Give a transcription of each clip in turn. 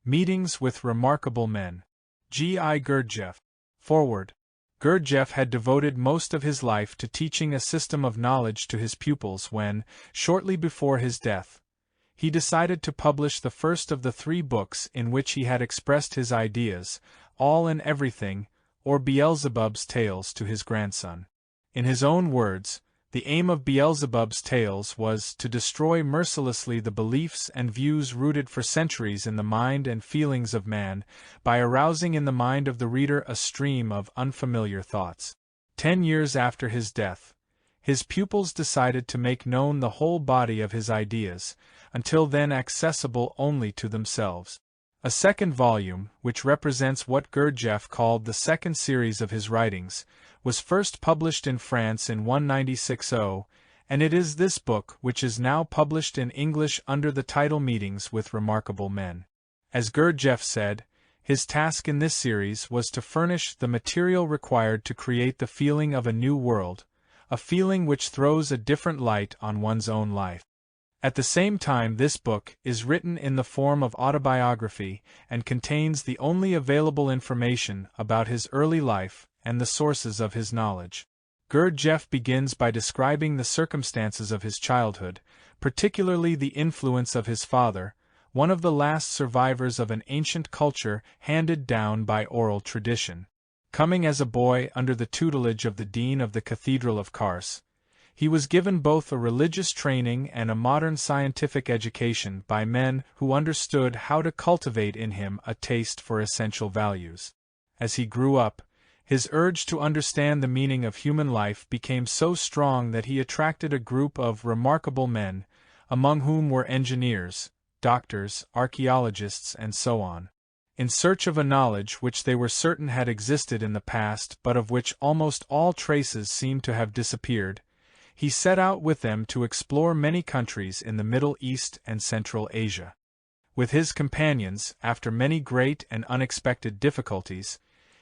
Meetings with Remarkable Men. G.I. Gurdjieff. Forward. Gurdjieff had devoted most of his life to teaching a system of knowledge to his pupils when, shortly before his death, he decided to publish the first of the 3 books in which he had expressed his ideas, All and Everything, or Beelzebub's Tales, to his grandson. In his own words, the aim of Beelzebub's Tales was to destroy mercilessly the beliefs and views rooted for centuries in the mind and feelings of man, by arousing in the mind of the reader a stream of unfamiliar thoughts. 10 years after his death, his pupils decided to make known the whole body of his ideas, until then accessible only to themselves. A second volume, which represents what Gurdjieff called the second series of his writings, was first published in France in 1960, and it is this book which is now published in English under the title Meetings with Remarkable Men. As Gurdjieff said, his task in this series was to furnish the material required to create the feeling of a new world, a feeling which throws a different light on one's own life. At the same time, this book is written in the form of autobiography and contains the only available information about his early life and the sources of his knowledge. Gurdjieff begins by describing the circumstances of his childhood, particularly the influence of his father, one of the last survivors of an ancient culture handed down by oral tradition. Coming as a boy under the tutelage of the dean of the Cathedral of Kars, he was given both a religious training and a modern scientific education by men who understood how to cultivate in him a taste for essential values. As he grew up, his urge to understand the meaning of human life became so strong that he attracted a group of remarkable men, among whom were engineers, doctors, archaeologists, and so on. In search of a knowledge which they were certain had existed in the past but of which almost all traces seemed to have disappeared, he set out with them to explore many countries in the Middle East and Central Asia. With his companions, after many great and unexpected difficulties,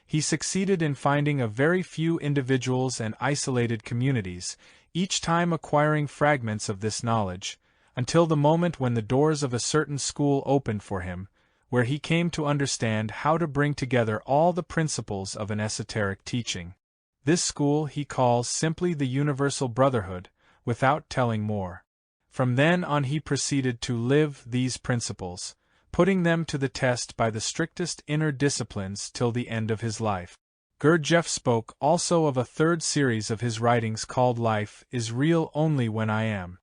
he succeeded in finding a very few individuals and isolated communities, each time acquiring fragments of this knowledge, until the moment when the doors of a certain school opened for him, where he came to understand how to bring together all the principles of an esoteric teaching. This school he calls simply the Universal Brotherhood, without telling more. From then on he proceeded to live these principles, putting them to the test by the strictest inner disciplines till the end of his life. Gurdjieff spoke also of a third series of his writings called Life is Real Only When I Am.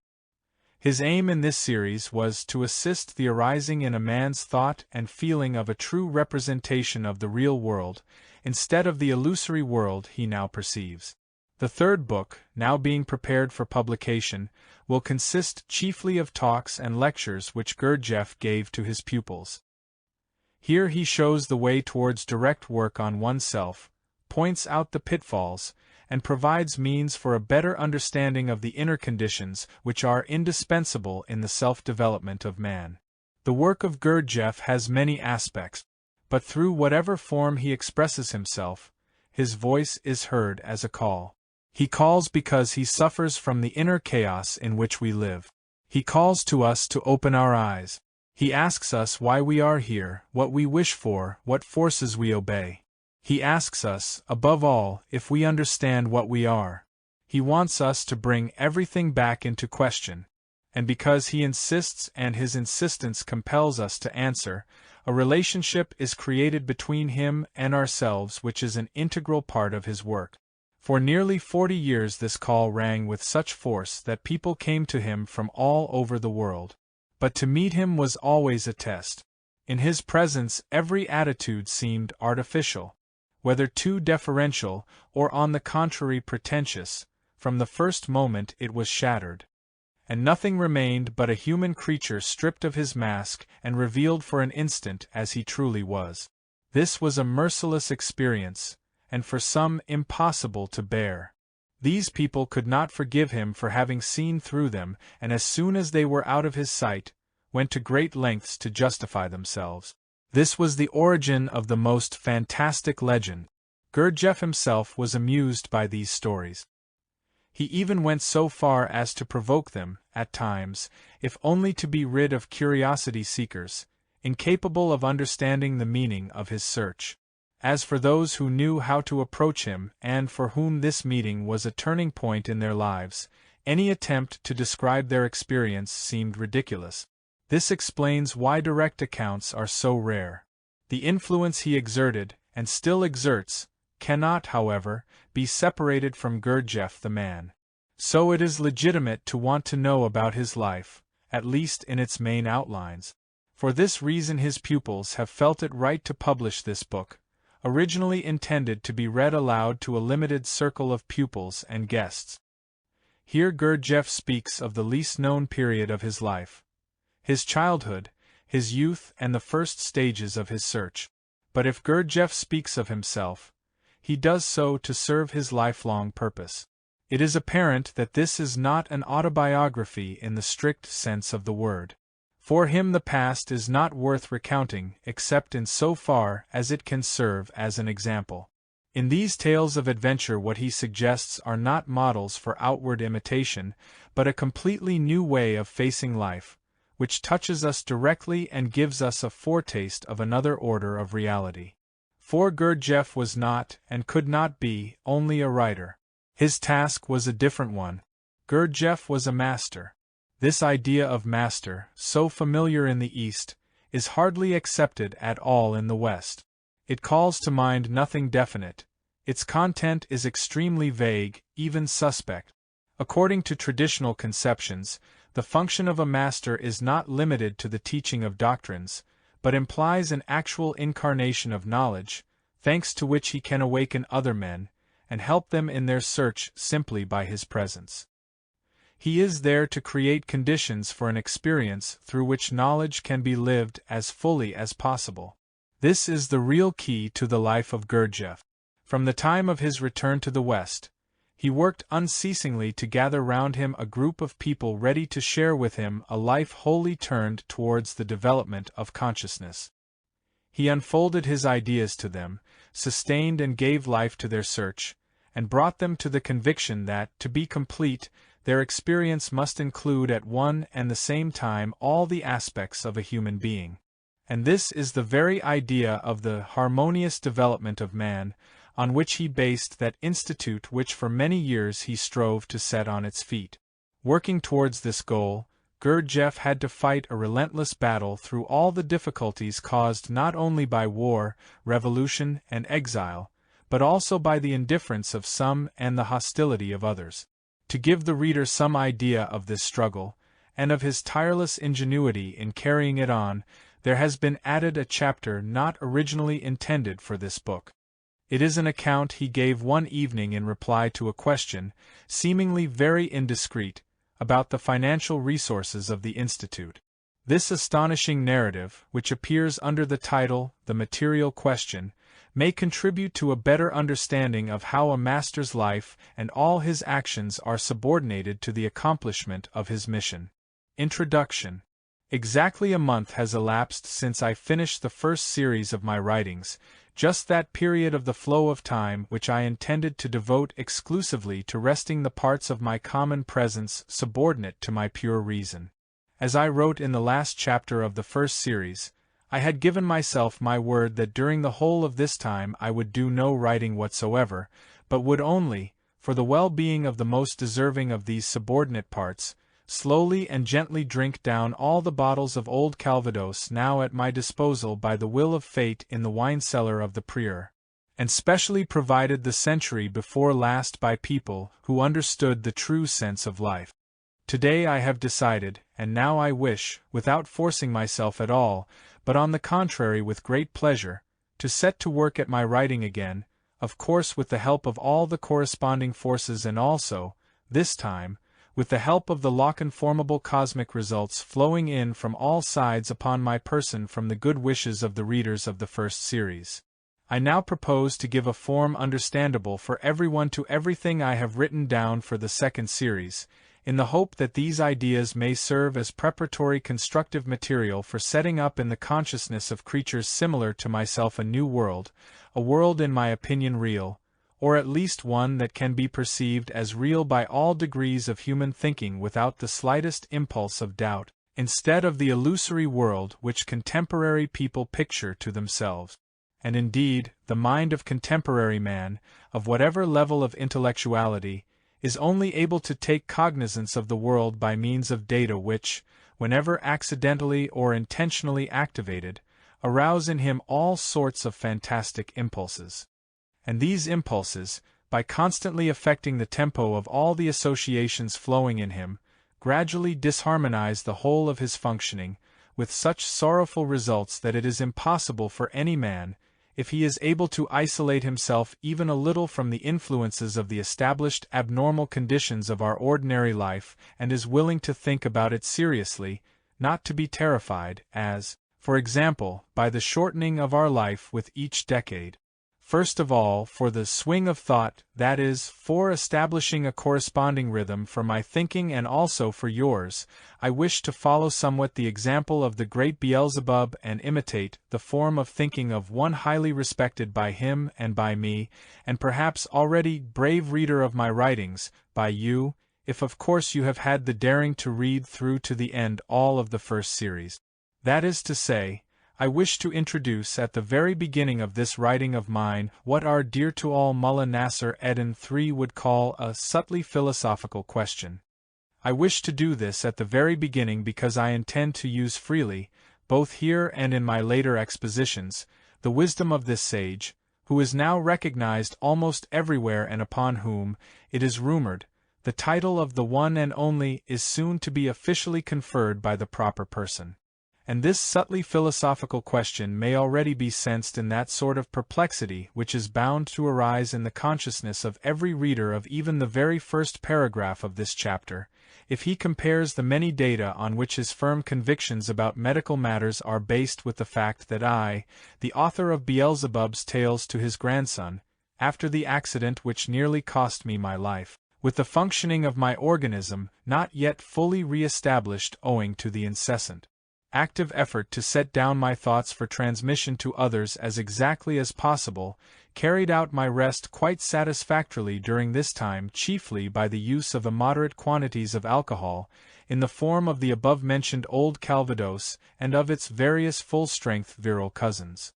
His aim in this series was to assist the arising in a man's thought and feeling of a true representation of the real world, instead of the illusory world he now perceives. The third book, now being prepared for publication, will consist chiefly of talks and lectures which Gurdjieff gave to his pupils. Here he shows the way towards direct work on oneself, points out the pitfalls, and provides means for a better understanding of the inner conditions which are indispensable in the self-development of man. The work of Gurdjieff has many aspects, but through whatever form he expresses himself, his voice is heard as a call. He calls because he suffers from the inner chaos in which we live. He calls to us to open our eyes. He asks us why we are here, what we wish for, what forces we obey. He asks us, above all, if we understand what we are. He wants us to bring everything back into question, and because he insists and his insistence compels us to answer, a relationship is created between him and ourselves which is an integral part of his work. For nearly 40 years this call rang with such force that people came to him from all over the world. But to meet him was always a test. In his presence every attitude seemed artificial, whether too deferential or on the contrary pretentious. From the first moment it was shattered, and nothing remained but a human creature stripped of his mask and revealed for an instant as he truly was. This was a merciless experience, and for some impossible to bear. These people could not forgive him for having seen through them, and as soon as they were out of his sight, went to great lengths to justify themselves. This was the origin of the most fantastic legend. Gurdjieff himself was amused by these stories. He even went so far as to provoke them, at times, if only to be rid of curiosity seekers, incapable of understanding the meaning of his search. As for those who knew how to approach him and for whom this meeting was a turning point in their lives, any attempt to describe their experience seemed ridiculous. This explains why direct accounts are so rare. The influence he exerted, and still exerts, cannot, however, be separated from Gurdjieff the man. So it is legitimate to want to know about his life, at least in its main outlines. For this reason his pupils have felt it right to publish this book, originally intended to be read aloud to a limited circle of pupils and guests. Here Gurdjieff speaks of the least known period of his life, his childhood, his youth and the first stages of his search. But if Gurdjieff speaks of himself, he does so to serve his lifelong purpose. It is apparent that this is not an autobiography in the strict sense of the word. For him the past is not worth recounting except in so far as it can serve as an example. In these tales of adventure what he suggests are not models for outward imitation, but a completely new way of facing life, which touches us directly and gives us a foretaste of another order of reality. For Gurdjieff was not, and could not be, only a writer. His task was a different one. Gurdjieff was a master. This idea of master, so familiar in the East, is hardly accepted at all in the West. It calls to mind nothing definite. Its content is extremely vague, even suspect. According to traditional conceptions, the function of a master is not limited to the teaching of doctrines, but implies an actual incarnation of knowledge, thanks to which he can awaken other men, and help them in their search simply by his presence. He is there to create conditions for an experience through which knowledge can be lived as fully as possible. This is the real key to the life of Gurdjieff. From the time of his return to the West, he worked unceasingly to gather round him a group of people ready to share with him a life wholly turned towards the development of consciousness. He unfolded his ideas to them, sustained and gave life to their search, and brought them to the conviction that, to be complete, their experience must include at one and the same time all the aspects of a human being. And this is the very idea of the harmonious development of man, on which he based that institute which for many years he strove to set on its feet. Working towards this goal, Gurdjieff had to fight a relentless battle through all the difficulties caused not only by war, revolution, and exile, but also by the indifference of some and the hostility of others. To give the reader some idea of this struggle, and of his tireless ingenuity in carrying it on, there has been added a chapter not originally intended for this book. It is an account he gave one evening in reply to a question, seemingly very indiscreet, about the financial resources of the Institute. This astonishing narrative, which appears under the title The Material Question, may contribute to a better understanding of how a master's life and all his actions are subordinated to the accomplishment of his mission. Introduction. Exactly a month has elapsed since I finished the first series of my writings, just that period of the flow of time which I intended to devote exclusively to resting the parts of my common presence subordinate to my pure reason. As I wrote in the last chapter of the first series, I had given myself my word that during the whole of this time I would do no writing whatsoever, but would only, for the well-being of the most deserving of these subordinate parts, slowly and gently drink down all the bottles of old Calvados now at my disposal by the will of fate in the wine-cellar of the Prior, and specially provided the century before last by people who understood the true sense of life. Today I have decided, and now I wish, without forcing myself at all, but on the contrary with great pleasure, to set to work at my writing again, of course with the help of all the corresponding forces and also, this time, with the help of the lock-conformable cosmic results flowing in from all sides upon my person from the good wishes of the readers of the first series. I now propose to give a form understandable for everyone to everything I have written down for the second series, in the hope that these ideas may serve as preparatory constructive material for setting up in the consciousness of creatures similar to myself a new world, a world in my opinion real, or at least one that can be perceived as real by all degrees of human thinking without the slightest impulse of doubt, instead of the illusory world which contemporary people picture to themselves. And indeed, the mind of contemporary man, of whatever level of intellectuality, is only able to take cognizance of the world by means of data which, whenever accidentally or intentionally activated, arouse in him all sorts of fantastic impulses. And these impulses, by constantly affecting the tempo of all the associations flowing in him, gradually disharmonize the whole of his functioning, with such sorrowful results that it is impossible for any man, if he is able to isolate himself even a little from the influences of the established abnormal conditions of our ordinary life and is willing to think about it seriously, not to be terrified, as, for example, by the shortening of our life with each decade. First of all, for the swing of thought, that is, for establishing a corresponding rhythm for my thinking and also for yours, I wish to follow somewhat the example of the great Beelzebub and imitate the form of thinking of one highly respected by him and by me, and perhaps already, brave reader of my writings, by you, if of course you have had the daring to read through to the end all of the first series. That is to say, I wish to introduce at the very beginning of this writing of mine what our dear to all Mullah Nasser Eddin III would call a subtly philosophical question. I wish to do this at the very beginning because I intend to use freely, both here and in my later expositions, the wisdom of this sage, who is now recognized almost everywhere and upon whom, it is rumored, the title of the one and only is soon to be officially conferred by the proper person. And this subtly philosophical question may already be sensed in that sort of perplexity which is bound to arise in the consciousness of every reader of even the very first paragraph of this chapter, if he compares the many data on which his firm convictions about medical matters are based with the fact that I, the author of Beelzebub's tales to his grandson, after the accident which nearly cost me my life, with the functioning of my organism not yet fully re-established owing to the incessant active effort to set down my thoughts for transmission to others as exactly as possible, carried out my rest quite satisfactorily during this time chiefly by the use of immoderate quantities of alcohol, in the form of the above-mentioned old Calvados and of its various full-strength virile cousins.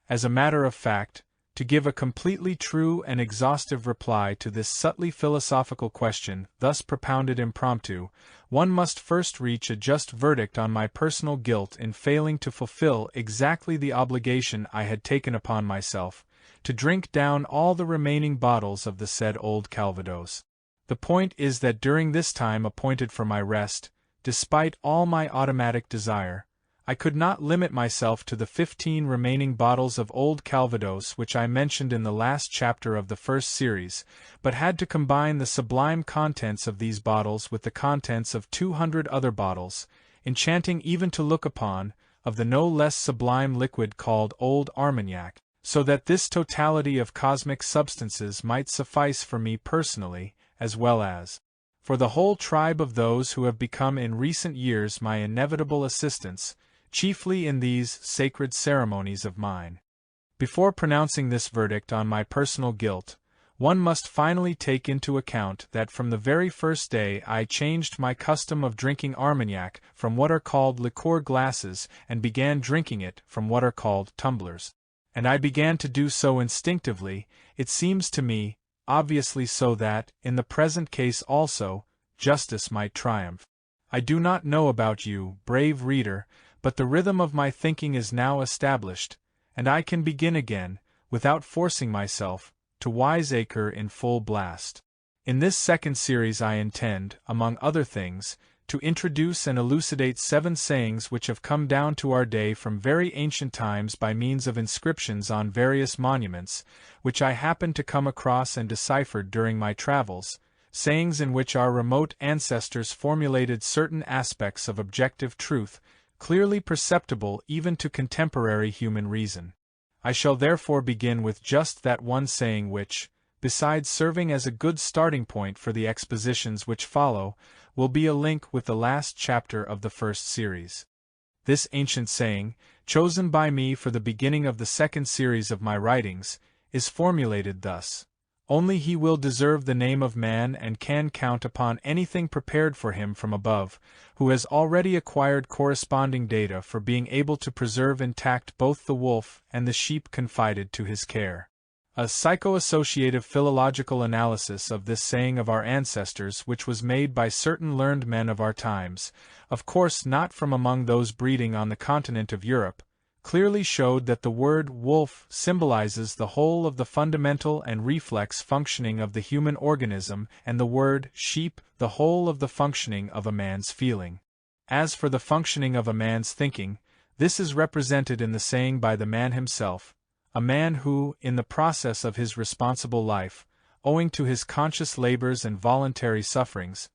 As a matter of fact, to give a completely true and exhaustive reply to this subtly philosophical question thus propounded impromptu, one must first reach a just verdict on my personal guilt in failing to fulfill exactly the obligation I had taken upon myself, to drink down all the remaining bottles of the said old Calvados. The point is that during this time appointed for my rest, despite all my automatic desire, I could not limit myself to the 15 remaining bottles of old Calvados which I mentioned in the last chapter of the first series, but had to combine the sublime contents of these bottles with the contents of 200 other bottles, enchanting even to look upon, of the no less sublime liquid called old Armagnac, so that this totality of cosmic substances might suffice for me personally, as well as for the whole tribe of those who have become in recent years my inevitable assistants, chiefly in these sacred ceremonies of mine. Before pronouncing this verdict on my personal guilt, one must finally take into account that from the very first day I changed my custom of drinking Armagnac from what are called liqueur glasses and began drinking it from what are called tumblers. And I began to do so instinctively, it seems to me, obviously so that, in the present case also, justice might triumph. I do not know about you, brave reader, but the rhythm of my thinking is now established, and I can begin again, without forcing myself, to wiseacre in full blast. In this second series I intend, among other things, to introduce and elucidate 7 sayings which have come down to our day from very ancient times by means of inscriptions on various monuments, which I happened to come across and deciphered during my travels, sayings in which our remote ancestors formulated certain aspects of objective truth, clearly perceptible even to contemporary human reason. I shall therefore begin with just that one saying which, besides serving as a good starting point for the expositions which follow, will be a link with the last chapter of the first series. This ancient saying, chosen by me for the beginning of the second series of my writings, is formulated thus: Only he will deserve the name of man and can count upon anything prepared for him from above, who has already acquired corresponding data for being able to preserve intact both the wolf and the sheep confided to his care. A psycho-associative philological analysis of this saying of our ancestors, which was made by certain learned men of our times, of course not from among those breeding on the continent of Europe, clearly showed that the word wolf symbolizes the whole of the fundamental and reflex functioning of the human organism, and the word sheep the whole of the functioning of a man's feeling. As for the functioning of a man's thinking, this is represented in the saying by the man himself, a man who, in the process of his responsible life, owing to his conscious labors and voluntary sufferings,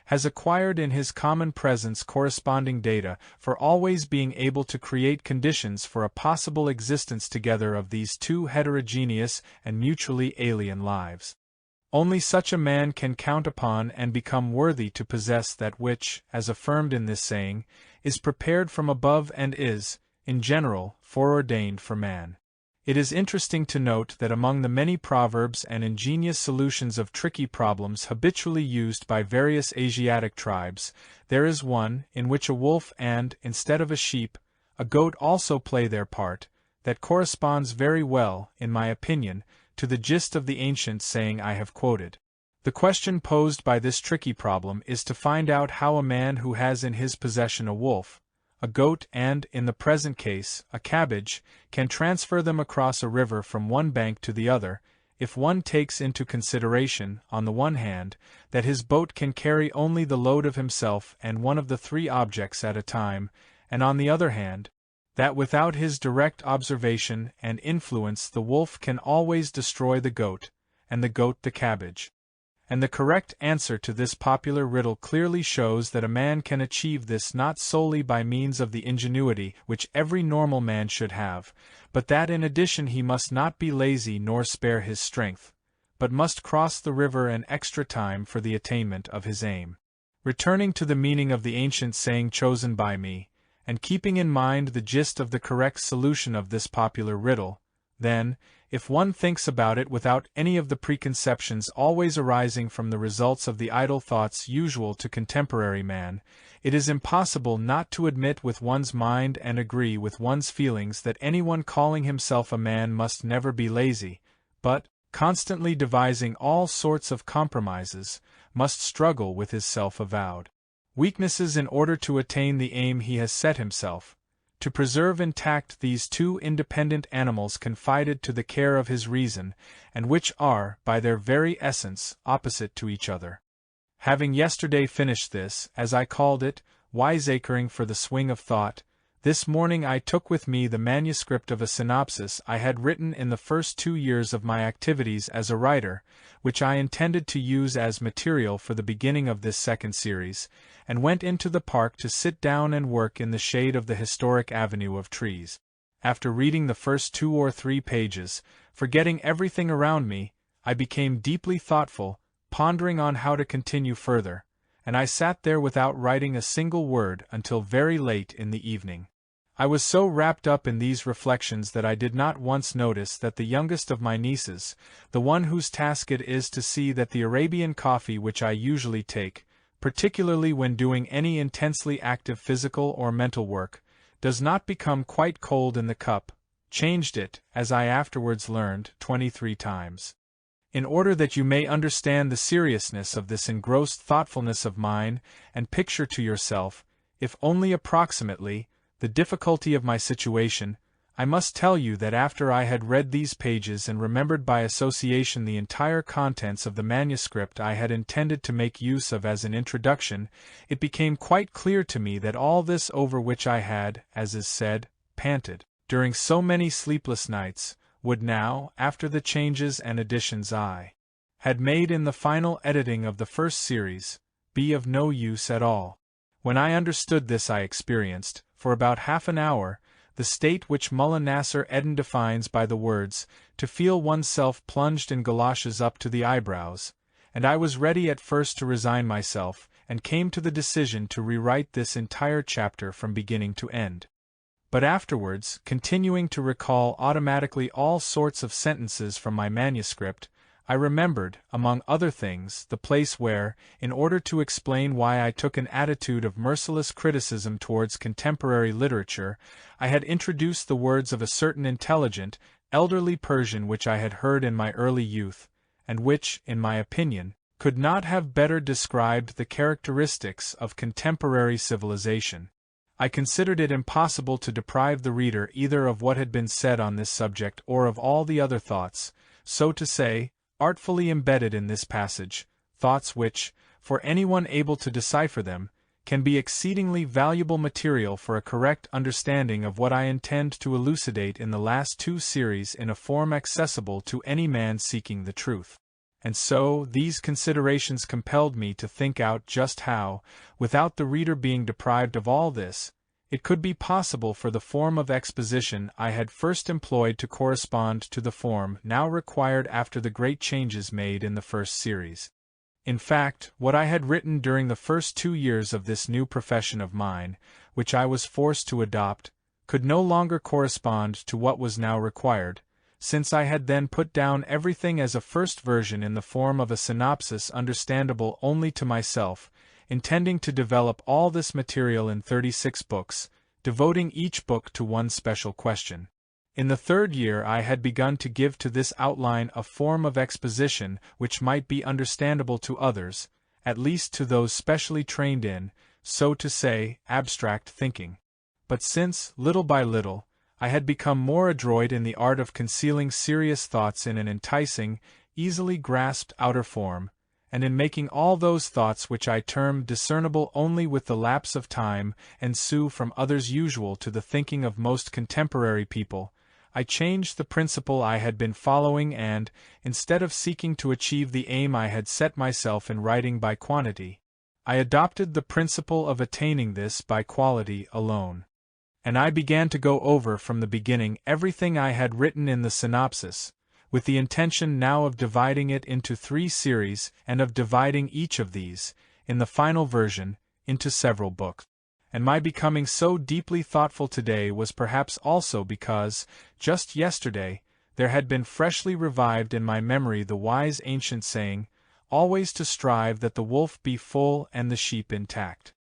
has acquired in his common presence corresponding data for always being able to create conditions for a possible existence together of these two heterogeneous and mutually alien lives. Only such a man can count upon and become worthy to possess that which, as affirmed in this saying, is prepared from above and is, in general, foreordained for man. It is interesting to note that among the many proverbs and ingenious solutions of tricky problems habitually used by various Asiatic tribes, there is one, in which a wolf and, instead of a sheep, a goat also play their part, that corresponds very well, in my opinion, to the gist of the ancient saying I have quoted. The question posed by this tricky problem is to find out how a man who has in his possession a wolf, a goat and, in the present case, a cabbage, can transfer them across a river from one bank to the other, if one takes into consideration, on the one hand, that his boat can carry only the load of himself and one of the three objects at a time, and on the other hand, that without his direct observation and influence the wolf can always destroy the goat, and the goat the cabbage. And the correct answer to this popular riddle clearly shows that a man can achieve this not solely by means of the ingenuity which every normal man should have, but that in addition he must not be lazy nor spare his strength, but must cross the river an extra time for the attainment of his aim. Returning to the meaning of the ancient saying chosen by me, and keeping in mind the gist of the correct solution of this popular riddle, then, if one thinks about it without any of the preconceptions always arising from the results of the idle thoughts usual to contemporary man, it is impossible not to admit with one's mind and agree with one's feelings that anyone calling himself a man must never be lazy, but, constantly devising all sorts of compromises, must struggle with his self-avowed weaknesses in order to attain the aim he has set himself, to preserve intact these two independent animals confided to the care of his reason, and which are, by their very essence, opposite to each other. Having yesterday finished this, as I called it, wiseacring for the swing of thought, this morning I took with me the manuscript of a synopsis I had written in the first 2 years of my activities as a writer, which I intended to use as material for the beginning of this second series, and went into the park to sit down and work in the shade of the historic avenue of trees. After reading the first 2 or 3 pages, forgetting everything around me, I became deeply thoughtful, pondering on how to continue further, and I sat there without writing a single word until very late in the evening. I was so wrapped up in these reflections that I did not once notice that the youngest of my nieces, the one whose task it is to see that the Arabian coffee which I usually take, particularly when doing any intensely active physical or mental work, does not become quite cold in the cup, changed it, as I afterwards learned, 23 times. In order that you may understand the seriousness of this engrossed thoughtfulness of mine, and picture to yourself, if only approximately, the difficulty of my situation, I must tell you that after I had read these pages and remembered by association the entire contents of the manuscript I had intended to make use of as an introduction, it became quite clear to me that all this over which I had, as is said, panted, during so many sleepless nights, would now, after the changes and additions I had made in the final editing of the first series, be of no use at all. When I understood this I experienced, for about half an hour, the state which Mullah Nasser Eddin defines by the words, to feel oneself plunged in galoshes up to the eyebrows, and I was ready at first to resign myself, and came to the decision to rewrite this entire chapter from beginning to end. But afterwards, continuing to recall automatically all sorts of sentences from my manuscript, I remembered, among other things, the place where, in order to explain why I took an attitude of merciless criticism towards contemporary literature, I had introduced the words of a certain intelligent, elderly Persian which I had heard in my early youth, and which, in my opinion, could not have better described the characteristics of contemporary civilization. I considered it impossible to deprive the reader either of what had been said on this subject or of all the other thoughts, so to say, artfully embedded in this passage, thoughts which, for anyone able to decipher them, can be exceedingly valuable material for a correct understanding of what I intend to elucidate in the last two series in a form accessible to any man seeking the truth. And so, these considerations compelled me to think out just how, without the reader being deprived of all this, it could be possible for the form of exposition I had first employed to correspond to the form now required after the great changes made in the first series. In fact, what I had written during the first 2 years of this new profession of mine, which I was forced to adopt, could no longer correspond to what was now required, since I had then put down everything as a first version in the form of a synopsis understandable only to myself, intending to develop all this material in 36 books, devoting each book to one special question. In the 3rd year I had begun to give to this outline a form of exposition which might be understandable to others, at least to those specially trained in, so to say, abstract thinking. But since, little by little, I had become more adroit in the art of concealing serious thoughts in an enticing, easily grasped outer form, and in making all those thoughts which I term discernible only with the lapse of time ensue from others usual to the thinking of most contemporary people, I changed the principle I had been following and, instead of seeking to achieve the aim I had set myself in writing by quantity, I adopted the principle of attaining this by quality alone. And I began to go over from the beginning everything I had written in the synopsis, with the intention now of dividing it into 3 series and of dividing each of these, in the final version, into several books. And my becoming so deeply thoughtful today was perhaps also because, just yesterday, there had been freshly revived in my memory the wise ancient saying, always to strive that the wolf be full and the sheep intact.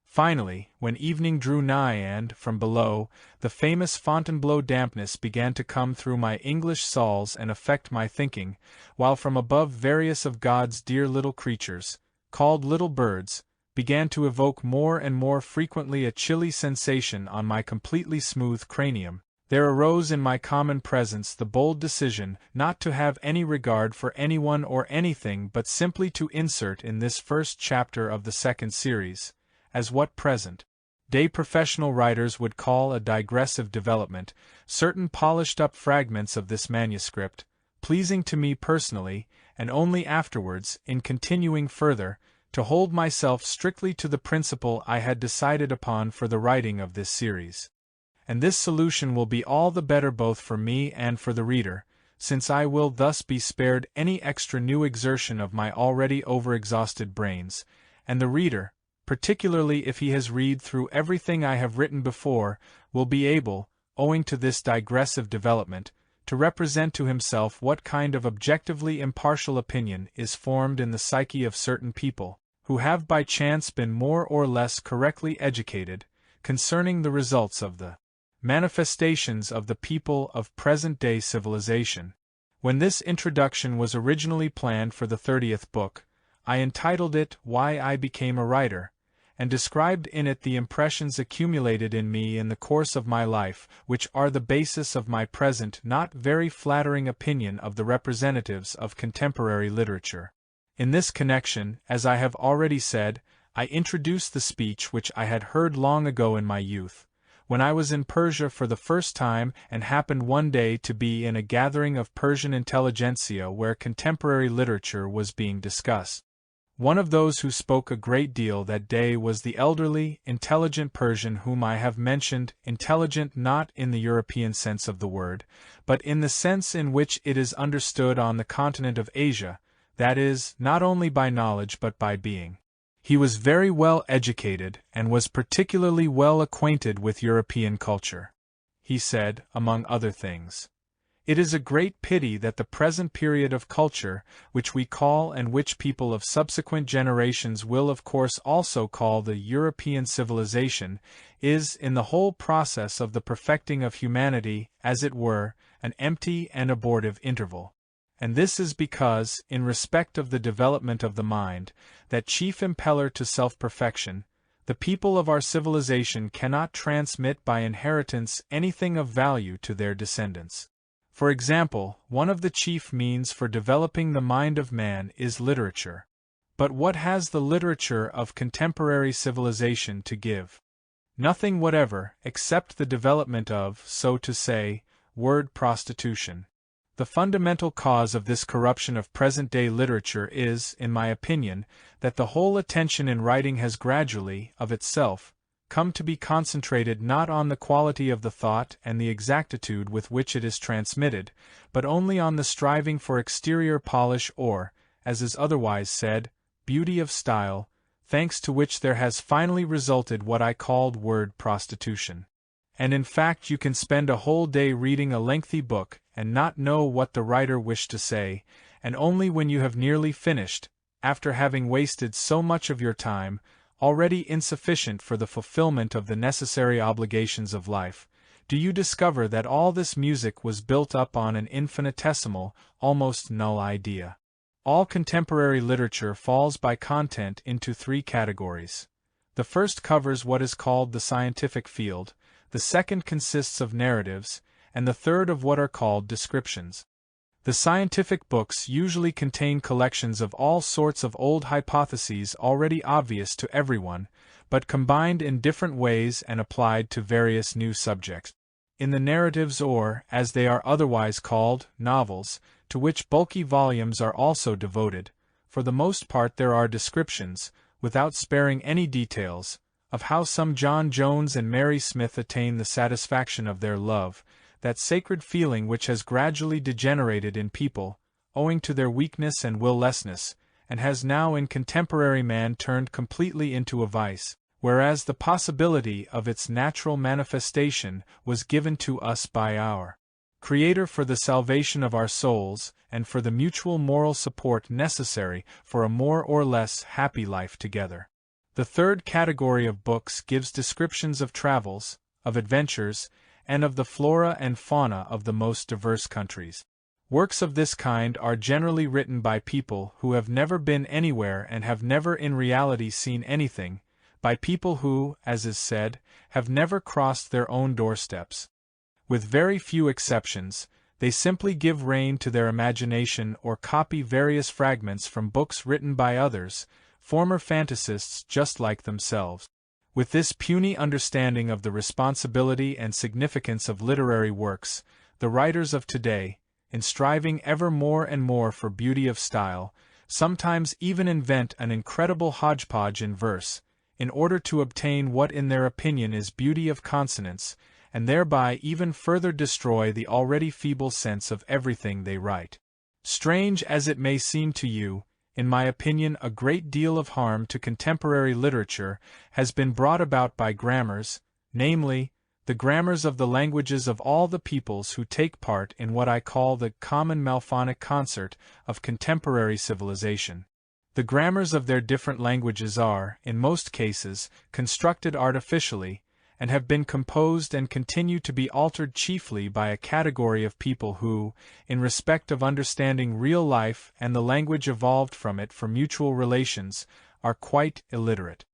Finally, when evening drew nigh and, from below, the famous Fontainebleau dampness began to come through my English saws and affect my thinking, while from above various of God's dear little creatures, called little birds, began to evoke more and more frequently a chilly sensation on my completely smooth cranium, there arose in my common presence the bold decision not to have any regard for anyone or anything but simply to insert in this first chapter of the 2nd series, as what present-day professional writers would call a digressive development, certain polished-up fragments of this manuscript, pleasing to me personally, and only afterwards, in continuing further, to hold myself strictly to the principle I had decided upon for the writing of this series. And this solution will be all the better both for me and for the reader, since I will thus be spared any extra new exertion of my already overexhausted brains, and the reader, particularly if he has read through everything I have written before, will be able, owing to this digressive development, to represent to himself what kind of objectively impartial opinion is formed in the psyche of certain people, who have by chance been more or less correctly educated, concerning the results of the manifestations of the people of present-day civilization. When this introduction was originally planned for the 30th book, I entitled it Why I Became a Writer, and described in it the impressions accumulated in me in the course of my life, which are the basis of my present not very flattering opinion of the representatives of contemporary literature. In this connection, as I have already said, I introduced the speech which I had heard long ago in my youth, when I was in Persia for the first time and happened one day to be in a gathering of Persian intelligentsia where contemporary literature was being discussed. One of those who spoke a great deal that day was the elderly, intelligent Persian whom I have mentioned, intelligent not in the European sense of the word, but in the sense in which it is understood on the continent of Asia, that is, not only by knowledge but by being. He was very well educated, and was particularly well acquainted with European culture. He said, among other things, It is a great pity that the present period of culture, which we call and which people of subsequent generations will of course also call the European civilization, is, in the whole process of the perfecting of humanity, as it were, an empty and abortive interval. And this is because, in respect of the development of the mind, that chief impeller to self-perfection, the people of our civilization cannot transmit by inheritance anything of value to their descendants. For example, one of the chief means for developing the mind of man is literature. But what has the literature of contemporary civilization to give? Nothing whatever, except the development of, so to say, word prostitution. The fundamental cause of this corruption of present-day literature is, in my opinion, that the whole attention in writing has gradually, of itself, come to be concentrated not on the quality of the thought and the exactitude with which it is transmitted, but only on the striving for exterior polish or, as is otherwise said, beauty of style, thanks to which there has finally resulted what I called word prostitution. And in fact you can spend a whole day reading a lengthy book and not know what the writer wished to say, and only when you have nearly finished, after having wasted so much of your time, already insufficient for the fulfillment of the necessary obligations of life, do you discover that all this music was built up on an infinitesimal, almost null idea. All contemporary literature falls by content into three categories. The first covers what is called the scientific field, the second consists of narratives, and the third of what are called descriptions. The scientific books usually contain collections of all sorts of old hypotheses already obvious to everyone, but combined in different ways and applied to various new subjects. In the narratives or, as they are otherwise called, novels, to which bulky volumes are also devoted, for the most part there are descriptions, without sparing any details, of how some John Jones and Mary Smith attain the satisfaction of their love, that sacred feeling which has gradually degenerated in people, owing to their weakness and will-lessness, and has now in contemporary man turned completely into a vice, whereas the possibility of its natural manifestation was given to us by our Creator for the salvation of our souls, and for the mutual moral support necessary for a more or less happy life together. The third category of books gives descriptions of travels, of adventures, and of the flora and fauna of the most diverse countries. Works of this kind are generally written by people who have never been anywhere and have never in reality seen anything, by people who, as is said, have never crossed their own doorsteps. With very few exceptions, they simply give rein to their imagination or copy various fragments from books written by others, former fantasists just like themselves. With this puny understanding of the responsibility and significance of literary works, the writers of today, in striving ever more and more for beauty of style, sometimes even invent an incredible hodgepodge in verse, in order to obtain what in their opinion is beauty of consonance, and thereby even further destroy the already feeble sense of everything they write. Strange as it may seem to you, in my opinion a great deal of harm to contemporary literature has been brought about by grammars, namely, the grammars of the languages of all the peoples who take part in what I call the common malphonic concert of contemporary civilization. The grammars of their different languages are, in most cases, constructed artificially, and have been composed and continue to be altered chiefly by a category of people who, in respect of understanding real life and the language evolved from it for mutual relations, are quite illiterate.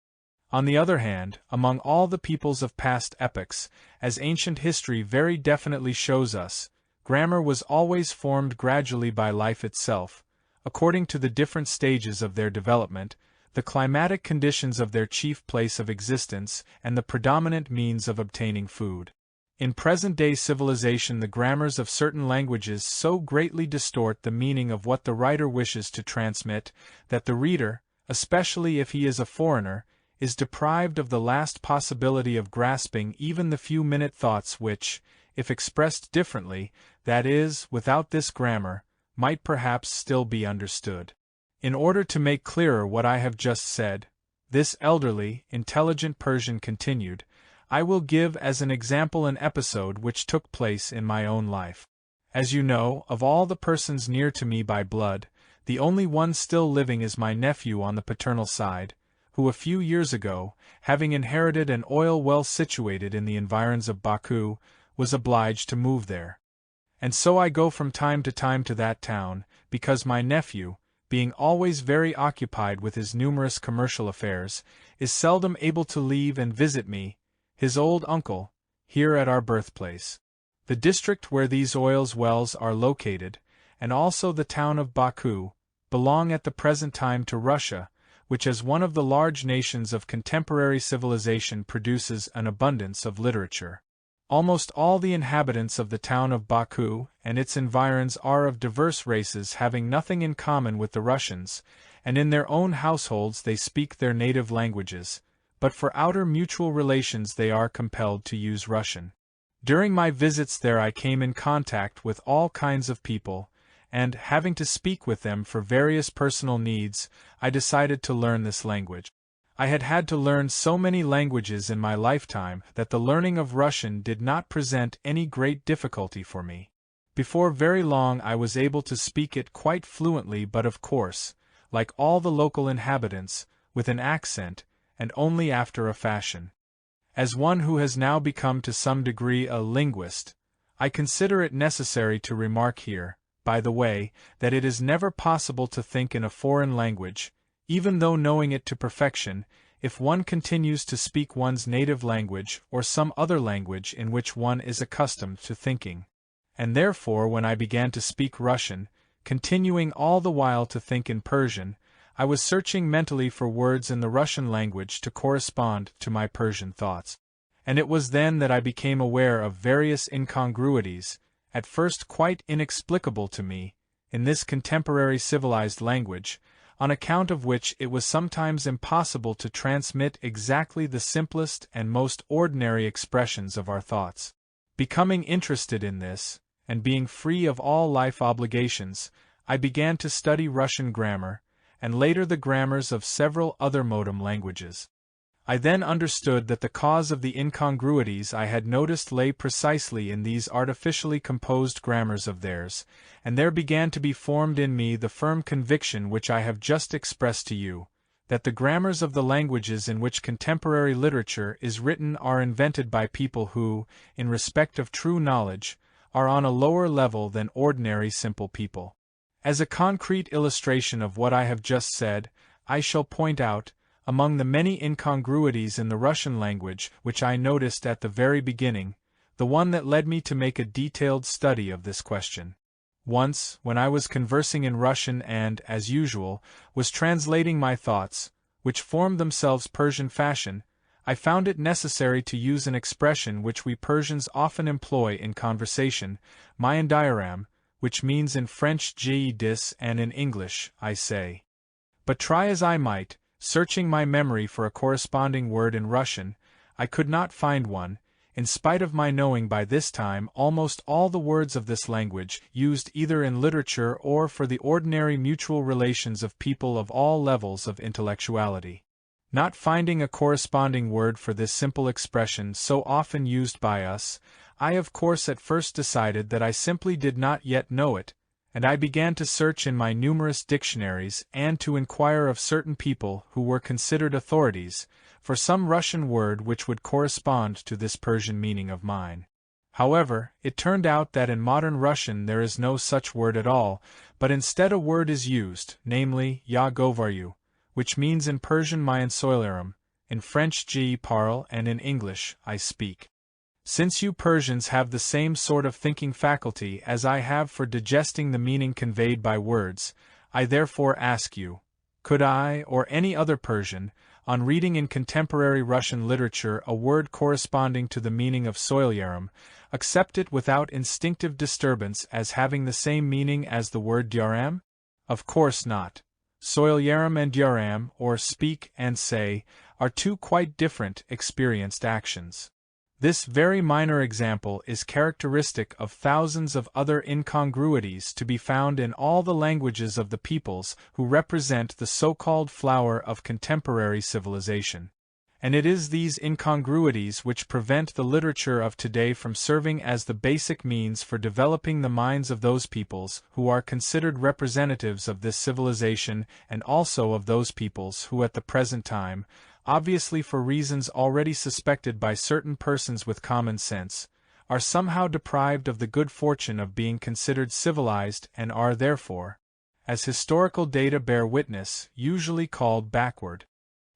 On the other hand, among all the peoples of past epochs, as ancient history very definitely shows us, grammar was always formed gradually by life itself, according to the different stages of their development, the climatic conditions of their chief place of existence, and the predominant means of obtaining food. In present-day civilization the grammars of certain languages so greatly distort the meaning of what the writer wishes to transmit, that the reader, especially if he is a foreigner, is deprived of the last possibility of grasping even the few minute thoughts which, if expressed differently, that is, without this grammar, might perhaps still be understood. In order to make clearer what I have just said, this elderly, intelligent Persian continued, I will give as an example an episode which took place in my own life. As you know, of all the persons near to me by blood, the only one still living is my nephew on the paternal side, who a few years ago, having inherited an oil well situated in the environs of Baku, was obliged to move there. And so I go from time to that town, because my nephew, being always very occupied with his numerous commercial affairs, is seldom able to leave and visit me, his old uncle, here at our birthplace. The district where these oil wells are located, and also the town of Baku, belong at the present time to Russia, which as one of the large nations of contemporary civilization produces an abundance of literature. Almost all the inhabitants of the town of Baku and its environs are of diverse races having nothing in common with the Russians, and in their own households they speak their native languages, but for outer mutual relations they are compelled to use Russian. During my visits there I came in contact with all kinds of people, and, having to speak with them for various personal needs, I decided to learn this language. I had to learn so many languages in my lifetime that the learning of Russian did not present any great difficulty for me. Before very long I was able to speak it quite fluently, but of course, like all the local inhabitants, with an accent, and only after a fashion. As one who has now become to some degree a linguist, I consider it necessary to remark here, by the way, that it is never possible to think in a foreign language, even though knowing it to perfection, if one continues to speak one's native language or some other language in which one is accustomed to thinking. And therefore when I began to speak Russian, continuing all the while to think in Persian, I was searching mentally for words in the Russian language to correspond to my Persian thoughts. And it was then that I became aware of various incongruities, at first quite inexplicable to me, in this contemporary civilized language, on account of which it was sometimes impossible to transmit exactly the simplest and most ordinary expressions of our thoughts. Becoming interested in this, and being free of all life obligations, I began to study Russian grammar, and later the grammars of several other modem languages. I then understood that the cause of the incongruities I had noticed lay precisely in these artificially composed grammars of theirs, and there began to be formed in me the firm conviction which I have just expressed to you, that the grammars of the languages in which contemporary literature is written are invented by people who, in respect of true knowledge, are on a lower level than ordinary simple people. As a concrete illustration of what I have just said, I shall point out, among the many incongruities in the Russian language which I noticed at the very beginning, the one that led me to make a detailed study of this question. Once, when I was conversing in Russian and, as usual, was translating my thoughts, which formed themselves Persian fashion, I found it necessary to use an expression which we Persians often employ in conversation, mayan dioram, which means in French je dis and in English, I say. But try as I might, searching my memory for a corresponding word in Russian, I could not find one, in spite of my knowing by this time almost all the words of this language used either in literature or for the ordinary mutual relations of people of all levels of intellectuality. Not finding a corresponding word for this simple expression so often used by us, I of course at first decided that I simply did not yet know it, and I began to search in my numerous dictionaries and to inquire of certain people who were considered authorities, for some Russian word which would correspond to this Persian meaning of mine. However, it turned out that in modern Russian there is no such word at all, but instead a word is used, namely, ya govaryu, which means in Persian mayan soilerum, in French je parle and in English, I speak. Since you Persians have the same sort of thinking faculty as I have for digesting the meaning conveyed by words, I therefore ask you, could I, or any other Persian, on reading in contemporary Russian literature a word corresponding to the meaning of soilyerum, accept it without instinctive disturbance as having the same meaning as the word dyaram? Of course not. Soilyerum and dyaram, or speak and say, are two quite different, experienced actions. This very minor example is characteristic of thousands of other incongruities to be found in all the languages of the peoples who represent the so-called flower of contemporary civilization. And it is these incongruities which prevent the literature of today from serving as the basic means for developing the minds of those peoples who are considered representatives of this civilization, and also of those peoples who at the present time, obviously for reasons already suspected by certain persons with common sense, are somehow deprived of the good fortune of being considered civilized and are therefore, as historical data bear witness, usually called backward.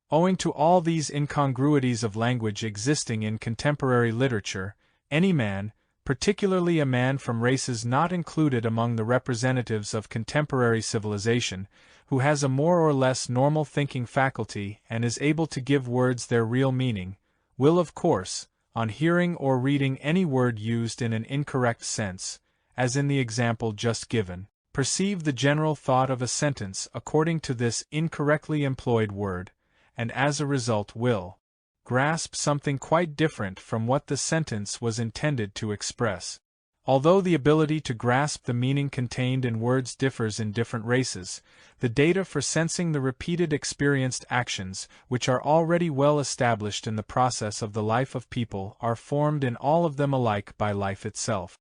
Owing to all these incongruities of language existing in contemporary literature, any man, particularly a man from races not included among the representatives of contemporary civilization, who has a more or less normal thinking faculty and is able to give words their real meaning, will of course, on hearing or reading any word used in an incorrect sense, as in the example just given, perceive the general thought of a sentence according to this incorrectly employed word, and as a result will grasp something quite different from what the sentence was intended to express. Although the ability to grasp the meaning contained in words differs in different races, the data for sensing the repeated experienced actions, which are already well established in the process of the life of people, are formed in all of them alike by life itself.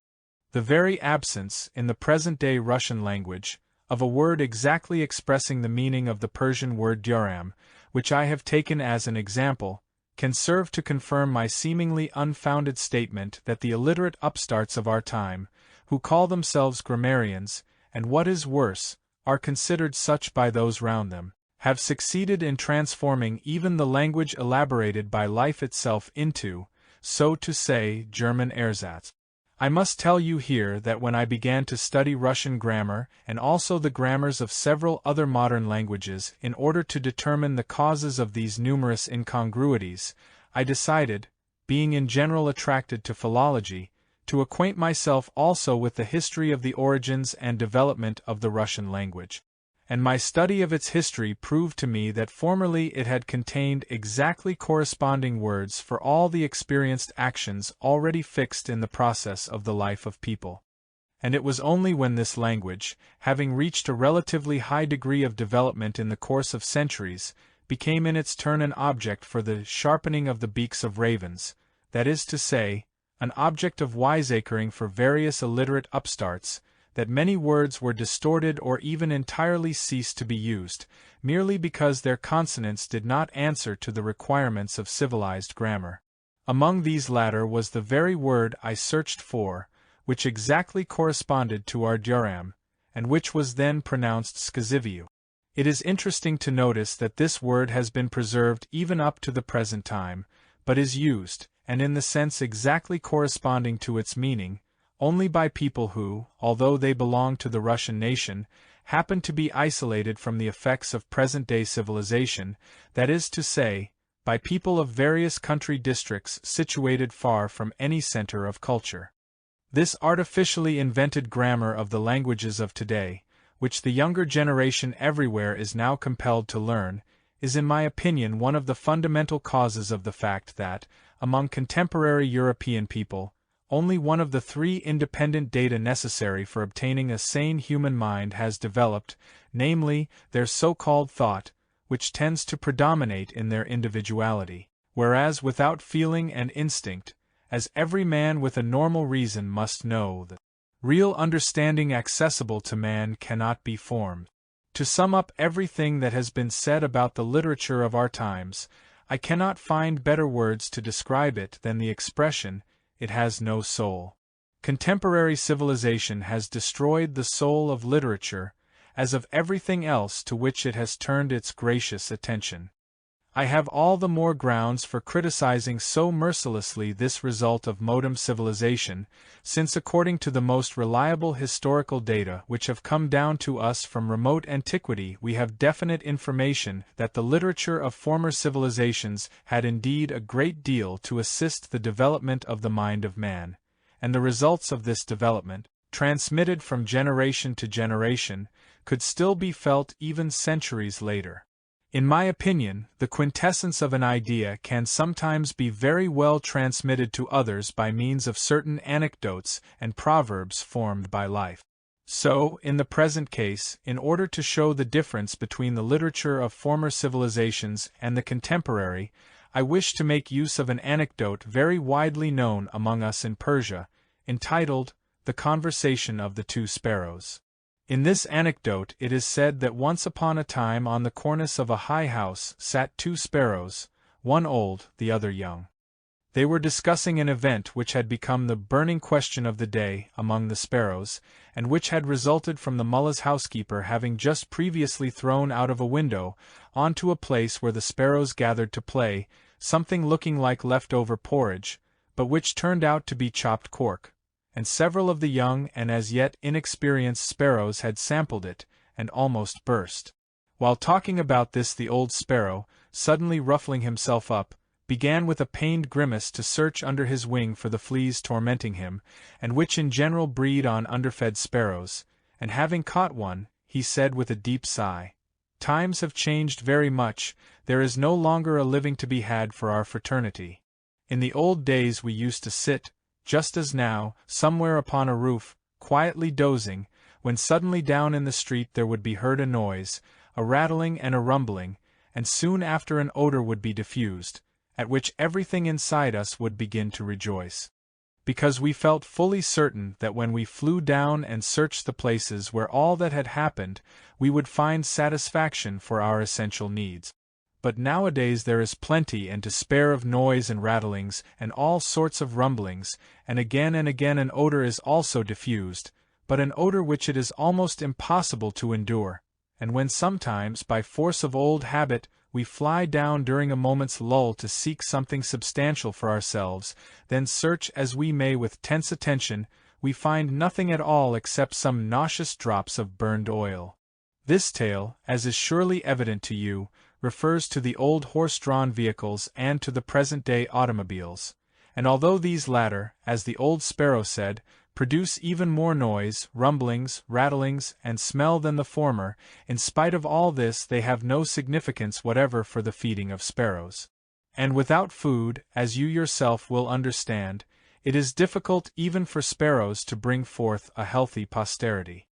The very absence, in the present-day Russian language, of a word exactly expressing the meaning of the Persian word dioram, which I have taken as an example, can serve to confirm my seemingly unfounded statement that the illiterate upstarts of our time, who call themselves grammarians, and what is worse, are considered such by those round them, have succeeded in transforming even the language elaborated by life itself into, so to say, German ersatz. I must tell you here that when I began to study Russian grammar and also the grammars of several other modern languages in order to determine the causes of these numerous incongruities, I decided, being in general attracted to philology, to acquaint myself also with the history of the origins and development of the Russian language. And my study of its history proved to me that formerly it had contained exactly corresponding words for all the experienced actions already fixed in the process of the life of people. And it was only when this language, having reached a relatively high degree of development in the course of centuries, became in its turn an object for the sharpening of the beaks of ravens, that is to say, an object of wiseacring for various illiterate upstarts, that many words were distorted or even entirely ceased to be used, merely because their consonants did not answer to the requirements of civilized grammar. Among these latter was the very word I searched for, which exactly corresponded to our dioram, and which was then pronounced skaziviu. It is interesting to notice that this word has been preserved even up to the present time, but is used, and in the sense exactly corresponding to its meaning, only by people who, although they belong to the Russian nation, happen to be isolated from the effects of present-day civilization, that is to say, by people of various country districts situated far from any center of culture. This artificially invented grammar of the languages of today, which the younger generation everywhere is now compelled to learn, is in my opinion one of the fundamental causes of the fact that, among contemporary European people, only one of the three independent data necessary for obtaining a sane human mind has developed, namely, their so-called thought, which tends to predominate in their individuality, whereas without feeling and instinct, as every man with a normal reason must know, the real understanding accessible to man cannot be formed. To sum up everything that has been said about the literature of our times, I cannot find better words to describe it than the expression, "It has no soul." Contemporary civilization has destroyed the soul of literature, as of everything else to which it has turned its gracious attention. I have all the more grounds for criticizing so mercilessly this result of modern civilization, since according to the most reliable historical data which have come down to us from remote antiquity we have definite information that the literature of former civilizations had indeed a great deal to assist the development of the mind of man, and the results of this development, transmitted from generation to generation, could still be felt even centuries later. In my opinion, the quintessence of an idea can sometimes be very well transmitted to others by means of certain anecdotes and proverbs formed by life. So, in the present case, in order to show the difference between the literature of former civilizations and the contemporary, I wish to make use of an anecdote very widely known among us in Persia, entitled, The Conversation of the Two Sparrows. In this anecdote it is said that once upon a time on the cornice of a high house sat two sparrows, one old, the other young. They were discussing an event which had become the burning question of the day among the sparrows, and which had resulted from the mullah's housekeeper having just previously thrown out of a window, onto a place where the sparrows gathered to play, something looking like leftover porridge, but which turned out to be chopped cork, and several of the young and as yet inexperienced sparrows had sampled it, and almost burst. While talking about this, the old sparrow, suddenly ruffling himself up, began with a pained grimace to search under his wing for the fleas tormenting him, and which in general breed on underfed sparrows, and having caught one, he said with a deep sigh, "Times have changed very much, there is no longer a living to be had for our fraternity. In the old days we used to sit, just as now, somewhere upon a roof, quietly dozing, when suddenly down in the street there would be heard a noise, a rattling and a rumbling, and soon after an odor would be diffused, at which everything inside us would begin to rejoice. Because we felt fully certain that when we flew down and searched the places where all that had happened, we would find satisfaction for our essential needs. But nowadays there is plenty and to spare of noise and rattlings, and all sorts of rumblings, and again an odor is also diffused, but an odor which it is almost impossible to endure, and when sometimes, by force of old habit, we fly down during a moment's lull to seek something substantial for ourselves, then search as we may with tense attention, we find nothing at all except some nauseous drops of burned oil. This tale, as is surely evident to you, refers to the old horse-drawn vehicles and to the present-day automobiles, and although these latter, as the old sparrow said, produce even more noise, rumblings, rattlings, and smell than the former, in spite of all this they have no significance whatever for the feeding of sparrows. And without food, as you yourself will understand, it is difficult even for sparrows to bring forth a healthy posterity.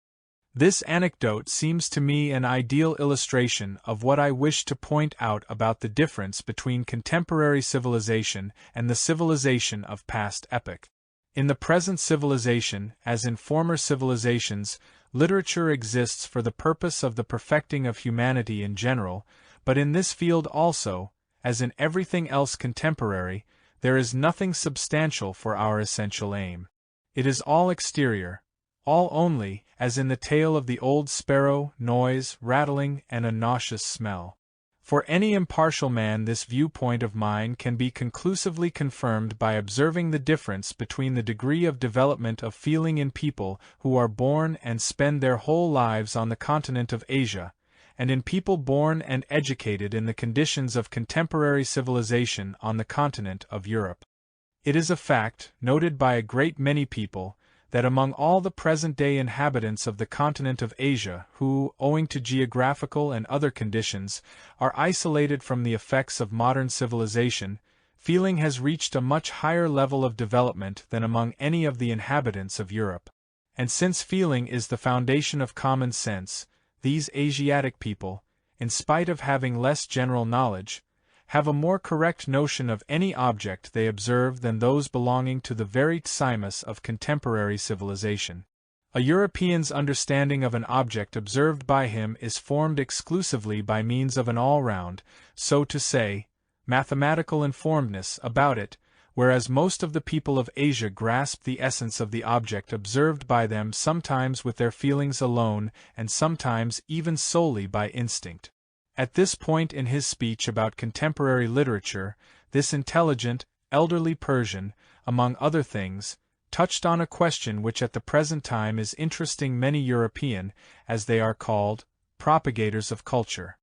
This anecdote seems to me an ideal illustration of what I wish to point out about the difference between contemporary civilization and the civilization of past epoch. In the present civilization, as in former civilizations, literature exists for the purpose of the perfecting of humanity in general, but in this field also, as in everything else contemporary, there is nothing substantial for our essential aim. It is all exterior, all only, as in the tale of the old sparrow, noise, rattling, and a nauseous smell. For any impartial man this viewpoint of mine can be conclusively confirmed by observing the difference between the degree of development of feeling in people who are born and spend their whole lives on the continent of Asia, and in people born and educated in the conditions of contemporary civilization on the continent of Europe. It is a fact, noted by a great many people, that among all the present-day inhabitants of the continent of Asia who, owing to geographical and other conditions, are isolated from the effects of modern civilization, feeling has reached a much higher level of development than among any of the inhabitants of Europe. And since feeling is the foundation of common sense, these Asiatic people, in spite of having less general knowledge, have a more correct notion of any object they observe than those belonging to the very thymus of contemporary civilization. A European's understanding of an object observed by him is formed exclusively by means of an all-round, so to say, mathematical informedness about it, whereas most of the people of Asia grasp the essence of the object observed by them sometimes with their feelings alone and sometimes even solely by instinct. At this point in his speech about contemporary literature, this intelligent, elderly Persian, among other things, touched on a question which at the present time is interesting many European, as they are called, propagators of culture.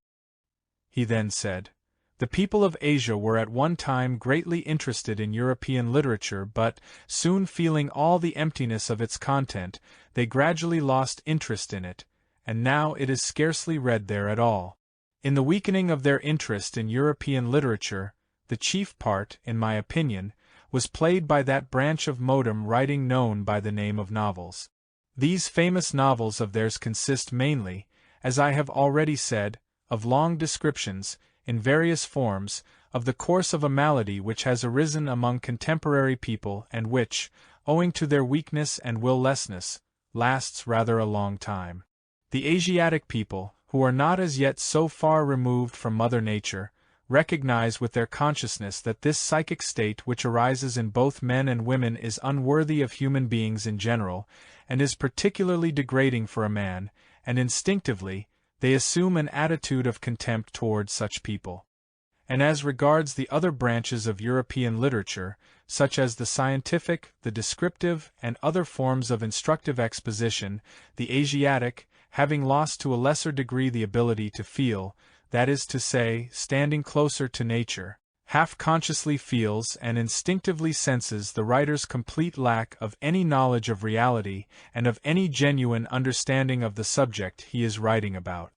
He then said, "The people of Asia were at one time greatly interested in European literature, but, soon feeling all the emptiness of its content, they gradually lost interest in it, and now it is scarcely read there at all. In the weakening of their interest in European literature, the chief part, in my opinion, was played by that branch of modern writing known by the name of novels. These famous novels of theirs consist mainly, as I have already said, of long descriptions, in various forms, of the course of a malady which has arisen among contemporary people and which, owing to their weakness and will-lessness, lasts rather a long time. The Asiatic people, who are not as yet so far removed from Mother Nature, recognize with their consciousness that this psychic state which arises in both men and women is unworthy of human beings in general, and is particularly degrading for a man, and instinctively, they assume an attitude of contempt towards such people. And as regards the other branches of European literature, such as the scientific, the descriptive, and other forms of instructive exposition, the Asiatic, having lost to a lesser degree the ability to feel, that is to say, standing closer to nature, half-consciously feels and instinctively senses the writer's complete lack of any knowledge of reality and of any genuine understanding of the subject he is writing about.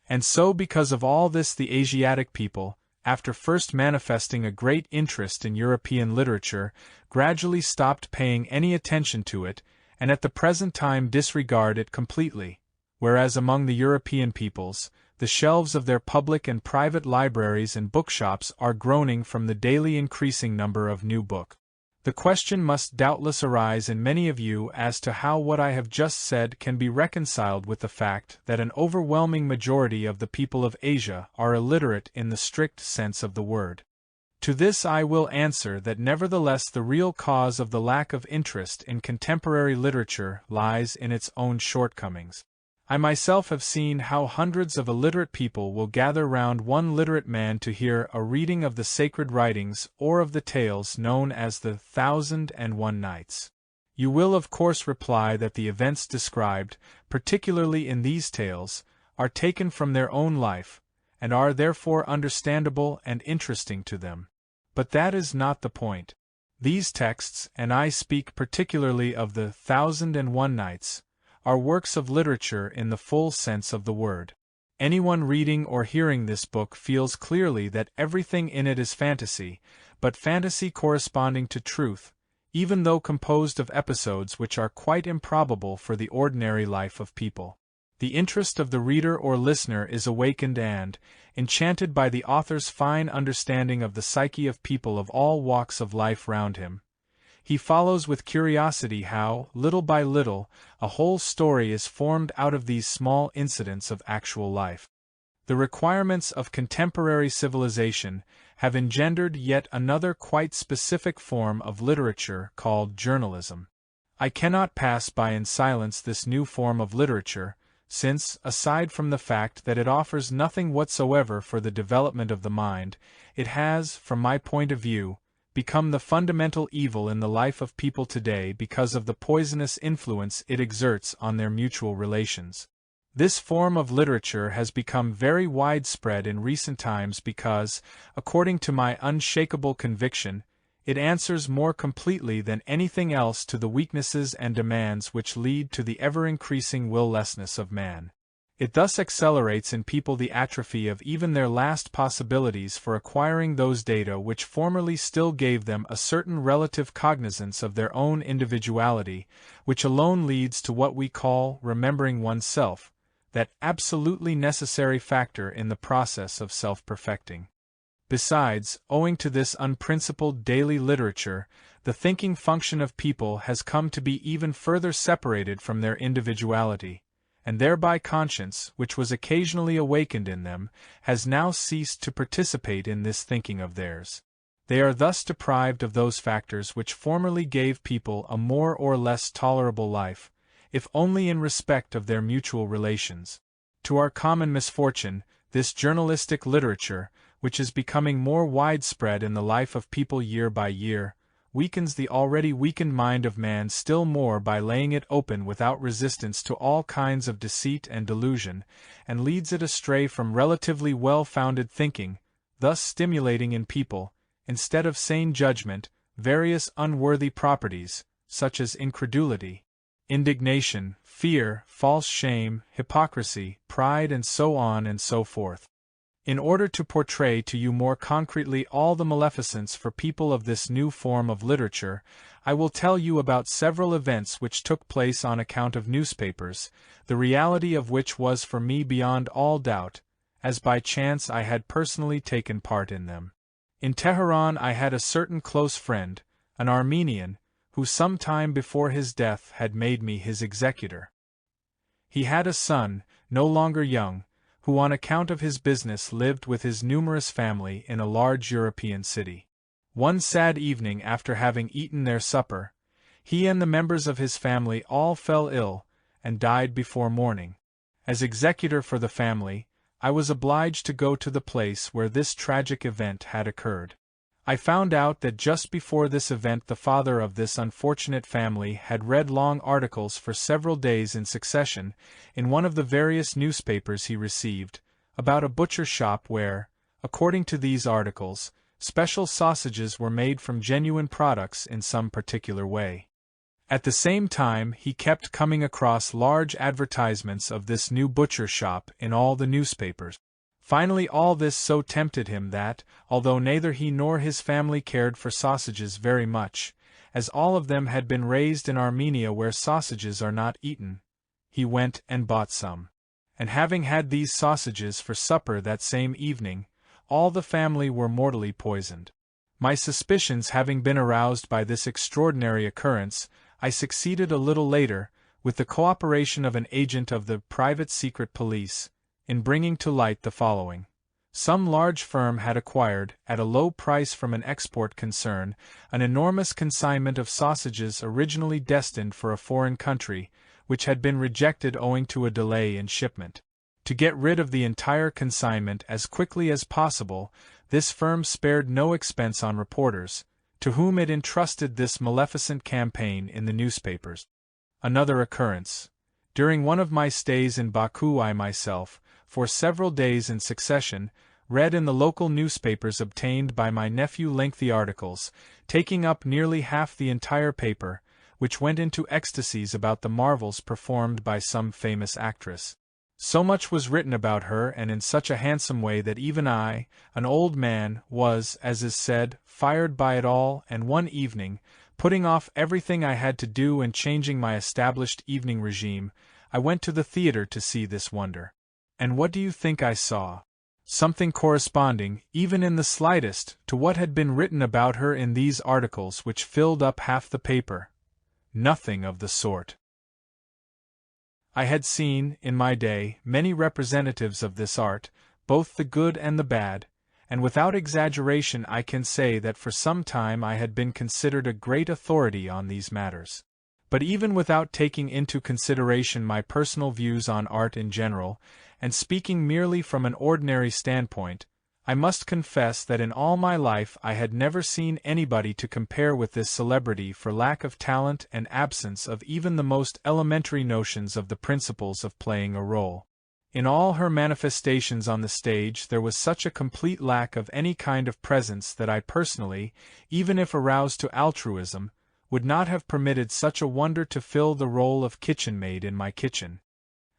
And so because of all this the Asiatic people, after first manifesting a great interest in European literature, gradually stopped paying any attention to it, and at the present time disregard it completely, whereas among the European peoples, the shelves of their public and private libraries and bookshops are groaning from the daily increasing number of new books. The question must doubtless arise in many of you as to how what I have just said can be reconciled with the fact that an overwhelming majority of the people of Asia are illiterate in the strict sense of the word. To this I will answer that nevertheless the real cause of the lack of interest in contemporary literature lies in its own shortcomings. I myself have seen how hundreds of illiterate people will gather round one literate man to hear a reading of the sacred writings or of the tales known as the 1001 Nights. You will of course reply that the events described, particularly in these tales, are taken from their own life, and are therefore understandable and interesting to them. But that is not the point. These texts, and I speak particularly of the 1001 Nights, are works of literature in the full sense of the word. Anyone reading or hearing this book feels clearly that everything in it is fantasy, but fantasy corresponding to truth, even though composed of episodes which are quite improbable for the ordinary life of people. The interest of the reader or listener is awakened and, enchanted by the author's fine understanding of the psyche of people of all walks of life round him, he follows with curiosity how, little by little, a whole story is formed out of these small incidents of actual life. The requirements of contemporary civilization have engendered yet another quite specific form of literature called journalism. I cannot pass by in silence this new form of literature, since, aside from the fact that it offers nothing whatsoever for the development of the mind, it has, from my point of view, become the fundamental evil in the life of people today because of the poisonous influence it exerts on their mutual relations. This form of literature has become very widespread in recent times because, according to my unshakable conviction, it answers more completely than anything else to the weaknesses and demands which lead to the ever-increasing will-lessness of man. It thus accelerates in people the atrophy of even their last possibilities for acquiring those data which formerly still gave them a certain relative cognizance of their own individuality, which alone leads to what we call remembering oneself, that absolutely necessary factor in the process of self-perfecting. Besides, owing to this unprincipled daily literature, the thinking function of people has come to be even further separated from their individuality, and thereby conscience, which was occasionally awakened in them, has now ceased to participate in this thinking of theirs. They are thus deprived of those factors which formerly gave people a more or less tolerable life, if only in respect of their mutual relations. To our common misfortune, this journalistic literature, which is becoming more widespread in the life of people year by year, weakens the already weakened mind of man still more by laying it open without resistance to all kinds of deceit and delusion, and leads it astray from relatively well-founded thinking, thus stimulating in people, instead of sane judgment, various unworthy properties, such as incredulity, indignation, fear, false shame, hypocrisy, pride, and so on and so forth. In order to portray to you more concretely all the maleficence for people of this new form of literature, I will tell you about several events which took place on account of newspapers, the reality of which was for me beyond all doubt, as by chance I had personally taken part in them. In Teheran I had a certain close friend, an Armenian, who some time before his death had made me his executor. He had a son, no longer young, who on account of his business lived with his numerous family in a large European city. One sad evening after having eaten their supper, he and the members of his family all fell ill, and died before morning. As executor for the family, I was obliged to go to the place where this tragic event had occurred. I found out that just before this event the father of this unfortunate family had read long articles for several days in succession, in one of the various newspapers he received, about a butcher shop where, according to these articles, special sausages were made from genuine products in some particular way. At the same time he kept coming across large advertisements of this new butcher shop in all the newspapers. Finally all this so tempted him that, although neither he nor his family cared for sausages very much, as all of them had been raised in Armenia where sausages are not eaten, he went and bought some. And having had these sausages for supper that same evening, all the family were mortally poisoned. My suspicions having been aroused by this extraordinary occurrence, I succeeded a little later, with the cooperation of an agent of the private secret police, in bringing to light the following. Some large firm had acquired, at a low price from an export concern, an enormous consignment of sausages originally destined for a foreign country, which had been rejected owing to a delay in shipment. To get rid of the entire consignment as quickly as possible, this firm spared no expense on reporters, to whom it entrusted this maleficent campaign in the newspapers. Another occurrence. During one of my stays in Baku I myself, for several days in succession, read in the local newspapers obtained by my nephew lengthy articles, taking up nearly half the entire paper, which went into ecstasies about the marvels performed by some famous actress. So much was written about her and in such a handsome way that even I, an old man, was, as is said, fired by it all, and one evening, putting off everything I had to do and changing my established evening regime, I went to the theatre to see this wonder. And what do you think I saw? Something corresponding, even in the slightest, to what had been written about her in these articles which filled up half the paper. Nothing of the sort. I had seen, in my day, many representatives of this art, both the good and the bad, and without exaggeration I can say that for some time I had been considered a great authority on these matters. But even without taking into consideration my personal views on art in general, and speaking merely from an ordinary standpoint, I must confess that in all my life I had never seen anybody to compare with this celebrity for lack of talent and absence of even the most elementary notions of the principles of playing a role. In all her manifestations on the stage there was such a complete lack of any kind of presence that I personally, even if aroused to altruism, would not have permitted such a wonder to fill the role of kitchen maid in my kitchen.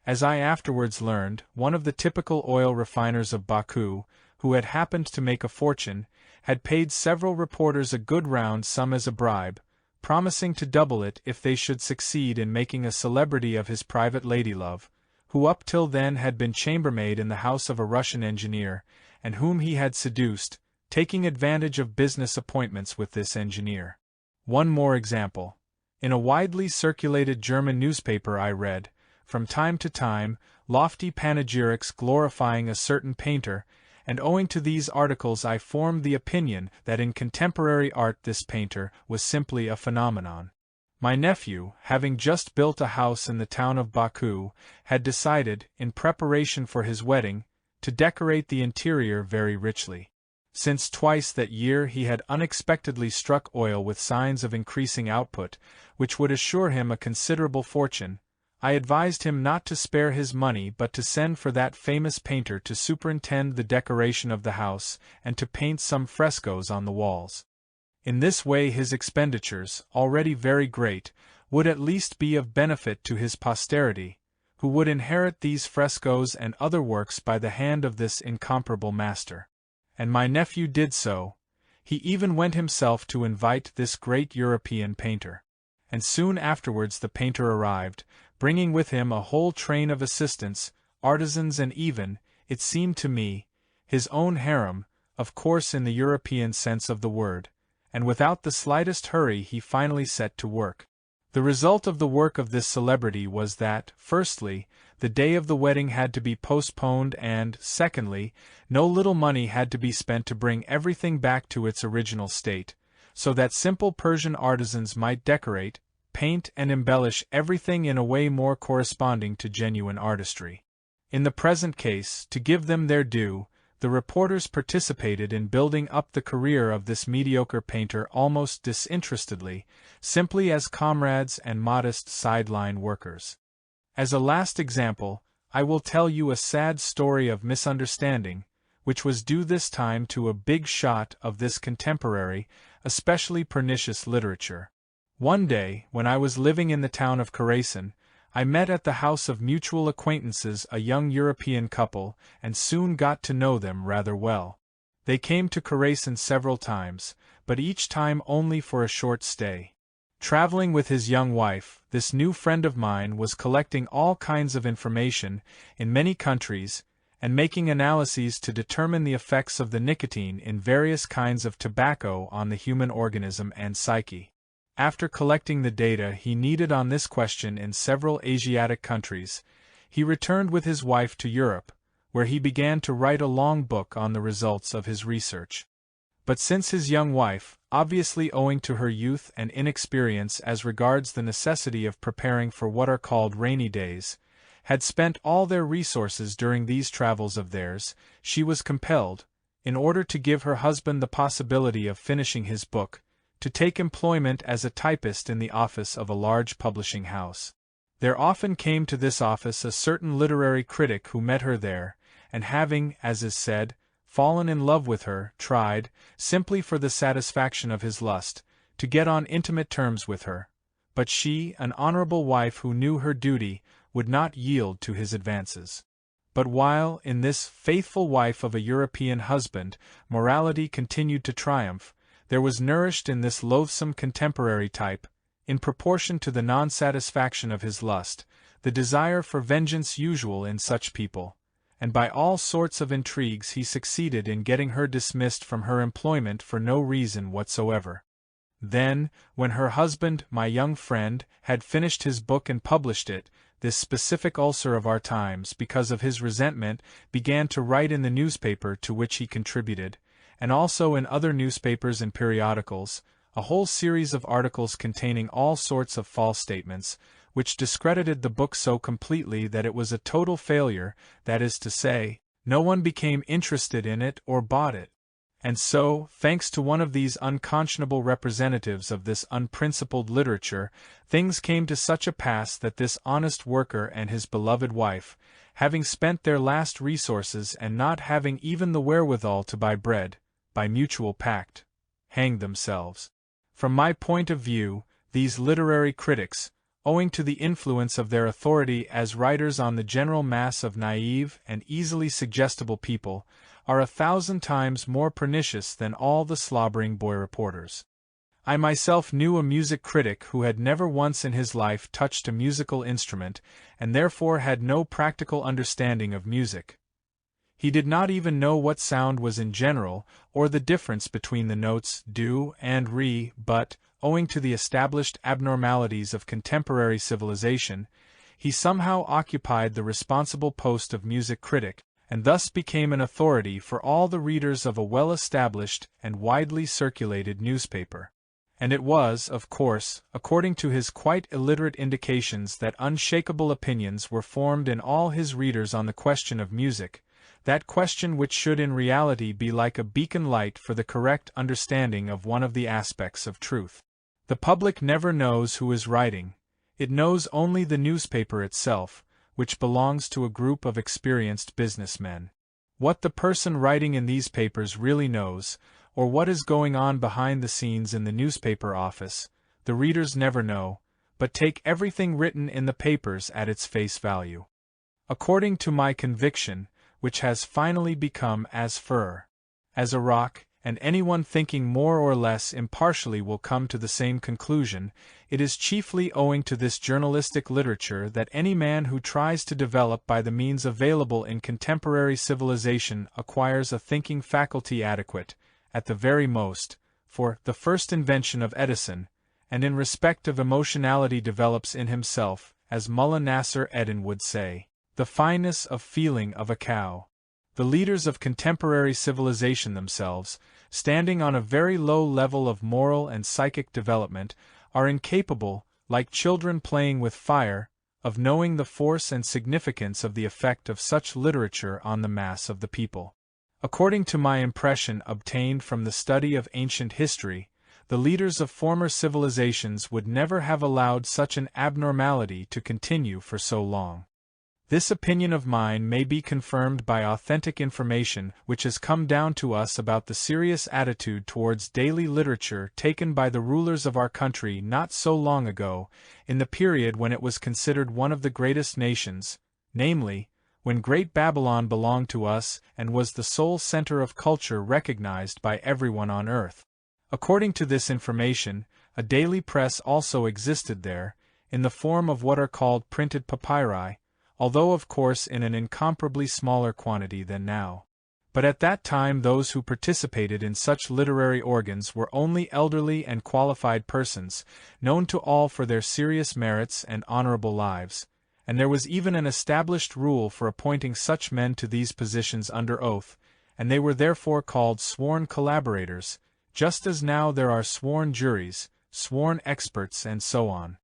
As I afterwards learned, one of the typical oil refiners of Baku, who had happened to make a fortune, had paid several reporters a good round sum as a bribe, promising to double it if they should succeed in making a celebrity of his private ladylove, who up till then had been chambermaid in the house of a Russian engineer, and whom he had seduced, taking advantage of business appointments with this engineer. One more example. In a widely circulated German newspaper I read, from time to time, lofty panegyrics glorifying a certain painter, and owing to these articles I formed the opinion that in contemporary art this painter was simply a phenomenon. My nephew, having just built a house in the town of Baku, had decided, in preparation for his wedding, to decorate the interior very richly. Since twice that year he had unexpectedly struck oil with signs of increasing output, which would assure him a considerable fortune, I advised him not to spare his money but to send for that famous painter to superintend the decoration of the house and to paint some frescoes on the walls. In this way his expenditures, already very great, would at least be of benefit to his posterity, who would inherit these frescoes and other works by the hand of this incomparable master. And my nephew did so. He even went himself to invite this great European painter. And soon afterwards the painter arrived, bringing with him a whole train of assistants, artisans and even, it seemed to me, his own harem, of course in the European sense of the word, and without the slightest hurry he finally set to work. The result of the work of this celebrity was that, firstly, the day of the wedding had to be postponed and, secondly, no little money had to be spent to bring everything back to its original state, so that simple Persian artisans might decorate, paint and embellish everything in a way more corresponding to genuine artistry. In the present case, to give them their due, the reporters participated in building up the career of this mediocre painter almost disinterestedly, simply as comrades and modest sideline workers. As a last example, I will tell you a sad story of misunderstanding, which was due this time to a big shot of this contemporary, especially pernicious literature. One day, when I was living in the town of Khorasan, I met at the house of mutual acquaintances a young European couple, and soon got to know them rather well. They came to Khorasan several times, but each time only for a short stay. Traveling with his young wife, this new friend of mine was collecting all kinds of information in many countries, and making analyses to determine the effects of the nicotine in various kinds of tobacco on the human organism and psyche. After collecting the data he needed on this question in several Asiatic countries, he returned with his wife to Europe, where he began to write a long book on the results of his research. But since his young wife, obviously owing to her youth and inexperience as regards the necessity of preparing for what are called rainy days, had spent all their resources during these travels of theirs, she was compelled, in order to give her husband the possibility of finishing his book, to take employment as a typist in the office of a large publishing house. There often came to this office a certain literary critic who met her there, and having, as is said, fallen in love with her, tried, simply for the satisfaction of his lust, to get on intimate terms with her. But she, an honorable wife who knew her duty, would not yield to his advances. But while, in this faithful wife of a European husband, morality continued to triumph, there was nourished in this loathsome contemporary type, in proportion to the non-satisfaction of his lust, the desire for vengeance usual in such people, and by all sorts of intrigues he succeeded in getting her dismissed from her employment for no reason whatsoever. Then, when her husband, my young friend, had finished his book and published it, this specific ulcer of our times, because of his resentment, began to write in the newspaper to which he contributed, and also in other newspapers and periodicals, a whole series of articles containing all sorts of false statements, which discredited the book so completely that it was a total failure, that is to say, no one became interested in it or bought it. And so, thanks to one of these unconscionable representatives of this unprincipled literature, things came to such a pass that this honest worker and his beloved wife, having spent their last resources and not having even the wherewithal to buy bread, by mutual pact, hanged themselves. From my point of view, these literary critics, owing to the influence of their authority as writers on the general mass of naive and easily suggestible people, are 1,000 times more pernicious than all the slobbering boy reporters. I myself knew a music critic who had never once in his life touched a musical instrument, and therefore had no practical understanding of music. He did not even know what sound was in general, or the difference between the notes do and re, but, owing to the established abnormalities of contemporary civilization, he somehow occupied the responsible post of music critic, and thus became an authority for all the readers of a well-established and widely circulated newspaper. And it was, of course, according to his quite illiterate indications that unshakable opinions were formed in all his readers on the question of music, that question which should in reality be like a beacon light for the correct understanding of one of the aspects of truth. The public never knows who is writing, it knows only the newspaper itself, which belongs to a group of experienced businessmen. What the person writing in these papers really knows, or what is going on behind the scenes in the newspaper office, the readers never know, but take everything written in the papers at its face value. According to my conviction, which has finally become as firm as a rock, and anyone thinking more or less impartially will come to the same conclusion, it is chiefly owing to this journalistic literature that any man who tries to develop by the means available in contemporary civilization acquires a thinking faculty adequate, at the very most, for the first invention of Edison, and in respect of emotionality develops in himself, as Mullah Nasser Eddin would say, the fineness of feeling of a cow. The leaders of contemporary civilization themselves, standing on a very low level of moral and psychic development, are incapable, like children playing with fire, of knowing the force and significance of the effect of such literature on the mass of the people. According to my impression obtained from the study of ancient history, the leaders of former civilizations would never have allowed such an abnormality to continue for so long. This opinion of mine may be confirmed by authentic information which has come down to us about the serious attitude towards daily literature taken by the rulers of our country not so long ago, in the period when it was considered one of the greatest nations, namely, when Great Babylon belonged to us and was the sole center of culture recognized by everyone on earth. According to this information, a daily press also existed there, in the form of what are called printed papyri, although of course in an incomparably smaller quantity than now. But at that time those who participated in such literary organs were only elderly and qualified persons, known to all for their serious merits and honorable lives, and there was even an established rule for appointing such men to these positions under oath, and they were therefore called sworn collaborators, just as now there are sworn juries, sworn experts and so on.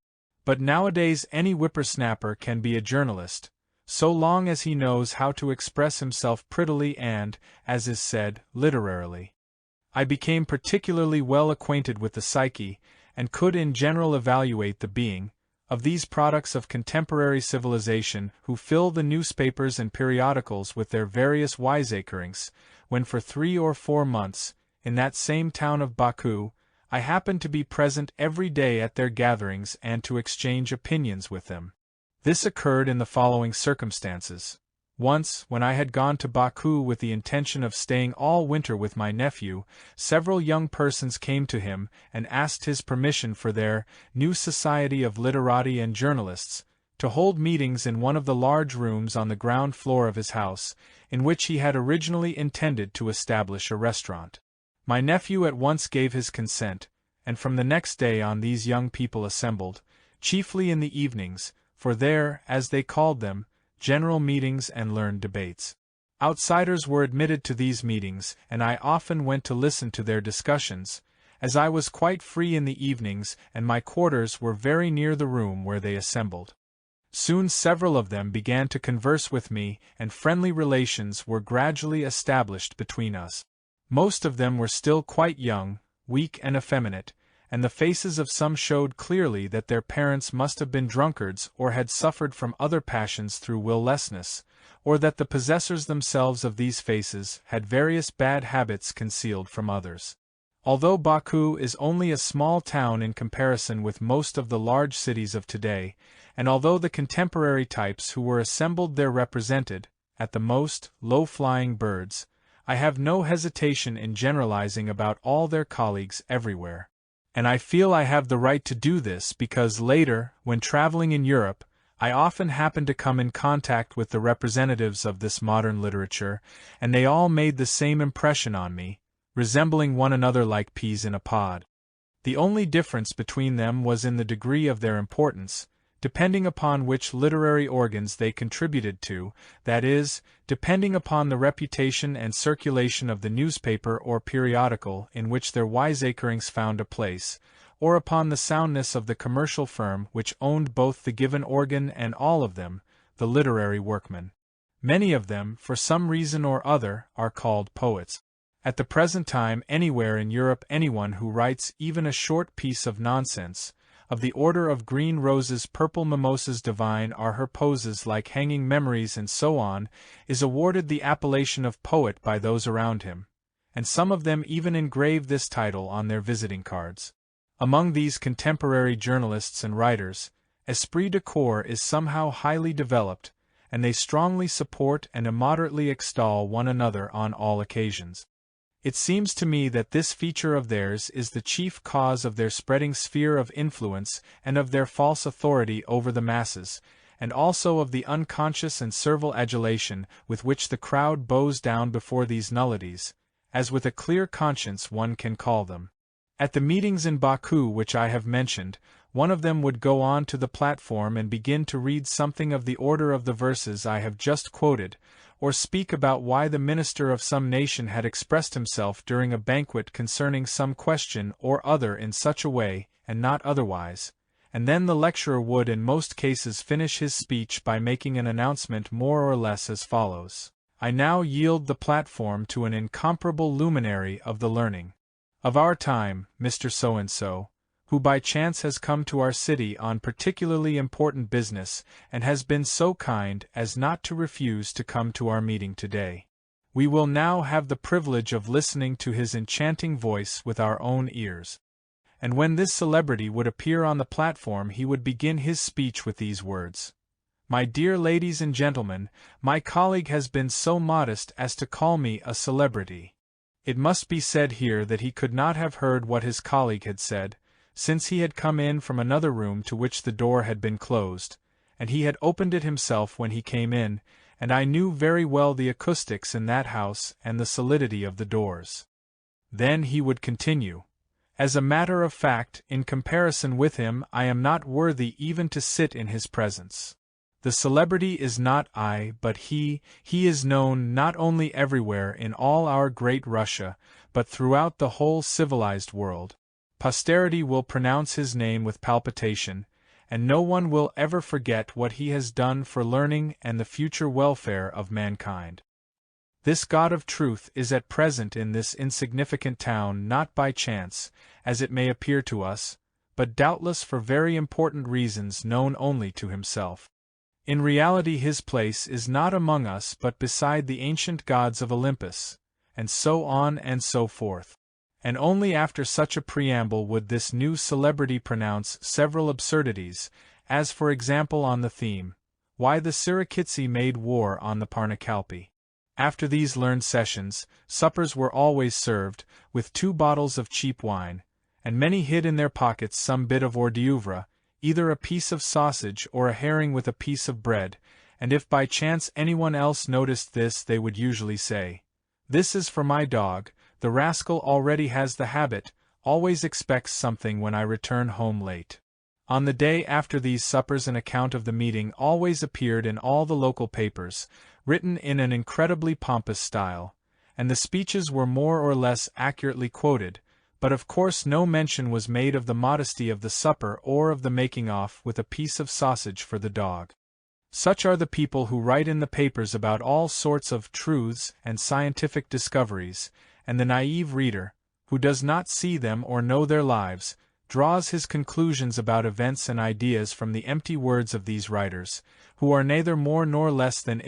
But nowadays any whippersnapper can be a journalist, so long as he knows how to express himself prettily and, as is said, literarily. I became particularly well acquainted with the psyche, and could in general evaluate the being, of these products of contemporary civilization who fill the newspapers and periodicals with their various wiseacrings, when for 3 or 4 months, in that same town of Baku, I happened to be present every day at their gatherings and to exchange opinions with them. This occurred in the following circumstances. Once, when I had gone to Baku with the intention of staying all winter with my nephew, several young persons came to him and asked his permission for their new society of literati and journalists to hold meetings in one of the large rooms on the ground floor of his house, in which he had originally intended to establish a restaurant. My nephew at once gave his consent, and from the next day on these young people assembled, chiefly in the evenings, for their, as they called them, general meetings and learned debates. Outsiders were admitted to these meetings, and I often went to listen to their discussions, as I was quite free in the evenings and my quarters were very near the room where they assembled. Soon several of them began to converse with me, and friendly relations were gradually established between us. Most of them were still quite young, weak and effeminate, and the faces of some showed clearly that their parents must have been drunkards or had suffered from other passions through will-lessness, or that the possessors themselves of these faces had various bad habits concealed from others. Although Baku is only a small town in comparison with most of the large cities of today, and although the contemporary types who were assembled there represented, at the most, low-flying birds, I have no hesitation in generalizing about all their colleagues everywhere. And I feel I have the right to do this because later, when traveling in Europe, I often happened to come in contact with the representatives of this modern literature, and they all made the same impression on me, resembling one another like peas in a pod. The only difference between them was in the degree of their importance, depending upon which literary organs they contributed to, that is, depending upon the reputation and circulation of the newspaper or periodical in which their wiseacrings found a place, or upon the soundness of the commercial firm which owned both the given organ and all of them, the literary workmen. Many of them, for some reason or other, are called poets. At the present time anywhere in Europe anyone who writes even a short piece of nonsense, of the order of green roses, purple mimosas, divine are her poses like hanging memories and so on, is awarded the appellation of poet by those around him, and some of them even engrave this title on their visiting cards. Among these contemporary journalists and writers, esprit de corps is somehow highly developed, and they strongly support and immoderately extol one another on all occasions. It seems to me that this feature of theirs is the chief cause of their spreading sphere of influence and of their false authority over the masses, and also of the unconscious and servile adulation with which the crowd bows down before these nullities, as with a clear conscience one can call them. At the meetings in Baku which I have mentioned, one of them would go on to the platform and begin to read something of the order of the verses I have just quoted, or speak about why the minister of some nation had expressed himself during a banquet concerning some question or other in such a way, and not otherwise, and then the lecturer would in most cases finish his speech by making an announcement more or less as follows: I now yield the platform to an incomparable luminary of the learning of our time, Mr. So-and-so, who by chance has come to our city on particularly important business, and has been so kind as not to refuse to come to our meeting today. We will now have the privilege of listening to his enchanting voice with our own ears. And when this celebrity would appear on the platform he would begin his speech with these words: My dear ladies and gentlemen, my colleague has been so modest as to call me a celebrity. It must be said here that he could not have heard what his colleague had said, since he had come in from another room to which the door had been closed, and he had opened it himself when he came in, and I knew very well the acoustics in that house and the solidity of the doors. Then he would continue: As a matter of fact, in comparison with him I am not worthy even to sit in his presence. The celebrity is not I, but he is known not only everywhere in all our great Russia, but throughout the whole civilized world. Posterity will pronounce his name with palpitation, and no one will ever forget what he has done for learning and the future welfare of mankind. This God of truth is at present in this insignificant town not by chance, as it may appear to us, but doubtless for very important reasons known only to himself. In reality his place is not among us but beside the ancient gods of Olympus, and so on and so forth. And only after such a preamble would this new celebrity pronounce several absurdities, as for example on the theme, Why the Sirikitsi Made War on the Parnakalpi. After these learned sessions, suppers were always served, with 2 bottles of cheap wine, and many hid in their pockets some bit of hors d'oeuvre, either a piece of sausage or a herring with a piece of bread, and if by chance anyone else noticed this they would usually say, This is for my dog, the rascal already has the habit, always expects something when I return home late. On the day after these suppers an account of the meeting always appeared in all the local papers, written in an incredibly pompous style, and the speeches were more or less accurately quoted, but of course no mention was made of the modesty of the supper or of the making off with a piece of sausage for the dog. Such are the people who write in the papers about all sorts of truths and scientific discoveries, and the naive reader, who does not see them or know their lives, draws his conclusions about events and ideas from the empty words of these writers, who are neither more nor less than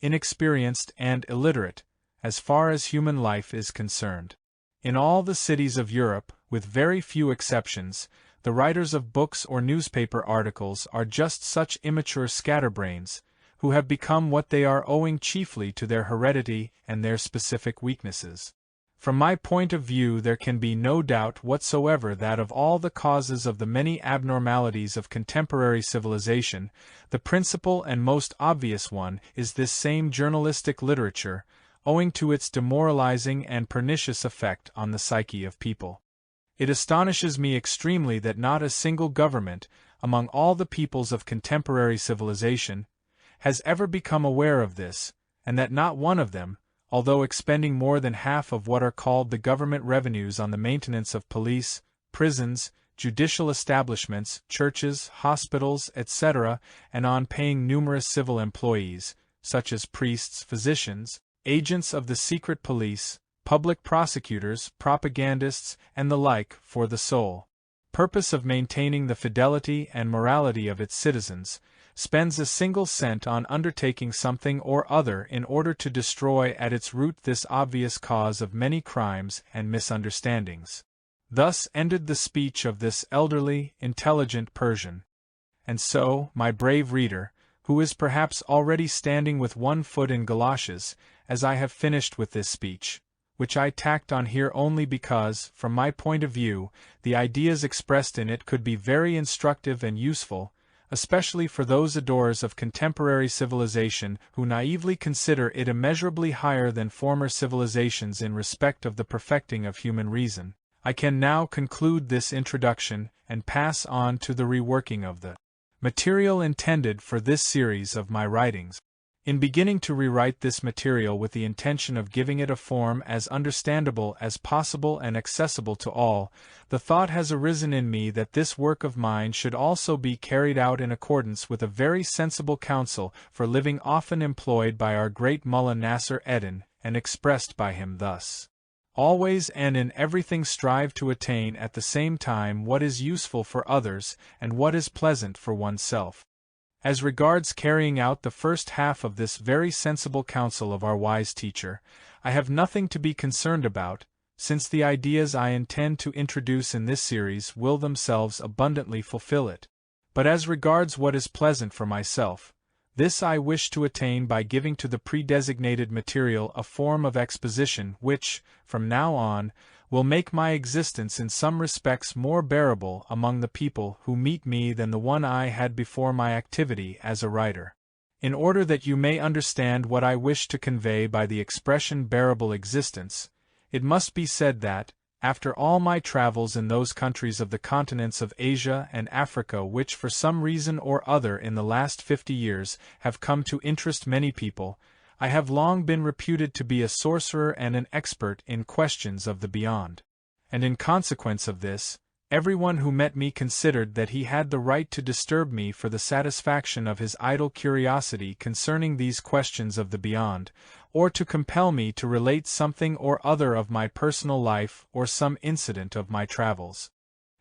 inexperienced and illiterate, as far as human life is concerned. In all the cities of Europe, with very few exceptions, the writers of books or newspaper articles are just such immature scatterbrains, who have become what they are owing chiefly to their heredity and their specific weaknesses. From my point of view there can be no doubt whatsoever that of all the causes of the many abnormalities of contemporary civilization, the principal and most obvious one is this same journalistic literature, owing to its demoralizing and pernicious effect on the psyche of people. It astonishes me extremely that not a single government, among all the peoples of contemporary civilization, has ever become aware of this, and that not one of them, although expending more than half of what are called the government revenues on the maintenance of police, prisons, judicial establishments, churches, hospitals, etc., and on paying numerous civil employees, such as priests, physicians, agents of the secret police, public prosecutors, propagandists, and the like, for the sole purpose of maintaining the fidelity and morality of its citizens, spends a single cent on undertaking something or other in order to destroy at its root this obvious cause of many crimes and misunderstandings. Thus ended the speech of this elderly, intelligent Persian. And so, my brave reader, who is perhaps already standing with one foot in galoshes, as I have finished with this speech, which I tacked on here only because, from my point of view, the ideas expressed in it could be very instructive and useful, especially for those adorers of contemporary civilization who naively consider it immeasurably higher than former civilizations in respect of the perfecting of human reason. I can now conclude this introduction and pass on to the reworking of the material intended for this series of my writings. In beginning to rewrite this material with the intention of giving it a form as understandable as possible and accessible to all, the thought has arisen in me that this work of mine should also be carried out in accordance with a very sensible counsel for living often employed by our great Mullah Nasser Eddin, and expressed by him thus: always and in everything strive to attain at the same time what is useful for others and what is pleasant for oneself. As regards carrying out the first half of this very sensible counsel of our wise teacher, I have nothing to be concerned about, since the ideas I intend to introduce in this series will themselves abundantly fulfill it. But as regards what is pleasant for myself, this I wish to attain by giving to the predesignated material a form of exposition which, from now on, will make my existence in some respects more bearable among the people who meet me than the one I had before my activity as a writer. In order that you may understand what I wish to convey by the expression bearable existence, it must be said that, after all my travels in those countries of the continents of Asia and Africa which for some reason or other in the last 50 years have come to interest many people, I have long been reputed to be a sorcerer and an expert in questions of the beyond. And in consequence of this, everyone who met me considered that he had the right to disturb me for the satisfaction of his idle curiosity concerning these questions of the beyond, or to compel me to relate something or other of my personal life or some incident of my travels.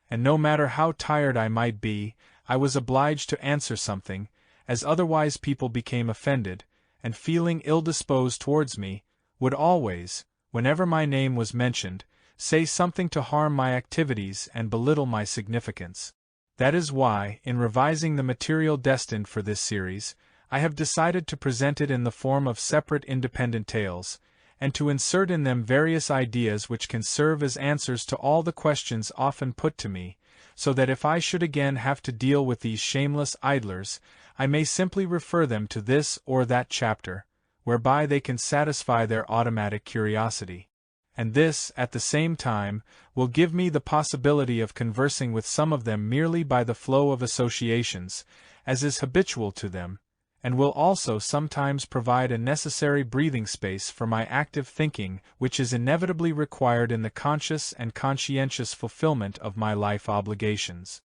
And no matter how tired I might be, I was obliged to answer something, as otherwise people became offended, and feeling ill-disposed towards me, would always, whenever my name was mentioned, say something to harm my activities and belittle my significance. That is why, in revising the material destined for this series, I have decided to present it in the form of separate independent tales, and to insert in them various ideas which can serve as answers to all the questions often put to me, so that if I should again have to deal with these shameless idlers, I may simply refer them to this or that chapter, whereby they can satisfy their automatic curiosity. And this, at the same time, will give me the possibility of conversing with some of them merely by the flow of associations, as is habitual to them, and will also sometimes provide a necessary breathing space for my active thinking which is inevitably required in the conscious and conscientious fulfillment of my life obligations.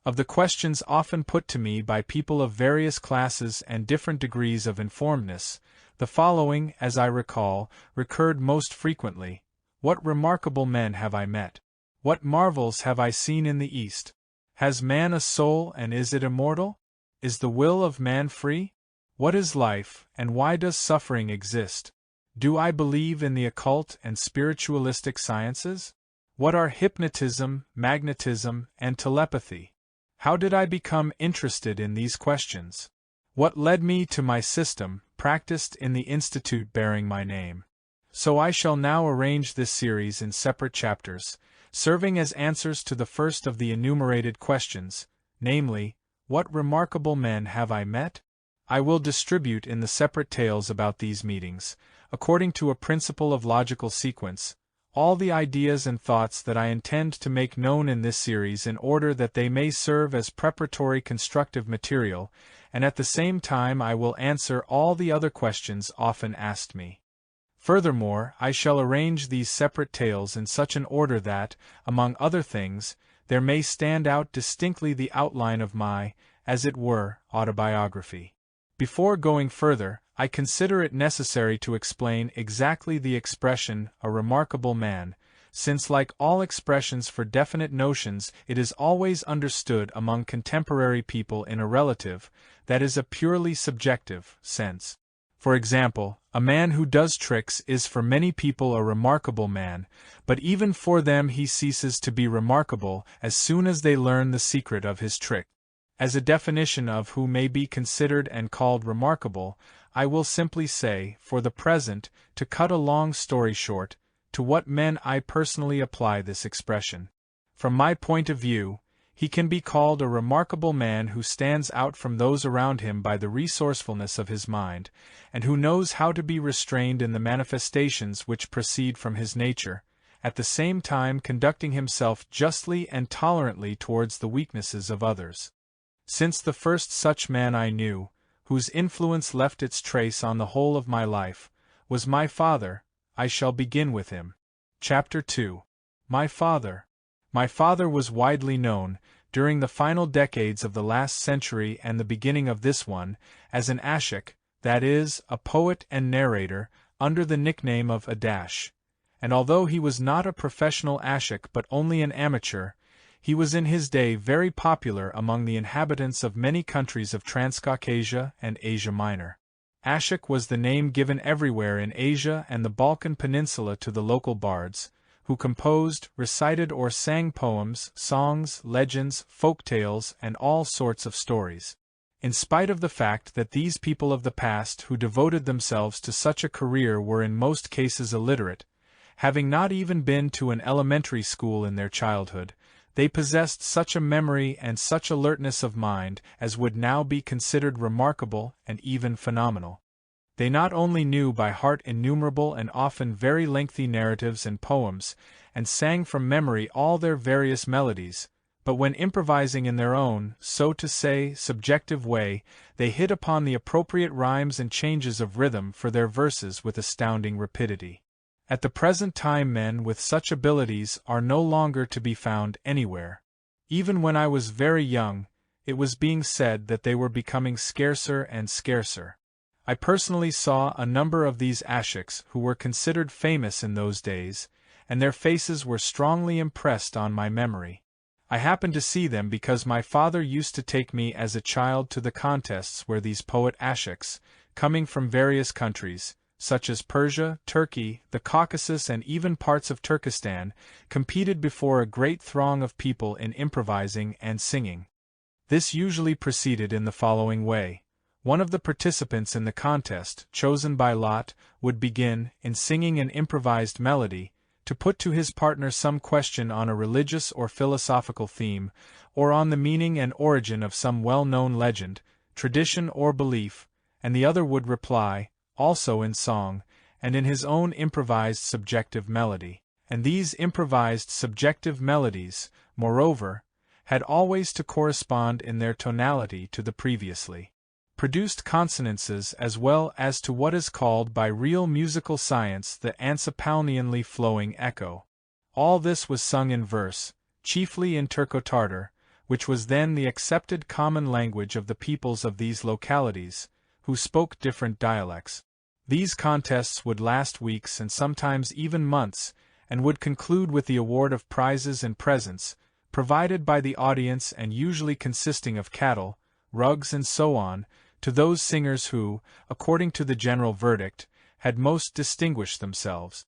Of the questions often put to me by people of various classes and different degrees of informedness, the following, as I recall, recurred most frequently: what remarkable men have I met? What marvels have I seen in the East? Has man a soul and is it immortal? Is the will of man free? What is life, and why does suffering exist? Do I believe in the occult and spiritualistic sciences? What are hypnotism, magnetism, and telepathy? How did I become interested in these questions? What led me to my system, practiced in the institute bearing my name? So I shall now arrange this series in separate chapters, serving as answers to the first of the enumerated questions, namely, what remarkable men have I met? I will distribute in the separate tales about these meetings, according to a principle of logical sequence, all the ideas and thoughts that I intend to make known in this series in order that they may serve as preparatory constructive material, and at the same time I will answer all the other questions often asked me. Furthermore, I shall arrange these separate tales in such an order that, among other things, there may stand out distinctly the outline of my, as it were, autobiography. Before going further, I consider it necessary to explain exactly the expression, a remarkable man, since like all expressions for definite notions it is always understood among contemporary people in a relative, that is a purely subjective, sense. For example, a man who does tricks is for many people a remarkable man, but even for them he ceases to be remarkable as soon as they learn the secret of his trick. As a definition of who may be considered and called remarkable, I will simply say, for the present, to cut a long story short, to what men I personally apply this expression. From my point of view, he can be called a remarkable man who stands out from those around him by the resourcefulness of his mind, and who knows how to be restrained in the manifestations which proceed from his nature, at the same time conducting himself justly and tolerantly towards the weaknesses of others. Since the first such man I knew, whose influence left its trace on the whole of my life, was my father, I shall begin with him. Chapter 2. My father. My father was widely known, during the final decades of the last century and the beginning of this one, as an ashik, that is, a poet and narrator, under the nickname of Adash. And although he was not a professional ashik but only an amateur, he was in his day very popular among the inhabitants of many countries of Transcaucasia and Asia Minor. Ashik was the name given everywhere in Asia and the Balkan Peninsula to the local bards, who composed, recited or sang poems, songs, legends, folk tales, and all sorts of stories. In spite of the fact that these people of the past who devoted themselves to such a career were in most cases illiterate, having not even been to an elementary school in their childhood, they possessed such a memory and such alertness of mind as would now be considered remarkable and even phenomenal. They not only knew by heart innumerable and often very lengthy narratives and poems, and sang from memory all their various melodies, but when improvising in their own, so to say, subjective way, they hit upon the appropriate rhymes and changes of rhythm for their verses with astounding rapidity. At the present time men with such abilities are no longer to be found anywhere. Even when I was very young, it was being said that they were becoming scarcer and scarcer. I personally saw a number of these ashiks who were considered famous in those days, and their faces were strongly impressed on my memory. I happened to see them because my father used to take me as a child to the contests where these poet ashiks, coming from various countries, such as Persia, Turkey, the Caucasus and even parts of Turkestan, competed before a great throng of people in improvising and singing. This usually proceeded in the following way. One of the participants in the contest, chosen by lot, would begin, in singing an improvised melody, to put to his partner some question on a religious or philosophical theme, or on the meaning and origin of some well-known legend, tradition or belief, and the other would reply, also in song, and in his own improvised subjective melody. And these improvised subjective melodies, moreover, had always to correspond in their tonality to the previously produced consonances as well as to what is called by real musical science the ansapalnianly flowing echo. All this was sung in verse, chiefly in Turco-Tartar, which was then the accepted common language of the peoples of these localities, who spoke different dialects. These contests would last weeks and sometimes even months, and would conclude with the award of prizes and presents, provided by the audience and usually consisting of cattle, rugs and so on, to those singers who, according to the general verdict, had most distinguished themselves.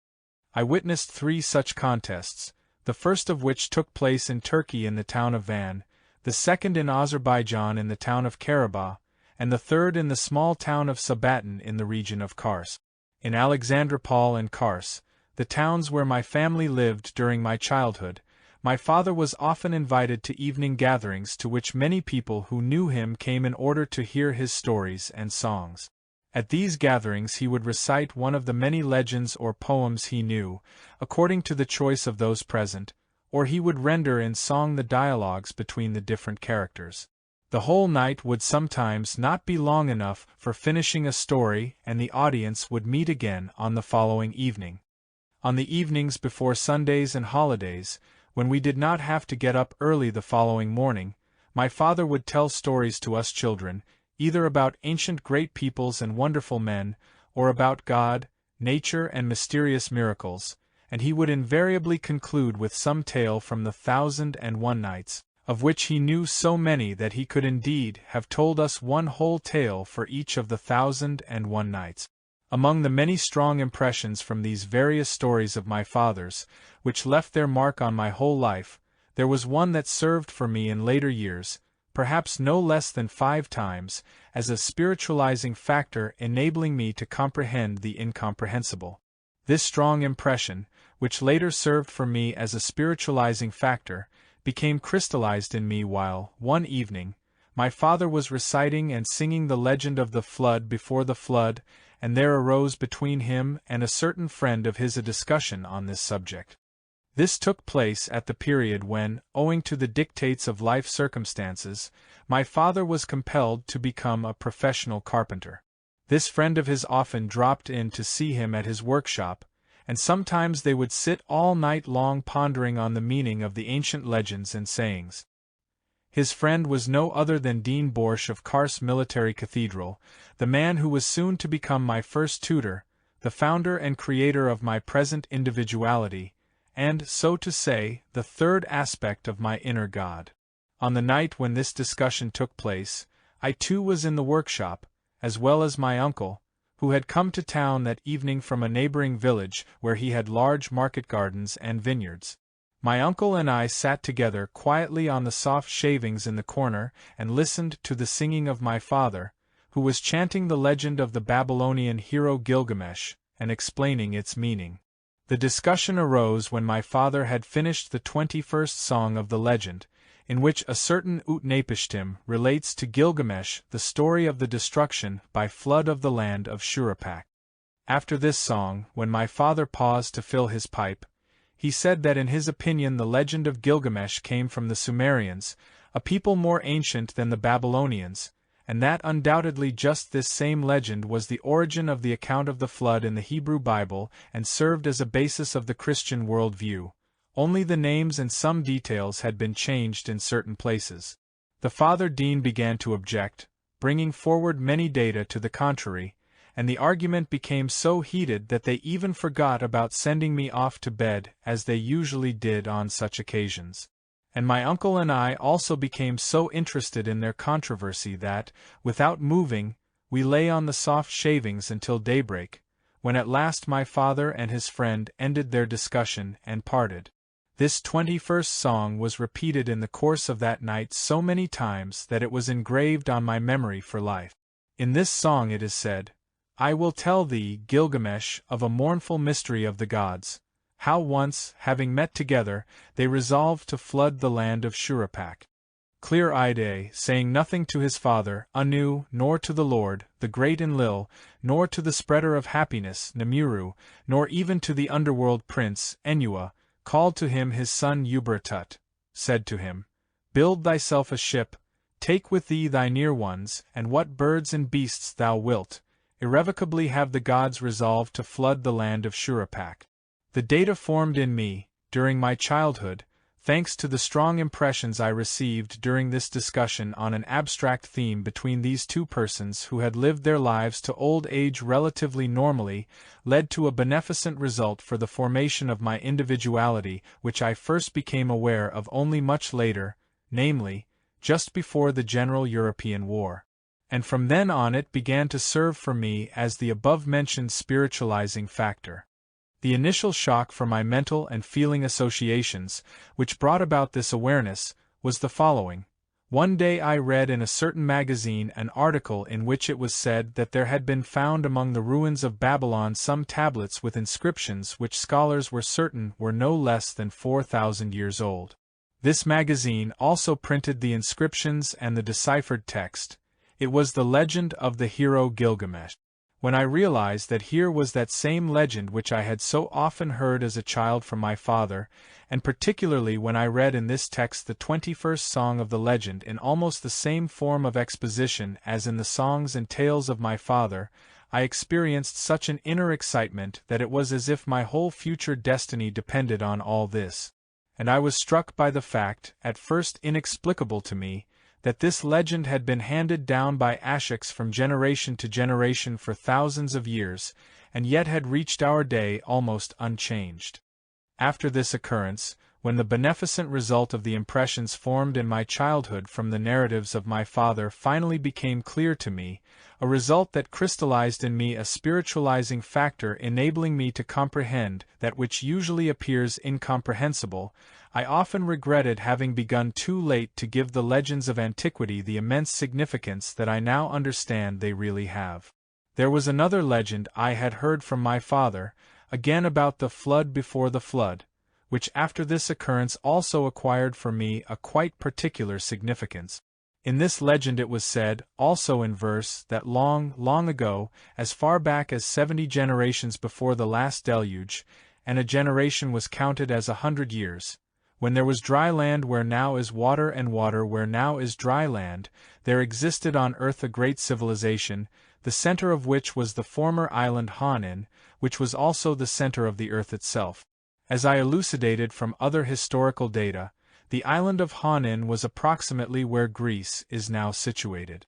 I witnessed 3 such contests, the first of which took place in Turkey in the town of Van, the second in Azerbaijan in the town of Karabagh, and the third in the small town of Sabaton in the region of Kars. In Alexandropol and Kars, the towns where my family lived during my childhood, my father was often invited to evening gatherings to which many people who knew him came in order to hear his stories and songs. At these gatherings he would recite one of the many legends or poems he knew, according to the choice of those present, or he would render in song the dialogues between the different characters. The whole night would sometimes not be long enough for finishing a story, and the audience would meet again on the following evening. On the evenings before Sundays and holidays, when we did not have to get up early the following morning, my father would tell stories to us children, either about ancient great peoples and wonderful men, or about God, nature and mysterious miracles, and he would invariably conclude with some tale from the 1001 Nights, of which he knew so many that he could indeed have told us one whole tale for each of the 1001 Nights. Among the many strong impressions from these various stories of my father's, which left their mark on my whole life, there was one that served for me in later years, perhaps no less than 5 times, as a spiritualizing factor enabling me to comprehend the incomprehensible. This strong impression, which later served for me as a spiritualizing factor, became crystallized in me while, one evening, my father was reciting and singing the legend of the flood before the flood, and there arose between him and a certain friend of his a discussion on this subject. This took place at the period when, owing to the dictates of life circumstances, my father was compelled to become a professional carpenter. This friend of his often dropped in to see him at his workshop, and sometimes they would sit all night long pondering on the meaning of the ancient legends and sayings. His friend was no other than Dean Borsch of Kars Military Cathedral, the man who was soon to become my first tutor, the founder and creator of my present individuality, and, so to say, the third aspect of my inner God. On the night when this discussion took place, I too was in the workshop, as well as my uncle, who had come to town that evening from a neighboring village where he had large market gardens and vineyards. My uncle and I sat together quietly on the soft shavings in the corner and listened to the singing of my father, who was chanting the legend of the Babylonian hero Gilgamesh, and explaining its meaning. The discussion arose when my father had finished the 21st song of the legend, in which a certain Utnapishtim relates to Gilgamesh the story of the destruction by flood of the land of Shuruppak. After this song, when my father paused to fill his pipe, he said that in his opinion the legend of Gilgamesh came from the Sumerians, a people more ancient than the Babylonians, and that undoubtedly just this same legend was the origin of the account of the flood in the Hebrew Bible and served as a basis of the Christian worldview. Only the names and some details had been changed in certain places. The Father Dean began to object, bringing forward many data to the contrary, and the argument became so heated that they even forgot about sending me off to bed as they usually did on such occasions. And my uncle and I also became so interested in their controversy that, without moving, we lay on the soft shavings until daybreak, when at last my father and his friend ended their discussion and parted. This 21st song was repeated in the course of that night so many times that it was engraved on my memory for life. In this song it is said, "I will tell thee, Gilgamesh, of a mournful mystery of the gods, how once, having met together, they resolved to flood the land of Shuruppak. Clear-eyed, saying nothing to his father, Anu, nor to the Lord, the great Enlil, nor to the spreader of happiness, Namuru, nor even to the underworld prince, Enua, called to him his son Ubratut, said to him, Build thyself a ship, take with thee thy near ones, and what birds and beasts thou wilt. Irrevocably have the gods resolved to flood the land of Shuruppak. The data formed in me, during my childhood, thanks to the strong impressions I received during this discussion on an abstract theme between these two persons who had lived their lives to old age relatively normally, led to a beneficent result for the formation of my individuality, which I first became aware of only much later, namely, just before the general European war. And from then on it began to serve for me as the above-mentioned spiritualizing factor. The initial shock for my mental and feeling associations, which brought about this awareness, was the following. One day I read in a certain magazine an article in which it was said that there had been found among the ruins of Babylon some tablets with inscriptions which scholars were certain were no less than 4,000 years old. This magazine also printed the inscriptions and the deciphered text. It was the legend of the hero Gilgamesh. When I realized that here was that same legend which I had so often heard as a child from my father, and particularly when I read in this text the 21st song of the legend in almost the same form of exposition as in the songs and tales of my father, I experienced such an inner excitement that it was as if my whole future destiny depended on all this. And I was struck by the fact, at first inexplicable to me, that this legend had been handed down by Ashiks from generation to generation for thousands of years, and yet had reached our day almost unchanged. After this occurrence, when the beneficent result of the impressions formed in my childhood from the narratives of my father finally became clear to me, a result that crystallized in me a spiritualizing factor enabling me to comprehend that which usually appears incomprehensible, I often regretted having begun too late to give the legends of antiquity the immense significance that I now understand they really have. There was another legend I had heard from my father, again about the flood before the flood, which after this occurrence also acquired for me a quite particular significance. In this legend it was said, also in verse, that long, long ago, as far back as 70 generations before the last deluge, and a generation was counted as 100 years, when there was dry land where now is water and water where now is dry land, there existed on earth a great civilization, the center of which was the former island Hanin, which was also the center of the earth itself. As I elucidated from other historical data, the island of Hanin was approximately where Greece is now situated.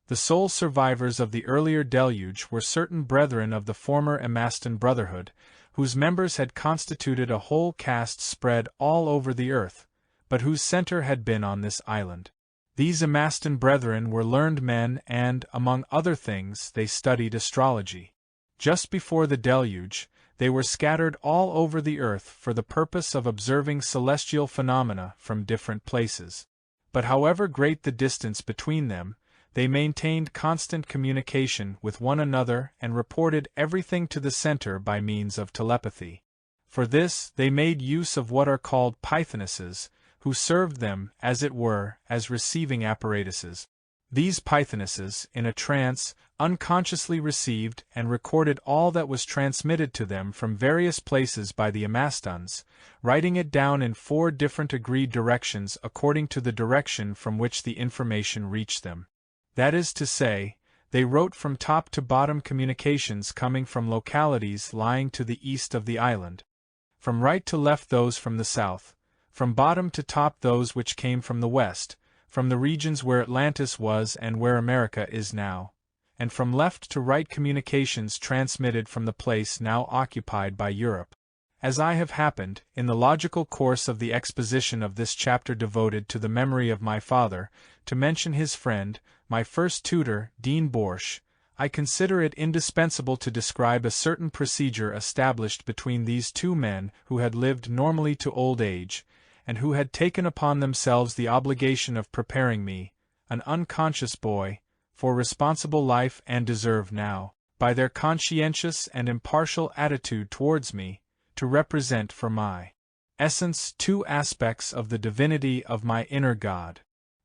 The sole survivors of the earlier deluge were certain brethren of the former Amastan Brotherhood, whose members had constituted a whole caste spread all over the earth, but whose center had been on this island. These Amastan brethren were learned men and, among other things, they studied astrology. Just before the deluge, they were scattered all over the earth for the purpose of observing celestial phenomena from different places. But however great the distance between them, they maintained constant communication with one another and reported everything to the center by means of telepathy. For this, they made use of what are called pythonesses, who served them, as it were, as receiving apparatuses. These pythonesses, in a trance, unconsciously received and recorded all that was transmitted to them from various places by the Amastans, writing it down in 4 different agreed directions according to the direction from which the information reached them. That is to say, they wrote from top to bottom communications coming from localities lying to the east of the island, from right to left those from the south, from bottom to top those which came from the west, from the regions where Atlantis was and where America is now, and from left to right communications transmitted from the place now occupied by Europe. As I have happened, in the logical course of the exposition of this chapter devoted to the memory of my father, to mention his friend, my first tutor, Dean Borsch, I consider it indispensable to describe a certain procedure established between these two men who had lived normally to old age, and who had taken upon themselves the obligation of preparing me, an unconscious boy, for responsible life and deserve now, by their conscientious and impartial attitude towards me, to represent for my essence 2 aspects of the divinity of my inner God.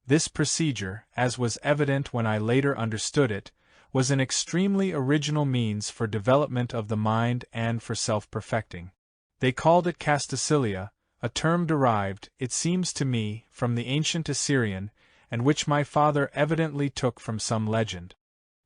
This procedure, as was evident when I later understood it, was an extremely original means for development of the mind and for self-perfecting. They called it Castacilia, a term derived, it seems to me, from the ancient Assyrian, and which my father evidently took from some legend.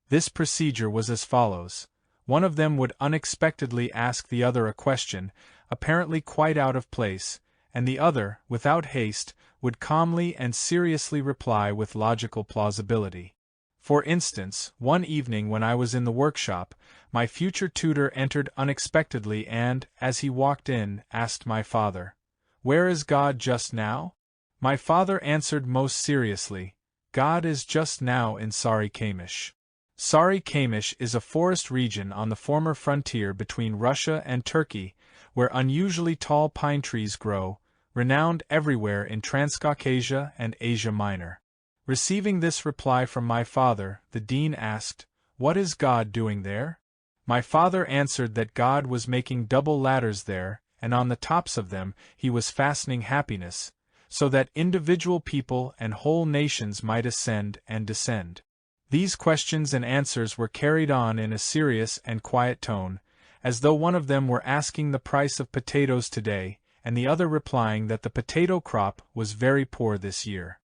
This procedure was as follows. One of them would unexpectedly ask the other a question, apparently quite out of place, and the other, without haste, would calmly and seriously reply with logical plausibility. For instance, one evening when I was in the workshop, my future tutor entered unexpectedly and, as he walked in, asked my father, "Where is God just now?" My father answered most seriously, "God is just now in Sari Kamish." Sari Kamish is a forest region on the former frontier between Russia and Turkey, where unusually tall pine trees grow, renowned everywhere in Transcaucasia and Asia Minor. Receiving this reply from my father, the dean asked, "What is God doing there?" My father answered that God was making double ladders there, and on the tops of them he was fastening happiness, so that individual people and whole nations might ascend and descend. These questions and answers were carried on in a serious and quiet tone, as though one of them were asking the price of potatoes today, and the other replying that the potato crop was very poor this year.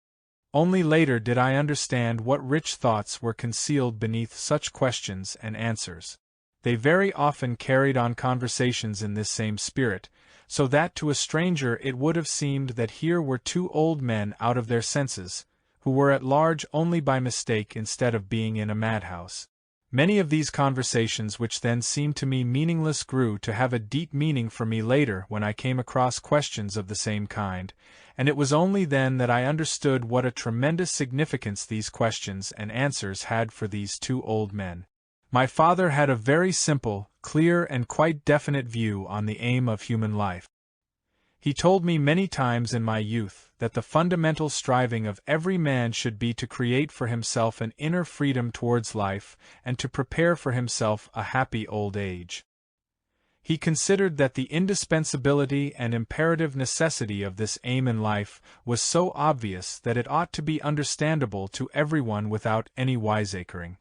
Only later did I understand what rich thoughts were concealed beneath such questions and answers. They very often carried on conversations in this same spirit, so that to a stranger it would have seemed that here were 2 old men out of their senses, who were at large only by mistake instead of being in a madhouse. Many of these conversations which then seemed to me meaningless grew to have a deep meaning for me later when I came across questions of the same kind, and it was only then that I understood what a tremendous significance these questions and answers had for these 2 old men. My father had a very simple, clear and quite definite view on the aim of human life. He told me many times in my youth that the fundamental striving of every man should be to create for himself an inner freedom towards life and to prepare for himself a happy old age. He considered that the indispensability and imperative necessity of this aim in life was so obvious that it ought to be understandable to everyone without any wiseacring.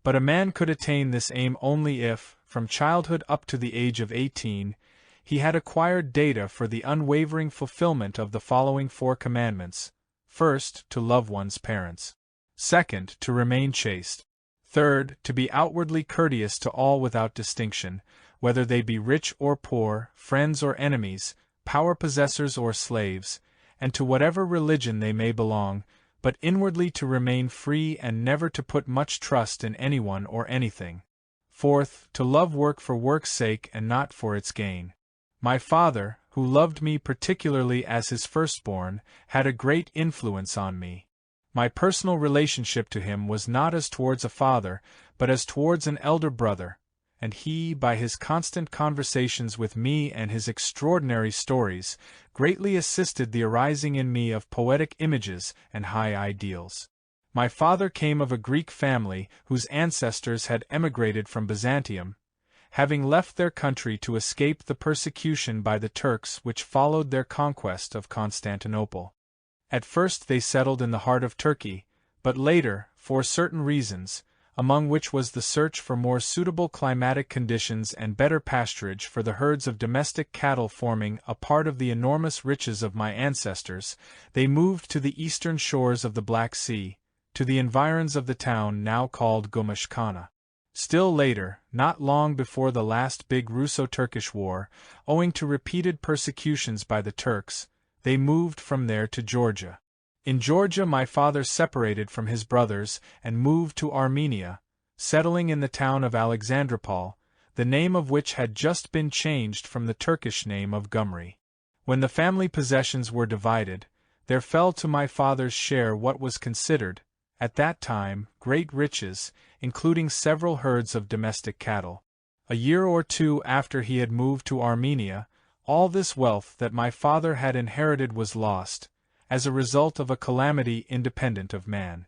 But a man could attain this aim only if, from childhood up to the age of 18, he had acquired data for the unwavering fulfillment of the following 4 commandments: first, to love one's parents; second, to remain chaste; third, to be outwardly courteous to all without distinction, whether they be rich or poor, friends or enemies, power possessors or slaves, and to whatever religion they may belong, but inwardly to remain free and never to put much trust in anyone or anything. Fourth, to love work for work's sake and not for its gain. My father, who loved me particularly as his firstborn, had a great influence on me. My personal relationship to him was not as towards a father, but as towards an elder brother, and he, by his constant conversations with me and his extraordinary stories, greatly assisted the arising in me of poetic images and high ideals. My father came of a Greek family whose ancestors had emigrated from Byzantium, having left their country to escape the persecution by the Turks which followed their conquest of Constantinople. At first they settled in the heart of Turkey, but later, for certain reasons, among which was the search for more suitable climatic conditions and better pasturage for the herds of domestic cattle forming a part of the enormous riches of my ancestors, they moved to the eastern shores of the Black Sea, to the environs of the town now called Gümüşhane. Still later, not long before the last big Russo-Turkish war, owing to repeated persecutions by the Turks, they moved from there to Georgia. In Georgia my father separated from his brothers and moved to Armenia, settling in the town of Alexandropol, the name of which had just been changed from the Turkish name of Gumri. When the family possessions were divided, there fell to my father's share what was considered, at that time, great riches, including several herds of domestic cattle. A year or 2 after he had moved to Armenia, all this wealth that my father had inherited was lost, as a result of a calamity independent of man.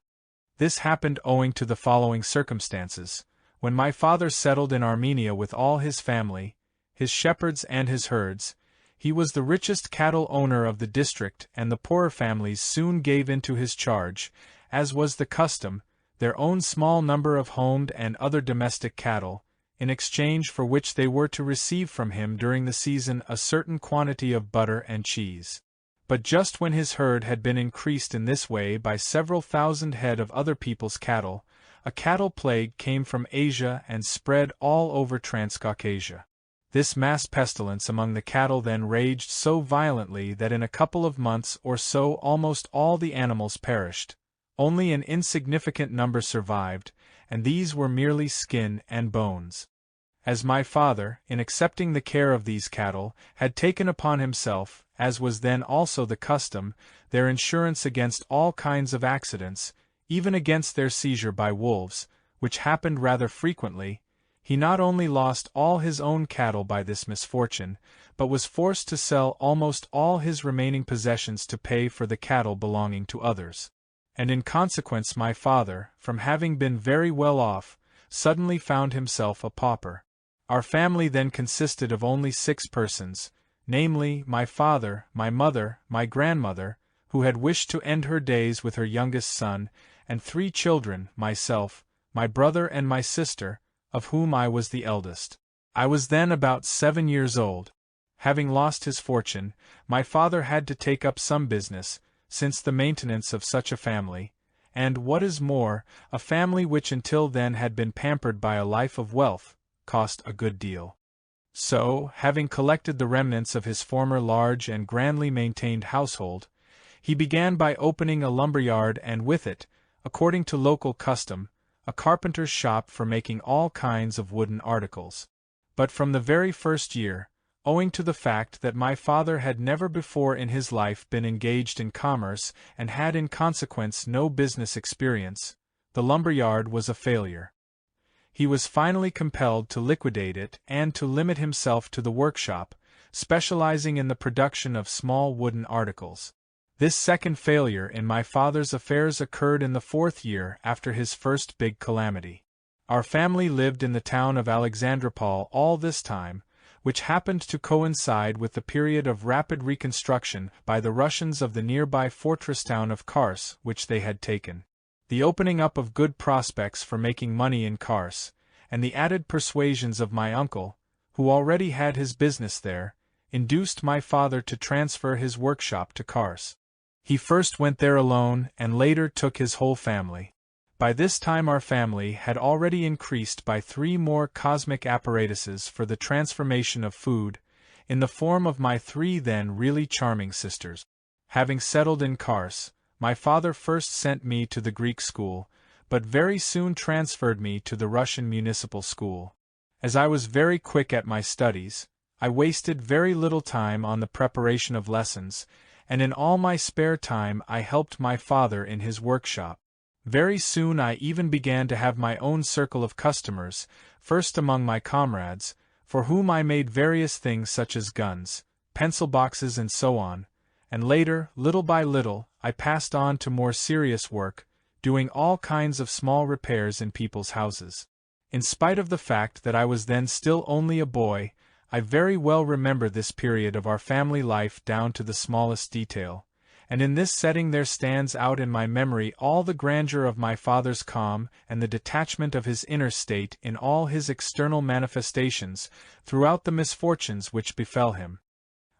This happened owing to the following circumstances. When my father settled in Armenia with all his family, his shepherds and his herds, he was the richest cattle owner of the district, and the poorer families soon gave into his charge, as was the custom, their own small number of homed and other domestic cattle, in exchange for which they were to receive from him during the season a certain quantity of butter and cheese. But just when his herd had been increased in this way by several thousand head of other people's cattle, a cattle plague came from Asia and spread all over Transcaucasia. This mass pestilence among the cattle then raged so violently that in a couple of months or so almost all the animals perished. Only an insignificant number survived, and these were merely skin and bones. As my father, in accepting the care of these cattle, had taken upon himself, as was then also the custom, their insurance against all kinds of accidents, even against their seizure by wolves, which happened rather frequently, he not only lost all his own cattle by this misfortune, but was forced to sell almost all his remaining possessions to pay for the cattle belonging to others. And in consequence my father, from having been very well off, suddenly found himself a pauper. Our family then consisted of only 6 persons, namely, my father, my mother, my grandmother, who had wished to end her days with her youngest son, and 3 children, myself, my brother and my sister, of whom I was the eldest. I was then about 7 years old. Having lost his fortune, my father had to take up some business, since the maintenance of such a family, and what is more, a family which until then had been pampered by a life of wealth, cost a good deal. So, having collected the remnants of his former large and grandly maintained household, he began by opening a lumberyard and with it, according to local custom, a carpenter's shop for making all kinds of wooden articles. But from the very first year, owing to the fact that my father had never before in his life been engaged in commerce and had in consequence no business experience, the lumberyard was a failure. He was finally compelled to liquidate it and to limit himself to the workshop, specializing in the production of small wooden articles. This second failure in my father's affairs occurred in the 4th year after his first big calamity. Our family lived in the town of Alexandropol all this time, which happened to coincide with the period of rapid reconstruction by the Russians of the nearby fortress town of Kars, which they had taken. The opening up of good prospects for making money in Kars, and the added persuasions of my uncle, who already had his business there, induced my father to transfer his workshop to Kars. He first went there alone and later took his whole family. By this time our family had already increased by 3 more cosmic apparatuses for the transformation of food, in the form of my 3 then really charming sisters. Having settled in Kars, my father first sent me to the Greek school, but very soon transferred me to the Russian municipal school. As I was very quick at my studies, I wasted very little time on the preparation of lessons, and in all my spare time I helped my father in his workshop. Very soon I even began to have my own circle of customers, first among my comrades, for whom I made various things such as guns, pencil boxes and so on, and later, little by little, I passed on to more serious work, doing all kinds of small repairs in people's houses. In spite of the fact that I was then still only a boy, I very well remember this period of our family life down to the smallest detail, and in this setting there stands out in my memory all the grandeur of my father's calm and the detachment of his inner state in all his external manifestations throughout the misfortunes which befell him.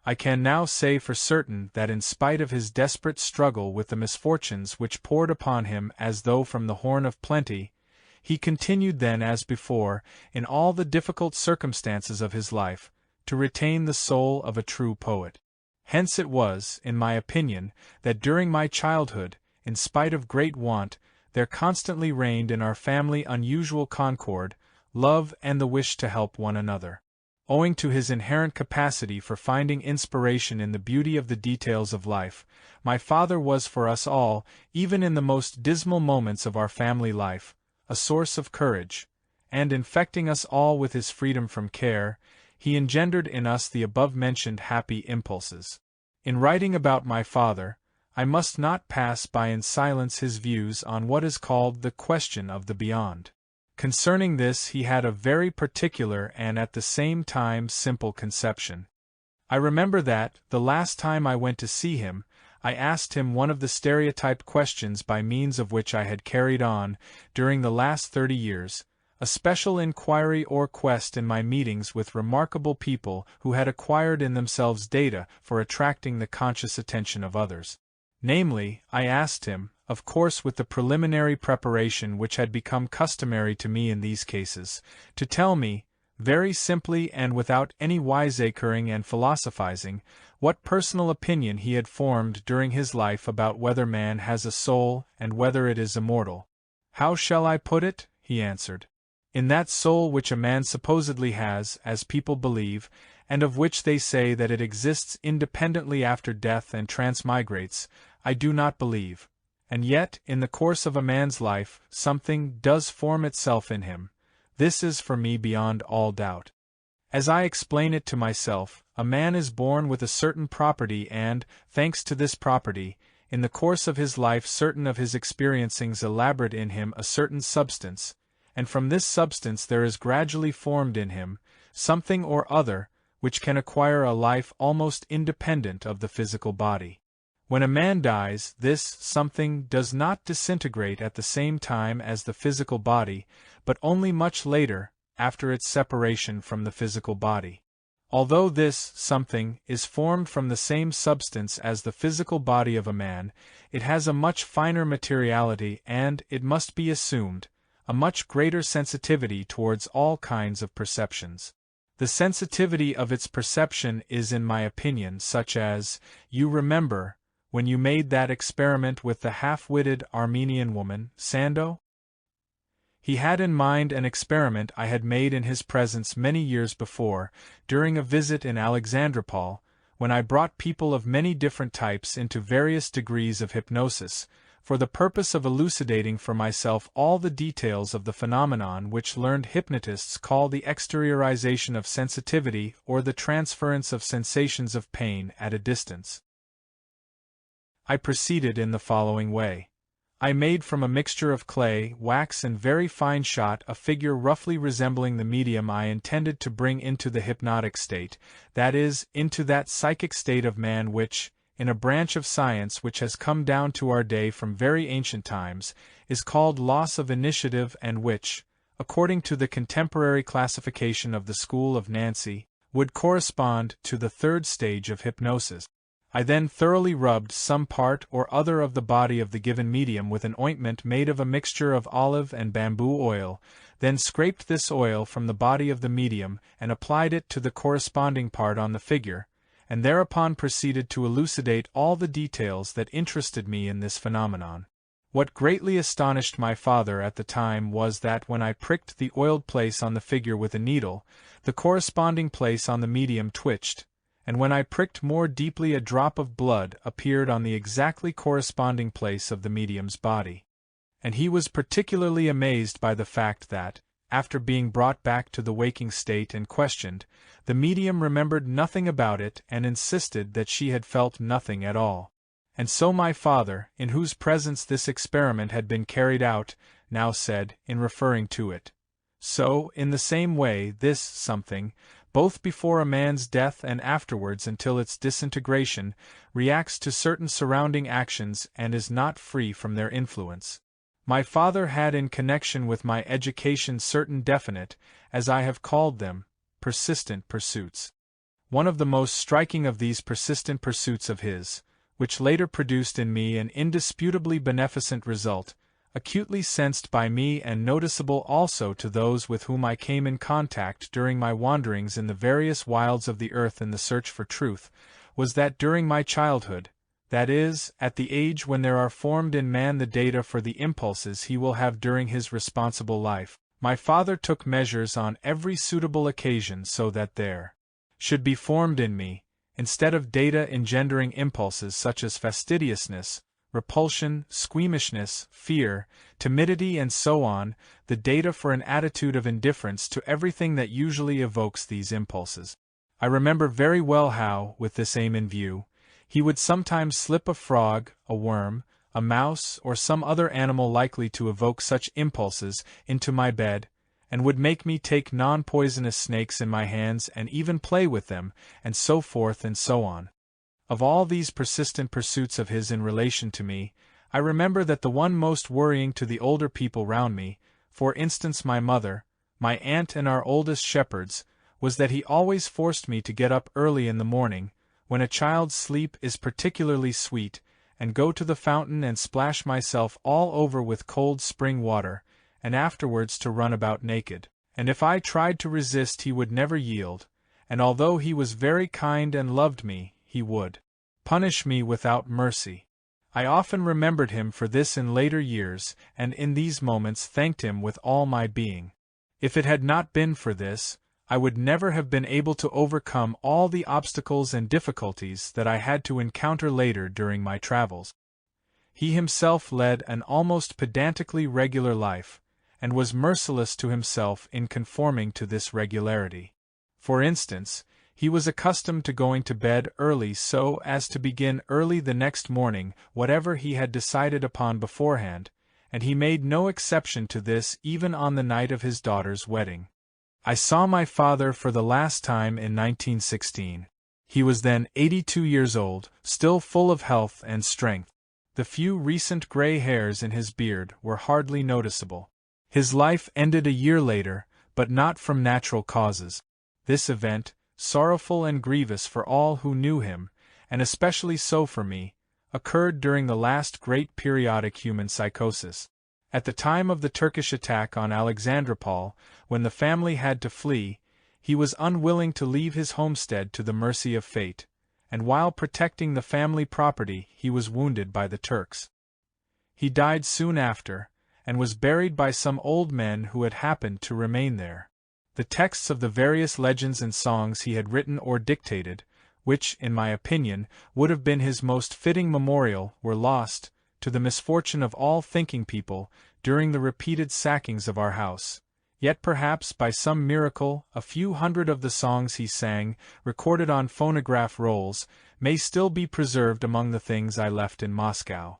I can now say for certain that in spite of his desperate struggle with the misfortunes which poured upon him as though from the horn of plenty, he continued then as before, in all the difficult circumstances of his life, to retain the soul of a true poet. Hence it was, in my opinion, that during my childhood, in spite of great want, there constantly reigned in our family unusual concord, love and the wish to help one another. Owing to his inherent capacity for finding inspiration in the beauty of the details of life, my father was for us all, even in the most dismal moments of our family life, a source of courage, and infecting us all with his freedom from care, he engendered in us the above-mentioned happy impulses. In writing about my father, I must not pass by in silence his views on what is called the question of the beyond. Concerning this he had a very particular and at the same time simple conception. I remember that, the last time I went to see him, I asked him one of the stereotyped questions by means of which I had carried on, during the last 30 years, a special inquiry or quest in my meetings with remarkable people who had acquired in themselves data for attracting the conscious attention of others. Namely, I asked him, of course with the preliminary preparation which had become customary to me in these cases, to tell me, very simply and without any wiseacring and philosophizing, what personal opinion he had formed during his life about whether man has a soul and whether it is immortal. How shall I put it? He answered. In that soul which a man supposedly has, as people believe, and of which they say that it exists independently after death and transmigrates, I do not believe. And yet, in the course of a man's life, something does form itself in him. This is for me beyond all doubt. As I explain it to myself, a man is born with a certain property and, thanks to this property, in the course of his life certain of his experiencings elaborate in him a certain substance, and from this substance there is gradually formed in him something or other which can acquire a life almost independent of the physical body. When a man dies, this something does not disintegrate at the same time as the physical body, but only much later, after its separation from the physical body. Although this something is formed from the same substance as the physical body of a man, it has a much finer materiality and, it must be assumed, a much greater sensitivity towards all kinds of perceptions. The sensitivity of its perception is, in my opinion, such as, you remember, when you made that experiment with the half-witted Armenian woman, Sando? He had in mind an experiment I had made in his presence many years before, during a visit in Alexandropol, when I brought people of many different types into various degrees of hypnosis, for the purpose of elucidating for myself all the details of the phenomenon which learned hypnotists call the exteriorization of sensitivity or the transference of sensations of pain at a distance. I proceeded in the following way. I made from a mixture of clay, wax and very fine shot a figure roughly resembling the medium I intended to bring into the hypnotic state, that is, into that psychic state of man which, in a branch of science which has come down to our day from very ancient times, is called loss of initiative and which, according to the contemporary classification of the school of Nancy, would correspond to the third stage of hypnosis. I then thoroughly rubbed some part or other of the body of the given medium with an ointment made of a mixture of olive and bamboo oil, then scraped this oil from the body of the medium and applied it to the corresponding part on the figure, and thereupon proceeded to elucidate all the details that interested me in this phenomenon. What greatly astonished my father at the time was that when I pricked the oiled place on the figure with a needle, the corresponding place on the medium twitched, and when I pricked more deeply a drop of blood appeared on the exactly corresponding place of the medium's body. And he was particularly amazed by the fact that, after being brought back to the waking state and questioned, the medium remembered nothing about it and insisted that she had felt nothing at all. And so my father, in whose presence this experiment had been carried out, now said, in referring to it, "So, in the same way, this something, both before a man's death and afterwards until its disintegration, reacts to certain surrounding actions and is not free from their influence." My father had in connection with my education certain definite, as I have called them, persistent pursuits. One of the most striking of these persistent pursuits of his, which later produced in me an indisputably beneficent result, acutely sensed by me and noticeable also to those with whom I came in contact during my wanderings in the various wilds of the earth in the search for truth, was that during my childhood, that is, at the age when there are formed in man the data for the impulses he will have during his responsible life, my father took measures on every suitable occasion so that there should be formed in me, instead of data engendering impulses such as fastidiousness, repulsion, squeamishness, fear, timidity and so on, the data for an attitude of indifference to everything that usually evokes these impulses. I remember very well how, with this aim in view, he would sometimes slip a frog, a worm, a mouse or some other animal likely to evoke such impulses into my bed, and would make me take non-poisonous snakes in my hands and even play with them, and so forth and so on. Of all these persistent pursuits of his in relation to me, I remember that the one most worrying to the older people round me, for instance my mother, my aunt and our oldest shepherds, was that he always forced me to get up early in the morning, when a child's sleep is particularly sweet, and go to the fountain and splash myself all over with cold spring water, and afterwards to run about naked. And if I tried to resist he would never yield, and although he was very kind and loved me, he would punish me without mercy. I often remembered him for this in later years, and in these moments thanked him with all my being. If it had not been for this, I would never have been able to overcome all the obstacles and difficulties that I had to encounter later during my travels. He himself led an almost pedantically regular life, and was merciless to himself in conforming to this regularity. For instance, he was accustomed to going to bed early so as to begin early the next morning whatever he had decided upon beforehand, and he made no exception to this even on the night of his daughter's wedding. I saw my father for the last time in 1916. He was then 82 years old, still full of health and strength. The few recent gray hairs in his beard were hardly noticeable. His life ended a year later, but not from natural causes. This event, sorrowful and grievous for all who knew him, and especially so for me, occurred during the last great periodic human psychosis. At the time of the Turkish attack on Alexandropol, when the family had to flee, he was unwilling to leave his homestead to the mercy of fate, and while protecting the family property he was wounded by the Turks. He died soon after, and was buried by some old men who had happened to remain there. The texts of the various legends and songs he had written or dictated, which, in my opinion, would have been his most fitting memorial, were lost, to the misfortune of all thinking people, during the repeated sackings of our house. Yet perhaps by some miracle, a few hundred of the songs he sang, recorded on phonograph rolls, may still be preserved among the things I left in Moscow.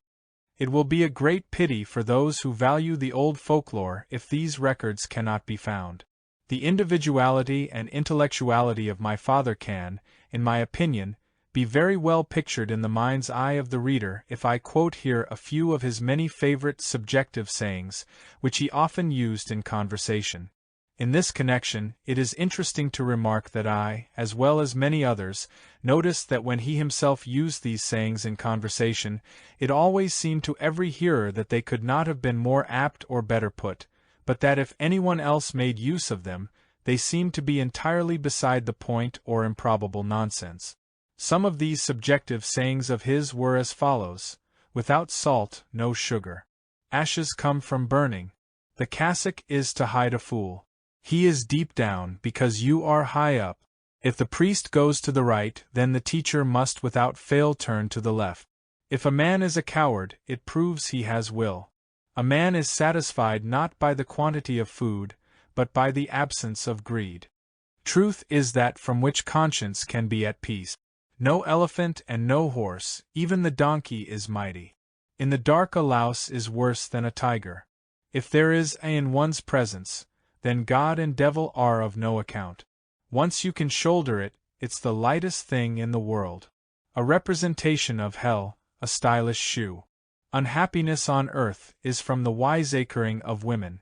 It will be a great pity for those who value the old folklore if these records cannot be found. The individuality and intellectuality of my father can, in my opinion, be very well pictured in the mind's eye of the reader if I quote here a few of his many favorite subjective sayings, which he often used in conversation. In this connection, it is interesting to remark that I, as well as many others, noticed that when he himself used these sayings in conversation, it always seemed to every hearer that they could not have been more apt or better put, but that if anyone else made use of them, they seemed to be entirely beside the point or improbable nonsense. Some of these subjective sayings of his were as follows: without salt, no sugar. Ashes come from burning. The cassock is to hide a fool. He is deep down because you are high up. If the priest goes to the right, then the teacher must without fail turn to the left. If a man is a coward, it proves he has will. A man is satisfied not by the quantity of food, but by the absence of greed. Truth is that from which conscience can be at peace. No elephant and no horse, even the donkey is mighty. In the dark a louse is worse than a tiger. If there is a in one's presence, then God and devil are of no account. Once you can shoulder it, it's the lightest thing in the world. A representation of hell, a stylish shoe. Unhappiness on earth is from the wiseacring of women.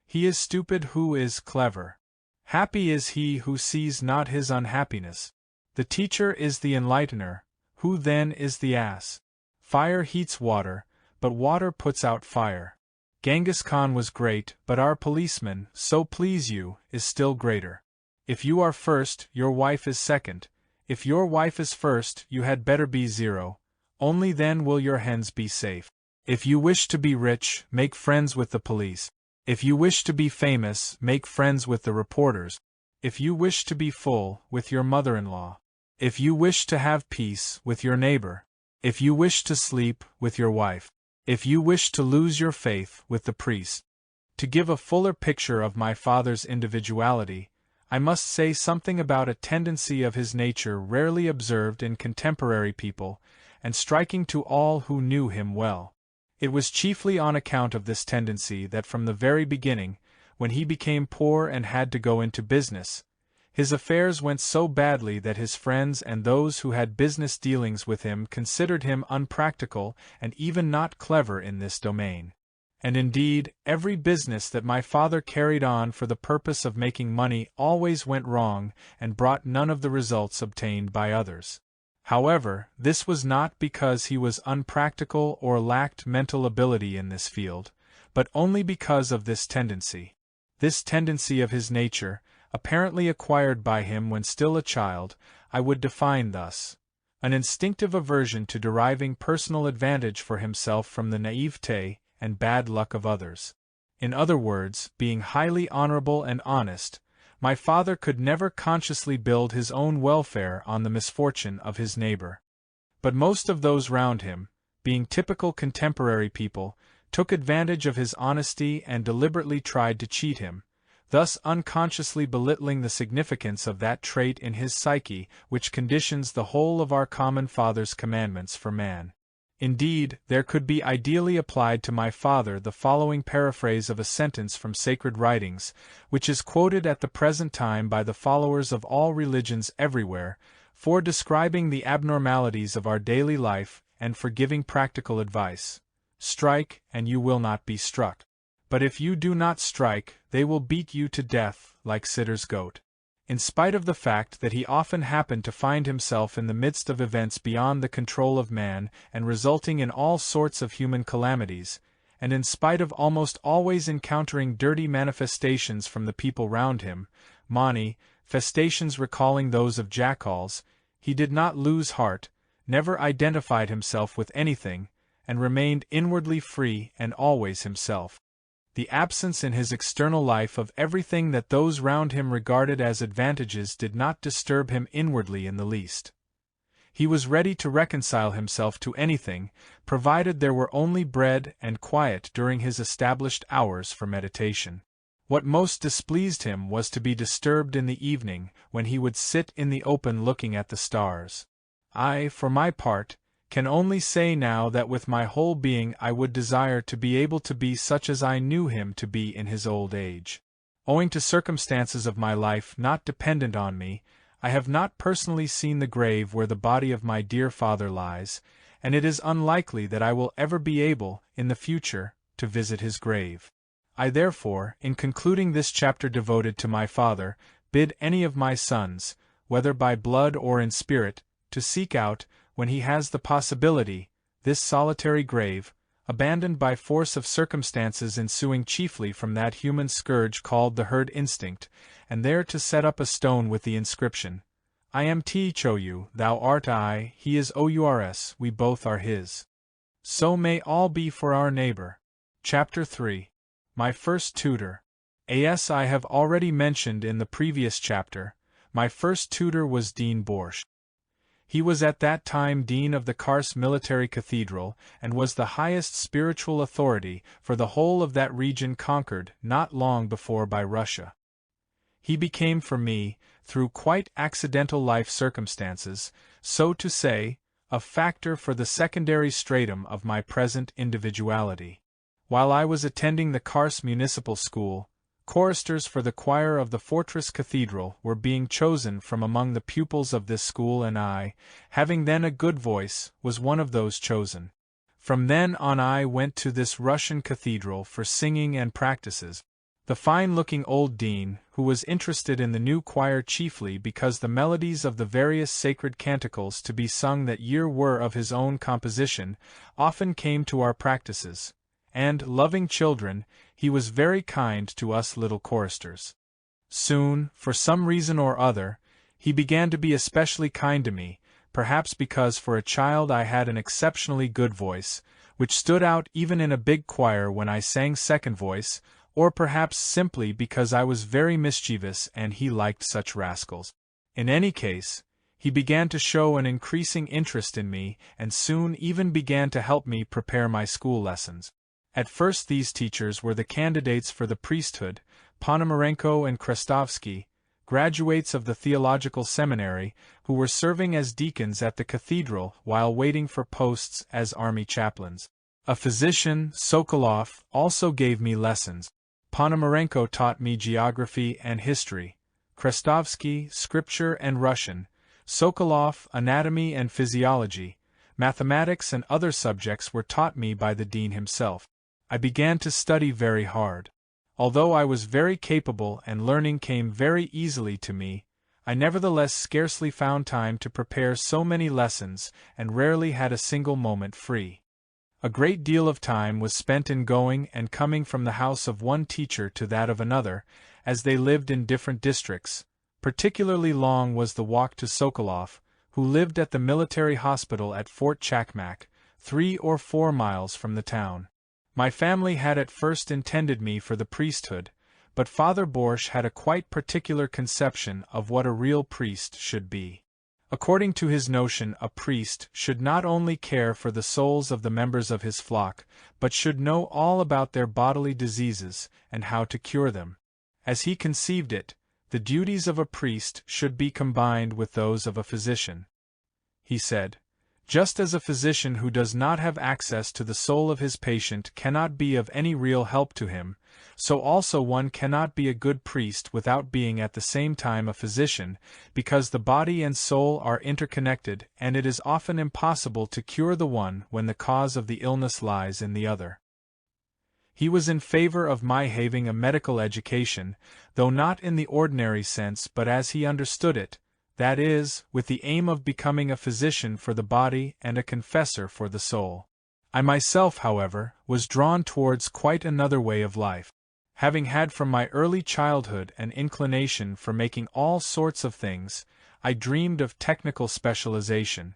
He is stupid who is clever. Happy is he who sees not his unhappiness. The teacher is the enlightener, who then is the ass? Fire heats water, but water puts out fire. Genghis Khan was great, but our policeman, so please you, is still greater. If you are first, your wife is second. If your wife is first, you had better be zero. Only then will your hens be safe. If you wish to be rich, make friends with the police. If you wish to be famous, make friends with the reporters. If you wish to be full, with your mother-in-law. If you wish to have peace, with your neighbor. If you wish to sleep, with your wife. If you wish to lose your faith, with the priest. To give a fuller picture of my father's individuality, I must say something about a tendency of his nature rarely observed in contemporary people, and striking to all who knew him well. It was chiefly on account of this tendency that from the very beginning, when he became poor and had to go into business, his affairs went so badly that his friends and those who had business dealings with him considered him unpractical and even not clever in this domain. And indeed, every business that my father carried on for the purpose of making money always went wrong and brought none of the results obtained by others. However, this was not because he was unpractical or lacked mental ability in this field, but only because of this tendency. This tendency of his nature, apparently acquired by him when still a child, I would define thus: an instinctive aversion to deriving personal advantage for himself from the naivete and bad luck of others. In other words, being highly honorable and honest, my father could never consciously build his own welfare on the misfortune of his neighbor. But most of those round him, being typical contemporary people, took advantage of his honesty and deliberately tried to cheat him, thus unconsciously belittling the significance of that trait in his psyche which conditions the whole of our common Father's commandments for man. Indeed, there could be ideally applied to my father the following paraphrase of a sentence from sacred writings, which is quoted at the present time by the followers of all religions everywhere, for describing the abnormalities of our daily life and for giving practical advice: strike, and you will not be struck. But if you do not strike, they will beat you to death, like Sitter's goat. In spite of the fact that he often happened to find himself in the midst of events beyond the control of man and resulting in all sorts of human calamities, and in spite of almost always encountering dirty manifestations from the people round him, manifestations recalling those of jackals, he did not lose heart, never identified himself with anything, and remained inwardly free and always himself. The absence in his external life of everything that those round him regarded as advantages did not disturb him inwardly in the least. He was ready to reconcile himself to anything, provided there were only bread and quiet during his established hours for meditation. What most displeased him was to be disturbed in the evening, when he would sit in the open looking at the stars. I, for my part, can only say now that with my whole being I would desire to be able to be such as I knew him to be in his old age. Owing to circumstances of my life not dependent on me, I have not personally seen the grave where the body of my dear father lies, and it is unlikely that I will ever be able, in the future, to visit his grave. I therefore, in concluding this chapter devoted to my father, bid any of my sons, whether by blood or in spirit, to seek out, when he has the possibility, this solitary grave, abandoned by force of circumstances ensuing chiefly from that human scourge called the herd instinct, and there to set up a stone with the inscription, I am Thou, thou art I, he is Ours, we both are his. So may all be for our neighbor. Chapter 3. My first tutor. As I have already mentioned in the previous chapter, my first tutor was Dean Borsch. He was at that time dean of the Kars Military Cathedral, and was the highest spiritual authority for the whole of that region conquered not long before by Russia. He became for me, through quite accidental life circumstances, so to say, a factor for the secondary stratum of my present individuality. While I was attending the Kars Municipal School, choristers for the choir of the Fortress Cathedral were being chosen from among the pupils of this school, and I, having then a good voice, was one of those chosen. From then on I went to this Russian cathedral for singing and practices. The fine-looking old dean, who was interested in the new choir chiefly because the melodies of the various sacred canticles to be sung that year were of his own composition, often came to our practices, and, loving children, he was very kind to us little choristers. Soon, for some reason or other, he began to be especially kind to me, perhaps because for a child I had an exceptionally good voice, which stood out even in a big choir when I sang second voice, or perhaps simply because I was very mischievous and he liked such rascals. In any case, he began to show an increasing interest in me, and soon even began to help me prepare my school lessons. At first these teachers were the candidates for the priesthood, Ponomarenko and Krestovsky, graduates of the theological seminary, who were serving as deacons at the cathedral while waiting for posts as army chaplains. A physician, Sokolov, also gave me lessons. Ponomarenko taught me geography and history, Krestovsky, scripture and Russian, Sokolov, anatomy and physiology, mathematics and other subjects were taught me by the dean himself. I began to study very hard. Although I was very capable and learning came very easily to me, I nevertheless scarcely found time to prepare so many lessons and rarely had a single moment free. A great deal of time was spent in going and coming from the house of one teacher to that of another, as they lived in different districts. Particularly long was the walk to Sokolov, who lived at the military hospital at Fort Chakmak, 3 or 4 miles from the town. My family had at first intended me for the priesthood, but Father Borsch had a quite particular conception of what a real priest should be. According to his notion, a priest should not only care for the souls of the members of his flock, but should know all about their bodily diseases and how to cure them. As he conceived it, the duties of a priest should be combined with those of a physician. He said, just as a physician who does not have access to the soul of his patient cannot be of any real help to him, so also one cannot be a good priest without being at the same time a physician, because the body and soul are interconnected and it is often impossible to cure the one when the cause of the illness lies in the other. He was in favor of my having a medical education, though not in the ordinary sense but as he understood it, that is, with the aim of becoming a physician for the body and a confessor for the soul. I myself, however, was drawn towards quite another way of life. Having had from my early childhood an inclination for making all sorts of things, I dreamed of technical specialization.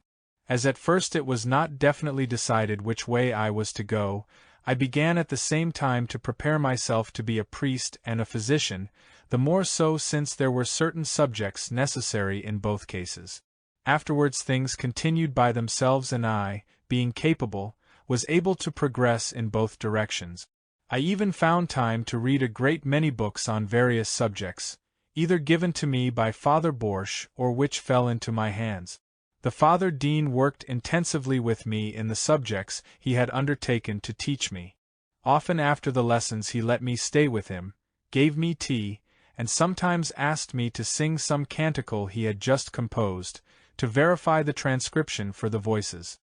As at first it was not definitely decided which way I was to go, I began at the same time to prepare myself to be a priest and a physician, the more so since there were certain subjects necessary in both cases. Afterwards things continued by themselves and I, being capable, was able to progress in both directions. I even found time to read a great many books on various subjects, either given to me by Father Borsch or which fell into my hands. The Father Dean worked intensively with me in the subjects he had undertaken to teach me. Often after the lessons he let me stay with him, gave me tea, and sometimes asked me to sing some canticle he had just composed, to verify the transcription for the voices.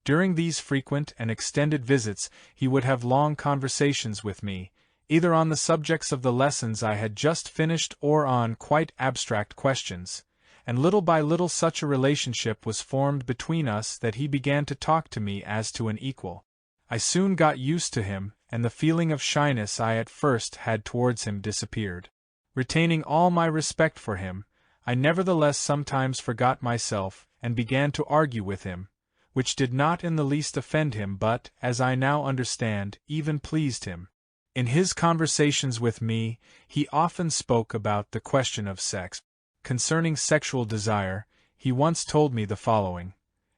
During these frequent and extended visits he would have long conversations with me, either on the subjects of the lessons I had just finished or on quite abstract questions, and little by little such a relationship was formed between us that he began to talk to me as to an equal. I soon got used to him, and the feeling of shyness I at first had towards him disappeared. Retaining all my respect for him, I nevertheless sometimes forgot myself and began to argue with him, which did not in the least offend him but, as I now understand, even pleased him. In his conversations with me, he often spoke about the question of sex. Concerning sexual desire, he once told me the following: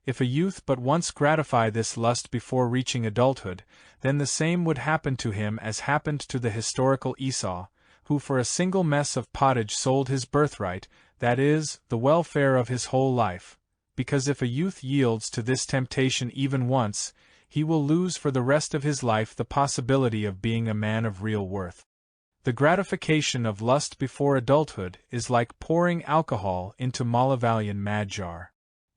if a youth but once gratify this lust before reaching adulthood, then the same would happen to him as happened to the historical Esau, who for a single mess of pottage sold his birthright, that is, the welfare of his whole life, because if a youth yields to this temptation even once, he will lose for the rest of his life the possibility of being a man of real worth. The gratification of lust before adulthood is like pouring alcohol into Malavallian mad jar.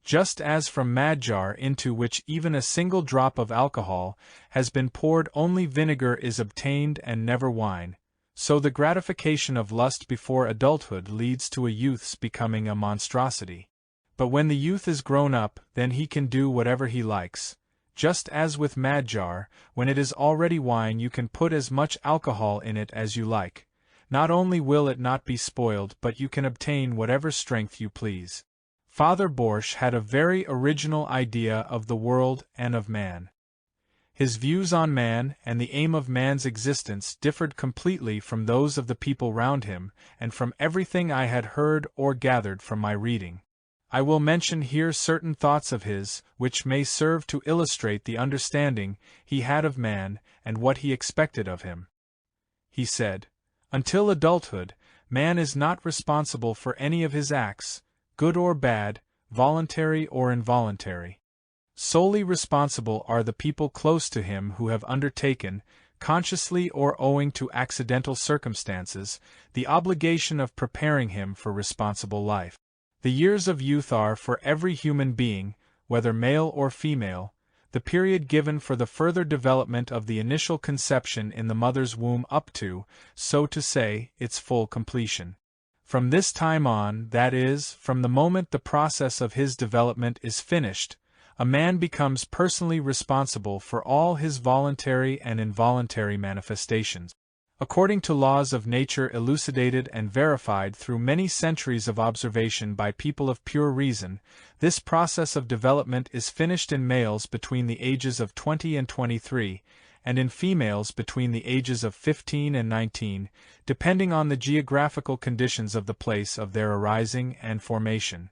Just as from mad jar into which even a single drop of alcohol has been poured only vinegar is obtained and never wine, so the gratification of lust before adulthood leads to a youth's becoming a monstrosity. But when the youth is grown up, then he can do whatever he likes. Just as with mad jar, when it is already wine you can put as much alcohol in it as you like. Not only will it not be spoiled, but you can obtain whatever strength you please. Father Borsch had a very original idea of the world and of man. His views on man and the aim of man's existence differed completely from those of the people round him, and from everything I had heard or gathered from my reading. I will mention here certain thoughts of his, which may serve to illustrate the understanding he had of man and what he expected of him. He said, "Until adulthood, man is not responsible for any of his acts, good or bad, voluntary or involuntary. Solely responsible are the people close to him who have undertaken, consciously or owing to accidental circumstances, the obligation of preparing him for responsible life. The years of youth are for every human being, whether male or female, the period given for the further development of the initial conception in the mother's womb up to, so to say, its full completion. From this time on, that is, from the moment the process of his development is finished, a man becomes personally responsible for all his voluntary and involuntary manifestations. According to laws of nature elucidated and verified through many centuries of observation by people of pure reason, this process of development is finished in males between the ages of 20 and 23, and in females between the ages of 15 and 19, depending on the geographical conditions of the place of their arising and formation.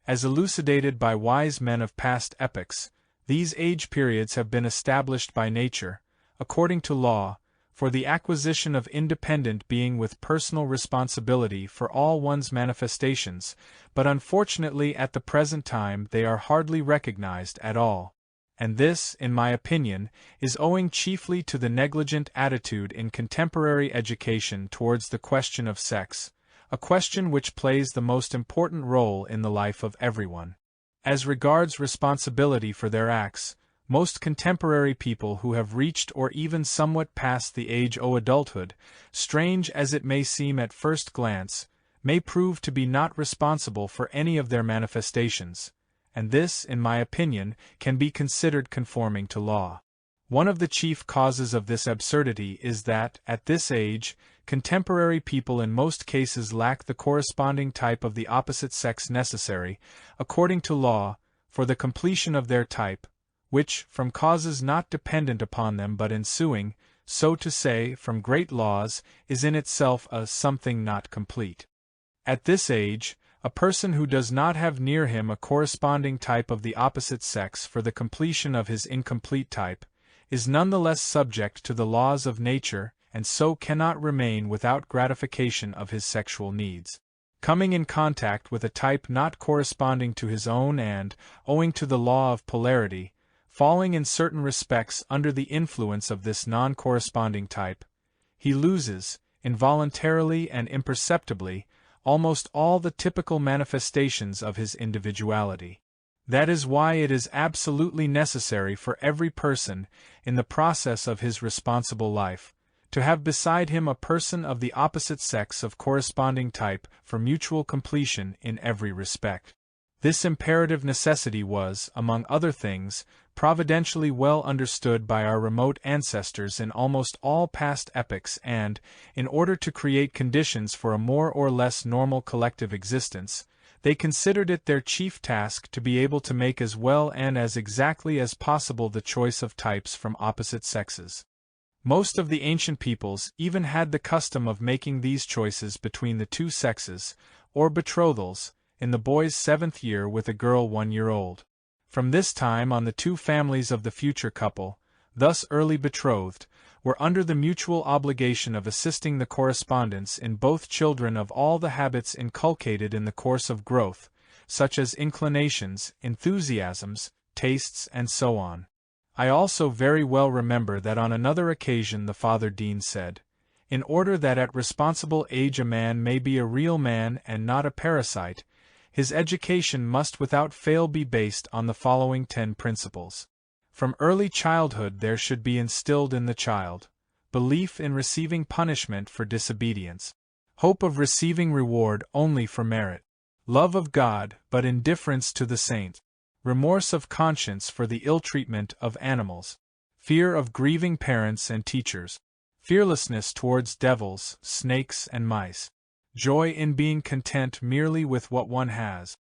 As elucidated by wise men of past epochs, these age periods have been established by nature, according to law, for the acquisition of independent being with personal responsibility for all one's manifestations, but unfortunately at the present time they are hardly recognized at all. And this, in my opinion, is owing chiefly to the negligent attitude in contemporary education towards the question of sex, a question which plays the most important role in the life of everyone. As regards responsibility for their acts, most contemporary people who have reached or even somewhat past the age of adulthood, strange as it may seem at first glance, may prove to be not responsible for any of their manifestations, and this, in my opinion, can be considered conforming to law. One of the chief causes of this absurdity is that, at this age, contemporary people in most cases lack the corresponding type of the opposite sex necessary, according to law, for the completion of their type, which, from causes not dependent upon them but ensuing, so to say, from great laws, is in itself a something not complete. At this age, a person who does not have near him a corresponding type of the opposite sex for the completion of his incomplete type, is none the less subject to the laws of nature, and so cannot remain without gratification of his sexual needs. coming in contact with a type not corresponding to his own and, owing to the law of polarity, falling in certain respects under the influence of this non-corresponding type, he loses, involuntarily and imperceptibly, almost all the typical manifestations of his individuality. That is why it is absolutely necessary for every person, in the process of his responsible life, to have beside him a person of the opposite sex of corresponding type for mutual completion in every respect. This imperative necessity was, among other things, providentially well understood by our remote ancestors in almost all past epochs and, in order to create conditions for a more or less normal collective existence, they considered it their chief task to be able to make as well and as exactly as possible the choice of types from opposite sexes. Most of the ancient peoples even had the custom of making these choices between the two sexes, or betrothals, in the boy's 7th year with a girl 1 year old. From this time on the two families of the future couple, thus early betrothed, were under the mutual obligation of assisting the correspondence in both children of all the habits inculcated in the course of growth, such as inclinations, enthusiasms, tastes, and so on. I also very well remember that on another occasion the Father Dean said, "In order that at responsible age a man may be a real man and not a parasite, his education must without fail be based on the following 10 principles. From early childhood there should be instilled in the child belief in receiving punishment for disobedience, hope of receiving reward only for merit, love of God but indifference to the saint, remorse of conscience for the ill-treatment of animals, fear of grieving parents and teachers, fearlessness towards devils, snakes, and mice, joy in being content merely with what one has,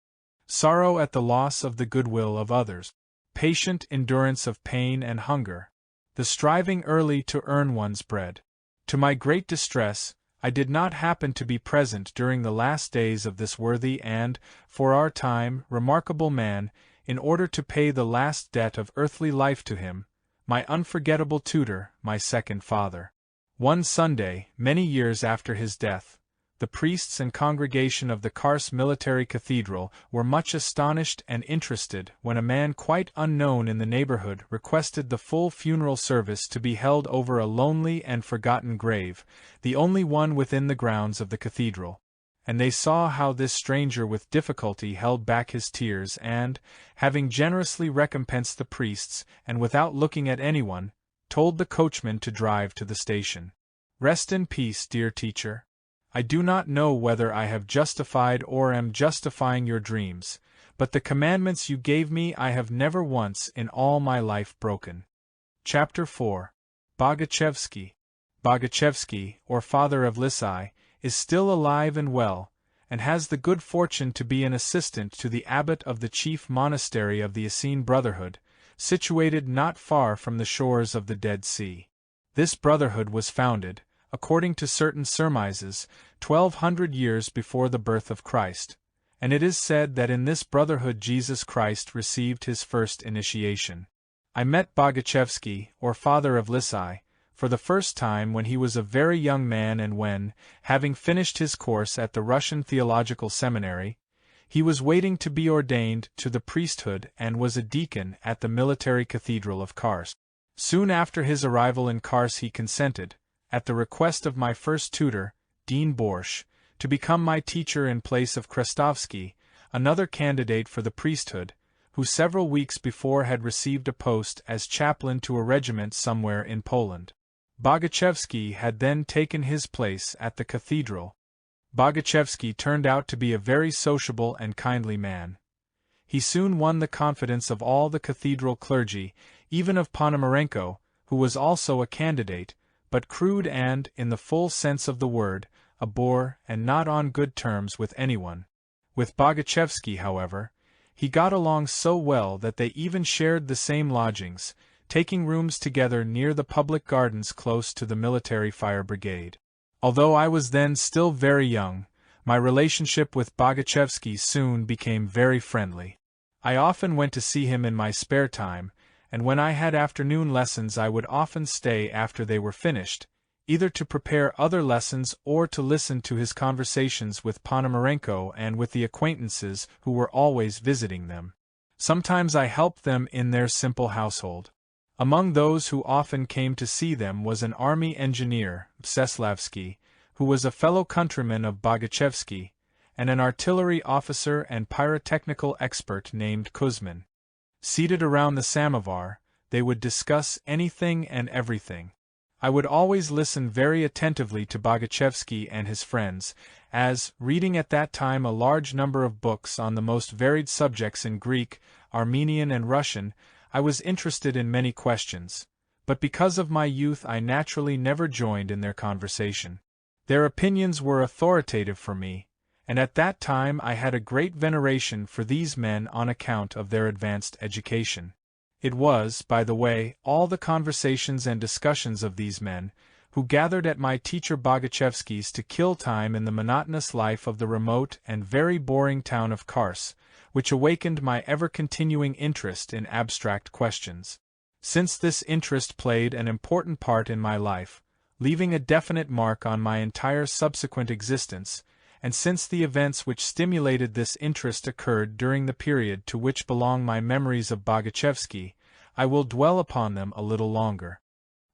sorrow at the loss of the goodwill of others, patient endurance of pain and hunger, the striving early to earn one's bread." To my great distress, I did not happen to be present during the last days of this worthy and, for our time, remarkable man, in order to pay the last debt of earthly life to him, my unforgettable tutor, my second father. One Sunday, many years after his death, the priests and congregation of the Kars military cathedral were much astonished and interested when a man quite unknown in the neighborhood requested the full funeral service to be held over a lonely and forgotten grave, the only one within the grounds of the cathedral. And they saw how this stranger with difficulty held back his tears and, having generously recompensed the priests, and without looking at anyone, told the coachman to drive to the station. Rest in peace, dear teacher. I do not know whether I have justified or am justifying your dreams, but the commandments you gave me I have never once in all my life broken. Chapter 4. Boguchevsky. Boguchevsky, or Father of Lissai, is still alive and well, and has the good fortune to be an assistant to the abbot of the chief monastery of the Essene Brotherhood, situated not far from the shores of the Dead Sea. This brotherhood was founded, according to certain surmises, 1200 years before the birth of Christ, and it is said that in this brotherhood Jesus Christ received his first initiation. I met Boguchevsky, or Father of Lissai, for the first time when he was a very young man and when, having finished his course at the Russian Theological Seminary, he was waiting to be ordained to the priesthood and was a deacon at the military cathedral of Kars. Soon after his arrival in Kars he consented, at the request of my first tutor, Dean Borsch, to become my teacher in place of Krestovsky, another candidate for the priesthood, who several weeks before had received a post as chaplain to a regiment somewhere in Poland. Boguchevsky had then taken his place at the cathedral. Boguchevsky turned out to be a very sociable and kindly man. He soon won the confidence of all the cathedral clergy, even of Ponomarenko, who was also a candidate, but crude and, in the full sense of the word, a bore and not on good terms with anyone. With Boguchevsky, however, he got along so well that they even shared the same lodgings, taking rooms together near the public gardens close to the military fire brigade. Although I was then still very young, my relationship with Boguchevsky soon became very friendly. I often went to see him in my spare time, and when I had afternoon lessons I would often stay after they were finished, either to prepare other lessons or to listen to his conversations with Ponomarenko and with the acquaintances who were always visiting them. Sometimes I helped them in their simple household. Among those who often came to see them was an army engineer, Mstislavsky, who was a fellow countryman of Boguchevsky, and an artillery officer and pyrotechnical expert named Kuzmin. Seated around the samovar, they would discuss anything and everything. I would always listen very attentively to Boguchevsky and his friends, as, reading at that time a large number of books on the most varied subjects in Greek, Armenian and Russian, I was interested in many questions, but because of my youth I naturally never joined in their conversation. Their opinions were authoritative for me, and at that time I had a great veneration for these men on account of their advanced education. It was, by the way, all the conversations and discussions of these men, who gathered at my teacher Boguchevsky's to kill time in the monotonous life of the remote and very boring town of Kars, which awakened my ever-continuing interest in abstract questions. Since this interest played an important part in my life, leaving a definite mark on my entire subsequent existence, and since the events which stimulated this interest occurred during the period to which belong my memories of Boguchevsky, I will dwell upon them a little longer.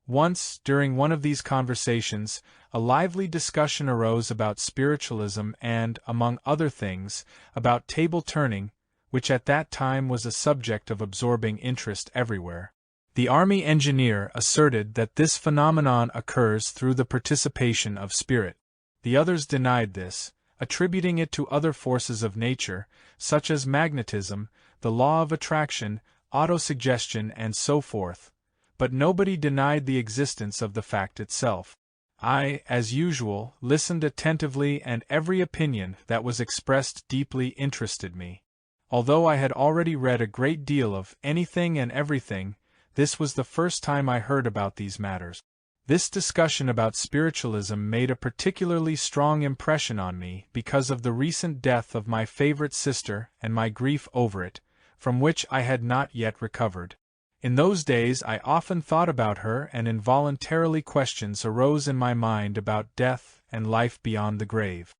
Once, during one of these conversations, a lively discussion arose about spiritualism and, among other things, about table turning, which at that time was a subject of absorbing interest everywhere. The army engineer asserted that this phenomenon occurs through the participation of spirit. The others denied this, attributing it to other forces of nature, such as magnetism, the law of attraction, autosuggestion and so forth. But nobody denied the existence of the fact itself. I, as usual, listened attentively, and every opinion that was expressed deeply interested me. Although I had already read a great deal of anything and everything, this was the first time I heard about these matters. This discussion about spiritualism made a particularly strong impression on me because of the recent death of my favorite sister and my grief over it, from which I had not yet recovered. In those days I often thought about her, and involuntarily questions arose in my mind about death and life beyond the grave.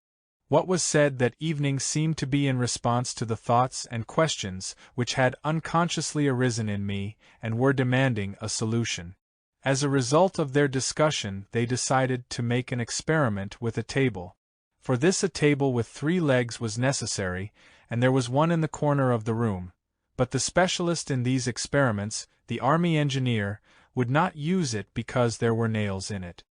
What was said that evening seemed to be in response to the thoughts and questions which had unconsciously arisen in me and were demanding a solution. As a result of their discussion, they decided to make an experiment with a table. For this a table with 3 legs was necessary, and there was one in the corner of the room. But the specialist in these experiments, the army engineer, would not use it because there were nails in it.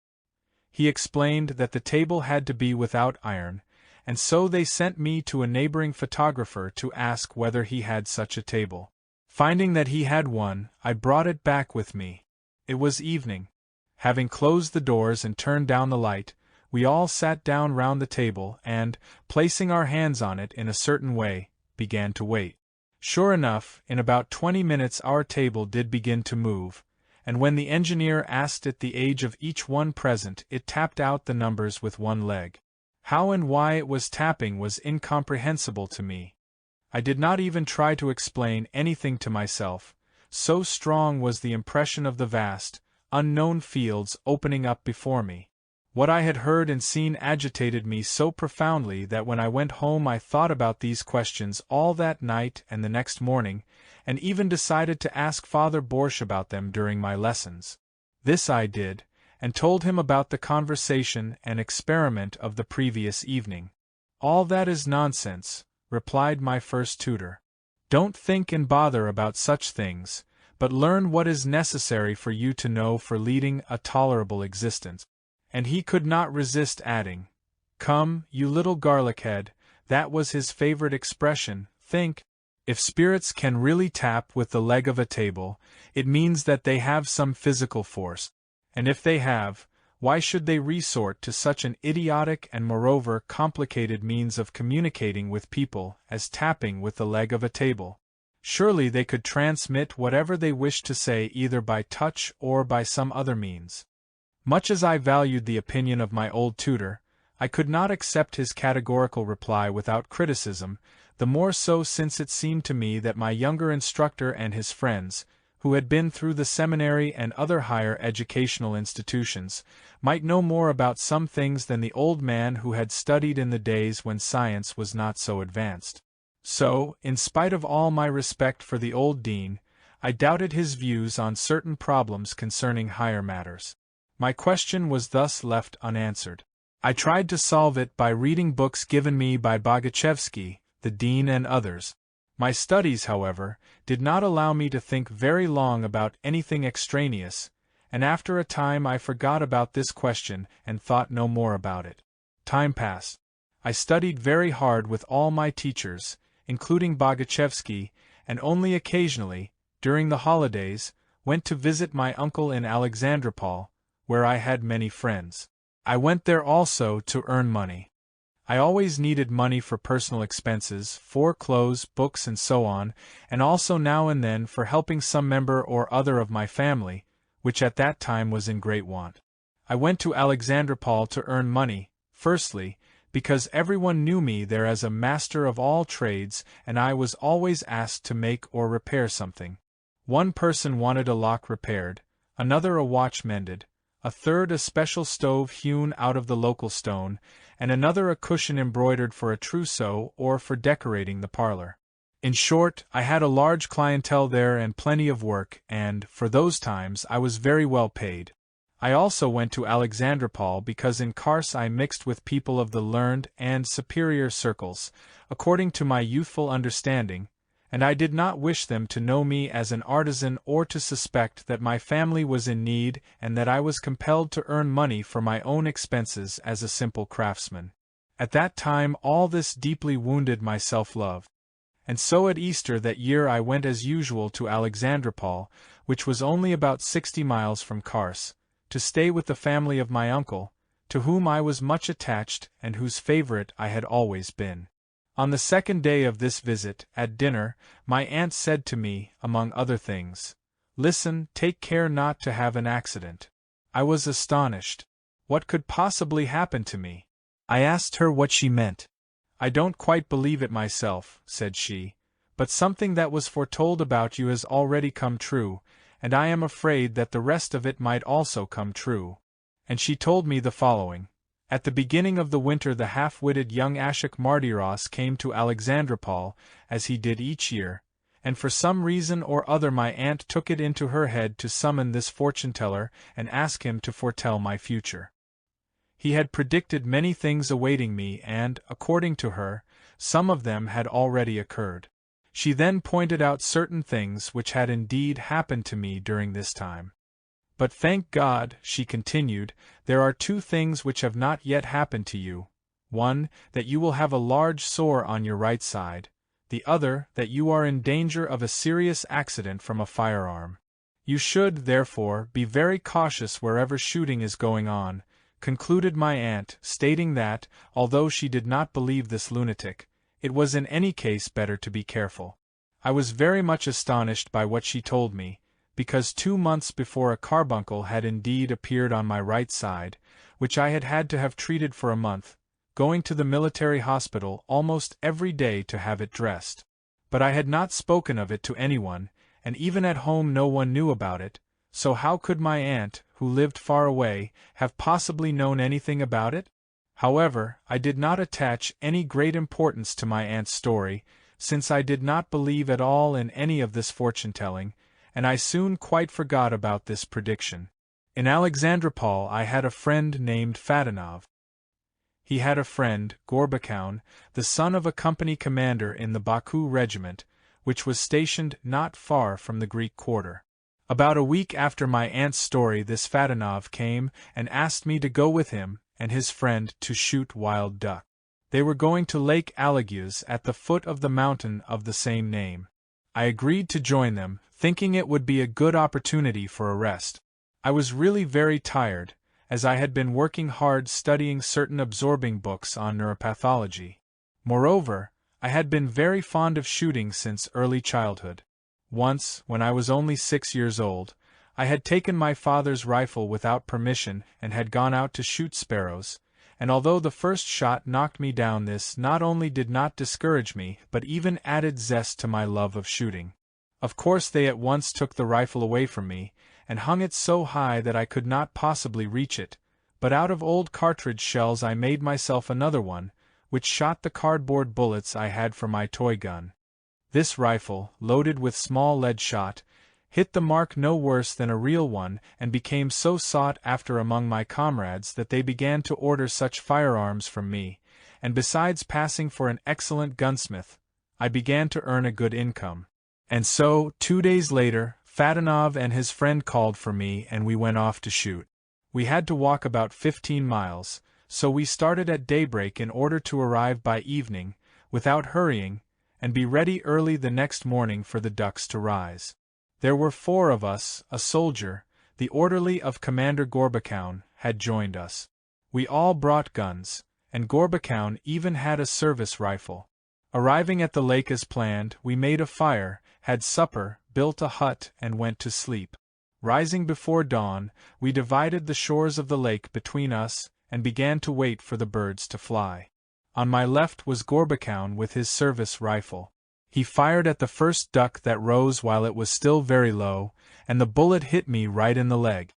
He explained that the table had to be without iron, and so they sent me to a neighboring photographer to ask whether he had such a table. Finding that he had one, I brought it back with me. It was evening. Having closed the doors and turned down the light, we all sat down round the table and, placing our hands on it in a certain way, began to wait. Sure enough, in about 20 minutes our table did begin to move, and when the engineer asked it the age of each one present, it tapped out the numbers with one leg. How and why it was tapping was incomprehensible to me. I did not even try to explain anything to myself, so strong was the impression of the vast, unknown fields opening up before me. What I had heard and seen agitated me so profoundly that when I went home I thought about these questions all that night and the next morning, and even decided to ask Father Borsch about them during my lessons. This I did, and told him about the conversation and experiment of the previous evening. "All that is nonsense," replied my first tutor. "Don't think and bother about such things, but learn what is necessary for you to know for leading a tolerable existence." And he could not resist adding, "Come, you little garlic-head," that was his favorite expression, think. If spirits can really tap with the leg of a table, it means that they have some physical force. And if they have, why should they resort to such an idiotic and moreover complicated means of communicating with people as tapping with the leg of a table? Surely they could transmit whatever they wished to say either by touch or by some other means. Much as I valued the opinion of my old tutor, I could not accept his categorical reply without criticism, the more so since it seemed to me that my younger instructor and his friends, who had been through the seminary and other higher educational institutions, might know more about some things than the old man who had studied in the days when science was not so advanced. So, in spite of all my respect for the old dean, I doubted his views on certain problems concerning higher matters. My question was thus left unanswered. I tried to solve it by reading books given me by Boguchevsky, the dean and others. My studies, however, did not allow me to think very long about anything extraneous, and after a time I forgot about this question and thought no more about it. Time passed. I studied very hard with all my teachers, including Boguchevsky, and only occasionally, during the holidays, went to visit my uncle in Alexandropol, where I had many friends. I went there also to earn money. I always needed money for personal expenses, for clothes, books and so on, and also now and then for helping some member or other of my family, which at that time was in great want. I went to Alexandropol to earn money, firstly, because everyone knew me there as a master of all trades and I was always asked to make or repair something. One person wanted a lock repaired, another a watch mended, a third a special stove hewn out of the local stone, and another a cushion embroidered for a trousseau or for decorating the parlor. In short, I had a large clientele there and plenty of work, and, for those times, I was very well paid. I also went to Alexandropol because in Kars I mixed with people of the learned and superior circles, according to my youthful understanding, and I did not wish them to know me as an artisan or to suspect that my family was in need and that I was compelled to earn money for my own expenses as a simple craftsman. At that time all this deeply wounded my self-love. And so at Easter that year I went as usual to Alexandropol, which was only about 60 miles from Kars, to stay with the family of my uncle, to whom I was much attached and whose favorite I had always been. On the second day of this visit, at dinner, my aunt said to me, among other things, "Listen, take care not to have an accident." I was astonished. What could possibly happen to me? I asked her what she meant. "I don't quite believe it myself," said she, "but something that was foretold about you has already come true, and I am afraid that the rest of it might also come true." And she told me the following. At the beginning of the winter the half-witted young Ashok Martyros came to Alexandropol, as he did each year, and for some reason or other my aunt took it into her head to summon this fortune-teller and ask him to foretell my future. He had predicted many things awaiting me and, according to her, some of them had already occurred. She then pointed out certain things which had indeed happened to me during this time. "But thank God," she continued, "there are two things which have not yet happened to you. One, that you will have a large sore on your right side. The other, that you are in danger of a serious accident from a firearm. You should, therefore, be very cautious wherever shooting is going on," concluded my aunt, stating that, although she did not believe this lunatic, it was in any case better to be careful. I was very much astonished by what she told me, because 2 months before a carbuncle had indeed appeared on my right side, which I had had to have treated for a month, going to the military hospital almost every day to have it dressed. But I had not spoken of it to anyone, and even at home no one knew about it, so how could my aunt, who lived far away, have possibly known anything about it? However, I did not attach any great importance to my aunt's story, since I did not believe at all in any of this fortune-telling, and I soon quite forgot about this prediction. In Alexandropol I had a friend named Fadinov. He had a friend, Gorbakoun, the son of a company commander in the Baku regiment, which was stationed not far from the Greek quarter. About a week after my aunt's story this Fadinov came and asked me to go with him and his friend to shoot wild duck. They were going to Lake Allegius at the foot of the mountain of the same name. I agreed to join them, thinking it would be a good opportunity for a rest. I was really very tired, as I had been working hard studying certain absorbing books on neuropathology. Moreover, I had been very fond of shooting since early childhood. Once, when I was only 6 years old, I had taken my father's rifle without permission and had gone out to shoot sparrows, and although the first shot knocked me down, this not only did not discourage me but even added zest to my love of shooting. Of course they at once took the rifle away from me, and hung it so high that I could not possibly reach it, but out of old cartridge shells I made myself another one, which shot the cardboard bullets I had for my toy gun. This rifle, loaded with small lead shot, hit the mark no worse than a real one, and became so sought after among my comrades that they began to order such firearms from me, and besides passing for an excellent gunsmith, I began to earn a good income. And so, 2 days later, Fatinov and his friend called for me and we went off to shoot. We had to walk about 15 miles, so we started at daybreak in order to arrive by evening, without hurrying, and be ready early the next morning for the ducks to rise. There were 4 of us, a soldier, the orderly of Commander Gorbakow, had joined us. We all brought guns, and Gorbakow even had a service rifle. Arriving at the lake as planned, we made a fire, had supper, built a hut, and went to sleep. Rising before dawn, we divided the shores of the lake between us, and began to wait for the birds to fly. On my left was Gorbakow with his service rifle. He fired at the first duck that rose while it was still very low, and the bullet hit me right in the leg.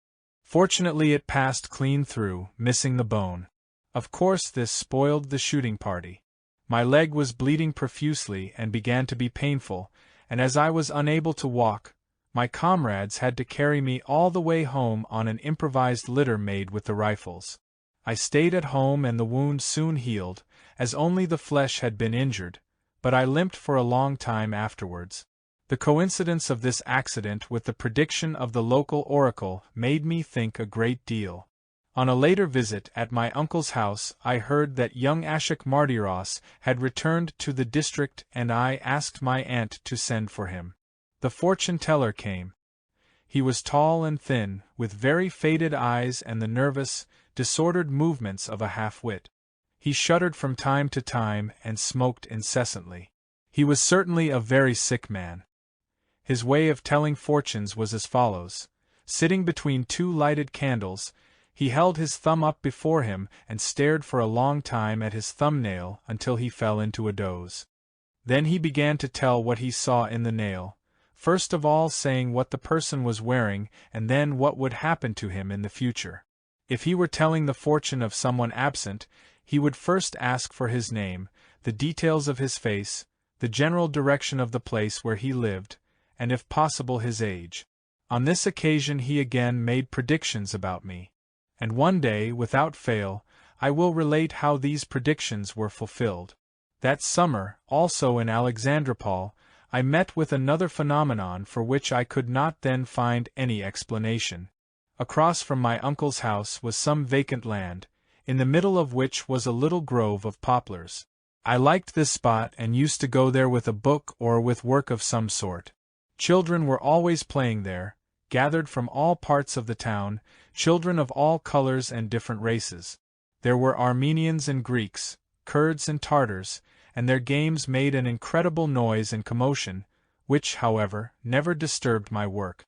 Fortunately it passed clean through, missing the bone. Of course this spoiled the shooting party. My leg was bleeding profusely and began to be painful, and as I was unable to walk, my comrades had to carry me all the way home on an improvised litter made with the rifles. I stayed at home and the wound soon healed, as only the flesh had been injured, but I limped for a long time afterwards. The coincidence of this accident with the prediction of the local oracle made me think a great deal. On a later visit at my uncle's house I heard that young Ashok Martyros had returned to the district and I asked my aunt to send for him. The fortune-teller came. He was tall and thin, with very faded eyes and the nervous, disordered movements of a half-wit. He shuddered from time to time and smoked incessantly. He was certainly a very sick man. His way of telling fortunes was as follows. Sitting between 2 lighted candles, he held his thumb up before him and stared for a long time at his thumbnail until he fell into a doze. Then he began to tell what he saw in the nail, first of all saying what the person was wearing and then what would happen to him in the future. If he were telling the fortune of someone absent, he would first ask for his name, the details of his face, the general direction of the place where he lived, and if possible his age. On this occasion he again made predictions about me. And one day, without fail, I will relate how these predictions were fulfilled. That summer, also in Alexandropol, I met with another phenomenon for which I could not then find any explanation. Across from my uncle's house was some vacant land, in the middle of which was a little grove of poplars. I liked this spot and used to go there with a book or with work of some sort. Children were always playing there, gathered from all parts of the town, children of all colors and different races. There were Armenians and Greeks, Kurds and Tartars, and their games made an incredible noise and commotion, which, however, never disturbed my work.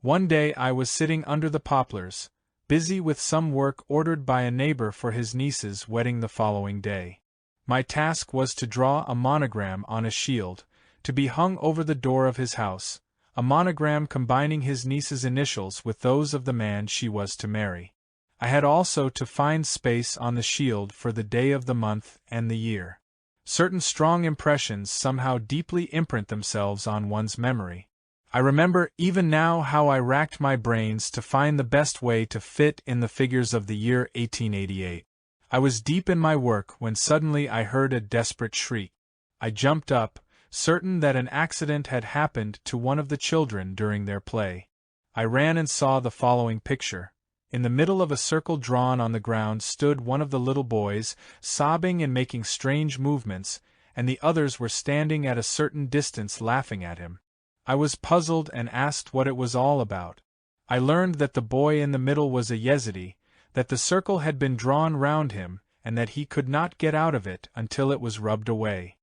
One day I was sitting under the poplars, busy with some work ordered by a neighbor for his niece's wedding the following day. My task was to draw a monogram on a shield, to be hung over the door of his house, a monogram combining his niece's initials with those of the man she was to marry. I had also to find space on the shield for the day of the month and the year. Certain strong impressions somehow deeply imprint themselves on one's memory. I remember even now how I racked my brains to find the best way to fit in the figures of the year 1888. I was deep in my work when suddenly I heard a desperate shriek. I jumped up, certain that an accident had happened to one of the children during their play. I ran and saw the following picture. In the middle of a circle drawn on the ground stood one of the little boys, sobbing and making strange movements, and the others were standing at a certain distance laughing at him. I was puzzled and asked what it was all about. I learned that the boy in the middle was a Yezidi, that the circle had been drawn round him, and that he could not get out of it until it was rubbed away.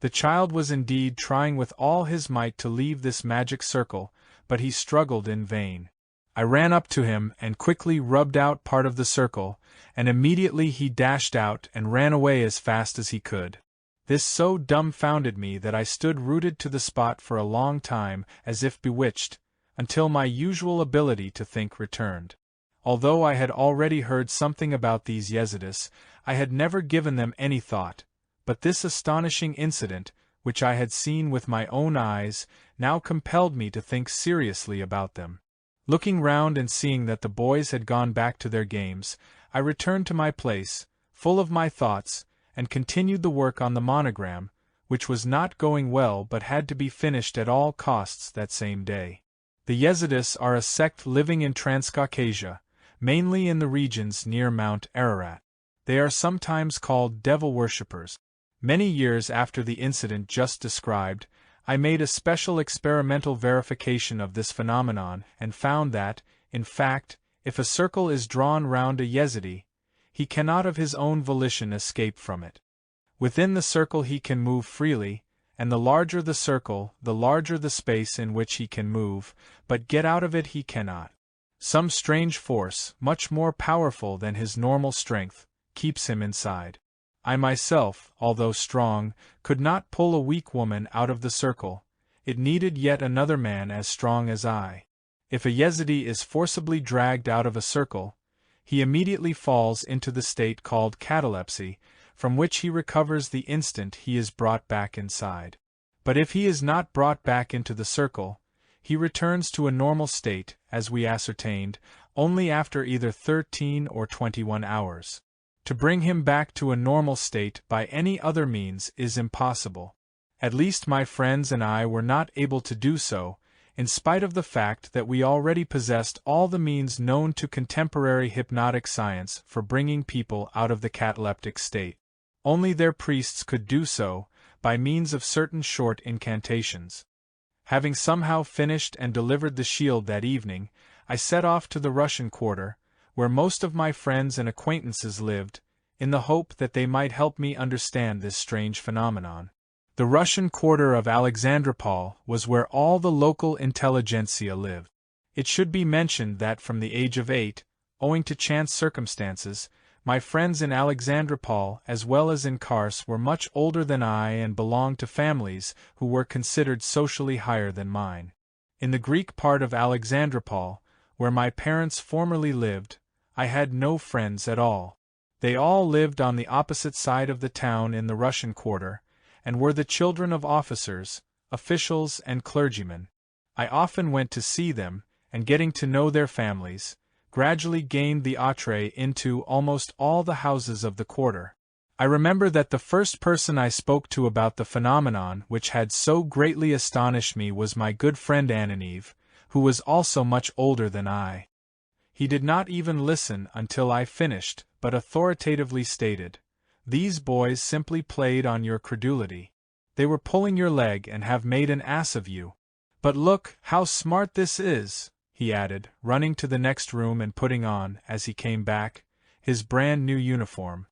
The child was indeed trying with all his might to leave this magic circle, but he struggled in vain. I ran up to him and quickly rubbed out part of the circle, and immediately he dashed out and ran away as fast as he could. This so dumbfounded me that I stood rooted to the spot for a long time, as if bewitched, until my usual ability to think returned. Although I had already heard something about these Yezidis, I had never given them any thought, but this astonishing incident, which I had seen with my own eyes, now compelled me to think seriously about them. Looking round and seeing that the boys had gone back to their games, I returned to my place, full of my thoughts, and continued the work on the monogram, which was not going well but had to be finished at all costs that same day. The Yezidis are a sect living in Transcaucasia, mainly in the regions near Mount Ararat. They are sometimes called devil worshippers. Many years after the incident just described, I made a special experimental verification of this phenomenon and found that, in fact, if a circle is drawn round a Yezidi, he cannot of his own volition escape from it. Within the circle he can move freely, and the larger the circle, the larger the space in which he can move, but get out of it he cannot. Some strange force, much more powerful than his normal strength, keeps him inside. I myself, although strong, could not pull a weak woman out of the circle. It needed yet another man as strong as I. If a Yezidi is forcibly dragged out of a circle, he immediately falls into the state called catalepsy, from which he recovers the instant he is brought back inside. But if he is not brought back into the circle, he returns to a normal state, as we ascertained, only after either 13 or 21 hours. To bring him back to a normal state by any other means is impossible. At least my friends and I were not able to do so, in spite of the fact that we already possessed all the means known to contemporary hypnotic science for bringing people out of the cataleptic state. Only their priests could do so, by means of certain short incantations. Having somehow finished and delivered the shield that evening, I set off to the Russian quarter, where most of my friends and acquaintances lived, in the hope that they might help me understand this strange phenomenon. The Russian quarter of Alexandropol was where all the local intelligentsia lived. It should be mentioned that from the age of 8, owing to chance circumstances, my friends in Alexandropol as well as in Kars were much older than I and belonged to families who were considered socially higher than mine. In the Greek part of Alexandropol, where my parents formerly lived, I had no friends at all. They all lived on the opposite side of the town in the Russian quarter, and were the children of officers, officials, and clergymen. I often went to see them, and getting to know their families, gradually gained the entrée into almost all the houses of the quarter. I remember that the first person I spoke to about the phenomenon which had so greatly astonished me was my good friend Ananiv, who was also much older than I. He did not even listen until I finished, but authoritatively stated, "These boys simply played on your credulity. They were pulling your leg and have made an ass of you. But look, how smart this is," he added, running to the next room and putting on, as he came back, his brand-new uniform.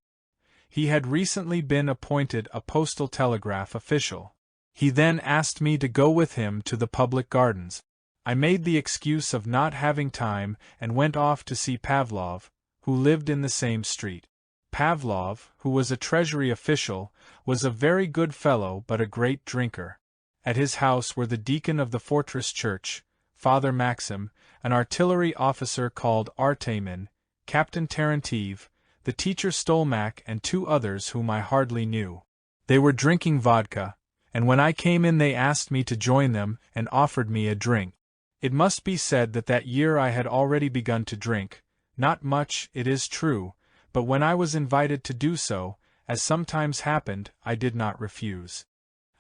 He had recently been appointed a postal telegraph official. He then asked me to go with him to the public gardens. I made the excuse of not having time and went off to see Pavlov, who lived in the same street. Pavlov, who was a treasury official, was a very good fellow but a great drinker. At his house were the deacon of the fortress church, Father Maxim, an artillery officer called Artemin, Captain Tarantiv, the teacher Stolmak, and 2 others whom I hardly knew. They were drinking vodka, and when I came in they asked me to join them and offered me a drink. It must be said that that year I had already begun to drink, not much, it is true, but when I was invited to do so, as sometimes happened, I did not refuse.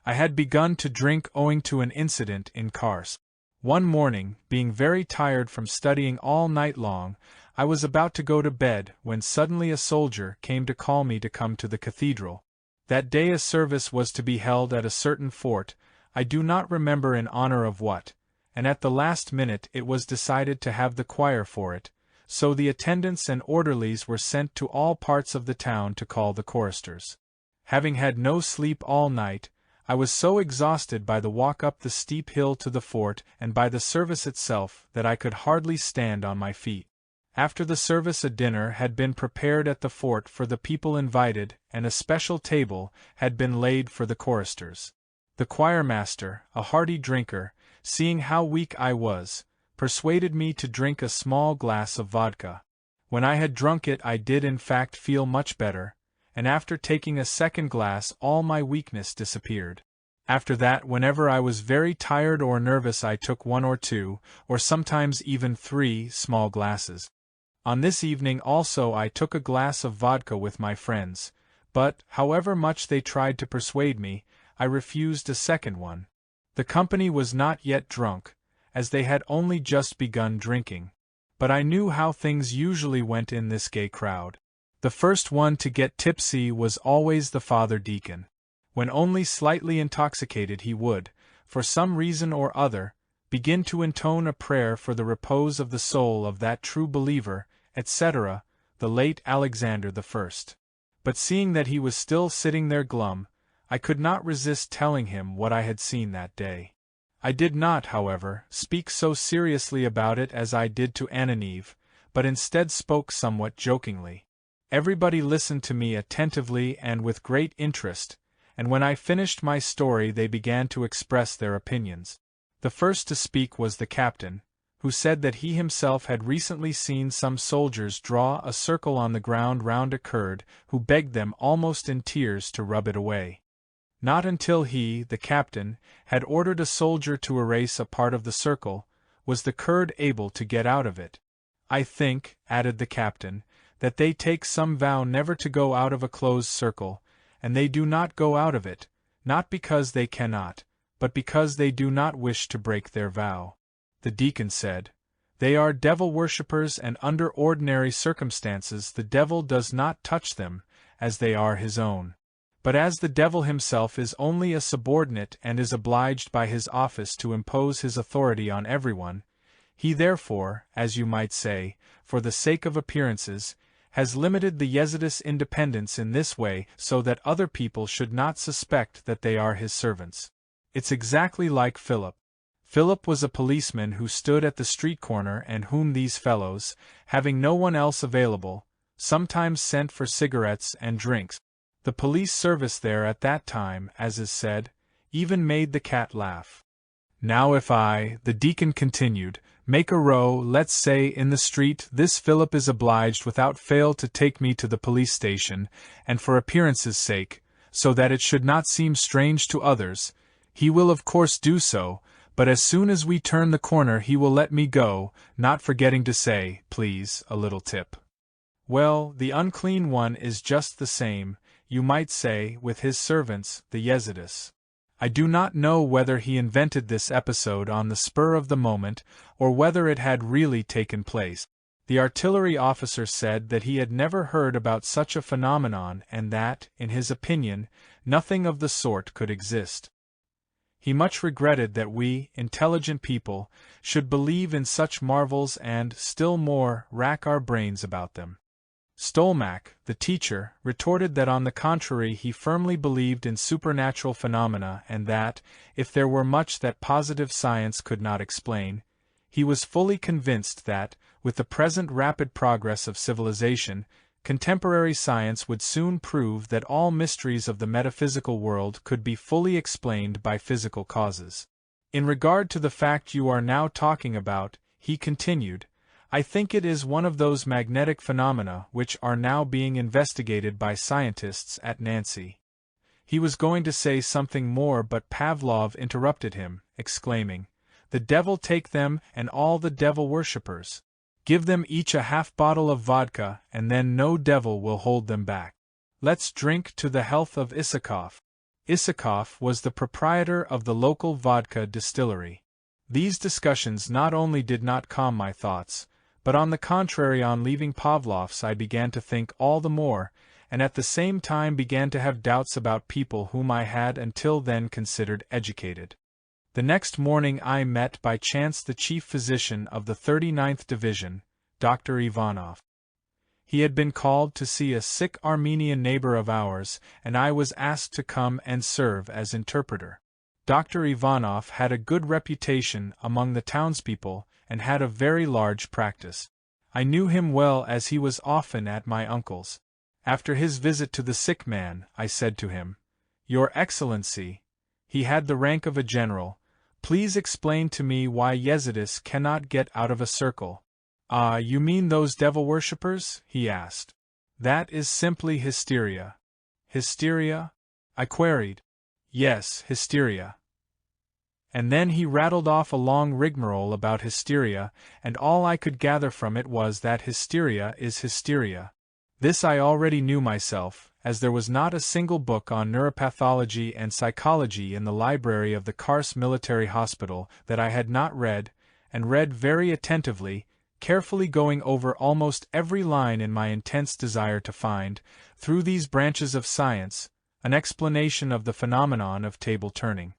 I had begun to drink owing to an incident in Kars. One morning, being very tired from studying all night long, I was about to go to bed when suddenly a soldier came to call me to come to the cathedral. That day a service was to be held at a certain fort, I do not remember in honor of what, and at the last minute it was decided to have the choir for it, so the attendants and orderlies were sent to all parts of the town to call the choristers. Having had no sleep all night, I was so exhausted by the walk up the steep hill to the fort and by the service itself that I could hardly stand on my feet. After the service a dinner had been prepared at the fort for the people invited, and a special table had been laid for the choristers. The choirmaster, a hearty drinker, seeing how weak I was, persuaded me to drink a small glass of vodka. When I had drunk it I did in fact feel much better, and after taking a second glass all my weakness disappeared. After that, whenever I was very tired or nervous I took 1 or 2, or sometimes even 3, small glasses. On this evening also I took a glass of vodka with my friends, but, however much they tried to persuade me, I refused a second one. The company was not yet drunk, as they had only just begun drinking. But I knew how things usually went in this gay crowd. The first one to get tipsy was always the father deacon. When only slightly intoxicated he would, for some reason or other, begin to intone a prayer for the repose of the soul of that true believer, etc., the late Alexander I. But seeing that he was still sitting there glum, I could not resist telling him what I had seen that day. I did not, however, speak so seriously about it as I did to Ananive, but instead spoke somewhat jokingly. Everybody listened to me attentively and with great interest, and when I finished my story they began to express their opinions. The first to speak was the captain, who said that he himself had recently seen some soldiers draw a circle on the ground round a Kurd, who begged them almost in tears to rub it away. Not until he, the captain, had ordered a soldier to erase a part of the circle, was the Kurd able to get out of it. I think, added the captain, that they take some vow never to go out of a closed circle, and they do not go out of it, not because they cannot, but because they do not wish to break their vow. The deacon said, "They are devil worshippers, and under ordinary circumstances the devil does not touch them, as they are his own. But as the devil himself is only a subordinate and is obliged by his office to impose his authority on everyone, he therefore, as you might say, for the sake of appearances, has limited the Yezidis' independence in this way so that other people should not suspect that they are his servants. It's exactly like Philip. Philip was a policeman who stood at the street corner and whom these fellows, having no one else available, sometimes sent for cigarettes and drinks. The police service there at that time, as is said, even made the cat laugh. Now if I, the deacon continued, make a row, let's say, in the street, this Philip is obliged without fail to take me to the police station, and for appearance's sake, so that it should not seem strange to others, he will of course do so, but as soon as we turn the corner he will let me go, not forgetting to say, please, a little tip. Well, the unclean one is just the same, you might say, with his servants, the Yezidis. I do not know whether he invented this episode on the spur of the moment, or whether it had really taken place. The artillery officer said that he had never heard about such a phenomenon and that, in his opinion, nothing of the sort could exist. He much regretted that we, intelligent people, should believe in such marvels and, still more, rack our brains about them. Stolmack, the teacher, retorted that on the contrary he firmly believed in supernatural phenomena and that, if there were much that positive science could not explain, he was fully convinced that, with the present rapid progress of civilization, contemporary science would soon prove that all mysteries of the metaphysical world could be fully explained by physical causes. In regard to the fact you are now talking about, he continued, I think it is one of those magnetic phenomena which are now being investigated by scientists at Nancy. He was going to say something more but Pavlov interrupted him, exclaiming, The devil take them and all the devil worshippers. Give them each a half bottle of vodka and then no devil will hold them back. Let's drink to the health of Isakov. Isakov was the proprietor of the local vodka distillery. These discussions not only did not calm my thoughts, but on the contrary on leaving Pavlov's I began to think all the more, and at the same time began to have doubts about people whom I had until then considered educated. The next morning I met by chance the chief physician of the 39th Division, Dr. Ivanov. He had been called to see a sick Armenian neighbor of ours, and I was asked to come and serve as interpreter. Dr. Ivanov had a good reputation among the townspeople, and had a very large practice. I knew him well as he was often at my uncle's. After his visit to the sick man, I said to him, "Your Excellency," he had the rank of a general, "please explain to me why Yezidis cannot get out of a circle." "Ah, you mean those devil-worshippers?" he asked. "That is simply hysteria." "Hysteria?" I queried. "Yes, hysteria." And then he rattled off a long rigmarole about hysteria, and all I could gather from it was that hysteria is hysteria. This I already knew myself, as there was not a single book on neuropathology and psychology in the library of the Kars Military Hospital that I had not read, and read very attentively, carefully going over almost every line in my intense desire to find, through these branches of science, an explanation of the phenomenon of table turning.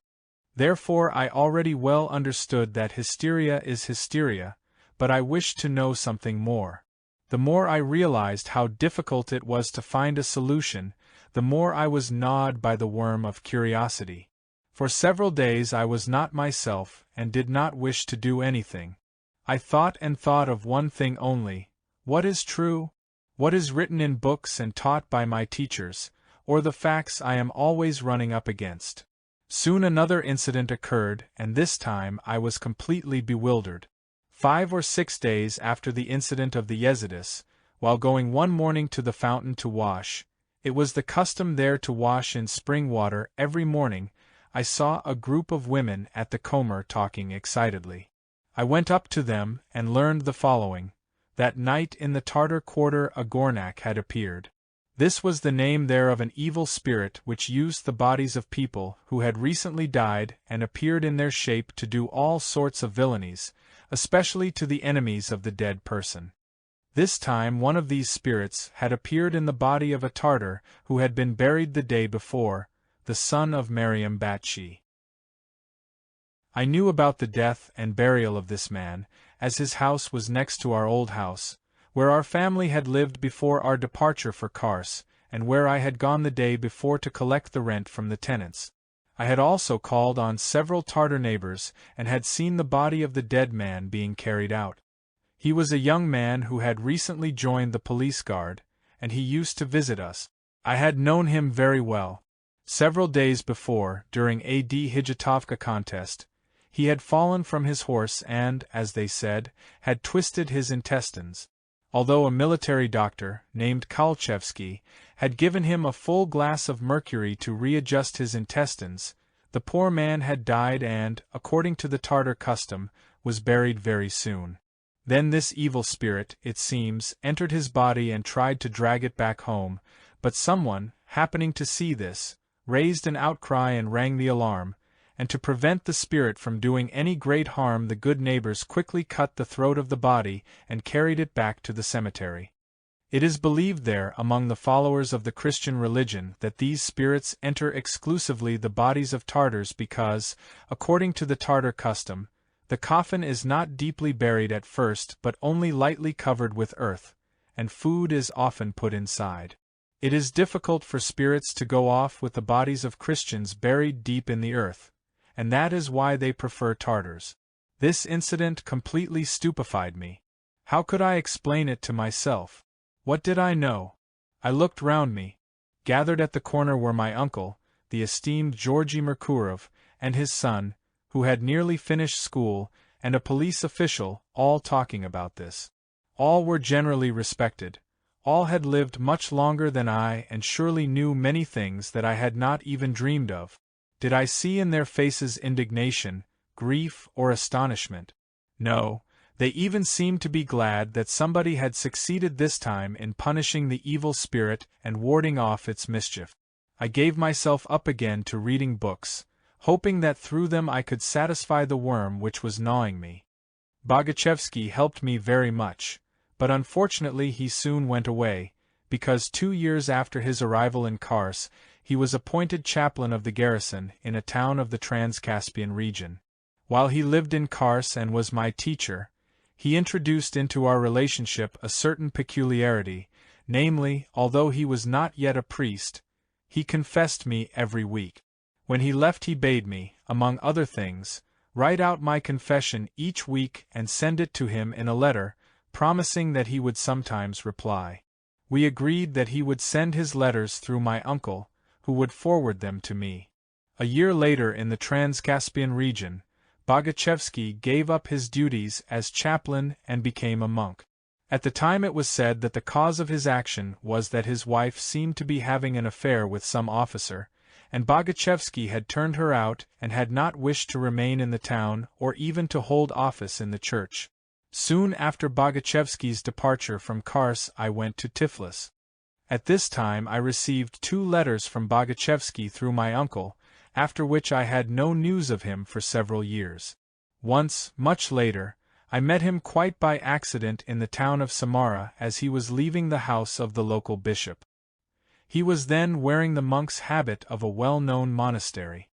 Therefore I already well understood that hysteria is hysteria, but I wished to know something more. The more I realized how difficult it was to find a solution, the more I was gnawed by the worm of curiosity. For several days I was not myself and did not wish to do anything. I thought and thought of one thing only: what is true? What is written in books and taught by my teachers, or the facts I am always running up against? Soon another incident occurred, and this time I was completely bewildered. 5 or 6 days after the incident of the Yezidis, while going one morning to the fountain to wash, it was the custom there to wash in spring water every morning, I saw a group of women at the comber talking excitedly. I went up to them and learned the following: that night in the Tartar quarter a Gornak had appeared. This was the name there of an evil spirit which used the bodies of people who had recently died and appeared in their shape to do all sorts of villainies, especially to the enemies of the dead person. This time one of these spirits had appeared in the body of a Tartar who had been buried the day before, the son of Mariam Bakshi. I knew about the death and burial of this man, as his house was next to our old house, where our family had lived before our departure for Kars, and where I had gone the day before to collect the rent from the tenants. I had also called on several Tartar neighbors, and had seen the body of the dead man being carried out. He was a young man who had recently joined the police guard, and he used to visit us. I had known him very well. Several days before, during a Hijatovka contest, he had fallen from his horse and, as they said, had twisted his intestines. Although a military doctor, named Kalchevsky, had given him a full glass of mercury to readjust his intestines, the poor man had died and, according to the Tartar custom, was buried very soon. Then this evil spirit, it seems, entered his body and tried to drag it back home, but someone, happening to see this, raised an outcry and rang the alarm, and to prevent the spirit from doing any great harm the good neighbors quickly cut the throat of the body and carried it back to the cemetery. It is believed there among the followers of the Christian religion that these spirits enter exclusively the bodies of Tartars because, according to the Tartar custom, the coffin is not deeply buried at first but only lightly covered with earth, and food is often put inside. It is difficult for spirits to go off with the bodies of Christians buried deep in the earth, and that is why they prefer Tartars. This incident completely stupefied me. How could I explain it to myself? What did I know? I looked round me. Gathered at the corner were my uncle, the esteemed Georgy Merkurov, and his son, who had nearly finished school, and a police official, all talking about this. All were generally respected. All had lived much longer than I and surely knew many things that I had not even dreamed of. Did I see in their faces indignation, grief, or astonishment? No, they even seemed to be glad that somebody had succeeded this time in punishing the evil spirit and warding off its mischief. I gave myself up again to reading books, hoping that through them I could satisfy the worm which was gnawing me. Boguchevsky helped me very much, but unfortunately he soon went away, because 2 years after his arrival in Kars, he was appointed chaplain of the garrison in a town of the Trans-Caspian region. While he lived in Kars and was my teacher, he introduced into our relationship a certain peculiarity, namely, although he was not yet a priest, he confessed me every week. When he left he bade me, among other things, write out my confession each week and send it to him in a letter, promising that he would sometimes reply. We agreed that he would send his letters through my uncle, who would forward them to me. A year later, in the Trans-Caspian region, Boguchevsky gave up his duties as chaplain and became a monk. At the time it was said that the cause of his action was that his wife seemed to be having an affair with some officer, and Boguchevsky had turned her out and had not wished to remain in the town or even to hold office in the church. Soon after Boguchevsky's departure from Kars, I went to Tiflis. At this time I received 2 letters from Boguchevsky through my uncle, after which I had no news of him for several years. Once, much later, I met him quite by accident in the town of Samara as he was leaving the house of the local bishop. He was then wearing the monk's habit of a well-known monastery.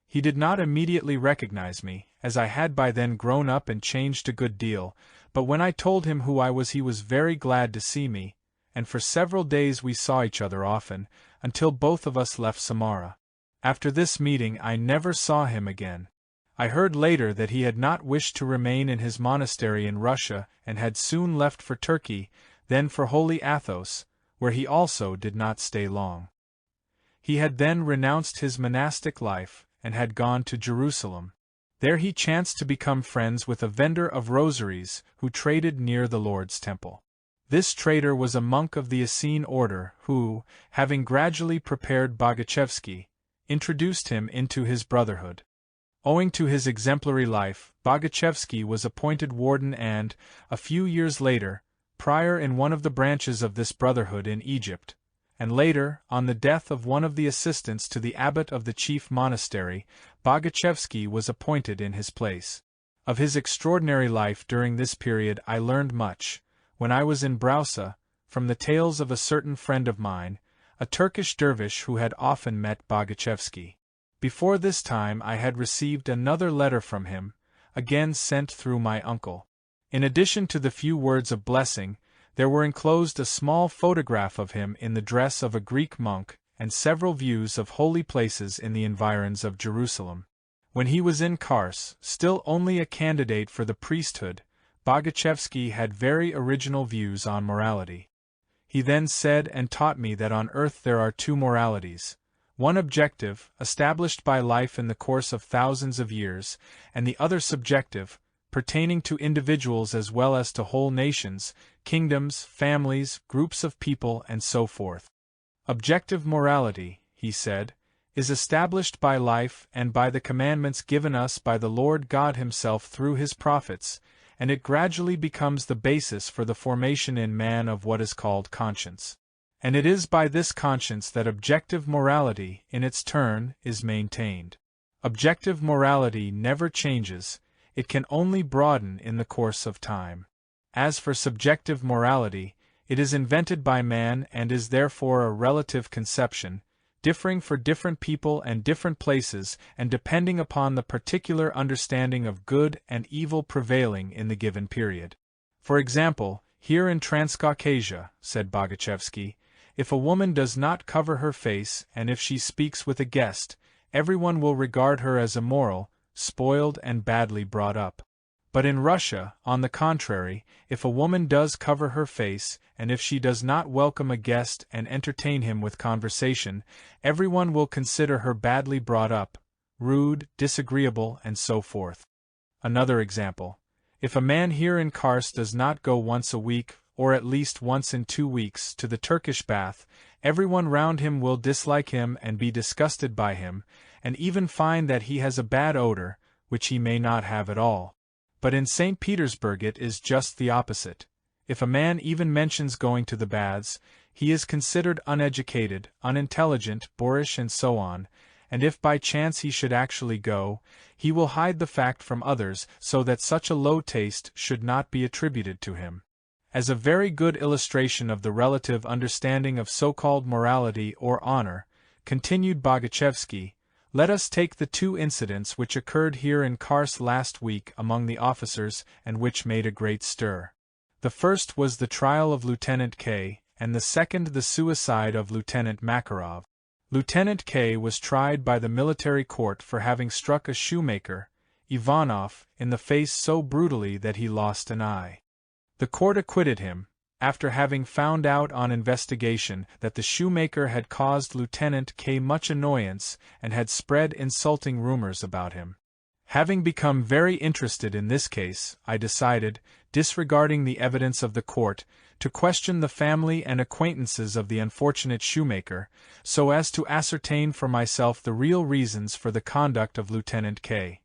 He did not immediately recognize me, as I had by then grown up and changed a good deal, but when I told him who I was he was very glad to see me, and for several days we saw each other often, until both of us left Samara. After this meeting I never saw him again. I heard later that he had not wished to remain in his monastery in Russia and had soon left for Turkey, then for Holy Athos, where he also did not stay long. He had then renounced his monastic life and had gone to Jerusalem. There he chanced to become friends with a vendor of rosaries who traded near the Lord's temple. This trader was a monk of the Essene order who, having gradually prepared Boguchevsky, introduced him into his brotherhood. Owing to his exemplary life, Boguchevsky was appointed warden and, a few years later, prior in one of the branches of this brotherhood in Egypt, and later, on the death of one of the assistants to the abbot of the chief monastery, Boguchevsky was appointed in his place. Of his extraordinary life during this period I learned much, when I was in Brausa, from the tales of a certain friend of mine, a Turkish dervish who had often met Boguchevsky. Before this time I had received another letter from him, again sent through my uncle. In addition to the few words of blessing, there were enclosed a small photograph of him in the dress of a Greek monk and several views of holy places in the environs of Jerusalem. When he was in Kars, still only a candidate for the priesthood, Boguchevsky had very original views on morality. He then said and taught me that on earth there are 2 moralities, one objective, established by life in the course of thousands of years, and the other subjective, pertaining to individuals as well as to whole nations, kingdoms, families, groups of people, and so forth. Objective morality, he said, is established by life and by the commandments given us by the Lord God Himself through His prophets, and it gradually becomes the basis for the formation in man of what is called conscience. And it is by this conscience that objective morality, in its turn, is maintained. Objective morality never changes, it can only broaden in the course of time. As for subjective morality, it is invented by man and is therefore a relative conception, differing for different people and different places and depending upon the particular understanding of good and evil prevailing in the given period. For example, here in Transcaucasia, said Boguchevsky, if a woman does not cover her face and if she speaks with a guest, everyone will regard her as immoral, spoiled and badly brought up. But in Russia, on the contrary, if a woman does cover her face, and if she does not welcome a guest and entertain him with conversation, everyone will consider her badly brought up, rude, disagreeable, and so forth. Another example. If a man here in Kars does not go once a week, or at least once in 2 weeks, to the Turkish bath, everyone round him will dislike him and be disgusted by him, and even find that he has a bad odor, which he may not have at all. But in St. Petersburg it is just the opposite. If a man even mentions going to the baths, he is considered uneducated, unintelligent, boorish and so on, and if by chance he should actually go, he will hide the fact from others so that such a low taste should not be attributed to him. As a very good illustration of the relative understanding of so-called morality or honor, continued Boguchevsky, let us take the 2 incidents which occurred here in Kars last week among the officers and which made a great stir. The first was the trial of Lieutenant K, and the second the suicide of Lieutenant Makarov. Lieutenant K was tried by the military court for having struck a shoemaker, Ivanov, in the face so brutally that he lost an eye. The court acquitted him, after having found out on investigation that the shoemaker had caused Lieutenant K much annoyance and had spread insulting rumors about him. Having become very interested in this case, I decided, disregarding the evidence of the court, to question the family and acquaintances of the unfortunate shoemaker, so as to ascertain for myself the real reasons for the conduct of Lieutenant K.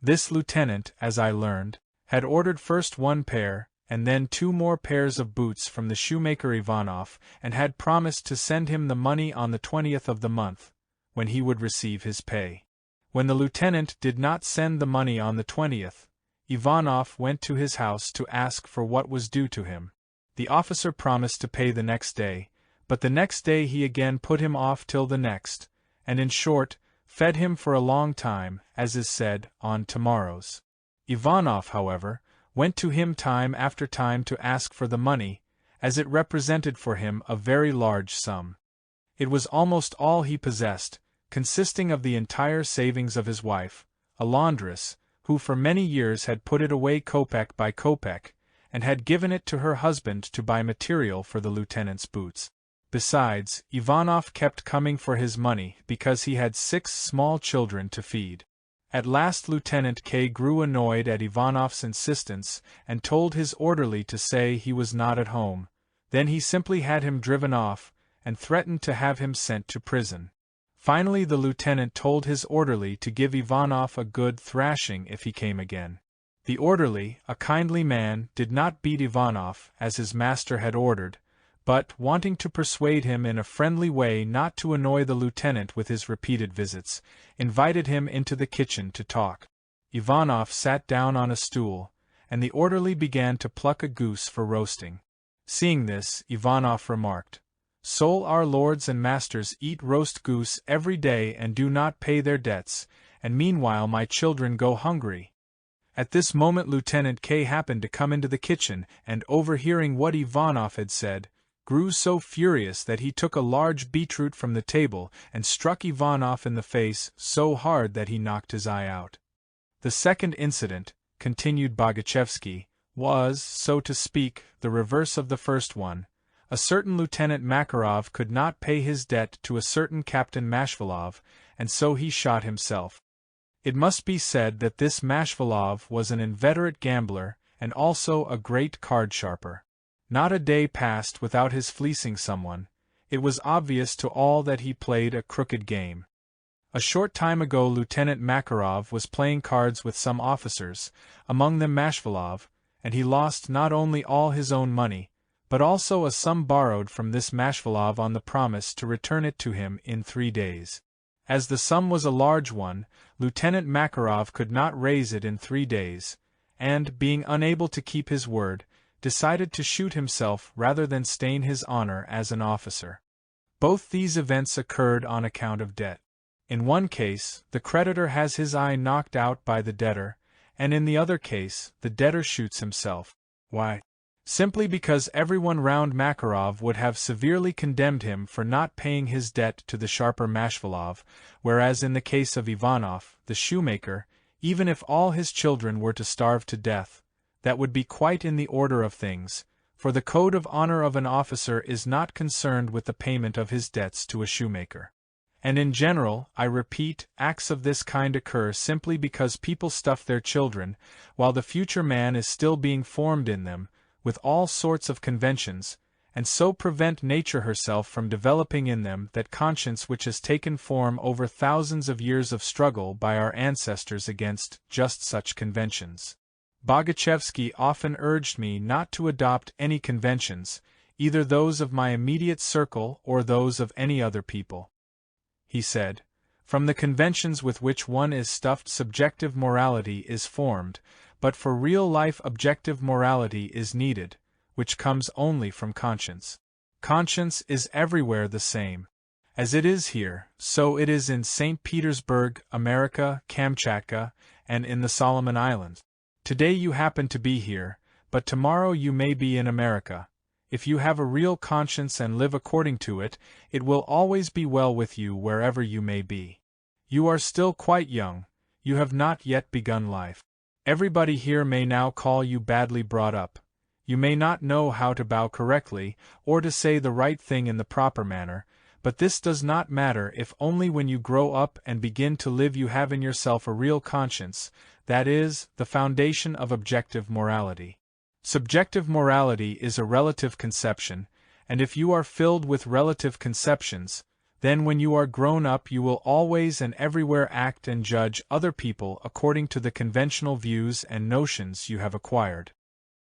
This lieutenant, as I learned, had ordered first 1 pair, and then 2 more pairs of boots from the shoemaker Ivanov, and had promised to send him the money on the 20th of the month, when he would receive his pay. When the lieutenant did not send the money on the 20th, Ivanov went to his house to ask for what was due to him. The officer promised to pay the next day, but the next day he again put him off till the next, and in short, fed him for a long time, as is said, on tomorrows. Ivanov, however, went to him time after time to ask for the money, as it represented for him a very large sum. It was almost all he possessed, consisting of the entire savings of his wife, a laundress, who for many years had put it away kopeck by kopeck, and had given it to her husband to buy material for the lieutenant's boots. Besides, Ivanov kept coming for his money because he had 6 small children to feed. At last Lieutenant K grew annoyed at Ivanov's insistence and told his orderly to say he was not at home. Then he simply had him driven off, and threatened to have him sent to prison. Finally the lieutenant told his orderly to give Ivanov a good thrashing if he came again. The orderly, a kindly man, did not beat Ivanov, as his master had ordered, but, wanting to persuade him in a friendly way not to annoy the lieutenant with his repeated visits, invited him into the kitchen to talk. Ivanov sat down on a stool, and the orderly began to pluck a goose for roasting. Seeing this, Ivanov remarked, "So our lords and masters eat roast goose every day and do not pay their debts, and meanwhile my children go hungry." At this moment Lieutenant K happened to come into the kitchen, and overhearing what Ivanov had said, grew so furious that he took a large beetroot from the table and struck Ivanov in the face so hard that he knocked his eye out. The second incident, continued Boguchevsky, was, so to speak, the reverse of the first one. A certain Lieutenant Makarov could not pay his debt to a certain Captain Mashvalov, and so he shot himself. It must be said that this Mashvalov was an inveterate gambler, and also a great card-sharper. Not a day passed without his fleecing someone. It was obvious to all that he played a crooked game. A short time ago Lieutenant Makarov was playing cards with some officers, among them Mashvalov, and he lost not only all his own money, but also a sum borrowed from this Mashvalov on the promise to return it to him in 3 days. As the sum was a large one, Lieutenant Makarov could not raise it in 3 days, and, being unable to keep his word, decided to shoot himself rather than stain his honor as an officer. Both these events occurred on account of debt. In one case, the creditor has his eye knocked out by the debtor, and in the other case, the debtor shoots himself. Why? Simply because everyone round Makarov would have severely condemned him for not paying his debt to the sharper Mashvalov, whereas in the case of Ivanov, the shoemaker, even if all his children were to starve to death, that would be quite in the order of things, for the code of honor of an officer is not concerned with the payment of his debts to a shoemaker. And in general, I repeat, acts of this kind occur simply because people stuff their children, while the future man is still being formed in them, with all sorts of conventions, and so prevent nature herself from developing in them that conscience which has taken form over thousands of years of struggle by our ancestors against just such conventions. Boguchevsky often urged me not to adopt any conventions, either those of my immediate circle or those of any other people. He said, "From the conventions with which one is stuffed subjective morality is formed, but for real life objective morality is needed, which comes only from conscience. Conscience is everywhere the same. As it is here, so it is in St. Petersburg, America, Kamchatka, and in the Solomon Islands. Today you happen to be here, but tomorrow you may be in America. If you have a real conscience and live according to it, it will always be well with you wherever you may be. You are still quite young, you have not yet begun life. Everybody here may now call you badly brought up. You may not know how to bow correctly, or to say the right thing in the proper manner, but this does not matter if only when you grow up and begin to live you have in yourself a real conscience, that is, the foundation of objective morality. Subjective morality is a relative conception, and if you are filled with relative conceptions, then when you are grown up you will always and everywhere act and judge other people according to the conventional views and notions you have acquired.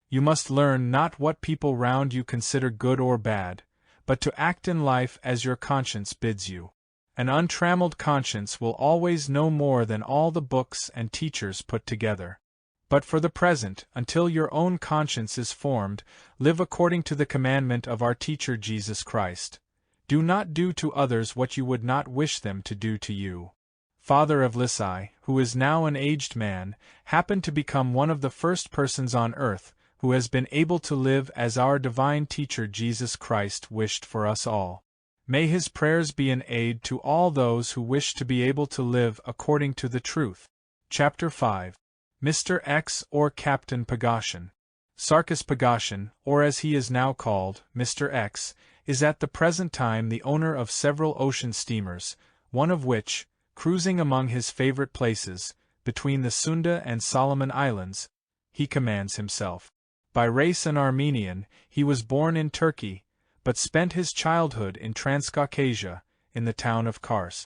You must learn not what people round you consider good or bad, but to act in life as your conscience bids you. An untrammeled conscience will always know more than all the books and teachers put together. But for the present, until your own conscience is formed, live according to the commandment of our teacher Jesus Christ. Do not do to others what you would not wish them to do to you. Father of Lysai, who is now an aged man, happened to become one of the first persons on earth who has been able to live as our divine teacher Jesus Christ wished for us all. May his prayers be an aid to all those who wish to be able to live according to the truth. Chapter 5. Mr. X or Captain Pogoshin. Sarkis Pogoshin, or as he is now called, Mr. X, is at the present time the owner of several ocean steamers, one of which, cruising among his favorite places, between the Sunda and Solomon Islands, he commands himself. By race an Armenian, he was born in Turkey, but spent his childhood in Transcaucasia, in the town of Kars.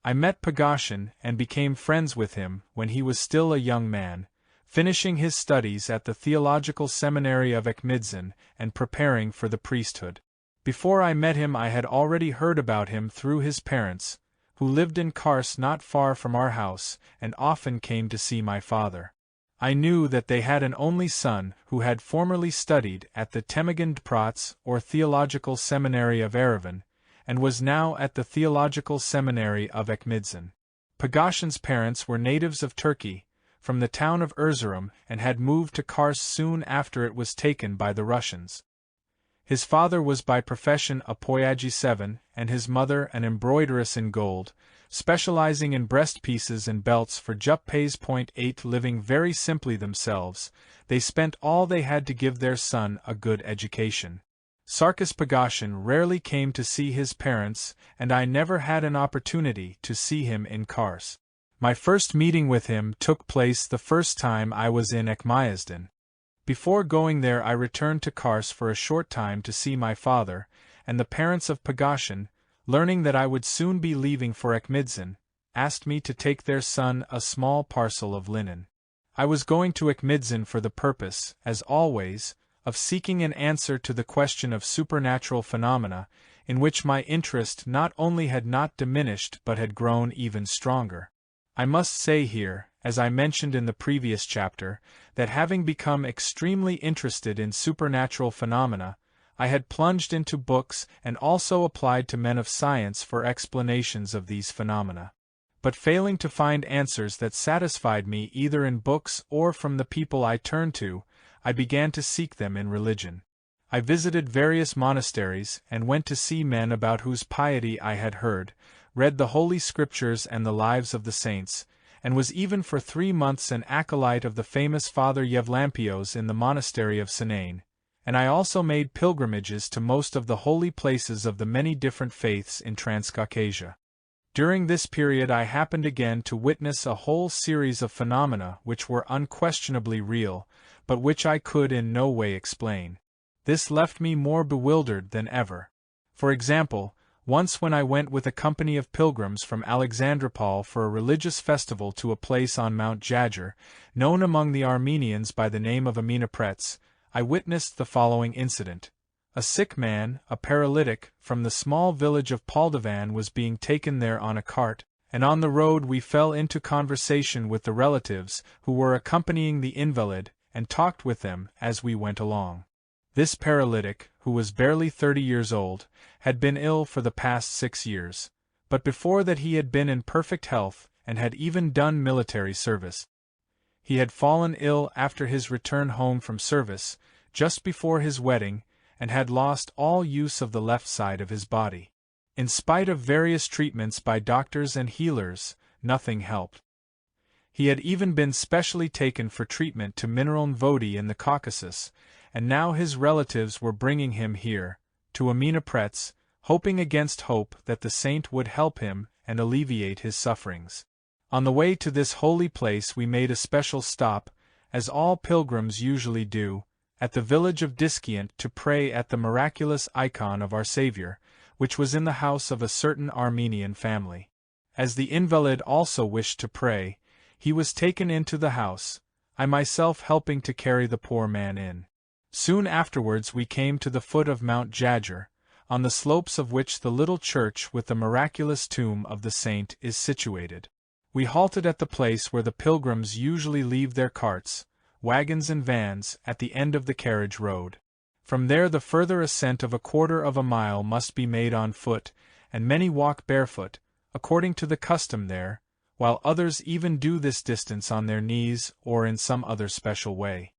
I met Pogoshin and became friends with him when he was still a young man, finishing his studies at the Theological Seminary of Ekmidzin and preparing for the priesthood. Before I met him I had already heard about him through his parents, who lived in Kars not far from our house and often came to see my father. I knew that they had an only son who had formerly studied at the Temagand Prats or Theological Seminary of Erevan, and was now at the Theological Seminary of Ekmidzin. Pogoshin's parents were natives of Turkey, from the town of Erzurum, and had moved to Kars soon after it was taken by the Russians. His father was by profession a Poyaji-7, and his mother an embroideress in gold, specializing in breastpieces and belts for Juppays. 8 Living very simply themselves, they spent all they had to give their son a good education. Sarkis Pogoshin rarely came to see his parents, and I never had an opportunity to see him in Kars. My first meeting with him took place the first time I was in Ekmyazdan. Before going there I returned to Kars for a short time to see my father, and the parents of Pogoshin, learning that I would soon be leaving for Ekmidzin, asked me to take their son a small parcel of linen. I was going to Ekmidzin for the purpose, as always, of seeking an answer to the question of supernatural phenomena, in which my interest not only had not diminished but had grown even stronger. I must say here, as I mentioned in the previous chapter, that having become extremely interested in supernatural phenomena, I had plunged into books and also applied to men of science for explanations of these phenomena. But failing to find answers that satisfied me either in books or from the people I turned to, I began to seek them in religion. I visited various monasteries and went to see men about whose piety I had heard, read the Holy Scriptures and the lives of the saints, and was even for 3 months an acolyte of the famous Father Yevlampios in the monastery of Sinain, and I also made pilgrimages to most of the holy places of the many different faiths in Transcaucasia. During this period I happened again to witness a whole series of phenomena which were unquestionably real, but which I could in no way explain. This left me more bewildered than ever. For example, once when I went with a company of pilgrims from Alexandropol for a religious festival to a place on Mount Jager, known among the Armenians by the name of Aminoprets, I witnessed the following incident. A sick man, a paralytic, from the small village of Paldivan was being taken there on a cart, and on the road we fell into conversation with the relatives who were accompanying the invalid, and talked with them as we went along. This paralytic, who was barely 30 years old, had been ill for the past 6 years, but before that he had been in perfect health and had even done military service. He had fallen ill after his return home from service, just before his wedding, and had lost all use of the left side of his body. In spite of various treatments by doctors and healers, nothing helped. He had even been specially taken for treatment to Mineral Vodi in the Caucasus, and now his relatives were bringing him here, to Amenapretz, hoping against hope that the saint would help him and alleviate his sufferings. On the way to this holy place we made a special stop, as all pilgrims usually do, at the village of Discient to pray at the miraculous icon of our Savior, which was in the house of a certain Armenian family. As the invalid also wished to pray, he was taken into the house, I myself helping to carry the poor man in. Soon afterwards we came to the foot of Mount Jager, on the slopes of which the little church with the miraculous tomb of the saint is situated. We halted at the place where the pilgrims usually leave their carts, wagons and vans, at the end of the carriage road. From there the further ascent of 1/4 of a mile must be made on foot, and many walk barefoot, according to the custom there, while others even do this distance on their knees or in some other special way.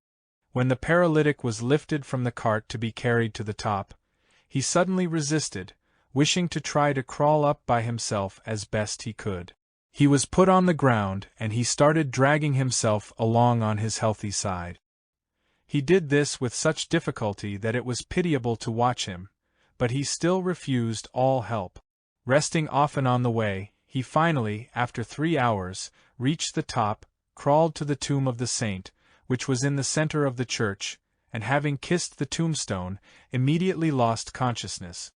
When the paralytic was lifted from the cart to be carried to the top, he suddenly resisted, wishing to try to crawl up by himself as best he could. He was put on the ground, and he started dragging himself along on his healthy side. He did this with such difficulty that it was pitiable to watch him, but he still refused all help. Resting often on the way, he finally, after 3 hours, reached the top, crawled to the tomb of the saint, which was in the center of the church, and having kissed the tombstone, immediately lost consciousness.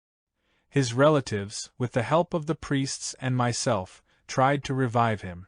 His relatives, with the help of the priests and myself, tried to revive him.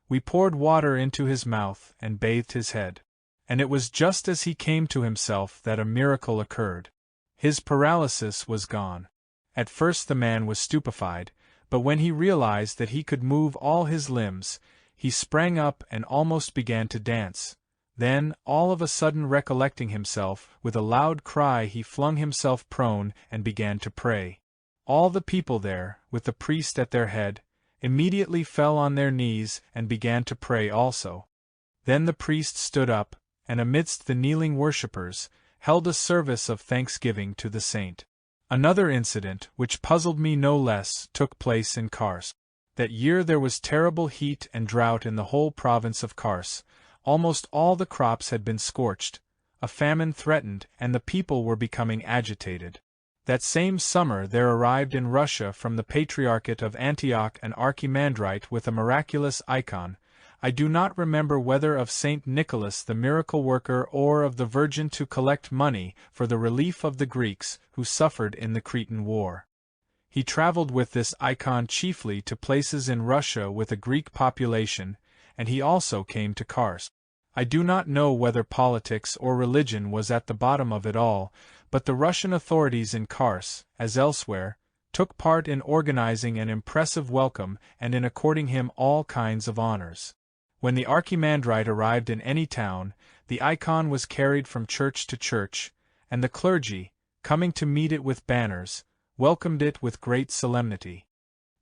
We poured water into his mouth and bathed his head. And it was just as he came to himself that a miracle occurred. His paralysis was gone. At first the man was stupefied, but when he realized that he could move all his limbs, he sprang up and almost began to dance. Then, all of a sudden recollecting himself, with a loud cry he flung himself prone and began to pray. All the people there, with the priest at their head, immediately fell on their knees and began to pray also. Then the priest stood up, and amidst the kneeling worshippers, held a service of thanksgiving to the saint. Another incident, which puzzled me no less, took place in Kars. That year there was terrible heat and drought in the whole province of Kars. Almost all the crops had been scorched, a famine threatened, and the people were becoming agitated. That same summer there arrived in Russia from the Patriarchate of Antioch an archimandrite with a miraculous icon. I do not remember whether of Saint Nicholas the miracle worker or of the Virgin to collect money for the relief of the Greeks who suffered in the Cretan War. He traveled with this icon chiefly to places in Russia with a Greek population, and he also came to Kars. I do not know whether politics or religion was at the bottom of it all, but the Russian authorities in Kars, as elsewhere, took part in organizing an impressive welcome and in according him all kinds of honors. When the archimandrite arrived in any town, the icon was carried from church to church, and the clergy, coming to meet it with banners, welcomed it with great solemnity.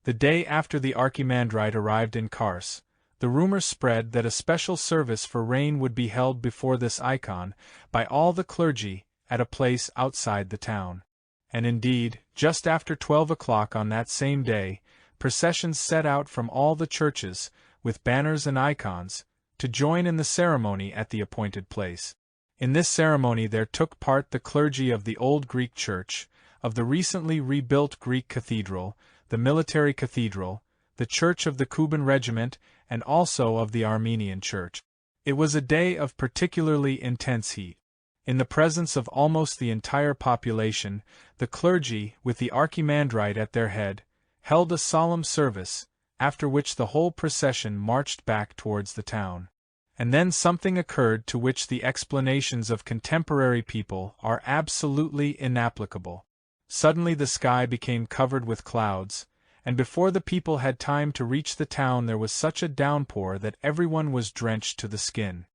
The day after the archimandrite arrived in Kars, the rumor spread that a special service for rain would be held before this icon, by all the clergy, at a place outside the town. And indeed, just after 12 o'clock on that same day, processions set out from all the churches, with banners and icons, to join in the ceremony at the appointed place. In this ceremony there took part the clergy of the old Greek church, of the recently rebuilt Greek cathedral, the military cathedral, the church of the Kuban regiment, and also of the Armenian church. It was a day of particularly intense heat. In the presence of almost the entire population, the clergy, with the archimandrite at their head, held a solemn service, after which the whole procession marched back towards the town. And then something occurred to which the explanations of contemporary people are absolutely inapplicable. Suddenly the sky became covered with clouds, and before the people had time to reach the town there was such a downpour that everyone was drenched to the skin.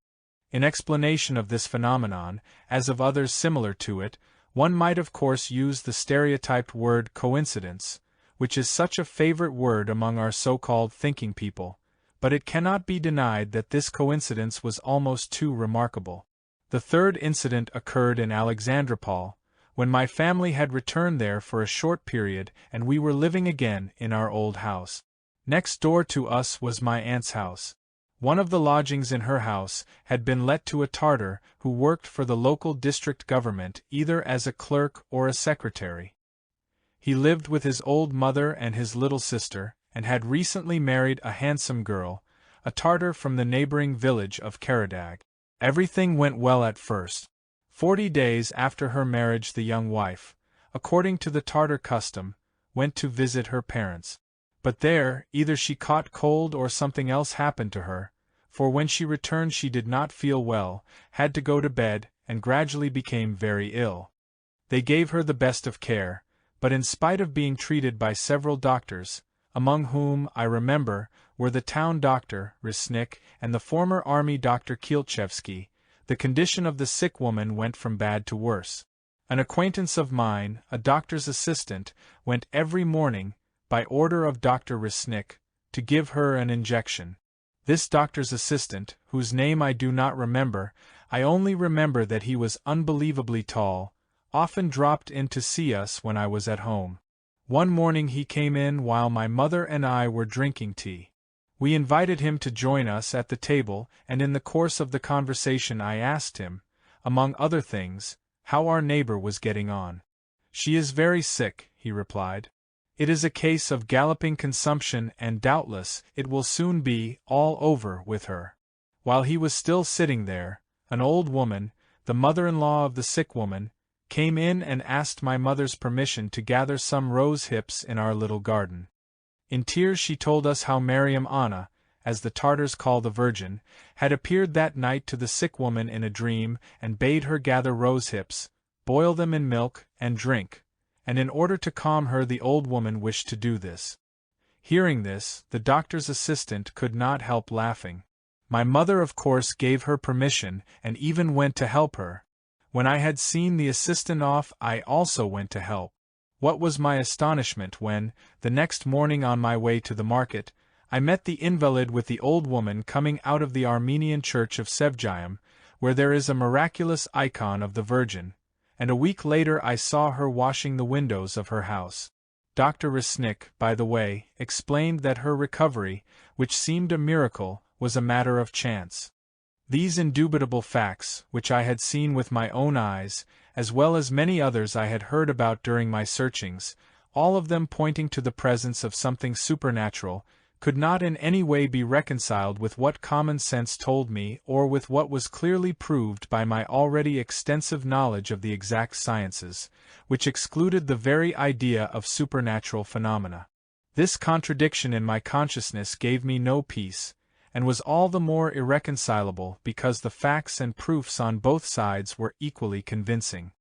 In explanation of this phenomenon, as of others similar to it, one might of course use the stereotyped word coincidence, which is such a favorite word among our so-called thinking people, but it cannot be denied that this coincidence was almost too remarkable. The third incident occurred in Alexandropol, when my family had returned there for a short period and we were living again in our old house. Next door to us was my aunt's house. One of the lodgings in her house had been let to a Tartar who worked for the local district government either as a clerk or a secretary. He lived with his old mother and his little sister, and had recently married a handsome girl, a Tartar from the neighboring village of Karadag. Everything went well at first. 40 days after her marriage the young wife, according to the Tartar custom, went to visit her parents. But there, either she caught cold or something else happened to her, for when she returned she did not feel well, had to go to bed, and gradually became very ill. They gave her the best of care, but in spite of being treated by several doctors, among whom, I remember, were the town doctor, Resnik, and the former army doctor Kielchevsky, the condition of the sick woman went from bad to worse. An acquaintance of mine, a doctor's assistant, went every morning, by order of Dr. Resnik, to give her an injection. This doctor's assistant, whose name I do not remember, I only remember that he was unbelievably tall, often dropped in to see us when I was at home. One morning he came in while my mother and I were drinking tea. We invited him to join us at the table, and in the course of the conversation I asked him, among other things, how our neighbor was getting on. "She is very sick," he replied. "It is a case of galloping consumption and doubtless it will soon be all over with her." While he was still sitting there, an old woman, the mother-in-law of the sick woman, came in and asked my mother's permission to gather some rose hips in our little garden. In tears she told us how Mariam Anna, as the Tartars call the Virgin, had appeared that night to the sick woman in a dream and bade her gather rose hips, boil them in milk, and drink, and in order to calm her the old woman wished to do this. Hearing this, the doctor's assistant could not help laughing. My mother of course gave her permission and even went to help her. When I had seen the assistant off I also went to help. What was my astonishment when, the next morning on my way to the market, I met the invalid with the old woman coming out of the Armenian church of Sevgium, where there is a miraculous icon of the Virgin, and a week later I saw her washing the windows of her house. Dr. Resnik, by the way, explained that her recovery, which seemed a miracle, was a matter of chance. These indubitable facts, which I had seen with my own eyes, as well as many others I had heard about during my searchings, all of them pointing to the presence of something supernatural, could not in any way be reconciled with what common sense told me or with what was clearly proved by my already extensive knowledge of the exact sciences, which excluded the very idea of supernatural phenomena. This contradiction in my consciousness gave me no peace, and was all the more irreconcilable because the facts and proofs on both sides were equally convincing.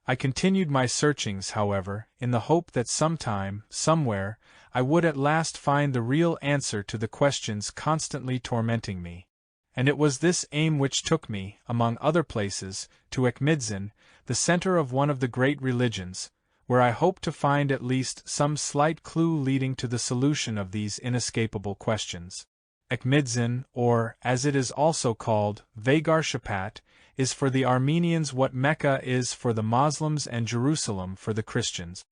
I continued my searchings, however, in the hope that sometime, somewhere, I would at last find the real answer to the questions constantly tormenting me. And it was this aim which took me, among other places, to Ekmidzin, the center of one of the great religions, where I hoped to find at least some slight clue leading to the solution of these inescapable questions. Ekmidzin, or, as it is also called, Vagarshapat, is for the Armenians what Mecca is for the Moslems and Jerusalem for the Christians.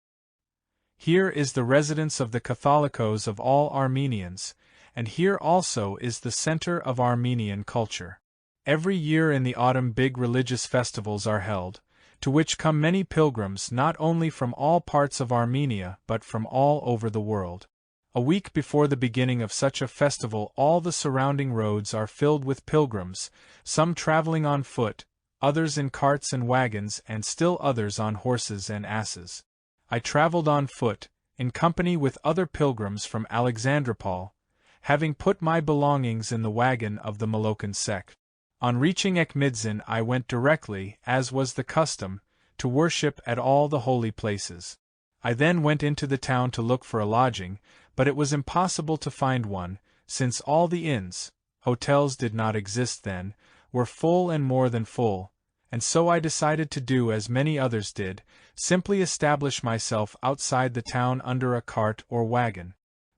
Here is the residence of the Catholicos of all Armenians, and here also is the center of Armenian culture. Every year in the autumn big religious festivals are held, to which come many pilgrims not only from all parts of Armenia but from all over the world. A week before the beginning of such a festival all the surrounding roads are filled with pilgrims, some traveling on foot, others in carts and wagons and still others on horses and asses. I traveled on foot, in company with other pilgrims from Alexandropol, having put my belongings in the wagon of the Molokan sect. On reaching Ekmidzin I went directly, as was the custom, to worship at all the holy places. I then went into the town to look for a lodging, but it was impossible to find one, since all the inns, hotels did not exist then, were full and more than full, and so I decided to do as many others did, simply establish myself outside the town under a cart or wagon.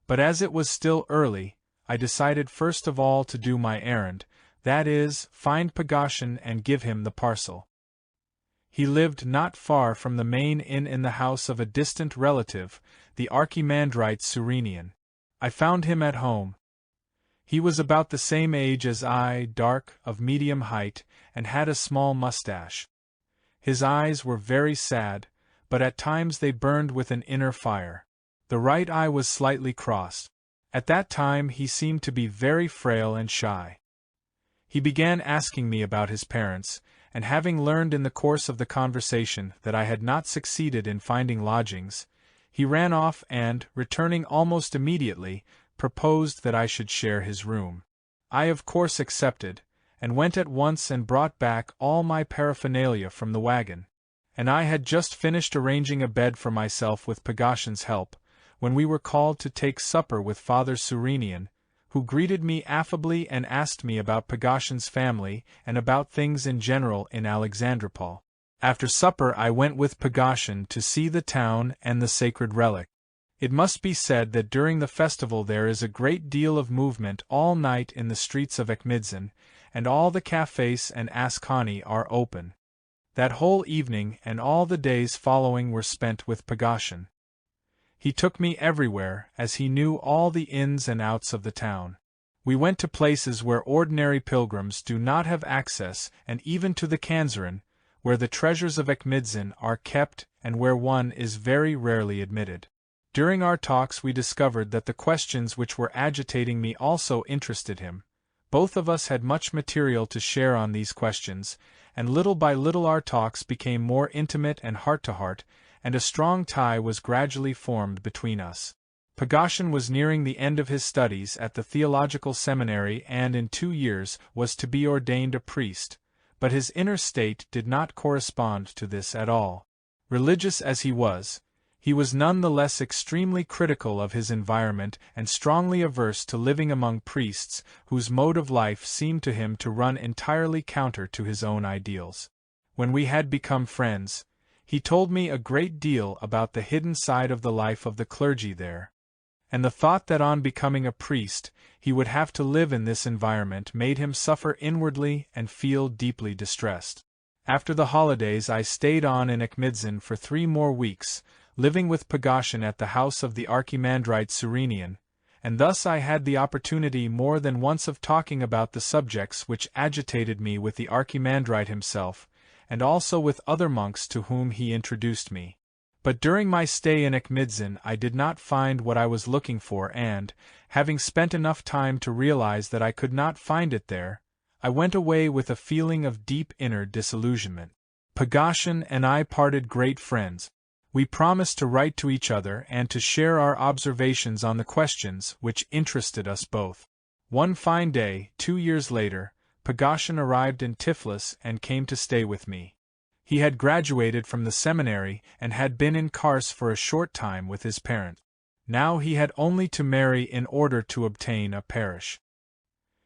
But as it was still early, I decided first of all to do my errand, that is, find Pagoshin and give him the parcel. He lived not far from the main inn in the house of a distant relative, the Archimandrite Surenian. I found him at home. He was about the same age as I, dark, of medium height, and had a small mustache. His eyes were very sad, but at times they burned with an inner fire. The right eye was slightly crossed. At that time he seemed to be very frail and shy. He began asking me about his parents, and having learned in the course of the conversation that I had not succeeded in finding lodgings, he ran off and, returning almost immediately, proposed that I should share his room. I of course accepted, and went at once and brought back all my paraphernalia from the wagon. And I had just finished arranging a bed for myself with Pagoshin's help, when we were called to take supper with Father Surenian, who greeted me affably and asked me about Pagoshin's family and about things in general in Alexandropol. After supper I went with Pagoshin to see the town and the sacred relic. It must be said that during the festival there is a great deal of movement all night in the streets of Ekmidzin, and all the cafés and askhani are open. That whole evening and all the days following were spent with Pagoshin. He took me everywhere, as he knew all the ins and outs of the town. We went to places where ordinary pilgrims do not have access, and even to the Kanzerin, where the treasures of Ekmidzin are kept and where one is very rarely admitted. During our talks we discovered that the questions which were agitating me also interested him. Both of us had much material to share on these questions, and little by little our talks became more intimate and heart-to-heart, and a strong tie was gradually formed between us. Pagoshin was nearing the end of his studies at the theological seminary and in 2 years was to be ordained a priest, but his inner state did not correspond to this at all. Religious as he was none the less extremely critical of his environment and strongly averse to living among priests whose mode of life seemed to him to run entirely counter to his own ideals. When we had become friends, he told me a great deal about the hidden side of the life of the clergy there, and the thought that on becoming a priest he would have to live in this environment made him suffer inwardly and feel deeply distressed. After the holidays I stayed on in Ekmidzin for 3 more weeks, living with Pagoshin at the house of the Archimandrite Surenian, and thus I had the opportunity more than once of talking about the subjects which agitated me with the Archimandrite himself, and also with other monks to whom he introduced me. But during my stay in Ekmidzin I did not find what I was looking for and, having spent enough time to realize that I could not find it there, I went away with a feeling of deep inner disillusionment. Pagoshin and I parted great friends. We promised to write to each other and to share our observations on the questions which interested us both. One fine day, 2 years later, Pagoshin arrived in Tiflis and came to stay with me. He had graduated from the seminary and had been in Kars for a short time with his parents. Now he had only to marry in order to obtain a parish.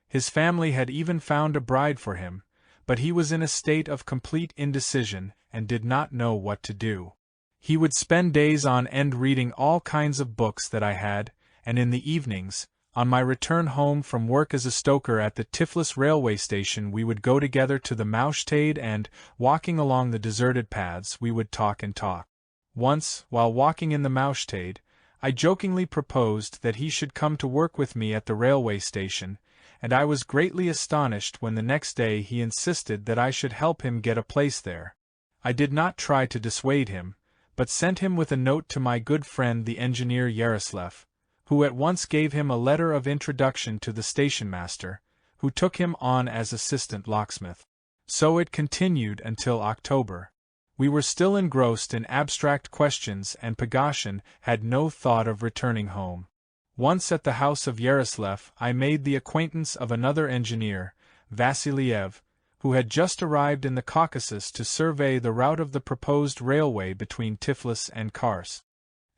His family had even found a bride for him, but he was in a state of complete indecision and did not know what to do. He would spend days on end reading all kinds of books that I had, and in the evenings, on my return home from work as a stoker at the Tiflis railway station, we would go together to the Maushtade and, walking along the deserted paths, we would talk and talk. Once, while walking in the Maushtade, I jokingly proposed that he should come to work with me at the railway station, and I was greatly astonished when the next day he insisted that I should help him get a place there. I did not try to dissuade him, but sent him with a note to my good friend the engineer Yaroslav, who at once gave him a letter of introduction to the station-master, who took him on as assistant locksmith. So it continued until October. We were still engrossed in abstract questions and Pagoshin had no thought of returning home. Once at the house of Yaroslav I made the acquaintance of another engineer, Vasiliev, who had just arrived in the Caucasus to survey the route of the proposed railway between Tiflis and Kars.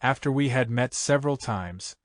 After we had met several times,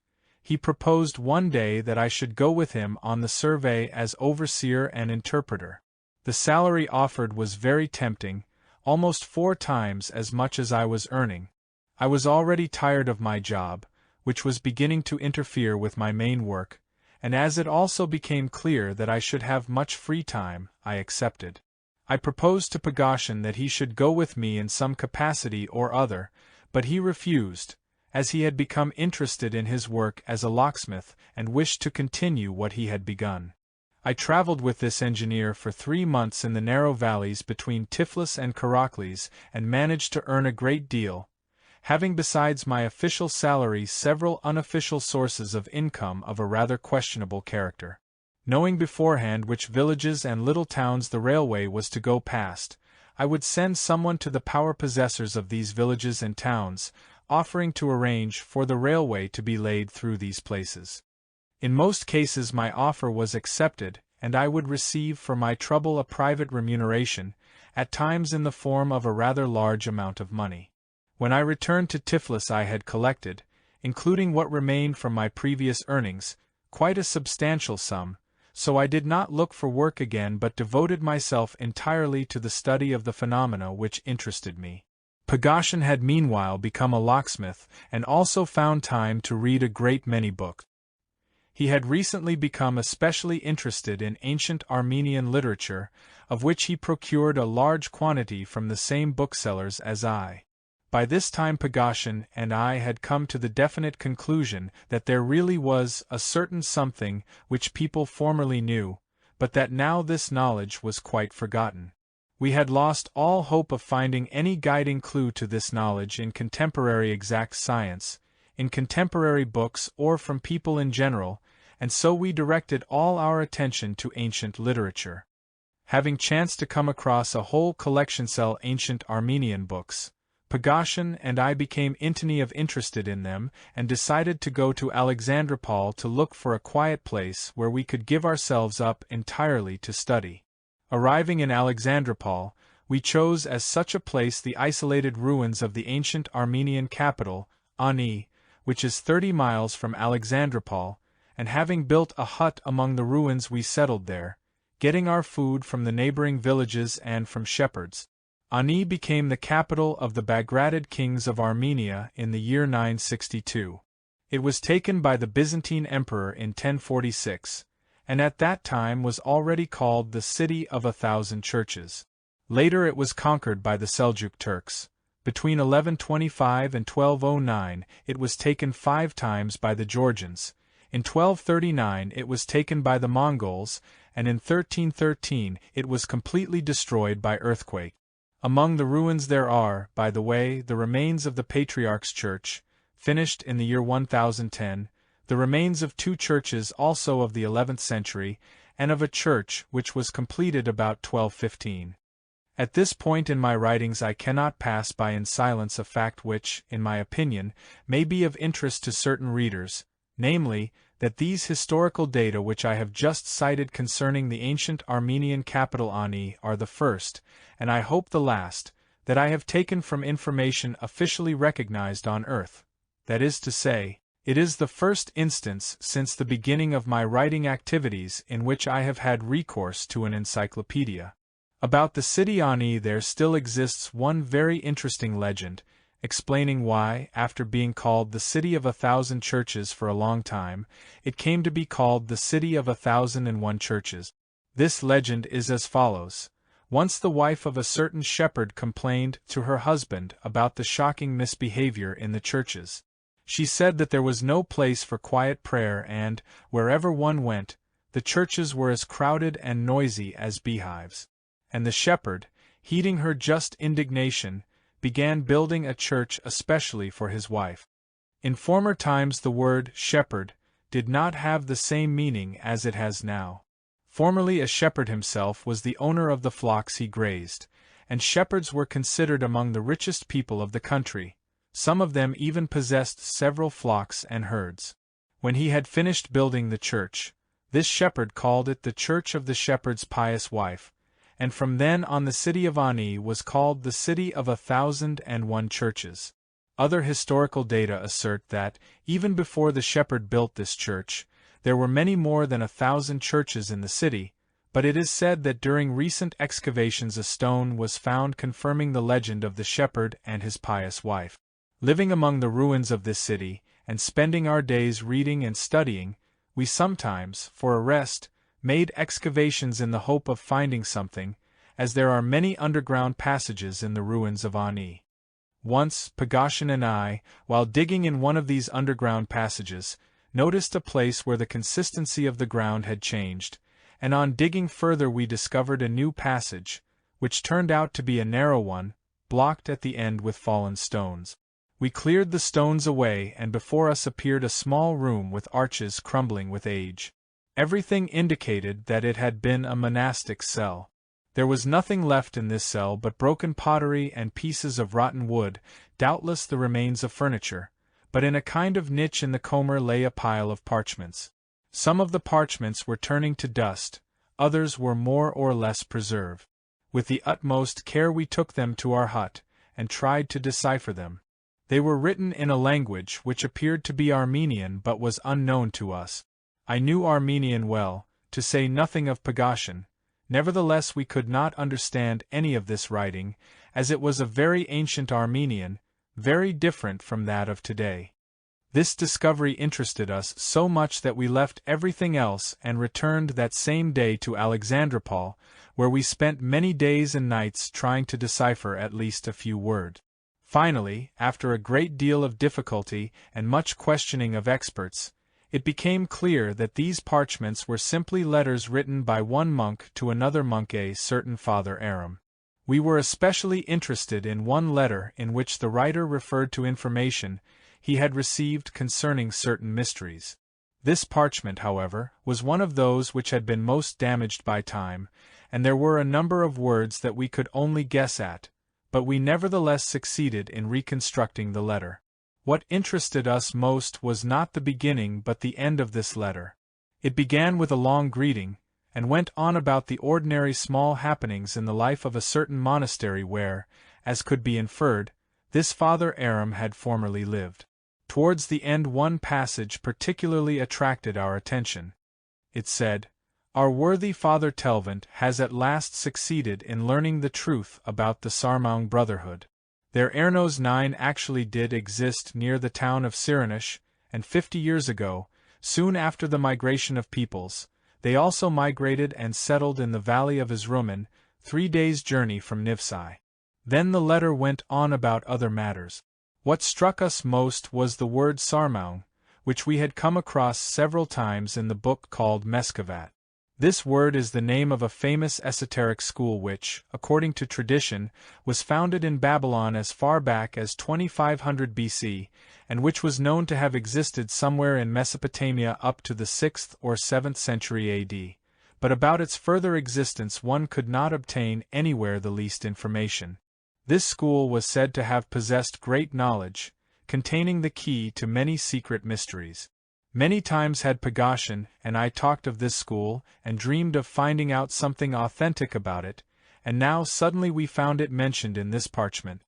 he proposed one day that I should go with him on the survey as overseer and interpreter. The salary offered was very tempting, almost 4 times as much as I was earning. I was already tired of my job, which was beginning to interfere with my main work, and as it also became clear that I should have much free time, I accepted. I proposed to Pagoshin that he should go with me in some capacity or other, but he refused, as he had become interested in his work as a locksmith and wished to continue what he had begun. I traveled with this engineer for 3 months in the narrow valleys between Tiflis and Karaklis and managed to earn a great deal, having besides my official salary several unofficial sources of income of a rather questionable character. Knowing beforehand which villages and little towns the railway was to go past, I would send someone to the power possessors of these villages and towns, offering to arrange for the railway to be laid through these places. In most cases my offer was accepted, and I would receive for my trouble a private remuneration, at times in the form of a rather large amount of money. When I returned to Tiflis I had collected, including what remained from my previous earnings, quite a substantial sum, so I did not look for work again but devoted myself entirely to the study of the phenomena which interested me. Pagasian had meanwhile become a locksmith and also found time to read a great many books. He had recently become especially interested in ancient Armenian literature, of which he procured a large quantity from the same booksellers as I. By this time Pagasian and I had come to the definite conclusion that there really was a certain something which people formerly knew, but that now this knowledge was quite forgotten. We had lost all hope of finding any guiding clue to this knowledge in contemporary exact science, in contemporary books or from people in general, and so we directed all our attention to ancient literature. Having chanced to come across a whole collection of ancient Armenian books, Pagasian and I became intimately interested in them and decided to go to Alexandropol to look for a quiet place where we could give ourselves up entirely to study. Arriving in Alexandropol, we chose as such a place the isolated ruins of the ancient Armenian capital, Ani, which is 30 miles from Alexandropol, and having built a hut among the ruins we settled there, getting our food from the neighboring villages and from shepherds. Ani became the capital of the Bagratid kings of Armenia in the year 962. It was taken by the Byzantine emperor in 1046, and at that time was already called the City of 1,000 Churches. Later it was conquered by the Seljuk Turks. Between 1125 and 1209 it was taken 5 times by the Georgians. In 1239 it was taken by the Mongols, and in 1313 it was completely destroyed by earthquake. Among the ruins there are, by the way, the remains of the Patriarch's Church, finished in the year 1010, the remains of 2 churches also of the 11th century, and of a church which was completed about 1215. At this point in my writings I cannot pass by in silence a fact which, in my opinion, may be of interest to certain readers, namely, that these historical data which I have just cited concerning the ancient Armenian capital Ani are the first, and I hope the last, that I have taken from information officially recognized on earth. That is to say, it is the first instance since the beginning of my writing activities in which I have had recourse to an encyclopedia. About the city Ani there still exists one very interesting legend, explaining why, after being called the City of 1,000 Churches for a long time, it came to be called the City of 1,001 Churches. This legend is as follows. Once the wife of a certain shepherd complained to her husband about the shocking misbehavior in the churches. She said that there was no place for quiet prayer and, wherever one went, the churches were as crowded and noisy as beehives. And the shepherd, heeding her just indignation, began building a church especially for his wife. In former times the word shepherd did not have the same meaning as it has now. Formerly a shepherd himself was the owner of the flocks he grazed, and shepherds were considered among the richest people of the country. Some of them even possessed several flocks and herds. When he had finished building the church, this shepherd called it the Church of the Shepherd's Pious Wife, and from then on the city of Ani was called the City of 1,001 Churches. Other historical data assert that, even before the shepherd built this church, there were many more than 1,000 churches in the city, but it is said that during recent excavations a stone was found confirming the legend of the shepherd and his pious wife. Living among the ruins of this city, and spending our days reading and studying, we sometimes, for a rest, made excavations in the hope of finding something, as there are many underground passages in the ruins of Ani. Once, Pagasian and I, while digging in one of these underground passages, noticed a place where the consistency of the ground had changed, and on digging further we discovered a new passage, which turned out to be a narrow one, blocked at the end with fallen stones. We cleared the stones away, and before us appeared a small room with arches crumbling with age. Everything indicated that it had been a monastic cell. There was nothing left in this cell but broken pottery and pieces of rotten wood, doubtless the remains of furniture, but in a kind of niche in the comber lay a pile of parchments. Some of the parchments were turning to dust, others were more or less preserved. With the utmost care we took them to our hut, and tried to decipher them. They were written in a language which appeared to be Armenian but was unknown to us. I knew Armenian well, to say nothing of Pagasian. Nevertheless we could not understand any of this writing, as it was a very ancient Armenian, very different from that of today. This discovery interested us so much that we left everything else and returned that same day to Alexandropol, where we spent many days and nights trying to decipher at least a few words. Finally, after a great deal of difficulty and much questioning of experts, it became clear that these parchments were simply letters written by one monk to another monk, a certain Father Aram. We were especially interested in one letter in which the writer referred to information he had received concerning certain mysteries. This parchment, however, was one of those which had been most damaged by time, and there were a number of words that we could only guess at, but we nevertheless succeeded in reconstructing the letter. What interested us most was not the beginning but the end of this letter. It began with a long greeting, and went on about the ordinary small happenings in the life of a certain monastery where, as could be inferred, this Father Aram had formerly lived. Towards the end one passage particularly attracted our attention. It said, "Our worthy Father Telvant has at last succeeded in learning the truth about the Sarmaung Brotherhood. Their Ernos 9 actually did exist near the town of Sirinish, and 50 years ago, soon after the migration of peoples, they also migrated and settled in the valley of Izruman, 3 days' journey from Nivsai." Then the letter went on about other matters. What struck us most was the word Sarmaung, which we had come across several times in the book called Meskavat. This word is the name of a famous esoteric school which, according to tradition, was founded in Babylon as far back as 2500 BC, and which was known to have existed somewhere in Mesopotamia up to the 6th or 7th century AD, but about its further existence one could not obtain anywhere the least information. This school was said to have possessed great knowledge, containing the key to many secret mysteries. Many times had Pagasian and I talked of this school and dreamed of finding out something authentic about it, and now suddenly we found it mentioned in this parchment.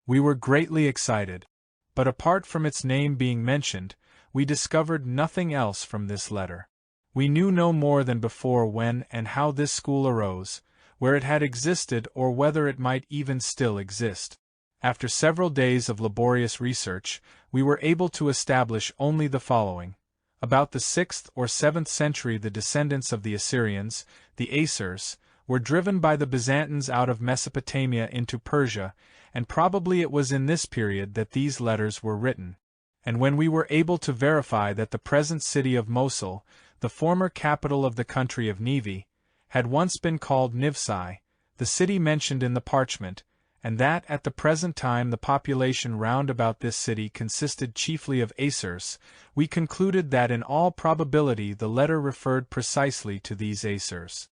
We were greatly excited. But apart from its name being mentioned, we discovered nothing else from this letter. We knew no more than before when and how this school arose, where it had existed or whether it might even still exist. After several days of laborious research, we were able to establish only the following. About the 6th or 7th century the descendants of the Assyrians, the Asurs, were driven by the Byzantines out of Mesopotamia into Persia, and probably it was in this period that these letters were written. And when we were able to verify that the present city of Mosul, the former capital of the country of Nivi, had once been called Nivsai, the city mentioned in the parchment, and that at the present time the population round about this city consisted chiefly of Asurs, we concluded that in all probability the letter referred precisely to these Asurs.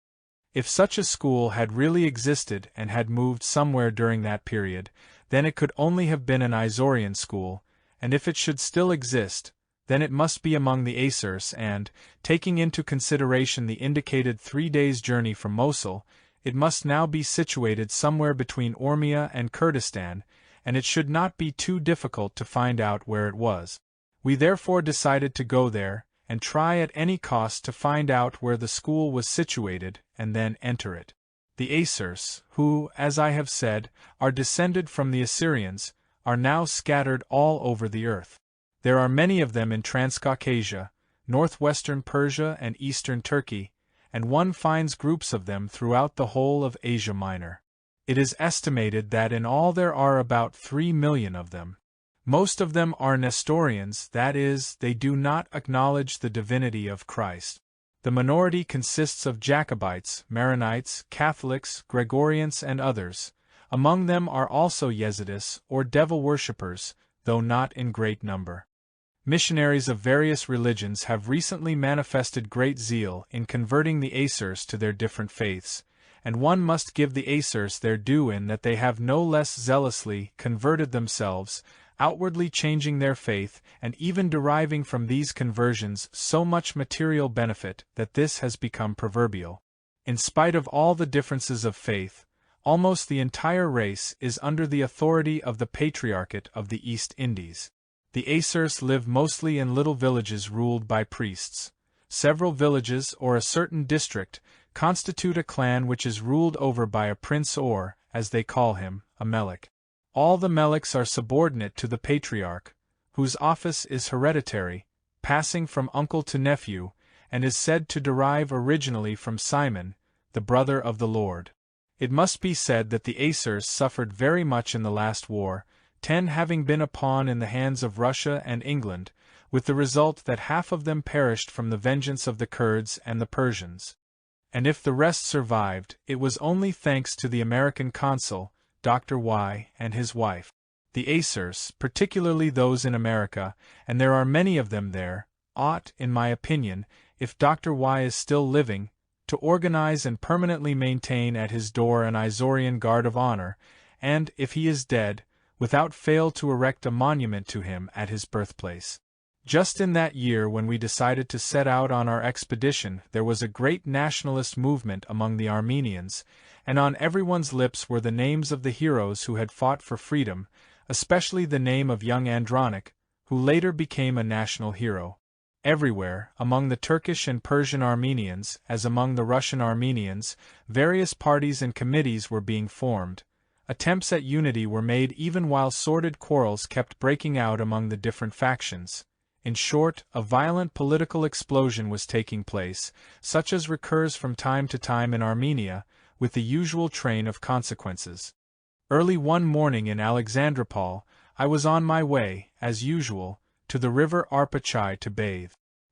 If such a school had really existed and had moved somewhere during that period, then it could only have been an Isaurian school, and if it should still exist, then it must be among the Asurs and, taking into consideration the indicated 3 days' journey from Mosul, it must now be situated somewhere between Ormia and Kurdistan, and it should not be too difficult to find out where it was. We therefore decided to go there, and try at any cost to find out where the school was situated, and then enter it. The Asurs, who, as I have said, are descended from the Assyrians, are now scattered all over the earth. There are many of them in Transcaucasia, northwestern Persia and eastern Turkey, and one finds groups of them throughout the whole of Asia Minor. It is estimated that in all there are about 3 million of them. Most of them are Nestorians, that is, they do not acknowledge the divinity of Christ. The minority consists of Jacobites, Maronites, Catholics, Gregorians, and others. Among them are also Yezidis, or devil worshippers, though not in great number. Missionaries of various religions have recently manifested great zeal in converting the Asers to their different faiths, and one must give the Asers their due in that they have no less zealously converted themselves, outwardly changing their faith and even deriving from these conversions so much material benefit that this has become proverbial. In spite of all the differences of faith, almost the entire race is under the authority of the Patriarchate of the East Indies. The Asers live mostly in little villages ruled by priests. Several villages or a certain district constitute a clan which is ruled over by a prince or, as they call him, a melek. All the meleks are subordinate to the patriarch, whose office is hereditary, passing from uncle to nephew, and is said to derive originally from Simon, the brother of the Lord. It must be said that the Asers suffered very much in the last war, 10 having been upon in the hands of Russia and England, with the result that half of them perished from the vengeance of the Kurds and the Persians. And if the rest survived, it was only thanks to the American consul, Dr. Y, and his wife. The Asers, particularly those in America, and there are many of them there, ought, in my opinion, if Dr. Y is still living, to organize and permanently maintain at his door an Isorian guard of honor, and, if he is dead, without fail to erect a monument to him at his birthplace. Just in that year when we decided to set out on our expedition, there was a great nationalist movement among the Armenians, and on everyone's lips were the names of the heroes who had fought for freedom, especially the name of young Andronik, who later became a national hero. Everywhere, among the Turkish and Persian Armenians, as among the Russian Armenians, various parties and committees were being formed. Attempts at unity were made even while sordid quarrels kept breaking out among the different factions. In short, a violent political explosion was taking place, such as recurs from time to time in Armenia, with the usual train of consequences. Early one morning in Alexandropol, I was on my way, as usual, to the river Arpachai to bathe.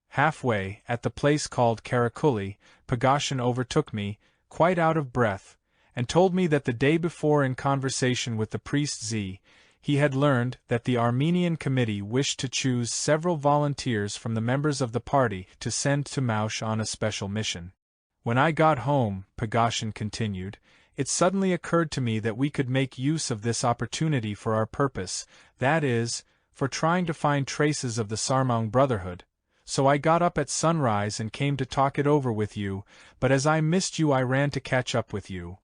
Halfway, at the place called Karakuli, Pagoshin overtook me, quite out of breath, and told me that the day before in conversation with the priest Z, he had learned that the Armenian Committee wished to choose several volunteers from the members of the party to send to Maush on a special mission. When I got home, Pagoshin continued, it suddenly occurred to me that we could make use of this opportunity for our purpose, that is, for trying to find traces of the Sarmang Brotherhood. So I got up at sunrise and came to talk it over with you, but as I missed you I ran to catch up with you.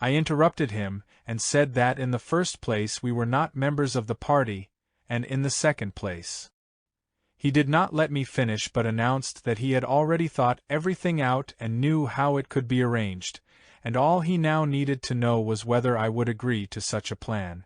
I interrupted him, and said that in the first place we were not members of the party, and in the second place. He did not let me finish but announced that he had already thought everything out and knew how it could be arranged, and all he now needed to know was whether I would agree to such a plan.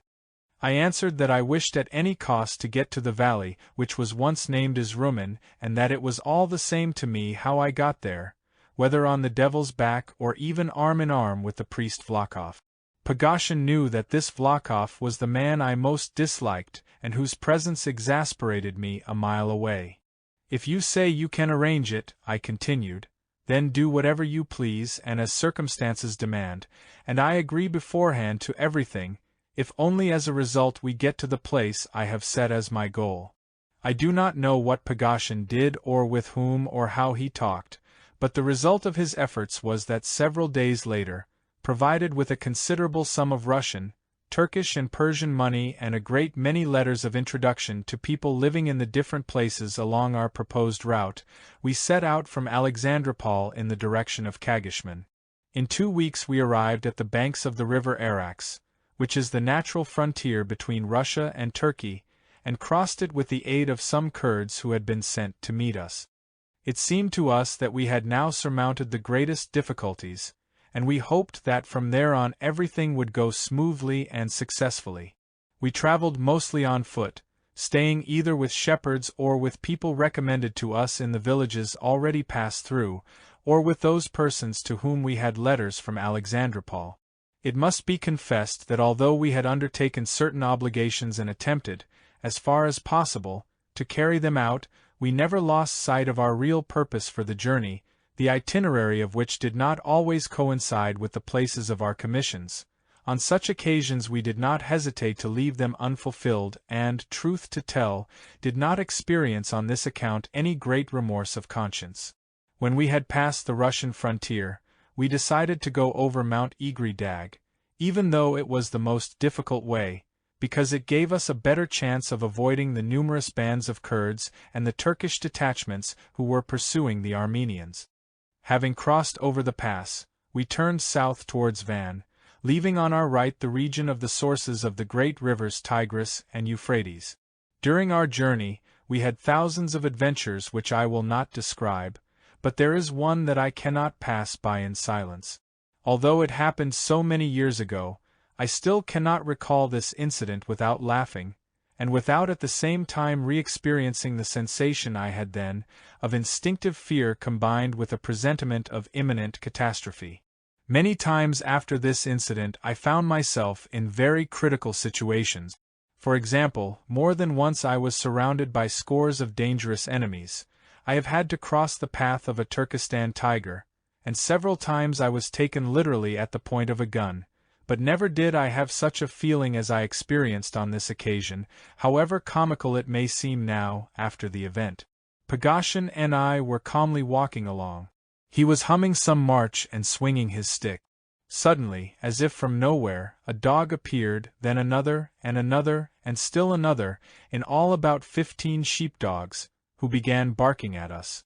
I answered that I wished at any cost to get to the valley which was once named Izrumin, and that it was all the same to me how I got there, whether on the devil's back or even arm in arm with the priest Vlachov. Pagoshin knew that this Vlachov was the man I most disliked and whose presence exasperated me a mile away. If you say you can arrange it, I continued, then do whatever you please and as circumstances demand, and I agree beforehand to everything, if only as a result we get to the place I have set as my goal. I do not know what Pagoshin did or with whom or how he talked, but the result of his efforts was that several days later, provided with a considerable sum of Russian, Turkish and Persian money and a great many letters of introduction to people living in the different places along our proposed route, we set out from Alexandropol in the direction of Kagishman. In 2 weeks we arrived at the banks of the river Arax, which is the natural frontier between Russia and Turkey, and crossed it with the aid of some Kurds who had been sent to meet us. It seemed to us that we had now surmounted the greatest difficulties, and we hoped that from there on everything would go smoothly and successfully. We traveled mostly on foot, staying either with shepherds or with people recommended to us in the villages already passed through, or with those persons to whom we had letters from Alexandropol. It must be confessed that although we had undertaken certain obligations and attempted, as far as possible, to carry them out, we never lost sight of our real purpose for the journey, the itinerary of which did not always coincide with the places of our commissions. On such occasions we did not hesitate to leave them unfulfilled and, truth to tell, did not experience on this account any great remorse of conscience. When we had passed the Russian frontier, we decided to go over Mount Igri Dag, even though it was the most difficult way, because it gave us a better chance of avoiding the numerous bands of Kurds and the Turkish detachments who were pursuing the Armenians. Having crossed over the pass, we turned south towards Van, leaving on our right the region of the sources of the great rivers Tigris and Euphrates. During our journey, we had thousands of adventures which I will not describe, but there is one that I cannot pass by in silence. Although it happened so many years ago, I still cannot recall this incident without laughing, and without at the same time re-experiencing the sensation I had then, of instinctive fear combined with a presentiment of imminent catastrophe. Many times after this incident I found myself in very critical situations. For example, more than once I was surrounded by scores of dangerous enemies. I have had to cross the path of a Turkestan tiger, and several times I was taken literally at the point of a gun. But never did I have such a feeling as I experienced on this occasion, however comical it may seem now, after the event. Pagoshin and I were calmly walking along. He was humming some march and swinging his stick. Suddenly, as if from nowhere, a dog appeared, then another, and still another, in all about 15 sheepdogs, who began barking at us.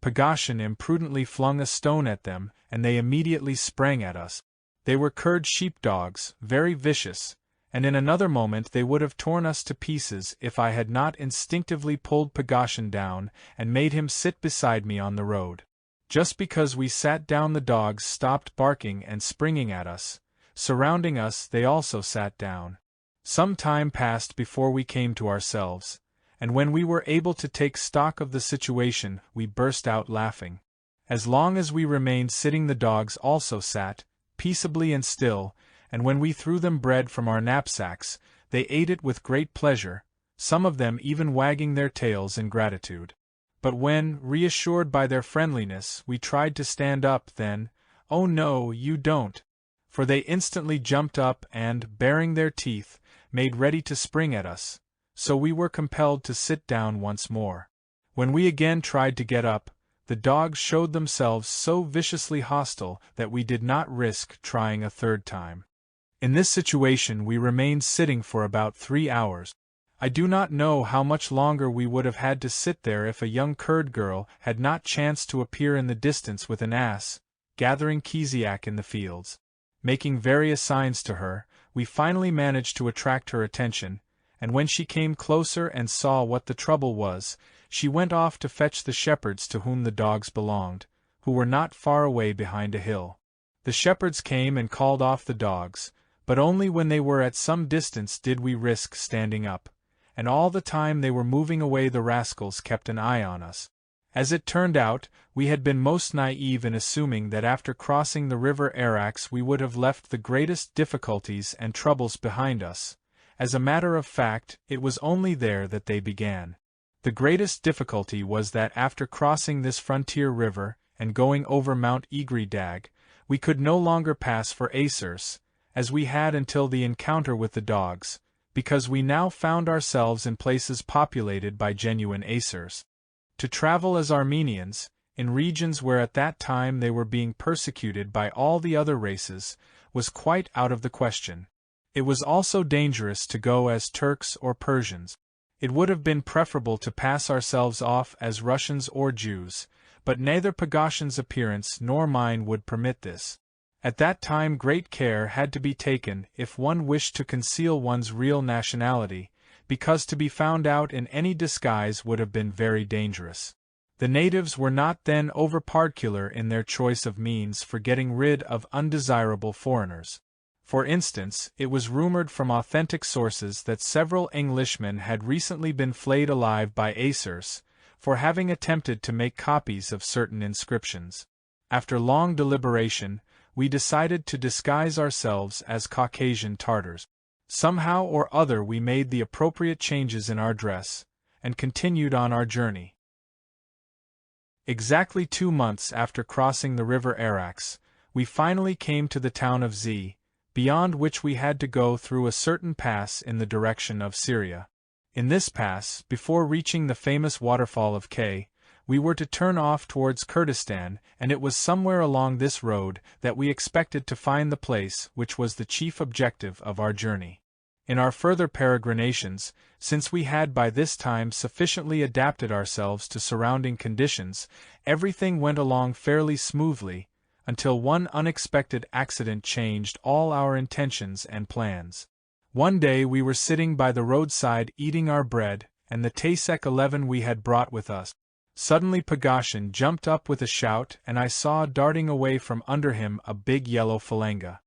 Pagoshin imprudently flung a stone at them, and they immediately sprang at us. They were Kurd sheepdogs, very vicious, and in another moment they would have torn us to pieces if I had not instinctively pulled Pagoshin down and made him sit beside me on the road. Just because we sat down the dogs stopped barking and springing at us. Surrounding us they also sat down. Some time passed before we came to ourselves, and when we were able to take stock of the situation we burst out laughing. As long as we remained sitting the dogs also sat, peaceably and still, and when we threw them bread from our knapsacks, they ate it with great pleasure, some of them even wagging their tails in gratitude. But when, reassured by their friendliness, we tried to stand up, then, "Oh no, you don't," for they instantly jumped up and, baring their teeth, made ready to spring at us, so we were compelled to sit down once more. When we again tried to get up, the dogs showed themselves so viciously hostile that we did not risk trying a third time. In this situation we remained sitting for about 3 hours. I do not know how much longer we would have had to sit there if a young Kurd girl had not chanced to appear in the distance with an ass, gathering kiziak in the fields. Making various signs to her, we finally managed to attract her attention, and when she came closer and saw what the trouble was, she went off to fetch the shepherds to whom the dogs belonged, who were not far away behind a hill. The shepherds came and called off the dogs, but only when they were at some distance did we risk standing up, and all the time they were moving away the rascals kept an eye on us. As it turned out, we had been most naive in assuming that after crossing the river Arax we would have left the greatest difficulties and troubles behind us. As a matter of fact, it was only there that they began. The greatest difficulty was that after crossing this frontier river, and going over Mount Igri Dag, we could no longer pass for Asirs, as we had until the encounter with the dogs, because we now found ourselves in places populated by genuine Asirs. To travel as Armenians, in regions where at that time they were being persecuted by all the other races, was quite out of the question. It was also dangerous to go as Turks or Persians. It would have been preferable to pass ourselves off as Russians or Jews, but neither Pagoshin's appearance nor mine would permit this. At that time great care had to be taken if one wished to conceal one's real nationality, because to be found out in any disguise would have been very dangerous. The natives were not then over-particular in their choice of means for getting rid of undesirable foreigners. For instance, it was rumored from authentic sources that several Englishmen had recently been flayed alive by Asirs, for having attempted to make copies of certain inscriptions. After long deliberation, we decided to disguise ourselves as Caucasian Tartars. Somehow or other we made the appropriate changes in our dress, and continued on our journey. Exactly 2 months after crossing the river Arax, we finally came to the town of Z, beyond which we had to go through a certain pass in the direction of Syria. In this pass, before reaching the famous waterfall of K, we were to turn off towards Kurdistan, and it was somewhere along this road that we expected to find the place which was the chief objective of our journey. In our further peregrinations, since we had by this time sufficiently adapted ourselves to surrounding conditions, everything went along fairly smoothly, until one unexpected accident changed all our intentions and plans. One day we were sitting by the roadside eating our bread, and the Tasek 11 we had brought with us. Suddenly Pagoshin jumped up with a shout, and I saw darting away from under him a big yellow falanga.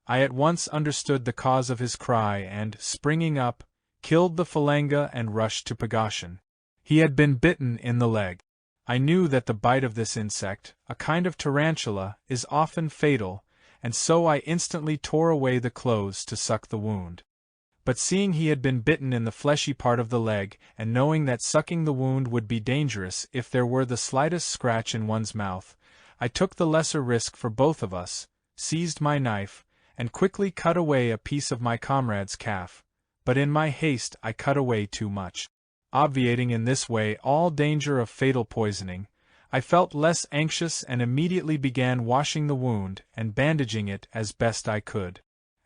I at once understood the cause of his cry and, springing up, killed the falanga and rushed to Pagoshin. He had been bitten in the leg. I knew that the bite of this insect, a kind of tarantula, is often fatal, and so I instantly tore away the clothes to suck the wound. But seeing he had been bitten in the fleshy part of the leg, and knowing that sucking the wound would be dangerous if there were the slightest scratch in one's mouth, I took the lesser risk for both of us, seized my knife, and quickly cut away a piece of my comrade's calf, but in my haste I cut away too much. Obviating in this way all danger of fatal poisoning, I felt less anxious and immediately began washing the wound and bandaging it as best I could.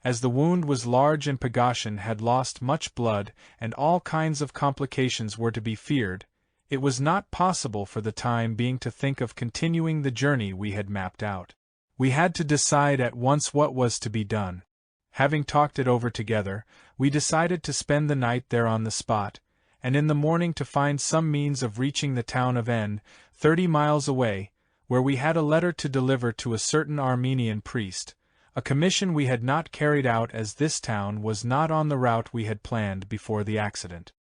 As the wound was large and Pagoshin had lost much blood and all kinds of complications were to be feared, it was not possible for the time being to think of continuing the journey we had mapped out. We had to decide at once what was to be done. Having talked it over together, we decided to spend the night there on the spot, and in the morning to find some means of reaching the town of N, 30 miles away, where we had a letter to deliver to a certain Armenian priest, a commission we had not carried out as this town was not on the route we had planned before the accident.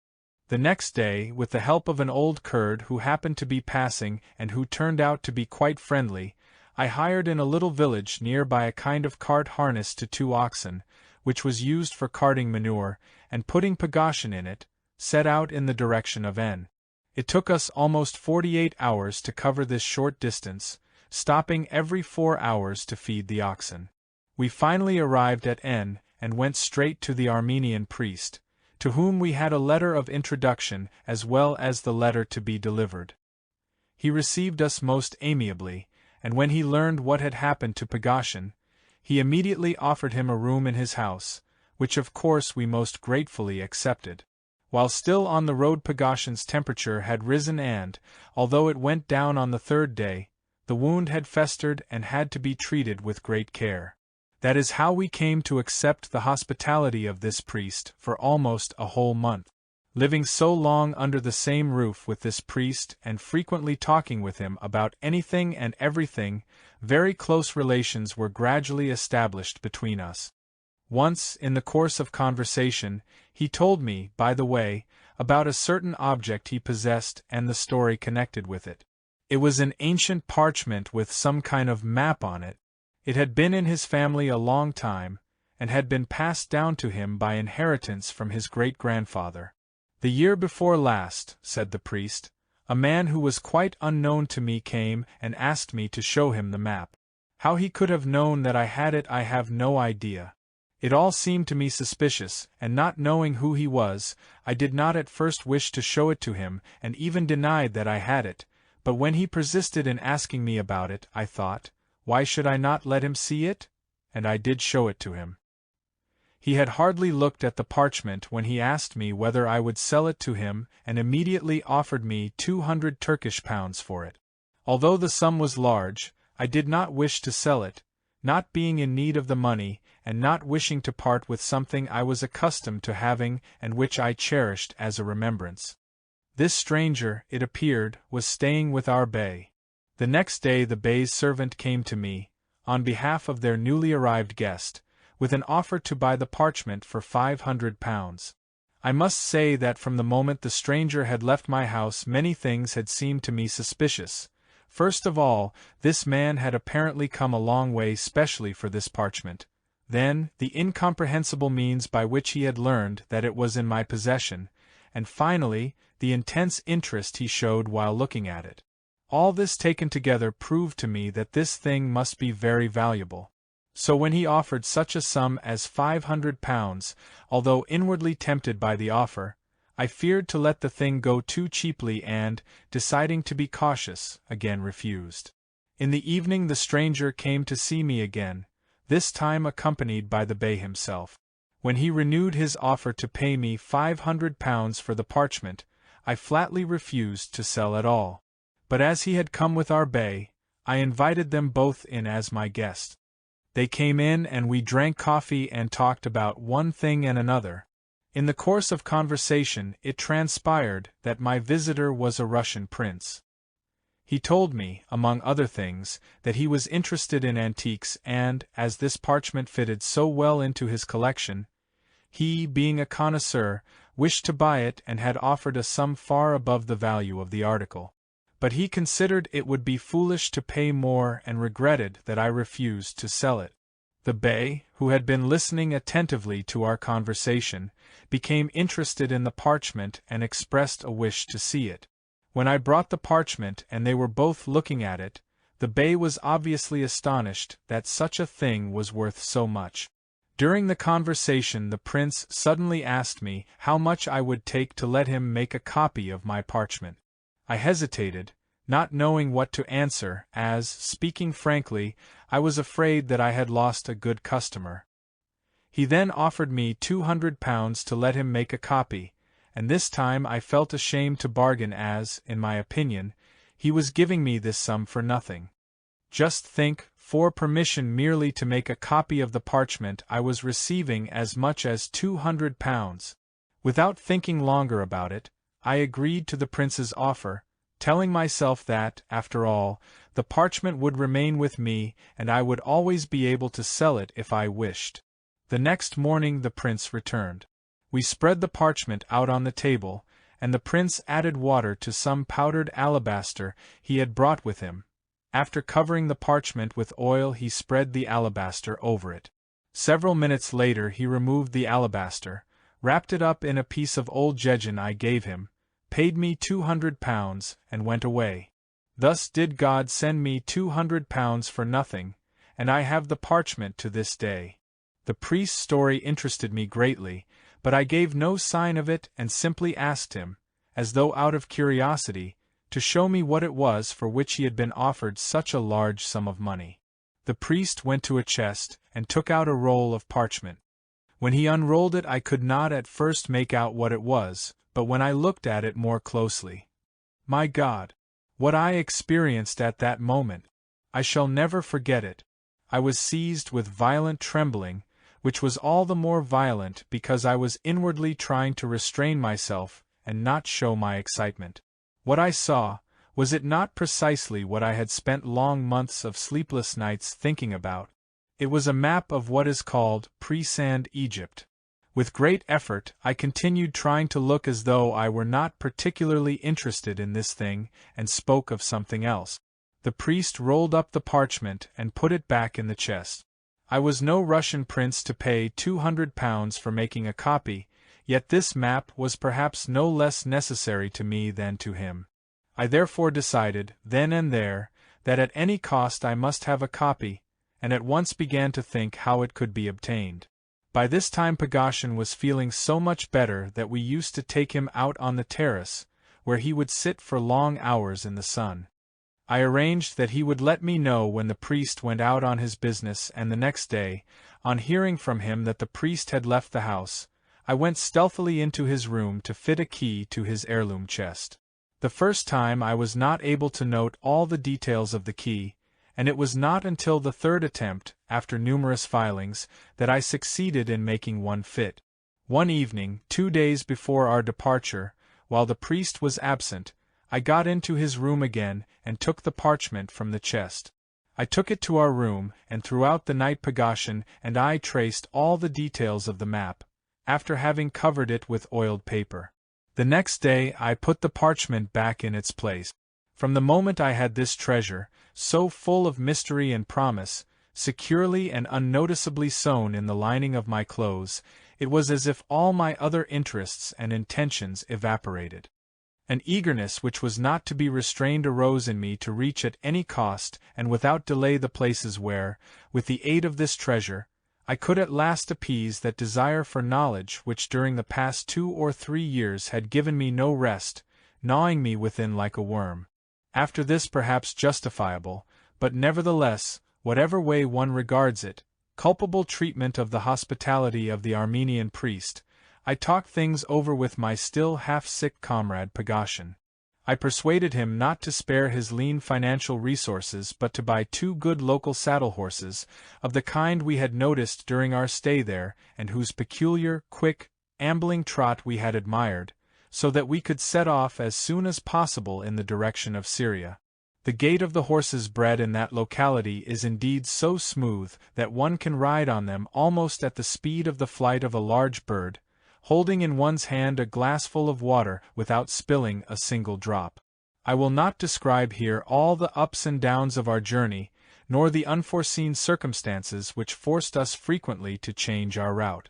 The next day, with the help of an old Kurd who happened to be passing and who turned out to be quite friendly, I hired in a little village near by a kind of cart harnessed to 2 oxen, which was used for carting manure, and putting Pagoshin in it, set out in the direction of N. It took us almost 48 hours to cover this short distance, stopping every 4 hours to feed the oxen. We finally arrived at N, and went straight to the Armenian priest, to whom we had a letter of introduction as well as the letter to be delivered. He received us most amiably, and when he learned what had happened to Pagoshin, he immediately offered him a room in his house, which of course we most gratefully accepted. While still on the road Pagoshin's temperature had risen and, although it went down on the 3rd day, the wound had festered and had to be treated with great care. That is how we came to accept the hospitality of this priest for almost a whole month. Living so long under the same roof with this priest and frequently talking with him about anything and everything, very close relations were gradually established between us. Once, in the course of conversation, he told me, by the way, about a certain object he possessed and the story connected with it. It was an ancient parchment with some kind of map on it. It had been in his family a long time, and had been passed down to him by inheritance from his great-grandfather. The year before last, said the priest, a man who was quite unknown to me came and asked me to show him the map. How he could have known that I had it I have no idea. It all seemed to me suspicious, and not knowing who he was, I did not at first wish to show it to him, and even denied that I had it, but when he persisted in asking me about it, I thought, why should I not let him see it? And I did show it to him. He had hardly looked at the parchment when he asked me whether I would sell it to him and immediately offered me 200 Turkish pounds for it. Although the sum was large, I did not wish to sell it, not being in need of the money and not wishing to part with something I was accustomed to having and which I cherished as a remembrance. This stranger, it appeared, was staying with our bey. The next day the bey's servant came to me, on behalf of their newly arrived guest, with an offer to buy the parchment for 500 pounds. I must say that from the moment the stranger had left my house many things had seemed to me suspicious, First of all, this man had apparently come a long way specially for this parchment. Then, the incomprehensible means by which he had learned that it was in my possession, and finally, the intense interest he showed while looking at it. All this taken together proved to me that this thing must be very valuable. So when he offered such a sum as £500, although inwardly tempted by the offer, I feared to let the thing go too cheaply and, deciding to be cautious, again refused. In the evening the stranger came to see me again, this time accompanied by the Bey himself. When he renewed his offer to pay me £500 for the parchment, I flatly refused to sell at all. But as he had come with our Bey, I invited them both in as my guest. They came in and we drank coffee and talked about one thing and another. In the course of conversation it transpired that my visitor was a Russian prince. He told me, among other things, that he was interested in antiques and, as this parchment fitted so well into his collection, he, being a connoisseur, wished to buy it and had offered a sum far above the value of the article. But he considered it would be foolish to pay more and regretted that I refused to sell it. The Bey, who had been listening attentively to our conversation, became interested in the parchment and expressed a wish to see it. When I brought the parchment and they were both looking at it, the Bey was obviously astonished that such a thing was worth so much. During the conversation the prince suddenly asked me how much I would take to let him make a copy of my parchment. I hesitated, not knowing what to answer, as, speaking frankly, I was afraid that I had lost a good customer. He then offered me £200 to let him make a copy, and this time I felt ashamed to bargain as, in my opinion, he was giving me this sum for nothing. Just think, for permission merely to make a copy of the parchment I was receiving as much as £200. Without thinking longer about it, I agreed to the prince's offer, telling myself that, after all, the parchment would remain with me and I would always be able to sell it if I wished. The next morning the prince returned. We spread the parchment out on the table, and the prince added water to some powdered alabaster he had brought with him. After covering the parchment with oil he spread the alabaster over it. Several minutes later he removed the alabaster, wrapped it up in a piece of old jejan I gave him, paid me £200, and went away. Thus did God send me £200 for nothing, and I have the parchment to this day. The priest's story interested me greatly, but I gave no sign of it and simply asked him, as though out of curiosity, to show me what it was for which he had been offered such a large sum of money. The priest went to a chest and took out a roll of parchment. When he unrolled it I could not at first make out what it was, but when I looked at it more closely, my God! What I experienced at that moment! I shall never forget it. I was seized with violent trembling, which was all the more violent because I was inwardly trying to restrain myself and not show my excitement. What I saw, was it not precisely what I had spent long months of sleepless nights thinking about? It was a map of what is called pre-sand Egypt. With great effort, I continued trying to look as though I were not particularly interested in this thing and spoke of something else. The priest rolled up the parchment and put it back in the chest. I was no Russian prince to pay £200 for making a copy, yet this map was perhaps no less necessary to me than to him. I therefore decided, then and there, that at any cost I must have a copy, and at once began to think how it could be obtained. By this time Pagoshin was feeling so much better that we used to take him out on the terrace, where he would sit for long hours in the sun. I arranged that he would let me know when the priest went out on his business, and the next day, on hearing from him that the priest had left the house, I went stealthily into his room to fit a key to his heirloom chest. The first time I was not able to note all the details of the key, and it was not until the third attempt, after numerous filings, that I succeeded in making one fit. One evening, 2 days before our departure, while the priest was absent, I got into his room again and took the parchment from the chest. I took it to our room, and throughout the night Pagoshin and I traced all the details of the map, after having covered it with oiled paper. The next day I put the parchment back in its place. From the moment I had this treasure, so full of mystery and promise, securely and unnoticeably sewn in the lining of my clothes, it was as if all my other interests and intentions evaporated. An eagerness which was not to be restrained arose in me to reach at any cost and without delay the places where, with the aid of this treasure, I could at last appease that desire for knowledge which during the past 2 or 3 years had given me no rest, gnawing me within like a worm. After this perhaps justifiable, but nevertheless, whatever way one regards it, culpable treatment of the hospitality of the Armenian priest, I talked things over with my still half-sick comrade Pagoshin. I persuaded him not to spare his lean financial resources but to buy 2 good local saddle horses, of the kind we had noticed during our stay there and whose peculiar, quick, ambling trot we had admired, so that we could set off as soon as possible in the direction of Syria. The gait of the horses bred in that locality is indeed so smooth that one can ride on them almost at the speed of the flight of a large bird, holding in one's hand a glassful of water without spilling a single drop. I will not describe here all the ups and downs of our journey, nor the unforeseen circumstances which forced us frequently to change our route.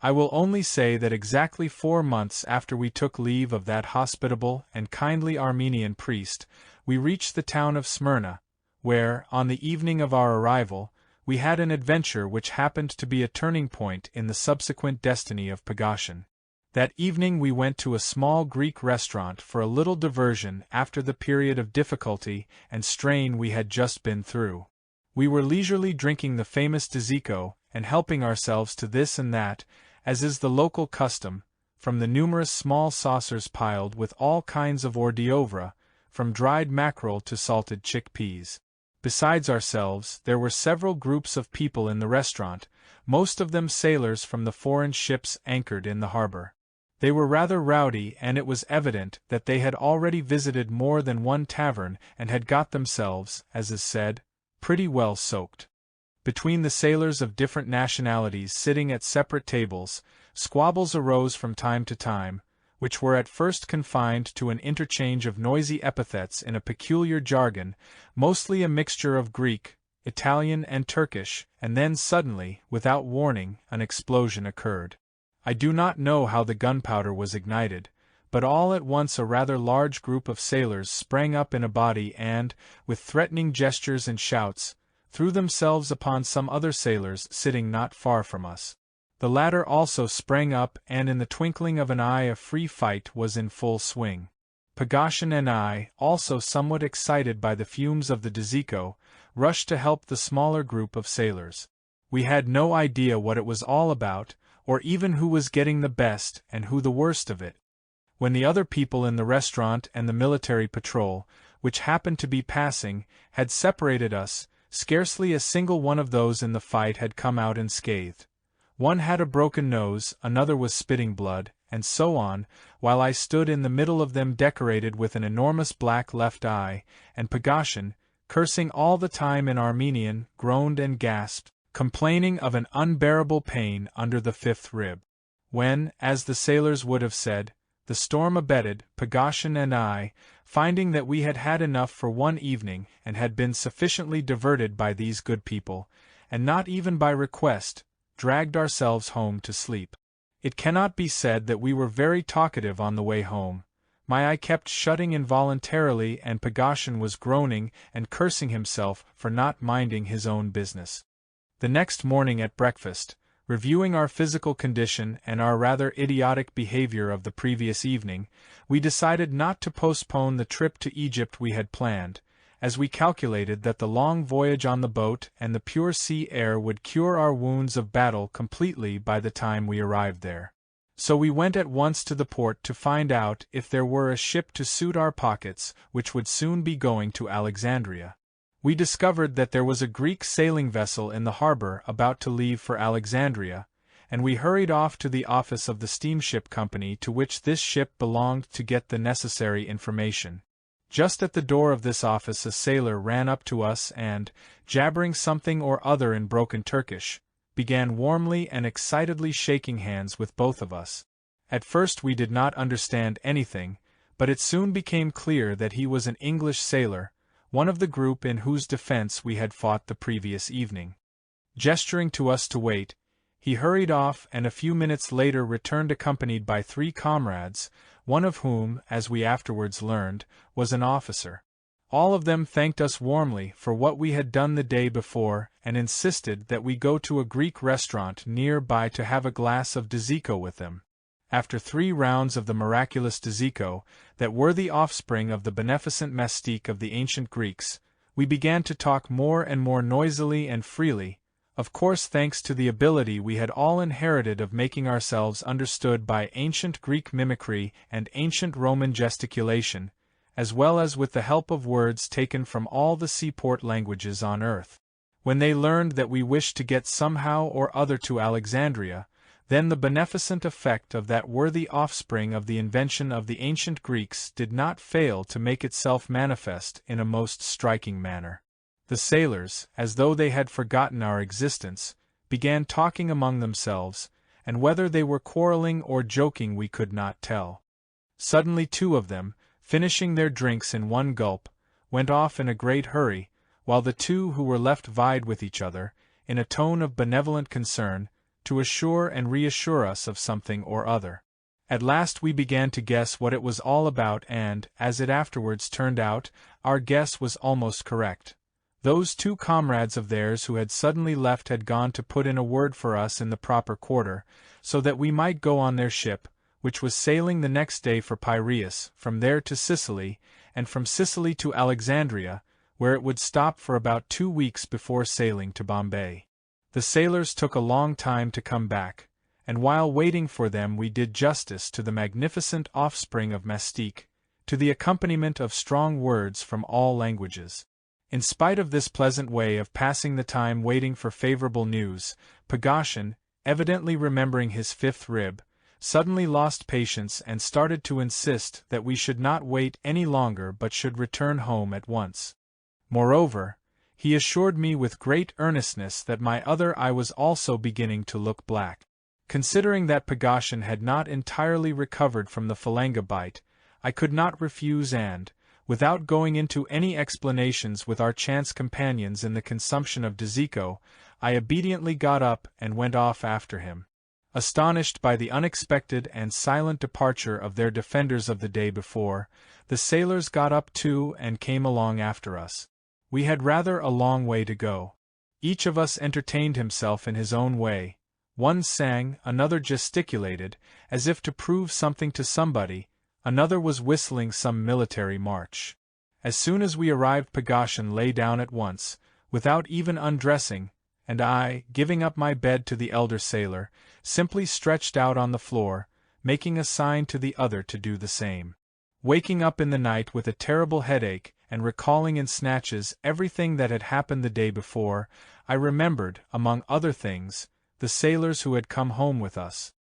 I will only say that exactly 4 months after we took leave of that hospitable and kindly Armenian priest, we reached the town of Smyrna, where, on the evening of our arrival, we had an adventure which happened to be a turning point in the subsequent destiny of Pagoshin. That evening we went to a small Greek restaurant for a little diversion after the period of difficulty and strain we had just been through. We were leisurely drinking the famous Dziko and helping ourselves to this and that, as is the local custom, from the numerous small saucers piled with all kinds of hors d'oeuvre, from dried mackerel to salted chickpeas. Besides ourselves, there were several groups of people in the restaurant, most of them sailors from the foreign ships anchored in the harbor. They were rather rowdy, and it was evident that they had already visited more than one tavern and had got themselves, as is said, pretty well soaked. Between the sailors of different nationalities sitting at separate tables, squabbles arose from time to time, which were at first confined to an interchange of noisy epithets in a peculiar jargon, mostly a mixture of Greek, Italian and Turkish, and then suddenly, without warning, an explosion occurred. I do not know how the gunpowder was ignited, but all at once a rather large group of sailors sprang up in a body and, with threatening gestures and shouts, threw themselves upon some other sailors sitting not far from us. The latter also sprang up, and in the twinkling of an eye a free fight was in full swing. Pagoshin and I, also somewhat excited by the fumes of the Dziko, rushed to help the smaller group of sailors. We had no idea what it was all about, or even who was getting the best and who the worst of it. When the other people in the restaurant and the military patrol, which happened to be passing, had separated us, scarcely a single one of those in the fight had come out unscathed. One had a broken nose, another was spitting blood, and so on, while I stood in the middle of them decorated with an enormous black left eye, and Pagoshin, cursing all the time in Armenian, groaned and gasped, complaining of an unbearable pain under the 5th rib. When, as the sailors would have said, the storm abated, Pagoshin and I, finding that we had had enough for one evening and had been sufficiently diverted by these good people, and not even by request, dragged ourselves home to sleep. It cannot be said that we were very talkative on the way home. My eye kept shutting involuntarily, and Pagoshin was groaning and cursing himself for not minding his own business. The next morning at breakfast, reviewing our physical condition and our rather idiotic behavior of the previous evening, we decided not to postpone the trip to Egypt we had planned, as we calculated that the long voyage on the boat and the pure sea air would cure our wounds of battle completely by the time we arrived there. So we went at once to the port to find out if there were a ship to suit our pockets, which would soon be going to Alexandria. We discovered that there was a Greek sailing vessel in the harbor about to leave for Alexandria, and we hurried off to the office of the steamship company to which this ship belonged to get the necessary information. Just at the door of this office a sailor ran up to us and, jabbering something or other in broken Turkish, began warmly and excitedly shaking hands with both of us. At first we did not understand anything, but it soon became clear that he was an English sailor, one of the group in whose defense we had fought the previous evening. Gesturing to us to wait, he hurried off and a few minutes later returned accompanied by 3 comrades, one of whom, as we afterwards learned, was an officer. All of them thanked us warmly for what we had done the day before and insisted that we go to a Greek restaurant near by to have a glass of Diziko with them. After 3 rounds of the miraculous Diziko, that worthy offspring of the beneficent mastique of the ancient Greeks, we began to talk more and more noisily and freely, of course thanks to the ability we had all inherited of making ourselves understood by ancient Greek mimicry and ancient Roman gesticulation, as well as with the help of words taken from all the seaport languages on earth. When they learned that we wished to get somehow or other to Alexandria, then the beneficent effect of that worthy offspring of the invention of the ancient Greeks did not fail to make itself manifest in a most striking manner. The sailors, as though they had forgotten our existence, began talking among themselves, and whether they were quarreling or joking we could not tell. Suddenly 2 of them, finishing their drinks in one gulp, went off in a great hurry, while the 2 who were left vied with each other, in a tone of benevolent concern, to assure and reassure us of something or other. At last we began to guess what it was all about and, as it afterwards turned out, our guess was almost correct. Those 2 comrades of theirs who had suddenly left had gone to put in a word for us in the proper quarter, so that we might go on their ship, which was sailing the next day for Piraeus, from there to Sicily, and from Sicily to Alexandria, where it would stop for about 2 weeks before sailing to Bombay. The sailors took a long time to come back, and while waiting for them we did justice to the magnificent offspring of mastique, to the accompaniment of strong words from all languages. In spite of this pleasant way of passing the time waiting for favorable news, Pagasian, evidently remembering his 5th rib, suddenly lost patience and started to insist that we should not wait any longer but should return home at once. Moreover, he assured me with great earnestness that my other eye was also beginning to look black. Considering that Pagasian had not entirely recovered from the philanga bite, I could not refuse and, without going into any explanations with our chance companions in the consumption of Diziko, I obediently got up and went off after him. Astonished by the unexpected and silent departure of their defenders of the day before, the sailors got up too and came along after us. We had rather a long way to go. Each of us entertained himself in his own way. One sang, another gesticulated, as if to prove something to somebody, another was whistling some military march. As soon as we arrived Pagasian lay down at once, without even undressing, and I, giving up my bed to the elder sailor, simply stretched out on the floor, making a sign to the other to do the same. Waking up in the night with a terrible headache, and recalling in snatches everything that had happened the day before, I remembered, among other things, the sailors who had come home with us.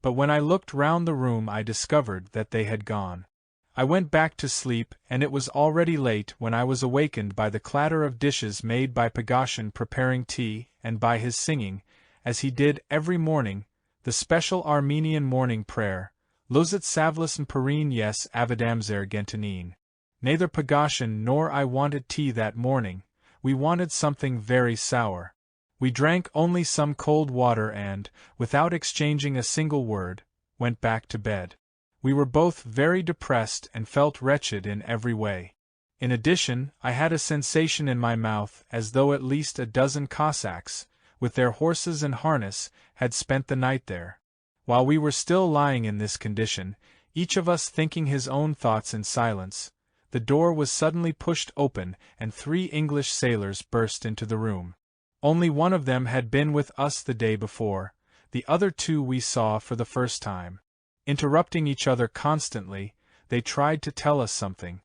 But when I looked round the room I discovered that they had gone. I went back to sleep, and it was already late when I was awakened by the clatter of dishes made by Pagasian preparing tea, and by his singing, as he did every morning, the special Armenian morning prayer, Lozit Savlasan Perine yes Avadamzer Gentanin. Neither Pagasian nor I wanted tea that morning, we wanted something very sour. We drank only some cold water and, without exchanging a single word, went back to bed. We were both very depressed and felt wretched in every way. In addition, I had a sensation in my mouth as though at least a dozen Cossacks, with their horses and harness, had spent the night there. While we were still lying in this condition, each of us thinking his own thoughts in silence, the door was suddenly pushed open and 3 English sailors burst into the room. Only one of them had been with us the day before, the other 2 we saw for the first time. Interrupting each other constantly, they tried to tell us something.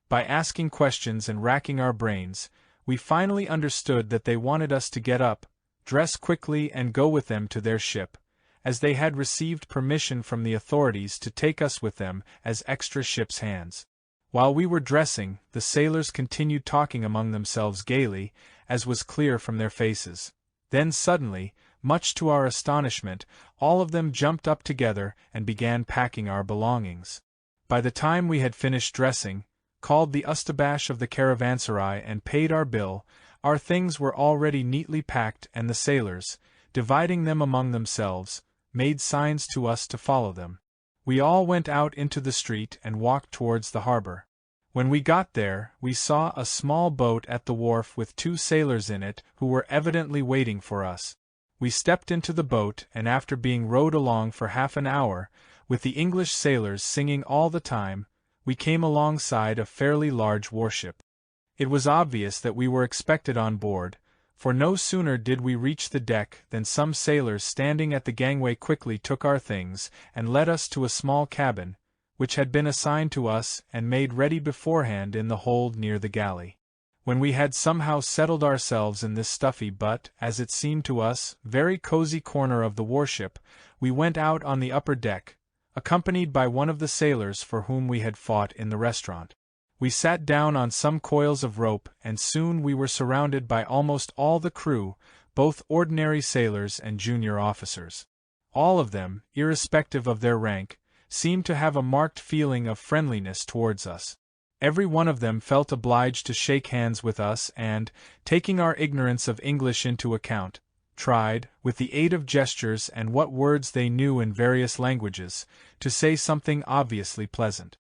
By asking questions and racking our brains, we finally understood that they wanted us to get up, dress quickly and go with them to their ship, as they had received permission from the authorities to take us with them as extra ship's hands. While we were dressing, the sailors continued talking among themselves gaily, as was clear from their faces. Then suddenly, much to our astonishment, all of them jumped up together and began packing our belongings. By the time we had finished dressing, called the ustabash of the caravanserai and paid our bill, our things were already neatly packed and the sailors, dividing them among themselves, made signs to us to follow them. We all went out into the street and walked towards the harbor. When we got there, we saw a small boat at the wharf with 2 sailors in it who were evidently waiting for us. We stepped into the boat and after being rowed along for half an hour, with the English sailors singing all the time, we came alongside a fairly large warship. It was obvious that we were expected on board, for no sooner did we reach the deck than some sailors standing at the gangway quickly took our things and led us to a small cabin, which had been assigned to us and made ready beforehand in the hold near the galley. When we had somehow settled ourselves in this stuffy but, as it seemed to us, very cozy corner of the warship, we went out on the upper deck, accompanied by one of the sailors for whom we had fought in the restaurant. We sat down on some coils of rope and soon we were surrounded by almost all the crew, both ordinary sailors and junior officers. All of them, irrespective of their rank, seemed to have a marked feeling of friendliness towards us. Every one of them felt obliged to shake hands with us and, taking our ignorance of English into account, tried, with the aid of gestures and what words they knew in various languages, to say something obviously pleasant.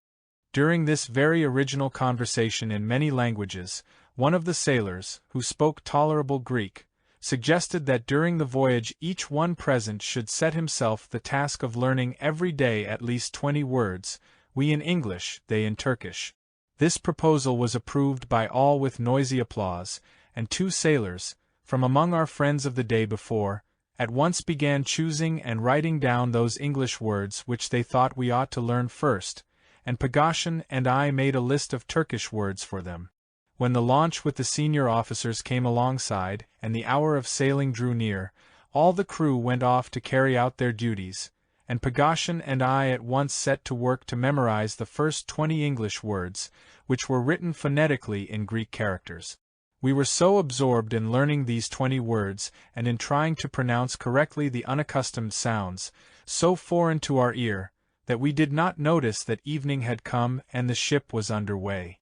During this very original conversation in many languages, one of the sailors, who spoke tolerable Greek, suggested that during the voyage each one present should set himself the task of learning every day at least 20 words, we in English, they in Turkish. This proposal was approved by all with noisy applause, and 2 sailors, from among our friends of the day before, at once began choosing and writing down those English words which they thought we ought to learn first, and Pagasian and I made a list of Turkish words for them. When the launch with the senior officers came alongside, and the hour of sailing drew near, all the crew went off to carry out their duties, and Pagasian and I at once set to work to memorize the first 20 English words, which were written phonetically in Greek characters. We were so absorbed in learning these 20 words and in trying to pronounce correctly the unaccustomed sounds, so foreign to our ear, that we did not notice that evening had come and the ship was under way.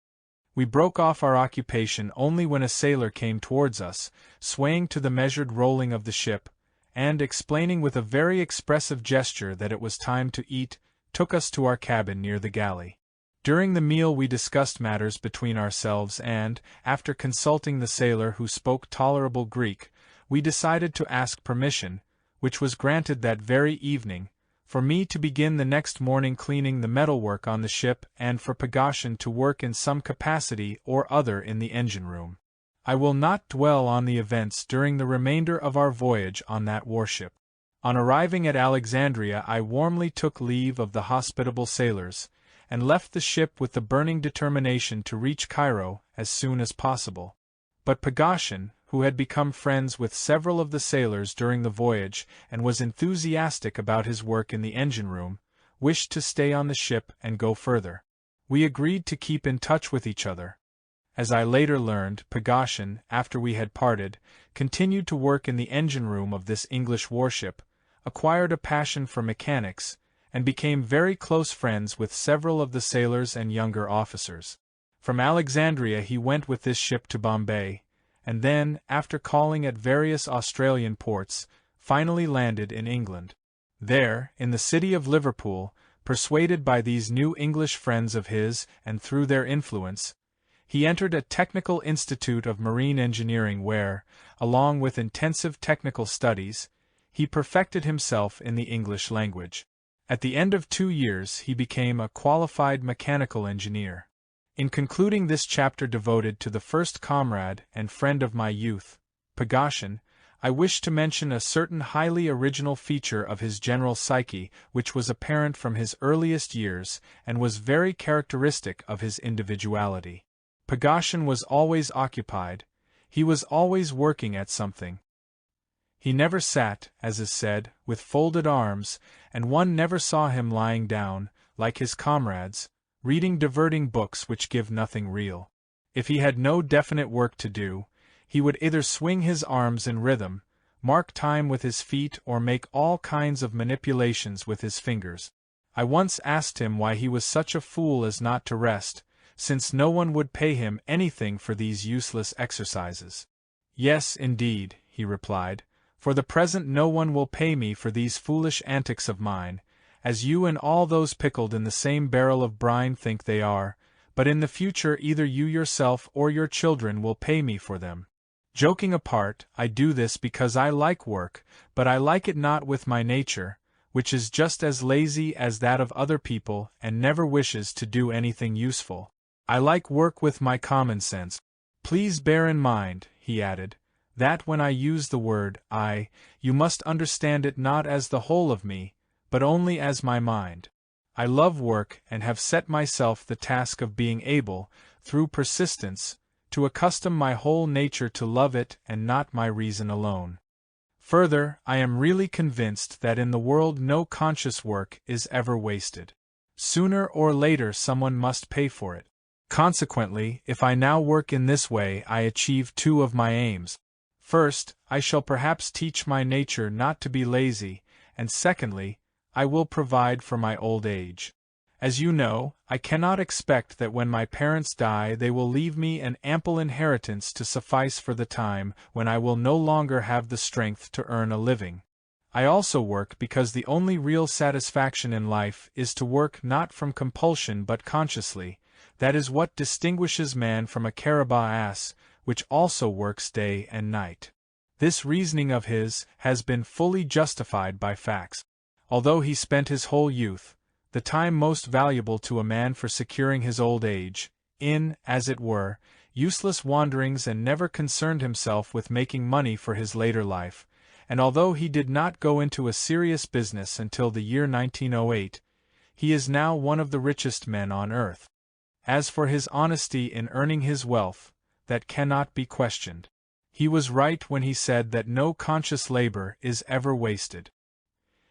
We broke off our occupation only when a sailor came towards us, swaying to the measured rolling of the ship, and, explaining with a very expressive gesture that it was time to eat, took us to our cabin near the galley. During the meal we discussed matters between ourselves and, after consulting the sailor who spoke tolerable Greek, we decided to ask permission, which was granted that very evening, for me to begin the next morning cleaning the metalwork on the ship and for Pagasian to work in some capacity or other in the engine-room. I will not dwell on the events during the remainder of our voyage on that warship. On arriving at Alexandria I warmly took leave of the hospitable sailors, and left the ship with the burning determination to reach Cairo as soon as possible. But Pagasian, who had become friends with several of the sailors during the voyage and was enthusiastic about his work in the engine-room, wished to stay on the ship and go further. We agreed to keep in touch with each other. As I later learned, Pagasian, after we had parted, continued to work in the engine-room of this English warship, acquired a passion for mechanics, and became very close friends with several of the sailors and younger officers. From Alexandria he went with this ship to Bombay, and then, after calling at various Australian ports, finally landed in England. There, in the city of Liverpool, persuaded by these new English friends of his and through their influence, he entered a technical institute of marine engineering where, along with intensive technical studies, he perfected himself in the English language. At the end of 2 years he became a qualified mechanical engineer. In concluding this chapter devoted to the first comrade and friend of my youth, Pagasian, I wish to mention a certain highly original feature of his general psyche which was apparent from his earliest years and was very characteristic of his individuality. Pagasian was always occupied, he was always working at something. He never sat, as is said, with folded arms, and one never saw him lying down, like his comrades, reading diverting books which give nothing real. If he had no definite work to do, he would either swing his arms in rhythm, mark time with his feet or make all kinds of manipulations with his fingers. I once asked him why he was such a fool as not to rest, since no one would pay him anything for these useless exercises. Yes, indeed, he replied, for the present no one will pay me for these foolish antics of mine, as you and all those pickled in the same barrel of brine think they are, but in the future either you yourself or your children will pay me for them. Joking apart, I do this because I like work, but I like it not with my nature, which is just as lazy as that of other people and never wishes to do anything useful. I like work with my common sense. Please bear in mind, he added, that when I use the word I, you must understand it not as the whole of me, but only as my mind. I love work and have set myself the task of being able, through persistence, to accustom my whole nature to love it and not my reason alone. Further, I am really convinced that in the world no conscious work is ever wasted. Sooner or later someone must pay for it. Consequently, if I now work in this way, I achieve two of my aims. First, I shall perhaps teach my nature not to be lazy, and secondly, I will provide for my old age. As you know, I cannot expect that when my parents die they will leave me an ample inheritance to suffice for the time when I will no longer have the strength to earn a living. I also work because the only real satisfaction in life is to work not from compulsion but consciously. That is what distinguishes man from a Carabao ass, which also works day and night. This reasoning of his has been fully justified by facts. Although he spent his whole youth, the time most valuable to a man for securing his old age, in, as it were, useless wanderings and never concerned himself with making money for his later life, and although he did not go into a serious business until the year 1908, he is now one of the richest men on earth. As for his honesty in earning his wealth, that cannot be questioned. He was right when he said that no conscious labor is ever wasted.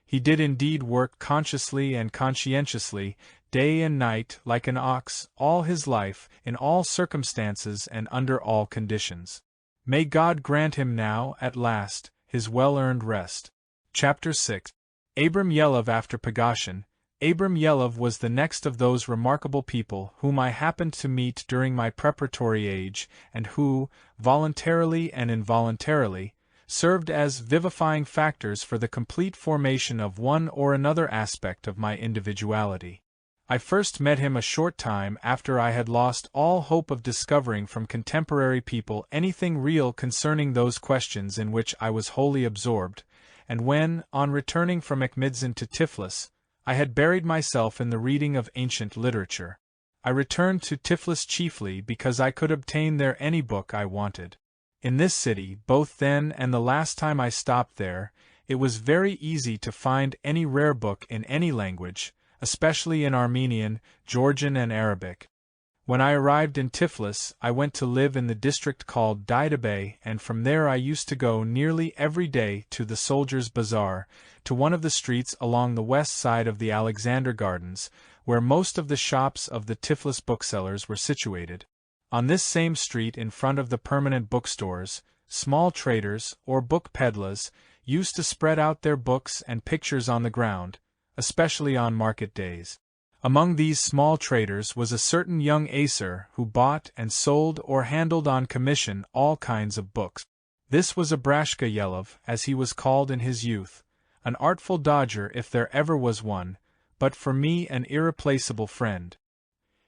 He did indeed work consciously and conscientiously, day and night, like an ox, all his life, in all circumstances and under all conditions. May God grant him now, at last, his well-earned rest. Chapter 6. Abram Yelov after Pogoshin. Abram Yelov was the next of those remarkable people whom I happened to meet during my preparatory age, and who, voluntarily and involuntarily, served as vivifying factors for the complete formation of one or another aspect of my individuality. I first met him a short time after I had lost all hope of discovering from contemporary people anything real concerning those questions in which I was wholly absorbed, and when, on returning from Ekmidzin to Tiflis, I had buried myself in the reading of ancient literature. I returned to Tiflis chiefly because I could obtain there any book I wanted. In this city, both then and the last time I stopped there, it was very easy to find any rare book in any language, especially in Armenian, Georgian and Arabic. When I arrived in Tiflis, I went to live in the district called Daidabay, and from there I used to go nearly every day to the Soldiers' Bazaar, to one of the streets along the west side of the Alexander Gardens, where most of the shops of the Tiflis booksellers were situated. On this same street in front of the permanent bookstores, small traders, or book peddlers, used to spread out their books and pictures on the ground, especially on market days. Among these small traders was a certain young Acer who bought and sold or handled on commission all kinds of books. This was Abrashka Yelov, as he was called in his youth, an artful dodger if there ever was one, but for me an irreplaceable friend.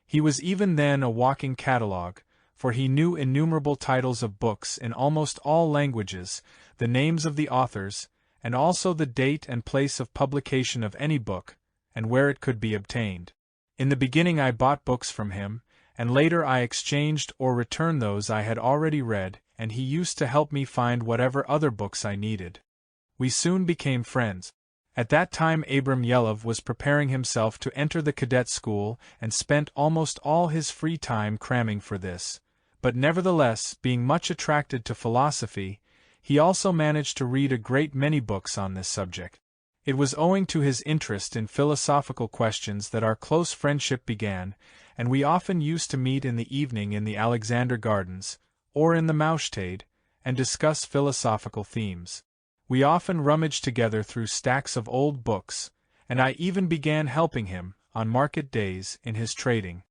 He was even then a walking catalogue, for he knew innumerable titles of books in almost all languages, the names of the authors, and also the date and place of publication of any book, and where it could be obtained. In the beginning I bought books from him, and later I exchanged or returned those I had already read, and he used to help me find whatever other books I needed. We soon became friends. At that time Abram Yelov was preparing himself to enter the cadet school and spent almost all his free time cramming for this, but nevertheless, being much attracted to philosophy, he also managed to read a great many books on this subject. It was owing to his interest in philosophical questions that our close friendship began, and we often used to meet in the evening in the Alexander Gardens, or in the Maushtade, and discuss philosophical themes. We often rummaged together through stacks of old books, and I even began helping him, on market days, in his trading.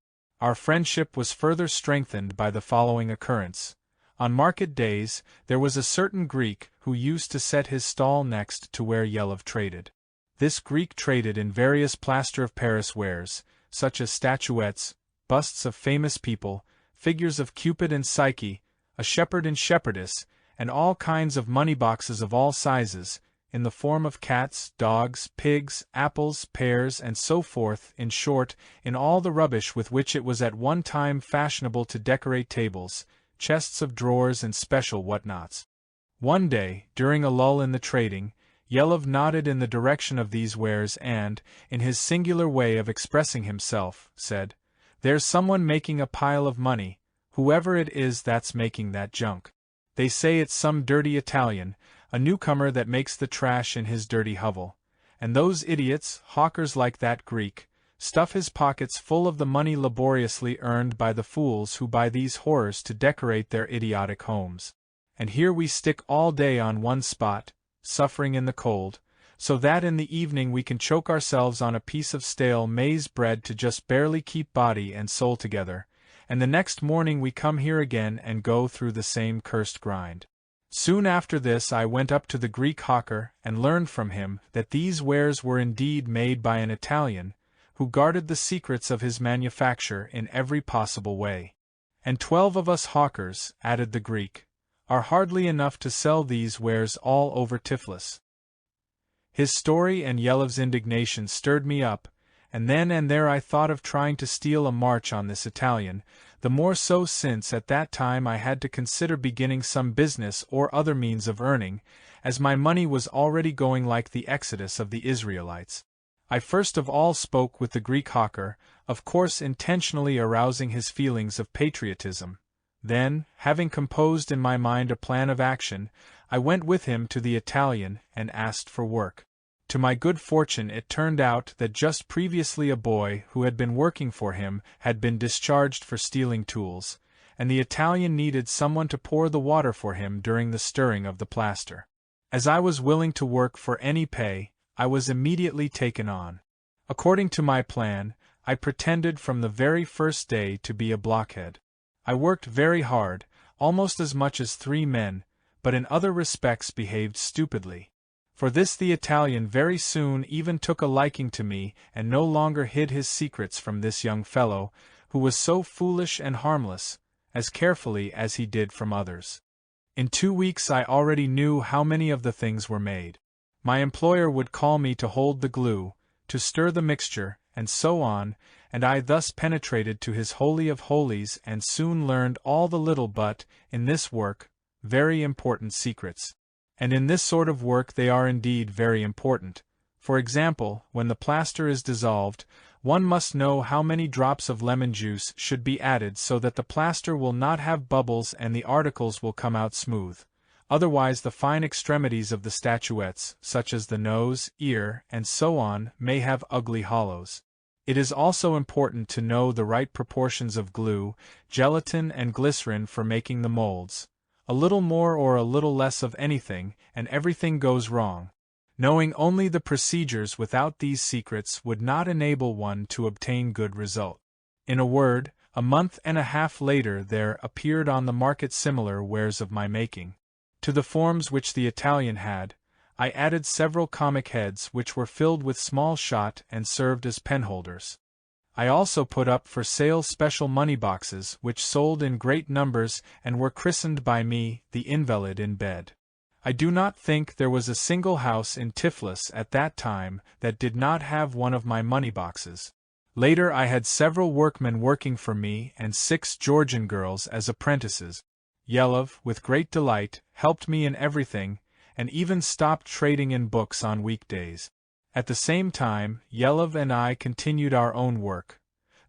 Our friendship was further strengthened by the following occurrence. On market days, there was a certain Greek who used to set his stall next to where Yelov traded. This Greek traded in various plaster of Paris wares, such as statuettes, busts of famous people, figures of Cupid and Psyche, a shepherd and shepherdess, and all kinds of money boxes of all sizes, in the form of cats, dogs, pigs, apples, pears, and so forth, in short, in all the rubbish with which it was at one time fashionable to decorate tables, chests of drawers and special whatnots. One day, during a lull in the trading, Yelov nodded in the direction of these wares and, in his singular way of expressing himself, said, "There's someone making a pile of money, whoever it is that's making that junk. They say it's some dirty Italian, a newcomer that makes the trash in his dirty hovel. And those idiots, hawkers like that Greek, stuff his pockets full of the money laboriously earned by the fools who buy these horrors to decorate their idiotic homes. And here we stick all day on one spot, suffering in the cold, so that in the evening we can choke ourselves on a piece of stale maize bread to just barely keep body and soul together, and the next morning we come here again and go through the same cursed grind." Soon after this I went up to the Greek hawker and learned from him that these wares were indeed made by an Italian, who guarded the secrets of his manufacture in every possible way. "And 12 of us hawkers," added the Greek, "are hardly enough to sell these wares all over Tiflis." His story and Yelov's indignation stirred me up, and then and there I thought of trying to steal a march on this Italian, the more so since at that time I had to consider beginning some business or other means of earning, as my money was already going like the exodus of the Israelites. I first of all spoke with the Greek hawker, of course intentionally arousing his feelings of patriotism. Then, having composed in my mind a plan of action, I went with him to the Italian and asked for work. To my good fortune it turned out that just previously a boy who had been working for him had been discharged for stealing tools, and the Italian needed someone to pour the water for him during the stirring of the plaster. As I was willing to work for any pay, I was immediately taken on. According to my plan, I pretended from the very first day to be a blockhead. I worked very hard, almost as much as 3 men, but in other respects behaved stupidly. For this the Italian very soon even took a liking to me and no longer hid his secrets from this young fellow, who was so foolish and harmless, as carefully as he did from others. In 2 weeks I already knew how many of the things were made. My employer would call me to hold the glue, to stir the mixture, and so on, and I thus penetrated to his holy of holies and soon learned all the little but, in this work, very important secrets. And in this sort of work they are indeed very important. For example, when the plaster is dissolved, one must know how many drops of lemon juice should be added so that the plaster will not have bubbles and the articles will come out smooth. Otherwise the fine extremities of the statuettes, such as the nose, ear, and so on, may have ugly hollows. It is also important to know the right proportions of glue, gelatin and glycerin for making the molds. A little more or a little less of anything, and everything goes wrong. Knowing only the procedures without these secrets would not enable one to obtain good result. In a word, a month and a half later there appeared on the market similar wares of my making. To the forms which the Italian had, I added several comic heads which were filled with small shot and served as penholders. I also put up for sale special money boxes which sold in great numbers and were christened by me the invalid in bed. I do not think there was a single house in Tiflis at that time that did not have one of my money boxes. Later I had several workmen working for me and 6 Georgian girls as apprentices. Yelov, with great delight, helped me in everything, and even stopped trading in books on weekdays. At the same time, Yelov and I continued our own work,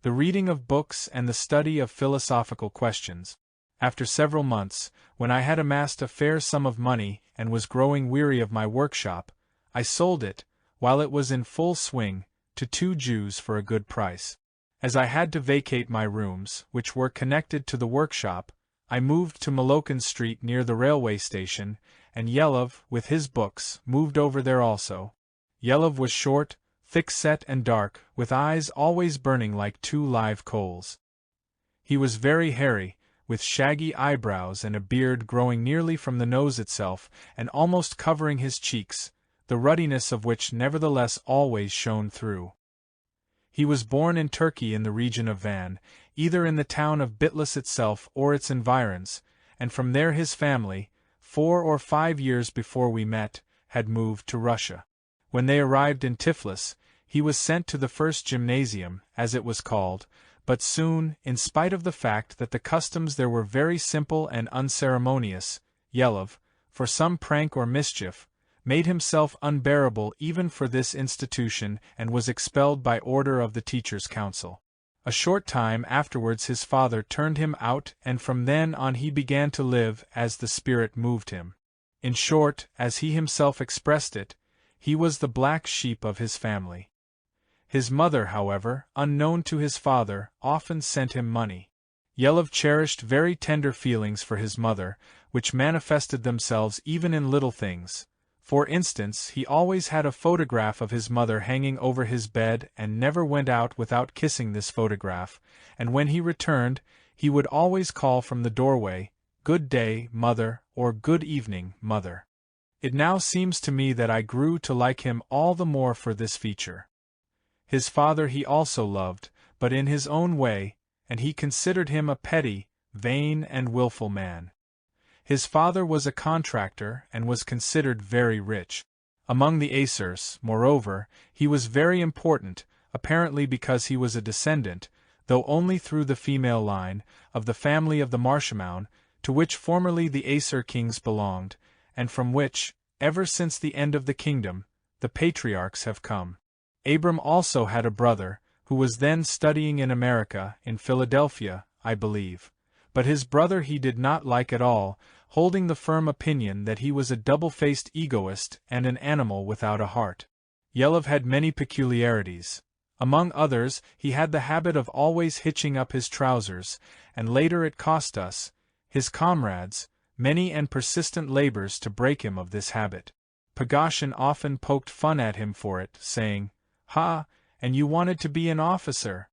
the reading of books and the study of philosophical questions. After several months, when I had amassed a fair sum of money and was growing weary of my workshop, I sold it, while it was in full swing, to 2 Jews for a good price. As I had to vacate my rooms, which were connected to the workshop, I moved to Molokin Street near the railway station, and Yelov, with his books, moved over there also. Yelov was short, thick-set and dark, with eyes always burning like two live coals. He was very hairy, with shaggy eyebrows and a beard growing nearly from the nose itself and almost covering his cheeks, the ruddiness of which nevertheless always shone through. He was born in Turkey in the region of Van, either in the town of Bitlis itself or its environs, and from there his family, 4 or 5 years before we met, had moved to Russia. When they arrived in Tiflis, he was sent to the first gymnasium, as it was called, but soon, in spite of the fact that the customs there were very simple and unceremonious, Yelov, for some prank or mischief, made himself unbearable even for this institution and was expelled by order of the teachers' council. A short time afterwards his father turned him out, and from then on he began to live as the spirit moved him. In short, as he himself expressed it, he was the black sheep of his family. His mother, however, unknown to his father, often sent him money. Yelov cherished very tender feelings for his mother, which manifested themselves even in little things. For instance, he always had a photograph of his mother hanging over his bed and never went out without kissing this photograph, and when he returned, he would always call from the doorway, "Good day, mother," or "Good evening, mother." It now seems to me that I grew to like him all the more for this feature. His father he also loved, but in his own way, and he considered him a petty, vain and willful man. His father was a contractor and was considered very rich. Among the Acers, moreover, he was very important, apparently because he was a descendant, though only through the female line, of the family of the Marshmown, to which formerly the Acer kings belonged, and from which, ever since the end of the kingdom, the patriarchs have come. Abram also had a brother, who was then studying in America, in Philadelphia, I believe. But his brother he did not like at all, holding the firm opinion that he was a double-faced egoist and an animal without a heart. Yelov had many peculiarities. Among others, he had the habit of always hitching up his trousers, and later it cost us, his comrades, many and persistent labors to break him of this habit. Pagoshin often poked fun at him for it, saying, "Ha, and you wanted to be an officer?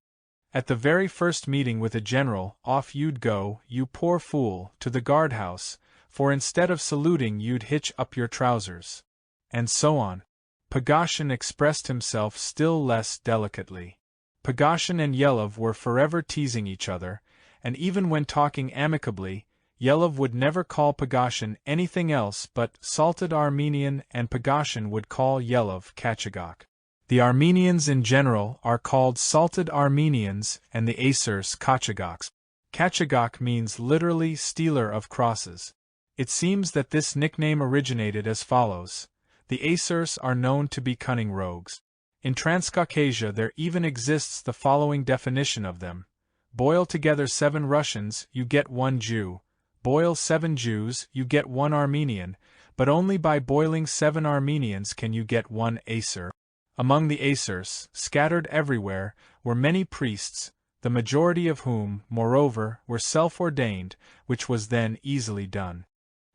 At the very first meeting with a general, off you'd go, you poor fool, to the guardhouse, for instead of saluting you'd hitch up your trousers." And so on. Pagoshin expressed himself still less delicately. Pagoshin and Yelov were forever teasing each other, and even when talking amicably, Yelov would never call Pagoshin anything else but salted Armenian, and Pagoshin would call Yelov Kachagok. The Armenians in general are called salted Armenians and the Acers Kachagoks. Kachagok means literally stealer of crosses. It seems that this nickname originated as follows. The Acers are known to be cunning rogues. In Transcaucasia there even exists the following definition of them. Boil together 7 Russians, you get 1 Jew. Boil 7 Jews, you get 1 Armenian, but only by boiling 7 Armenians can you get 1 Acer. Among the Acers, scattered everywhere, were many priests, the majority of whom, moreover, were self-ordained, which was then easily done.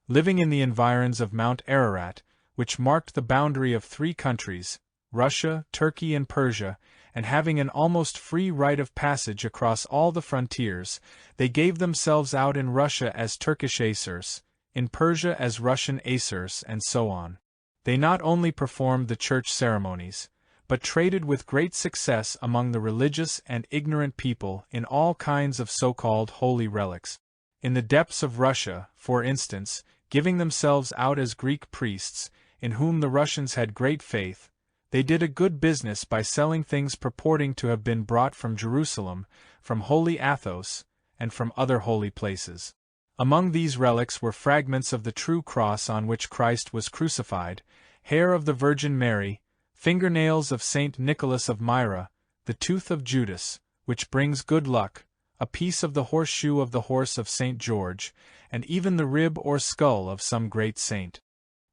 Living in the environs of Mount Ararat, which marked the boundary of 3 countries, Russia, Turkey and Persia, and having an almost free right of passage across all the frontiers, they gave themselves out in Russia as Turkish Acers, in Persia as Russian Acers, and so on. They not only performed the church ceremonies, but traded with great success among the religious and ignorant people in all kinds of so-called holy relics. In the depths of Russia, for instance, giving themselves out as Greek priests, in whom the Russians had great faith, they did a good business by selling things purporting to have been brought from Jerusalem, from holy Athos, and from other holy places. Among these relics were fragments of the true cross on which Christ was crucified, hair of the Virgin Mary, fingernails of Saint Nicholas of Myra, the tooth of Judas, which brings good luck, a piece of the horseshoe of the horse of Saint George, and even the rib or skull of some great saint.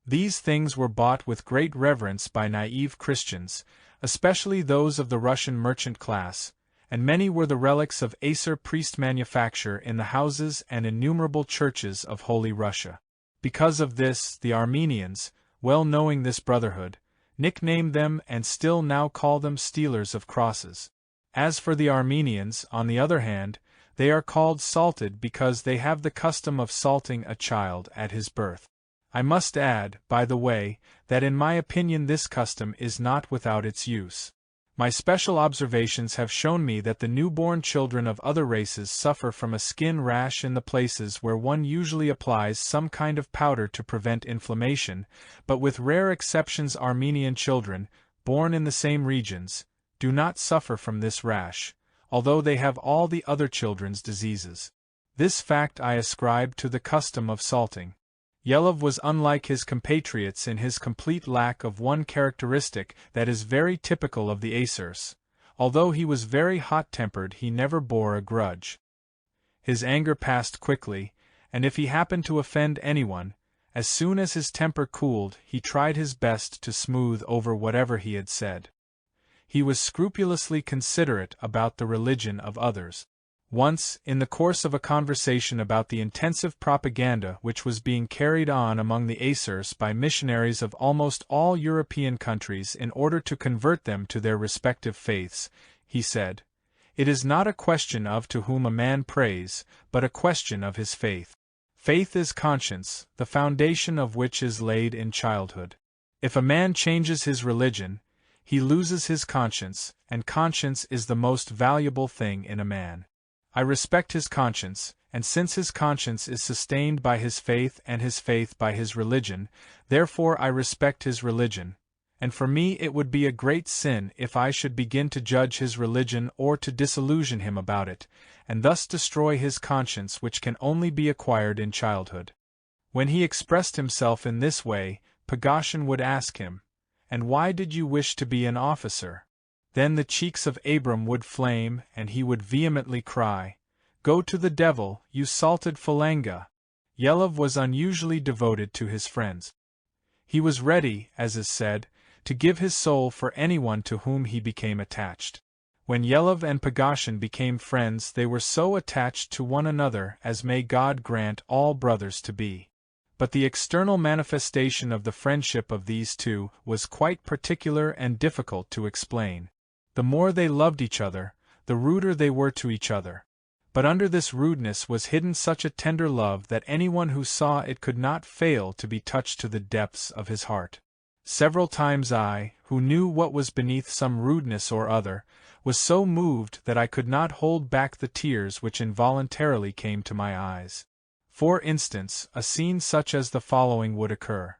These things were bought with great reverence by naive Christians, especially those of the Russian merchant class, and many were the relics of Acer priest manufacture in the houses and innumerable churches of Holy Russia. Because of this, the Armenians, well knowing this brotherhood, nicknamed them and still now call them stealers of crosses. As for the Armenians, on the other hand, they are called salted because they have the custom of salting a child at his birth. I must add, by the way, that in my opinion this custom is not without its use. My special observations have shown me that the newborn children of other races suffer from a skin rash in the places where one usually applies some kind of powder to prevent inflammation, but with rare exceptions Armenian children, born in the same regions, do not suffer from this rash, although they have all the other children's diseases. This fact I ascribe to the custom of salting. Yelov was unlike his compatriots in his complete lack of one characteristic that is very typical of the Aesers. Although he was very hot-tempered, he never bore a grudge. His anger passed quickly, and if he happened to offend anyone, as soon as his temper cooled, he tried his best to smooth over whatever he had said. He was scrupulously considerate about the religion of others. Once, in the course of a conversation about the intensive propaganda which was being carried on among the Aesers by missionaries of almost all European countries in order to convert them to their respective faiths, he said, "It is not a question of to whom a man prays, but a question of his faith. Faith is conscience, the foundation of which is laid in childhood. If a man changes his religion, he loses his conscience, and conscience is the most valuable thing in a man. I respect his conscience, and since his conscience is sustained by his faith and his faith by his religion, therefore I respect his religion, and for me it would be a great sin if I should begin to judge his religion or to disillusion him about it, and thus destroy his conscience which can only be acquired in childhood." When he expressed himself in this way, Pagasian would ask him, "And why did you wish to be an officer?" Then the cheeks of Abram would flame, and he would vehemently cry, "Go to the devil, you salted philanga!" Yelov was unusually devoted to his friends. He was ready, as is said, to give his soul for anyone to whom he became attached. When Yelov and Pagasian became friends, they were so attached to one another as may God grant all brothers to be. But the external manifestation of the friendship of these two was quite particular and difficult to explain. The more they loved each other, the ruder they were to each other. But under this rudeness was hidden such a tender love that anyone who saw it could not fail to be touched to the depths of his heart. Several times I, who knew what was beneath some rudeness or other, was so moved that I could not hold back the tears which involuntarily came to my eyes. For instance, a scene such as the following would occur.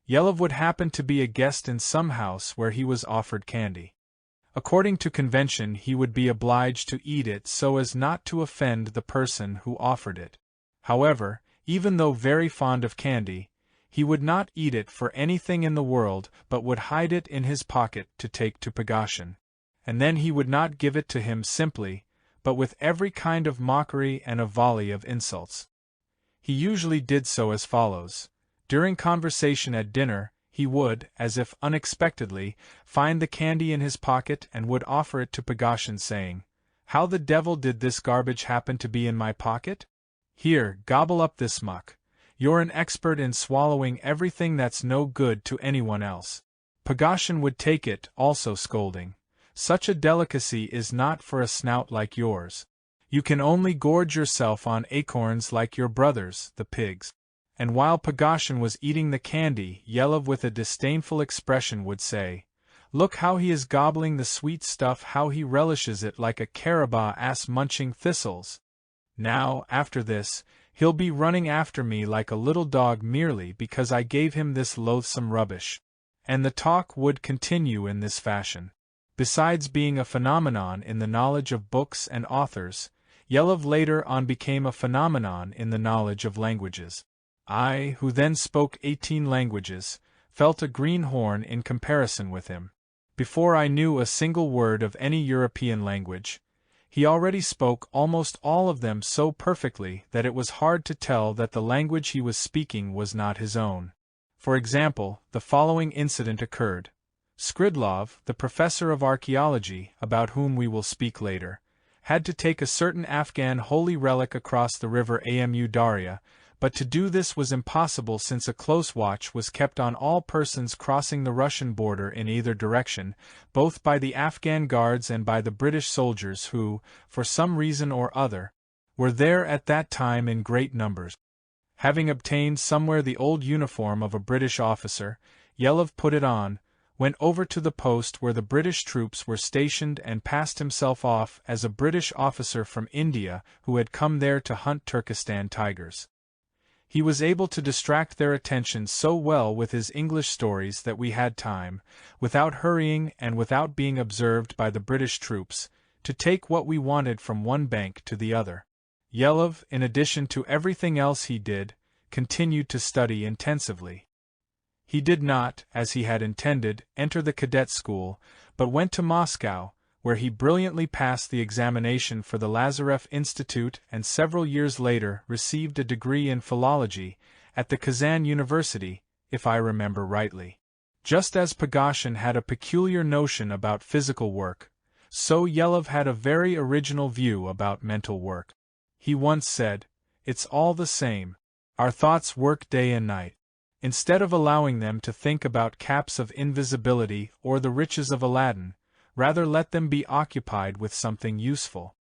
Yelov would happen to be a guest in some house where he was offered candy. According to convention he would be obliged to eat it so as not to offend the person who offered it. However, even though very fond of candy, he would not eat it for anything in the world but would hide it in his pocket to take to Pagasian. And then he would not give it to him simply, but with every kind of mockery and a volley of insults. He usually did so as follows. During conversation at dinner, he would, as if unexpectedly, find the candy in his pocket and would offer it to Pagasian saying, "How the devil did this garbage happen to be in my pocket? Here, gobble up this muck. You're an expert in swallowing everything that's no good to anyone else." Pagasian would take it, also scolding, "Such a delicacy is not for a snout like yours. You can only gorge yourself on acorns like your brothers, the pigs." And while Pagasian was eating the candy, Yelov with a disdainful expression would say, "Look how he is gobbling the sweet stuff, how he relishes it like a carabao ass munching thistles. Now, after this, he'll be running after me like a little dog merely because I gave him this loathsome rubbish." And the talk would continue in this fashion. Besides being a phenomenon in the knowledge of books and authors, Yelov later on became a phenomenon in the knowledge of languages. I, who then spoke 18 languages, felt a greenhorn in comparison with him. Before I knew a single word of any European language, he already spoke almost all of them so perfectly that it was hard to tell that the language he was speaking was not his own. For example, the following incident occurred. Skridlov, the professor of archaeology, about whom we will speak later, had to take a certain Afghan holy relic across the river Amu Darya, but to do this was impossible since a close watch was kept on all persons crossing the Russian border in either direction, both by the Afghan guards and by the British soldiers who, for some reason or other, were there at that time in great numbers. Having obtained somewhere the old uniform of a British officer, Yelov put it on, went over to the post where the British troops were stationed and passed himself off as a British officer from India who had come there to hunt Turkestan tigers. He was able to distract their attention so well with his English stories that we had time, without hurrying and without being observed by the British troops, to take what we wanted from one bank to the other. Yelov, in addition to everything else he did, continued to study intensively. He did not, as he had intended, enter the cadet school, but went to Moscow, where he brilliantly passed the examination for the Lazarev Institute and several years later received a degree in philology at the Kazan University, if I remember rightly. Just as Pugoshin had a peculiar notion about physical work, so Yelov had a very original view about mental work. He once said, "It's all the same. Our thoughts work day and night. Instead of allowing them to think about caps of invisibility or the riches of Aladdin, rather let them be occupied with something useful."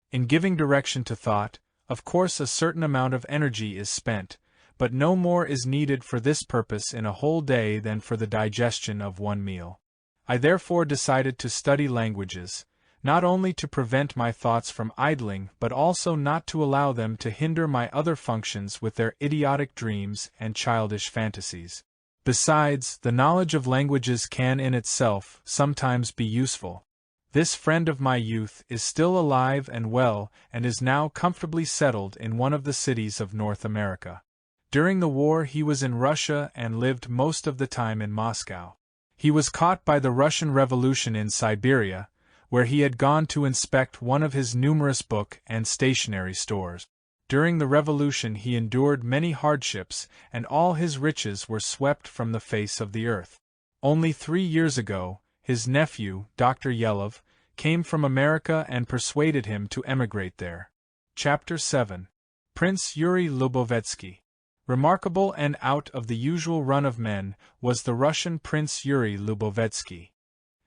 In giving direction to thought, of course a certain amount of energy is spent, but no more is needed for this purpose in a whole day than for the digestion of one meal. I therefore decided to study languages, not only to prevent my thoughts from idling but also not to allow them to hinder my other functions with their idiotic dreams and childish fantasies. Besides, the knowledge of languages can in itself sometimes be useful. This friend of my youth is still alive and well and is now comfortably settled in one of the cities of North America. During the war he was in Russia and lived most of the time in Moscow. He was caught by the Russian Revolution in Siberia, where he had gone to inspect one of his numerous book and stationery stores. During the revolution he endured many hardships, and all his riches were swept from the face of the earth. Only 3 years ago, his nephew, Dr. Yelov, came from America and persuaded him to emigrate there. Chapter 7. Prince Yuri Lubovetsky. Remarkable and out of the usual run of men was the Russian Prince Yuri Lubovetsky.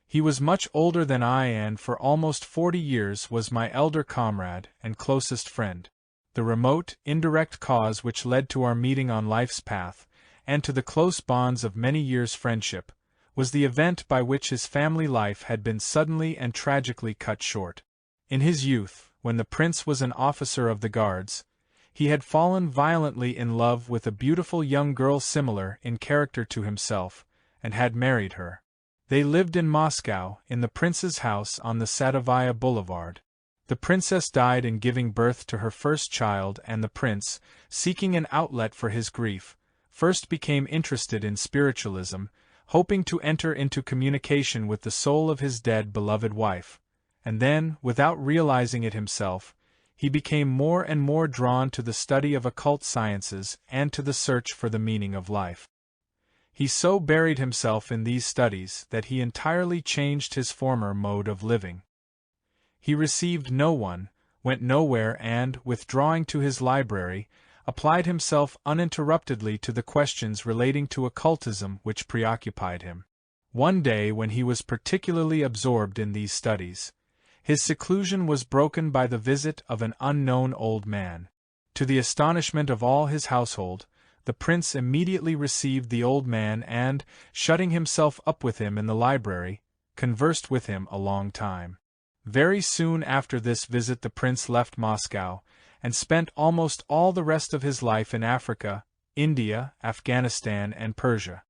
He was much older than I and for almost 40 years was my elder comrade and closest friend. The remote, indirect cause which led to our meeting on life's path, and to the close bonds of many years' friendship, was the event by which his family life had been suddenly and tragically cut short. In his youth, when the prince was an officer of the guards, he had fallen violently in love with a beautiful young girl similar in character to himself, and had married her. They lived in Moscow, in the prince's house on the Sadovaya Boulevard. The princess died in giving birth to her first child, and the prince, seeking an outlet for his grief, first became interested in spiritualism, hoping to enter into communication with the soul of his dead beloved wife, and then, without realizing it himself, he became more and more drawn to the study of occult sciences and to the search for the meaning of life. He so buried himself in these studies that he entirely changed his former mode of living. He received no one, went nowhere and, withdrawing to his library, applied himself uninterruptedly to the questions relating to occultism which preoccupied him. One day when he was particularly absorbed in these studies, his seclusion was broken by the visit of an unknown old man. To the astonishment of all his household, the prince immediately received the old man and, shutting himself up with him in the library, conversed with him a long time. Very soon after this visit the prince left Moscow, and spent almost all the rest of his life in Africa, India, Afghanistan, and Persia.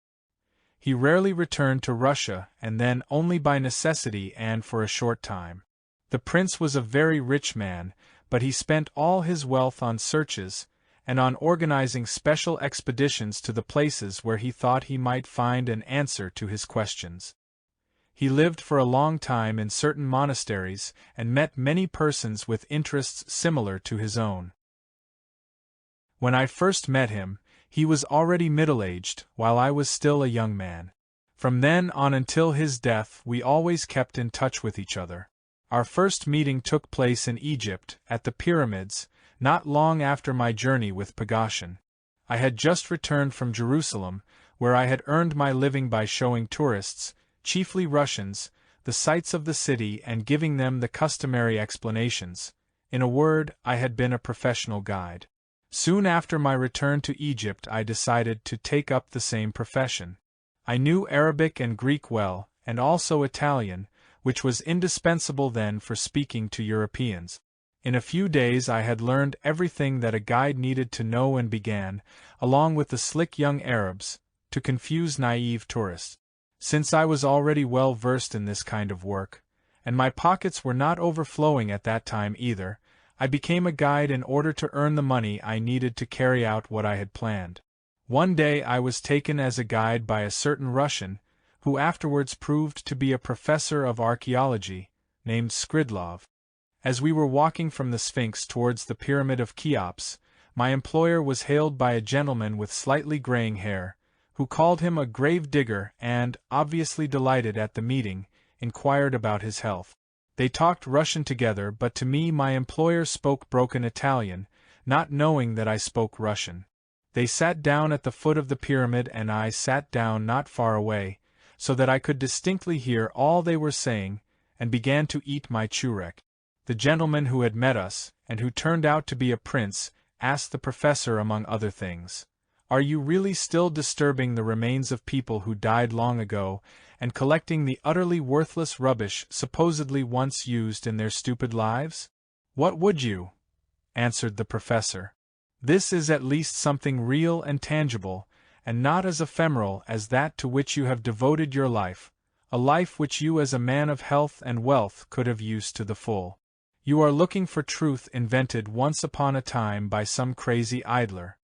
He rarely returned to Russia, and then only by necessity and for a short time. The prince was a very rich man, but he spent all his wealth on searches, and on organizing special expeditions to the places where he thought he might find an answer to his questions. He lived for a long time in certain monasteries and met many persons with interests similar to his own. When I first met him, he was already middle-aged, while I was still a young man. From then on until his death we always kept in touch with each other. Our first meeting took place in Egypt, at the pyramids, not long after my journey with Pugoshin. I had just returned from Jerusalem, where I had earned my living by showing tourists, chiefly Russians, the sights of the city and giving them the customary explanations. In a word, I had been a professional guide. Soon after my return to Egypt I decided to take up the same profession. I knew Arabic and Greek well, and also Italian, which was indispensable then for speaking to Europeans. In a few days I had learned everything that a guide needed to know and began, along with the slick young Arabs, to confuse naive tourists. Since I was already well versed in this kind of work, and my pockets were not overflowing at that time either, I became a guide in order to earn the money I needed to carry out what I had planned. One day I was taken as a guide by a certain Russian, who afterwards proved to be a professor of archaeology, named Skridlov. As we were walking from the Sphinx towards the Pyramid of Cheops, my employer was hailed by a gentleman with slightly graying hair, who called him a grave digger and, obviously delighted at the meeting, inquired about his health. They talked Russian together, but to me my employer spoke broken Italian, not knowing that I spoke Russian. They sat down at the foot of the pyramid and I sat down not far away, so that I could distinctly hear all they were saying, and began to eat my churek. The gentleman who had met us, and who turned out to be a prince, asked the professor among other things, "Are you really still disturbing the remains of people who died long ago, and collecting the utterly worthless rubbish supposedly once used in their stupid lives?" "What would you?" answered the professor. "This is at least something real and tangible, and not as ephemeral as that to which you have devoted your life, a life which you as a man of health and wealth could have used to the full. You are looking for truth invented once upon a time by some crazy idler.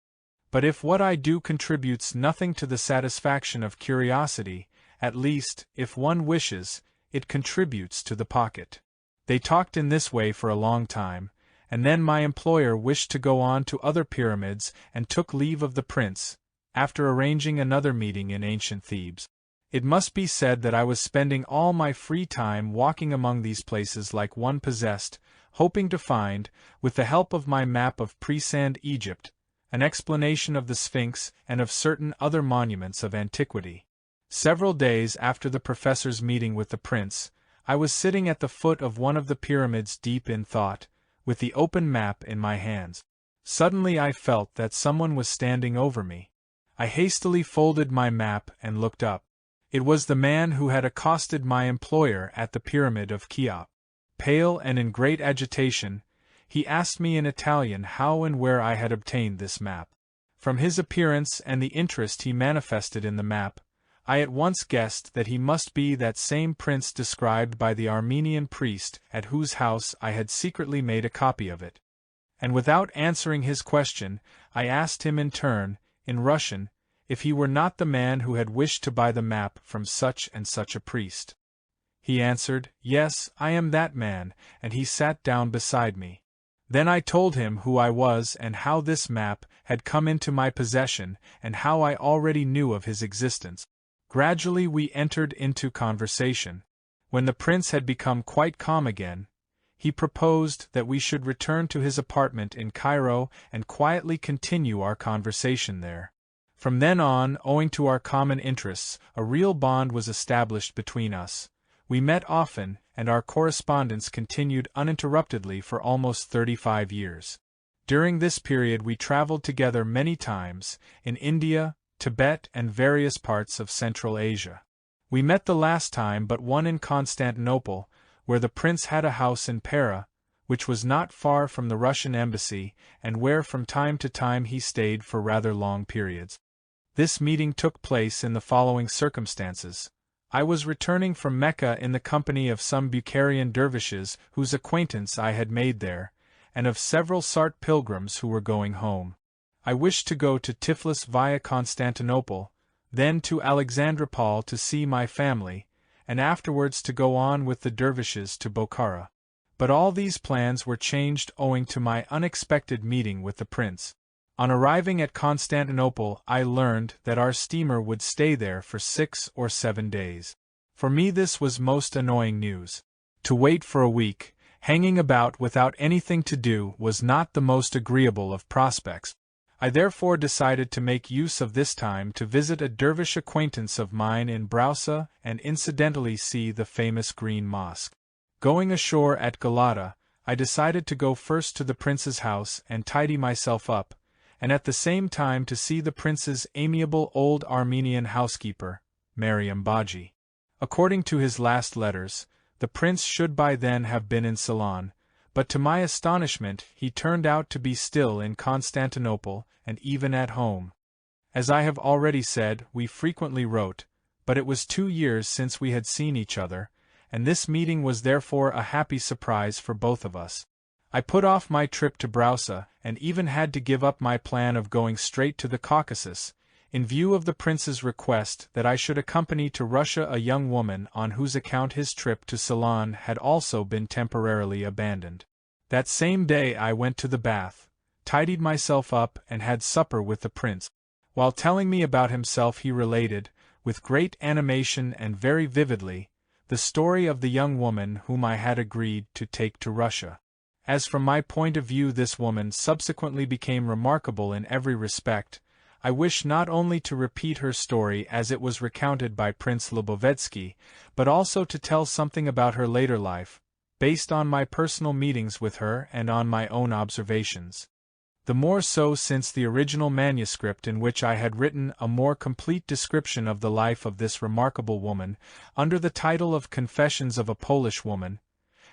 But if what I do contributes nothing to the satisfaction of curiosity, at least, if one wishes, it contributes to the pocket." They talked in this way for a long time, and then my employer wished to go on to other pyramids and took leave of the prince, after arranging another meeting in ancient Thebes. It must be said that I was spending all my free time walking among these places like one possessed, hoping to find, with the help of my map of pre-sand Egypt, an explanation of the Sphinx and of certain other monuments of antiquity. Several days after the professor's meeting with the prince, I was sitting at the foot of one of the pyramids deep in thought, with the open map in my hands. Suddenly I felt that someone was standing over me. I hastily folded my map and looked up. It was the man who had accosted my employer at the Pyramid of Cheops. Pale and in great agitation, he asked me in Italian how and where I had obtained this map. From his appearance and the interest he manifested in the map, I at once guessed that he must be that same prince described by the Armenian priest at whose house I had secretly made a copy of it. And without answering his question, I asked him in turn, in Russian, if he were not the man who had wished to buy the map from such and such a priest. He answered, "Yes, I am that man," and he sat down beside me. Then I told him who I was and how this map had come into my possession and how I already knew of his existence. Gradually we entered into conversation. When the prince had become quite calm again, he proposed that we should return to his apartment in Cairo and quietly continue our conversation there. From then on, owing to our common interests, a real bond was established between us. We met often, and our correspondence continued uninterruptedly for almost 35 years. During this period we traveled together many times, in India, Tibet and various parts of Central Asia. We met the last time but one in Constantinople, where the prince had a house in Pera, which was not far from the Russian embassy, and where from time to time he stayed for rather long periods. This meeting took place in the following circumstances. I was returning from Mecca in the company of some Bukharian dervishes whose acquaintance I had made there, and of several Sart pilgrims who were going home. I wished to go to Tiflis via Constantinople, then to Alexandropol to see my family, and afterwards to go on with the dervishes to Bokhara. But all these plans were changed owing to my unexpected meeting with the prince. On arriving at Constantinople I learned that our steamer would stay there for 6 or 7 days. For me this was most annoying news. To wait for a week, hanging about without anything to do, was not the most agreeable of prospects. I therefore decided to make use of this time to visit a dervish acquaintance of mine in Broussa and incidentally see the famous Green Mosque. Going ashore at Galata, I decided to go first to the prince's house and tidy myself up, and at the same time to see the prince's amiable old Armenian housekeeper, Mariam Baji. According to his last letters, the prince should by then have been in Ceylon, but to my astonishment he turned out to be still in Constantinople and even at home. As I have already said, we frequently wrote, but it was 2 years since we had seen each other, and this meeting was therefore a happy surprise for both of us. I put off my trip to Broussa and even had to give up my plan of going straight to the Caucasus, in view of the prince's request that I should accompany to Russia a young woman on whose account his trip to Ceylon had also been temporarily abandoned. That same day I went to the bath, tidied myself up and had supper with the prince. While telling me about himself he related, with great animation and very vividly, the story of the young woman whom I had agreed to take to Russia. As from my point of view this woman subsequently became remarkable in every respect, I wish not only to repeat her story as it was recounted by Prince Lobovetsky, but also to tell something about her later life, based on my personal meetings with her and on my own observations. The more so since the original manuscript in which I had written a more complete description of the life of this remarkable woman, under the title of Confessions of a Polish Woman,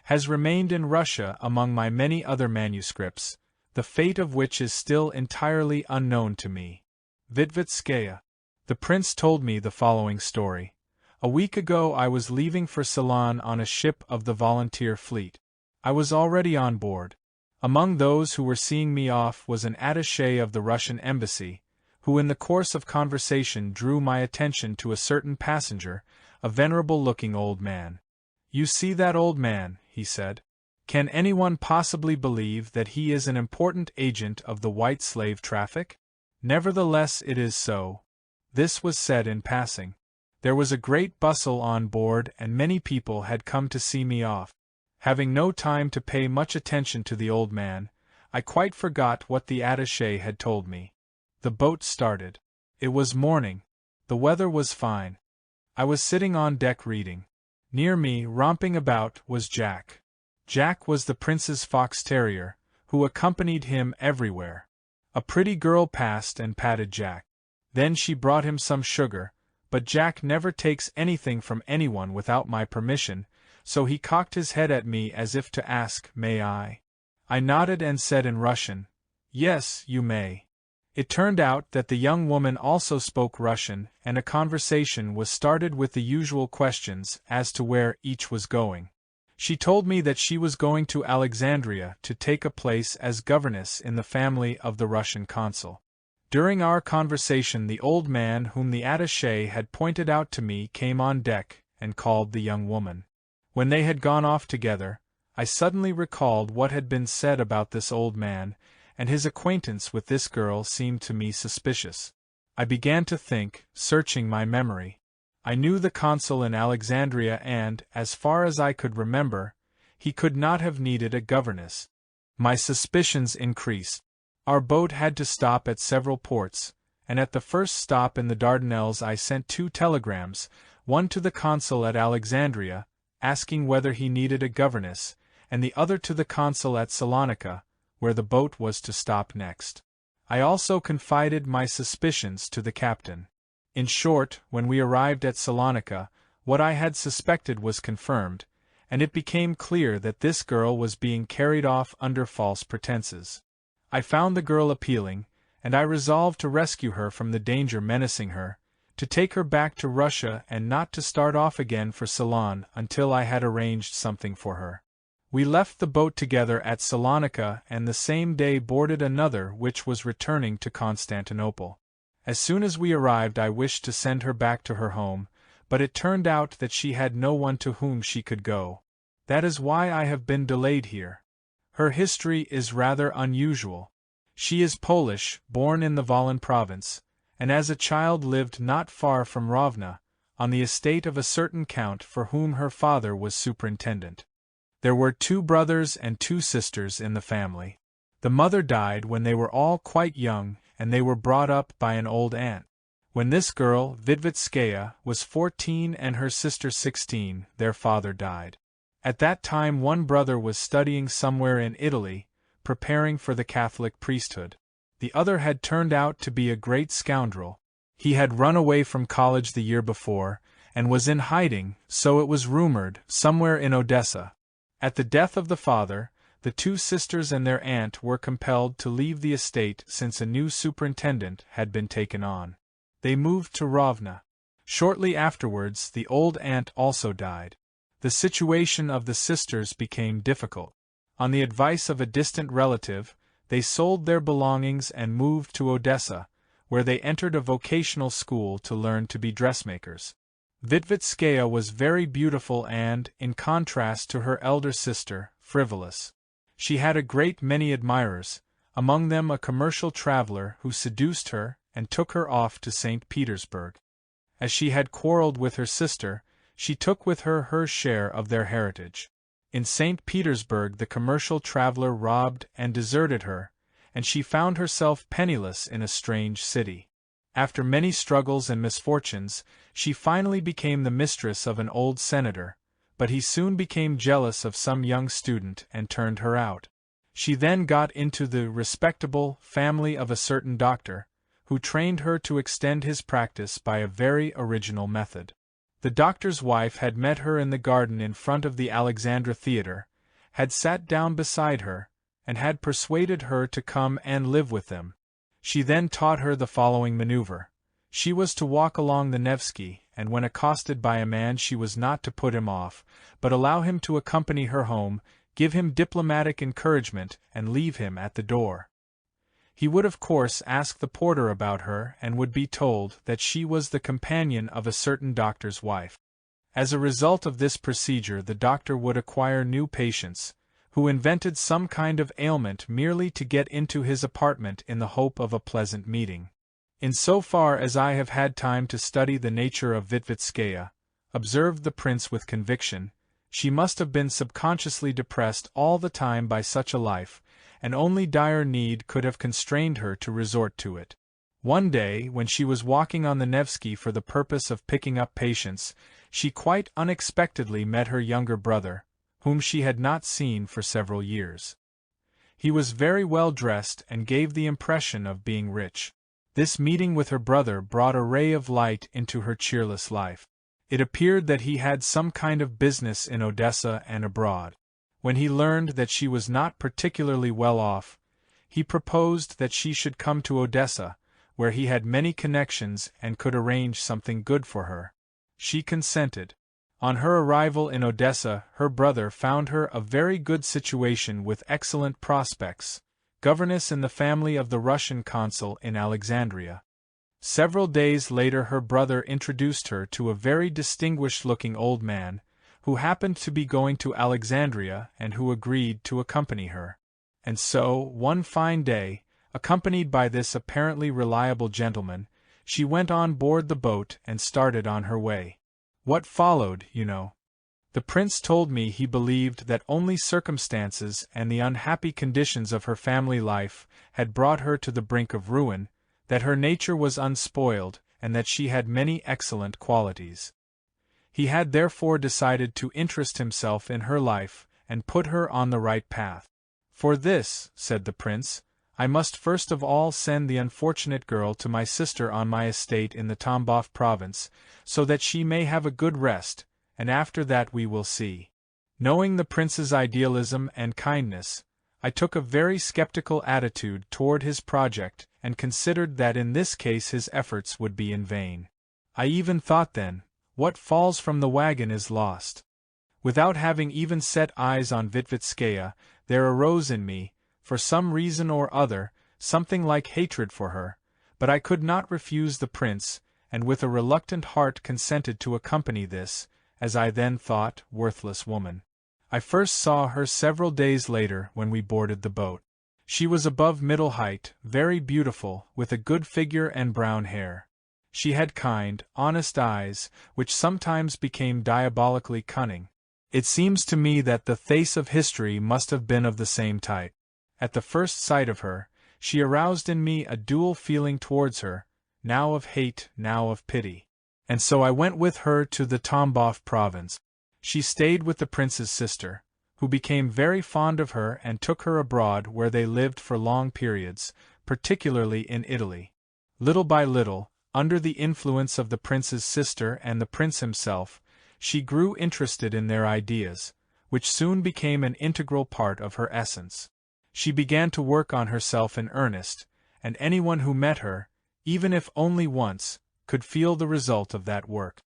has remained in Russia among my many other manuscripts, the fate of which is still entirely unknown to me. Vitvitskaya. The prince told me the following story. A week ago I was leaving for Ceylon on a ship of the volunteer fleet. I was already on board. Among those who were seeing me off was an attaché of the Russian embassy, who in the course of conversation drew my attention to a certain passenger, a venerable-looking old man. "You see that old man," he said. "Can anyone possibly believe that he is an important agent of the white slave traffic? Nevertheless it is so." This was said in passing. There was a great bustle on board and many people had come to see me off. Having no time to pay much attention to the old man, I quite forgot what the attaché had told me. The boat started. It was morning. The weather was fine. I was sitting on deck reading. Near me, romping about, was Jack. Jack was the prince's fox terrier, who accompanied him everywhere. A pretty girl passed and patted Jack. Then she brought him some sugar, but Jack never takes anything from anyone without my permission, so he cocked his head at me as if to ask, "May I?" I nodded and said in Russian, "Yes, you may." It turned out that the young woman also spoke Russian, and a conversation was started with the usual questions as to where each was going. She told me that she was going to Alexandria to take a place as governess in the family of the Russian consul. During our conversation the old man whom the attaché had pointed out to me came on deck and called the young woman. When they had gone off together, I suddenly recalled what had been said about this old man, and his acquaintance with this girl seemed to me suspicious. I began to think, searching my memory. I knew the consul in Alexandria and, as far as I could remember, he could not have needed a governess. My suspicions increased. Our boat had to stop at several ports, and at the first stop in the Dardanelles I sent 2 telegrams, one to the consul at Alexandria, asking whether he needed a governess, and the other to the consul at Salonika, where the boat was to stop next. I also confided my suspicions to the captain. In short, when we arrived at Salonika, what I had suspected was confirmed, and it became clear that this girl was being carried off under false pretenses. I found the girl appealing, and I resolved to rescue her from the danger menacing her, to take her back to Russia and not to start off again for Ceylon until I had arranged something for her. We left the boat together at Salonika and the same day boarded another which was returning to Constantinople. As soon as we arrived I wished to send her back to her home, but it turned out that she had no one to whom she could go. That is why I have been delayed here. Her history is rather unusual. She is Polish, born in the Volyn province, and as a child lived not far from Rovna, on the estate of a certain count for whom her father was superintendent. There were 2 brothers and 2 sisters in the family. The mother died when they were all quite young, and they were brought up by an old aunt. When this girl, Vidvitskaya, was 14 and her sister 16, their father died. At that time one brother was studying somewhere in Italy, preparing for the Catholic priesthood. The other had turned out to be a great scoundrel. He had run away from college the year before, and was in hiding, so it was rumored, somewhere in Odessa. At the death of the father, the two sisters and their aunt were compelled to leave the estate since a new superintendent had been taken on. They moved to Rovna. Shortly afterwards, the old aunt also died. The situation of the sisters became difficult. On the advice of a distant relative, they sold their belongings and moved to Odessa, where they entered a vocational school to learn to be dressmakers. Vidvitskaya was very beautiful and, in contrast to her elder sister, frivolous. She had a great many admirers, among them a commercial traveler who seduced her and took her off to St. Petersburg. As she had quarreled with her sister, she took with her her share of their heritage. In St. Petersburg the commercial traveler robbed and deserted her, and she found herself penniless in a strange city. After many struggles and misfortunes, she finally became the mistress of an old senator, but he soon became jealous of some young student and turned her out. She then got into the respectable family of a certain doctor, who trained her to extend his practice by a very original method. The doctor's wife had met her in the garden in front of the Alexandra Theatre, had sat down beside her, and had persuaded her to come and live with them. She then taught her the following maneuver. She was to walk along the Nevsky, and when accosted by a man she was not to put him off, but allow him to accompany her home, give him diplomatic encouragement, and leave him at the door. He would of course ask the porter about her and would be told that she was the companion of a certain doctor's wife. As a result of this procedure the doctor would acquire new patients, who invented some kind of ailment merely to get into his apartment in the hope of a pleasant meeting. In so far as I have had time to study the nature of Vidvitskaya, observed the prince with conviction, she must have been subconsciously depressed all the time by such a life, and only dire need could have constrained her to resort to it. One day, when she was walking on the Nevsky for the purpose of picking up patients, she quite unexpectedly met her younger brother, whom she had not seen for several years. He was very well dressed and gave the impression of being rich. This meeting with her brother brought a ray of light into her cheerless life. It appeared that he had some kind of business in Odessa and abroad. When he learned that she was not particularly well off, he proposed that she should come to Odessa, where he had many connections and could arrange something good for her. She consented. On her arrival in Odessa, her brother found her a very good situation with excellent prospects, governess in the family of the Russian consul in Alexandria. Several days later her brother introduced her to a very distinguished-looking old man, who happened to be going to Alexandria and who agreed to accompany her. And so, one fine day, accompanied by this apparently reliable gentleman, she went on board the boat and started on her way. What followed, you know. The prince told me he believed that only circumstances and the unhappy conditions of her family life had brought her to the brink of ruin, that her nature was unspoiled, and that she had many excellent qualities. He had therefore decided to interest himself in her life and put her on the right path. For this, said the prince, I must first of all send the unfortunate girl to my sister on my estate in the Tambov province, so that she may have a good rest, and after that we will see. Knowing the prince's idealism and kindness, I took a very skeptical attitude toward his project and considered that in this case his efforts would be in vain. I even thought then, what falls from the wagon is lost. Without having even set eyes on Vidvitskaya, there arose in me, for some reason or other, something like hatred for her, but I could not refuse the prince, and with a reluctant heart consented to accompany this, as I then thought, worthless woman. I first saw her several days later when we boarded the boat. She was above middle height, very beautiful, with a good figure and brown hair. She had kind, honest eyes, which sometimes became diabolically cunning. It seems to me that the face of history must have been of the same type. At the first sight of her, she aroused in me a dual feeling towards her, now of hate, now of pity. And so I went with her to the Tambov province. She stayed with the prince's sister, who became very fond of her and took her abroad, where they lived for long periods, particularly in Italy. Little by little, under the influence of the prince's sister and the prince himself, she grew interested in their ideas, which soon became an integral part of her essence. She began to work on herself in earnest, and anyone who met her, even if only once, could feel the result of that work.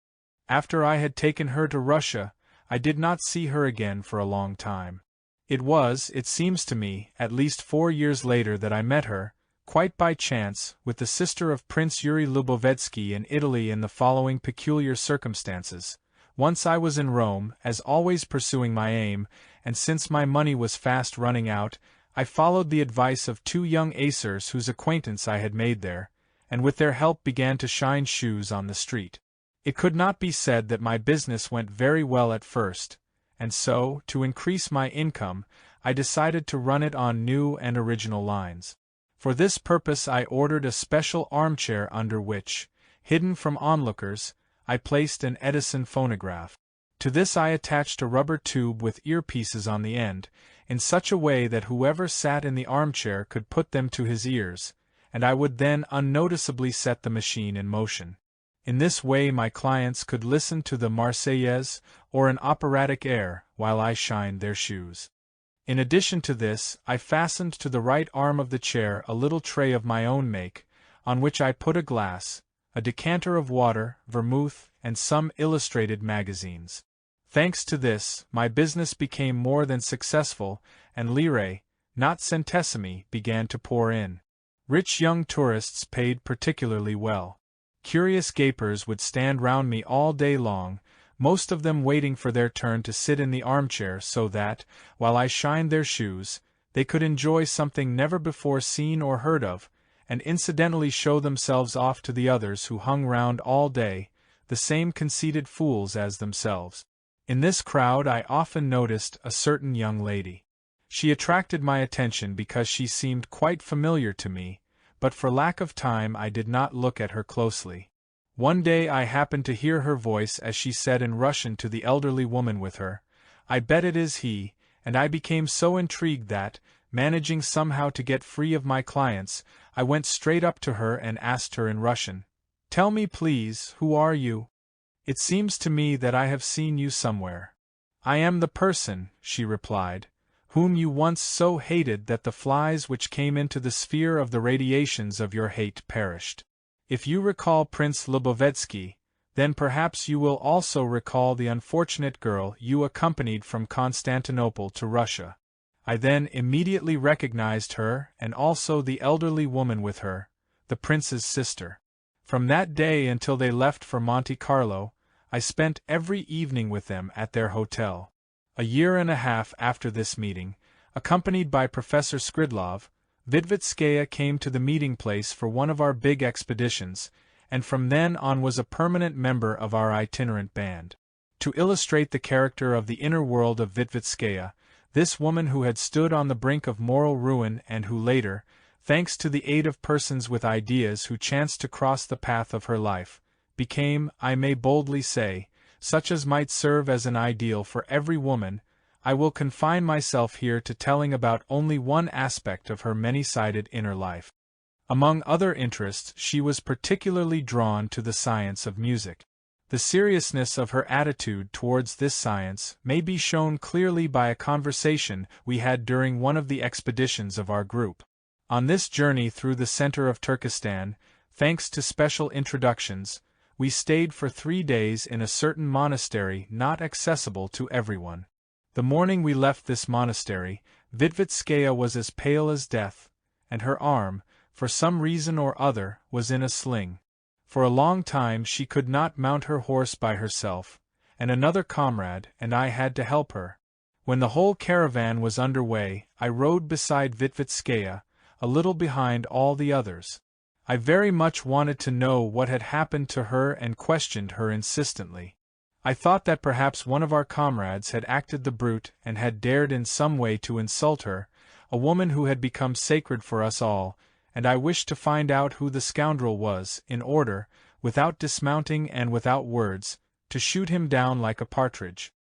After I had taken her to Russia, I did not see her again for a long time. It was, it seems to me, at least 4 years later that I met her, quite by chance, with the sister of Prince Yuri Lubovetsky in Italy in the following peculiar circumstances. Once I was in Rome, as always pursuing my aim, and since my money was fast running out, I followed the advice of 2 young acers whose acquaintance I had made there, and with their help began to shine shoes on the street. It could not be said that my business went very well at first, and so, to increase my income, I decided to run it on new and original lines. For this purpose I ordered a special armchair under which, hidden from onlookers, I placed an Edison phonograph. To this I attached a rubber tube with earpieces on the end, in such a way that whoever sat in the armchair could put them to his ears, and I would then unnoticeably set the machine in motion. In this way my clients could listen to the Marseillaise or an operatic air while I shined their shoes. In addition to this, I fastened to the right arm of the chair a little tray of my own make, on which I put a glass, a decanter of water, vermouth, and some illustrated magazines. Thanks to this, my business became more than successful, and lire, not centesimi, began to pour in. Rich young tourists paid particularly well. Curious gapers would stand round me all day long, most of them waiting for their turn to sit in the armchair so that, while I shined their shoes, they could enjoy something never before seen or heard of, and incidentally show themselves off to the others who hung round all day, the same conceited fools as themselves. In this crowd I often noticed a certain young lady. She attracted my attention because she seemed quite familiar to me, but for lack of time I did not look at her closely. One day I happened to hear her voice as she said in Russian to the elderly woman with her, "I bet it is he," and I became so intrigued that, managing somehow to get free of my clients, I went straight up to her and asked her in Russian, "Tell me please, who are you? It seems to me that I have seen you somewhere." "I am the person," she replied, "whom you once so hated that the flies which came into the sphere of the radiations of your hate perished. If you recall Prince Lubovetsky, then perhaps you will also recall the unfortunate girl you accompanied from Constantinople to Russia." I then immediately recognized her and also the elderly woman with her, the prince's sister. From that day until they left for Monte Carlo, I spent every evening with them at their hotel. A year and a half after this meeting, accompanied by Professor Skridlov, Vitvitskaya came to the meeting place for one of our big expeditions, and from then on was a permanent member of our itinerant band. To illustrate the character of the inner world of Vitvitskaya, this woman who had stood on the brink of moral ruin and who later, thanks to the aid of persons with ideas who chanced to cross the path of her life, became, I may boldly say, such as might serve as an ideal for every woman, I will confine myself here to telling about only one aspect of her many-sided inner life. Among other interests, she was particularly drawn to the science of music. The seriousness of her attitude towards this science may be shown clearly by a conversation we had during one of the expeditions of our group. On this journey through the center of Turkestan, thanks to special introductions, we stayed for 3 days in a certain monastery not accessible to everyone. The morning we left this monastery, Vitvitskaya was as pale as death, and her arm, for some reason or other, was in a sling. For a long time she could not mount her horse by herself, and another comrade and I had to help her. When the whole caravan was under way, I rode beside Vitvitskaya, a little behind all the others. I very much wanted to know what had happened to her and questioned her insistently. I thought that perhaps one of our comrades had acted the brute and had dared in some way to insult her, a woman who had become sacred for us all, and I wished to find out who the scoundrel was, in order, without dismounting and without words, to shoot him down like a partridge.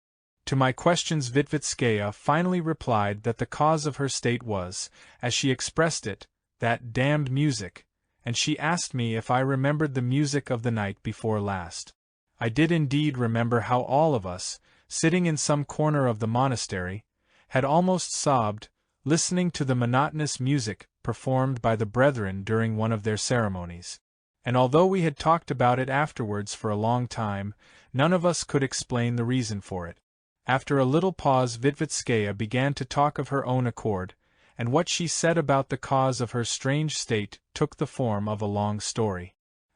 To my questions Vitvitskaya finally replied that the cause of her state was, as she expressed it, that damned music, and she asked me if I remembered the music of the night before last. I did indeed remember how all of us, sitting in some corner of the monastery, had almost sobbed, listening to the monotonous music performed by the brethren during one of their ceremonies. And although we had talked about it afterwards for a long time, none of us could explain the reason for it. After a little pause Vitvitskaya began to talk of her own accord, and what she said about the cause of her strange state took the form of a long story.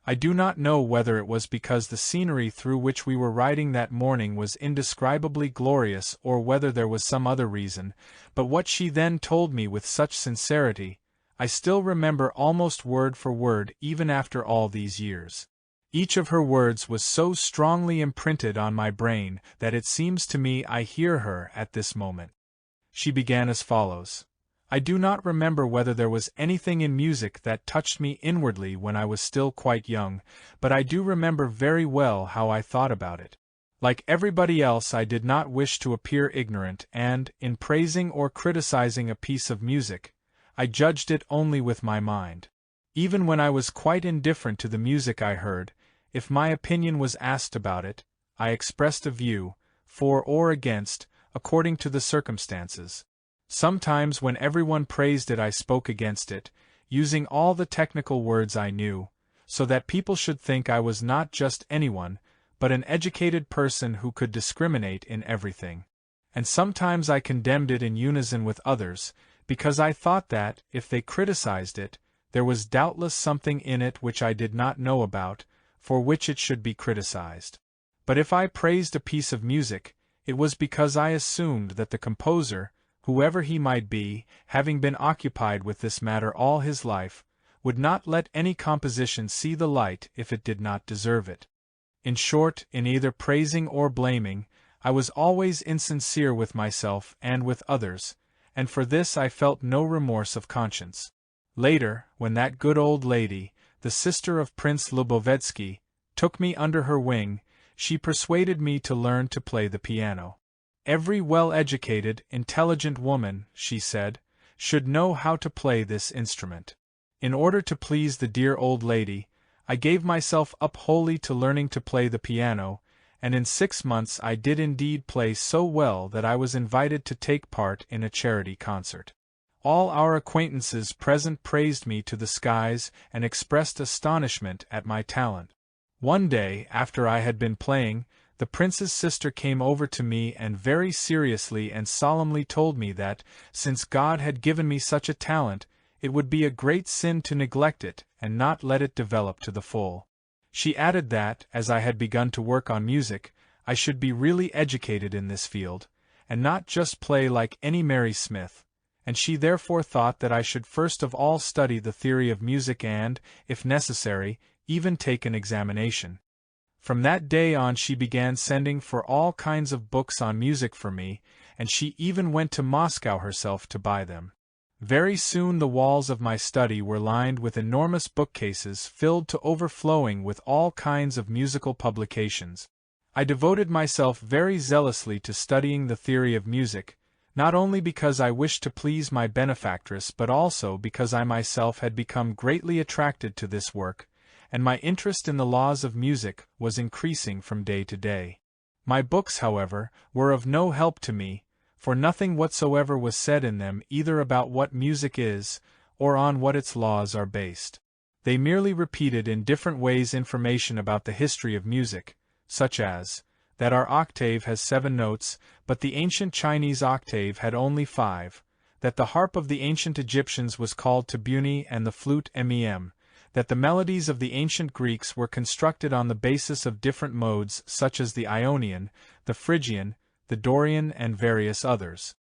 I do not know whether it was because the scenery through which we were riding that morning was indescribably glorious or whether there was some other reason, but what she then told me with such sincerity, I still remember almost word for word even after all these years. Each of her words was so strongly imprinted on my brain that it seems to me I hear her at this moment. She began as follows. I do not remember whether there was anything in music that touched me inwardly when I was still quite young, but I do remember very well how I thought about it. Like everybody else, I did not wish to appear ignorant, and, in praising or criticizing a piece of music, I judged it only with my mind. Even when I was quite indifferent to the music I heard, if my opinion was asked about it, I expressed a view, for or against, according to the circumstances. Sometimes when everyone praised it I spoke against it, using all the technical words I knew, so that people should think I was not just anyone, but an educated person who could discriminate in everything. And sometimes I condemned it in unison with others, because I thought that, if they criticized it, there was doubtless something in it which I did not know about, for which it should be criticized. But if I praised a piece of music, it was because I assumed that the composer, whoever he might be, having been occupied with this matter all his life, would not let any composition see the light if it did not deserve it. In short, in either praising or blaming, I was always insincere with myself and with others, and for this I felt no remorse of conscience. Later, when that good old lady, the sister of Prince Lubovetsky, took me under her wing, she persuaded me to learn to play the piano. Every well-educated, intelligent woman, she said, should know how to play this instrument. In order to please the dear old lady, I gave myself up wholly to learning to play the piano, and in 6 months I did indeed play so well that I was invited to take part in a charity concert. All our acquaintances present praised me to the skies and expressed astonishment at my talent. One day, after I had been playing, the prince's sister came over to me and very seriously and solemnly told me that, since God had given me such a talent, it would be a great sin to neglect it and not let it develop to the full. She added that, as I had begun to work on music, I should be really educated in this field, and not just play like any Mary Smith, and she therefore thought that I should first of all study the theory of music and, if necessary, even take an examination. From that day on she began sending for all kinds of books on music for me, and she even went to Moscow herself to buy them. Very soon the walls of my study were lined with enormous bookcases filled to overflowing with all kinds of musical publications. I devoted myself very zealously to studying the theory of music, not only because I wished to please my benefactress but also because I myself had become greatly attracted to this work, and my interest in the laws of music was increasing from day to day. My books, however, were of no help to me, for nothing whatsoever was said in them either about what music is, or on what its laws are based. They merely repeated in different ways information about the history of music, such as, that our octave has 7 notes, but the ancient Chinese octave had only 5, that the harp of the ancient Egyptians was called tabuni and the flute mem, that the melodies of the ancient Greeks were constructed on the basis of different modes such as the Ionian, the Phrygian, the Dorian and various others.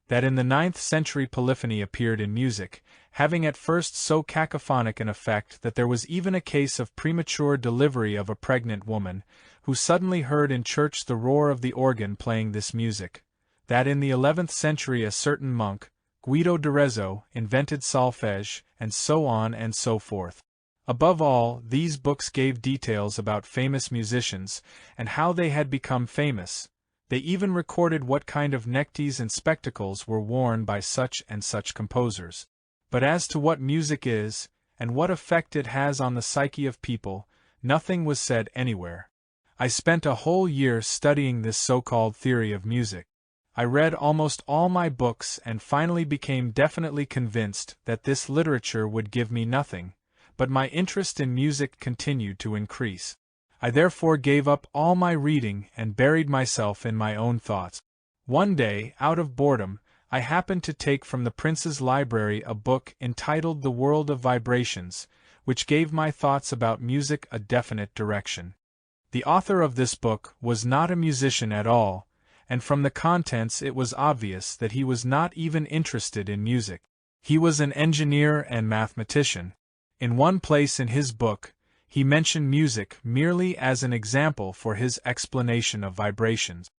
That in the 9th century polyphony appeared in music, having at first so cacophonic an effect that there was even a case of premature delivery of a pregnant woman, who suddenly heard in church the roar of the organ playing this music. That in the 11th century a certain monk, Guido d'Arezzo invented solfège, and so on and so forth. Above all, these books gave details about famous musicians, and how they had become famous. They even recorded what kind of neckties and spectacles were worn by such and such composers. But as to what music is, and what effect it has on the psyche of people, nothing was said anywhere. I spent a whole year studying this so-called theory of music. I read almost all my books and finally became definitely convinced that this literature would give me nothing, but my interest in music continued to increase. I therefore gave up all my reading and buried myself in my own thoughts. One day, out of boredom, I happened to take from the prince's library a book entitled The World of Vibrations, which gave my thoughts about music a definite direction. The author of this book was not a musician at all, and from the contents it was obvious that he was not even interested in music. He was an engineer and mathematician. In one place in his book, he mentioned music merely as an example for his explanation of vibrations.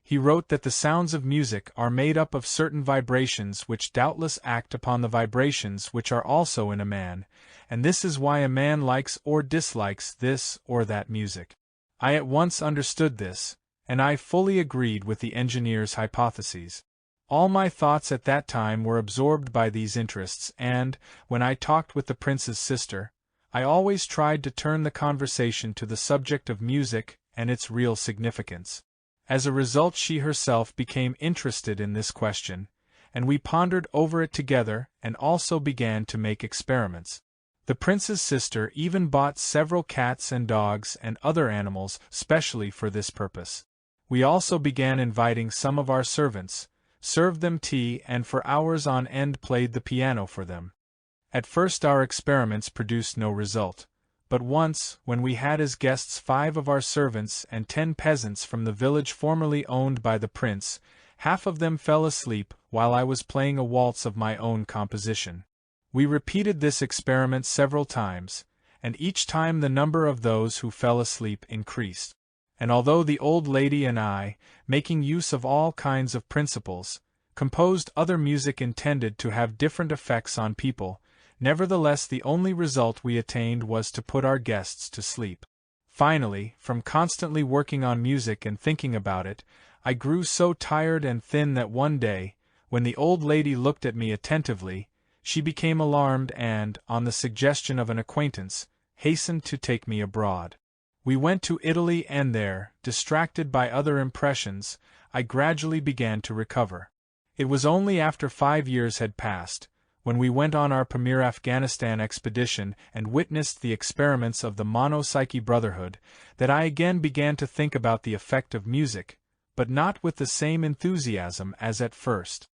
He wrote that the sounds of music are made up of certain vibrations which doubtless act upon the vibrations which are also in a man, and this is why a man likes or dislikes this or that music. I at once understood this, and I fully agreed with the engineer's hypotheses. All my thoughts at that time were absorbed by these interests, and, when I talked with the prince's sister, I always tried to turn the conversation to the subject of music and its real significance. As a result, she herself became interested in this question, and we pondered over it together and also began to make experiments. The prince's sister even bought several cats and dogs and other animals specially for this purpose. We also began inviting some of our servants, served them tea, and for hours on end played the piano for them. At first our experiments produced no result, but once, when we had as guests 5 of our servants and 10 peasants from the village formerly owned by the prince, half of them fell asleep while I was playing a waltz of my own composition. We repeated this experiment several times, and each time the number of those who fell asleep increased. And although the old lady and I, making use of all kinds of principles, composed other music intended to have different effects on people, nevertheless the only result we attained was to put our guests to sleep. Finally, from constantly working on music and thinking about it, I grew so tired and thin that one day, when the old lady looked at me attentively, she became alarmed and, on the suggestion of an acquaintance, hastened to take me abroad. We went to Italy, and there, distracted by other impressions, I gradually began to recover. It was only after 5 years had passed, when we went on our Pamir Afghanistan expedition and witnessed the experiments of the Monopsyche Brotherhood, that I again began to think about the effect of music, but not with the same enthusiasm as at first.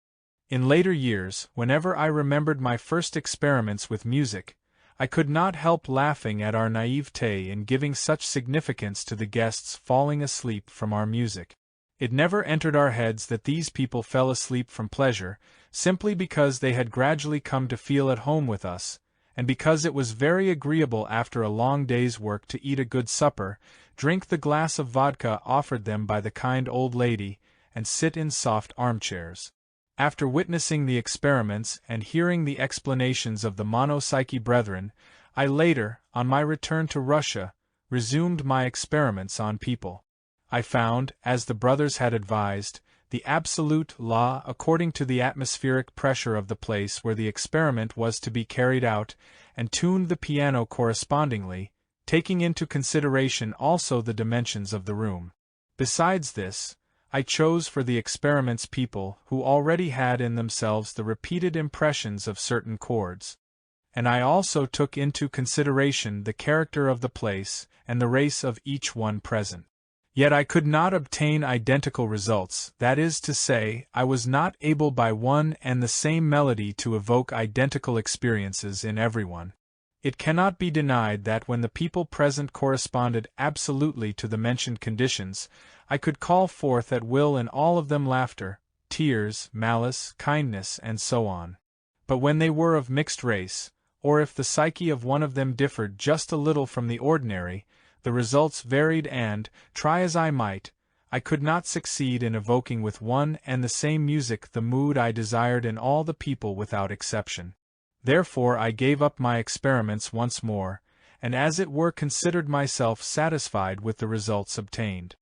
In later years, whenever I remembered my first experiments with music, I could not help laughing at our naivete in giving such significance to the guests falling asleep from our music. It never entered our heads that these people fell asleep from pleasure, simply because they had gradually come to feel at home with us, and because it was very agreeable after a long day's work to eat a good supper, drink the glass of vodka offered them by the kind old lady, and sit in soft armchairs. After witnessing the experiments and hearing the explanations of the Monopsyche brethren, I later, on my return to Russia, resumed my experiments on people. I found, as the brothers had advised, the absolute law according to the atmospheric pressure of the place where the experiment was to be carried out, and tuned the piano correspondingly, taking into consideration also the dimensions of the room. Besides this, I chose for the experiments people who already had in themselves the repeated impressions of certain chords. And I also took into consideration the character of the place and the race of each one present. Yet I could not obtain identical results, that is to say, I was not able by one and the same melody to evoke identical experiences in everyone. It cannot be denied that when the people present corresponded absolutely to the mentioned conditions, I could call forth at will in all of them laughter, tears, malice, kindness, and so on. But when they were of mixed race, or if the psyche of one of them differed just a little from the ordinary, the results varied and, try as I might, I could not succeed in evoking with one and the same music the mood I desired in all the people without exception. Therefore I gave up my experiments once more, and as it were considered myself satisfied with the results obtained.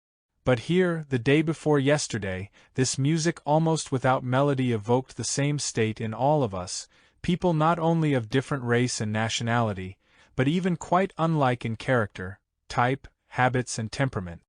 But here, the day before yesterday, this music almost without melody evoked the same state in all of us, people not only of different race and nationality, but even quite unlike in character, type, habits and temperament.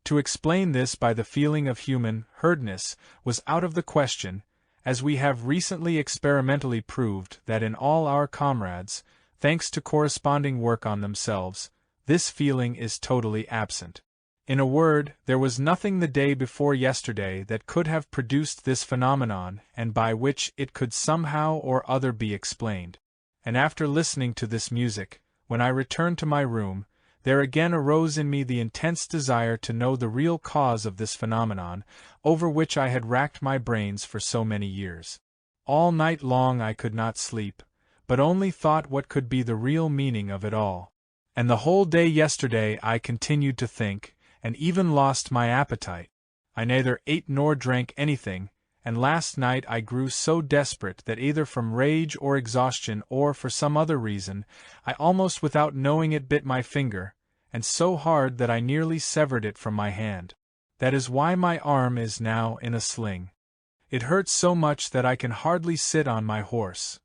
To explain this by the feeling of human herdness was out of the question, as we have recently experimentally proved that in all our comrades, thanks to corresponding work on themselves, this feeling is totally absent. In a word, there was nothing the day before yesterday that could have produced this phenomenon and by which it could somehow or other be explained. And after listening to this music, when I returned to my room, there again arose in me the intense desire to know the real cause of this phenomenon, over which I had racked my brains for so many years. All night long I could not sleep, but only thought what could be the real meaning of it all. And the whole day yesterday I continued to think, and even lost my appetite. I neither ate nor drank anything, and last night I grew so desperate that either from rage or exhaustion or for some other reason, I almost without knowing it bit my finger, and so hard that I nearly severed it from my hand. That is why my arm is now in a sling. It hurts so much that I can hardly sit on my horse.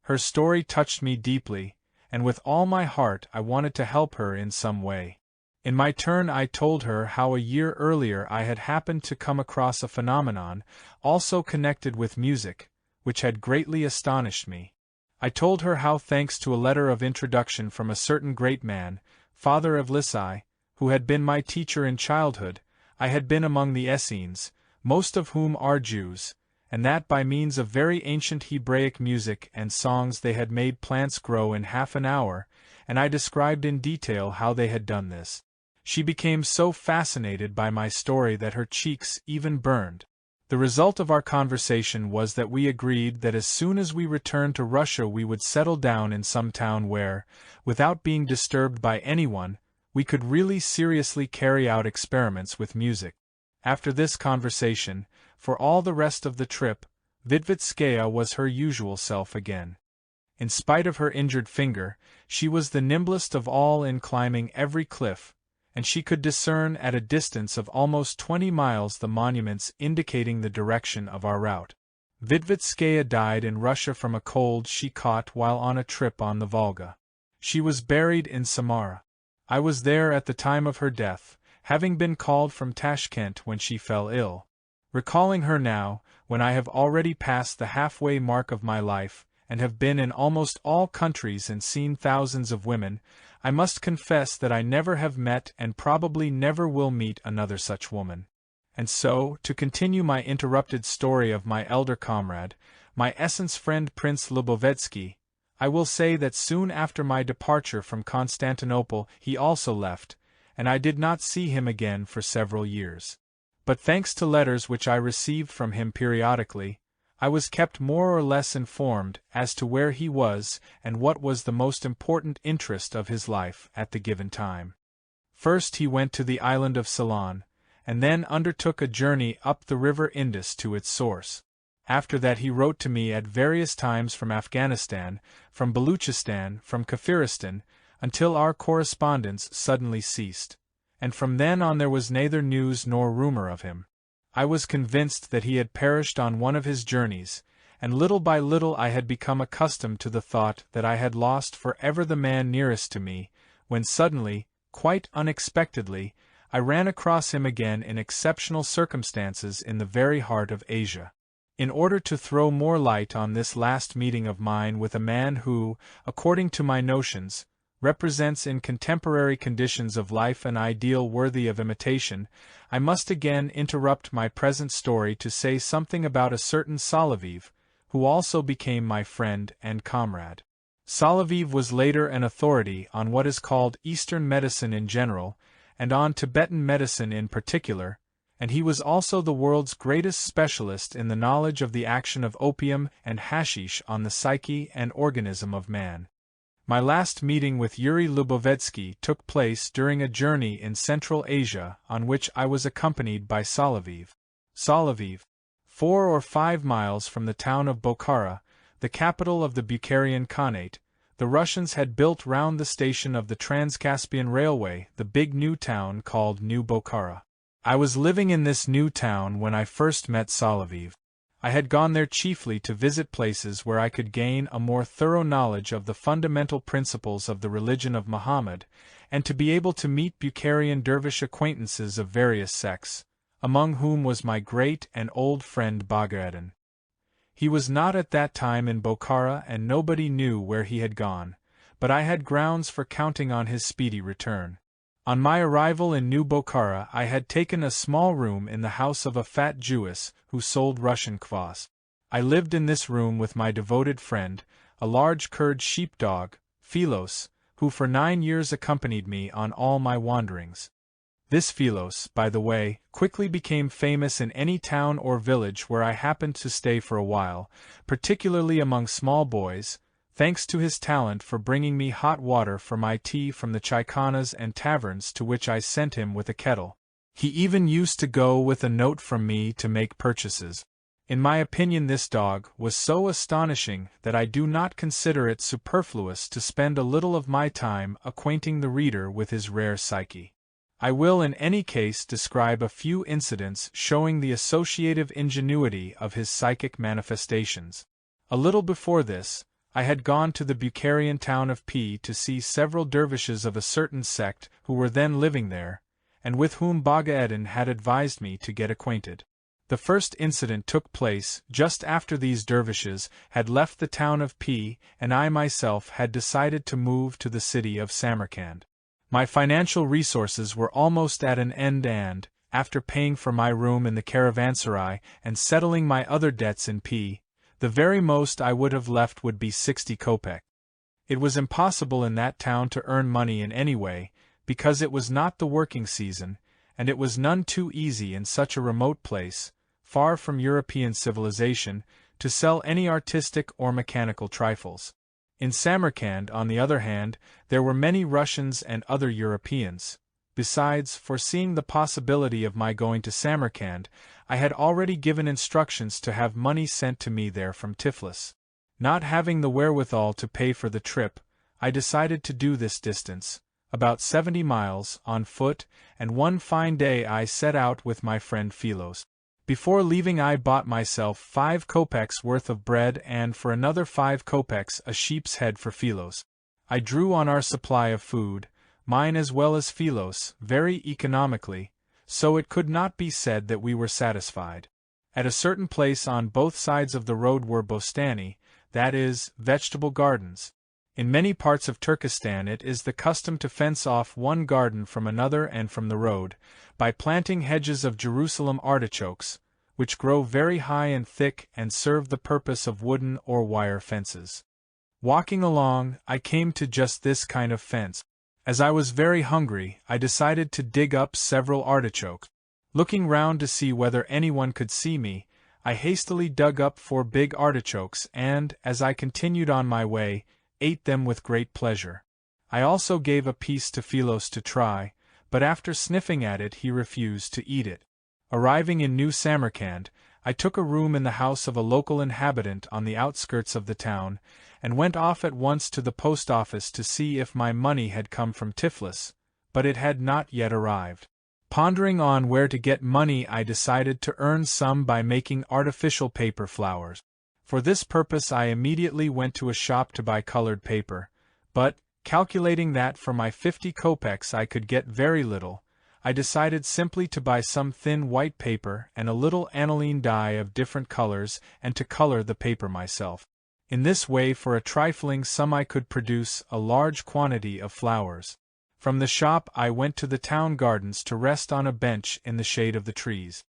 Her story touched me deeply, and with all my heart I wanted to help her in some way. In my turn I told her how a year earlier I had happened to come across a phenomenon, also connected with music, which had greatly astonished me. I told her how thanks to a letter of introduction from a certain great man, father of Lysae, who had been my teacher in childhood, I had been among the Essenes, most of whom are Jews, and that by means of very ancient Hebraic music and songs they had made plants grow in half an hour, and I described in detail how they had done this. She became so fascinated by my story that her cheeks even burned. The result of our conversation was that we agreed that as soon as we returned to Russia we would settle down in some town where, without being disturbed by anyone, we could really seriously carry out experiments with music. After this conversation, for all the rest of the trip, Vitvitskaya was her usual self again. In spite of her injured finger, she was the nimblest of all in climbing every cliff, and she could discern at a distance of almost 20 miles the monuments indicating the direction of our route. Vitvitskaya died in Russia from a cold she caught while on a trip on the Volga. She was buried in Samara. I was there at the time of her death, having been called from Tashkent when she fell ill. Recalling her now, when I have already passed the halfway mark of my life, and have been in almost all countries and seen thousands of women, I must confess that I never have met and probably never will meet another such woman. And so, to continue my interrupted story of my elder comrade, my essence friend Prince Lubovetsky, I will say that soon after my departure from Constantinople he also left, and I did not see him again for several years. But thanks to letters which I received from him periodically, I was kept more or less informed as to where he was and what was the most important interest of his life at the given time. First he went to the island of Ceylon, and then undertook a journey up the river Indus to its source. After that he wrote to me at various times from Afghanistan, from Baluchistan, from Kafiristan, until our correspondence suddenly ceased, and from then on there was neither news nor rumor of him. I was convinced that he had perished on one of his journeys, and little by little I had become accustomed to the thought that I had lost forever the man nearest to me, when suddenly, quite unexpectedly, I ran across him again in exceptional circumstances in the very heart of Asia. In order to throw more light on this last meeting of mine with a man who, according to my notions, represents in contemporary conditions of life an ideal worthy of imitation, I must again interrupt my present story to say something about a certain Soloviev, who also became my friend and comrade. Soloviev was later an authority on what is called Eastern medicine in general, and on Tibetan medicine in particular, and he was also the world's greatest specialist in the knowledge of the action of opium and hashish on the psyche and organism of man. My last meeting with Yuri Lubovetsky took place during a journey in Central Asia on which I was accompanied by Soloviev. Soloviev, 4 or 5 miles from the town of Bokhara, the capital of the Bukharian Khanate, the Russians had built round the station of the Trans-Caspian Railway the big new town called New Bokhara. I was living in this new town when I first met Soloviev. I had gone there chiefly to visit places where I could gain a more thorough knowledge of the fundamental principles of the religion of Muhammad, and to be able to meet Bukharian dervish acquaintances of various sects, among whom was my great and old friend Bagaeddin. He was not at that time in Bokhara and nobody knew where he had gone, but I had grounds for counting on his speedy return. On my arrival in New Bokhara I had taken a small room in the house of a fat Jewess who sold Russian kvass. I lived in this room with my devoted friend, a large Kurd sheepdog, Philos, who for 9 years accompanied me on all my wanderings. This Philos, by the way, quickly became famous in any town or village where I happened to stay for a while, particularly among small boys, thanks to his talent for bringing me hot water for my tea from the chaikhanas and taverns to which I sent him with a kettle. He even used to go with a note from me to make purchases. In my opinion, this dog was so astonishing that I do not consider it superfluous to spend a little of my time acquainting the reader with his rare psyche. I will in any case describe a few incidents showing the associative ingenuity of his psychic manifestations. A little before this, I had gone to the Bukharian town of P to see several dervishes of a certain sect who were then living there, and with whom Bagaeddin had advised me to get acquainted. The first incident took place just after these dervishes had left the town of P and I myself had decided to move to the city of Samarkand. My financial resources were almost at an end and, after paying for my room in the caravanserai and settling my other debts in P, the very most I would have left would be 60 kopek. It was impossible in that town to earn money in any way, because it was not the working season, and it was none too easy in such a remote place, far from European civilization, to sell any artistic or mechanical trifles. In Samarkand, on the other hand, there were many Russians and other Europeans. Besides, foreseeing the possibility of my going to Samarkand, I had already given instructions to have money sent to me there from Tiflis. Not having the wherewithal to pay for the trip, I decided to do this distance, about 70 miles, on foot, and one fine day I set out with my friend Philos. Before leaving I bought myself 5 kopecks worth of bread and for another 5 kopecks a sheep's head for Philos. I drew on our supply of food, mine as well as Philos, very economically, so it could not be said that we were satisfied. At a certain place on both sides of the road were bostani, that is, vegetable gardens. In many parts of Turkestan it is the custom to fence off one garden from another and from the road, by planting hedges of Jerusalem artichokes, which grow very high and thick and serve the purpose of wooden or wire fences. Walking along, I came to just this kind of fence. As I was very hungry, I decided to dig up several artichokes. Looking round to see whether anyone could see me, I hastily dug up 4 big artichokes and, as I continued on my way, ate them with great pleasure. I also gave a piece to Philos to try, but after sniffing at it he refused to eat it. Arriving in New Samarkand, I took a room in the house of a local inhabitant on the outskirts of the town, and went off at once to the post office to see if my money had come from Tiflis, but it had not yet arrived. Pondering on where to get money, I decided to earn some by making artificial paper flowers. For this purpose I immediately went to a shop to buy colored paper, but, calculating that for my 50 kopecks I could get very little, I decided simply to buy some thin white paper and a little aniline dye of different colors and to color the paper myself. In this way for a trifling sum I could produce a large quantity of flowers. From the shop I went to the town gardens to rest on a bench in the shade of the trees.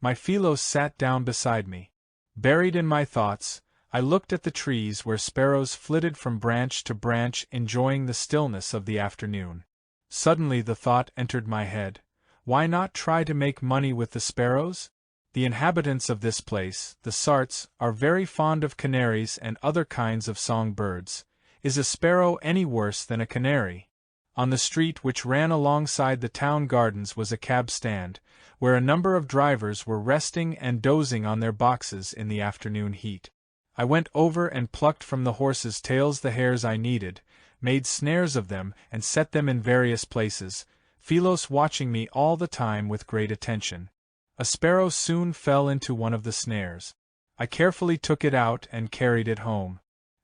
My Philos sat down beside me. Buried in my thoughts, I looked at the trees where sparrows flitted from branch to branch enjoying the stillness of the afternoon. Suddenly the thought entered my head, why not try to make money with the sparrows? The inhabitants of this place, the Sarts, are very fond of canaries and other kinds of song birds. Is a sparrow any worse than a canary? On the street which ran alongside the town gardens was a cab stand, where a number of drivers were resting and dozing on their boxes in the afternoon heat. I went over and plucked from the horses' tails the hairs I needed, made snares of them and set them in various places, Philos watching me all the time with great attention. A sparrow soon fell into one of the snares. I carefully took it out and carried it home.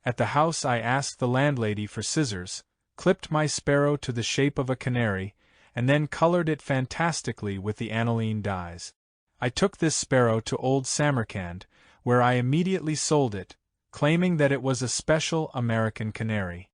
At the house I asked the landlady for scissors, clipped my sparrow to the shape of a canary, and then colored it fantastically with the aniline dyes. I took this sparrow to old Samarkand, where I immediately sold it, claiming that it was a special American canary.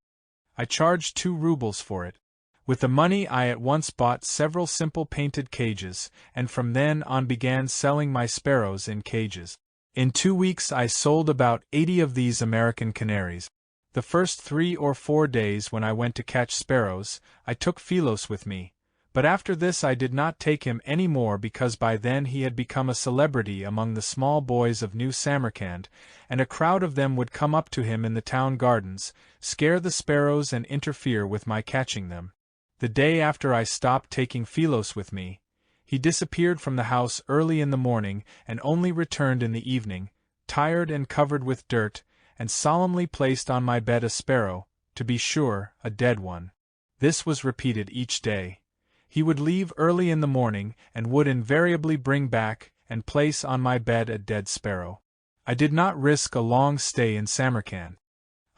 I charged 2 rubles for it. With the money I at once bought several simple painted cages, and from then on began selling my sparrows in cages. In 2 weeks I sold about 80 of these American canaries. The first 3 or 4 days when I went to catch sparrows, I took Philos with me, but after this I did not take him any more because by then he had become a celebrity among the small boys of New Samarkand, and a crowd of them would come up to him in the town gardens, scare the sparrows and interfere with my catching them. The day after I stopped taking Philos with me, he disappeared from the house early in the morning and only returned in the evening, tired and covered with dirt, and solemnly placed on my bed a sparrow, to be sure, a dead one. This was repeated each day. He would leave early in the morning and would invariably bring back and place on my bed a dead sparrow. I did not risk a long stay in Samarkand.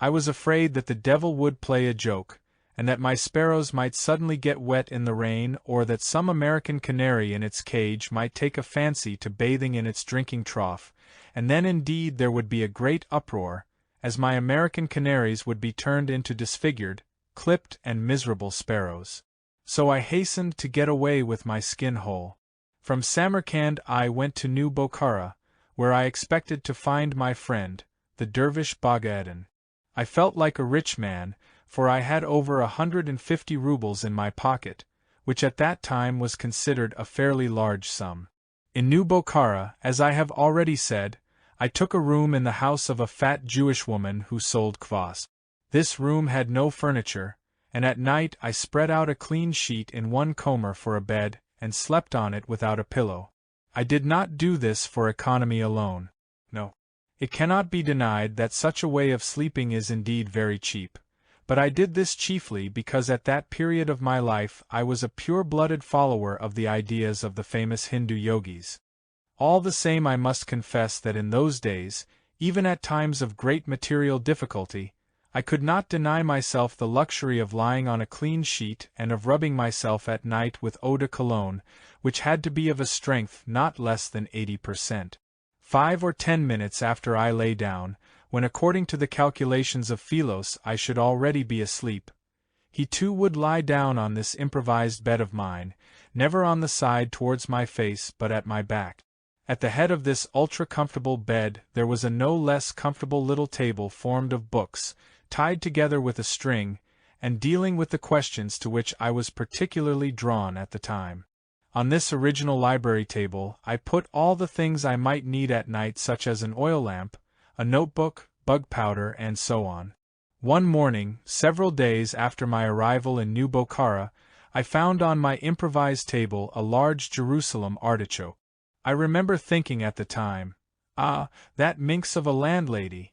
I was afraid that the devil would play a joke, and that my sparrows might suddenly get wet in the rain, or that some American canary in its cage might take a fancy to bathing in its drinking trough, and then indeed there would be a great uproar, as my American canaries would be turned into disfigured, clipped and miserable sparrows. So I hastened to get away with my skin whole. From Samarkand I went to New Bokhara, where I expected to find my friend, the dervish Bagaeddin. I felt like a rich man, for I had over 150 rubles in my pocket, which at that time was considered a fairly large sum. In New Bokhara, as I have already said, I took a room in the house of a fat Jewish woman who sold kvass. This room had no furniture, and at night I spread out a clean sheet in one corner for a bed, and slept on it without a pillow. I did not do this for economy alone. No. It cannot be denied that such a way of sleeping is indeed very cheap. But I did this chiefly because at that period of my life I was a pure-blooded follower of the ideas of the famous Hindu yogis. All the same I must confess that in those days, even at times of great material difficulty, I could not deny myself the luxury of lying on a clean sheet and of rubbing myself at night with eau de cologne, which had to be of a strength not less than 80%. 5 or 10 minutes after I lay down, when according to the calculations of Philos I should already be asleep, he too would lie down on this improvised bed of mine, never on the side towards my face but at my back. At the head of this ultra-comfortable bed there was a no less comfortable little table formed of books, tied together with a string, and dealing with the questions to which I was particularly drawn at the time. On this original library table I put all the things I might need at night, such as an oil lamp, a notebook, bug powder, and so on. One morning, several days after my arrival in New Bokhara, I found on my improvised table a large Jerusalem artichoke. I remember thinking at the time, "Ah, that minx of a landlady!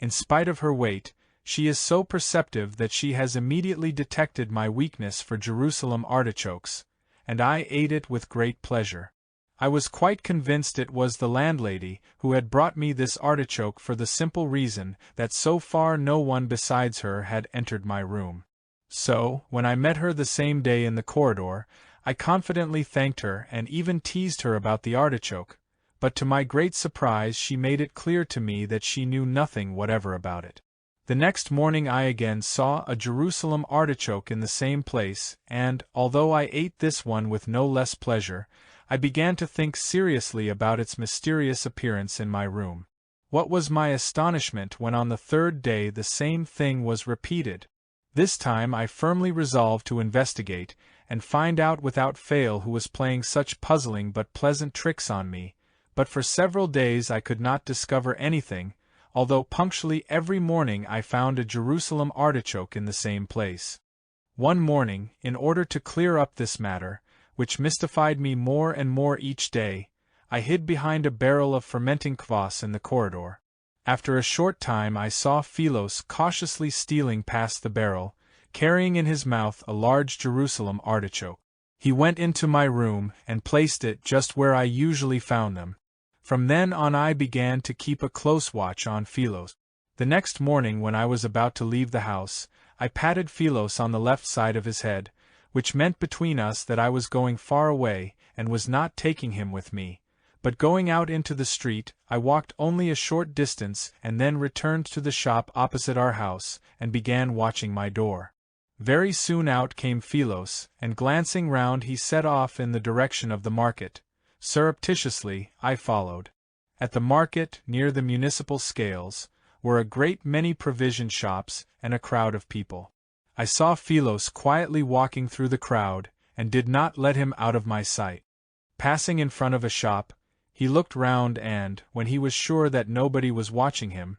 In spite of her weight, she is so perceptive that she has immediately detected my weakness for Jerusalem artichokes, and I ate it with great pleasure. I was quite convinced it was the landlady who had brought me this artichoke for the simple reason that so far no one besides her had entered my room. So, when I met her the same day in the corridor, I confidently thanked her and even teased her about the artichoke, but to my great surprise she made it clear to me that she knew nothing whatever about it. The next morning I again saw a Jerusalem artichoke in the same place, and, although I ate this one with no less pleasure, I began to think seriously about its mysterious appearance in my room. What was my astonishment when on the 3rd day the same thing was repeated. This time I firmly resolved to investigate, and find out without fail who was playing such puzzling but pleasant tricks on me, but for several days I could not discover anything, although punctually every morning I found a Jerusalem artichoke in the same place. One morning, in order to clear up this matter, which mystified me more and more each day, I hid behind a barrel of fermenting kvass in the corridor. After a short time I saw Philos cautiously stealing past the barrel, carrying in his mouth a large Jerusalem artichoke. He went into my room and placed it just where I usually found them. From then on I began to keep a close watch on Philos. The next morning when I was about to leave the house, I patted Philos on the left side of his head, which meant between us that I was going far away and was not taking him with me. But going out into the street, I walked only a short distance and then returned to the shop opposite our house and began watching my door. Very soon out came Philos, and glancing round he set off in the direction of the market. Surreptitiously, I followed. At the market, near the municipal scales, were a great many provision shops and a crowd of people. I saw Philos quietly walking through the crowd, and did not let him out of my sight. Passing in front of a shop, he looked round and, when he was sure that nobody was watching him,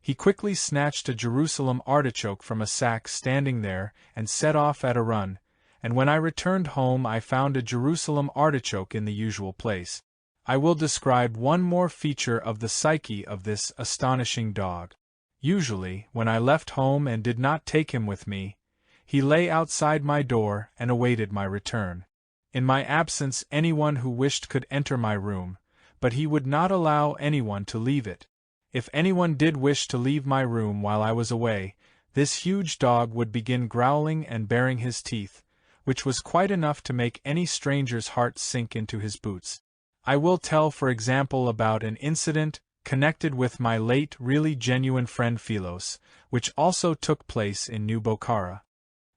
he quickly snatched a Jerusalem artichoke from a sack standing there and set off at a run, and when I returned home I found a Jerusalem artichoke in the usual place. I will describe one more feature of the psyche of this astonishing dog. Usually, when I left home and did not take him with me, he lay outside my door and awaited my return. In my absence anyone who wished could enter my room, but he would not allow anyone to leave it. If anyone did wish to leave my room while I was away, this huge dog would begin growling and baring his teeth, which was quite enough to make any stranger's heart sink into his boots. I will tell for example about an incident connected with my late really genuine friend Philos, which also took place in New Bokhara.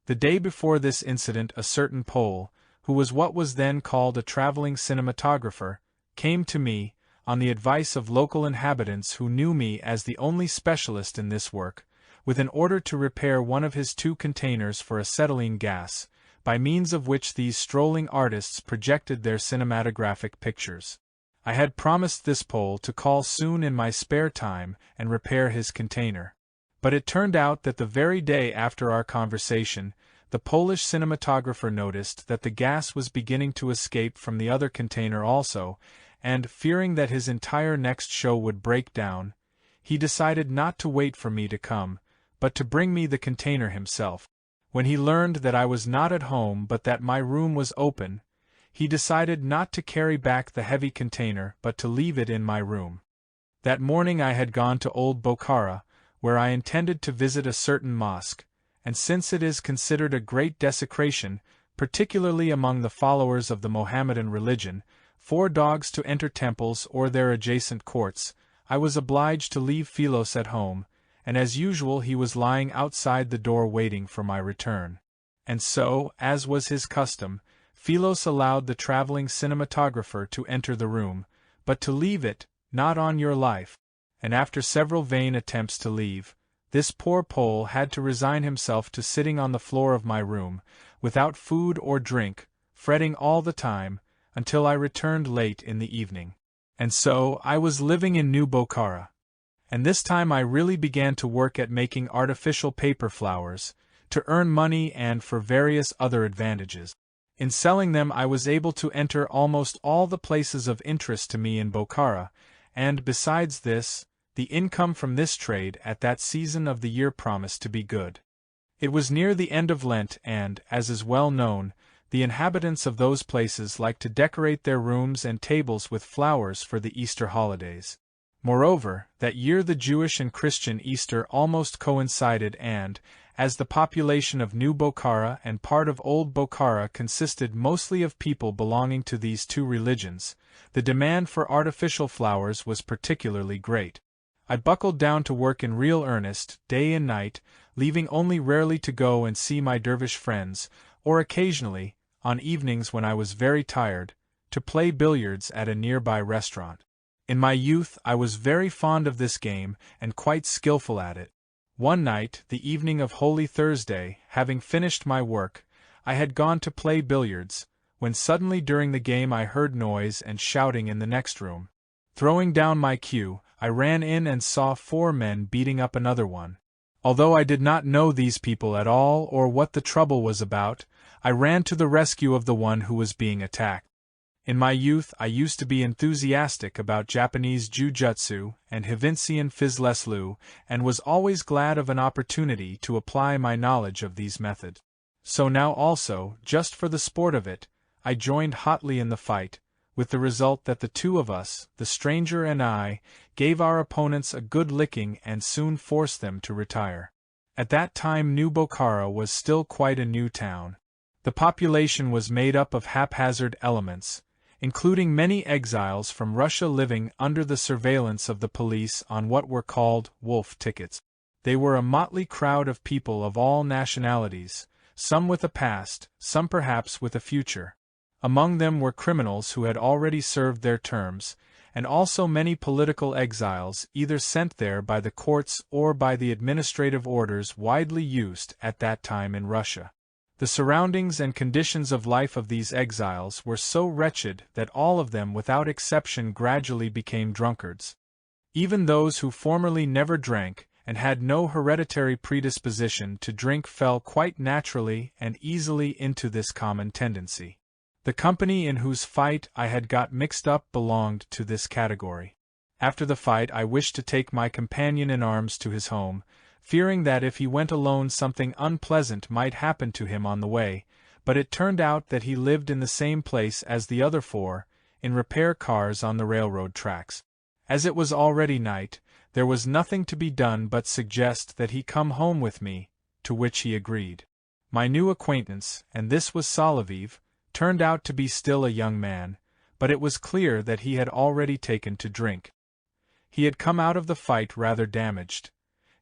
The day before this incident a certain Pole, who was what was then called a traveling cinematographer, came to me, on the advice of local inhabitants who knew me as the only specialist in this work, with an order to repair one of his 2 containers for acetylene gas, by means of which these strolling artists projected their cinematographic pictures. I had promised this Pole to call soon in my spare time and repair his container. But it turned out that the very day after our conversation, the Polish cinematographer noticed that the gas was beginning to escape from the other container also, and, fearing that his entire next show would break down, he decided not to wait for me to come, but to bring me the container himself. When he learned that I was not at home but that my room was open, he decided not to carry back the heavy container but to leave it in my room. That morning I had gone to Old Bokhara, where I intended to visit a certain mosque, and since it is considered a great desecration, particularly among the followers of the Mohammedan religion, for dogs to enter temples or their adjacent courts, I was obliged to leave Philos at home, and as usual he was lying outside the door waiting for my return. And so, as was his custom, Philos allowed the traveling cinematographer to enter the room, but to leave it, not on your life. And after several vain attempts to leave, this poor Pole had to resign himself to sitting on the floor of my room, without food or drink, fretting all the time, until I returned late in the evening. And so, I was living in New Bokhara. And this time I really began to work at making artificial paper flowers, to earn money and for various other advantages. In selling them I was able to enter almost all the places of interest to me in Bokhara, and besides this, the income from this trade at that season of the year promised to be good. It was near the end of Lent and, as is well known, the inhabitants of those places like to decorate their rooms and tables with flowers for the Easter holidays. Moreover, that year the Jewish and Christian Easter almost coincided and, as the population of New Bokhara and part of Old Bokhara consisted mostly of people belonging to these 2 religions, the demand for artificial flowers was particularly great. I buckled down to work in real earnest, day and night, leaving only rarely to go and see my dervish friends, or occasionally, on evenings when I was very tired, to play billiards at a nearby restaurant. In my youth I was very fond of this game and quite skillful at it. One night, the evening of Holy Thursday, having finished my work, I had gone to play billiards, when suddenly during the game I heard noise and shouting in the next room. Throwing down my cue, I ran in and saw 4 men beating up another one. Although I did not know these people at all or what the trouble was about, I ran to the rescue of the one who was being attacked. In my youth I used to be enthusiastic about Japanese Jujutsu and Hivincian Fisleslu, and was always glad of an opportunity to apply my knowledge of these methods. So now also, just for the sport of it, I joined hotly in the fight, with the result that the 2 of us, the stranger and I, gave our opponents a good licking and soon forced them to retire. At that time New Bokhara was still quite a new town. The population was made up of haphazard elements, including many exiles from Russia living under the surveillance of the police on what were called wolf tickets. They were a motley crowd of people of all nationalities, some with a past, some perhaps with a future. Among them were criminals who had already served their terms, and also many political exiles either sent there by the courts or by the administrative orders widely used at that time in Russia. The surroundings and conditions of life of these exiles were so wretched that all of them without exception gradually became drunkards. Even those who formerly never drank, and had no hereditary predisposition to drink, fell quite naturally and easily into this common tendency. The company in whose fight I had got mixed up belonged to this category. After the fight I wished to take my companion in arms to his home, fearing that if he went alone something unpleasant might happen to him on the way, but it turned out that he lived in the same place as the other 4, in repair cars on the railroad tracks. As it was already night, there was nothing to be done but suggest that he come home with me, to which he agreed. My new acquaintance, and this was Solovyov, turned out to be still a young man, but it was clear that he had already taken to drink. He had come out of the fight rather damaged.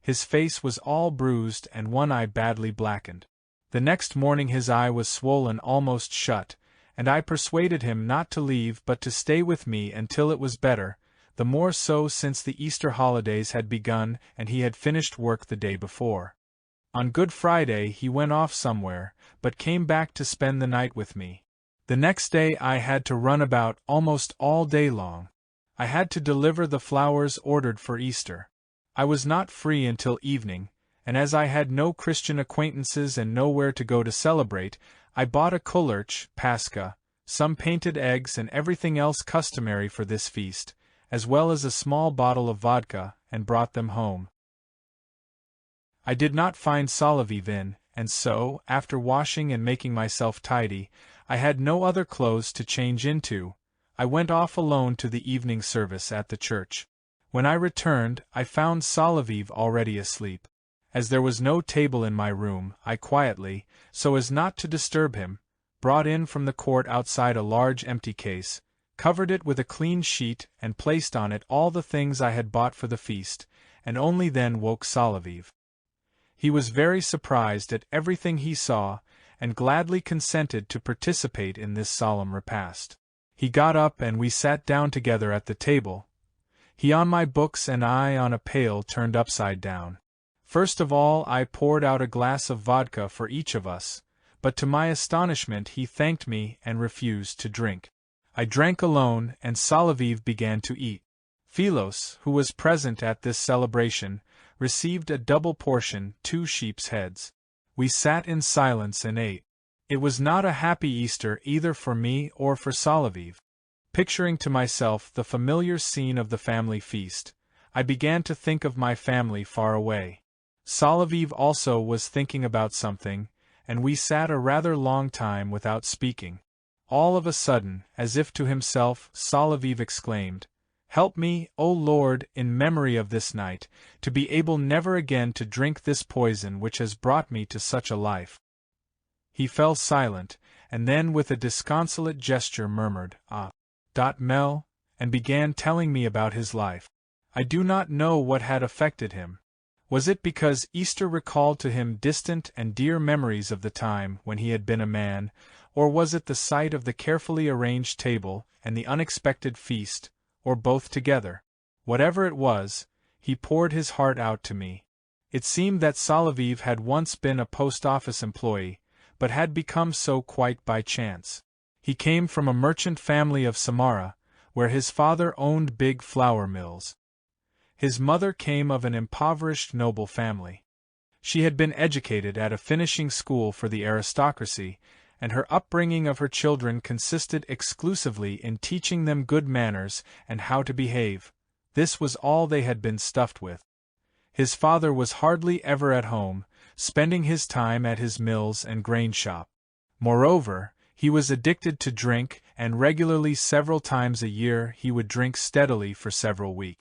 His face was all bruised and one eye badly blackened. The next morning his eye was swollen almost shut, and I persuaded him not to leave but to stay with me until it was better, the more so since the Easter holidays had begun and he had finished work the day before. On Good Friday he went off somewhere, but came back to spend the night with me. The next day I had to run about almost all day long. I had to deliver the flowers ordered for Easter. I was not free until evening, and as I had no Christian acquaintances and nowhere to go to celebrate, I bought a kulurch, paska, some painted eggs and everything else customary for this feast, as well as a small bottle of vodka, and brought them home. I did not find Solovyov in, and so, after washing and making myself tidy, I had no other clothes to change into. I went off alone to the evening service at the church. When I returned, I found Solovyov already asleep. As there was no table in my room, I quietly, so as not to disturb him, brought in from the court outside a large empty case, covered it with a clean sheet and placed on it all the things I had bought for the feast, and only then woke Solovyov. He was very surprised at everything he saw, and gladly consented to participate in this solemn repast. He got up and we sat down together at the table, he on my books and I on a pail turned upside down. First of all I poured out a glass of vodka for each of us, but to my astonishment he thanked me and refused to drink. I drank alone, and Solovyov began to eat. Philos, who was present at this celebration, received a double portion, 2 sheep's heads. We sat in silence and ate. It was not a happy Easter either for me or for Solovyov. Picturing to myself the familiar scene of the family feast, I began to think of my family far away. Solovyov also was thinking about something, and we sat a rather long time without speaking. All of a sudden, as if to himself, Solovyov exclaimed, "Help me, O Lord, in memory of this night, to be able never again to drink this poison which has brought me to such a life." He fell silent, and then with a disconsolate gesture murmured, Mel, and began telling me about his life. I do not know what had affected him. Was it because Easter recalled to him distant and dear memories of the time when he had been a man, or was it the sight of the carefully arranged table and the unexpected feast, or both together? Whatever it was, he poured his heart out to me. It seemed that Solovyov had once been a post-office employee, but had become so quite by chance. He came from a merchant family of Samara, where his father owned big flour mills. His mother came of an impoverished noble family. She had been educated at a finishing school for the aristocracy, and her upbringing of her children consisted exclusively in teaching them good manners and how to behave. This was all they had been stuffed with. His father was hardly ever at home, spending his time at his mills and grain shop. Moreover, he was addicted to drink, and regularly several times a year he would drink steadily for several weeks.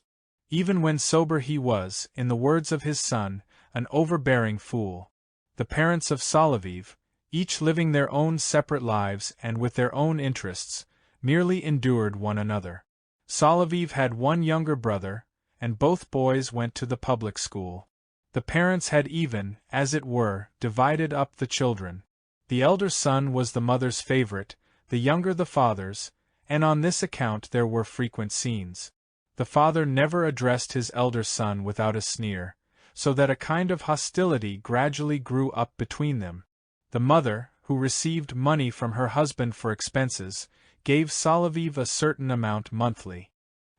Even when sober he was, in the words of his son, an overbearing fool. The parents of Soloviev, each living their own separate lives and with their own interests, merely endured one another. Soloviev had one younger brother, and both boys went to the public school. The parents had even, as it were, divided up the children. The elder son was the mother's favorite, the younger the father's, and on this account there were frequent scenes. The father never addressed his elder son without a sneer, so that a kind of hostility gradually grew up between them. The mother, who received money from her husband for expenses, gave Soloviev a certain amount monthly.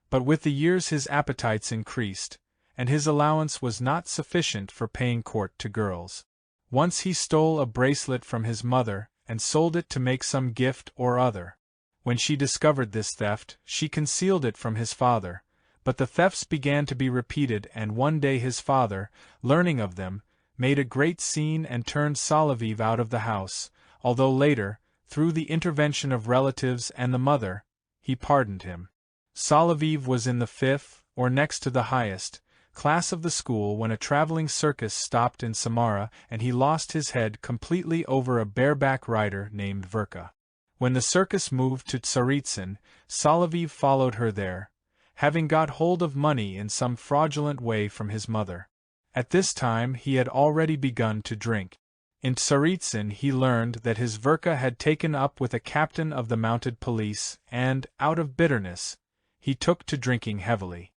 But with the years his appetites increased, and his allowance was not sufficient for paying court to girls. Once he stole a bracelet from his mother, and sold it to make some gift or other. When she discovered this theft, she concealed it from his father, but the thefts began to be repeated, and one day his father, learning of them, made a great scene and turned Soloviev out of the house, although later, through the intervention of relatives and the mother, he pardoned him. Soloviev was in the 5th, or next to the highest, class of the school when a traveling circus stopped in Samara and he lost his head completely over a bareback rider named Verka. When the circus moved to Tsaritsyn, Soloviev followed her there, having got hold of money in some fraudulent way from his mother. At this time he had already begun to drink. In Tsaritsyn he learned that his Verka had taken up with a captain of the mounted police, and, out of bitterness, he took to drinking heavily.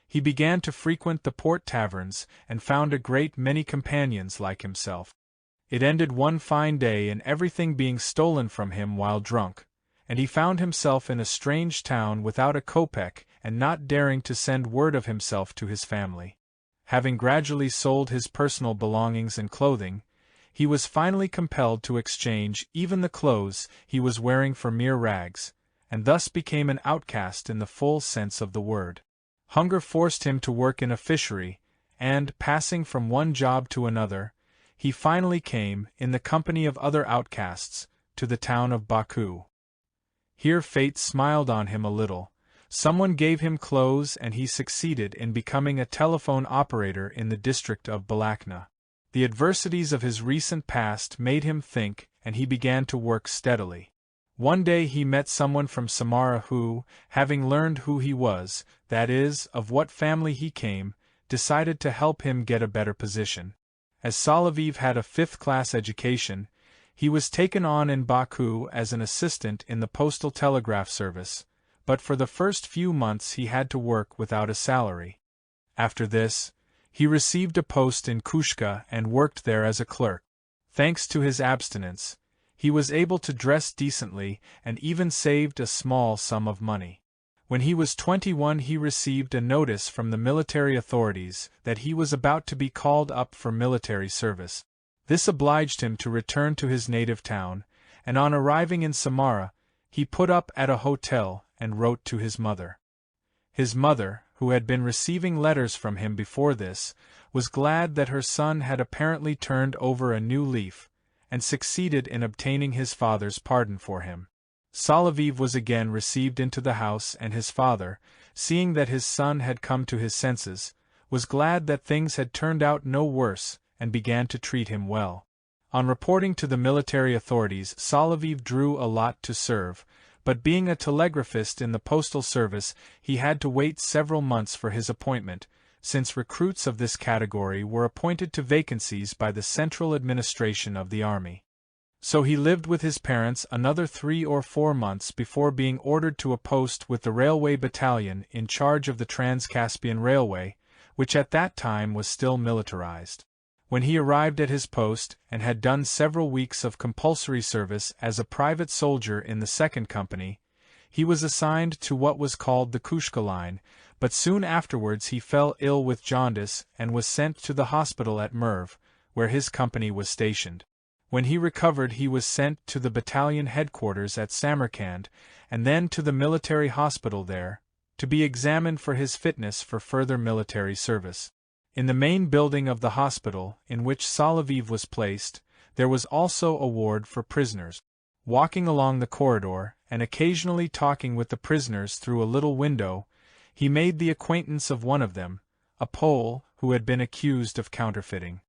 He began to frequent the port taverns, and found a great many companions like himself. It ended one fine day in everything being stolen from him while drunk, and he found himself in a strange town without a kopeck and not daring to send word of himself to his family. Having gradually sold his personal belongings and clothing, he was finally compelled to exchange even the clothes he was wearing for mere rags, and thus became an outcast in the full sense of the word. Hunger forced him to work in a fishery, and, passing from one job to another, he finally came, in the company of other outcasts, to the town of Baku. Here fate smiled on him a little. Someone gave him clothes and he succeeded in becoming a telephone operator in the district of Balakna. The adversities of his recent past made him think, and he began to work steadily. One day he met someone from Samara who, having learned who he was, that is, of what family he came, decided to help him get a better position. As Soloviev had a 5th-class education, he was taken on in Baku as an assistant in the postal telegraph service, but for the first few months he had to work without a salary. After this, he received a post in Kushka and worked there as a clerk. Thanks to his abstinence, he was able to dress decently and even saved a small sum of money. When he was 21 he received a notice from the military authorities that he was about to be called up for military service. This obliged him to return to his native town, and on arriving in Samara, he put up at a hotel and wrote to his mother. His mother, who had been receiving letters from him before this, was glad that her son had apparently turned over a new leaf, and succeeded in obtaining his father's pardon for him. Soloviev was again received into the house, and his father, seeing that his son had come to his senses, was glad that things had turned out no worse, and began to treat him well. On reporting to the military authorities, Soloviev drew a lot to serve, but being a telegraphist in the postal service, he had to wait several months for his appointment, since recruits of this category were appointed to vacancies by the central administration of the army. So he lived with his parents another 3 or 4 months before being ordered to a post with the railway battalion in charge of the Trans-Caspian Railway, which at that time was still militarized. When he arrived at his post, and had done several weeks of compulsory service as a private soldier in the 2nd Company, He was assigned to what was called the Kushka line, but soon afterwards he fell ill with jaundice and was sent to the hospital at Merv, where his company was stationed. When he recovered he was sent to the battalion headquarters at Samarkand, and then to the military hospital there, to be examined for his fitness for further military service. In the main building of the hospital, in which Soloviev was placed, there was also a ward for prisoners. Walking along the corridor, and occasionally talking with the prisoners through a little window, he made the acquaintance of one of them, a Pole, who had been accused of counterfeiting.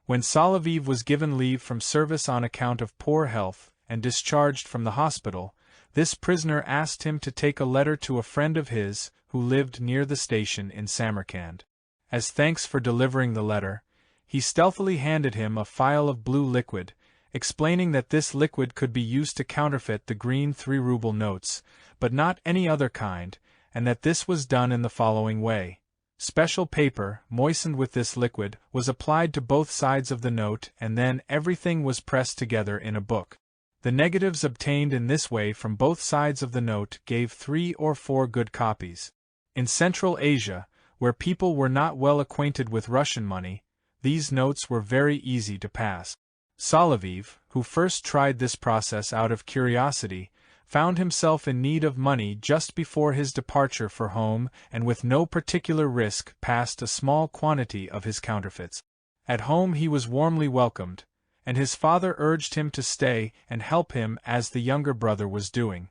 When Soloviev was given leave from service on account of poor health, and discharged from the hospital, this prisoner asked him to take a letter to a friend of his, who lived near the station in Samarkand. As thanks for delivering the letter, he stealthily handed him a phial of blue liquid, explaining that this liquid could be used to counterfeit the green 3-ruble notes, but not any other kind, and that this was done in the following way. Special paper, moistened with this liquid, was applied to both sides of the note, and then everything was pressed together in a book. The negatives obtained in this way from both sides of the note gave 3 or 4 good copies. In Central Asia, where people were not well acquainted with Russian money, these notes were very easy to pass. Soloviev, who first tried this process out of curiosity, found himself in need of money just before his departure for home, and with no particular risk passed a small quantity of his counterfeits. At home he was warmly welcomed, and his father urged him to stay and help him as the younger brother was doing.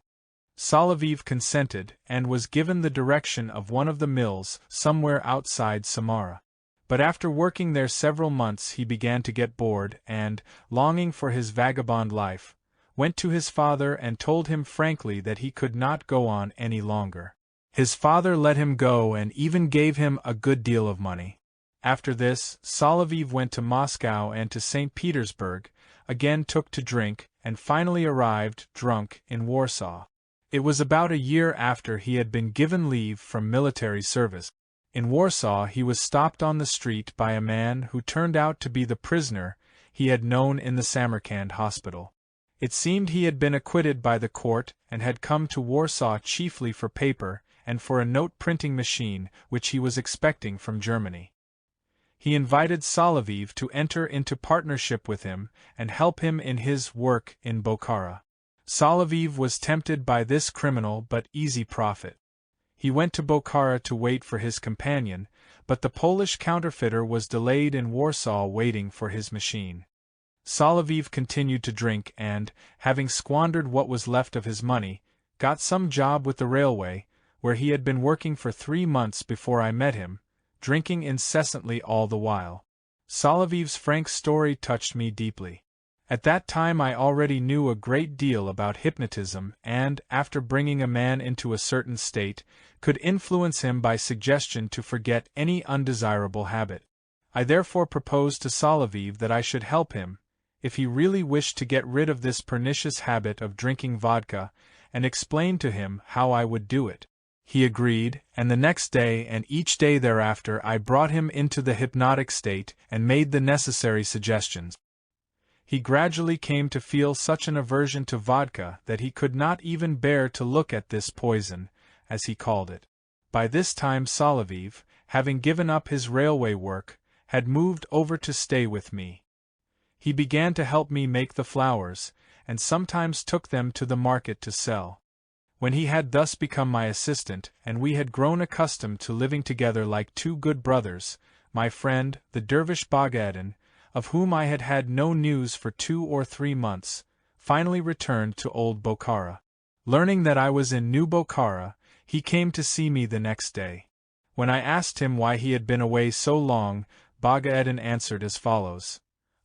Soloviev consented, and was given the direction of one of the mills somewhere outside Samara. But after working there several months he began to get bored and, longing for his vagabond life, went to his father and told him frankly that he could not go on any longer. His father let him go and even gave him a good deal of money. After this, Soloviev went to Moscow and to St. Petersburg, again took to drink, and finally arrived, drunk, in Warsaw. It was about a year after he had been given leave from military service. In Warsaw he was stopped on the street by a man who turned out to be the prisoner he had known in the Samarkand hospital. It seemed he had been acquitted by the court and had come to Warsaw chiefly for paper and for a note-printing machine which he was expecting from Germany. He invited Soloviev to enter into partnership with him and help him in his work in Bokhara. Soloviev was tempted by this criminal but easy profit. He went to Bokhara to wait for his companion, but the Polish counterfeiter was delayed in Warsaw waiting for his machine. Soloviev continued to drink and, having squandered what was left of his money, got some job with the railway, where he had been working for 3 months before I met him, drinking incessantly all the while. Soloviev's frank story touched me deeply. At that time I already knew a great deal about hypnotism and, after bringing a man into a certain state, could influence him by suggestion to forget any undesirable habit. I therefore proposed to Soloviev that I should help him, if he really wished to get rid of this pernicious habit of drinking vodka, and explained to him how I would do it. He agreed, and the next day and each day thereafter I brought him into the hypnotic state and made the necessary suggestions. He gradually came to feel such an aversion to vodka that he could not even bear to look at this poison, as he called it. By this time Soloviev, having given up his railway work, had moved over to stay with me. He began to help me make the flowers, and sometimes took them to the market to sell. When he had thus become my assistant, and we had grown accustomed to living together like 2 good brothers, my friend, the dervish Bogdan, of whom I had had no news for 2 or 3 months, finally returned to old Bokhara. Learning that I was in New Bokhara, he came to see me the next day. When I asked him why he had been away so long, Bogdan answered as follows.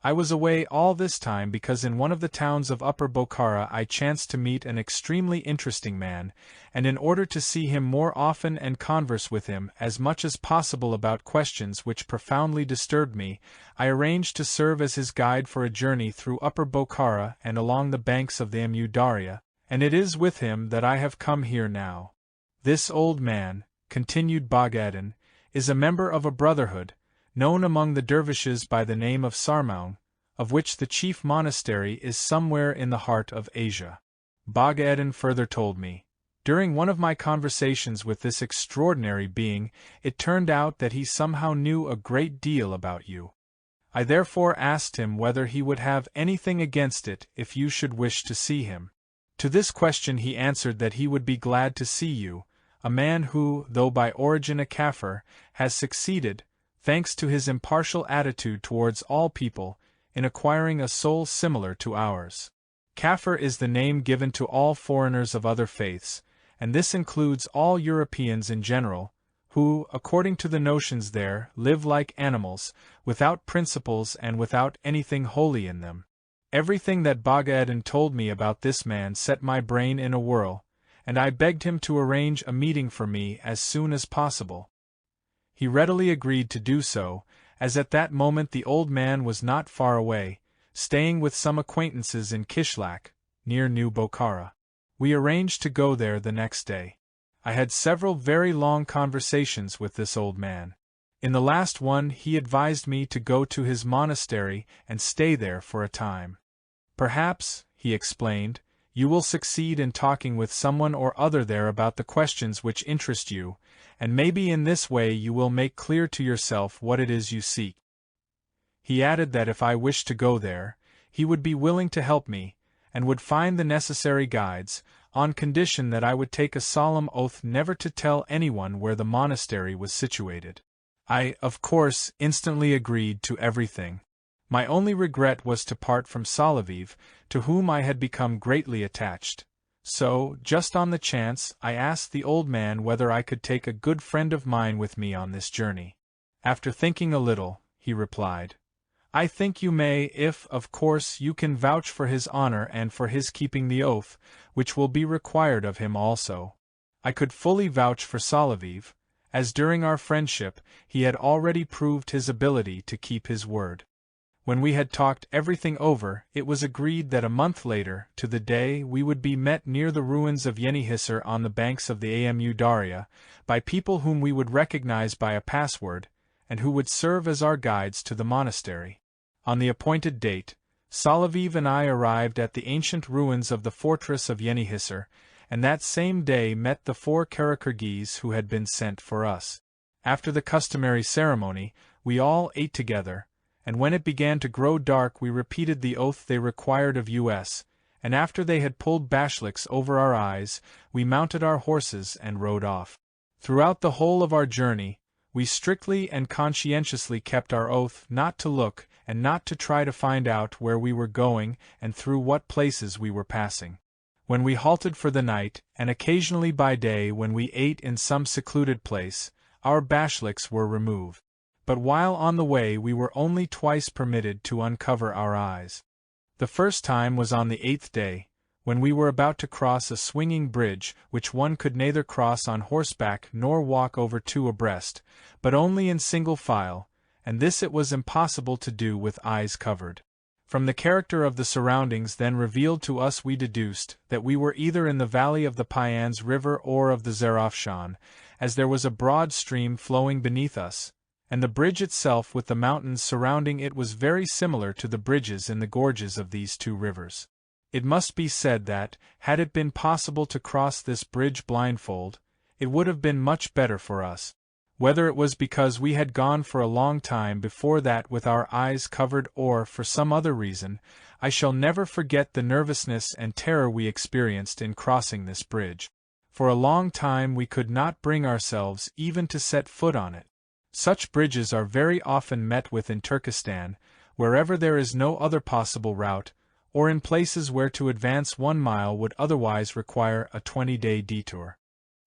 I was away all this time because in one of the towns of Upper Bokhara I chanced to meet an extremely interesting man, and in order to see him more often and converse with him as much as possible about questions which profoundly disturbed me, I arranged to serve as his guide for a journey through Upper Bokhara and along the banks of the Amu Darya, and it is with him that I have come here now. This old man, continued Bogdan, is a member of a brotherhood, known among the dervishes by the name of Sarmaun, of which the chief monastery is somewhere in the heart of Asia. Bogdan further told me, During one of my conversations with this extraordinary being, it turned out that he somehow knew a great deal about you. I therefore asked him whether he would have anything against it if you should wish to see him. To this question he answered that he would be glad to see you, a man who, though by origin a Kaffir, has succeeded, thanks to his impartial attitude towards all people, in acquiring a soul similar to ours. Kaffir is the name given to all foreigners of other faiths, and this includes all Europeans in general, who, according to the notions there, live like animals, without principles and without anything holy in them. Everything that Boghaddon told me about this man set my brain in a whirl, and I begged him to arrange a meeting for me as soon as possible. He readily agreed to do so, as at that moment the old man was not far away, staying with some acquaintances in Kishlak, near New Bokhara. We arranged to go there the next day. I had several very long conversations with this old man. In the last one he advised me to go to his monastery and stay there for a time. Perhaps, he explained, you will succeed in talking with someone or other there about the questions which interest you, and maybe in this way you will make clear to yourself what it is you seek. He added that if I wished to go there, he would be willing to help me, and would find the necessary guides, on condition that I would take a solemn oath never to tell anyone where the monastery was situated. I, of course, instantly agreed to everything. My only regret was to part from Soloviev, to whom I had become greatly attached. So, just on the chance, I asked the old man whether I could take a good friend of mine with me on this journey. After thinking a little, he replied, I think you may if, of course, you can vouch for his honor and for his keeping the oath, which will be required of him also. I could fully vouch for Soloviev, as during our friendship he had already proved his ability to keep his word. When we had talked everything over, it was agreed that a month later, to the day, we would be met near the ruins of Yenihisar on the banks of the Amu Darya, by people whom we would recognize by a password, and who would serve as our guides to the monastery. On the appointed date, Soloviev and I arrived at the ancient ruins of the fortress of Yenihisar, and that same day met the 4 Kara-Kirghiz who had been sent for us. After the customary ceremony, we all ate together, and when it began to grow dark we repeated the oath they required of us, and after they had pulled bashliks over our eyes, we mounted our horses and rode off. Throughout the whole of our journey, we strictly and conscientiously kept our oath not to look and not to try to find out where we were going and through what places we were passing. When we halted for the night, and occasionally by day when we ate in some secluded place, our bashliks were removed. But while on the way we were only twice permitted to uncover our eyes. The first time was on the 8th day, when we were about to cross a swinging bridge which one could neither cross on horseback nor walk over 2 abreast, but only in single file, and this it was impossible to do with eyes covered. From the character of the surroundings then revealed to us we deduced that we were either in the valley of the Payans River or of the Zarafshan, as there was a broad stream flowing beneath us, and the bridge itself with the mountains surrounding it was very similar to the bridges in the gorges of these 2 rivers. It must be said that, had it been possible to cross this bridge blindfold, it would have been much better for us. Whether it was because we had gone for a long time before that with our eyes covered or for some other reason, I shall never forget the nervousness and terror we experienced in crossing this bridge. For a long time we could not bring ourselves even to set foot on it. Such bridges are very often met with in Turkestan, wherever there is no other possible route, or in places where to advance 1 mile would otherwise require a 20-day detour.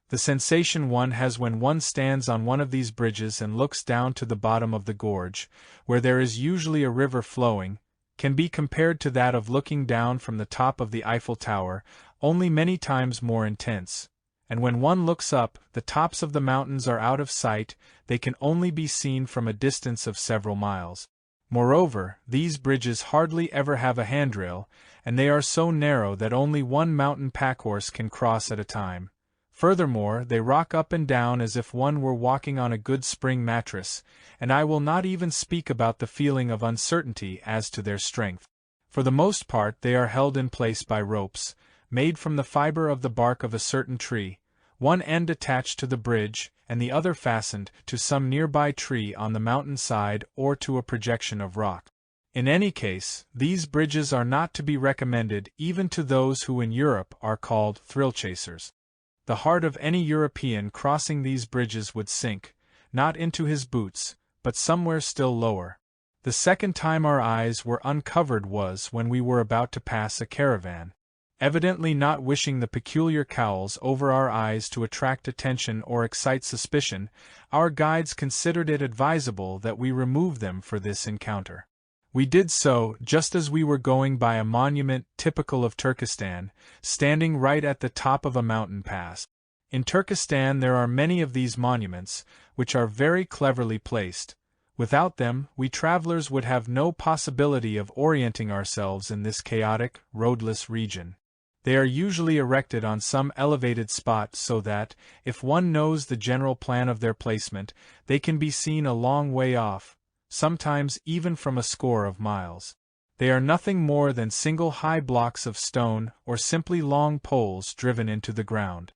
The sensation one has when one stands on one of these bridges and looks down to the bottom of the gorge, where there is usually a river flowing, can be compared to that of looking down from the top of the Eiffel Tower, only many times more intense. And when one looks up, the tops of the mountains are out of sight, they can only be seen from a distance of several miles. Moreover, these bridges hardly ever have a handrail, and they are so narrow that only one mountain packhorse can cross at a time. Furthermore, they rock up and down as if one were walking on a good spring mattress, and I will not even speak about the feeling of uncertainty as to their strength. For the most part they are held in place by ropes, made from the fiber of the bark of a certain tree, one end attached to the bridge and the other fastened to some nearby tree on the mountain side or to a projection of rock. In any case, these bridges are not to be recommended even to those who in Europe are called thrill-chasers. The heart of any European crossing these bridges would sink, not into his boots, but somewhere still lower. The second time our eyes were uncovered was when we were about to pass a caravan. Evidently not wishing the peculiar cowls over our eyes to attract attention or excite suspicion, our guides considered it advisable that we remove them for this encounter. We did so just as we were going by a monument typical of Turkestan, standing right at the top of a mountain pass. In Turkestan there are many of these monuments, which are very cleverly placed. Without them, we travelers would have no possibility of orienting ourselves in this chaotic, roadless region. They are usually erected on some elevated spot so that, if one knows the general plan of their placement, they can be seen a long way off, sometimes even from a score of miles. They are nothing more than single high blocks of stone or simply long poles driven into the ground.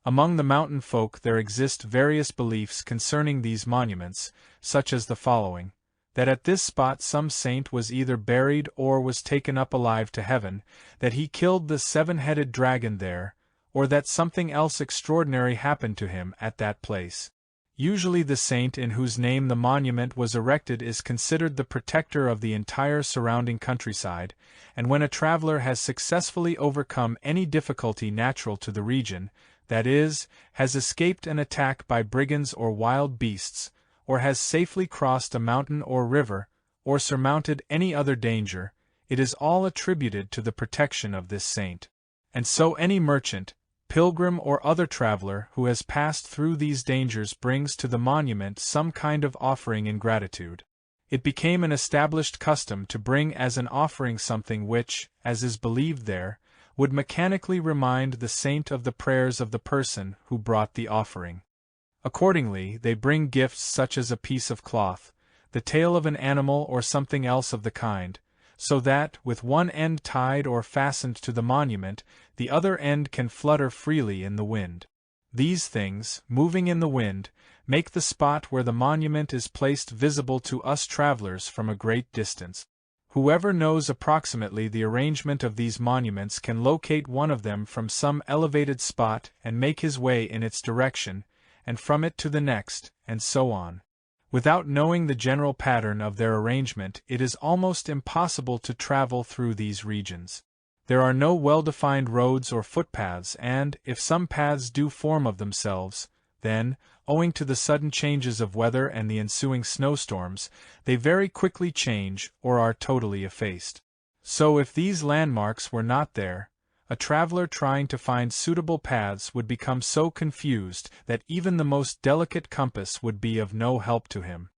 Among the mountain folk there exist various beliefs concerning these monuments, such as the following: that at this spot some saint was either buried or was taken up alive to heaven, that he killed the seven-headed dragon there, or that something else extraordinary happened to him at that place. Usually the saint in whose name the monument was erected is considered the protector of the entire surrounding countryside, and when a traveler has successfully overcome any difficulty natural to the region, that is, has escaped an attack by brigands or wild beasts, or has safely crossed a mountain or river, or surmounted any other danger, it is all attributed to the protection of this saint. And so any merchant, pilgrim or other traveler who has passed through these dangers brings to the monument some kind of offering in gratitude. It became an established custom to bring as an offering something which, as is believed there, would mechanically remind the saint of the prayers of the person who brought the offering. Accordingly, they bring gifts such as a piece of cloth, the tail of an animal or something else of the kind, so that, with one end tied or fastened to the monument, the other end can flutter freely in the wind. These things, moving in the wind, make the spot where the monument is placed visible to us travelers from a great distance. Whoever knows approximately the arrangement of these monuments can locate one of them from some elevated spot and make his way in its direction, and from it to the next, and so on. Without knowing the general pattern of their arrangement, it is almost impossible to travel through these regions. There are no well-defined roads or footpaths, and, if some paths do form of themselves, then, owing to the sudden changes of weather and the ensuing snowstorms, they very quickly change or are totally effaced. So if these landmarks were not there, a traveler trying to find suitable paths would become so confused that even the most delicate compass would be of no help to him.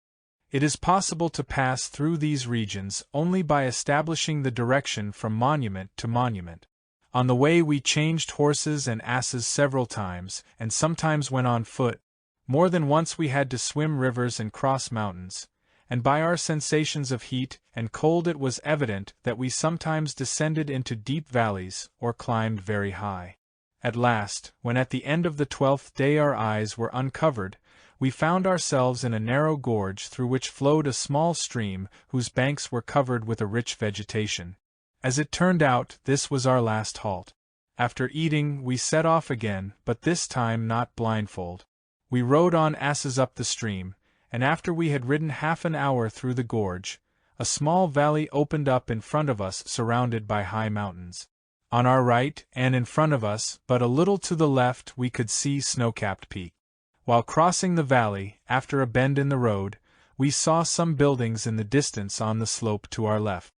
It is possible to pass through these regions only by establishing the direction from monument to monument. On the way we changed horses and asses several times, and sometimes went on foot. More than once we had to swim rivers and cross mountains, and by our sensations of heat and cold it was evident that we sometimes descended into deep valleys or climbed very high. At last, when at the end of the 12th day our eyes were uncovered, we found ourselves in a narrow gorge through which flowed a small stream whose banks were covered with a rich vegetation. As it turned out, this was our last halt. After eating, we set off again, but this time not blindfold. We rode on asses up the stream, and after we had ridden half an hour through the gorge, a small valley opened up in front of us surrounded by high mountains. On our right, and in front of us, but a little to the left, we could see snow-capped peaks. While crossing the valley, after a bend in the road, we saw some buildings in the distance on the slope to our left.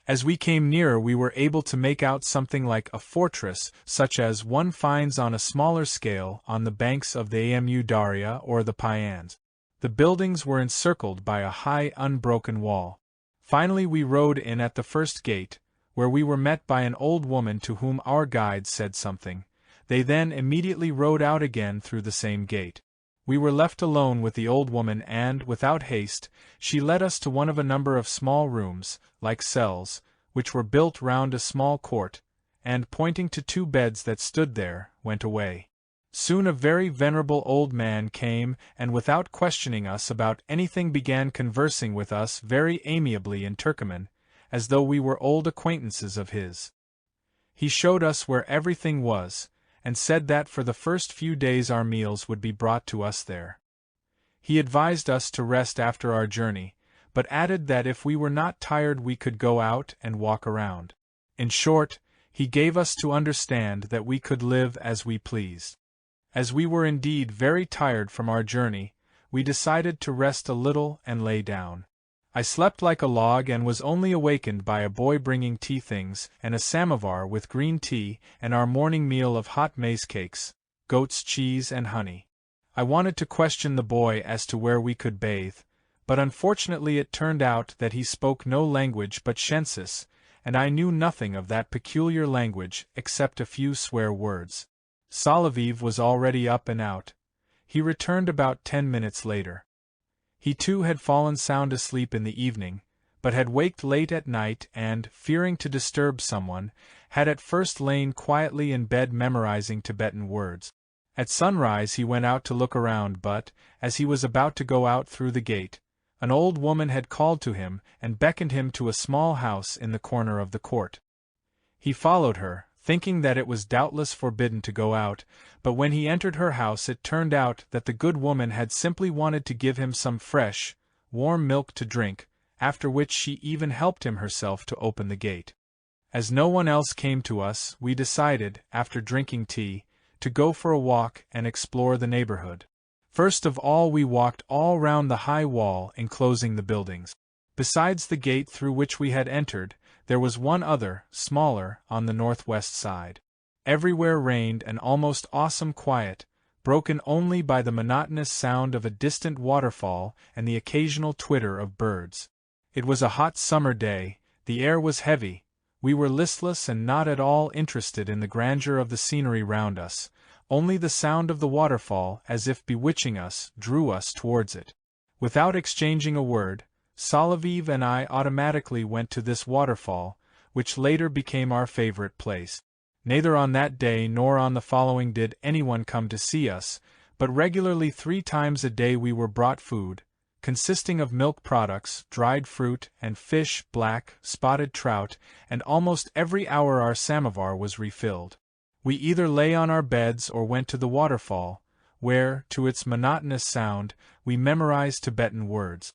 As we came nearer we were able to make out something like a fortress such as one finds on a smaller scale on the banks of the Amu Darya or the Payans. The buildings were encircled by a high unbroken wall. Finally we rode in at the first gate, where we were met by an old woman to whom our guide said something. They then immediately rode out again through the same gate. We were left alone with the old woman and, without haste, she led us to one of a number of small rooms, like cells, which were built round a small court, and, pointing to 2 beds that stood there, went away. Soon a very venerable old man came and without questioning us about anything began conversing with us very amiably in Turcoman, as though we were old acquaintances of his. He showed us where everything was, and said that for the first few days our meals would be brought to us there. He advised us to rest after our journey, but added that if we were not tired we could go out and walk around. In short, he gave us to understand that we could live as we pleased. As we were indeed very tired from our journey, we decided to rest a little and lay down. I slept like a log and was only awakened by a boy bringing tea things and a samovar with green tea and our morning meal of hot maize cakes, goat's cheese and honey. I wanted to question the boy as to where we could bathe, but unfortunately it turned out that he spoke no language but Shensis, and I knew nothing of that peculiar language except a few swear words. Salaviv was already up and out. He returned about 10 minutes later. He too had fallen sound asleep in the evening, but had waked late at night and, fearing to disturb someone, had at first lain quietly in bed memorizing Tibetan words. At sunrise he went out to look around but, as he was about to go out through the gate, an old woman had called to him and beckoned him to a small house in the corner of the court. He followed her, thinking that it was doubtless forbidden to go out, but when he entered her house it turned out that the good woman had simply wanted to give him some fresh, warm milk to drink, after which she even helped him herself to open the gate. As no one else came to us, we decided, after drinking tea, to go for a walk and explore the neighborhood. First of all we walked all round the high wall enclosing the buildings. Besides the gate through which we had entered, there was one other, smaller, on the northwest side. Everywhere reigned an almost awesome quiet, broken only by the monotonous sound of a distant waterfall and the occasional twitter of birds. It was a hot summer day, the air was heavy, we were listless and not at all interested in the grandeur of the scenery round us, only the sound of the waterfall, as if bewitching us, drew us towards it. Without exchanging a word, Salaviv and I automatically went to this waterfall, which later became our favorite place. Neither on that day nor on the following did anyone come to see us, but regularly 3 times a day we were brought food, consisting of milk products, dried fruit, and fish, black, spotted trout, and almost every hour our samovar was refilled. We either lay on our beds or went to the waterfall, where, to its monotonous sound, we memorized Tibetan words.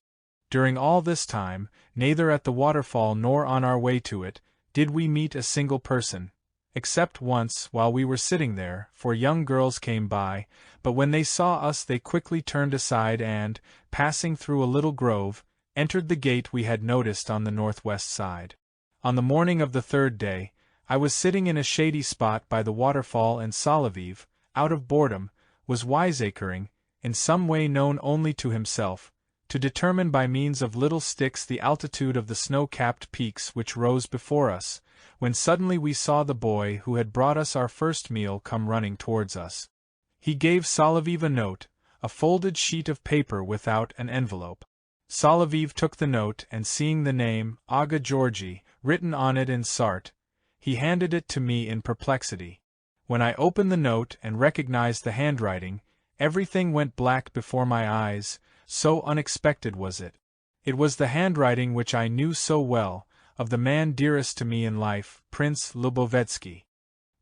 During all this time, neither at the waterfall nor on our way to it, did we meet a single person, except once while we were sitting there, for young girls came by, but when they saw us they quickly turned aside and, passing through a little grove, entered the gate we had noticed on the northwest side. On the morning of the 3rd day, I was sitting in a shady spot by the waterfall and Salaviv, out of boredom, was wiseacring, in some way known only to himself, to determine by means of little sticks the altitude of the snow-capped peaks which rose before us, when suddenly we saw the boy who had brought us our first meal come running towards us. He gave Salaviv a note, a folded sheet of paper without an envelope. Salaviv took the note and seeing the name, Aga Georgi, written on it in Sart, he handed it to me in perplexity. When I opened the note and recognized the handwriting, everything went black before my eyes, so unexpected was it. It was the handwriting which I knew so well, of the man dearest to me in life, Prince Lubovetsky.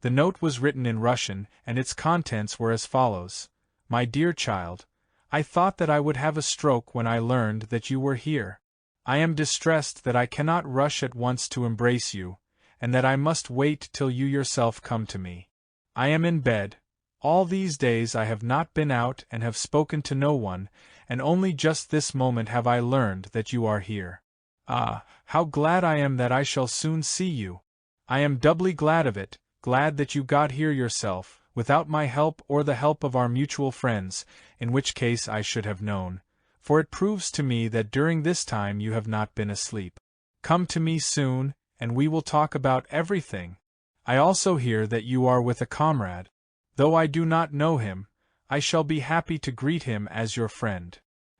The note was written in Russian, and its contents were as follows: My dear child, I thought that I would have a stroke when I learned that you were here. I am distressed that I cannot rush at once to embrace you, and that I must wait till you yourself come to me. I am in bed. All these days I have not been out and have spoken to no one, and only just this moment have I learned that you are here. Ah, how glad I am that I shall soon see you! I am doubly glad of it, glad that you got here yourself, without my help or the help of our mutual friends, in which case I should have known, for it proves to me that during this time you have not been asleep. Come to me soon, and we will talk about everything. I also hear that you are with a comrade. Though I do not know him, I shall be happy to greet him as your friend.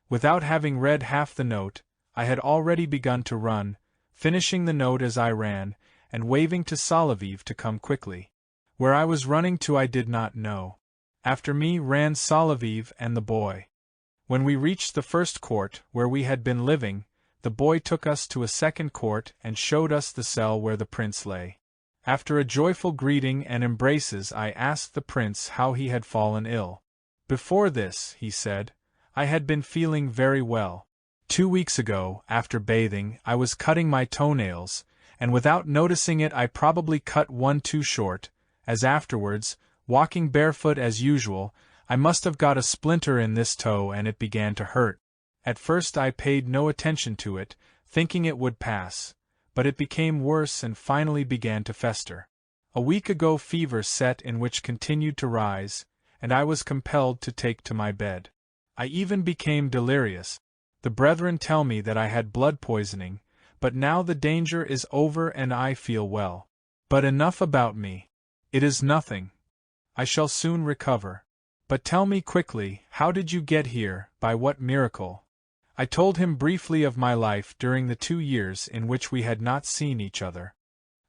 Without having read half the note, I had already begun to run, finishing the note as I ran, and waving to Salaviv to come quickly. Where I was running to I did not know. After me ran Salaviv and the boy. When we reached the first court, where we had been living, the boy took us to a second court and showed us the cell where the prince lay. After a joyful greeting and embraces, I asked the prince how he had fallen ill. Before this, he said, I had been feeling very well. 2 weeks ago, after bathing, I was cutting my toenails, and without noticing it I probably cut one too short, as afterwards, walking barefoot as usual, I must have got a splinter in this toe and it began to hurt. At first I paid no attention to it, thinking it would pass, but it became worse and finally began to fester. A week ago fever set in which continued to rise, and I was compelled to take to my bed. I even became delirious. The brethren tell me that I had blood poisoning, but now the danger is over and I feel well. But enough about me. It is nothing. I shall soon recover. But tell me quickly, how did you get here, by what miracle? I told him briefly of my life during the 2 years in which we had not seen each other.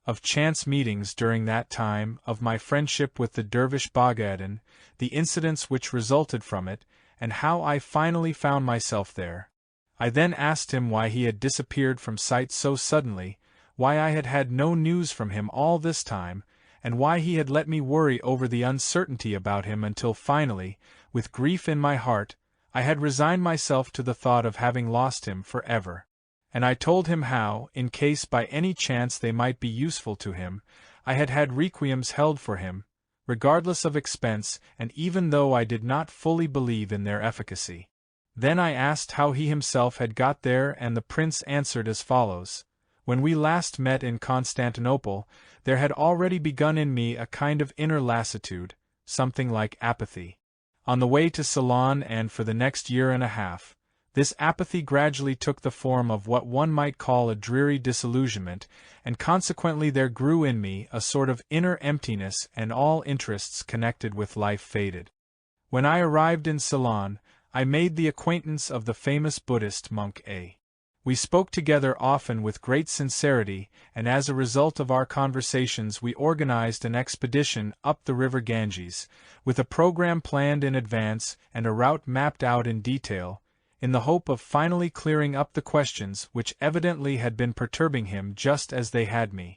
Of chance meetings during that time, of my friendship with the dervish Bagadan, the incidents which resulted from it, and how I finally found myself there. I then asked him why he had disappeared from sight so suddenly, why I had had no news from him all this time, and why he had let me worry over the uncertainty about him until finally, with grief in my heart, I had resigned myself to the thought of having lost him forever. And I told him how, in case by any chance they might be useful to him, I had had requiems held for him, regardless of expense, and even though I did not fully believe in their efficacy. Then I asked how he himself had got there, and the prince answered as follows. When we last met in Constantinople, there had already begun in me a kind of inner lassitude, something like apathy. On the way to Ceylon and for the next year and a half, this apathy gradually took the form of what one might call a dreary disillusionment, and consequently there grew in me a sort of inner emptiness and all interests connected with life faded. When I arrived in Ceylon, I made the acquaintance of the famous Buddhist monk A. We spoke together often with great sincerity, and as a result of our conversations we organized an expedition up the river Ganges, with a program planned in advance and a route mapped out in detail, in the hope of finally clearing up the questions which evidently had been perturbing him just as they had me.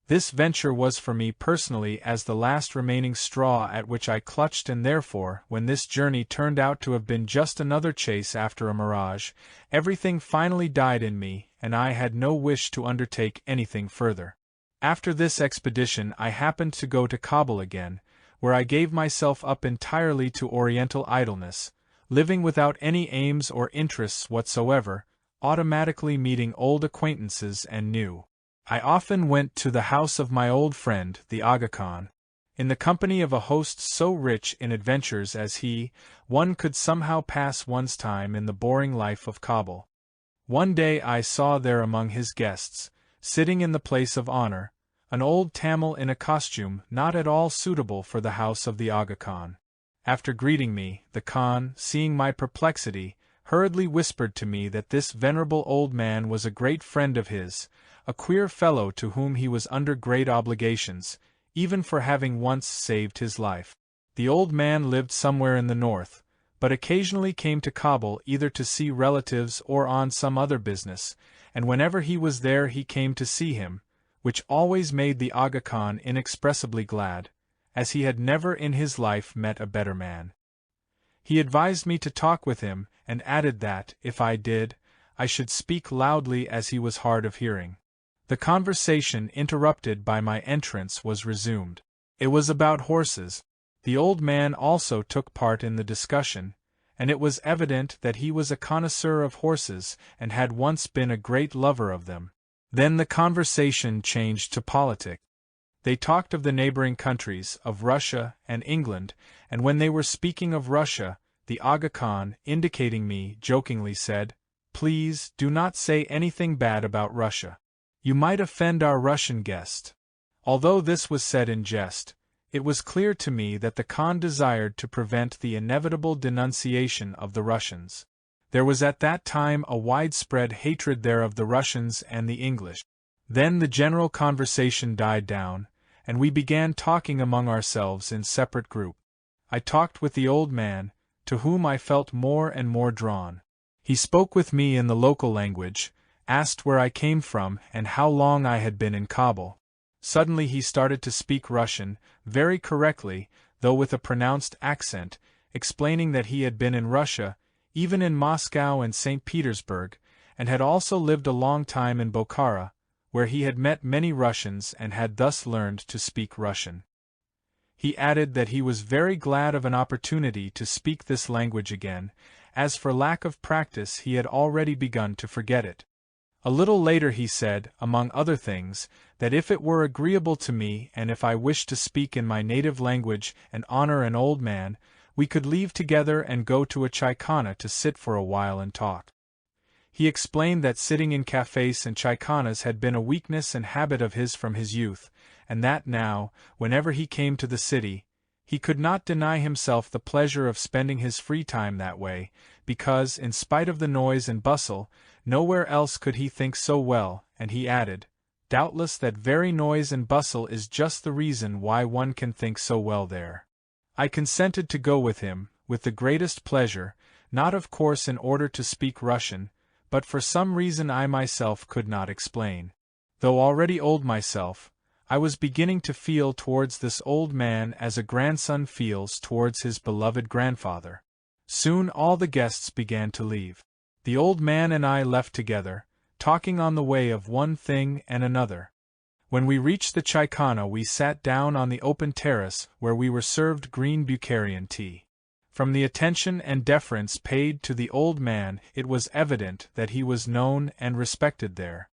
This venture was for me personally as the last remaining straw at which I clutched, and therefore, when this journey turned out to have been just another chase after a mirage, everything finally died in me, and I had no wish to undertake anything further. After this expedition I happened to go to Kabul again, where I gave myself up entirely to oriental idleness, living without any aims or interests whatsoever, automatically meeting old acquaintances and new. I often went to the house of my old friend, the Aga Khan. In the company of a host so rich in adventures as he, one could somehow pass one's time in the boring life of Kabul. One day I saw there among his guests, sitting in the place of honor, an old Tamil in a costume not at all suitable for the house of the Aga Khan. After greeting me, the Khan, seeing my perplexity, hurriedly whispered to me that this venerable old man was a great friend of his, a queer fellow to whom he was under great obligations, even for having once saved his life. The old man lived somewhere in the north, but occasionally came to Kabul either to see relatives or on some other business, and whenever he was there he came to see him, which always made the Aga Khan inexpressibly glad, as he had never in his life met a better man. He advised me to talk with him, and added that, if I did, I should speak loudly as he was hard of hearing. The conversation, interrupted by my entrance, was resumed. It was about horses. The old man also took part in the discussion, and it was evident that he was a connoisseur of horses and had once been a great lover of them. Then the conversation changed to politics. They talked of the neighboring countries, of Russia and England, and when they were speaking of Russia, the Aga Khan, indicating me, jokingly said, "Please, do not say anything bad about Russia. You might offend our Russian guest." Although this was said in jest, it was clear to me that the Khan desired to prevent the inevitable denunciation of the Russians. There was at that time a widespread hatred there of the Russians and the English. Then the general conversation died down, and we began talking among ourselves in separate group. I talked with the old man, to whom I felt more and more drawn. He spoke with me in the local language, asked where I came from and how long I had been in Kabul. Suddenly he started to speak Russian, very correctly, though with a pronounced accent, explaining that he had been in Russia, even in Moscow and St. Petersburg, and had also lived a long time in Bokhara, where he had met many Russians and had thus learned to speak Russian. He added that he was very glad of an opportunity to speak this language again, as for lack of practice he had already begun to forget it. A little later he said, among other things, that if it were agreeable to me and if I wished to speak in my native language and honor an old man, we could leave together and go to a chaikhana to sit for a while and talk. He explained that sitting in cafes and chaikhanas had been a weakness and habit of his from his youth, and that now, whenever he came to the city, he could not deny himself the pleasure of spending his free time that way, because, in spite of the noise and bustle, nowhere else could he think so well, and he added, doubtless that very noise and bustle is just the reason why one can think so well there. I consented to go with him, with the greatest pleasure, not of course in order to speak Russian, but for some reason I myself could not explain. Though already old myself, I was beginning to feel towards this old man as a grandson feels towards his beloved grandfather. Soon all the guests began to leave. The old man and I left together, talking on the way of one thing and another. When we reached the chaikhana we sat down on the open terrace where we were served green Bukharian tea. From the attention and deference paid to the old man it was evident that he was known and respected there.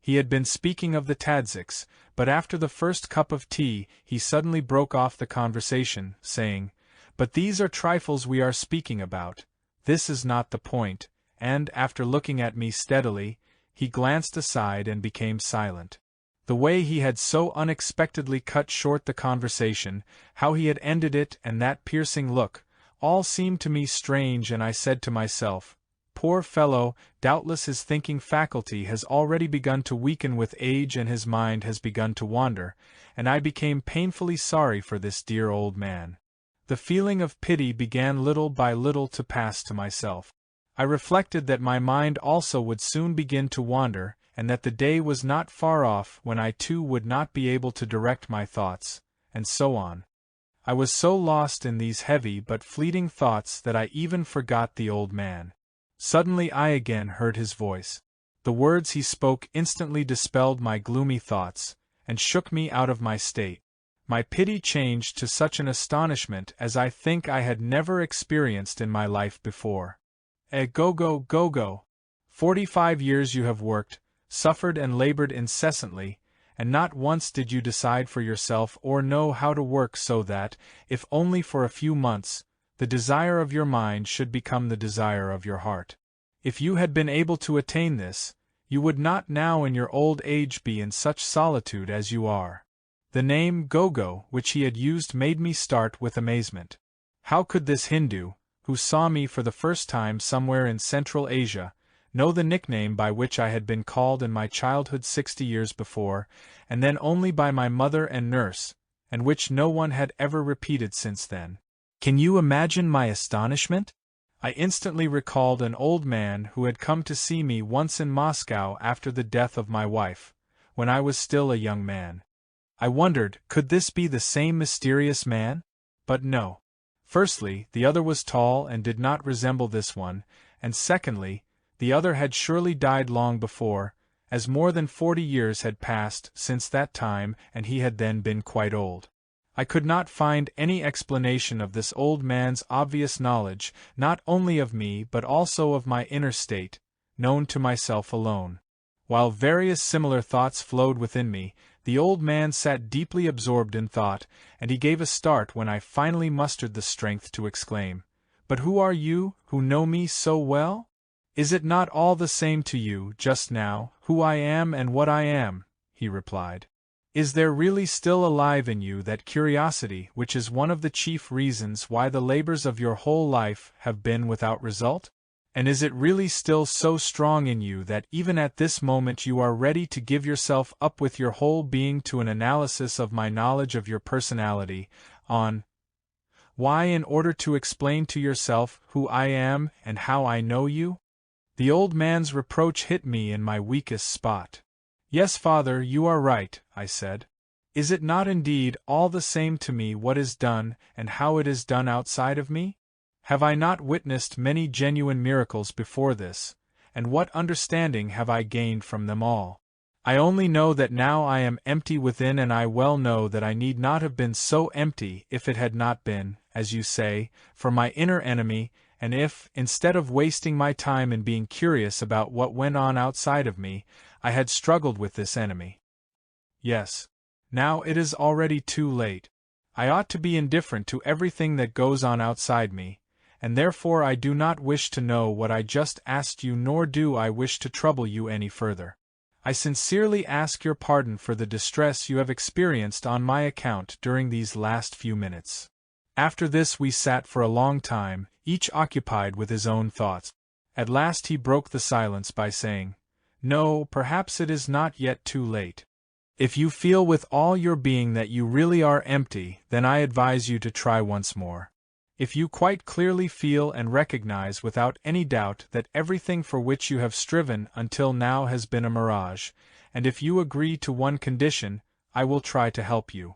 He had been speaking of the Tadziks, but after the first cup of tea he suddenly broke off the conversation, saying, "But these are trifles we are speaking about, this is not the point," and, after looking at me steadily, he glanced aside and became silent. The way he had so unexpectedly cut short the conversation, how he had ended it and that piercing look, all seemed to me strange, and I said to myself, "Poor fellow, doubtless his thinking faculty has already begun to weaken with age and his mind has begun to wander," and I became painfully sorry for this dear old man. The feeling of pity began little by little to pass to myself. I reflected that my mind also would soon begin to wander, and that the day was not far off when I too would not be able to direct my thoughts, and so on. I was so lost in these heavy but fleeting thoughts that I even forgot the old man. Suddenly I again heard his voice. The words he spoke instantly dispelled my gloomy thoughts, and shook me out of my state. My pity changed to such an astonishment as I think I had never experienced in my life before. Gogo. 45 years you have worked, suffered and labored incessantly, and not once did you decide for yourself or know how to work so that, if only for a few months, the desire of your mind should become the desire of your heart. If you had been able to attain this, you would not now in your old age be in such solitude as you are. The name Gogo which he had used made me start with amazement. How could this Hindu, who saw me for the first time somewhere in Central Asia, know the nickname by which I had been called in my childhood 60 years before, and then only by my mother and nurse, and which no one had ever repeated since then? Can you imagine my astonishment? I instantly recalled an old man who had come to see me once in Moscow after the death of my wife, when I was still a young man. I wondered, could this be the same mysterious man? But no. Firstly, the other was tall and did not resemble this one, and secondly, the other had surely died long before, as more than 40 years had passed since that time and he had then been quite old. I could not find any explanation of this old man's obvious knowledge, not only of me but also of my inner state, known to myself alone. While various similar thoughts flowed within me, the old man sat deeply absorbed in thought, and he gave a start when I finally mustered the strength to exclaim, "But who are you, who know me so well? Is it not all the same to you, just now, who I am and what I am?" he replied. "Is there really still alive in you that curiosity which is one of the chief reasons why the labors of your whole life have been without result? And is it really still so strong in you that even at this moment you are ready to give yourself up with your whole being to an analysis of my knowledge of your personality, why, in order to explain to yourself who I am and how I know you? The old man's reproach hit me in my weakest spot. Yes, father, you are right, I said. Is it not indeed all the same to me what is done and how it is done outside of me? Have I not witnessed many genuine miracles before this, and what understanding have I gained from them all? I only know that now I am empty within, and I well know that I need not have been so empty if it had not been, as you say, for my inner enemy, and if, instead of wasting my time in being curious about what went on outside of me, I had struggled with this enemy. Yes. Now it is already too late. I ought to be indifferent to everything that goes on outside me, and therefore I do not wish to know what I just asked you, nor do I wish to trouble you any further. I sincerely ask your pardon for the distress you have experienced on my account during these last few minutes. After this we sat for a long time, each occupied with his own thoughts. At last he broke the silence by saying, "No, perhaps it is not yet too late. If you feel with all your being that you really are empty, then I advise you to try once more. If you quite clearly feel and recognize without any doubt that everything for which you have striven until now has been a mirage, and if you agree to one condition, I will try to help you.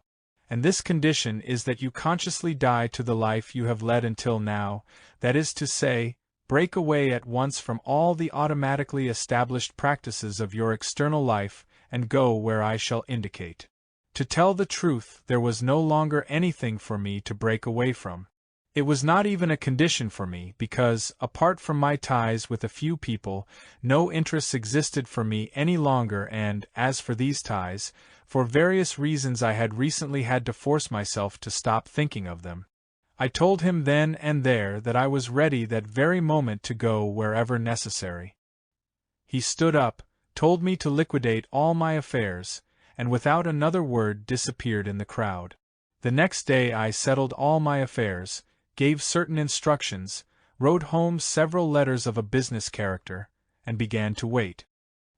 And this condition is that you consciously die to the life you have led until now, that is to say, break away at once from all the automatically established practices of your external life, and go where I shall indicate. To tell the truth, there was no longer anything for me to break away from. It was not even a condition for me, because, apart from my ties with a few people, no interests existed for me any longer, and, as for these ties, for various reasons I had recently had to force myself to stop thinking of them. I told him then and there that I was ready that very moment to go wherever necessary. He stood up, told me to liquidate all my affairs, and without another word disappeared in the crowd. The next day I settled all my affairs, gave certain instructions, wrote home several letters of a business character, and began to wait.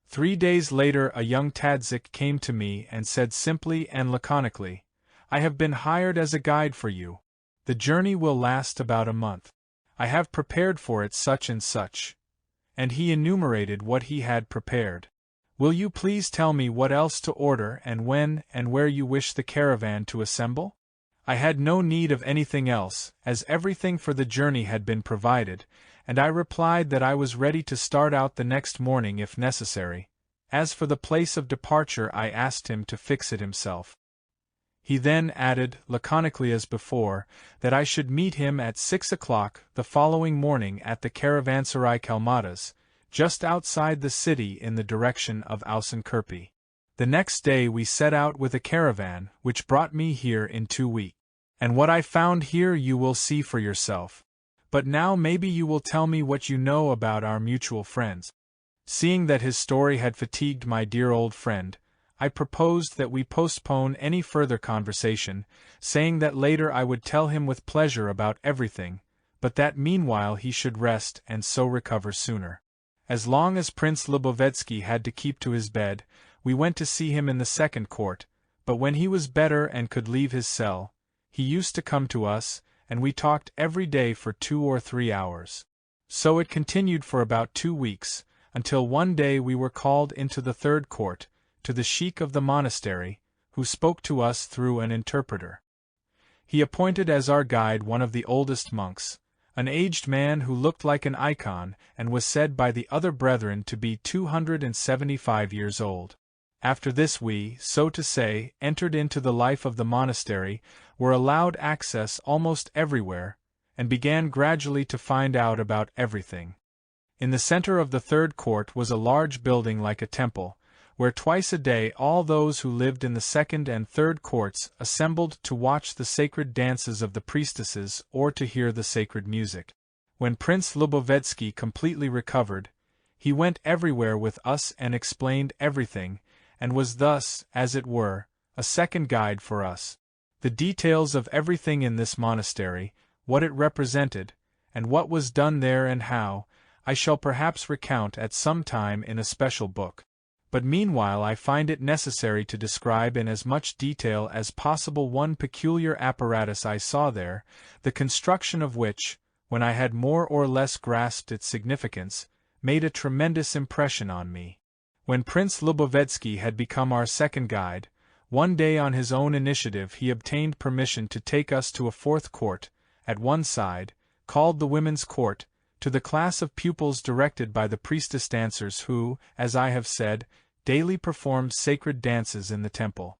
3 days later a young tadzik came to me and said simply and laconically, "I have been hired as a guide for you. The journey will last about a month. I have prepared for it such and such." And he enumerated what he had prepared. "Will you please tell me what else to order and when and where you wish the caravan to assemble?" I had no need of anything else, as everything for the journey had been provided, and I replied that I was ready to start out the next morning if necessary. As for the place of departure, I asked him to fix it himself. He then added, laconically as before, that I should meet him at 6 o'clock the following morning at the Caravanserai Kalmatas, just outside the city in the direction of Ausenkirpi. The next day we set out with a caravan, which brought me here in 2 weeks. And what I found here you will see for yourself. But now maybe you will tell me what you know about our mutual friends. Seeing that his story had fatigued my dear old friend, I proposed that we postpone any further conversation, saying that later I would tell him with pleasure about everything, but that meanwhile he should rest and so recover sooner. As long as Prince Lubovetsky had to keep to his bed, we went to see him in the second court, but when he was better and could leave his cell, he used to come to us, and we talked every day for 2 or 3 hours. So it continued for about 2 weeks, until one day we were called into the third court, to the sheik of the monastery, who spoke to us through an interpreter. He appointed as our guide one of the oldest monks, an aged man who looked like an icon and was said by the other brethren to be 275 years old. After this we, so to say, entered into the life of the monastery, were allowed access almost everywhere, and began gradually to find out about everything. In the center of the third court was a large building like a temple, where twice a day all those who lived in the second and third courts assembled to watch the sacred dances of the priestesses or to hear the sacred music. When Prince Lubovetsky completely recovered, he went everywhere with us and explained everything, and was thus, as it were, a second guide for us. The details of everything in this monastery, what it represented, and what was done there and how, I shall perhaps recount at some time in a special book. But meanwhile I find it necessary to describe in as much detail as possible one peculiar apparatus I saw there, the construction of which, when I had more or less grasped its significance, made a tremendous impression on me. When Prince Lubovetsky had become our second guide, one day on his own initiative he obtained permission to take us to a fourth court, at one side, called the Women's Court, to the class of pupils directed by the priestess dancers who, as I have said, daily performed sacred dances in the temple.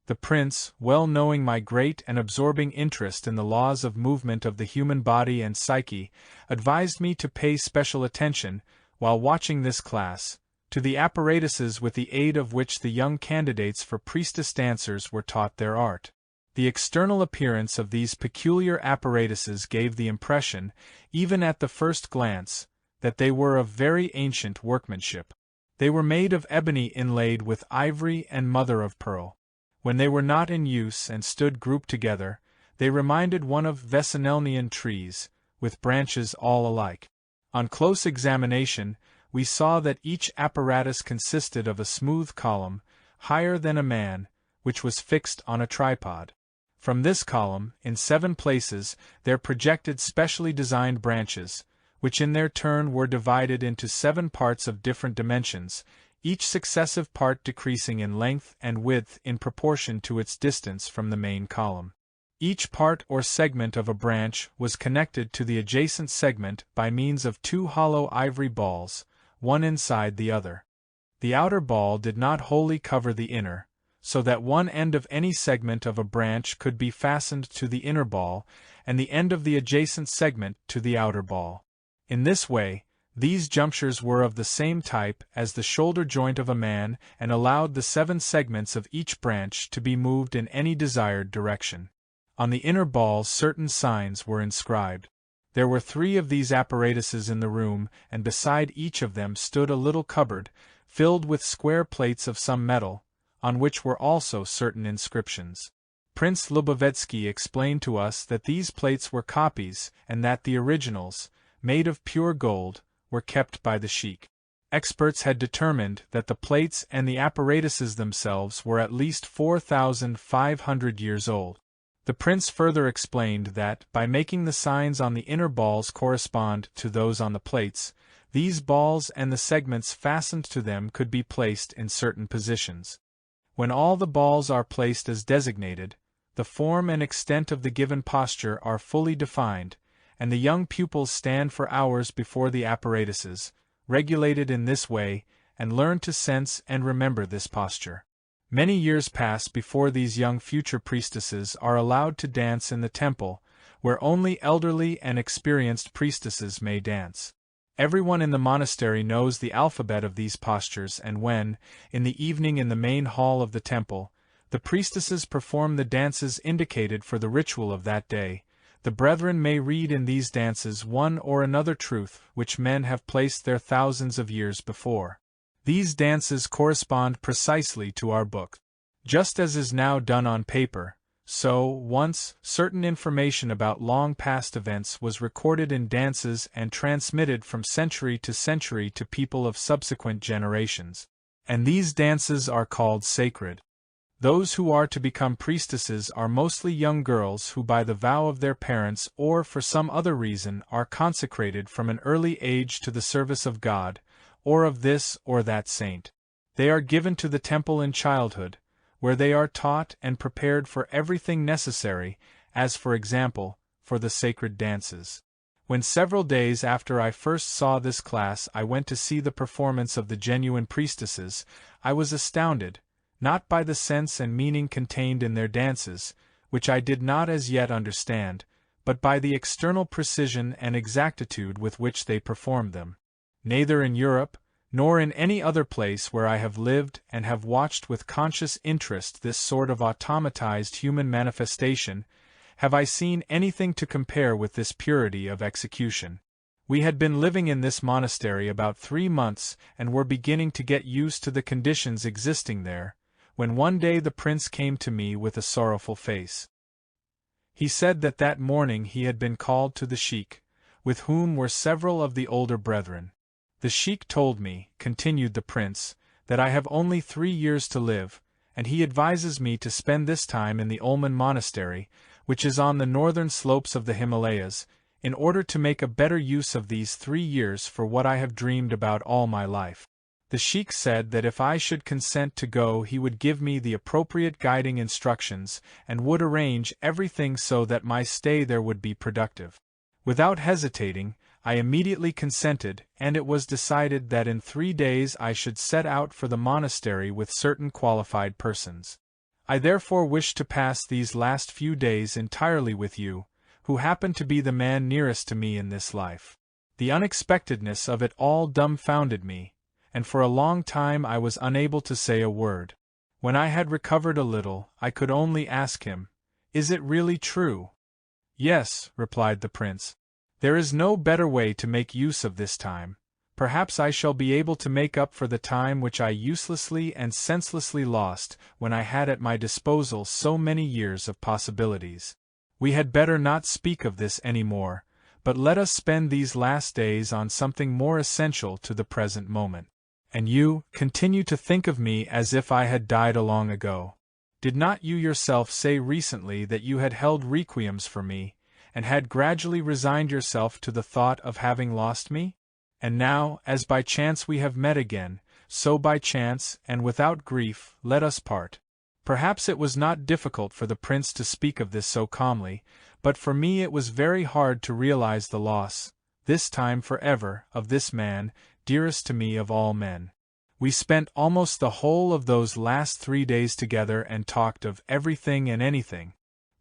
The prince, well knowing my great and absorbing interest in the laws of movement of the human body and psyche, advised me to pay special attention, while watching this class, to the apparatuses with the aid of which the young candidates for priestess dancers were taught their art. The external appearance of these peculiar apparatuses gave the impression, even at the first glance, that they were of very ancient workmanship. They were made of ebony inlaid with ivory and mother-of-pearl. When they were not in use and stood grouped together, they reminded one of Vesanelnian trees, with branches all alike. On close examination, we saw that each apparatus consisted of a smooth column, higher than a man, which was fixed on a tripod. From this column, in 7 places, there projected specially designed branches, which in their turn were divided into 7 parts of different dimensions, each successive part decreasing in length and width in proportion to its distance from the main column. Each part or segment of a branch was connected to the adjacent segment by means of 2 hollow ivory balls, one inside the other. The outer ball did not wholly cover the inner, so that one end of any segment of a branch could be fastened to the inner ball, and the end of the adjacent segment to the outer ball. In this way, these junctures were of the same type as the shoulder joint of a man and allowed the 7 segments of each branch to be moved in any desired direction. On the inner balls certain signs were inscribed. There were 3 of these apparatuses in the room, and beside each of them stood a little cupboard, filled with square plates of some metal, on which were also certain inscriptions. Prince Lubovetsky explained to us that these plates were copies, and that the originals, made of pure gold, were kept by the sheik. Experts had determined that the plates and the apparatuses themselves were at least 4,500 years old. The prince further explained that, by making the signs on the inner balls correspond to those on the plates, these balls and the segments fastened to them could be placed in certain positions. When all the balls are placed as designated, the form and extent of the given posture are fully defined, and the young pupils stand for hours before the apparatuses, regulated in this way, and learn to sense and remember this posture. Many years pass before these young future priestesses are allowed to dance in the temple, where only elderly and experienced priestesses may dance. Everyone in the monastery knows the alphabet of these postures, and when, in the evening in the main hall of the temple, the priestesses perform the dances indicated for the ritual of that day, the brethren may read in these dances one or another truth which men have placed there thousands of years before. These dances correspond precisely to our book. Just as is now done on paper, so, once, certain information about long past events was recorded in dances and transmitted from century to people of subsequent generations. And these dances are called sacred. Those who are to become priestesses are mostly young girls who by the vow of their parents or for some other reason are consecrated from an early age to the service of God, or of this or that saint. They are given to the temple in childhood, where they are taught and prepared for everything necessary, as for example, for the sacred dances. When several days after I first saw this class I went to see the performance of the genuine priestesses, I was astounded, not by the sense and meaning contained in their dances, which I did not as yet understand, but by the external precision and exactitude with which they performed them. Neither in Europe, nor in any other place where I have lived and have watched with conscious interest this sort of automatized human manifestation, have I seen anything to compare with this purity of execution. We had been living in this monastery about 3 months and were beginning to get used to the conditions existing there, when one day the prince came to me with a sorrowful face. He said that morning he had been called to the sheik, with whom were several of the older brethren. The sheikh told me, continued the prince, that I have only 3 years to live, and he advises me to spend this time in the Ulman monastery, which is on the northern slopes of the Himalayas, in order to make a better use of these 3 years for what I have dreamed about all my life. The sheikh said that if I should consent to go he would give me the appropriate guiding instructions and would arrange everything so that my stay there would be productive. Without hesitating, I immediately consented, and it was decided that in 3 days I should set out for the monastery with certain qualified persons. I therefore wish to pass these last few days entirely with you, who happen to be the man nearest to me in this life. The unexpectedness of it all dumbfounded me, and for a long time I was unable to say a word. When I had recovered a little, I could only ask him, "Is it really true?" "Yes," replied the prince. "There is no better way to make use of this time. Perhaps I shall be able to make up for the time which I uselessly and senselessly lost when I had at my disposal so many years of possibilities. We had better not speak of this any more, but let us spend these last days on something more essential to the present moment. And you, continue to think of me as if I had died long ago. Did not you yourself say recently that you had held requiems for me, and had gradually resigned yourself to the thought of having lost me? And now, as by chance we have met again, so by chance, and without grief, let us part." Perhaps it was not difficult for the prince to speak of this so calmly, but for me it was very hard to realize the loss, this time forever, of this man, dearest to me of all men. We spent almost the whole of those last 3 days together and talked of everything and anything.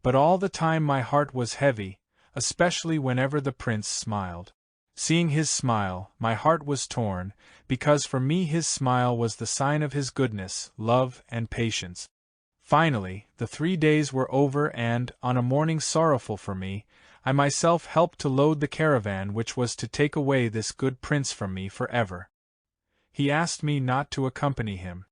But all the time my heart was heavy, especially whenever the prince smiled. Seeing his smile, my heart was torn, because for me his smile was the sign of his goodness, love, and patience. Finally, the 3 days were over and, on a morning sorrowful for me, I myself helped to load the caravan which was to take away this good prince from me forever. He asked me not to accompany him.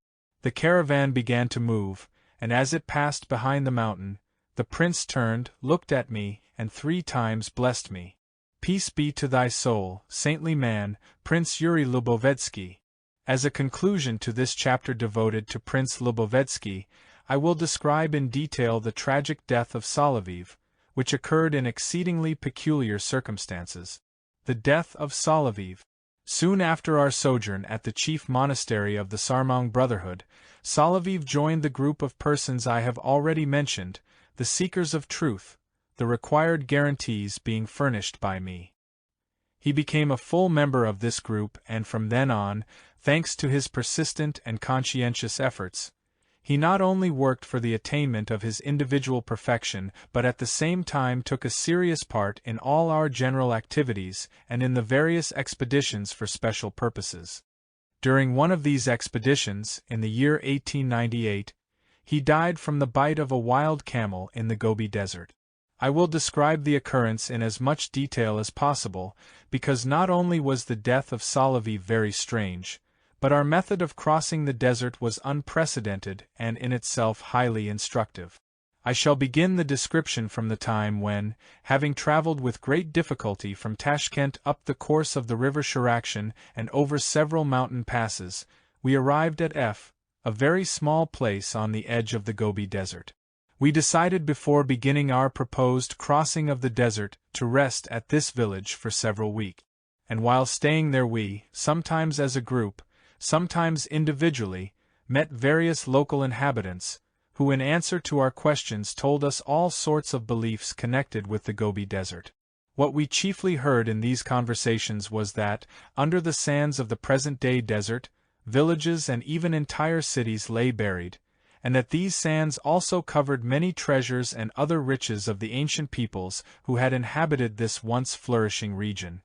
The caravan began to move, and as it passed behind the mountain, the prince turned, looked at me, and 3 times blessed me. "Peace be to thy soul, saintly man, Prince Yuri Lubovetsky." As a conclusion to this chapter devoted to Prince Lubovetsky, I will describe in detail the tragic death of Soloviev, which occurred in exceedingly peculiar circumstances. The death of Soloviev. Soon after our sojourn at the chief monastery of the Sarmang Brotherhood, Soloviev joined the group of persons I have already mentioned, the seekers of truth, the required guarantees being furnished by me. He became a full member of this group, and from then on, thanks to his persistent and conscientious efforts, he not only worked for the attainment of his individual perfection but at the same time took a serious part in all our general activities and in the various expeditions for special purposes. During one of these expeditions, in the year 1898, he died from the bite of a wild camel in the Gobi Desert. I will describe the occurrence in as much detail as possible, because not only was the death of Soloviev very strange, but our method of crossing the desert was unprecedented and in itself highly instructive. I shall begin the description from the time when, having traveled with great difficulty from Tashkent up the course of the river Sharakshan and over several mountain passes, we arrived at F, a very small place on the edge of the Gobi Desert. We decided before beginning our proposed crossing of the desert to rest at this village for several weeks, and while staying there we, sometimes as a group, sometimes individually, met various local inhabitants, who in answer to our questions told us all sorts of beliefs connected with the Gobi Desert. What we chiefly heard in these conversations was that, under the sands of the present-day desert, villages and even entire cities lay buried, and that these sands also covered many treasures and other riches of the ancient peoples who had inhabited this once flourishing region.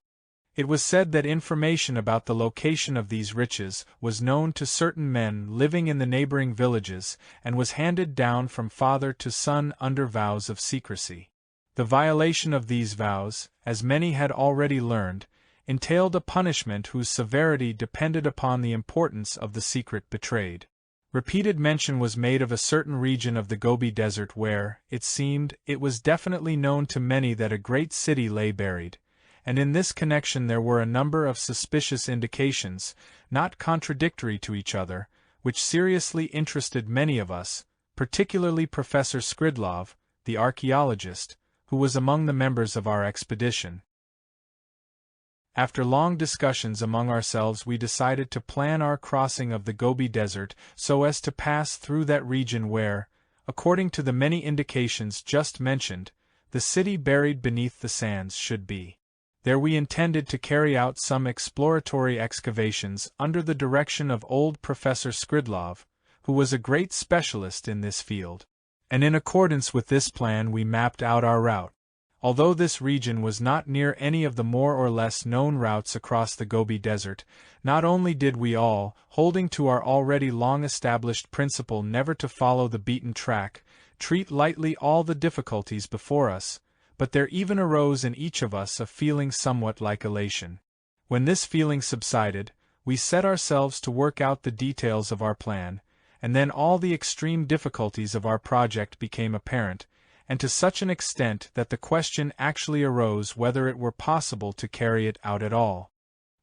It was said that information about the location of these riches was known to certain men living in the neighboring villages and was handed down from father to son under vows of secrecy. The violation of these vows, as many had already learned, entailed a punishment whose severity depended upon the importance of the secret betrayed. Repeated mention was made of a certain region of the Gobi Desert where, it seemed, it was definitely known to many that a great city lay buried, and in this connection there were a number of suspicious indications, not contradictory to each other, which seriously interested many of us, particularly Professor Skridlov, the archaeologist, who was among the members of our expedition. After long discussions among ourselves, we decided to plan our crossing of the Gobi Desert so as to pass through that region where, according to the many indications just mentioned, the city buried beneath the sands should be. There we intended to carry out some exploratory excavations under the direction of old Professor Skridlov, who was a great specialist in this field. And in accordance with this plan we mapped out our route. Although this region was not near any of the more or less known routes across the Gobi Desert, not only did we all, holding to our already long-established principle never to follow the beaten track, treat lightly all the difficulties before us, but there even arose in each of us a feeling somewhat like elation. When this feeling subsided, we set ourselves to work out the details of our plan, and then all the extreme difficulties of our project became apparent, and to such an extent that the question actually arose whether it were possible to carry it out at all.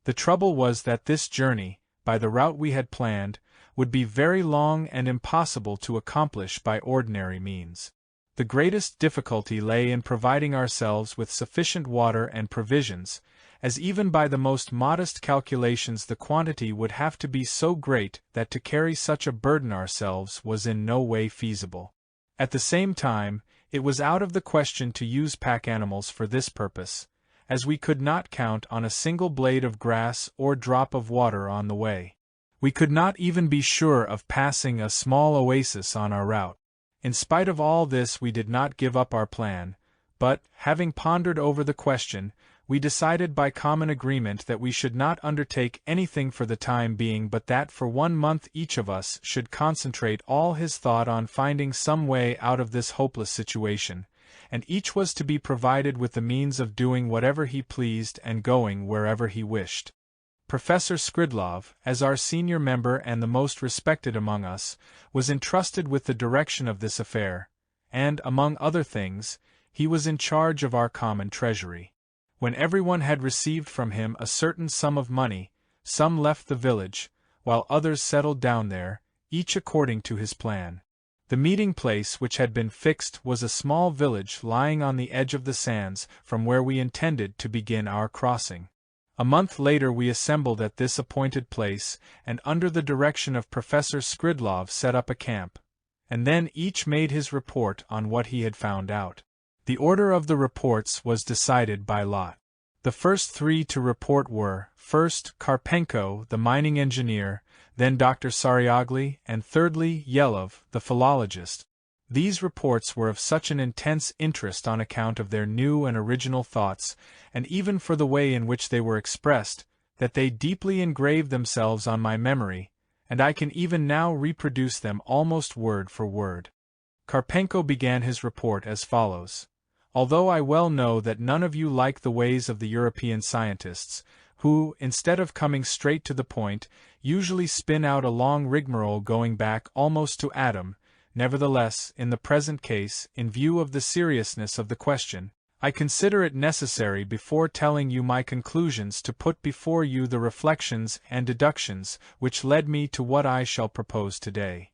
The trouble was that this journey, by the route we had planned, would be very long and impossible to accomplish by ordinary means. The greatest difficulty lay in providing ourselves with sufficient water and provisions, as even by the most modest calculations the quantity would have to be so great that to carry such a burden ourselves was in no way feasible. At the same time, it was out of the question to use pack animals for this purpose, as we could not count on a single blade of grass or drop of water on the way. We could not even be sure of passing a small oasis on our route. In spite of all this we did not give up our plan, but, having pondered over the question, we decided by common agreement that we should not undertake anything for the time being, but that for 1 month each of us should concentrate all his thought on finding some way out of this hopeless situation, and each was to be provided with the means of doing whatever he pleased and going wherever he wished. Professor Skridlov, as our senior member and the most respected among us, was entrusted with the direction of this affair, and, among other things, he was in charge of our common treasury. When everyone had received from him a certain sum of money, some left the village, while others settled down there, each according to his plan. The meeting place which had been fixed was a small village lying on the edge of the sands from where we intended to begin our crossing. A month later we assembled at this appointed place, and under the direction of Professor Skridlov set up a camp, and then each made his report on what he had found out. The order of the reports was decided by lot. The first 3 to report were, first, Karpenko, the mining engineer, then Dr. Sariagli, and thirdly, Yelov, the philologist. These reports were of such an intense interest on account of their new and original thoughts, and even for the way in which they were expressed, that they deeply engraved themselves on my memory, and I can even now reproduce them almost word for word. Karpenko began his report as follows. Although I well know that none of you like the ways of the European scientists, who, instead of coming straight to the point, usually spin out a long rigmarole going back almost to Adam, nevertheless, in the present case, in view of the seriousness of the question, I consider it necessary before telling you my conclusions to put before you the reflections and deductions which led me to what I shall propose today.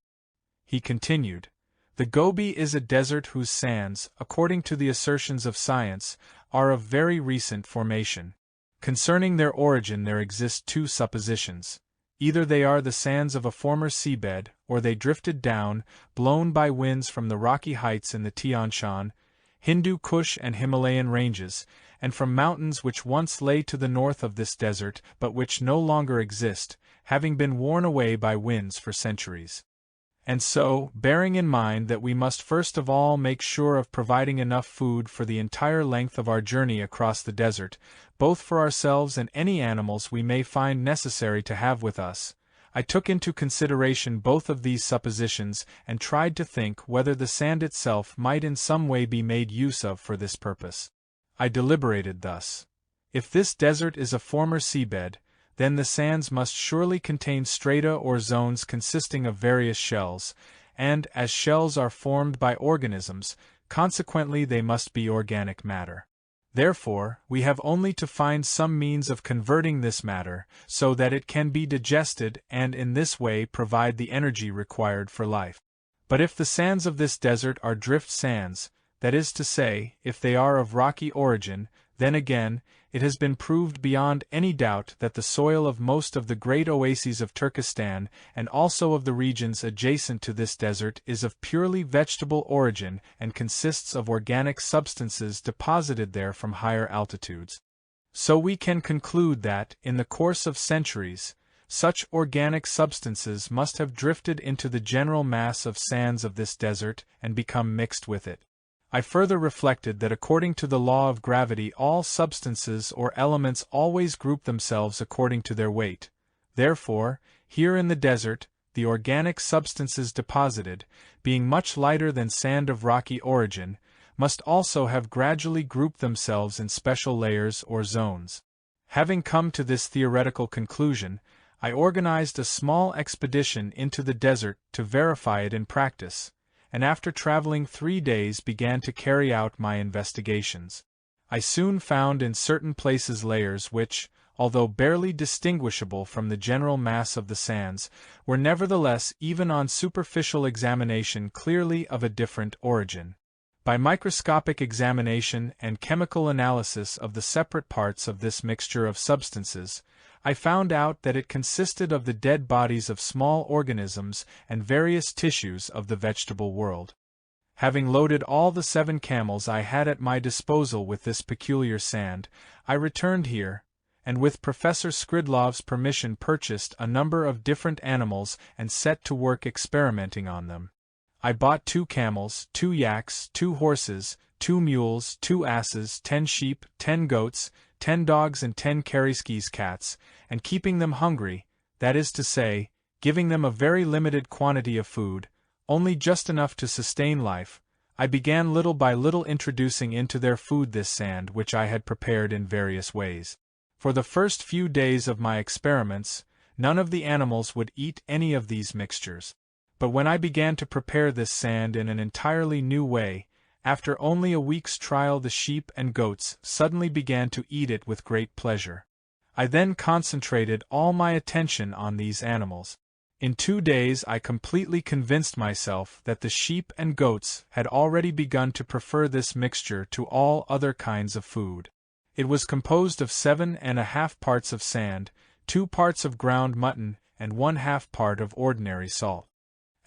He continued, The Gobi is a desert whose sands, according to the assertions of science, are of very recent formation. Concerning their origin there exist 2 suppositions. Either they are the sands of a former seabed, or they drifted down, blown by winds from the rocky heights in the Tian Shan, Hindu Kush and Himalayan ranges, and from mountains which once lay to the north of this desert but which no longer exist, having been worn away by winds for centuries. And so, bearing in mind that we must first of all make sure of providing enough food for the entire length of our journey across the desert, both for ourselves and any animals we may find necessary to have with us, I took into consideration both of these suppositions and tried to think whether the sand itself might in some way be made use of for this purpose. I deliberated thus. If this desert is a former seabed, then the sands must surely contain strata or zones consisting of various shells, and, as shells are formed by organisms, consequently they must be organic matter. Therefore, we have only to find some means of converting this matter so that it can be digested and in this way provide the energy required for life. But if the sands of this desert are drift sands, that is to say, if they are of rocky origin, then again, it has been proved beyond any doubt that the soil of most of the great oases of Turkestan and also of the regions adjacent to this desert is of purely vegetable origin and consists of organic substances deposited there from higher altitudes. So we can conclude that, in the course of centuries, such organic substances must have drifted into the general mass of sands of this desert and become mixed with it. I further reflected that according to the law of gravity all substances or elements always group themselves according to their weight. Therefore, here in the desert, the organic substances deposited, being much lighter than sand of rocky origin, must also have gradually grouped themselves in special layers or zones. Having come to this theoretical conclusion, I organized a small expedition into the desert to verify it in practice, and after traveling 3 days began to carry out my investigations. I soon found in certain places layers which, although barely distinguishable from the general mass of the sands, were nevertheless even on superficial examination clearly of a different origin. By microscopic examination and chemical analysis of the separate parts of this mixture of substances, I found out that it consisted of the dead bodies of small organisms and various tissues of the vegetable world. Having loaded all the 7 camels I had at my disposal with this peculiar sand, I returned here, and with Professor Skridlov's permission purchased a number of different animals and set to work experimenting on them. I bought 2 camels, 2 yaks, 2 horses, 2 mules, 2 asses, 10 sheep, 10 goats, 10 dogs and 10 Kariskis cats, and keeping them hungry, that is to say, giving them a very limited quantity of food, only just enough to sustain life, I began little by little introducing into their food this sand which I had prepared in various ways. For the first few days of my experiments, none of the animals would eat any of these mixtures. But when I began to prepare this sand in an entirely new way, after only a week's trial the sheep and goats suddenly began to eat it with great pleasure. I then concentrated all my attention on these animals. In 2 days I completely convinced myself that the sheep and goats had already begun to prefer this mixture to all other kinds of food. It was composed of 7½ parts of sand, 2 parts of ground mutton, and 1/2 part of ordinary salt.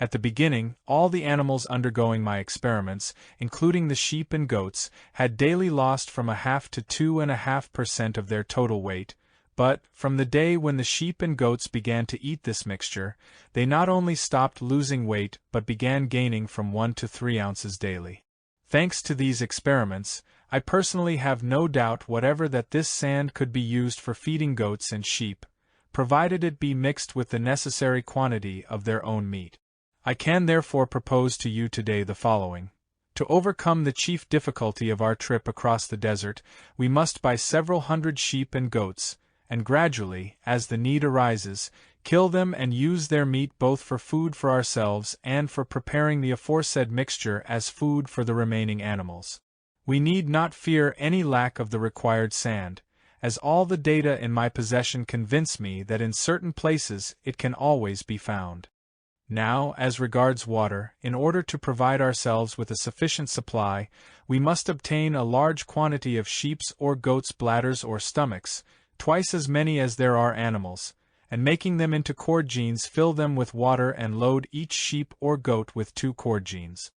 At the beginning, all the animals undergoing my experiments, including the sheep and goats, had daily lost from 1/2 to 2½ % of their total weight, but, from the day when the sheep and goats began to eat this mixture, they not only stopped losing weight but began gaining from 1 to 3 ounces daily. Thanks to these experiments, I personally have no doubt whatever that this sand could be used for feeding goats and sheep, provided it be mixed with the necessary quantity of their own meat. I can therefore propose to you today the following. To overcome the chief difficulty of our trip across the desert, we must buy several hundred sheep and goats, and gradually, as the need arises, kill them and use their meat both for food for ourselves and for preparing the aforesaid mixture as food for the remaining animals. We need not fear any lack of the required sand, as all the data in my possession convince me that in certain places it can always be found. Now, as regards water, in order to provide ourselves with a sufficient supply, we must obtain a large quantity of sheep's or goat's bladders or stomachs, twice as many as there are animals, and making them into cordigines fill them with water and load each sheep or goat with 2 cordigines.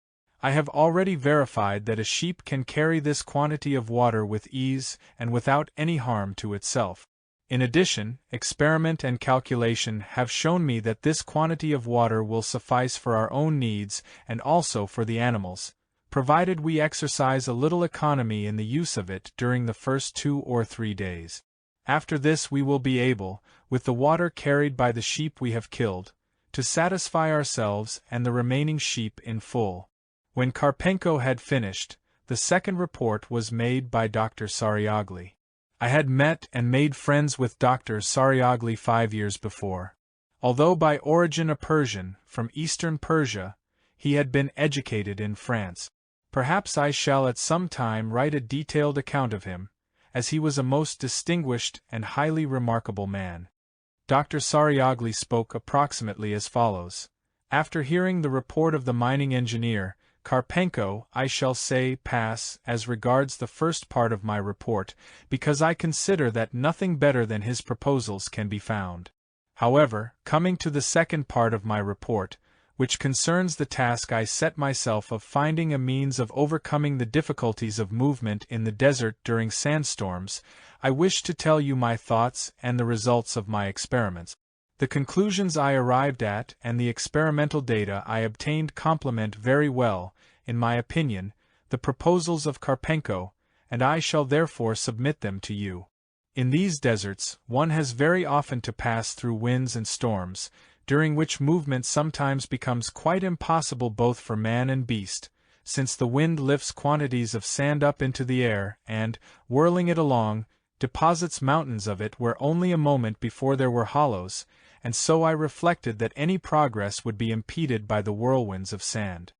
I have already verified that a sheep can carry this quantity of water with ease and without any harm to itself. In addition, experiment and calculation have shown me that this quantity of water will suffice for our own needs and also for the animals, provided we exercise a little economy in the use of it during the first 2 or 3 days. After this we will be able, with the water carried by the sheep we have killed, to satisfy ourselves and the remaining sheep in full. When Karpenko had finished, the second report was made by Dr. Sariogli. I had met and made friends with Dr. Sariogli 5 years before. Although by origin a Persian, from eastern Persia, he had been educated in France. Perhaps I shall at some time write a detailed account of him, as he was a most distinguished and highly remarkable man. Dr. Sariagli spoke approximately as follows. After hearing the report of the mining engineer, Karpenko, I shall say pass as regards the first part of my report, because I consider that nothing better than his proposals can be found. However, coming to the second part of my report, which concerns the task I set myself of finding a means of overcoming the difficulties of movement in the desert during sandstorms, I wish to tell you my thoughts and the results of my experiments. The conclusions I arrived at and the experimental data I obtained complement very well, in my opinion, the proposals of Karpenko, and I shall therefore submit them to you. In these deserts, one has very often to pass through winds and storms, during which movement sometimes becomes quite impossible both for man and beast, since the wind lifts quantities of sand up into the air and, whirling it along, deposits mountains of it where only a moment before there were hollows, and so I reflected that any progress would be impeded by the whirlwinds of sand.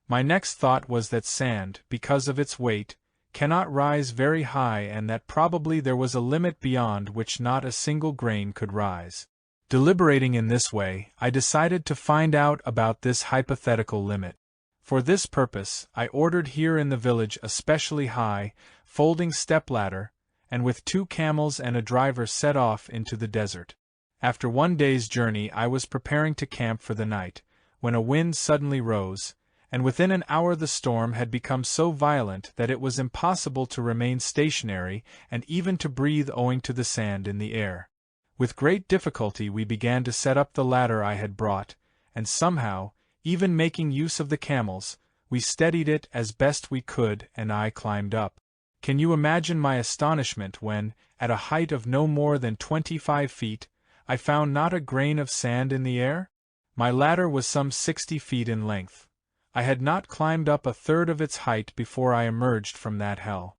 My next thought was that sand, because of its weight, cannot rise very high and that probably there was a limit beyond which not a single grain could rise. Deliberating in this way, I decided to find out about this hypothetical limit. For this purpose, I ordered here in the village a specially high, folding step-ladder, and with 2 camels and a driver set off into the desert. After 1 day's journey I was preparing to camp for the night, when a wind suddenly rose, and within an hour the storm had become so violent that it was impossible to remain stationary and even to breathe owing to the sand in the air. With great difficulty we began to set up the ladder I had brought, and somehow, even making use of the camels, we steadied it as best we could and I climbed up. Can you imagine my astonishment when, at a height of no more than 25 feet, I found not a grain of sand in the air? My ladder was some 60 feet in length. I had not climbed up a third of its height before I emerged from that hell.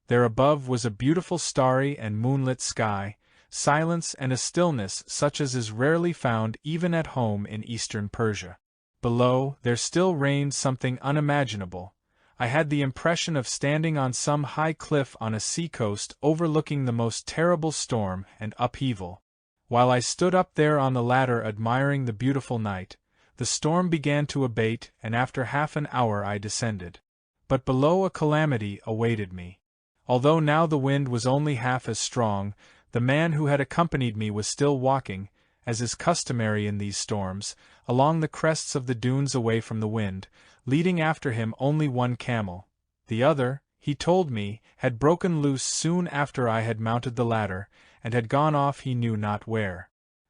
There above was a beautiful starry and moonlit sky, silence and a stillness such as is rarely found even at home in eastern Persia. Below, there still reigned something unimaginable. I had the impression of standing on some high cliff on a sea-coast overlooking the most terrible storm and upheaval. While I stood up there on the ladder admiring the beautiful night, the storm began to abate and after half an hour I descended. But below a calamity awaited me. Although now the wind was only half as strong, the man who had accompanied me was still walking, as is customary in these storms, along the crests of the dunes away from the wind, leading after him only 1 camel. The other, he told me, had broken loose soon after I had mounted the ladder, and had gone off he knew not where.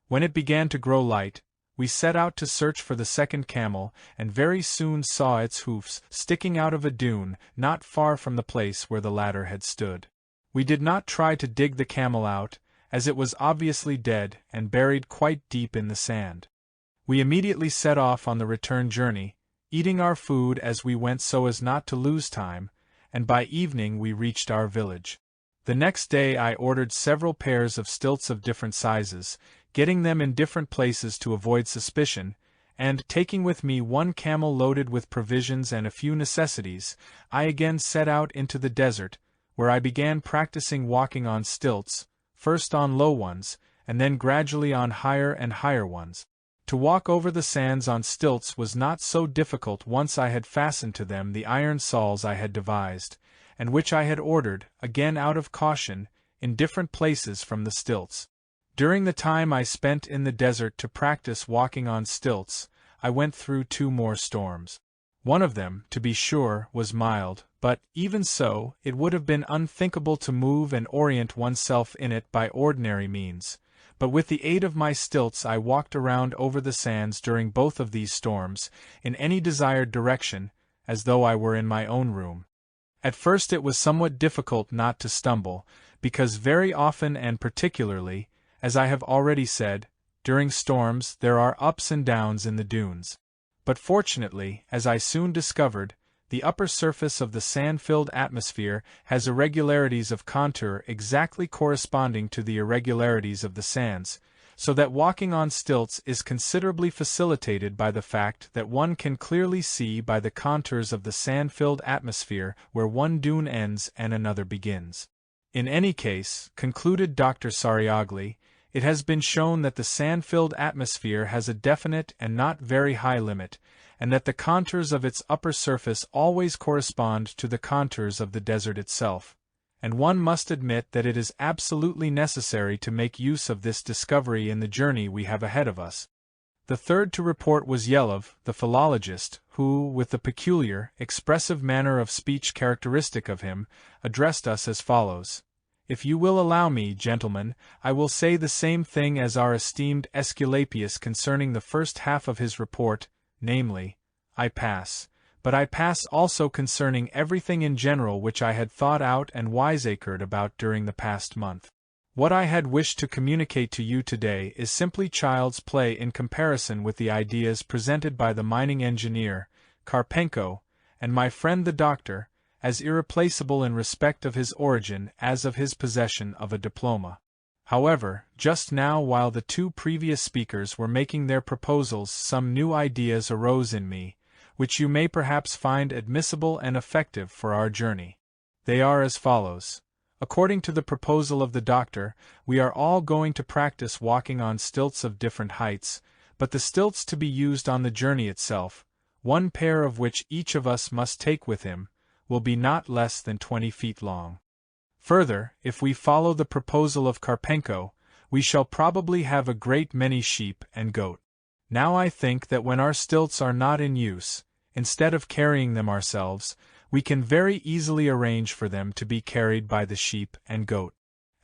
When it began to grow light, we set out to search for the second camel, and very soon saw its hoofs sticking out of a dune not far from the place where the ladder had stood. We did not try to dig the camel out, as it was obviously dead and buried quite deep in the sand. We immediately set off on the return journey, eating our food as we went so as not to lose time, and by evening we reached our village. The next day I ordered several pairs of stilts of different sizes, getting them in different places to avoid suspicion, and, taking with me 1 camel loaded with provisions and a few necessities, I again set out into the desert, where I began practicing walking on stilts, first on low ones, and then gradually on higher and higher ones. To walk over the sands on stilts was not so difficult once I had fastened to them the iron sawls I had devised, and which I had ordered, again out of caution, in different places from the stilts. During the time I spent in the desert to practice walking on stilts, I went through 2 more storms. One of them, to be sure, was mild, but, even so, it would have been unthinkable to move and orient oneself in it by ordinary means. But with the aid of my stilts I walked around over the sands during both of these storms, in any desired direction, as though I were in my own room. At first it was somewhat difficult not to stumble, because very often and particularly, as I have already said, during storms there are ups and downs in the dunes. But fortunately, as I soon discovered, the upper surface of the sand-filled atmosphere has irregularities of contour exactly corresponding to the irregularities of the sands, so that walking on stilts is considerably facilitated by the fact that one can clearly see by the contours of the sand-filled atmosphere where one dune ends and another begins. In any case, concluded Dr. Sariagli, it has been shown that the sand-filled atmosphere has a definite and not very high limit, and that the contours of its upper surface always correspond to the contours of the desert itself, and one must admit that it is absolutely necessary to make use of this discovery in the journey we have ahead of us. The third to report was Yelov, the philologist, who, with the peculiar, expressive manner of speech characteristic of him, addressed us as follows: "If you will allow me, gentlemen, I will say the same thing as our esteemed Aesculapius concerning the first half of his report, namely, I pass. But I pass also concerning everything in general which I had thought out and wiseacred about during the past month. What I had wished to communicate to you today is simply child's play in comparison with the ideas presented by the mining engineer, Karpenko, and my friend the doctor, as irreplaceable in respect of his origin as of his possession of a diploma. However, just now while the two previous speakers were making their proposals, some new ideas arose in me, which you may perhaps find admissible and effective for our journey. They are as follows. According to the proposal of the doctor, we are all going to practice walking on stilts of different heights, but the stilts to be used on the journey itself, one pair of which each of us must take with him, will be not less than 20 feet long. Further, if we follow the proposal of Karpenko, we shall probably have a great many sheep and goat. Now I think that when our stilts are not in use, instead of carrying them ourselves, we can very easily arrange for them to be carried by the sheep and goat.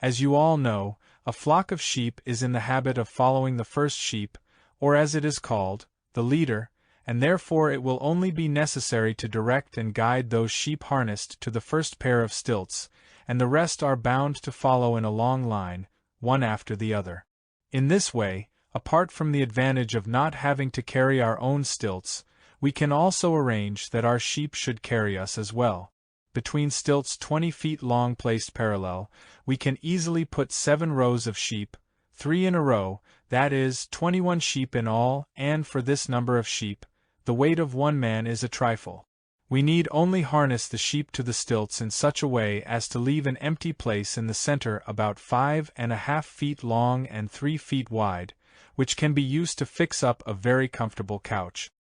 As you all know, a flock of sheep is in the habit of following the first sheep, or as it is called, the leader, and therefore it will only be necessary to direct and guide those sheep harnessed to the first pair of stilts, and the rest are bound to follow in a long line, one after the other. In this way, apart from the advantage of not having to carry our own stilts, we can also arrange that our sheep should carry us as well. Between stilts 20 feet long placed parallel, we can easily put 7 rows of sheep, 3 in a row, that is, 21 sheep in all, and for this number of sheep, the weight of one man is a trifle. We need only harness the sheep to the stilts in such a way as to leave an empty place in the center about 5.5 feet long and 3 feet wide, which can be used to fix up a very comfortable couch.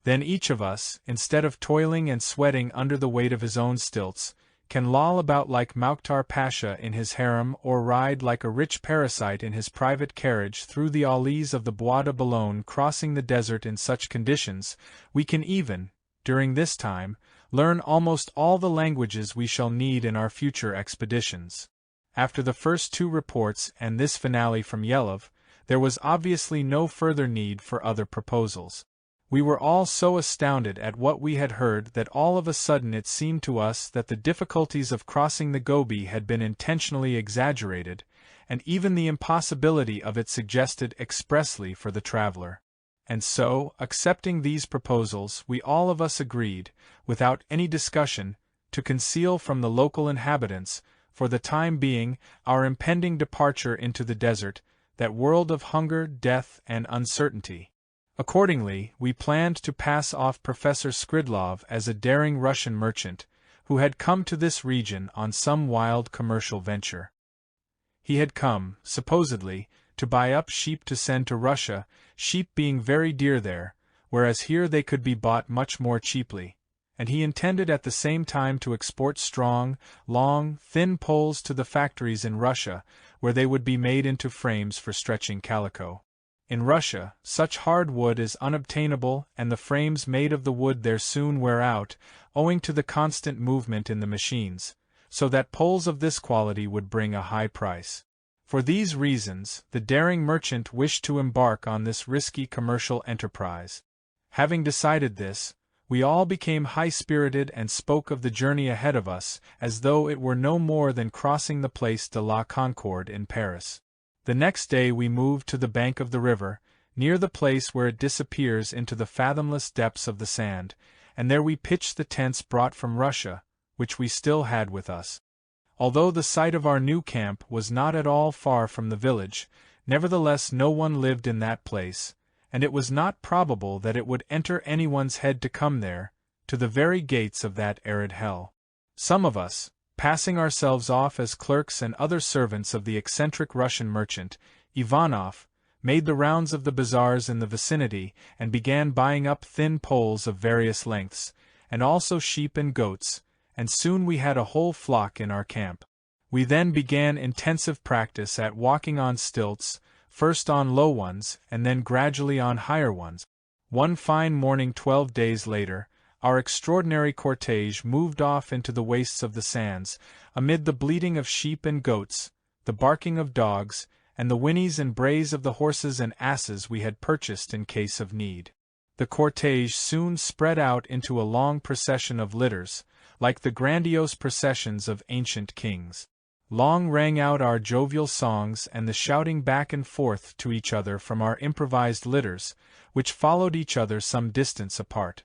Then each of us, instead of toiling and sweating under the weight of his own stilts, can loll about like Mouktar Pasha in his harem or ride like a rich parasite in his private carriage through the alleys of the Bois de Boulogne. Crossing the desert in such conditions, we can even, during this time, learn almost all the languages we shall need in our future expeditions. After the first two reports and this finale from Yelov, there was obviously no further need for other proposals. We were all so astounded at what we had heard that all of a sudden it seemed to us that the difficulties of crossing the Gobi had been intentionally exaggerated, and even the impossibility of it suggested expressly for the traveler. And so, accepting these proposals, we all of us agreed, without any discussion, to conceal from the local inhabitants, for the time being, our impending departure into the desert, that world of hunger, death, and uncertainty. Accordingly, we planned to pass off Professor Skridlov as a daring Russian merchant, who had come to this region on some wild commercial venture. He had come, supposedly, to buy up sheep to send to Russia, sheep being very dear there, whereas here they could be bought much more cheaply, and he intended at the same time to export strong, long, thin poles to the factories in Russia, where they would be made into frames for stretching calico. In Russia, such hard wood is unobtainable, and the frames made of the wood there soon wear out, owing to the constant movement in the machines, so that poles of this quality would bring a high price. For these reasons, the daring merchant wished to embark on this risky commercial enterprise. Having decided this, we all became high-spirited and spoke of the journey ahead of us as though it were no more than crossing the Place de la Concorde in Paris. The next day we moved to the bank of the river, near the place where it disappears into the fathomless depths of the sand, and there we pitched the tents brought from Russia, which we still had with us. Although the site of our new camp was not at all far from the village, Nevertheless, no one lived in that place, and it was not probable that it would enter anyone's head to come there, to the very gates of that arid hell. Some of us, passing ourselves off as clerks and other servants of the eccentric Russian merchant, Ivanov, made the rounds of the bazaars in the vicinity and began buying up thin poles of various lengths, and also sheep and goats, and soon we had a whole flock in our camp. We then began intensive practice at walking on stilts, first on low ones and then gradually on higher ones. One fine morning 12 days later, our extraordinary cortege moved off into the wastes of the sands, amid the bleating of sheep and goats, the barking of dogs, and the whinnies and brays of the horses and asses we had purchased in case of need. The cortege soon spread out into a long procession of litters, like the grandiose processions of ancient kings. Long rang out our jovial songs and the shouting back and forth to each other from our improvised litters, which followed each other some distance apart.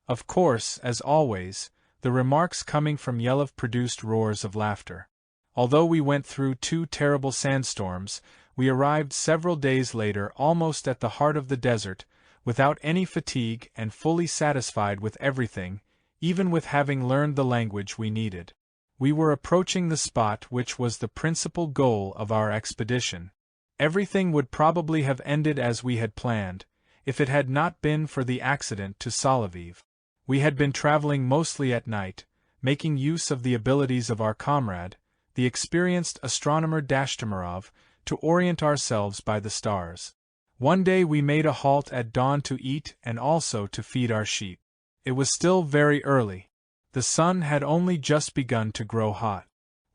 Of course, as always, the remarks coming from Yelev produced roars of laughter. Although we went through 2 terrible sandstorms, we arrived several days later almost at the heart of the desert, without any fatigue and fully satisfied with everything, even with having learned the language we needed. We were approaching the spot which was the principal goal of our expedition. Everything would probably have ended as we had planned, if it had not been for the accident to Soloviev. We had been traveling mostly at night, making use of the abilities of our comrade, the experienced astronomer Dashtimarov, to orient ourselves by the stars. One day we made a halt at dawn to eat and also to feed our sheep. It was still very early. The sun had only just begun to grow hot.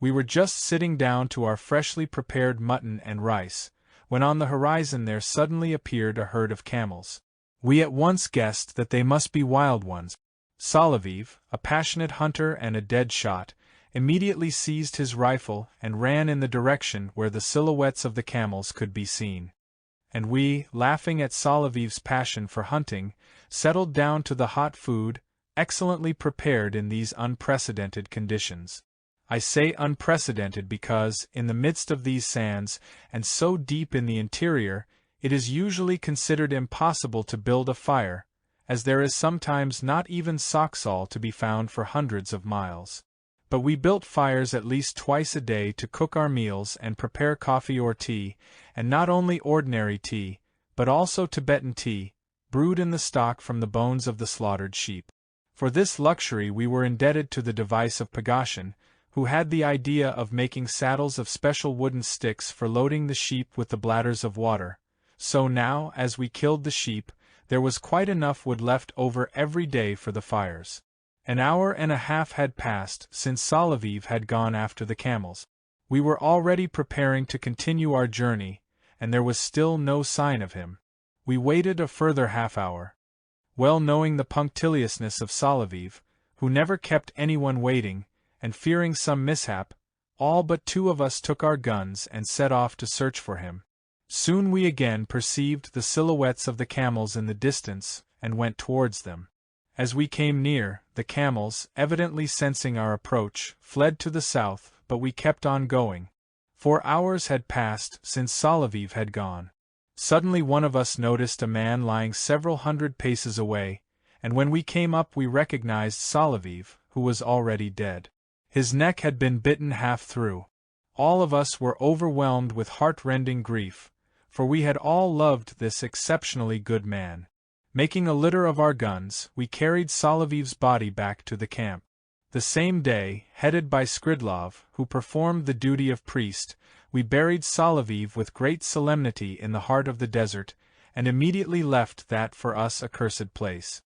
We were just sitting down to our freshly prepared mutton and rice, when on the horizon there suddenly appeared a herd of camels. We at once guessed that they must be wild ones. Soloviev, a passionate hunter and a dead shot, immediately seized his rifle and ran in the direction where the silhouettes of the camels could be seen. And we, laughing at Soloviev's passion for hunting, settled down to the hot food, excellently prepared in these unprecedented conditions. I say unprecedented because, in the midst of these sands, and so deep in the interior, it is usually considered impossible to build a fire, as there is sometimes not even Soxal to be found for hundreds of miles. But we built fires at least twice a day to cook our meals and prepare coffee or tea, and not only ordinary tea, but also Tibetan tea, brewed in the stock from the bones of the slaughtered sheep. For this luxury we were indebted to the device of Pagoshin, who had the idea of making saddles of special wooden sticks for loading the sheep with the bladders of water. So now, as we killed the sheep, there was quite enough wood left over every day for the fires. An hour and a half had passed since Soloviev had gone after the camels. We were already preparing to continue our journey, and there was still no sign of him. We waited a further half-hour. Well knowing the punctiliousness of Soloviev, who never kept anyone waiting, and fearing some mishap, all but 2 of us took our guns and set off to search for him. Soon we again perceived the silhouettes of the camels in the distance, and went towards them. As we came near, the camels, evidently sensing our approach, fled to the south, but we kept on going. 4 hours had passed since Soloviev had gone. Suddenly one of us noticed a man lying several hundred paces away, and when we came up we recognized Soloviev, who was already dead. His neck had been bitten half through. All of us were overwhelmed with heart-rending grief, for we had all loved this exceptionally good man. Making a litter of our guns, we carried Soloviev's body back to the camp. The same day, headed by Skridlov, who performed the duty of priest, we buried Soloviev with great solemnity in the heart of the desert, and immediately left that for us accursed place.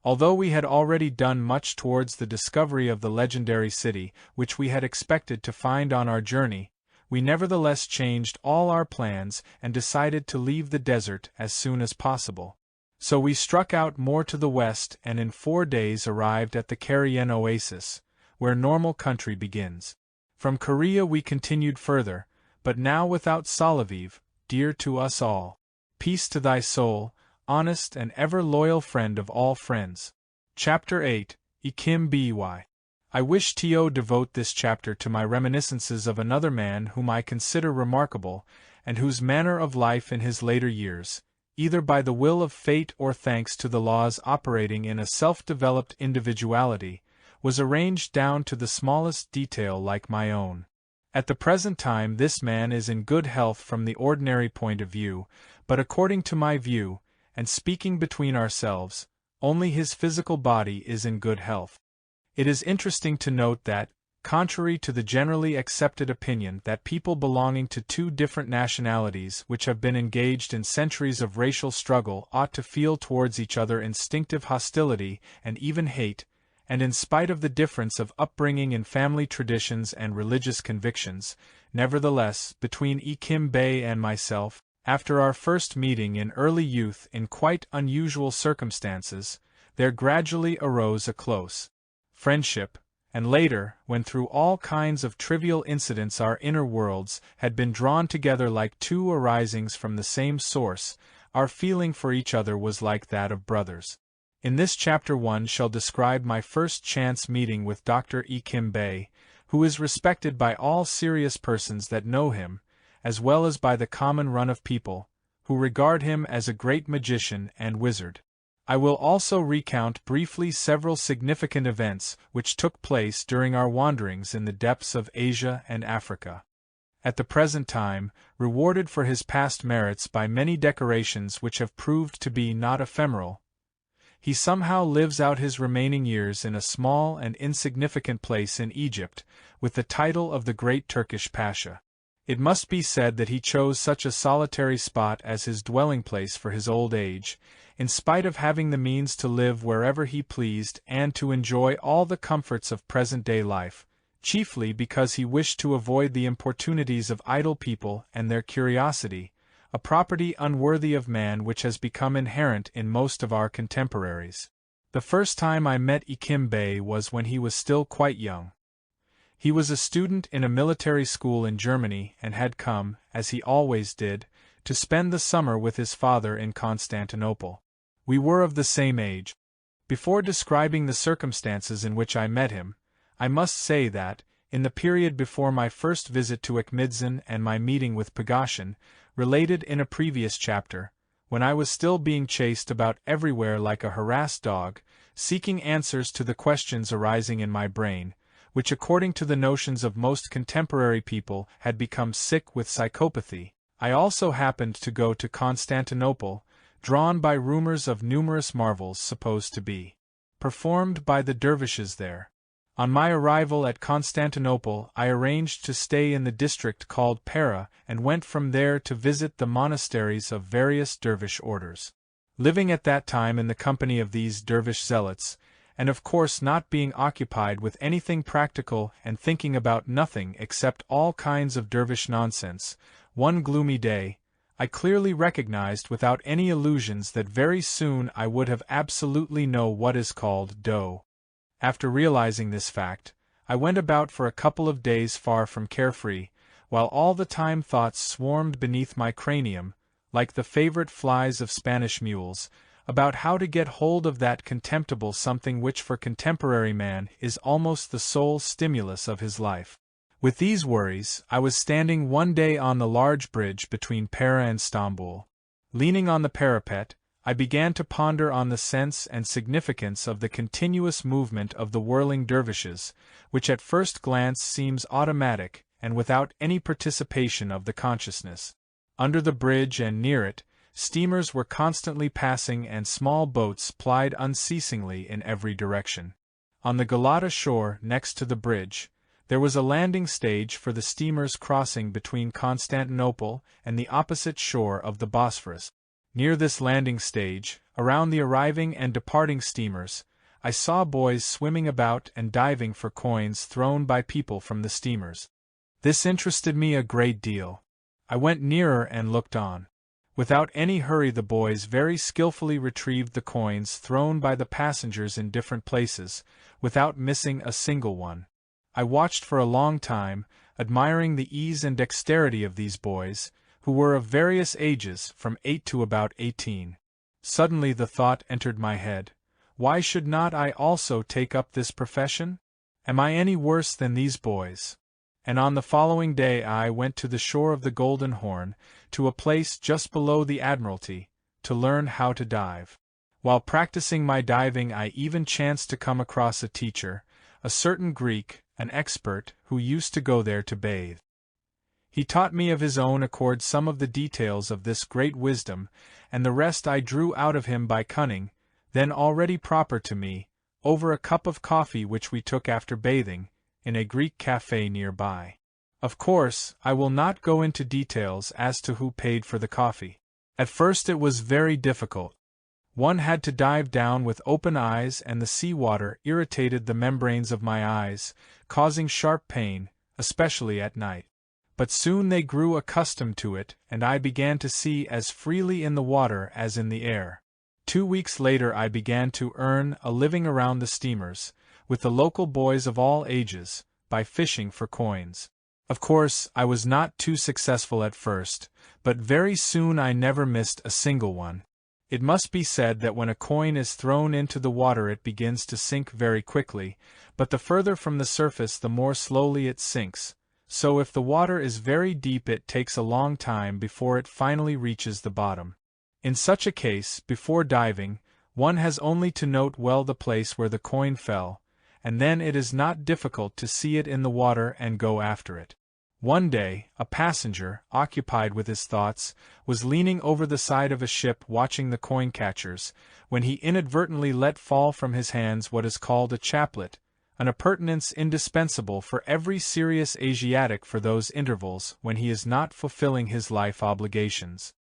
Although we had already done much towards the discovery of the legendary city, which we had expected to find on our journey, we nevertheless changed all our plans and decided to leave the desert as soon as possible. So we struck out more to the west and in 4 days arrived at the Karyan oasis, where normal country begins. From Korea we continued further, but now without Soloviev, dear to us all. Peace to thy soul, honest and ever loyal friend of all friends. Chapter 8, Ikim By. I wish to devote this chapter to my reminiscences of another man whom I consider remarkable, and whose manner of life in his later years, either by the will of fate or thanks to the laws operating in a self-developed individuality, was arranged down to the smallest detail like my own. At the present time this man is in good health from the ordinary point of view, but according to my view, and speaking between ourselves, only his physical body is in good health. It is interesting to note that, contrary to the generally accepted opinion that people belonging to two different nationalities which have been engaged in centuries of racial struggle ought to feel towards each other instinctive hostility and even hate, and in spite of the difference of upbringing in family traditions and religious convictions, nevertheless, between Kim Bey and myself, after our first meeting in early youth in quite unusual circumstances, there gradually arose a close friendship, and later, when through all kinds of trivial incidents our inner worlds had been drawn together like two arisings from the same source, our feeling for each other was like that of brothers. In this chapter 1 shall describe my first chance meeting with Dr. Kim Bey, who is respected by all serious persons that know him, as well as by the common run of people, who regard him as a great magician and wizard. I will also recount briefly several significant events which took place during our wanderings in the depths of Asia and Africa. At the present time, rewarded for his past merits by many decorations which have proved to be not ephemeral, he somehow lives out his remaining years in a small and insignificant place in Egypt, with the title of the Great Turkish Pasha. It must be said that he chose such a solitary spot as his dwelling place for his old age, in spite of having the means to live wherever he pleased and to enjoy all the comforts of present-day life, chiefly because he wished to avoid the importunities of idle people and their curiosity, a property unworthy of man which has become inherent in most of our contemporaries. The first time I met Kim Bey was when he was still quite young. He was a student in a military school in Germany and had come, as he always did, to spend the summer with his father in Constantinople. We were of the same age. Before describing the circumstances in which I met him, I must say that, in the period before my first visit to Ekmidzen and my meeting with Pagasian, related in a previous chapter, when I was still being chased about everywhere like a harassed dog, seeking answers to the questions arising in my brain, which according to the notions of most contemporary people had become sick with psychopathy, I also happened to go to Constantinople, drawn by rumors of numerous marvels supposed to be performed by the dervishes there. On my arrival at Constantinople I arranged to stay in the district called Pera and went from there to visit the monasteries of various dervish orders. Living at that time in the company of these dervish zealots, and of course not being occupied with anything practical and thinking about nothing except all kinds of dervish nonsense, one gloomy day, I clearly recognized without any illusions that very soon I would have absolutely know what is called dough. After realizing this fact, I went about for a couple of days far from carefree, while all the time thoughts swarmed beneath my cranium, like the favorite flies of Spanish mules, about how to get hold of that contemptible something which for contemporary man is almost the sole stimulus of his life. With these worries, I was standing one day on the large bridge between Pera and Stamboul. Leaning on the parapet, I began to ponder on the sense and significance of the continuous movement of the whirling dervishes, which at first glance seems automatic and without any participation of the consciousness. Under the bridge and near it, steamers were constantly passing and small boats plied unceasingly in every direction. On the Galata shore next to the bridge, there was a landing stage for the steamers crossing between Constantinople and the opposite shore of the Bosphorus. Near this landing stage, around the arriving and departing steamers, I saw boys swimming about and diving for coins thrown by people from the steamers. This interested me a great deal. I went nearer and looked on. Without any hurry the boys very skillfully retrieved the coins thrown by the passengers in different places, without missing a single one. I watched for a long time, admiring the ease and dexterity of these boys, who were of various ages, from 8 to about 18. Suddenly the thought entered my head, why should not I also take up this profession? Am I any worse than these boys? and on the following day I went to the shore of the Golden Horn, to a place just below the Admiralty, to learn how to dive. While practicing my diving I even chanced to come across a teacher, a certain Greek, an expert, who used to go there to bathe. He taught me of his own accord some of the details of this great wisdom, and the rest I drew out of him by cunning, then already proper to me, over a cup of coffee which we took after bathing, in a Greek café nearby. Of course, I will not go into details as to who paid for the coffee. At first it was very difficult. One had to dive down with open eyes, and the sea water irritated the membranes of my eyes, causing sharp pain, especially at night. But soon they grew accustomed to it, and I began to see as freely in the water as in the air. 2 weeks later I began to earn a living around the steamers, with the local boys of all ages, by fishing for coins. Of course, I was not too successful at first, but very soon I never missed a single one. It must be said that when a coin is thrown into the water it begins to sink very quickly, but the further from the surface the more slowly it sinks, so if the water is very deep it takes a long time before it finally reaches the bottom. In such a case, before diving, one has only to note well the place where the coin fell, and then it is not difficult to see it in the water and go after it. One day, a passenger, occupied with his thoughts, was leaning over the side of a ship watching the coin catchers, when he inadvertently let fall from his hands what is called a chaplet, an appurtenance indispensable for every serious Asiatic for those intervals when he is not fulfilling his life obligations.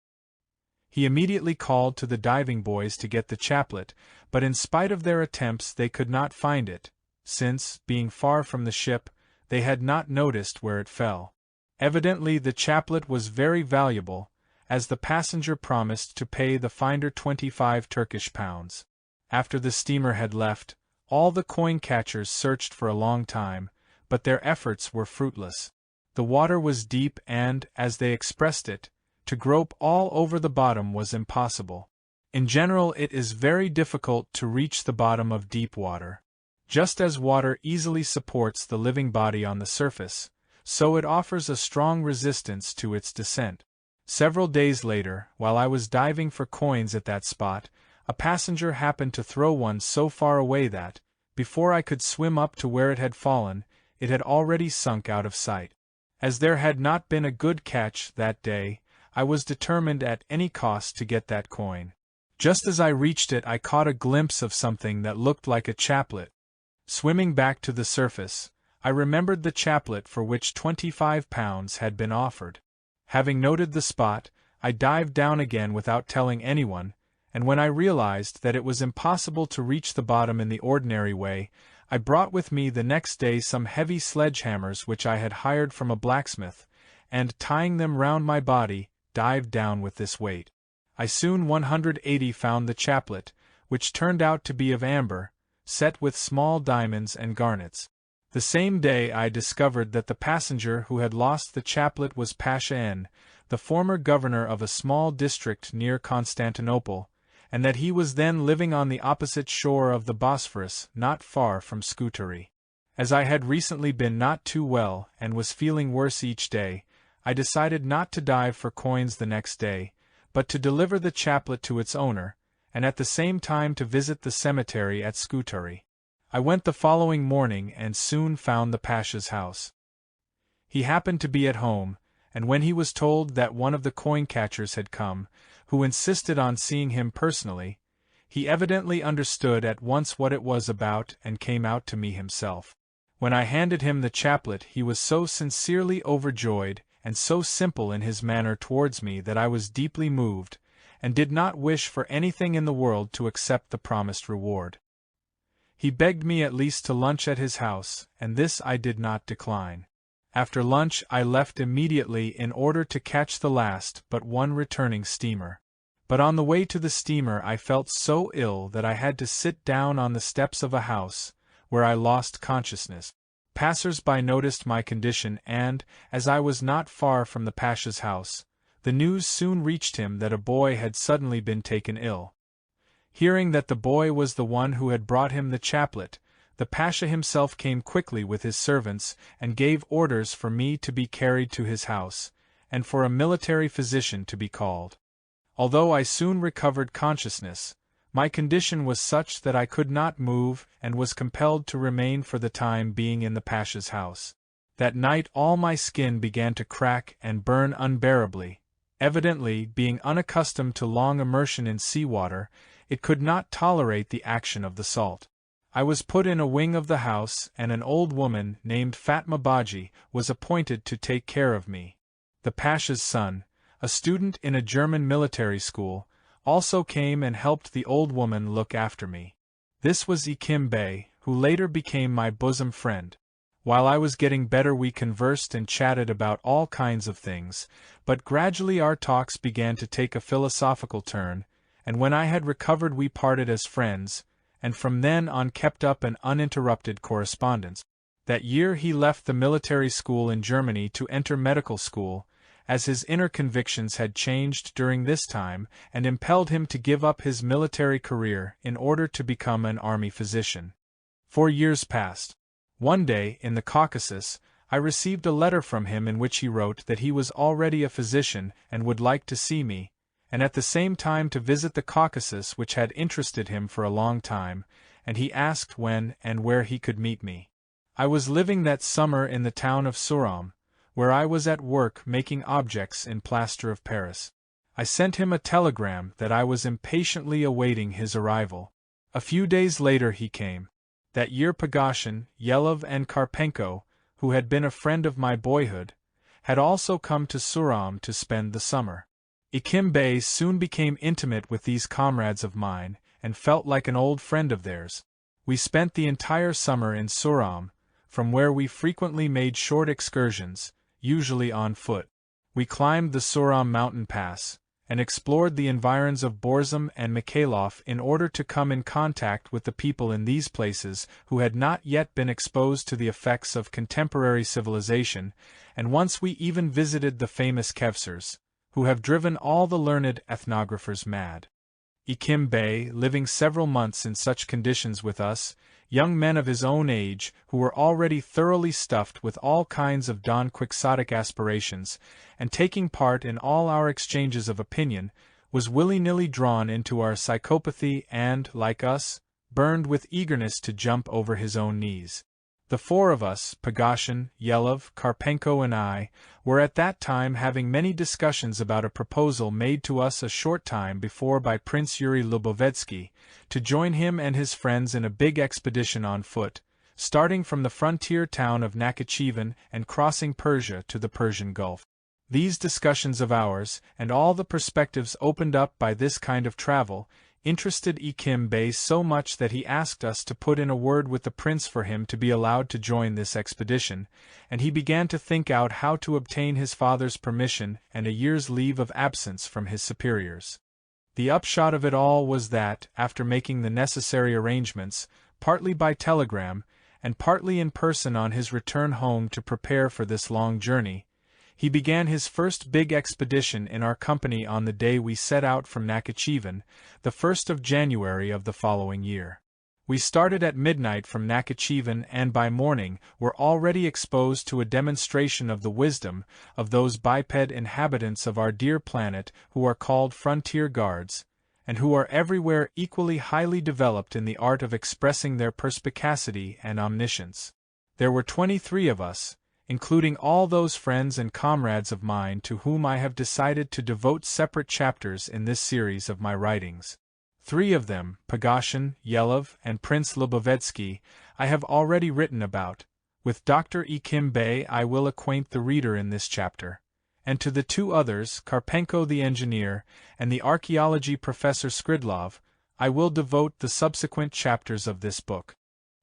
He immediately called to the diving boys to get the chaplet, but in spite of their attempts they could not find it, since, being far from the ship, they had not noticed where it fell. Evidently the chaplet was very valuable, as the passenger promised to pay the finder 25 Turkish pounds. After the steamer had left, all the coin catchers searched for a long time, but their efforts were fruitless. The water was deep and, as they expressed it, to grope all over the bottom was impossible. In general it is very difficult to reach the bottom of deep water. Just as water easily supports the living body on the surface, so it offers a strong resistance to its descent. Several days later, while I was diving for coins at that spot, a passenger happened to throw one so far away that, before I could swim up to where it had fallen, it had already sunk out of sight. As there had not been a good catch that day, I was determined at any cost to get that coin. Just as I reached it I caught a glimpse of something that looked like a chaplet. Swimming back to the surface, I remembered the chaplet for which 25 pounds had been offered. Having noted the spot, I dived down again without telling anyone, and when I realized that it was impossible to reach the bottom in the ordinary way, I brought with me the next day some heavy sledgehammers which I had hired from a blacksmith, and, tying them round my body, dived down with this weight. I soon 180 found the chaplet, which turned out to be of amber, set with small diamonds and garnets. The same day I discovered that the passenger who had lost the chaplet was Pasha N, the former governor of a small district near Constantinople, and that he was then living on the opposite shore of the Bosphorus, not far from Scutari. As I had recently been not too well and was feeling worse each day, I decided not to dive for coins the next day, but to deliver the chaplet to its owner, and at the same time to visit the cemetery at Scutari. I went the following morning and soon found the Pasha's house. He happened to be at home, and when he was told that one of the coin catchers had come, who insisted on seeing him personally, he evidently understood at once what it was about and came out to me himself. When I handed him the chaplet he was so sincerely overjoyed and so simple in his manner towards me that I was deeply moved, and did not wish for anything in the world to accept the promised reward. He begged me at least to lunch at his house, and this I did not decline. After lunch I left immediately in order to catch the last but one returning steamer. But on the way to the steamer I felt so ill that I had to sit down on the steps of a house, where I lost consciousness. Passers-by noticed my condition and, as I was not far from the Pasha's house, the news soon reached him that a boy had suddenly been taken ill. Hearing that the boy was the one who had brought him the chaplet, the Pasha himself came quickly with his servants and gave orders for me to be carried to his house, and for a military physician to be called. Although I soon recovered consciousness, my condition was such that I could not move and was compelled to remain for the time being in the Pasha's house. That night all my skin began to crack and burn unbearably. Evidently, being unaccustomed to long immersion in sea-water, it could not tolerate the action of the salt. I was put in a wing of the house, and an old woman named Fatma Baji was appointed to take care of me. The Pasha's son, a student in a German military school, also came and helped the old woman look after me. This was Ikim Bey, who later became my bosom friend. While I was getting better we conversed and chatted about all kinds of things, but gradually our talks began to take a philosophical turn, and when I had recovered we parted as friends, and from then on kept up an uninterrupted correspondence. That year he left the military school in Germany to enter medical school, as his inner convictions had changed during this time and impelled him to give up his military career in order to become an army physician. 4 years passed. One day, in the Caucasus, I received a letter from him in which he wrote that he was already a physician and would like to see me, and at the same time to visit the Caucasus, which had interested him for a long time, and he asked when and where he could meet me. I was living that summer in the town of Suram, where I was at work making objects in plaster of Paris. I sent him a telegram that I was impatiently awaiting his arrival. A few days later he came. That year Pagoshin, Yelov and Karpenko, who had been a friend of my boyhood, had also come to Suram to spend the summer. Ikim Bey soon became intimate with these comrades of mine, and felt like an old friend of theirs. We spent the entire summer in Suram, from where we frequently made short excursions, usually on foot. We climbed the Suram mountain pass, and explored the environs of Borzum and Mikhailov in order to come in contact with the people in these places who had not yet been exposed to the effects of contemporary civilization, and once we even visited the famous Kevsers, who have driven all the learned ethnographers mad. Ikim Bey, living several months in such conditions with us, young men of his own age who were already thoroughly stuffed with all kinds of Don Quixotic aspirations, and taking part in all our exchanges of opinion, was willy-nilly drawn into our psychopathy and, like us, burned with eagerness to jump over his own knees. The 4 of us, Pagoshin, Yelov, Karpenko and I, were at that time having many discussions about a proposal made to us a short time before by Prince Yuri Lubovetsky, to join him and his friends in a big expedition on foot, starting from the frontier town of Nakhichevan and crossing Persia to the Persian Gulf. These discussions of ours, and all the perspectives opened up by this kind of travel, interested Ikim Bey so much that he asked us to put in a word with the prince for him to be allowed to join this expedition, and he began to think out how to obtain his father's permission and a year's leave of absence from his superiors. The upshot of it all was that, after making the necessary arrangements, partly by telegram, and partly in person on his return home to prepare for this long journey, he began his first big expedition in our company on the day we set out from Nakhichevan, the 1st of January of the following year. We started at midnight from Nakhichevan and by morning were already exposed to a demonstration of the wisdom of those biped inhabitants of our dear planet who are called frontier guards, and who are everywhere equally highly developed in the art of expressing their perspicacity and omniscience. There were 23 of us, including all those friends and comrades of mine to whom I have decided to devote separate chapters in this series of my writings. 3 of them, Pagoshin, Yelov, and Prince Lubovetsky, I have already written about. With Dr. Ikim Bey I will acquaint the reader in this chapter, and to the 2 others, Karpenko the engineer, and the archaeology professor Skridlov, I will devote the subsequent chapters of this book.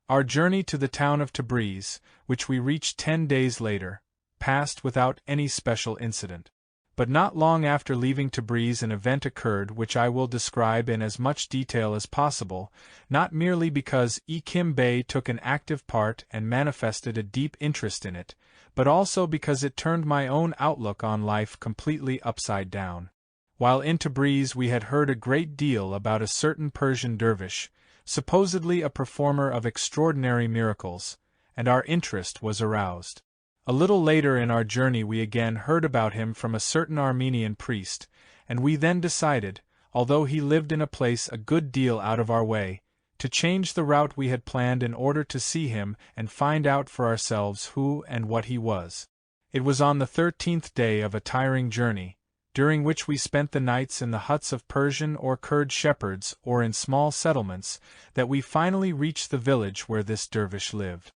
Our journey to the town of Tabriz, which we reached 10 days later, passed without any special incident. But not long after leaving Tabriz an event occurred which I will describe in as much detail as possible, not merely because Ikim Bey took an active part and manifested a deep interest in it, but also because it turned my own outlook on life completely upside down. While in Tabriz we had heard a great deal about a certain Persian dervish, supposedly a performer of extraordinary miracles, and our interest was aroused. A little later in our journey we again heard about him from a certain Armenian priest, and we then decided, although he lived in a place a good deal out of our way, to change the route we had planned in order to see him and find out for ourselves who and what he was. It was on the 13th day of a tiring journey, during which we spent the nights in the huts of Persian or Kurd shepherds or in small settlements, that we finally reached the village where this dervish lived.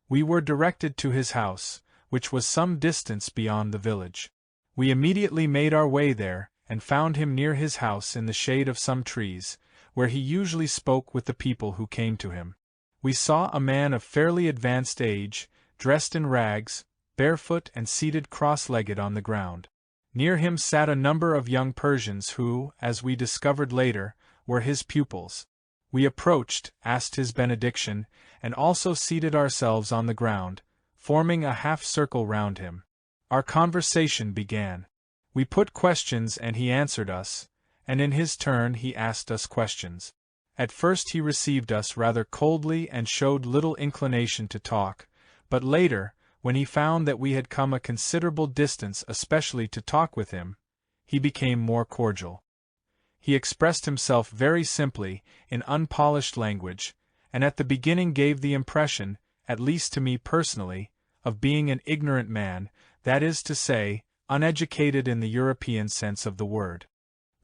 We were directed to his house, which was some distance beyond the village. We immediately made our way there, and found him near his house in the shade of some trees, where he usually spoke with the people who came to him. We saw a man of fairly advanced age, dressed in rags, barefoot and seated cross-legged on the ground. Near him sat a number of young Persians who, as we discovered later, were his pupils. We approached, asked his benediction, and also seated ourselves on the ground, forming a half-circle round him. Our conversation began. We put questions and he answered us, and in his turn he asked us questions. At first he received us rather coldly and showed little inclination to talk, but later, when he found that we had come a considerable distance especially to talk with him, he became more cordial. He expressed himself very simply, in unpolished language, and at the beginning gave the impression, at least to me personally, of being an ignorant man, that is to say, uneducated in the European sense of the word.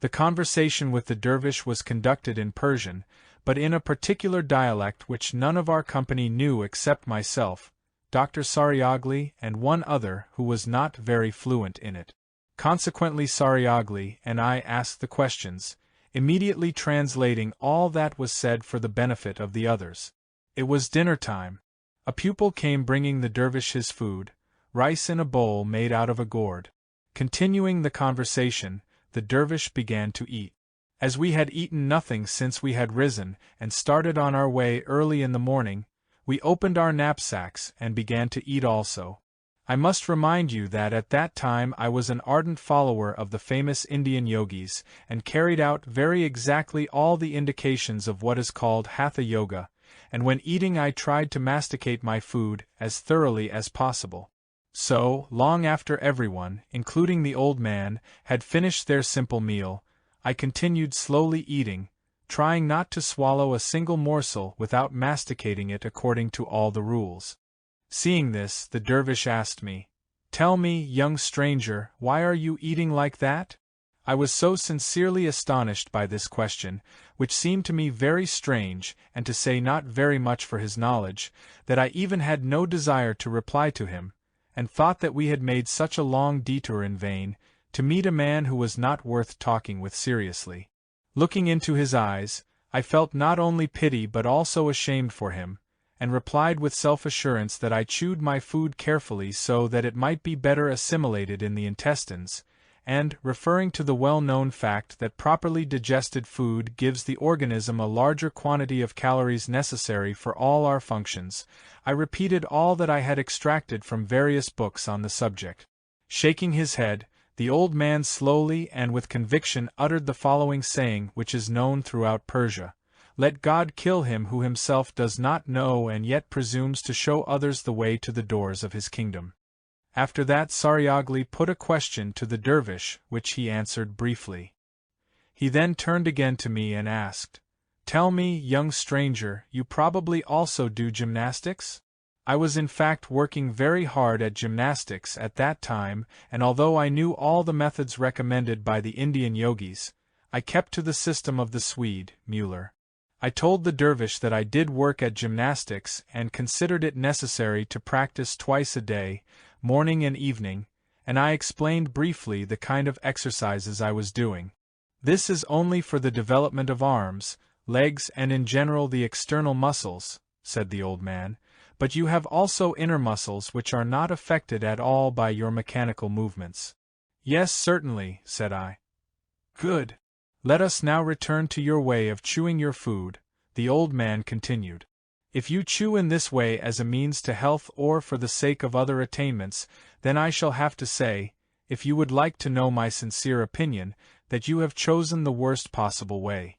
The conversation with the dervish was conducted in Persian, but in a particular dialect which none of our company knew except myself, Dr. Sariagli and one other who was not very fluent in it. Consequently Sariagli and I asked the questions, immediately translating all that was said for the benefit of the others. It was dinner time. A pupil came bringing the dervish his food, rice in a bowl made out of a gourd. Continuing the conversation, the dervish began to eat. As we had eaten nothing since we had risen and started on our way early in the morning, we opened our knapsacks and began to eat also. I must remind you that at that time I was an ardent follower of the famous Indian yogis and carried out very exactly all the indications of what is called Hatha Yoga, and when eating I tried to masticate my food as thoroughly as possible. So, long after everyone, including the old man, had finished their simple meal, I continued slowly eating, trying not to swallow a single morsel without masticating it according to all the rules. Seeing this, the dervish asked me, "Tell me, young stranger, why are you eating like that?" I was so sincerely astonished by this question, which seemed to me very strange and to say not very much for his knowledge, that I even had no desire to reply to him, and thought that we had made such a long detour in vain, to meet a man who was not worth talking with seriously. Looking into his eyes, I felt not only pity but also ashamed for him, and replied with self-assurance that I chewed my food carefully so that it might be better assimilated in the intestines, and, referring to the well-known fact that properly digested food gives the organism a larger quantity of calories necessary for all our functions, I repeated all that I had extracted from various books on the subject. Shaking his head, the old man slowly and with conviction uttered the following saying which is known throughout Persia: "Let God kill him who himself does not know and yet presumes to show others the way to the doors of his kingdom." After that Sariagli put a question to the dervish, which he answered briefly. He then turned again to me and asked, "Tell me, young stranger, you probably also do gymnastics?" I was in fact working very hard at gymnastics at that time, and although I knew all the methods recommended by the Indian yogis, I kept to the system of the Swede, Müller. I told the dervish that I did work at gymnastics and considered it necessary to practice twice a day, morning and evening, and I explained briefly the kind of exercises I was doing. "This is only for the development of arms, legs and in general the external muscles," said the old man, "but you have also inner muscles which are not affected at all by your mechanical movements." "Yes, certainly," said I. "Good. Let us now return to your way of chewing your food," the old man continued. "If you chew in this way as a means to health or for the sake of other attainments, then I shall have to say, if you would like to know my sincere opinion, that you have chosen the worst possible way.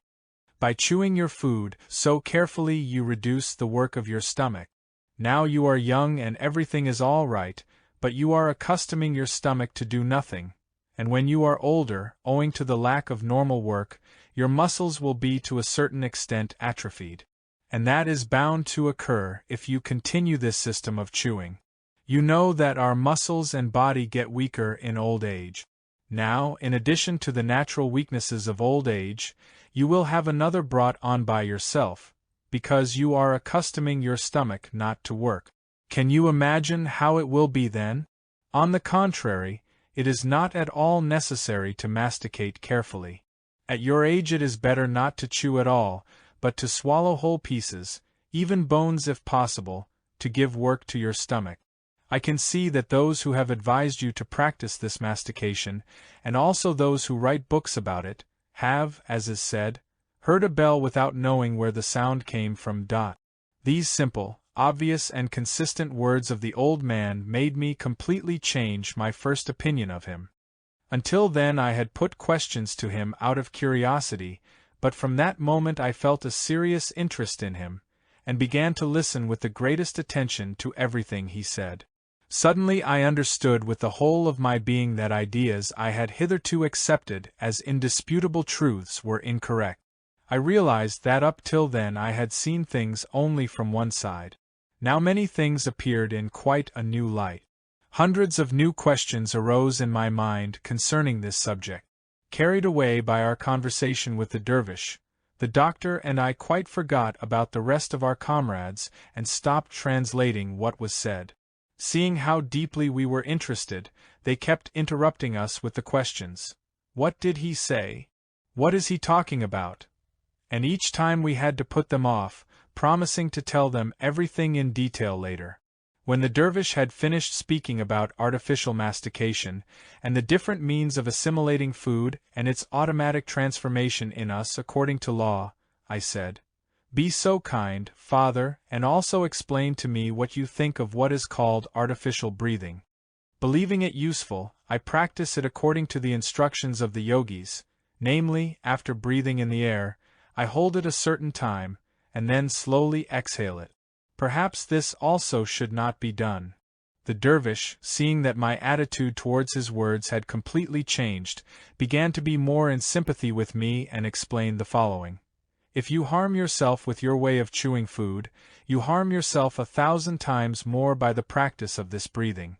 By chewing your food so carefully you reduce the work of your stomach. Now you are young and everything is all right, but you are accustoming your stomach to do nothing, and when you are older, owing to the lack of normal work, your muscles will be to a certain extent atrophied. And that is bound to occur if you continue this system of chewing. You know that our muscles and body get weaker in old age. Now, in addition to the natural weaknesses of old age, you will have another brought on by yourself, because you are accustoming your stomach not to work. Can you imagine how it will be then? On the contrary, it is not at all necessary to masticate carefully. At your age it is better not to chew at all, but to swallow whole pieces, even bones if possible, to give work to your stomach. I can see that those who have advised you to practice this mastication, and also those who write books about it, have, as is said, heard a bell without knowing where the sound came from. These simple, obvious and consistent words of the old man made me completely change my first opinion of him. Until then I had put questions to him out of curiosity, but from that moment I felt a serious interest in him, and began to listen with the greatest attention to everything he said. Suddenly I understood with the whole of my being that ideas I had hitherto accepted as indisputable truths were incorrect. I realized that up till then I had seen things only from one side. Now many things appeared in quite a new light. Hundreds of new questions arose in my mind concerning this subject. Carried away by our conversation with the dervish, the doctor and I quite forgot about the rest of our comrades and stopped translating what was said. Seeing how deeply we were interested, they kept interrupting us with the questions. What did he say? What is he talking about? And each time we had to put them off, promising to tell them everything in detail later. When the dervish had finished speaking about artificial mastication, and the different means of assimilating food and its automatic transformation in us according to law, I said, "Be so kind, Father, and also explain to me what you think of what is called artificial breathing. Believing it useful, I practice it according to the instructions of the yogis, namely, after breathing in the air, I hold it a certain time, and then slowly exhale it. Perhaps this also should not be done." The dervish, seeing that my attitude towards his words had completely changed, began to be more in sympathy with me and explained the following. If you harm yourself with your way of chewing food, you harm yourself 1,000 times more by the practice of this breathing.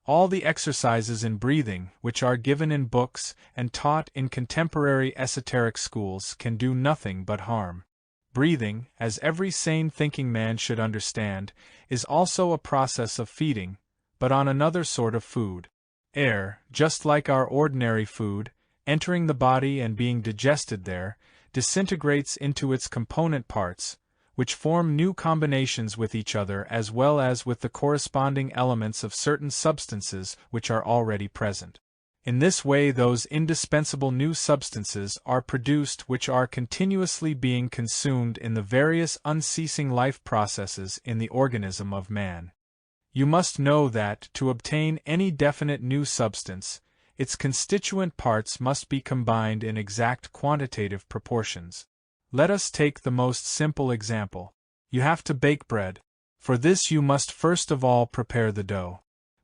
All the exercises in breathing, which are given in books and taught in contemporary esoteric schools, can do nothing but harm. Breathing, as every sane thinking man should understand, is also a process of feeding, but on another sort of food. Air, just like our ordinary food, entering the body and being digested there, disintegrates into its component parts, which form new combinations with each other as well as with the corresponding elements of certain substances which are already present. In this way those indispensable new substances are produced which are continuously being consumed in the various unceasing life processes in the organism of man. You must know that, to obtain any definite new substance, its constituent parts must be combined in exact quantitative proportions. Let us take the most simple example. You have to bake bread. For this you must first of all prepare the dough.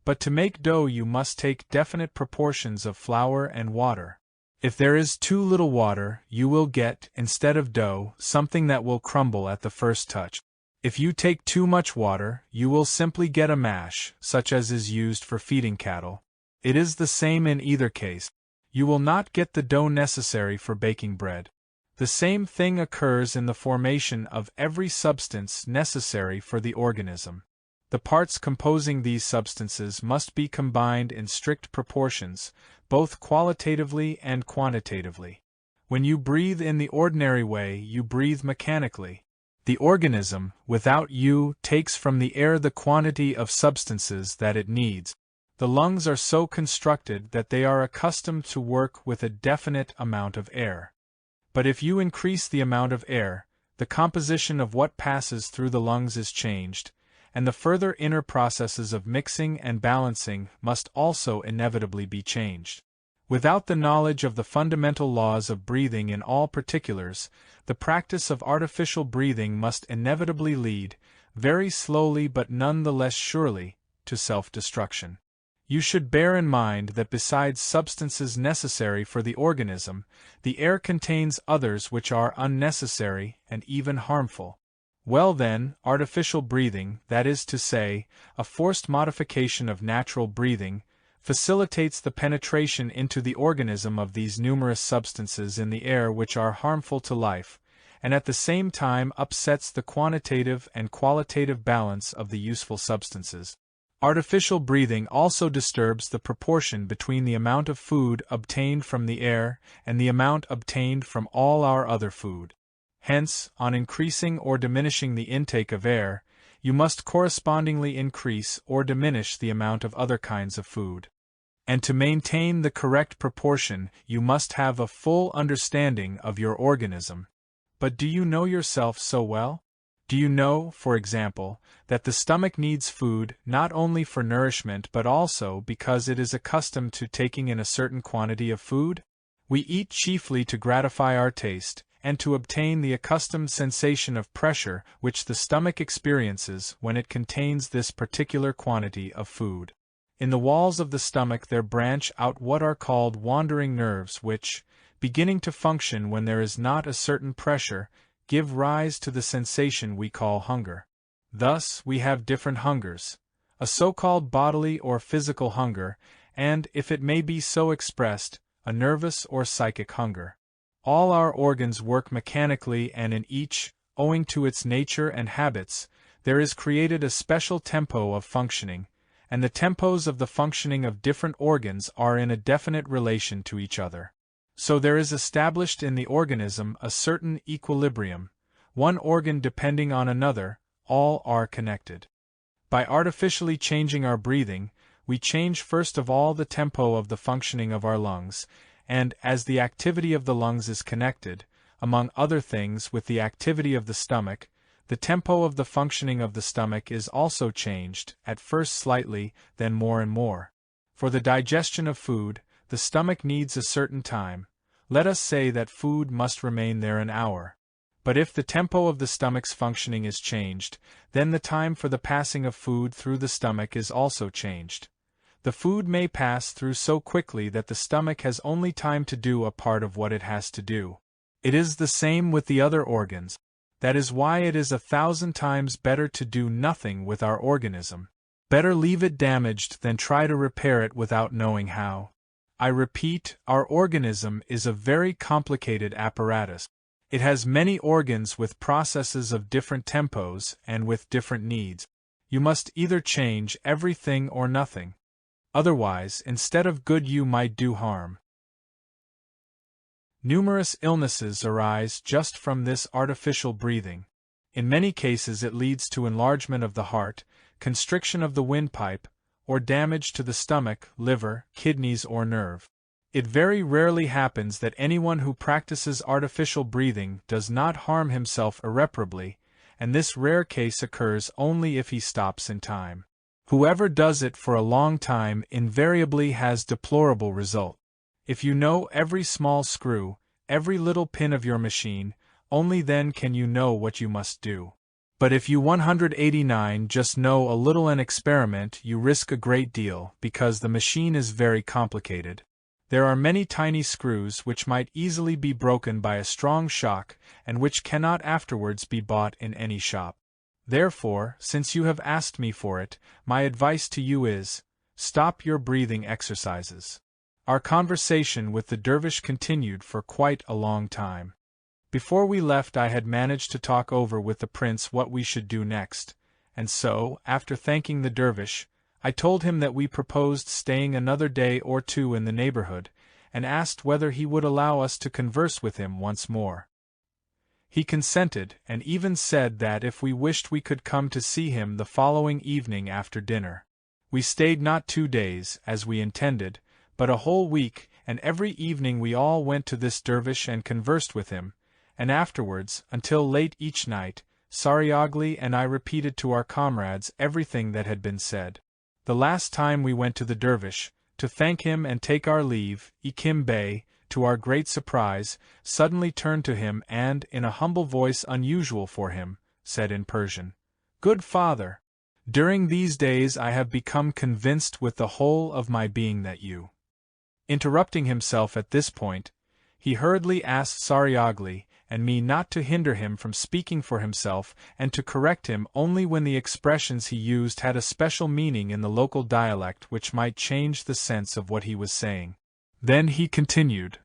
But to make dough you must take definite proportions of flour and water. If there is too little water, you will get, instead of dough, something that will crumble at the first touch. If you take too much water, you will simply get a mash, such as is used for feeding cattle. It is the same in either case. You will not get the dough necessary for baking bread. The same thing occurs in the formation of every substance necessary for the organism. The parts composing these substances must be combined in strict proportions, both qualitatively and quantitatively. When you breathe in the ordinary way, you breathe mechanically. The organism, without you, takes from the air the quantity of substances that it needs. The lungs are so constructed that they are accustomed to work with a definite amount of air. But if you increase the amount of air, the composition of what passes through the lungs is changed, and the further inner processes of mixing and balancing must also inevitably be changed. Without the knowledge of the fundamental laws of breathing in all particulars, the practice of artificial breathing must inevitably lead, very slowly but none the less surely, to self-destruction. You should bear in mind that besides substances necessary for the organism, the air contains others which are unnecessary and even harmful. Well then, artificial breathing, that is to say, a forced modification of natural breathing, facilitates the penetration into the organism of these numerous substances in the air which are harmful to life, and at the same time upsets the quantitative and qualitative balance of the useful substances. Artificial breathing also disturbs the proportion between the amount of food obtained from the air and the amount obtained from all our other food. Hence, on increasing or diminishing the intake of air, you must correspondingly increase or diminish the amount of other kinds of food. And to maintain the correct proportion, you must have a full understanding of your organism. But do you know yourself so well? Do you know, for example, that the stomach needs food not only for nourishment but also because it is accustomed to taking in a certain quantity of food? We eat chiefly to gratify our taste, and to obtain the accustomed sensation of pressure which the stomach experiences when it contains this particular quantity of food. In the walls of the stomach there branch out what are called wandering nerves which, beginning to function when there is not a certain pressure, give rise to the sensation we call hunger. Thus, we have different hungers, a so-called bodily or physical hunger, and, if it may be so expressed, a nervous or psychic hunger. All our organs work mechanically, and in each, owing to its nature and habits, there is created a special tempo of functioning, and the tempos of the functioning of different organs are in a definite relation to each other. So there is established in the organism a certain equilibrium, one organ depending on another, all are connected. By artificially changing our breathing, we change first of all the tempo of the functioning of our lungs, and, as the activity of the lungs is connected, among other things, with the activity of the stomach, the tempo of the functioning of the stomach is also changed, at first slightly, then more and more. For the digestion of food, the stomach needs a certain time. Let us say that food must remain there an hour. But if the tempo of the stomach's functioning is changed, then the time for the passing of food through the stomach is also changed. The food may pass through so quickly that the stomach has only time to do a part of what it has to do. It is the same with the other organs. That is why it is 1,000 times better to do nothing with our organism. Better leave it damaged than try to repair it without knowing how. I repeat, our organism is a very complicated apparatus. It has many organs with processes of different tempos and with different needs. You must either change everything or nothing. Otherwise, instead of good, you might do harm. Numerous illnesses arise just from this artificial breathing. In many cases it leads to enlargement of the heart, constriction of the windpipe, or damage to the stomach, liver, kidneys or nerve. It very rarely happens that anyone who practices artificial breathing does not harm himself irreparably, and this rare case occurs only if he stops in time. Whoever does it for a long time invariably has deplorable result. If you know every small screw, every little pin of your machine, only then can you know what you must do. But if you 189 just know a little and experiment, you risk a great deal, because the machine is very complicated. There are many tiny screws which might easily be broken by a strong shock, and which cannot afterwards be bought in any shop. Therefore, since you have asked me for it, my advice to you is, stop your breathing exercises. Our conversation with the dervish continued for quite a long time. Before we left I had managed to talk over with the prince what we should do next, and so, after thanking the dervish, I told him that we proposed staying another day or two in the neighborhood, and asked whether he would allow us to converse with him once more. He consented, and even said that if we wished we could come to see him the following evening after dinner. We stayed not 2 days, as we intended, but a whole week, and every evening we all went to this dervish and conversed with him, and afterwards, until late each night, Sariagli and I repeated to our comrades everything that had been said. The last time we went to the dervish, to thank him and take our leave, Ikim Bey, to our great surprise, suddenly turned to him and, in a humble voice unusual for him, said in Persian, "Good father, during these days I have become convinced with the whole of my being that you—" Interrupting himself at this point, he hurriedly asked Sariagli and me not to hinder him from speaking for himself and to correct him only when the expressions he used had a special meaning in the local dialect which might change the sense of what he was saying. Then he continued,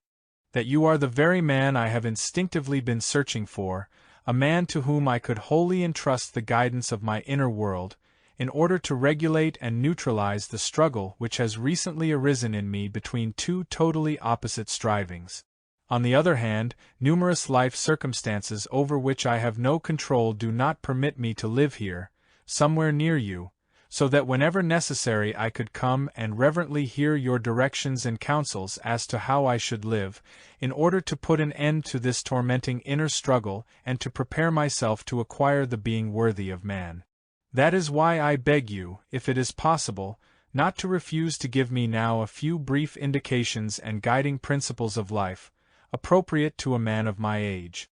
"That you are the very man I have instinctively been searching for, a man to whom I could wholly entrust the guidance of my inner world, in order to regulate and neutralize the struggle which has recently arisen in me between two totally opposite strivings. On the other hand, numerous life circumstances over which I have no control do not permit me to live here, somewhere near you, so that whenever necessary I could come and reverently hear your directions and counsels as to how I should live, in order to put an end to this tormenting inner struggle and to prepare myself to acquire the being worthy of man. That is why I beg you, if it is possible, not to refuse to give me now a few brief indications and guiding principles of life, appropriate to a man of my age."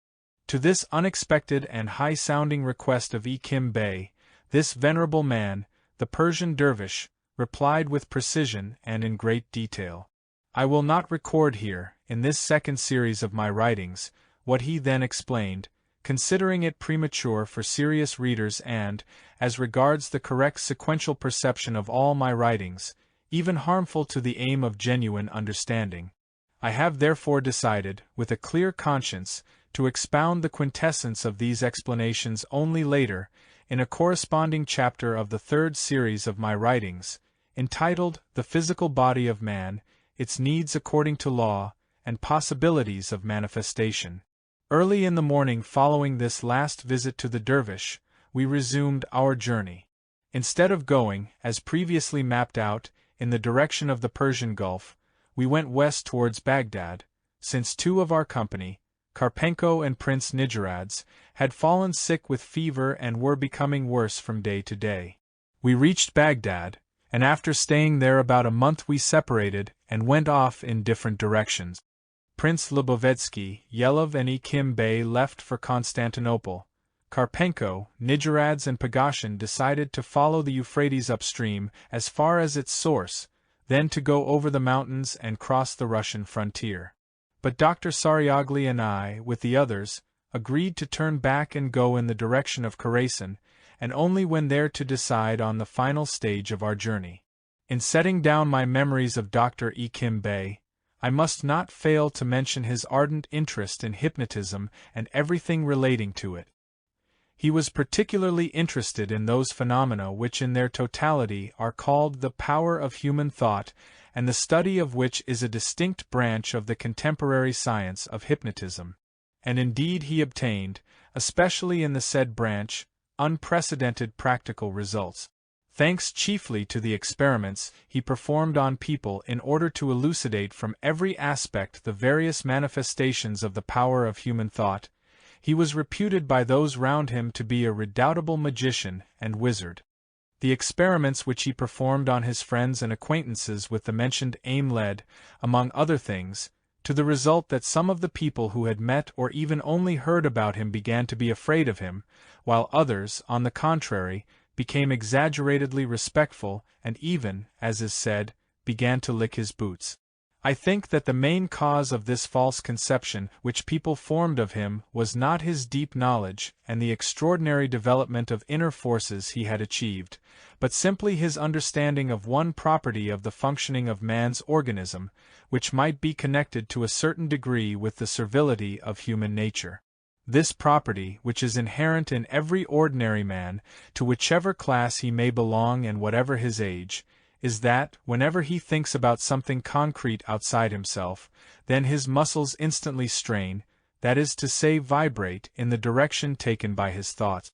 To this unexpected and high-sounding request of Ikim Bey, this venerable man, the Persian dervish, replied with precision and in great detail. I will not record here, in this second series of my writings, what he then explained, considering it premature for serious readers and, as regards the correct sequential perception of all my writings, even harmful to the aim of genuine understanding. I have therefore decided, with a clear conscience, to expound the quintessence of these explanations only later, in a corresponding chapter of the third series of my writings, entitled The Physical Body of Man, Its Needs According to Law, and Possibilities of Manifestation. Early in the morning following this last visit to the dervish, we resumed our journey. Instead of going, as previously mapped out, in the direction of the Persian Gulf, we went west towards Baghdad, since two of our company, Karpenko and Prince Nijerads, had fallen sick with fever and were becoming worse from day to day. We reached Baghdad, and after staying there about a month we separated and went off in different directions. Prince Lubovetsky, Yelov and Ikim Bey left for Constantinople. Karpenko, Nijerads and Pagashin decided to follow the Euphrates upstream as far as its source, then to go over the mountains and cross the Russian frontier. But Dr. Sariagli and I, with the others, agreed to turn back and go in the direction of Khorasan, and only when there to decide on the final stage of our journey. In setting down my memories of Dr. Ikim Bey, I must not fail to mention his ardent interest in hypnotism and everything relating to it. He was particularly interested in those phenomena which in their totality are called the power of human thought, and the study of which is a distinct branch of the contemporary science of hypnotism. And indeed he obtained, especially in the said branch, unprecedented practical results, thanks chiefly to the experiments he performed on people in order to elucidate from every aspect the various manifestations of the power of human thought. He was reputed by those round him to be a redoubtable magician and wizard. The experiments which he performed on his friends and acquaintances with the mentioned aim led, among other things, to the result that some of the people who had met or even only heard about him began to be afraid of him, while others, on the contrary, became exaggeratedly respectful and even, as is said, began to lick his boots. I think that the main cause of this false conception which people formed of him was not his deep knowledge and the extraordinary development of inner forces he had achieved, but simply his understanding of one property of the functioning of man's organism, which might be connected to a certain degree with the servility of human nature. This property, which is inherent in every ordinary man, to whichever class he may belong and whatever his age, is that, whenever he thinks about something concrete outside himself, then his muscles instantly strain, that is to say vibrate, in the direction taken by his thoughts.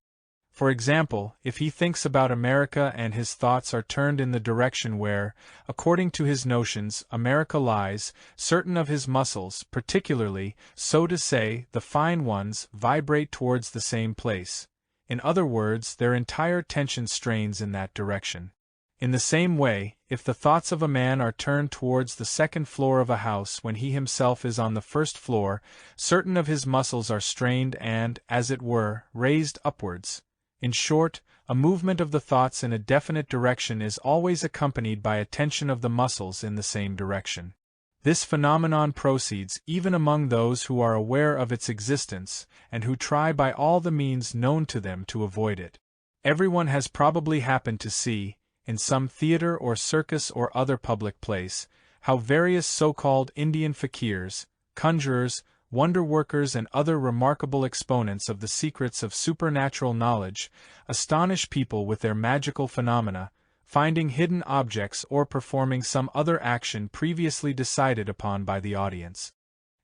For example, if he thinks about America and his thoughts are turned in the direction where, according to his notions, America lies, certain of his muscles, particularly, so to say, the fine ones, vibrate towards the same place. In other words, their entire tension strains in that direction. In the same way, if the thoughts of a man are turned towards the second floor of a house when he himself is on the first floor, certain of his muscles are strained and, as it were, raised upwards. In short, a movement of the thoughts in a definite direction is always accompanied by a tension of the muscles in the same direction. This phenomenon proceeds even among those who are aware of its existence, and who try by all the means known to them to avoid it. Everyone has probably happened to see, in some theater or circus or other public place, how various so-called Indian fakirs, conjurers, wonder-workers and other remarkable exponents of the secrets of supernatural knowledge astonish people with their magical phenomena, finding hidden objects or performing some other action previously decided upon by the audience.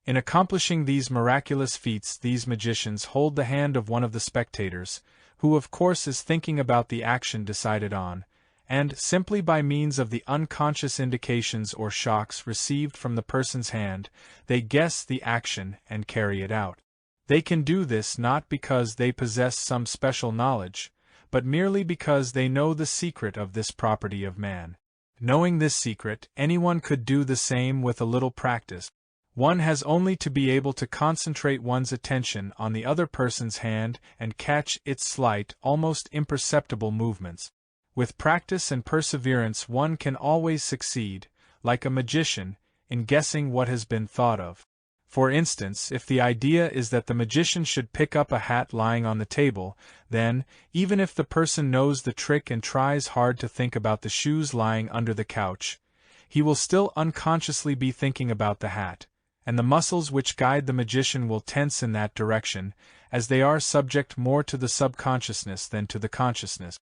In accomplishing these miraculous feats, these magicians hold the hand of one of the spectators, who of course is thinking about the action decided on, and, simply by means of the unconscious indications or shocks received from the person's hand, they guess the action and carry it out. They can do this not because they possess some special knowledge, but merely because they know the secret of this property of man. Knowing this secret, anyone could do the same with a little practice. One has only to be able to concentrate one's attention on the other person's hand and catch its slight, almost imperceptible movements. With practice and perseverance one can always succeed, like a magician, in guessing what has been thought of. For instance, if the idea is that the magician should pick up a hat lying on the table, then, even if the person knows the trick and tries hard to think about the shoes lying under the couch, he will still unconsciously be thinking about the hat, and the muscles which guide the magician will tense in that direction, as they are subject more to the subconsciousness than to the consciousness.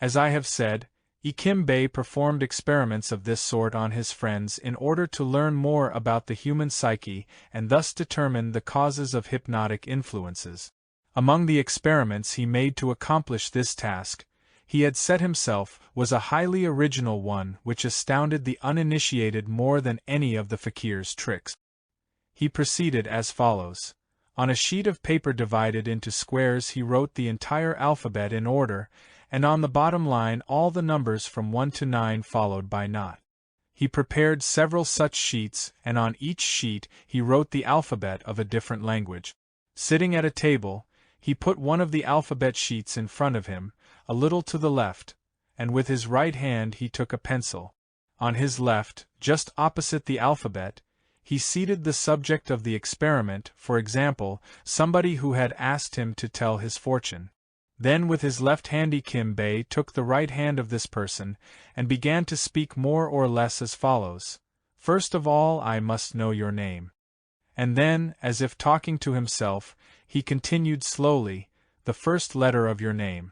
As I have said, Ikimbe performed experiments of this sort on his friends in order to learn more about the human psyche and thus determine the causes of hypnotic influences. Among the experiments he made to accomplish this task, he had set himself, was a highly original one which astounded the uninitiated more than any of the fakir's tricks. He proceeded as follows. On a sheet of paper divided into squares he wrote the entire alphabet in order, and on the bottom line all the numbers from 1 to 9 followed by naught. He prepared several such sheets, and on each sheet he wrote the alphabet of a different language. Sitting at a table, he put one of the alphabet sheets in front of him, a little to the left, and with his right hand he took a pencil. On his left, just opposite the alphabet, he seated the subject of the experiment, for example, somebody who had asked him to tell his fortune. Then with his left hand Ikimbe took the right hand of this person, and began to speak more or less as follows. First of all I must know your name. And then, as if talking to himself, he continued slowly, the first letter of your name.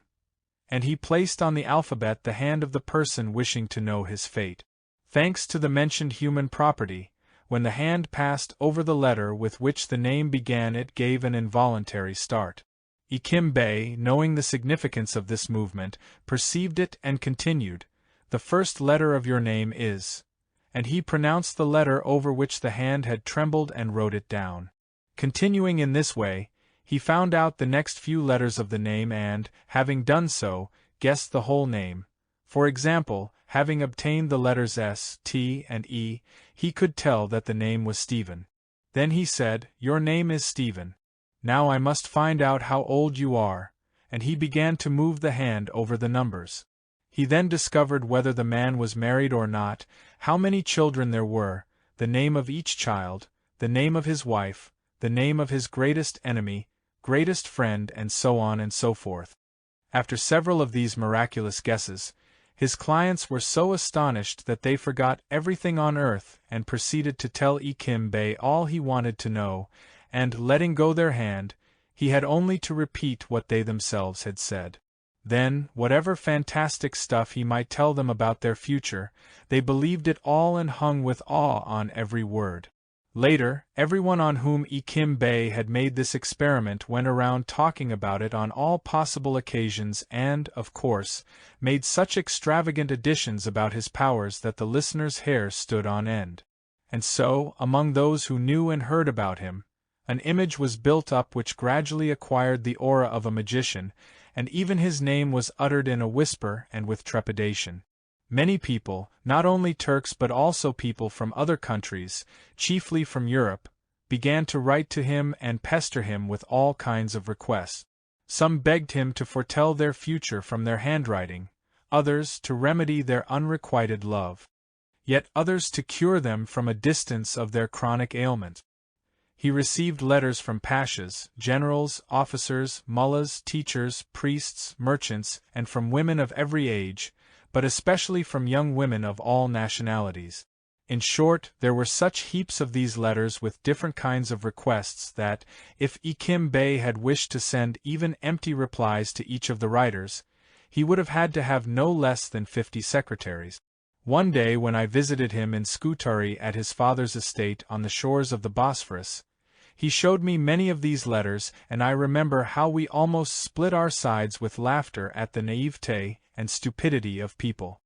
And he placed on the alphabet the hand of the person wishing to know his fate. Thanks to the mentioned human property, when the hand passed over the letter with which the name began it gave an involuntary start. Ikimbe, knowing the significance of this movement, perceived it and continued, the first letter of your name is, and he pronounced the letter over which the hand had trembled and wrote it down. Continuing in this way, he found out the next few letters of the name and, having done so, guessed the whole name. For example, having obtained the letters S, T, and E, he could tell that the name was Stephen. Then he said, your name is Stephen. Now I must find out how old you are, and he began to move the hand over the numbers. He then discovered whether the man was married or not, how many children there were, the name of each child, the name of his wife, the name of his greatest enemy, greatest friend, and so on and so forth. After several of these miraculous guesses, his clients were so astonished that they forgot everything on earth and proceeded to tell Ikimbe all he wanted to know, and, letting go their hand, he had only to repeat what they themselves had said. Then, whatever fantastic stuff he might tell them about their future, they believed it all and hung with awe on every word. Later, everyone on whom Ikimbe had made this experiment went around talking about it on all possible occasions and, of course, made such extravagant additions about his powers that the listeners' hair stood on end. And so, among those who knew and heard about him, an image was built up which gradually acquired the aura of a magician, and even his name was uttered in a whisper and with trepidation. Many people, not only Turks but also people from other countries, chiefly from Europe, began to write to him and pester him with all kinds of requests. Some begged him to foretell their future from their handwriting, others to remedy their unrequited love, yet others to cure them from a distance of their chronic ailment. He received letters from pashas, generals, officers, mullahs, teachers, priests, merchants, and from women of every age, but especially from young women of all nationalities. In short, there were such heaps of these letters with different kinds of requests that, if Ikim Bey had wished to send even empty replies to each of the writers, he would have had to have no less than 50 secretaries. One day when I visited him in Scutari at his father's estate on the shores of the Bosphorus, he showed me many of these letters, and I remember how we almost split our sides with laughter at the naivete and stupidity of people.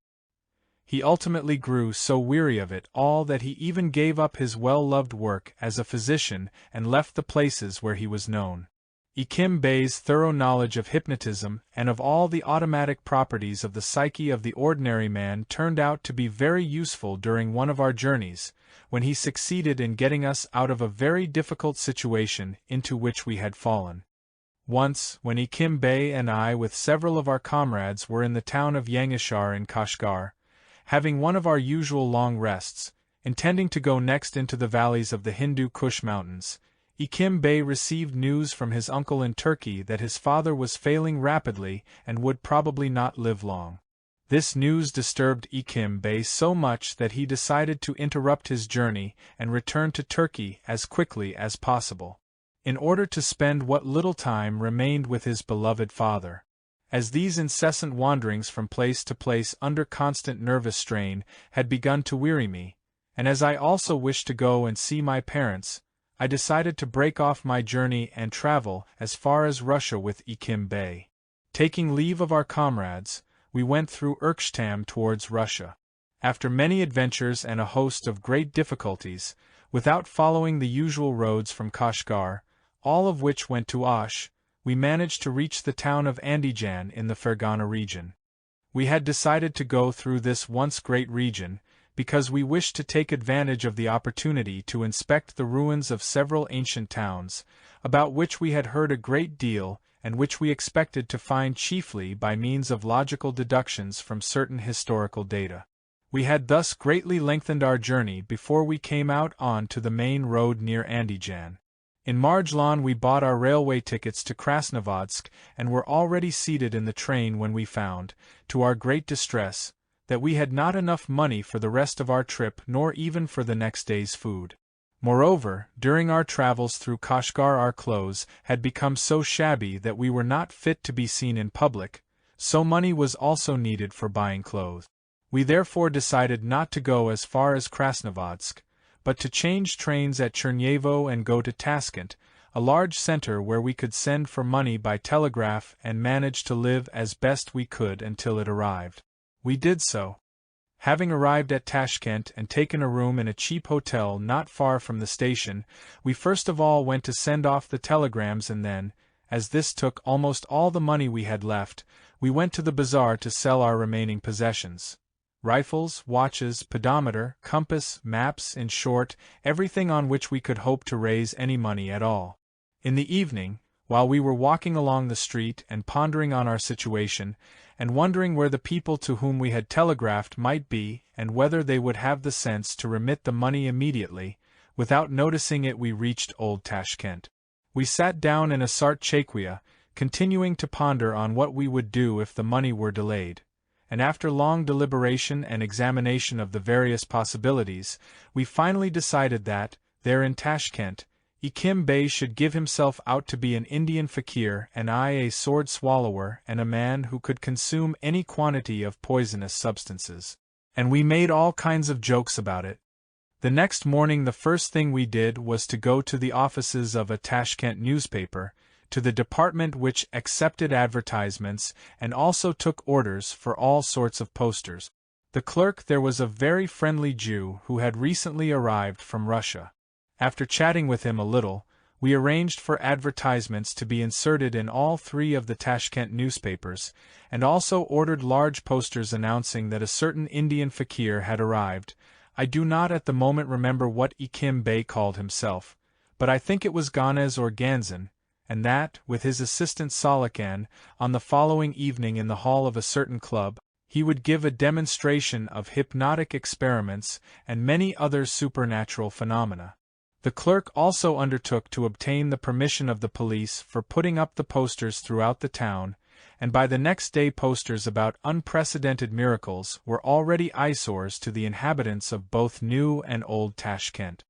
He ultimately grew so weary of it all that he even gave up his well-loved work as a physician and left the places where he was known. Ikim Bey's thorough knowledge of hypnotism and of all the automatic properties of the psyche of the ordinary man turned out to be very useful during one of our journeys, when he succeeded in getting us out of a very difficult situation into which we had fallen. Once, when Ikim Bey and I with several of our comrades were in the town of Yangishar in Kashgar, having one of our usual long rests, intending to go next into the valleys of the Hindu Kush mountains, Ikim Bey received news from his uncle in Turkey that his father was failing rapidly and would probably not live long. This news disturbed Ikim Bey so much that he decided to interrupt his journey and return to Turkey as quickly as possible, in order to spend what little time remained with his beloved father. As these incessant wanderings from place to place under constant nervous strain had begun to weary me, and as I also wished to go and see my parents, I decided to break off my journey and travel as far as Russia with Ikim Bey. Taking leave of our comrades, we went through Urkstam towards Russia. After many adventures and a host of great difficulties, without following the usual roads from Kashgar, all of which went to Osh, we managed to reach the town of Andijan in the Fergana region. We had decided to go through this once great region, because we wished to take advantage of the opportunity to inspect the ruins of several ancient towns, about which we had heard a great deal and which we expected to find chiefly by means of logical deductions from certain historical data. We had thus greatly lengthened our journey before we came out on to the main road near Andijan. In Marjlan we bought our railway tickets to Krasnovodsk and were already seated in the train when we found, to our great distress, that we had not enough money for the rest of our trip nor even for the next day's food. Moreover, during our travels through Kashgar our clothes had become so shabby that we were not fit to be seen in public, so money was also needed for buying clothes. We therefore decided not to go as far as Krasnovodsk, but to change trains at Chernyevo and go to Tashkent, a large center where we could send for money by telegraph and manage to live as best we could until it arrived. We did so. Having arrived at Tashkent and taken a room in a cheap hotel not far from the station, we first of all went to send off the telegrams and then, as this took almost all the money we had left, we went to the bazaar to sell our remaining possessions. Rifles, watches, pedometer, compass, maps, in short, everything on which we could hope to raise any money at all. In the evening, while we were walking along the street and pondering on our situation, and wondering where the people to whom we had telegraphed might be and whether they would have the sense to remit the money immediately, without noticing it we reached Old Tashkent. We sat down in a sartchakwia, continuing to ponder on what we would do if the money were delayed, and after long deliberation and examination of the various possibilities, we finally decided that, there in Tashkent, Ikim Bey should give himself out to be an Indian fakir and I a sword swallower and a man who could consume any quantity of poisonous substances. And we made all kinds of jokes about it. The next morning the first thing we did was to go to the offices of a Tashkent newspaper, to the department which accepted advertisements and also took orders for all sorts of posters. The clerk there was a very friendly Jew who had recently arrived from Russia. After chatting with him a little, We arranged for advertisements to be inserted in all 3 of the Tashkent newspapers, and also ordered large posters announcing that a certain Indian fakir had arrived. I do not at the moment remember what Ikim Bey called himself, but I think it was Ganez or Ganzan, and that, with his assistant Salakan, on the following evening in the hall of a certain club, he would give a demonstration of hypnotic experiments and many other supernatural phenomena. The clerk also undertook to obtain the permission of the police for putting up the posters throughout the town, and by the next day posters about unprecedented miracles were already eyesores to the inhabitants of both New and Old Tashkent.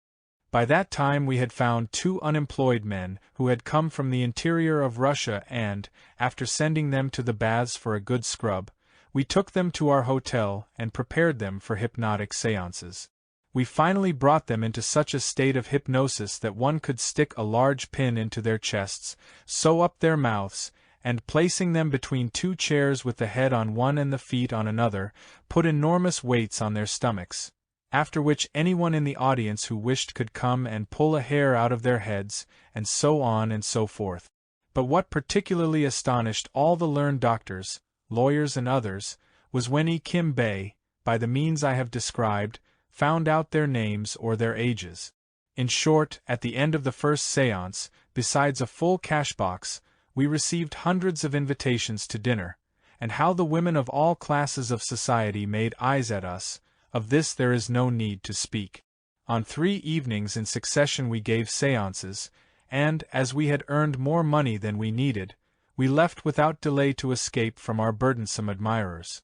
By that time we had found 2 unemployed men who had come from the interior of Russia and, after sending them to the baths for a good scrub, we took them to our hotel and prepared them for hypnotic séances. We finally brought them into such a state of hypnosis that one could stick a large pin into their chests, sew up their mouths, and placing them between 2 chairs with the head on one and the feet on another, put enormous weights on their stomachs, after which anyone in the audience who wished could come and pull a hair out of their heads, and so on and so forth. But what particularly astonished all the learned doctors, lawyers and others, was when Ikim Bey, by the means I have described, found out their names or their ages. In short, at the end of the first séance, besides a full cash-box, we received hundreds of invitations to dinner, and how the women of all classes of society made eyes at us, of this there is no need to speak. On 3 evenings in succession we gave séances, and, as we had earned more money than we needed, we left without delay to escape from our burdensome admirers.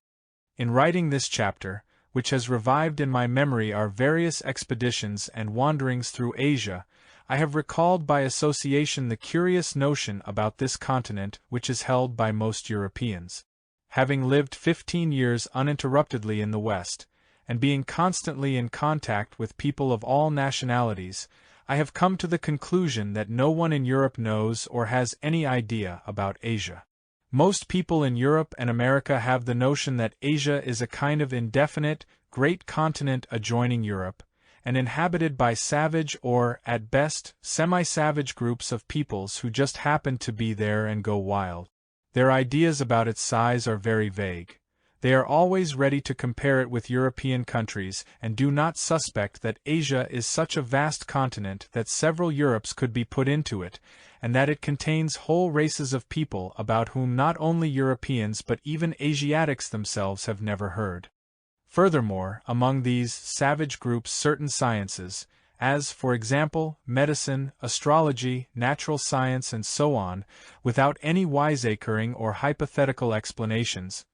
In writing this chapter, which has revived in my memory our various expeditions and wanderings through Asia, I have recalled by association the curious notion about this continent which is held by most Europeans. Having lived 15 years uninterruptedly in the West, and being constantly in contact with people of all nationalities, I have come to the conclusion that no one in Europe knows or has any idea about Asia. Most people in Europe and America have the notion that Asia is a kind of indefinite, great continent adjoining Europe, and inhabited by savage or, at best, semi-savage groups of peoples who just happen to be there and go wild. Their ideas about its size are very vague. They are always ready to compare it with European countries and do not suspect that Asia is such a vast continent that several Europes could be put into it, and that it contains whole races of people about whom not only Europeans but even Asiatics themselves have never heard. Furthermore, among these savage groups certain sciences, as, for example, medicine, astrology, natural science and so on, without any wiseacring or hypothetical explanations,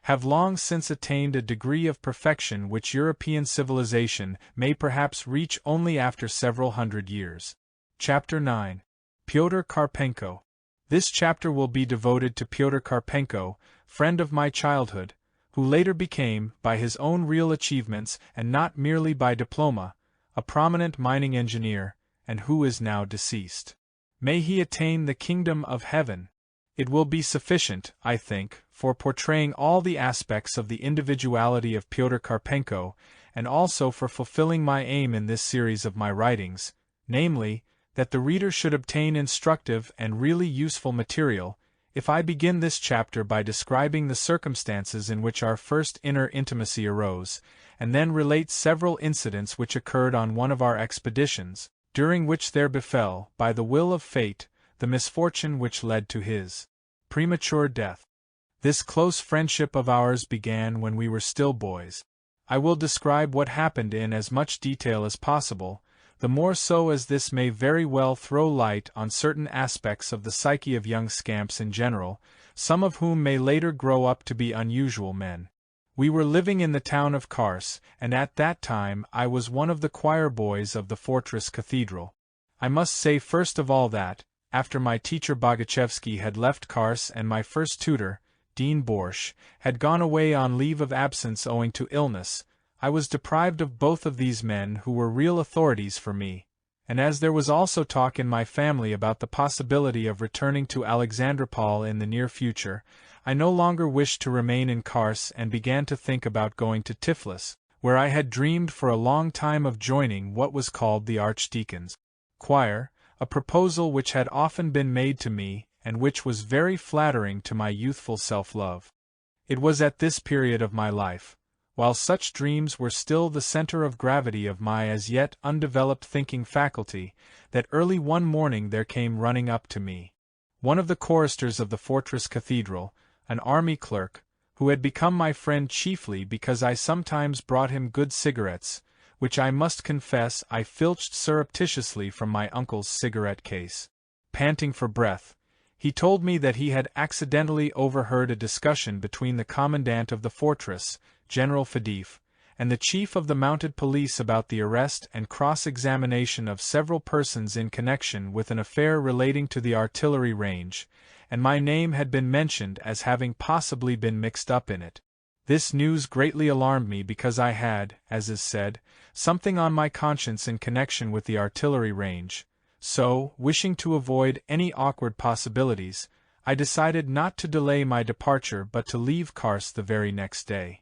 have long since attained a degree of perfection which European civilization may perhaps reach only after several hundred years. Chapter 9. Pyotr Karpenko. This chapter will be devoted to Pyotr Karpenko, friend of my childhood, who later became, by his own real achievements and not merely by diploma, a prominent mining engineer, and who is now deceased. May he attain the kingdom of heaven! It will be sufficient, I think, for portraying all the aspects of the individuality of Pyotr Karpenko, and also for fulfilling my aim in this series of my writings, namely, that the reader should obtain instructive and really useful material, if I begin this chapter by describing the circumstances in which our first inner intimacy arose, and then relate several incidents which occurred on one of our expeditions, during which there befell, by the will of fate, the misfortune which led to his premature death. This close friendship of ours began when we were still boys. I will describe what happened in as much detail as possible, the more so as this may very well throw light on certain aspects of the psyche of young scamps in general, some of whom may later grow up to be unusual men. We were living in the town of Kars, and at that time I was one of the choir boys of the fortress cathedral. I must say first of all that, after my teacher Boguchevsky had left Kars and my first tutor, Dean Borsch, had gone away on leave of absence owing to illness, I was deprived of both of these men who were real authorities for me, and as there was also talk in my family about the possibility of returning to Alexandropol in the near future, I no longer wished to remain in Kars and began to think about going to Tiflis, where I had dreamed for a long time of joining what was called the Archdeacon's choir, a proposal which had often been made to me, and which was very flattering to my youthful self-love. It was at this period of my life, while such dreams were still the center of gravity of my as yet undeveloped thinking faculty, that early one morning there came running up to me one of the choristers of the fortress cathedral, an army clerk, who had become my friend chiefly because I sometimes brought him good cigarettes, which I must confess I filched surreptitiously from my uncle's cigarette case. Panting for breath, he told me that he had accidentally overheard a discussion between the commandant of the fortress, General Fadif, and the chief of the mounted police about the arrest and cross-examination of several persons in connection with an affair relating to the artillery range, and my name had been mentioned as having possibly been mixed up in it. This news greatly alarmed me because I had, as is said, something on my conscience in connection with the artillery range, so, wishing to avoid any awkward possibilities, I decided not to delay my departure but to leave Kars the very next day.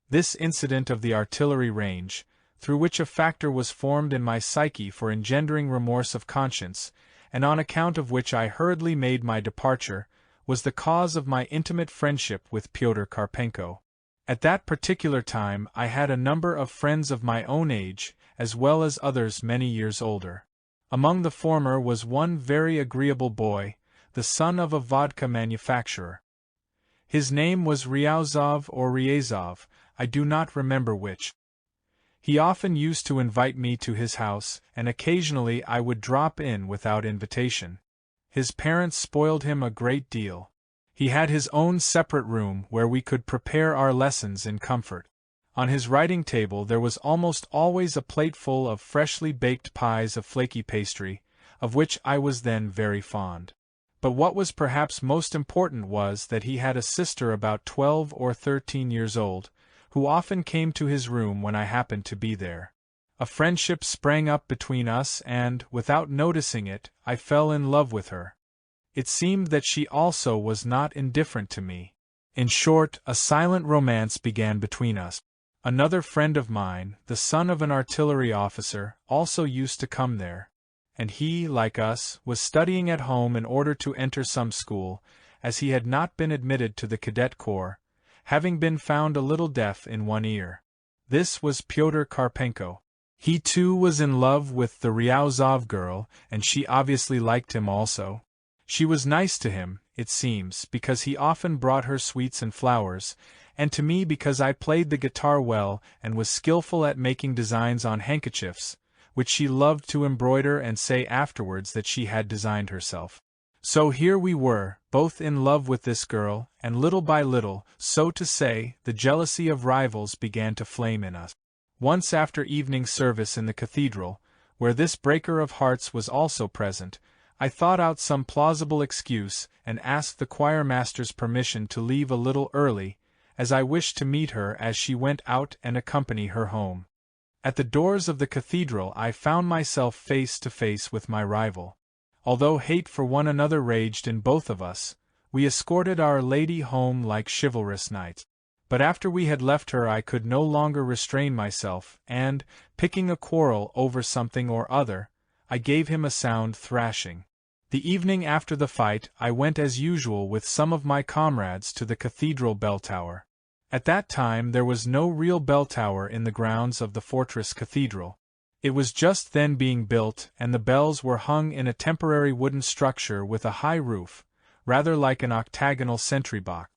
This incident of the artillery range, through which a factor was formed in my psyche for engendering remorse of conscience, and on account of which I hurriedly made my departure, was the cause of my intimate friendship with Pyotr Karpenko. At that particular time I had a number of friends of my own age, as well as others many years older. Among the former was one very agreeable boy, the son of a vodka manufacturer. His name was Ryazov or Ryazov, I do not remember which. He often used to invite me to his house, and occasionally I would drop in without invitation. His parents spoiled him a great deal. He had his own separate room where we could prepare our lessons in comfort. On his writing table there was almost always a plateful of freshly baked pies of flaky pastry, of which I was then very fond. But what was perhaps most important was that he had a sister about 12 or 13 years old, who often came to his room when I happened to be there. A friendship sprang up between us and, without noticing it, I fell in love with her. It seemed that she also was not indifferent to me. In short, a silent romance began between us. Another friend of mine, the son of an artillery officer, also used to come there, and he, like us, was studying at home in order to enter some school, as he had not been admitted to the cadet corps, having been found a little deaf in one ear. This was Pyotr Karpenko. He too was in love with the Ryazov girl, and she obviously liked him also. She was nice to him, it seems, because he often brought her sweets and flowers, and to me because I played the guitar well and was skillful at making designs on handkerchiefs, which she loved to embroider and say afterwards that she had designed herself. So here we were, both in love with this girl, and little by little, so to say, the jealousy of rivals began to flame in us. Once after evening service in the cathedral, where this breaker of hearts was also present, I thought out some plausible excuse and asked the choirmaster's permission to leave a little early, as I wished to meet her as she went out and accompany her home. At the doors of the cathedral I found myself face to face with my rival. Although hate for one another raged in both of us, we escorted Our Lady home like chivalrous knights. But after we had left her I could no longer restrain myself, and, picking a quarrel over something or other, I gave him a sound thrashing. The evening after the fight I went as usual with some of my comrades to the cathedral bell tower. At that time there was no real bell tower in the grounds of the fortress cathedral. It was just then being built, and the bells were hung in a temporary wooden structure with a high roof, rather like an octagonal sentry box.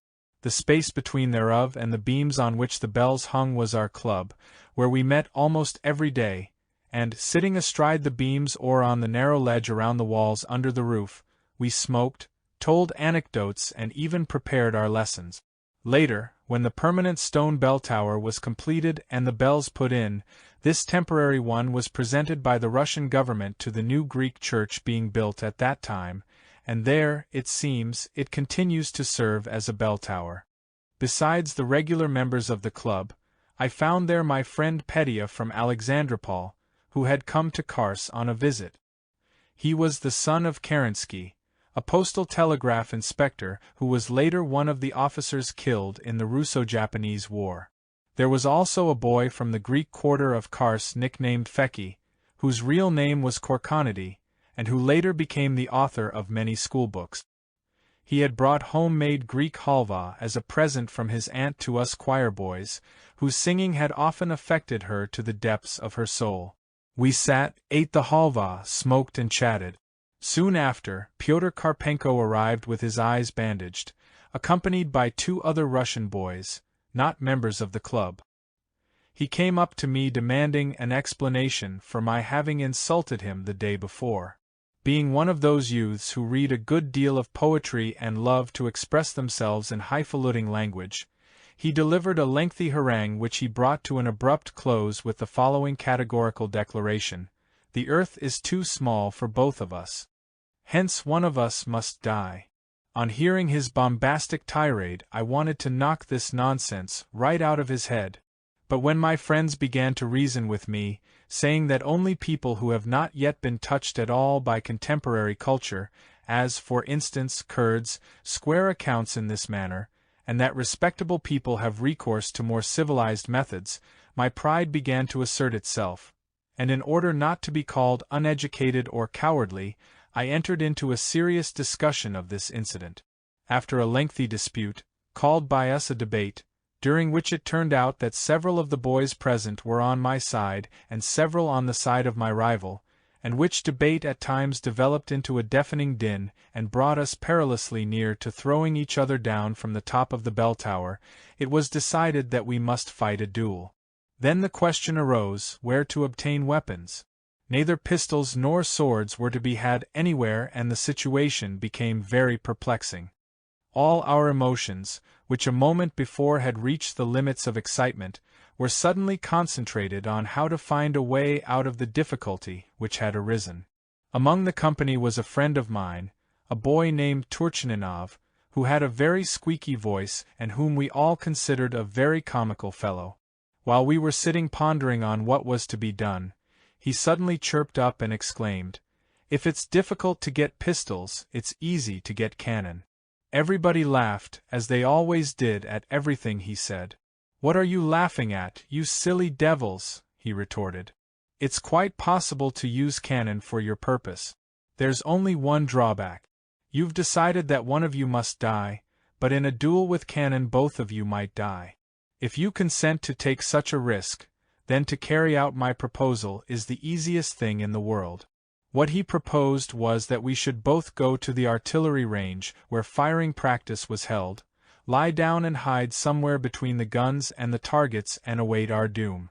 The space between thereof and the beams on which the bells hung was our club, where we met almost every day, and, sitting astride the beams or on the narrow ledge around the walls under the roof, we smoked, told anecdotes and even prepared our lessons. Later, when the permanent stone bell tower was completed and the bells put in, this temporary one was presented by the Russian government to the new Greek church being built at that time, and there, it seems, it continues to serve as a bell tower. Besides the regular members of the club, I found there my friend Petya from Alexandropol, who had come to Kars on a visit. He was the son of Kerensky, a postal telegraph inspector who was later one of the officers killed in the Russo-Japanese War. There was also a boy from the Greek quarter of Kars nicknamed Feki, whose real name was Korkanidi, and who later became the author of many schoolbooks. He had brought homemade Greek halva as a present from his aunt to us choir boys, whose singing had often affected her to the depths of her soul. We sat, ate the halva, smoked and chatted. Soon after, Pyotr Karpenko arrived with his eyes bandaged, accompanied by 2 other Russian boys, not members of the club. He came up to me demanding an explanation for my having insulted him the day before. Being one of those youths who read a good deal of poetry and love to express themselves in highfalutin language, he delivered a lengthy harangue which he brought to an abrupt close with the following categorical declaration: "The earth is too small for both of us. Hence one of us must die." On hearing his bombastic tirade, I wanted to knock this nonsense right out of his head. But when my friends began to reason with me, saying that only people who have not yet been touched at all by contemporary culture, as, for instance, Kurds, square accounts in this manner, and that respectable people have recourse to more civilized methods, my pride began to assert itself, and in order not to be called uneducated or cowardly, I entered into a serious discussion of this incident. After a lengthy dispute, called by us a debate, during which it turned out that several of the boys present were on my side and several on the side of my rival, and which debate at times developed into a deafening din and brought us perilously near to throwing each other down from the top of the bell tower, it was decided that we must fight a duel. Then the question arose where to obtain weapons. Neither pistols nor swords were to be had anywhere, and the situation became very perplexing. All our emotions, which a moment before had reached the limits of excitement, were suddenly concentrated on how to find a way out of the difficulty which had arisen. Among the company was a friend of mine, a boy named Turchaninov, who had a very squeaky voice and whom we all considered a very comical fellow. While we were sitting pondering on what was to be done, he suddenly chirped up and exclaimed, "If it's difficult to get pistols, it's easy to get cannon." Everybody laughed, as they always did at everything he said. "What are you laughing at, you silly devils?" he retorted. "It's quite possible to use cannon for your purpose. There's only one drawback. You've decided that one of you must die, but in a duel with cannon both of you might die. If you consent to take such a risk, then to carry out my proposal is the easiest thing in the world." What he proposed was that we should both go to the artillery range where firing practice was held, lie down and hide somewhere between the guns and the targets and await our doom.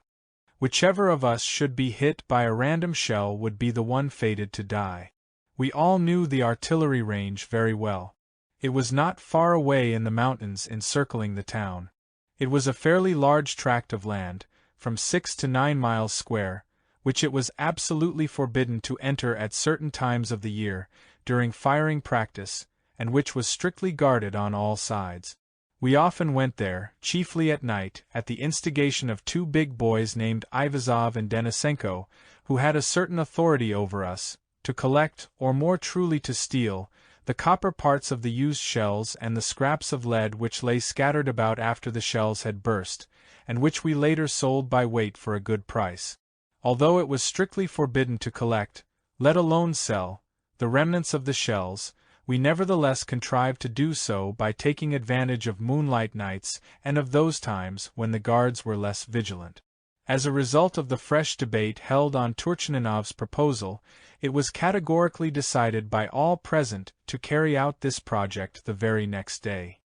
Whichever of us should be hit by a random shell would be the one fated to die. We all knew the artillery range very well. It was not far away in the mountains encircling the town. It was a fairly large tract of land, from 6 to 9 miles square, which it was absolutely forbidden to enter at certain times of the year, during firing practice, and which was strictly guarded on all sides. We often went there, chiefly at night, at the instigation of 2 big boys named Ivazov and Denisenko, who had a certain authority over us, to collect, or more truly to steal, the copper parts of the used shells and the scraps of lead which lay scattered about after the shells had burst, and which we later sold by weight for a good price. Although it was strictly forbidden to collect, let alone sell, the remnants of the shells, we nevertheless contrived to do so by taking advantage of moonlight nights and of those times when the guards were less vigilant. As a result of the fresh debate held on Turchaninov's proposal, it was categorically decided by all present to carry out this project the very next day.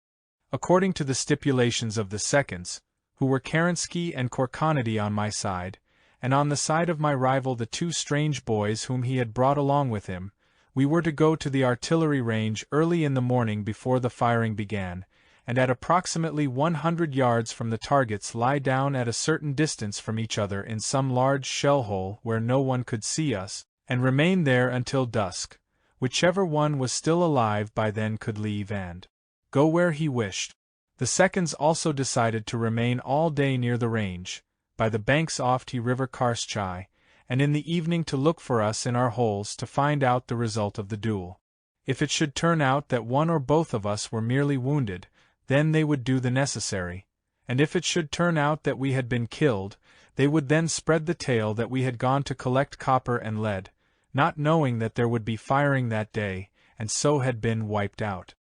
According to the stipulations of the seconds, who were Kerensky and Korkanedy on my side, and on the side of my rival the 2 strange boys whom he had brought along with him, we were to go to the artillery range early in the morning before the firing began, and at approximately 100 yards from the targets lie down at a certain distance from each other in some large shell hole where no one could see us, and remain there until dusk. Whichever one was still alive by then could leave and go where he wished. The seconds also decided to remain all day near the range, by the banks off the river Karschai, and in the evening to look for us in our holes to find out the result of the duel. If it should turn out that one or both of us were merely wounded, then they would do the necessary, and if it should turn out that we had been killed, they would then spread the tale that we had gone to collect copper and lead, not knowing that there would be firing that day, and so had been wiped out.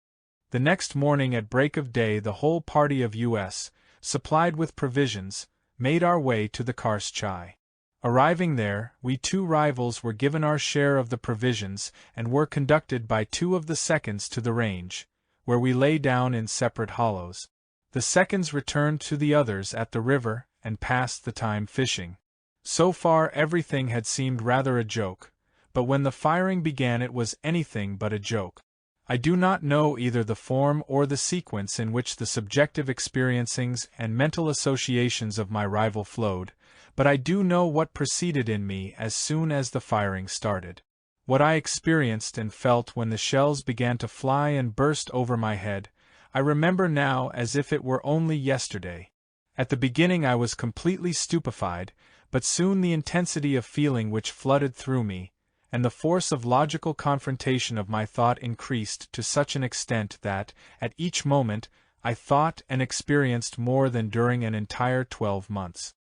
The next morning at break of day the whole party of U.S., supplied with provisions, made our way to the Kars Chai. Arriving there, we two rivals were given our share of the provisions and were conducted by two of the seconds to the range, where we lay down in separate hollows. The seconds returned to the others at the river and passed the time fishing. So far everything had seemed rather a joke, but when the firing began it was anything but a joke. I do not know either the form or the sequence in which the subjective experiencings and mental associations of my rival flowed, but I do know what proceeded in me as soon as the firing started. What I experienced and felt when the shells began to fly and burst over my head, I remember now as if it were only yesterday. At the beginning I was completely stupefied, but soon the intensity of feeling which flooded through me, and the force of logical confrontation of my thought increased to such an extent that, at each moment, I thought and experienced more than during an entire 12 months.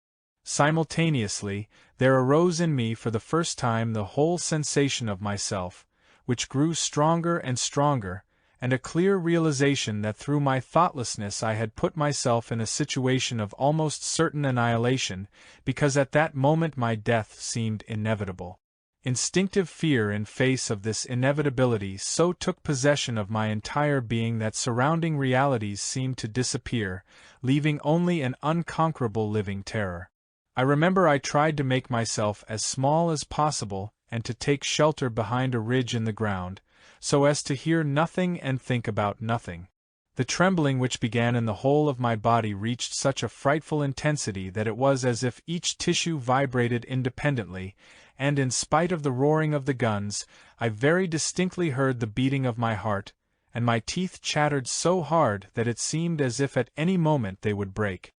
Simultaneously, there arose in me for the first time the whole sensation of myself, which grew stronger and stronger, and a clear realization that through my thoughtlessness I had put myself in a situation of almost certain annihilation, because at that moment my death seemed inevitable. Instinctive fear in face of this inevitability so took possession of my entire being that surrounding realities seemed to disappear, leaving only an unconquerable living terror. I remember I tried to make myself as small as possible and to take shelter behind a ridge in the ground, so as to hear nothing and think about nothing. The trembling which began in the whole of my body reached such a frightful intensity that it was as if each tissue vibrated independently, and in spite of the roaring of the guns, I very distinctly heard the beating of my heart, and my teeth chattered so hard that it seemed as if at any moment they would break.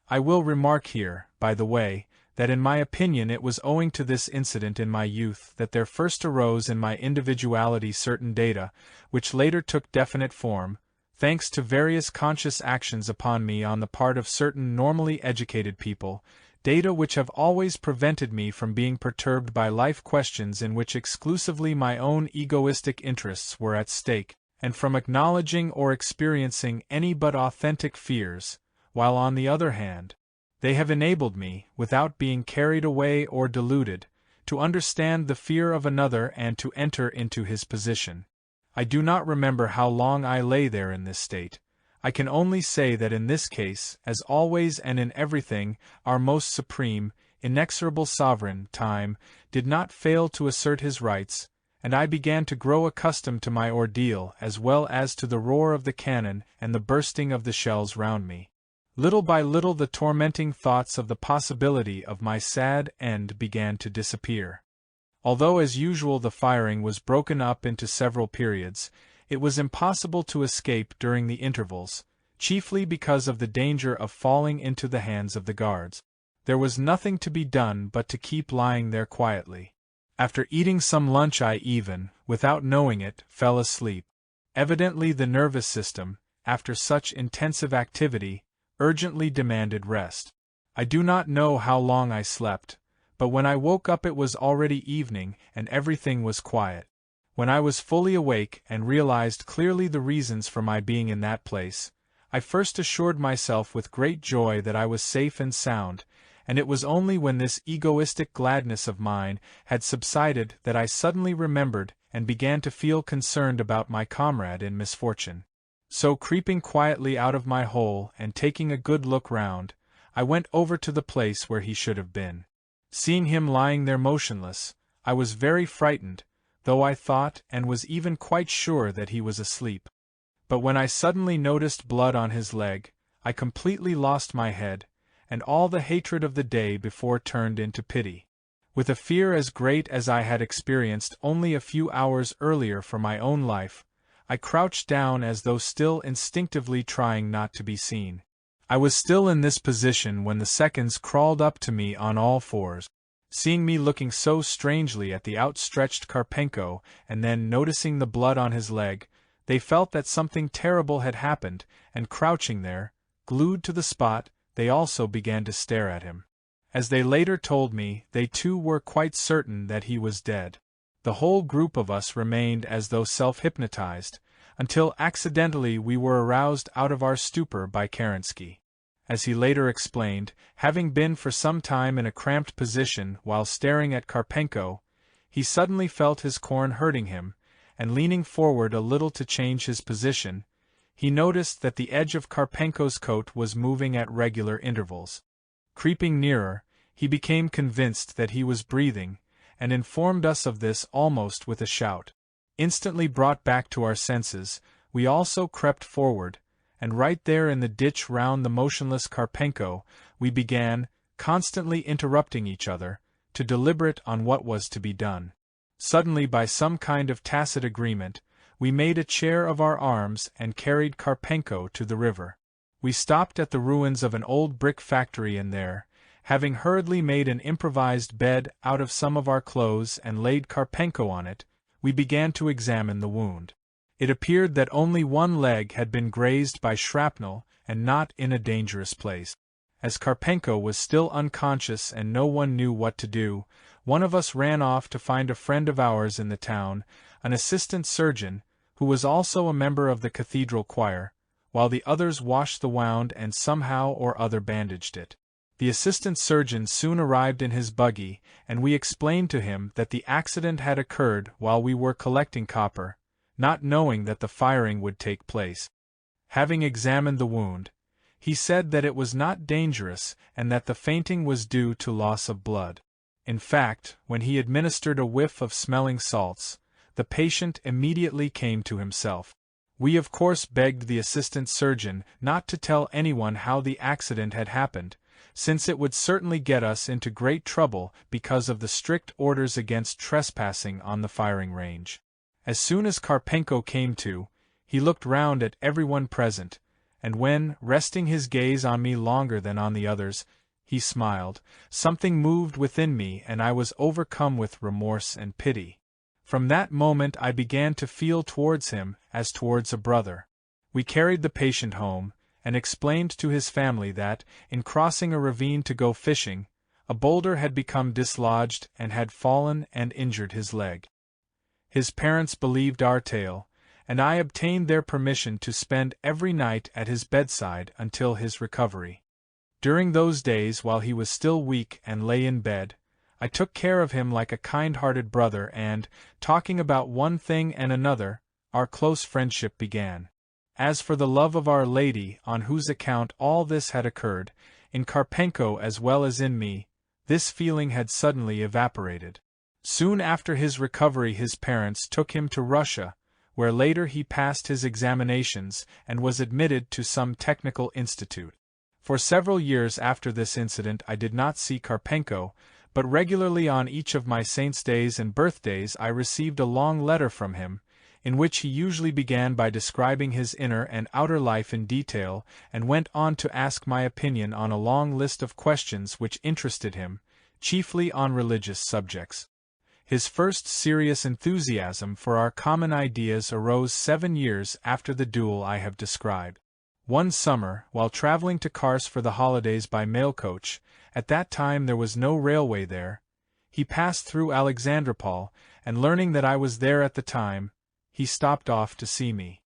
I will remark here, by the way, that in my opinion it was owing to this incident in my youth that there first arose in my individuality certain data, which later took definite form, thanks to various conscious actions upon me on the part of certain normally educated people, data which have always prevented me from being perturbed by life questions in which exclusively my own egoistic interests were at stake, and from acknowledging or experiencing any but authentic fears, while on the other hand, they have enabled me, without being carried away or deluded, to understand the fear of another and to enter into his position. I do not remember how long I lay there in this state. I can only say that in this case, as always and in everything, our most supreme, inexorable sovereign, time, did not fail to assert his rights, and I began to grow accustomed to my ordeal as well as to the roar of the cannon and the bursting of the shells round me. Little by little the tormenting thoughts of the possibility of my sad end began to disappear. Although as usual the firing was broken up into several periods, it was impossible to escape during the intervals, chiefly because of the danger of falling into the hands of the guards. There was nothing to be done but to keep lying there quietly. After eating some lunch I even, without knowing it, fell asleep. Evidently the nervous system, after such intensive activity, urgently demanded rest. I do not know how long I slept, but when I woke up it was already evening and everything was quiet. When I was fully awake and realized clearly the reasons for my being in that place, I first assured myself with great joy that I was safe and sound, and it was only when this egoistic gladness of mine had subsided that I suddenly remembered and began to feel concerned about my comrade in misfortune. So creeping quietly out of my hole and taking a good look round, I went over to the place where he should have been. Seeing him lying there motionless, I was very frightened, though I thought and was even quite sure that he was asleep. But when I suddenly noticed blood on his leg, I completely lost my head, and all the hatred of the day before turned into pity. With a fear as great as I had experienced only a few hours earlier for my own life, I crouched down as though still instinctively trying not to be seen. I was still in this position when the seconds crawled up to me on all fours. Seeing me looking so strangely at the outstretched Karpenko and then noticing the blood on his leg, they felt that something terrible had happened, and crouching there, glued to the spot, they also began to stare at him. As they later told me, they too were quite certain that he was dead. The whole group of us remained as though self-hypnotized, until accidentally we were aroused out of our stupor by Kerensky. As he later explained, having been for some time in a cramped position while staring at Karpenko, he suddenly felt his corn hurting him, and leaning forward a little to change his position, he noticed that the edge of Karpenko's coat was moving at regular intervals. Creeping nearer, he became convinced that he was breathing, and informed us of this almost with a shout. Instantly brought back to our senses, we also crept forward, and right there in the ditch round the motionless Karpenko, we began, constantly interrupting each other, to deliberate on what was to be done. Suddenly, by some kind of tacit agreement, we made a chair of our arms and carried Karpenko to the river. We stopped at the ruins of an old brick factory and there, having hurriedly made an improvised bed out of some of our clothes and laid Karpenko on it, we began to examine the wound. It appeared that only one leg had been grazed by shrapnel and not in a dangerous place. As Karpenko was still unconscious and no one knew what to do, one of us ran off to find a friend of ours in the town, an assistant surgeon, who was also a member of the cathedral choir, while the others washed the wound and somehow or other bandaged it. The assistant surgeon soon arrived in his buggy, and we explained to him that the accident had occurred while we were collecting copper, not knowing that the firing would take place. Having examined the wound, he said that it was not dangerous and that the fainting was due to loss of blood. In fact, when he administered a whiff of smelling salts, the patient immediately came to himself. We of course begged the assistant surgeon not to tell anyone how the accident had happened, since it would certainly get us into great trouble because of the strict orders against trespassing on the firing range. As soon as Karpenko came to, he looked round at everyone present, and when, resting his gaze on me longer than on the others, he smiled, something moved within me and I was overcome with remorse and pity. From that moment I began to feel towards him as towards a brother. We carried the patient home, and explained to his family that, in crossing a ravine to go fishing, a boulder had become dislodged and had fallen and injured his leg. His parents believed our tale, and I obtained their permission to spend every night at his bedside until his recovery. During those days while he was still weak and lay in bed, I took care of him like a kind-hearted brother and, talking about one thing and another, our close friendship began. As for the love of Our Lady, on whose account all this had occurred, in Karpenko as well as in me, this feeling had suddenly evaporated. Soon after his recovery his parents took him to Russia, where later he passed his examinations and was admitted to some technical institute. For several years after this incident I did not see Karpenko, but regularly on each of my saints' days and birthdays I received a long letter from him, in which he usually began by describing his inner and outer life in detail, and went on to ask my opinion on a long list of questions which interested him, chiefly on religious subjects. His first serious enthusiasm for our common ideas arose 7 years after the duel I have described. One summer, while traveling to Kars for the holidays by mail coach, at that time there was no railway there, he passed through Alexandropol, and learning that I was there at the time, he stopped off to see me.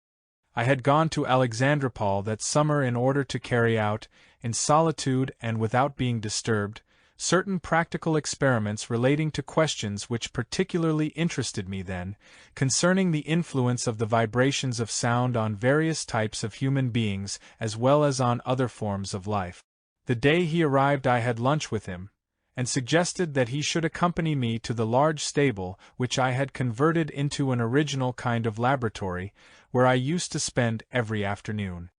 I had gone to Alexandropol that summer in order to carry out, in solitude and without being disturbed, certain practical experiments relating to questions which particularly interested me then, concerning the influence of the vibrations of sound on various types of human beings as well as on other forms of life. The day he arrived I had lunch with him, and suggested that he should accompany me to the large stable which I had converted into an original kind of laboratory, where I used to spend every afternoon.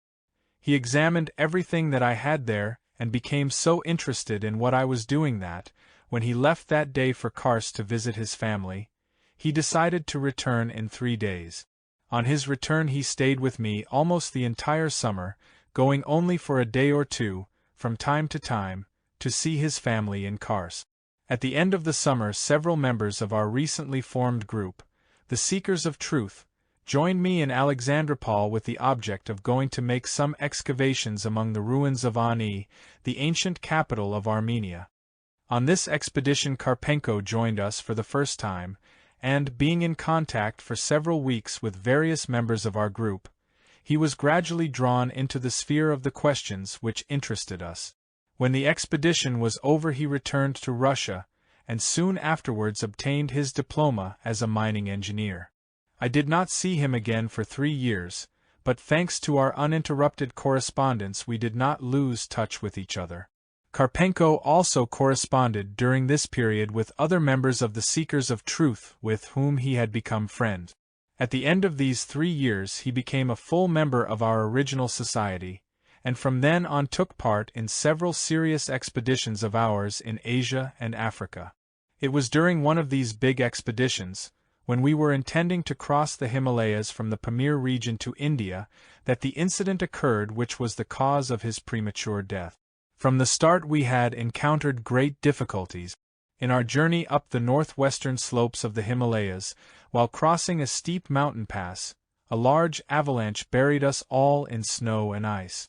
He examined everything that I had there, and became so interested in what I was doing that, when he left that day for Kars to visit his family, he decided to return in 3 days. On his return he stayed with me almost the entire summer, going only for a day or two, from time to time, to see his family in Kars. At the end of the summer several members of our recently formed group, the Seekers of Truth, joined me in Alexandropol with the object of going to make some excavations among the ruins of Ani, the ancient capital of Armenia. On this expedition Karpenko joined us for the first time, and, being in contact for several weeks with various members of our group, he was gradually drawn into the sphere of the questions which interested us. When the expedition was over he returned to Russia, and soon afterwards obtained his diploma as a mining engineer. I did not see him again for 3 years, but thanks to our uninterrupted correspondence we did not lose touch with each other. Karpenko also corresponded during this period with other members of the Seekers of Truth with whom he had become friends. At the end of these 3 years he became a full member of our original society, and from then on took part in several serious expeditions of ours in Asia and Africa. It was during one of these big expeditions, when we were intending to cross the Himalayas from the Pamir region to India, that the incident occurred which was the cause of his premature death. From the start we had encountered great difficulties. In our journey up the northwestern slopes of the Himalayas, while crossing a steep mountain pass, a large avalanche buried us all in snow and ice.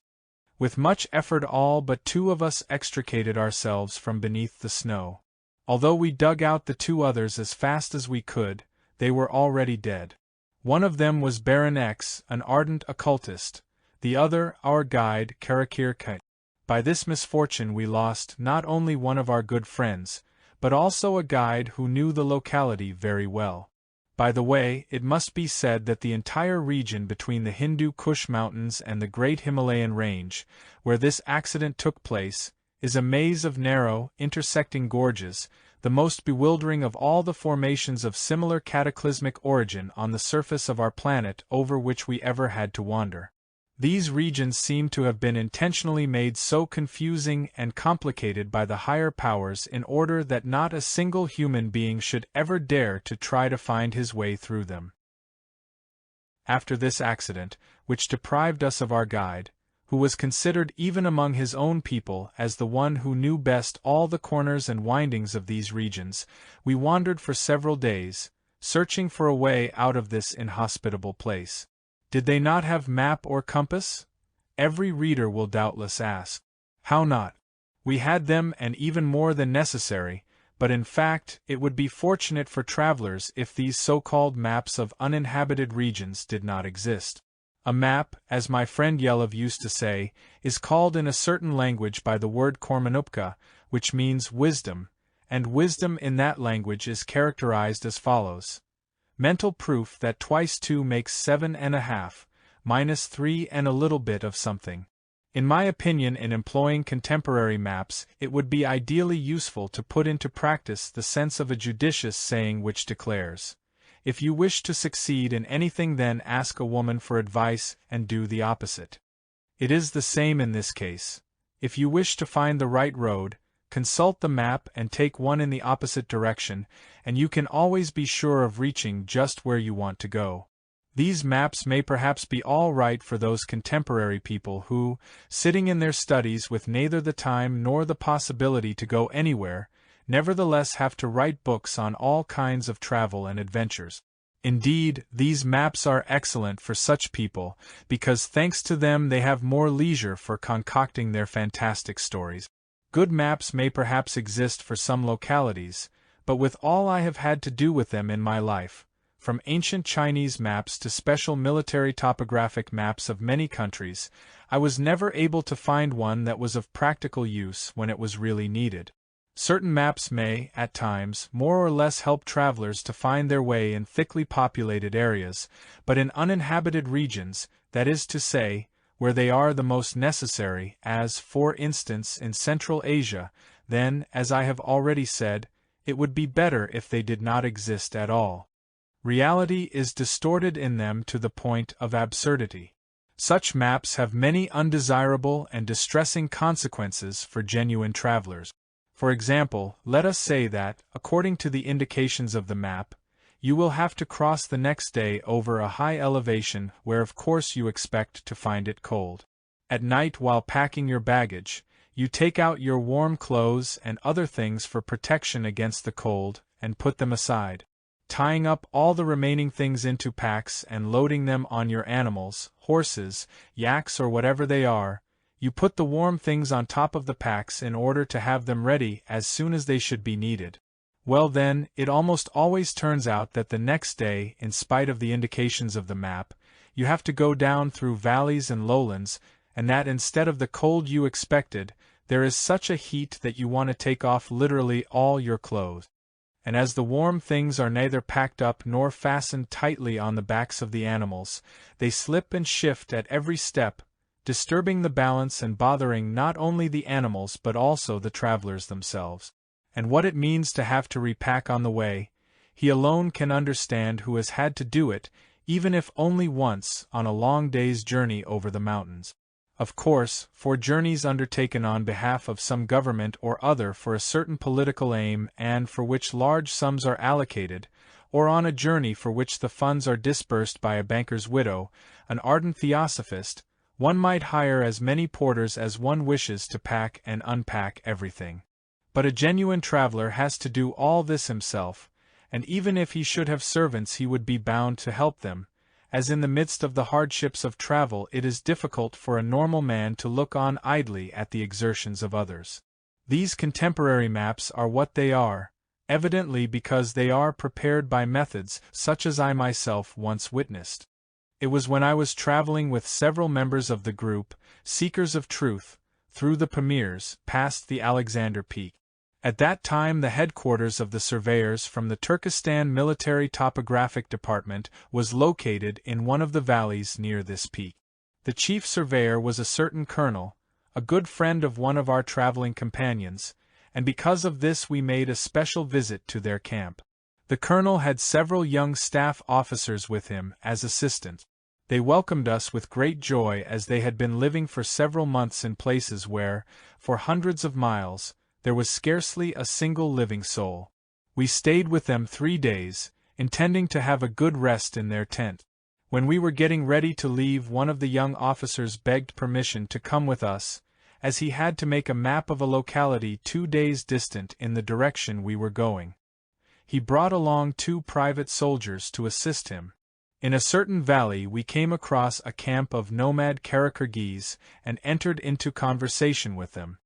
With much effort all but 2 of us extricated ourselves from beneath the snow. Although we dug out the 2 others as fast as we could, they were already dead. One of them was Baron X, an ardent occultist, the other our guide Karakir Kut. By this misfortune we lost not only one of our good friends, but also a guide who knew the locality very well. By the way, it must be said that the entire region between the Hindu Kush Mountains and the great Himalayan range, where this accident took place, is a maze of narrow, intersecting gorges, the most bewildering of all the formations of similar cataclysmic origin on the surface of our planet over which we ever had to wander. These regions seem to have been intentionally made so confusing and complicated by the higher powers in order that not a single human being should ever dare to try to find his way through them. After this accident, which deprived us of our guide, who was considered even among his own people as the one who knew best all the corners and windings of these regions, we wandered for several days, searching for a way out of this inhospitable place. Did they not have map or compass? Every reader will doubtless ask. How not? We had them, and even more than necessary, but in fact it would be fortunate for travelers if these so-called maps of uninhabited regions did not exist. A map, as my friend Yelov used to say, is called in a certain language by the word kormanupka, which means wisdom, and wisdom in that language is characterized as follows. Mental proof that twice 2 makes 7.5, minus 3 and a little bit of something. In my opinion, in employing contemporary maps, it would be ideally useful to put into practice the sense of a judicious saying which declares, "If you wish to succeed in anything, then ask a woman for advice and do the opposite." It is the same in this case. If you wish to find the right road, consult the map and take one in the opposite direction, and you can always be sure of reaching just where you want to go. These maps may perhaps be all right for those contemporary people who, sitting in their studies with neither the time nor the possibility to go anywhere, nevertheless have to write books on all kinds of travel and adventures. Indeed, these maps are excellent for such people, because thanks to them they have more leisure for concocting their fantastic stories. Good maps may perhaps exist for some localities, but with all I have had to do with them in my life, from ancient Chinese maps to special military topographic maps of many countries, I was never able to find one that was of practical use when it was really needed. Certain maps may, at times, more or less help travelers to find their way in thickly populated areas, but in uninhabited regions, that is to say, where they are the most necessary, as, for instance, in Central Asia, then, as I have already said, it would be better if they did not exist at all. Reality is distorted in them to the point of absurdity. Such maps have many undesirable and distressing consequences for genuine travelers. For example, let us say that, according to the indications of the map, you will have to cross the next day over a high elevation where of course you expect to find it cold. At night, while packing your baggage, you take out your warm clothes and other things for protection against the cold, and put them aside. Tying up all the remaining things into packs and loading them on your animals, horses, yaks or whatever they are, you put the warm things on top of the packs in order to have them ready as soon as they should be needed. Well then, it almost always turns out that the next day, in spite of the indications of the map, you have to go down through valleys and lowlands, and that instead of the cold you expected, there is such a heat that you want to take off literally all your clothes. And as the warm things are neither packed up nor fastened tightly on the backs of the animals, they slip and shift at every step, disturbing the balance and bothering not only the animals but also the travelers themselves. And what it means to have to repack on the way, he alone can understand who has had to do it, even if only once, on a long day's journey over the mountains. Of course, for journeys undertaken on behalf of some government or other for a certain political aim and for which large sums are allocated, or on a journey for which the funds are disbursed by a banker's widow, an ardent theosophist, one might hire as many porters as one wishes to pack and unpack everything. But a genuine traveler has to do all this himself, and even if he should have servants he would be bound to help them, as in the midst of the hardships of travel it is difficult for a normal man to look on idly at the exertions of others. These contemporary maps are what they are, evidently because they are prepared by methods such as I myself once witnessed. It was when I was traveling with several members of the group, Seekers of Truth, through the Pamirs, past the Alexander Peak. At that time the headquarters of the surveyors from the Turkestan Military Topographic Department was located in one of the valleys near this peak. The chief surveyor was a certain colonel, a good friend of one of our traveling companions, and because of this we made a special visit to their camp. The colonel had several young staff officers with him as assistants. They welcomed us with great joy as they had been living for several months in places where, for hundreds of miles, there was scarcely a single living soul. We stayed with them 3 days, intending to have a good rest in their tent. When we were getting ready to leave, one of the young officers begged permission to come with us, as he had to make a map of a locality 2 days distant in the direction we were going. He brought along 2 private soldiers to assist him. In a certain valley we came across a camp of nomad Kara-Kirghiz and entered into conversation with them.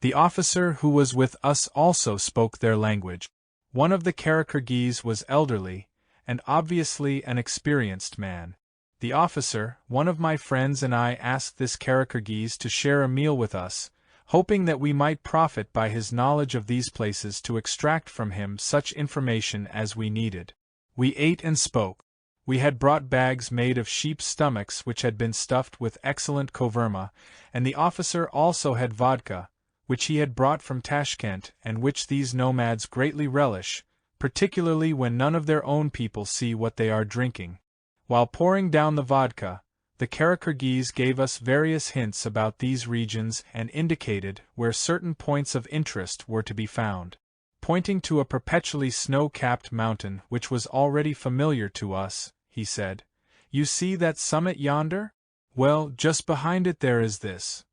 The officer who was with us also spoke their language. One of the Kara-Kirghiz was elderly, and obviously an experienced man. The officer, one of my friends, and I asked this Kara-Kirghiz to share a meal with us, hoping that we might profit by his knowledge of these places to extract from him such information as we needed. We ate and spoke. We had brought bags made of sheep's stomachs which had been stuffed with excellent koverma, and the officer also had vodka, which he had brought from Tashkent and which these nomads greatly relish, particularly when none of their own people see what they are drinking. While pouring down the vodka, the Kara-Kirghiz gave us various hints about these regions and indicated where certain points of interest were to be found. Pointing to a perpetually snow-capped mountain which was already familiar to us, he said, "You see that summit yonder? Well, just behind it there is this.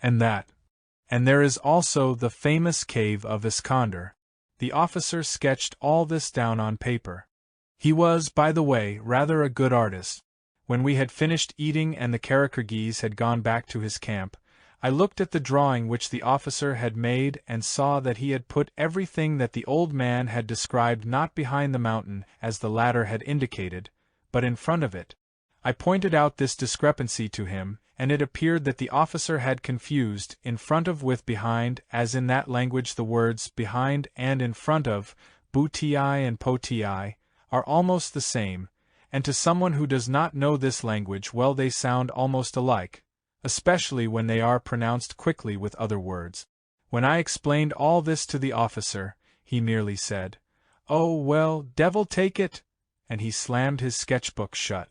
And that. And there is also the famous cave of Iskander." The officer sketched all this down on paper. He was, by the way, rather a good artist. When we had finished eating and the Kara-Kirghiz had gone back to his camp, I looked at the drawing which the officer had made and saw that he had put everything that the old man had described not behind the mountain, as the latter had indicated, but in front of it. I pointed out this discrepancy to him, and it appeared that the officer had confused in front of with behind, as in that language the words behind and in front of, buti and poti, are almost the same, and to someone who does not know this language well they sound almost alike, especially when they are pronounced quickly with other words. When I explained all this to the officer, he merely said, "Oh well, devil take it," and he slammed his sketchbook shut.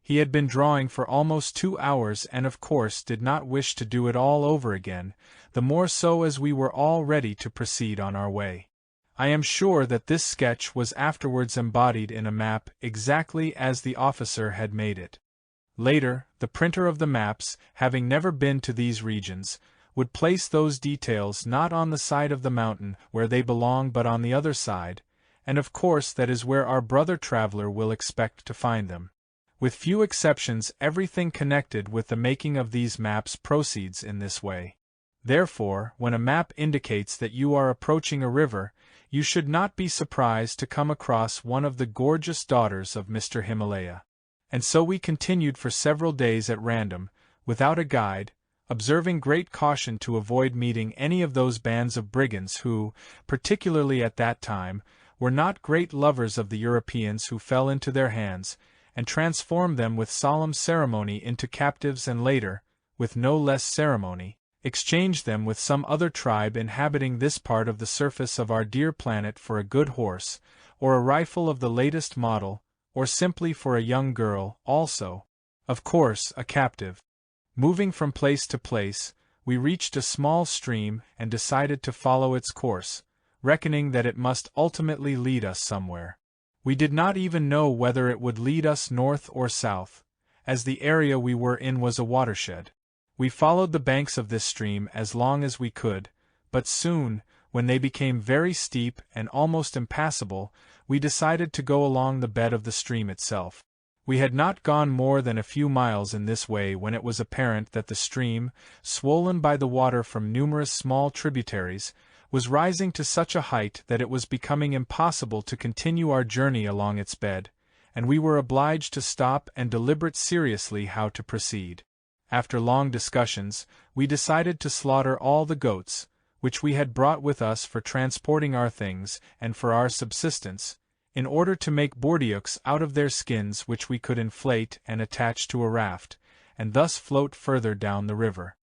He had been drawing for almost 2 hours and of course did not wish to do it all over again, the more so as we were all ready to proceed on our way. I am sure that this sketch was afterwards embodied in a map exactly as the officer had made it. Later, the printer of the maps, having never been to these regions, would place those details not on the side of the mountain where they belong but on the other side, and of course that is where our brother traveler will expect to find them. With few exceptions, everything connected with the making of these maps proceeds in this way. Therefore, when a map indicates that you are approaching a river, you should not be surprised to come across one of the gorgeous daughters of Mr. Himalaya. And so we continued for several days at random, without a guide, observing great caution to avoid meeting any of those bands of brigands who, particularly at that time, were not great lovers of the Europeans who fell into their hands, and transformed them with solemn ceremony into captives and later, with no less ceremony, exchanged them with some other tribe inhabiting this part of the surface of our dear planet for a good horse, or a rifle of the latest model, or simply for a young girl, also, of course, a captive. Moving from place to place, we reached a small stream and decided to follow its course, reckoning that it must ultimately lead us somewhere. We did not even know whether it would lead us north or south, as the area we were in was a watershed. We followed the banks of this stream as long as we could, but soon, when they became very steep and almost impassable, we decided to go along the bed of the stream itself. We had not gone more than a few miles in this way when it was apparent that the stream, swollen by the water from numerous small tributaries, was rising to such a height that it was becoming impossible to continue our journey along its bed, and we were obliged to stop and deliberate seriously how to proceed. After long discussions, we decided to slaughter all the goats, which we had brought with us for transporting our things and for our subsistence, in order to make bordioks out of their skins which we could inflate and attach to a raft, and thus float further down the river.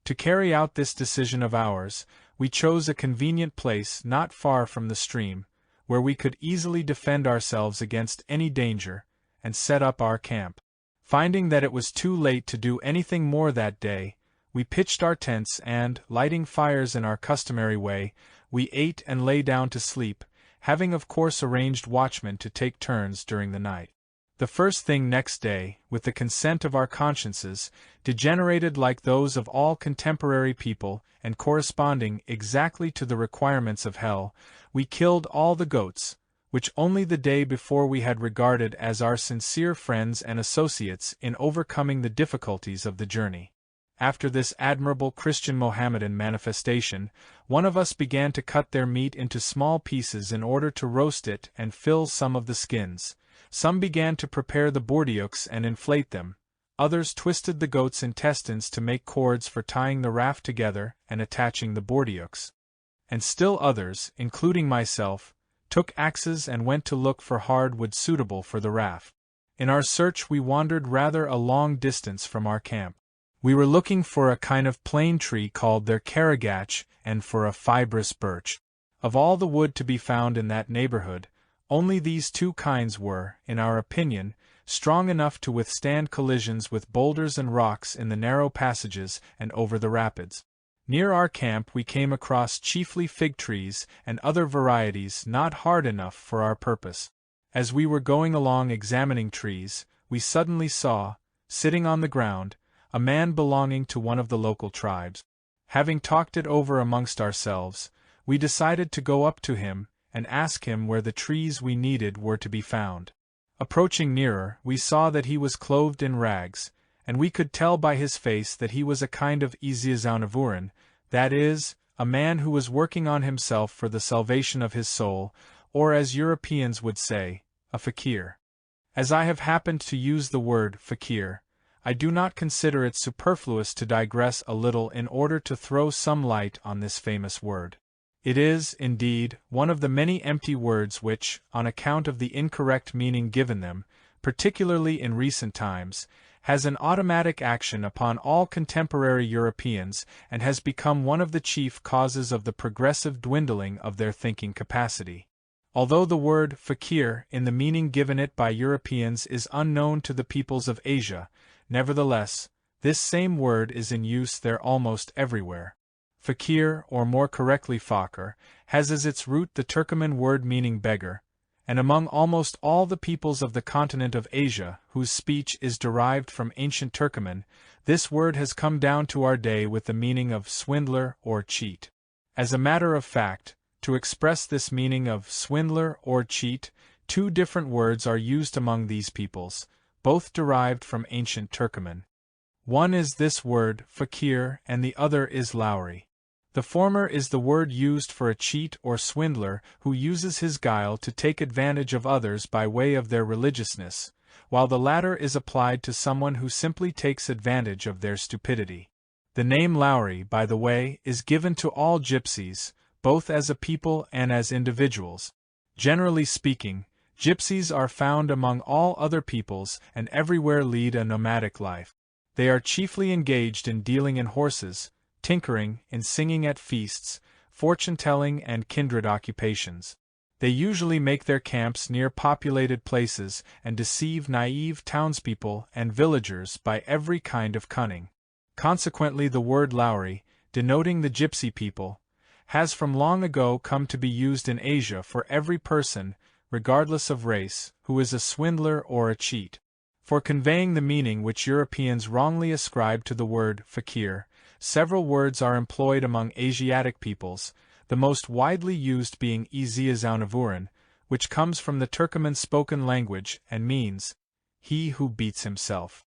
To carry out this decision of ours, we chose a convenient place not far from the stream, where we could easily defend ourselves against any danger, and set up our camp. Finding that it was too late to do anything more that day, we pitched our tents and, lighting fires in our customary way, we ate and lay down to sleep, having of course arranged watchmen to take turns during the night. The first thing next day, with the consent of our consciences, degenerated like those of all contemporary people, and corresponding exactly to the requirements of hell, we killed all the goats, which only the day before we had regarded as our sincere friends and associates in overcoming the difficulties of the journey. After this admirable Christian Mohammedan manifestation, one of us began to cut their meat into small pieces in order to roast it and fill some of the skins. Some began to prepare the bordioks and inflate them. Others twisted the goats' intestines to make cords for tying the raft together and attaching the bordioks. And still others, including myself, took axes and went to look for hardwood suitable for the raft. In our search we wandered rather a long distance from our camp. We were looking for a kind of plane tree called their karagach and for a fibrous birch. Of all the wood to be found in that neighborhood, only these two kinds were, in our opinion, strong enough to withstand collisions with boulders and rocks in the narrow passages and over the rapids. Near our camp we came across chiefly fig trees and other varieties not hard enough for our purpose. As we were going along examining trees, we suddenly saw, sitting on the ground, a man belonging to one of the local tribes. Having talked it over amongst ourselves, we decided to go up to him and ask him where the trees we needed were to be found. Approaching nearer, we saw that he was clothed in rags, and we could tell by his face that he was a kind of Iziazaunavuran, that is, a man who was working on himself for the salvation of his soul, or as Europeans would say, a fakir. As I have happened to use the word fakir, I do not consider it superfluous to digress a little in order to throw some light on this famous word. It is, indeed, one of the many empty words which, on account of the incorrect meaning given them, particularly in recent times, has an automatic action upon all contemporary Europeans and has become one of the chief causes of the progressive dwindling of their thinking capacity. Although the word fakir in the meaning given it by Europeans is unknown to the peoples of Asia, nevertheless, this same word is in use there almost everywhere. Fakir, or more correctly fakir, has as its root the Turcoman word meaning beggar, and among almost all the peoples of the continent of Asia, whose speech is derived from ancient Turcoman, this word has come down to our day with the meaning of swindler or cheat. As a matter of fact, to express this meaning of swindler or cheat, two different words are used among these peoples, both derived from ancient Turcoman. One is this word, fakir, and the other is Lowry. The former is the word used for a cheat or swindler who uses his guile to take advantage of others by way of their religiousness, while the latter is applied to someone who simply takes advantage of their stupidity. The name Lowry, by the way, is given to all gypsies, both as a people and as individuals. Generally speaking, gypsies are found among all other peoples and everywhere lead a nomadic life. They are chiefly engaged in dealing in horses, tinkering, in singing at feasts, fortune-telling and kindred occupations. They usually make their camps near populated places and deceive naive townspeople and villagers by every kind of cunning. Consequently, the word Lowry, denoting the gypsy people, has from long ago come to be used in Asia for every person, regardless of race, who is a swindler or a cheat. For conveying the meaning which Europeans wrongly ascribe to the word fakir, several words are employed among Asiatic peoples, the most widely used being Iziazaunavouran, which comes from the Turcoman spoken language and means, he who beats himself.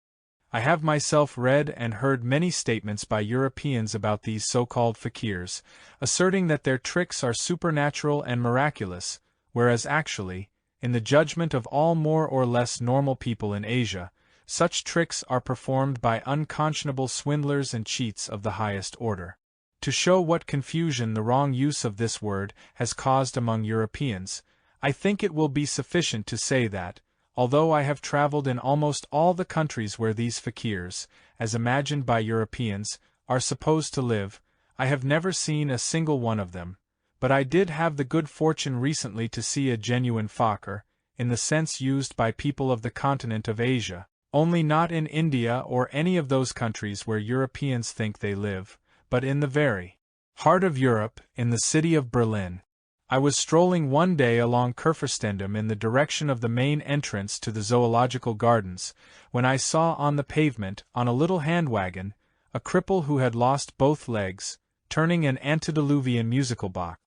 I have myself read and heard many statements by Europeans about these so-called fakirs, asserting that their tricks are supernatural and miraculous, whereas actually, in the judgment of all more or less normal people in Asia, such tricks are performed by unconscionable swindlers and cheats of the highest order. To show what confusion the wrong use of this word has caused among Europeans, I think it will be sufficient to say that, although I have traveled in almost all the countries where these fakirs, as imagined by Europeans, are supposed to live, I have never seen a single one of them, but I did have the good fortune recently to see a genuine fakir, in the sense used by people of the continent of Asia, only not in India or any of those countries where Europeans think they live, but in the very heart of Europe, in the city of Berlin. I was strolling one day along Kurfürstendamm in the direction of the main entrance to the zoological gardens, when I saw on the pavement, on a little hand-wagon, a cripple who had lost both legs, turning an antediluvian musical box.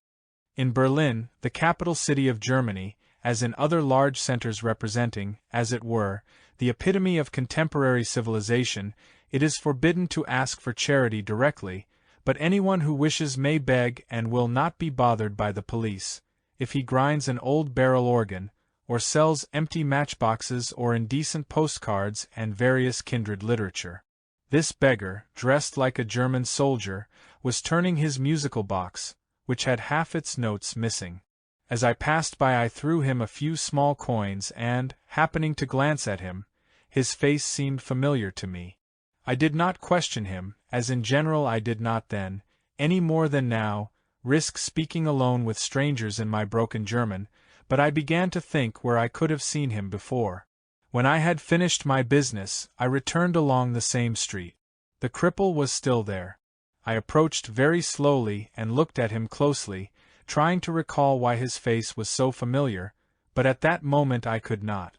In Berlin, the capital city of Germany, as in other large centers representing, as it were, the epitome of contemporary civilization, it is forbidden to ask for charity directly, but anyone who wishes may beg and will not be bothered by the police, if he grinds an old barrel organ, or sells empty matchboxes or indecent postcards and various kindred literature. This beggar, dressed like a German soldier, was turning his musical box, which had half its notes missing. As I passed by I threw him a few small coins and, happening to glance at him, his face seemed familiar to me. I did not question him, as in general I did not then, any more than now, risk speaking alone with strangers in my broken German, but I began to think where I could have seen him before. When I had finished my business, I returned along the same street. The cripple was still there. I approached very slowly and looked at him closely, trying to recall why his face was so familiar, but at that moment I could not.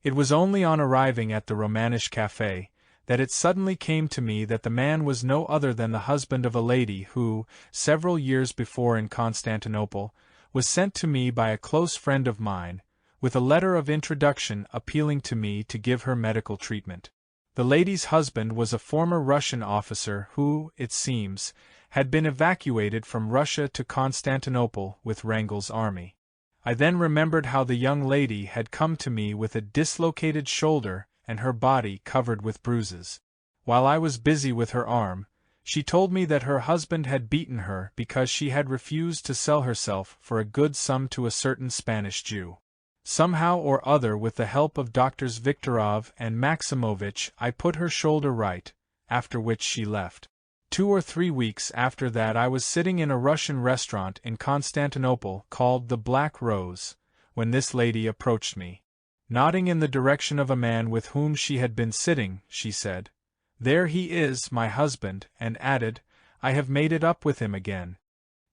It was only on arriving at the Romanische Café that it suddenly came to me that the man was no other than the husband of a lady who, several years before in Constantinople, was sent to me by a close friend of mine, with a letter of introduction appealing to me to give her medical treatment. The lady's husband was a former Russian officer who, it seems, had been evacuated from Russia to Constantinople with Wrangel's army. I then remembered how the young lady had come to me with a dislocated shoulder and her body covered with bruises. While I was busy with her arm, she told me that her husband had beaten her because she had refused to sell herself for a good sum to a certain Spanish Jew. Somehow or other, with the help of Doctors Viktorov and Maximovich, I put her shoulder right, after which she left. 2 or 3 weeks after that I was sitting in a Russian restaurant in Constantinople called the Black Rose, when this lady approached me. Nodding in the direction of a man with whom she had been sitting, she said, "There he is, my husband," and added, "I have made it up with him again.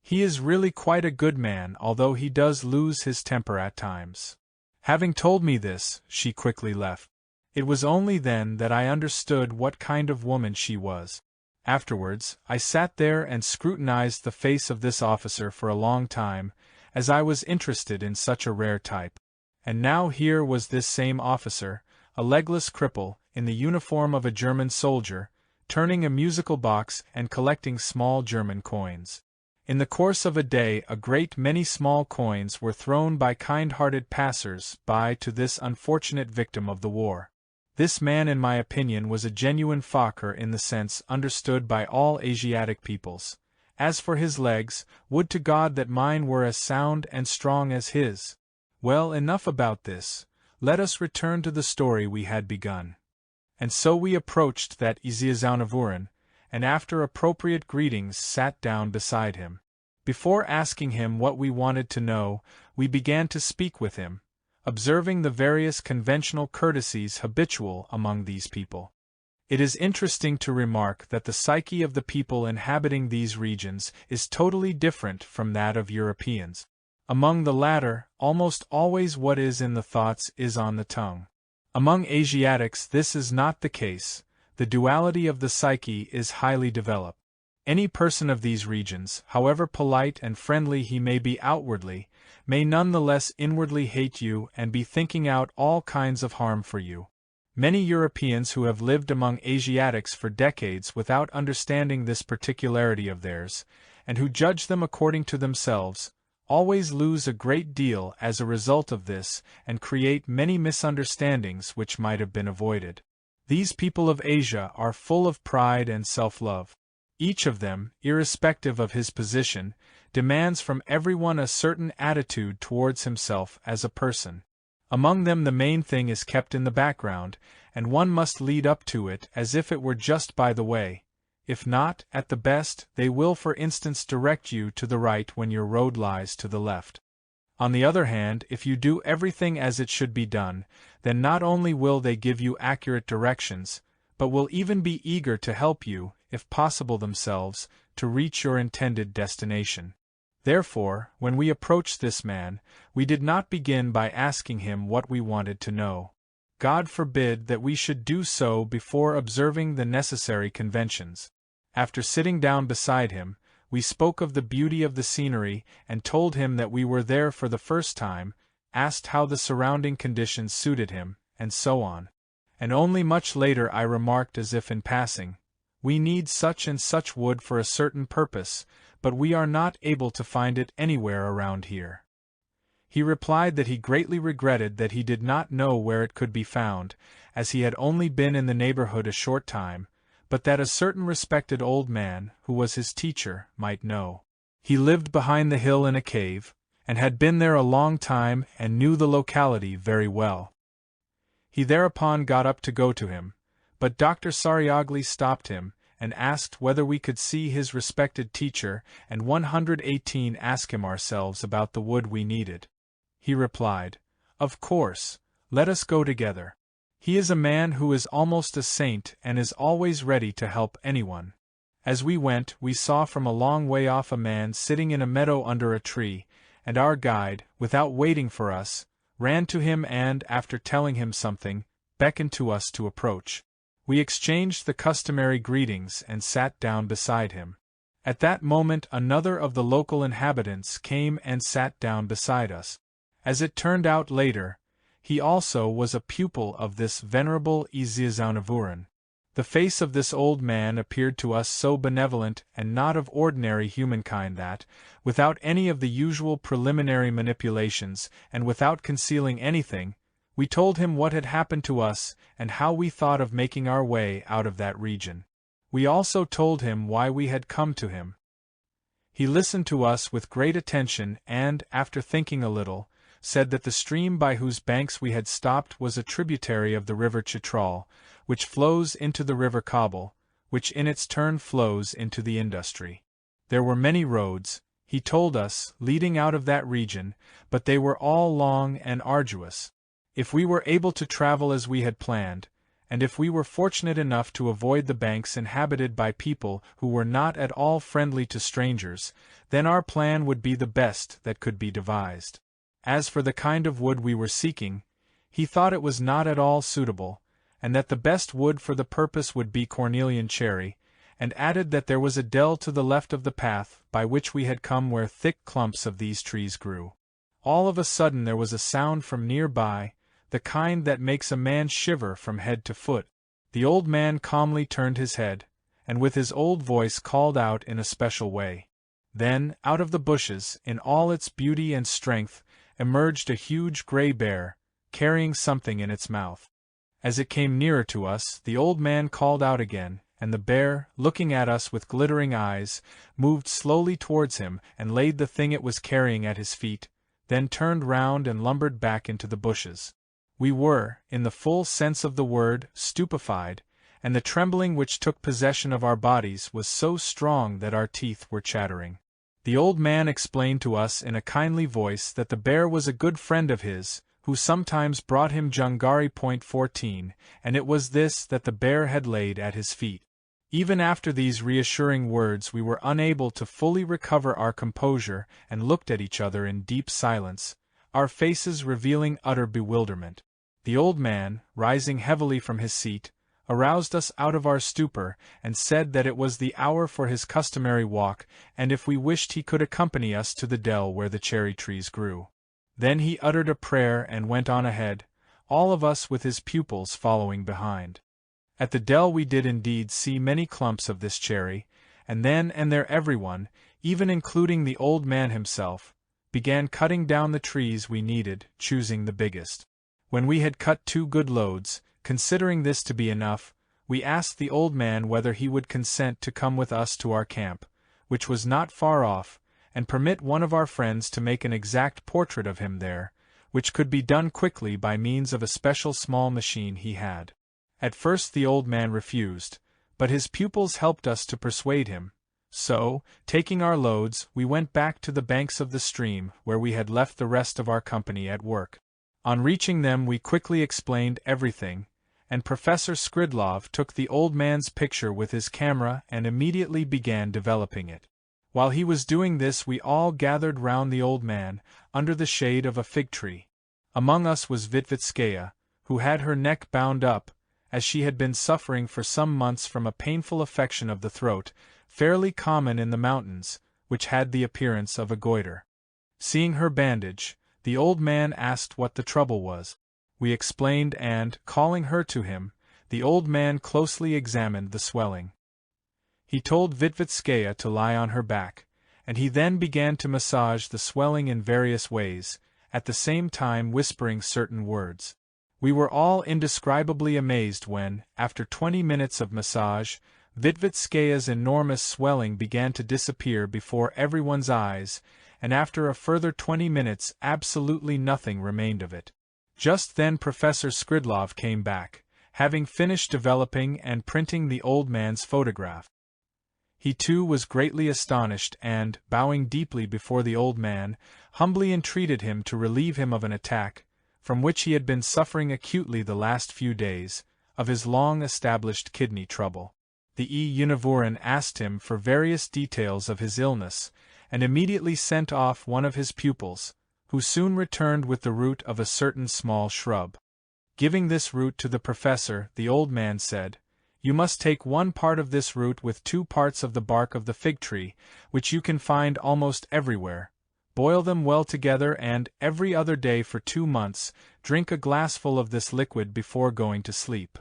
He is really quite a good man, although he does lose his temper at times." Having told me this, she quickly left. It was only then that I understood what kind of woman she was. Afterwards, I sat there and scrutinized the face of this officer for a long time, as I was interested in such a rare type. And now here was this same officer, a legless cripple, in the uniform of a German soldier, turning a musical box and collecting small German coins. In the course of a day a great many small coins were thrown by kind-hearted passers-by to this unfortunate victim of the war. This man, in my opinion, was a genuine fakir in the sense understood by all Asiatic peoples. As for his legs, would to God that mine were as sound and strong as his. Well, enough about this. Let us return to the story we had begun. And so we approached that Iziazaunavouran, and after appropriate greetings sat down beside him. Before asking him what we wanted to know, we began to speak with him, observing the various conventional courtesies habitual among these people. It is interesting to remark that the psyche of the people inhabiting these regions is totally different from that of Europeans. Among the latter, almost always what is in the thoughts is on the tongue. Among Asiatics this is not the case. The duality of the psyche is highly developed. Any person of these regions, however polite and friendly he may be outwardly, may none the less inwardly hate you and be thinking out all kinds of harm for you. Many Europeans who have lived among Asiatics for decades without understanding this particularity of theirs, and who judge them according to themselves, always lose a great deal as a result of this and create many misunderstandings which might have been avoided. These people of Asia are full of pride and self-love. Each of them, irrespective of his position, demands from everyone a certain attitude towards himself as a person. Among them the main thing is kept in the background, and one must lead up to it as if it were just by the way. If not, at the best, they will for instance direct you to the right when your road lies to the left. On the other hand, if you do everything as it should be done, then not only will they give you accurate directions, but will even be eager to help you, if possible themselves, to reach your intended destination. Therefore, when we approached this man, we did not begin by asking him what we wanted to know. God forbid that we should do so before observing the necessary conventions. After sitting down beside him, we spoke of the beauty of the scenery and told him that we were there for the first time, asked how the surrounding conditions suited him, and so on. And only much later I remarked as if in passing, "We need such and such wood for a certain purpose, but we are not able to find it anywhere around here." He replied that he greatly regretted that he did not know where it could be found, as he had only been in the neighborhood a short time, but that a certain respected old man, who was his teacher, might know. He lived behind the hill in a cave, and had been there a long time and knew the locality very well. He thereupon got up to go to him, but Dr. Sariagli stopped him, and asked whether we could see his respected teacher, and 118 ask him ourselves about the wood we needed. He replied, "Of course, let us go together." He is a man who is almost a saint and is always ready to help anyone. As we went, we saw from a long way off a man sitting in a meadow under a tree, and our guide, without waiting for us, ran to him and, after telling him something, beckoned to us to approach. We exchanged the customary greetings and sat down beside him. At that moment another of the local inhabitants came and sat down beside us. As it turned out later, he also was a pupil of this venerable Iziazaunavouran. The face of this old man appeared to us so benevolent and not of ordinary humankind that, without any of the usual preliminary manipulations, and without concealing anything, we told him what had happened to us and how we thought of making our way out of that region. We also told him why we had come to him. He listened to us with great attention and, after thinking a little, said that the stream by whose banks we had stopped was a tributary of the river Chitral, which flows into the river Kabul, which in its turn flows into the Industry. There were many roads, he told us, leading out of that region, but they were all long and arduous. If we were able to travel as we had planned, and if we were fortunate enough to avoid the banks inhabited by people who were not at all friendly to strangers, then our plan would be the best that could be devised. As for the kind of wood we were seeking, he thought it was not at all suitable, and that the best wood for the purpose would be cornelian cherry, and added that there was a dell to the left of the path by which we had come where thick clumps of these trees grew. All of a sudden there was a sound from near by, the kind that makes a man shiver from head to foot. The old man calmly turned his head, and with his old voice called out in a special way. Then, out of the bushes, in all its beauty and strength, emerged a huge gray bear, carrying something in its mouth. As it came nearer to us, the old man called out again, and the bear, looking at us with glittering eyes, moved slowly towards him and laid the thing it was carrying at his feet, then turned round and lumbered back into the bushes. We were, in the full sense of the word, stupefied, and the trembling which took possession of our bodies was so strong that our teeth were chattering. The old man explained to us in a kindly voice that the bear was a good friend of his, who sometimes brought him Jungari.14, and it was this that the bear had laid at his feet. Even after these reassuring words we were unable to fully recover our composure and looked at each other in deep silence, our faces revealing utter bewilderment. The old man, rising heavily from his seat, aroused us out of our stupor and said that it was the hour for his customary walk, and if we wished he could accompany us to the dell where the cherry trees grew. Then he uttered a prayer and went on ahead, all of us with his pupils following behind. At the dell we did indeed see many clumps of this cherry, and then and there everyone, even including the old man himself, began cutting down the trees we needed, choosing the biggest. When we had cut 2 good loads, considering this to be enough, we asked the old man whether he would consent to come with us to our camp, which was not far off, and permit one of our friends to make an exact portrait of him there, which could be done quickly by means of a special small machine he had. At first the old man refused, but his pupils helped us to persuade him. So, taking our loads, we went back to the banks of the stream where we had left the rest of our company at work. On reaching them we quickly explained everything, and Professor Skridlov took the old man's picture with his camera and immediately began developing it. While he was doing this we all gathered round the old man, under the shade of a fig tree. Among us was Vitvitskaya, who had her neck bound up, as she had been suffering for some months from a painful affection of the throat, fairly common in the mountains, which had the appearance of a goiter. Seeing her bandage, the old man asked what the trouble was. We explained and, calling her to him, the old man closely examined the swelling. He told Vitvitskaya to lie on her back, and he then began to massage the swelling in various ways, at the same time whispering certain words. We were all indescribably amazed when, after 20 minutes of massage, Vitvitskaya's enormous swelling began to disappear before everyone's eyes, and after a further 20 minutes absolutely nothing remained of it. Just then Professor Skridlov came back, having finished developing and printing the old man's photograph. He too was greatly astonished and, bowing deeply before the old man, humbly entreated him to relieve him of an attack, from which he had been suffering acutely the last few days, of his long-established kidney trouble. The Univurin asked him for various details of his illness, and immediately sent off one of his pupils, who soon returned with the root of a certain small shrub. Giving this root to the professor, the old man said, "You must take 1 part of this root with 2 parts of the bark of the fig tree, which you can find almost everywhere. Boil them well together and, every other day for 2 months, drink a glassful of this liquid before going to sleep."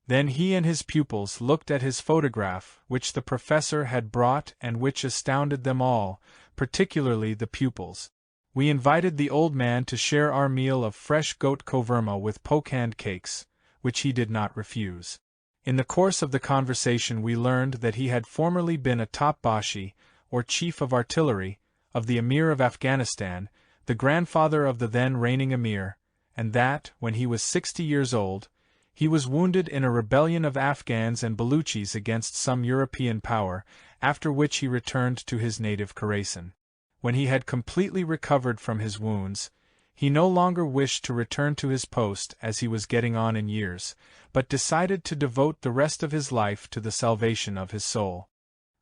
Then he and his pupils looked at his photograph, which the professor had brought and which astounded them all, particularly the pupils. We invited the old man to share our meal of fresh goat koverma with pokhand cakes, which he did not refuse. In the course of the conversation we learned that he had formerly been a top-bashi, or chief of artillery, of the Emir of Afghanistan, the grandfather of the then reigning Emir, and that, when he was 60 years old, he was wounded in a rebellion of Afghans and Baluchis against some European power, after which he returned to his native Khorasan. When he had completely recovered from his wounds, he no longer wished to return to his post as he was getting on in years, but decided to devote the rest of his life to the salvation of his soul.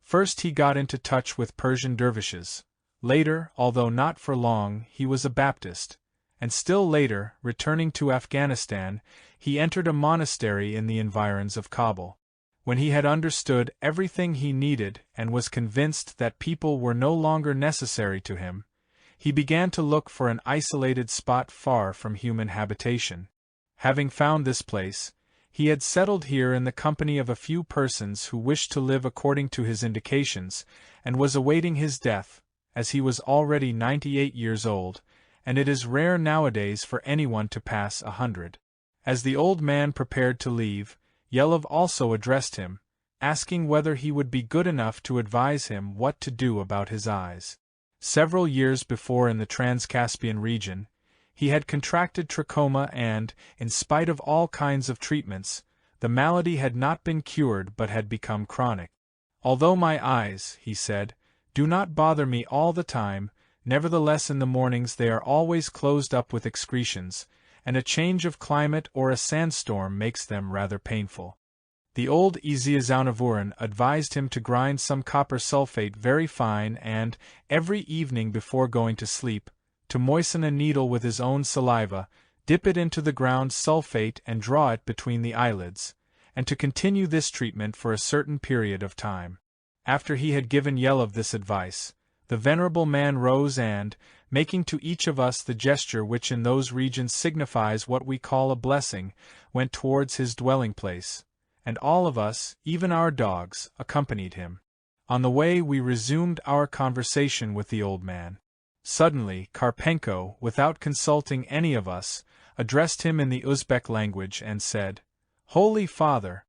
First he got into touch with Persian dervishes. Later, although not for long, he was a Baptist, and still later, returning to Afghanistan, he entered a monastery in the environs of Kabul. When he had understood everything he needed and was convinced that people were no longer necessary to him, he began to look for an isolated spot far from human habitation. Having found this place, He had settled here in the company of a few persons who wished to live according to his indications, and was awaiting his death, as he was already 98 years old, and it is rare nowadays for anyone to pass 100. As the old man prepared to leave, Yelov also addressed him, asking whether he would be good enough to advise him what to do about his eyes. Several years before in the Transcaspian region, he had contracted trachoma and, in spite of all kinds of treatments, the malady had not been cured but had become chronic. "Although my eyes," he said, "do not bother me all the time, nevertheless in the mornings they are always closed up with excretions, and a change of climate or a sandstorm makes them rather painful." The old Iziazaunavouran advised him to grind some copper sulfate very fine and, every evening before going to sleep, to moisten a needle with his own saliva, dip it into the ground sulfate and draw it between the eyelids, and to continue this treatment for a certain period of time. After he had given Yelov this advice, the venerable man rose and, making to each of us the gesture which in those regions signifies what we call a blessing, went towards his dwelling place, and all of us, even our dogs, accompanied him. On the way we resumed our conversation with the old man. Suddenly, Karpenko, without consulting any of us, addressed him in the Uzbek language and said, "Holy Father,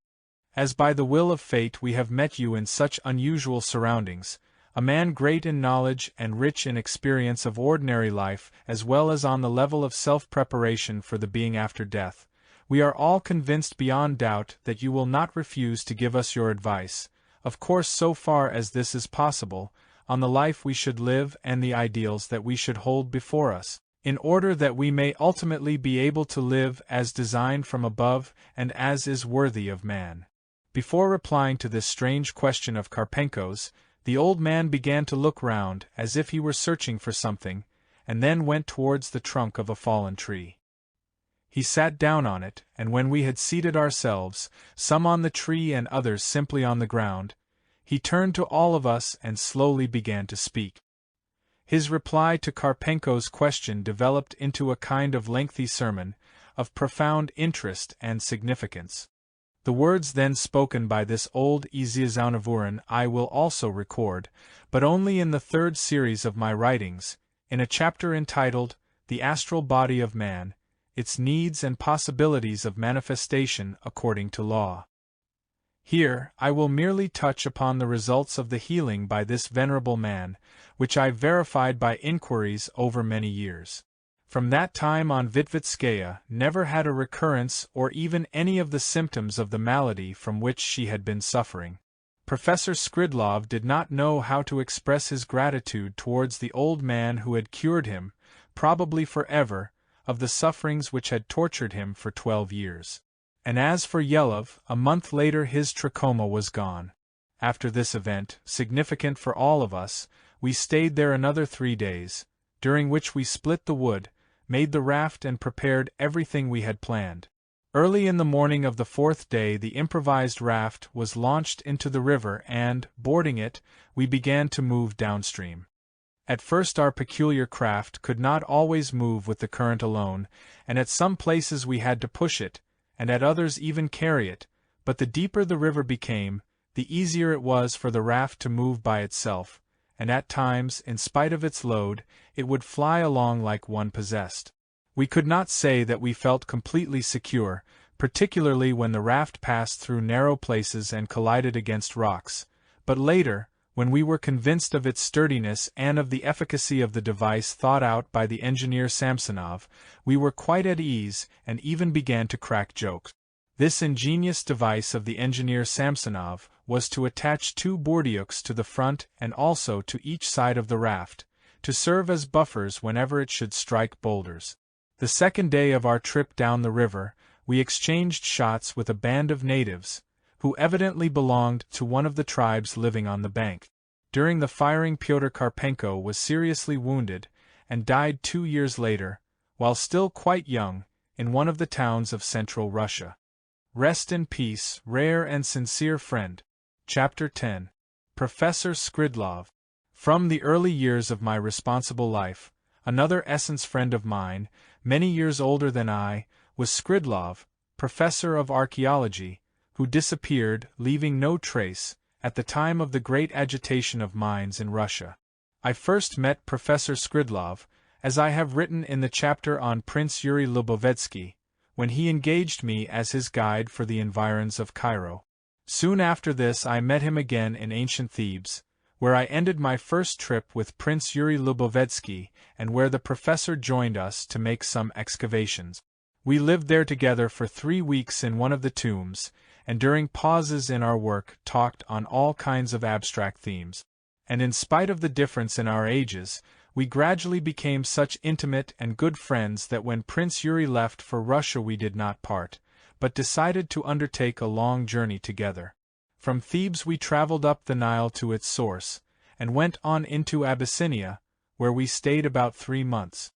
as by the will of fate we have met you in such unusual surroundings, a man great in knowledge and rich in experience of ordinary life as well as on the level of self-preparation for the being after death, we are all convinced beyond doubt that you will not refuse to give us your advice, of course so far as this is possible, on the life we should live and the ideals that we should hold before us, in order that we may ultimately be able to live as designed from above and as is worthy of man." Before replying to this strange question of Karpenko's, the old man began to look round as if he were searching for something, and then went towards the trunk of a fallen tree. He sat down on it, and when we had seated ourselves, some on the tree and others simply on the ground, he turned to all of us and slowly began to speak. His reply to Karpenko's question developed into a kind of lengthy sermon, of profound interest and significance. The words then spoken by this old Iziazaunavouran I will also record, but only in the third series of my writings, in a chapter entitled, "The Astral Body of Man, Its Needs and Possibilities of Manifestation According to Law." Here, I will merely touch upon the results of the healing by this venerable man, which I verified by inquiries over many years. From that time on Vitvitskaya never had a recurrence or even any of the symptoms of the malady from which she had been suffering. Professor Skridlov did not know how to express his gratitude towards the old man who had cured him, probably forever, of the sufferings which had tortured him for 12 years. And as for Yelov, a month later his trachoma was gone. After this event, significant for all of us, we stayed there another 3 days, during which we split the wood, made the raft and prepared everything we had planned. Early in the morning of the 4th day the improvised raft was launched into the river and, boarding it, we began to move downstream. At first our peculiar craft could not always move with the current alone, and at some places we had to push it, and at others even carry it, but the deeper the river became, the easier it was for the raft to move by itself, and at times, in spite of its load, it would fly along like one possessed. We could not say that we felt completely secure, particularly when the raft passed through narrow places and collided against rocks, but later, when we were convinced of its sturdiness and of the efficacy of the device thought out by the engineer Samsonov, we were quite at ease and even began to crack jokes. This ingenious device of the engineer Samsonov was to attach 2 bourdieuks to the front and also to each side of the raft, to serve as buffers whenever it should strike boulders. The second day of our trip down the river, we exchanged shots with a band of natives, who evidently belonged to one of the tribes living on the bank. During the firing Pyotr Karpenko was seriously wounded, and died 2 years later, while still quite young, in one of the towns of Central Russia. Rest in peace, rare and sincere friend. Chapter 10. Professor Skridlov. From the early years of my responsible life, another essence friend of mine, many years older than I, was Skridlov, professor of archaeology, who disappeared, leaving no trace, at the time of the great agitation of minds in Russia. I first met Professor Skridlov, as I have written in the chapter on Prince Yuri Lubovetsky, when he engaged me as his guide for the environs of Cairo. Soon after this I met him again in ancient Thebes, where I ended my first trip with Prince Yuri Lubovetsky and where the professor joined us to make some excavations. We lived there together for 3 weeks in one of the tombs, and during pauses in our work talked on all kinds of abstract themes. And in spite of the difference in our ages, we gradually became such intimate and good friends that when Prince Yuri left for Russia we did not part, but decided to undertake a long journey together. From Thebes we traveled up the Nile to its source, and went on into Abyssinia, where we stayed about 3 months.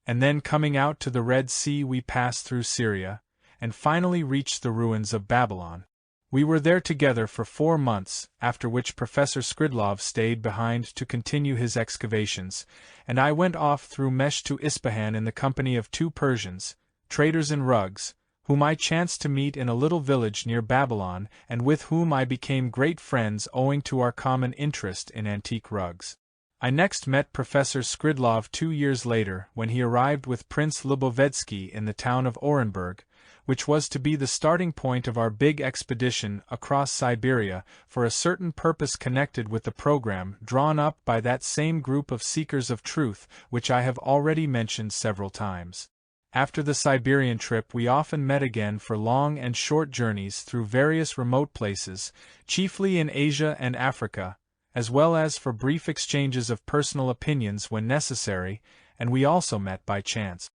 And then coming out to the Red Sea we passed through Syria, and finally reached the ruins of Babylon. We were there together for 4 months, after which Professor Skridlov stayed behind to continue his excavations, and I went off through Mesh to Ispahan in the company of 2 Persians, traders in rugs, whom I chanced to meet in a little village near Babylon and with whom I became great friends owing to our common interest in antique rugs. I next met Professor Skridlov 2 years later when he arrived with Prince Lubovetsky in the town of Orenburg, which was to be the starting point of our big expedition across Siberia for a certain purpose connected with the program drawn up by that same group of seekers of truth which I have already mentioned several times. After the Siberian trip we often met again for long and short journeys through various remote places, chiefly in Asia and Africa, as well as for brief exchanges of personal opinions when necessary, and we also met by chance.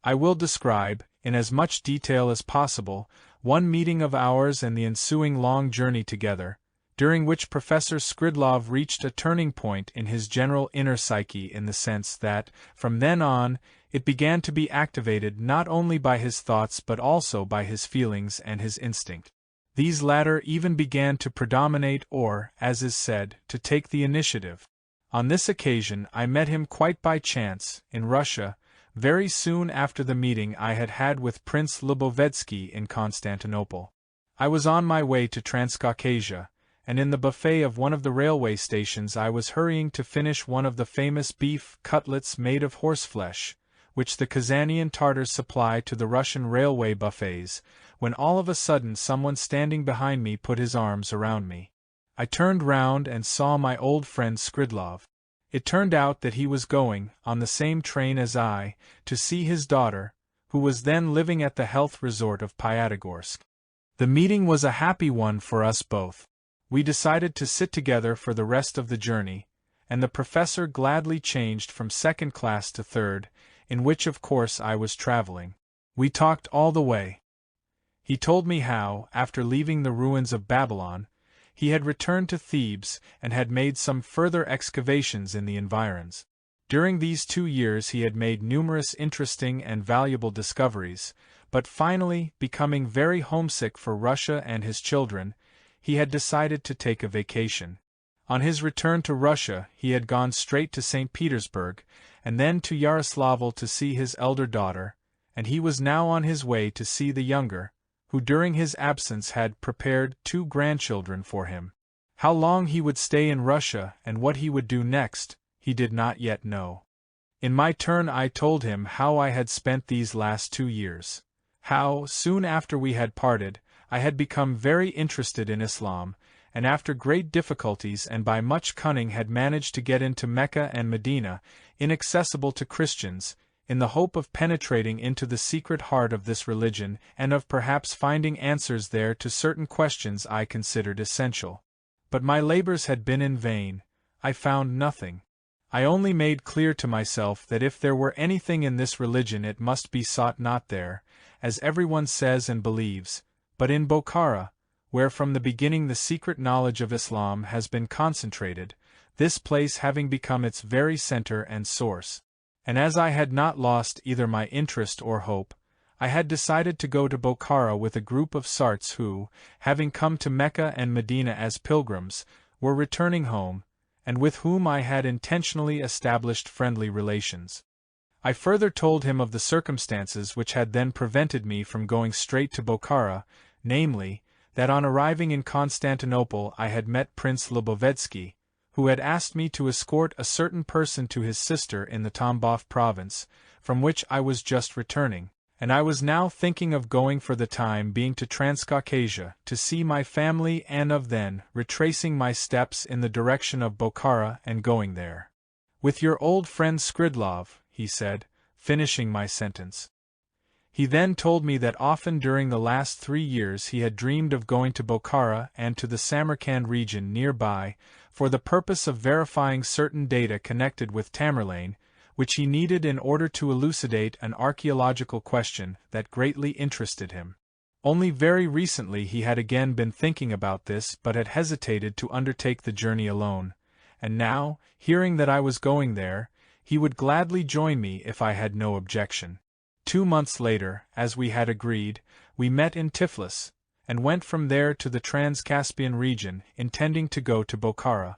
I will describe, in as much detail as possible, one meeting of ours and the ensuing long journey together, during which Professor Skridlov reached a turning point in his general inner psyche in the sense that, from then on, it began to be activated not only by his thoughts but also by his feelings and his instinct. These latter even began to predominate or, as is said, to take the initiative. On this occasion I met him quite by chance, in Russia, very soon after the meeting I had had with Prince Lubovetsky in Constantinople. I was on my way to Transcaucasia, and in the buffet of one of the railway stations I was hurrying to finish one of the famous beef cutlets made of horseflesh, which the Kazanian Tartars supply to the Russian railway buffets, when all of a sudden someone standing behind me put his arms around me. I turned round and saw my old friend Skridlov. It turned out that he was going, on the same train as I, to see his daughter, who was then living at the health resort of Piatigorsk. The meeting was a happy one for us both. We decided to sit together for the rest of the journey, and the professor gladly changed from 2nd class to 3rd, in which of course I was traveling. We talked all the way. He told me how, after leaving the ruins of Babylon, he had returned to Thebes and had made some further excavations in the environs. During these 2 years he had made numerous interesting and valuable discoveries, but finally, becoming very homesick for Russia and his children, he had decided to take a vacation. On his return to Russia he had gone straight to St. Petersburg, and then to Yaroslavl to see his elder daughter, and he was now on his way to see the younger, who during his absence had prepared 2 grandchildren for him. How long he would stay in Russia and what he would do next, he did not yet know. In my turn I told him how I had spent these last 2 years. How, soon after we had parted, I had become very interested in Islam, and after great difficulties and by much cunning had managed to get into Mecca and Medina, inaccessible to Christians, in the hope of penetrating into the secret heart of this religion and of perhaps finding answers there to certain questions I considered essential. But my labors had been in vain. I found nothing. I only made clear to myself that if there were anything in this religion it must be sought not there, as everyone says and believes, but in Bokhara, where from the beginning the secret knowledge of Islam has been concentrated, this place having become its very center and source. And as I had not lost either my interest or hope, I had decided to go to Bokhara with a group of Sarts who, having come to Mecca and Medina as pilgrims, were returning home, and with whom I had intentionally established friendly relations. I further told him of the circumstances which had then prevented me from going straight to Bokhara, namely, that on arriving in Constantinople I had met Prince Lobovetsky, who had asked me to escort a certain person to his sister in the Tambov province, from which I was just returning, and I was now thinking of going for the time being to Transcaucasia to see my family and of then retracing my steps in the direction of Bokhara and going there. With your old friend Skridlov, he said, finishing my sentence. He then told me that often during the last 3 years he had dreamed of going to Bokhara and to the Samarkand region nearby, for the purpose of verifying certain data connected with Tamerlane, which he needed in order to elucidate an archaeological question that greatly interested him. Only very recently he had again been thinking about this but had hesitated to undertake the journey alone, and now, hearing that I was going there, he would gladly join me if I had no objection. 2 months later, as we had agreed, we met in Tiflis, and went from there to the Trans-Caspian region, intending to go to Bokhara.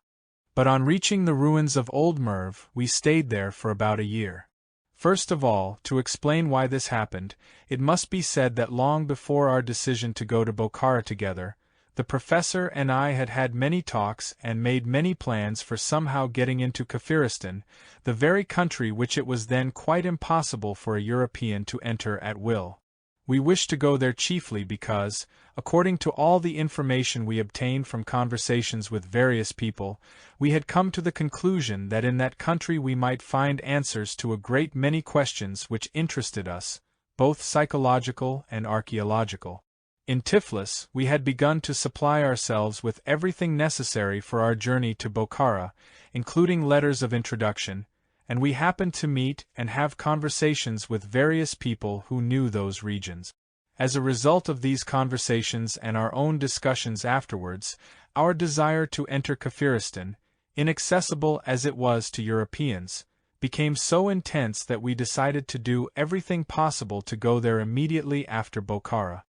But on reaching the ruins of Old Merv, we stayed there for about a year. First of all, to explain why this happened, it must be said that long before our decision to go to Bokhara together, the professor and I had had many talks and made many plans for somehow getting into Kafiristan, the very country which it was then quite impossible for a European to enter at will. We wished to go there chiefly because, according to all the information we obtained from conversations with various people, we had come to the conclusion that in that country we might find answers to a great many questions which interested us, both psychological and archaeological. In Tiflis, we had begun to supply ourselves with everything necessary for our journey to Bokhara, including letters of introduction, and we happened to meet and have conversations with various people who knew those regions. As a result of these conversations and our own discussions afterwards, our desire to enter Kafiristan, inaccessible as it was to Europeans, became so intense that we decided to do everything possible to go there immediately after Bokhara.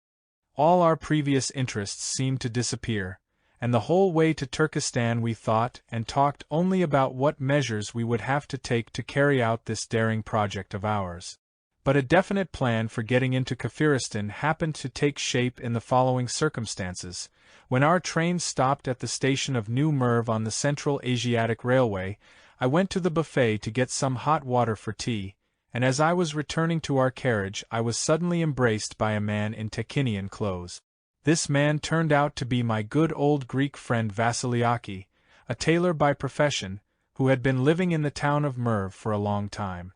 All our previous interests seemed to disappear, and the whole way to Turkestan we thought and talked only about what measures we would have to take to carry out this daring project of ours. But a definite plan for getting into Kafiristan happened to take shape in the following circumstances. When our train stopped at the station of New Merv on the Central Asiatic Railway, I went to the buffet to get some hot water for tea, and as I was returning to our carriage I was suddenly embraced by a man in Tekinian clothes. This man turned out to be my good old Greek friend Vasiliaki, a tailor by profession, who had been living in the town of Merv for a long time.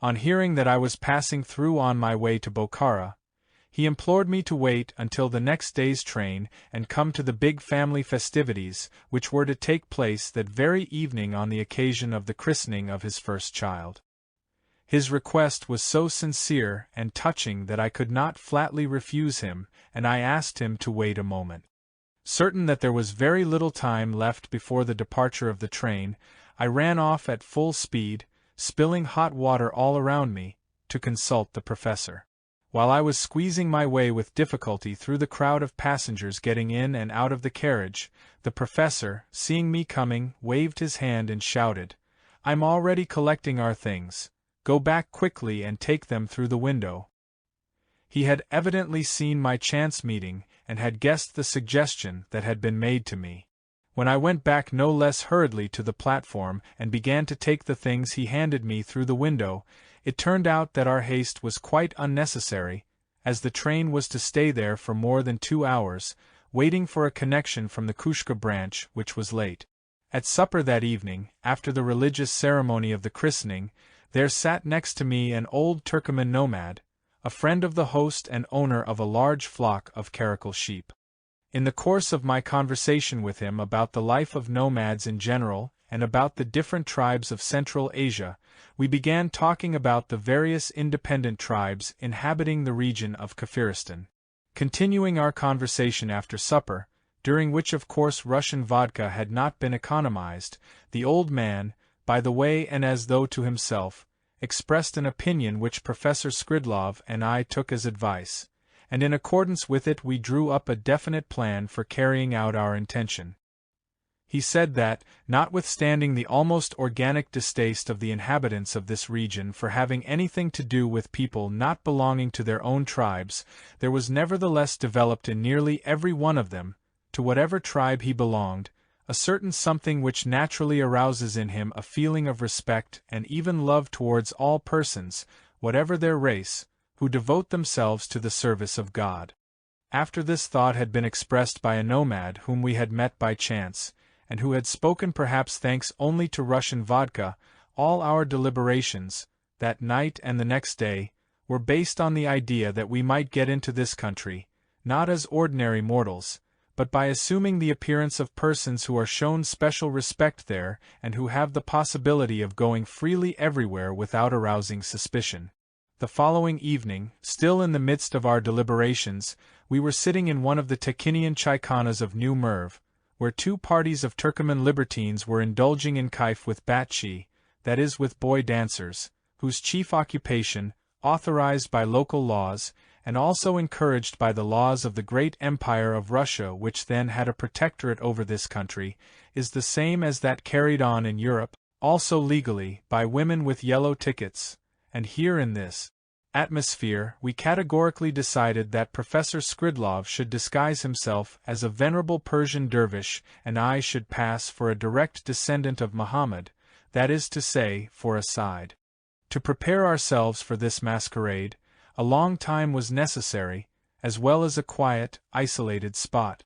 On hearing that I was passing through on my way to Bokhara, he implored me to wait until the next day's train and come to the big family festivities which were to take place that very evening on the occasion of the christening of his first child. His request was so sincere and touching that I could not flatly refuse him, and I asked him to wait a moment. Certain that there was very little time left before the departure of the train, I ran off at full speed, spilling hot water all around me, to consult the professor. While I was squeezing my way with difficulty through the crowd of passengers getting in and out of the carriage, the professor, seeing me coming, waved his hand and shouted, "I'm already collecting our things. Go back quickly and take them through the window." He had evidently seen my chance meeting, and had guessed the suggestion that had been made to me. When I went back no less hurriedly to the platform and began to take the things he handed me through the window, it turned out that our haste was quite unnecessary, as the train was to stay there for more than 2 hours, waiting for a connection from the Kushka branch, which was late. At supper that evening, after the religious ceremony of the christening, there sat next to me an old Turkoman nomad, a friend of the host and owner of a large flock of caracal sheep. In the course of my conversation with him about the life of nomads in general, and about the different tribes of Central Asia, we began talking about the various independent tribes inhabiting the region of Kafiristan. Continuing our conversation after supper, during which of course Russian vodka had not been economized, the old man, by the way and as though to himself, expressed an opinion which Professor Skridlov and I took as advice, and in accordance with it we drew up a definite plan for carrying out our intention. He said that, notwithstanding the almost organic distaste of the inhabitants of this region for having anything to do with people not belonging to their own tribes, there was nevertheless developed in nearly every one of them, to whatever tribe he belonged, a certain something which naturally arouses in him a feeling of respect and even love towards all persons, whatever their race, who devote themselves to the service of God. After this thought had been expressed by a nomad whom we had met by chance, and who had spoken perhaps thanks only to Russian vodka, all our deliberations, that night and the next day, were based on the idea that we might get into this country, not as ordinary mortals, but by assuming the appearance of persons who are shown special respect there and who have the possibility of going freely everywhere without arousing suspicion. The following evening, still in the midst of our deliberations, we were sitting in one of the Tekinian chaikhanas of New Merv, where two parties of Turkoman libertines were indulging in kaif with batchi, that is with boy dancers, whose chief occupation, authorized by local laws, and also encouraged by the laws of the great empire of Russia which then had a protectorate over this country, is the same as that carried on in Europe, also legally, by women with yellow tickets, and here in this atmosphere we categorically decided that Professor Skridlov should disguise himself as a venerable Persian dervish and I should pass for a direct descendant of Muhammad, that is to say, for a side. To prepare ourselves for this masquerade, a long time was necessary, as well as a quiet, isolated spot.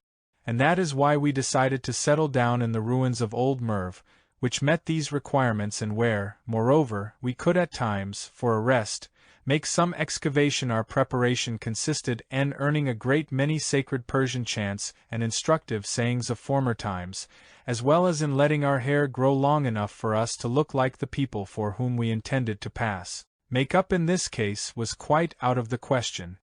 And that is why we decided to settle down in the ruins of Old Merv, which met these requirements and where, moreover, we could at times, for a rest, make some excavation. Our preparation consisted in earning a great many sacred Persian chants and instructive sayings of former times, as well as in letting our hair grow long enough for us to look like the people for whom we intended to pass. Make-up in this case was quite out of the question.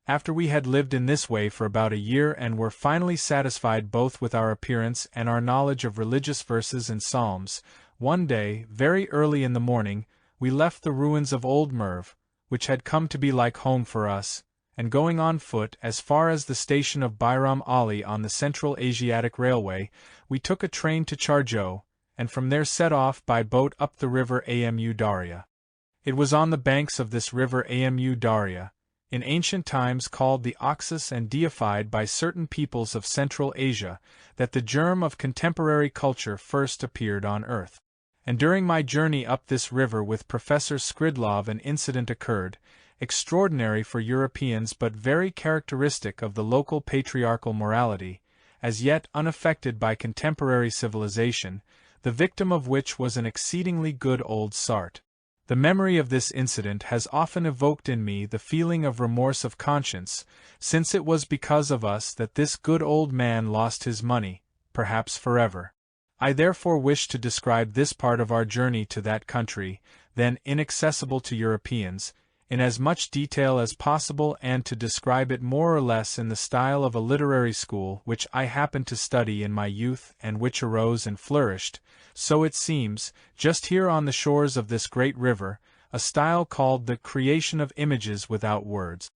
After we had lived in this way for about a year and were finally satisfied both with our appearance and our knowledge of religious verses and psalms, one day, very early in the morning, we left the ruins of Old Merv, which had come to be like home for us, and going on foot as far as the station of Bayram Ali on the Central Asiatic Railway, we took a train to Charjo, and from there set off by boat up the river Amu Darya. It was on the banks of this river Amu Darya, in ancient times called the Oxus and deified by certain peoples of Central Asia, that the germ of contemporary culture first appeared on earth. And during my journey up this river with Professor Skridlov an incident occurred, extraordinary for Europeans but very characteristic of the local patriarchal morality, as yet unaffected by contemporary civilization, the victim of which was an exceedingly good old sart. The memory of this incident has often evoked in me the feeling of remorse of conscience, since it was because of us that this good old man lost his money, perhaps forever. I therefore wish to describe this part of our journey to that country, then inaccessible to Europeans, in as much detail as possible and to describe it more or less in the style of a literary school which I happened to study in my youth and which arose and flourished, so it seems, just here on the shores of this great river, a style called the creation of images without words.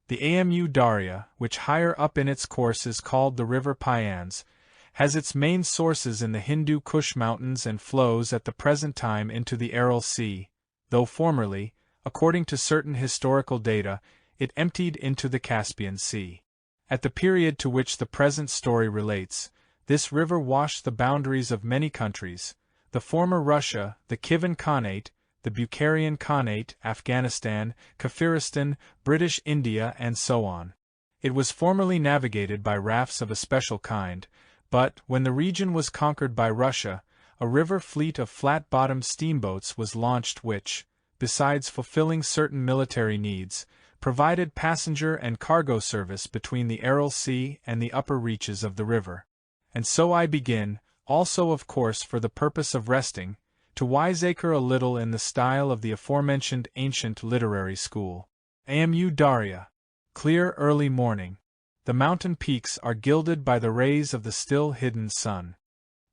The Amu Darya, which higher up in its course is called the River Pyans, has its main sources in the Hindu Kush Mountains and flows at the present time into the Aral Sea, though formerly, according to certain historical data, it emptied into the Caspian Sea. At the period to which the present story relates, this river washed the boundaries of many countries, the former Russia, the Kievan Khanate, the Bukharian Khanate, Afghanistan, Kafiristan, British India and so on. It was formerly navigated by rafts of a special kind, but, when the region was conquered by Russia, a river fleet of flat-bottomed steamboats was launched which, besides fulfilling certain military needs, provided passenger and cargo service between the Aral Sea and the upper reaches of the river. And so I begin, also of course for the purpose of resting, to wiseacre a little in the style of the aforementioned ancient literary school. Amu Darya. Clear early morning. The mountain peaks are gilded by the rays of the still hidden sun.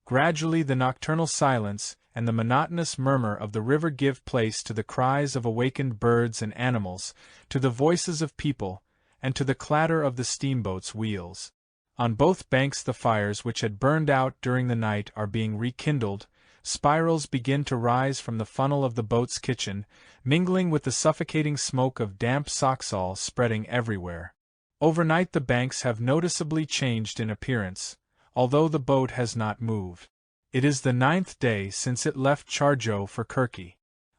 Gradually the nocturnal silence and the monotonous murmur of the river give place to the cries of awakened birds and animals, to the voices of people, and to the clatter of the steamboat's wheels. On both banks the fires which had burned out during the night are being rekindled. Spirals begin to rise from the funnel of the boat's kitchen, mingling with the suffocating smoke of damp socksall spreading everywhere. Overnight the banks have noticeably changed in appearance, although the boat has not moved. It is the 9th day since it left Charjo for Kirki.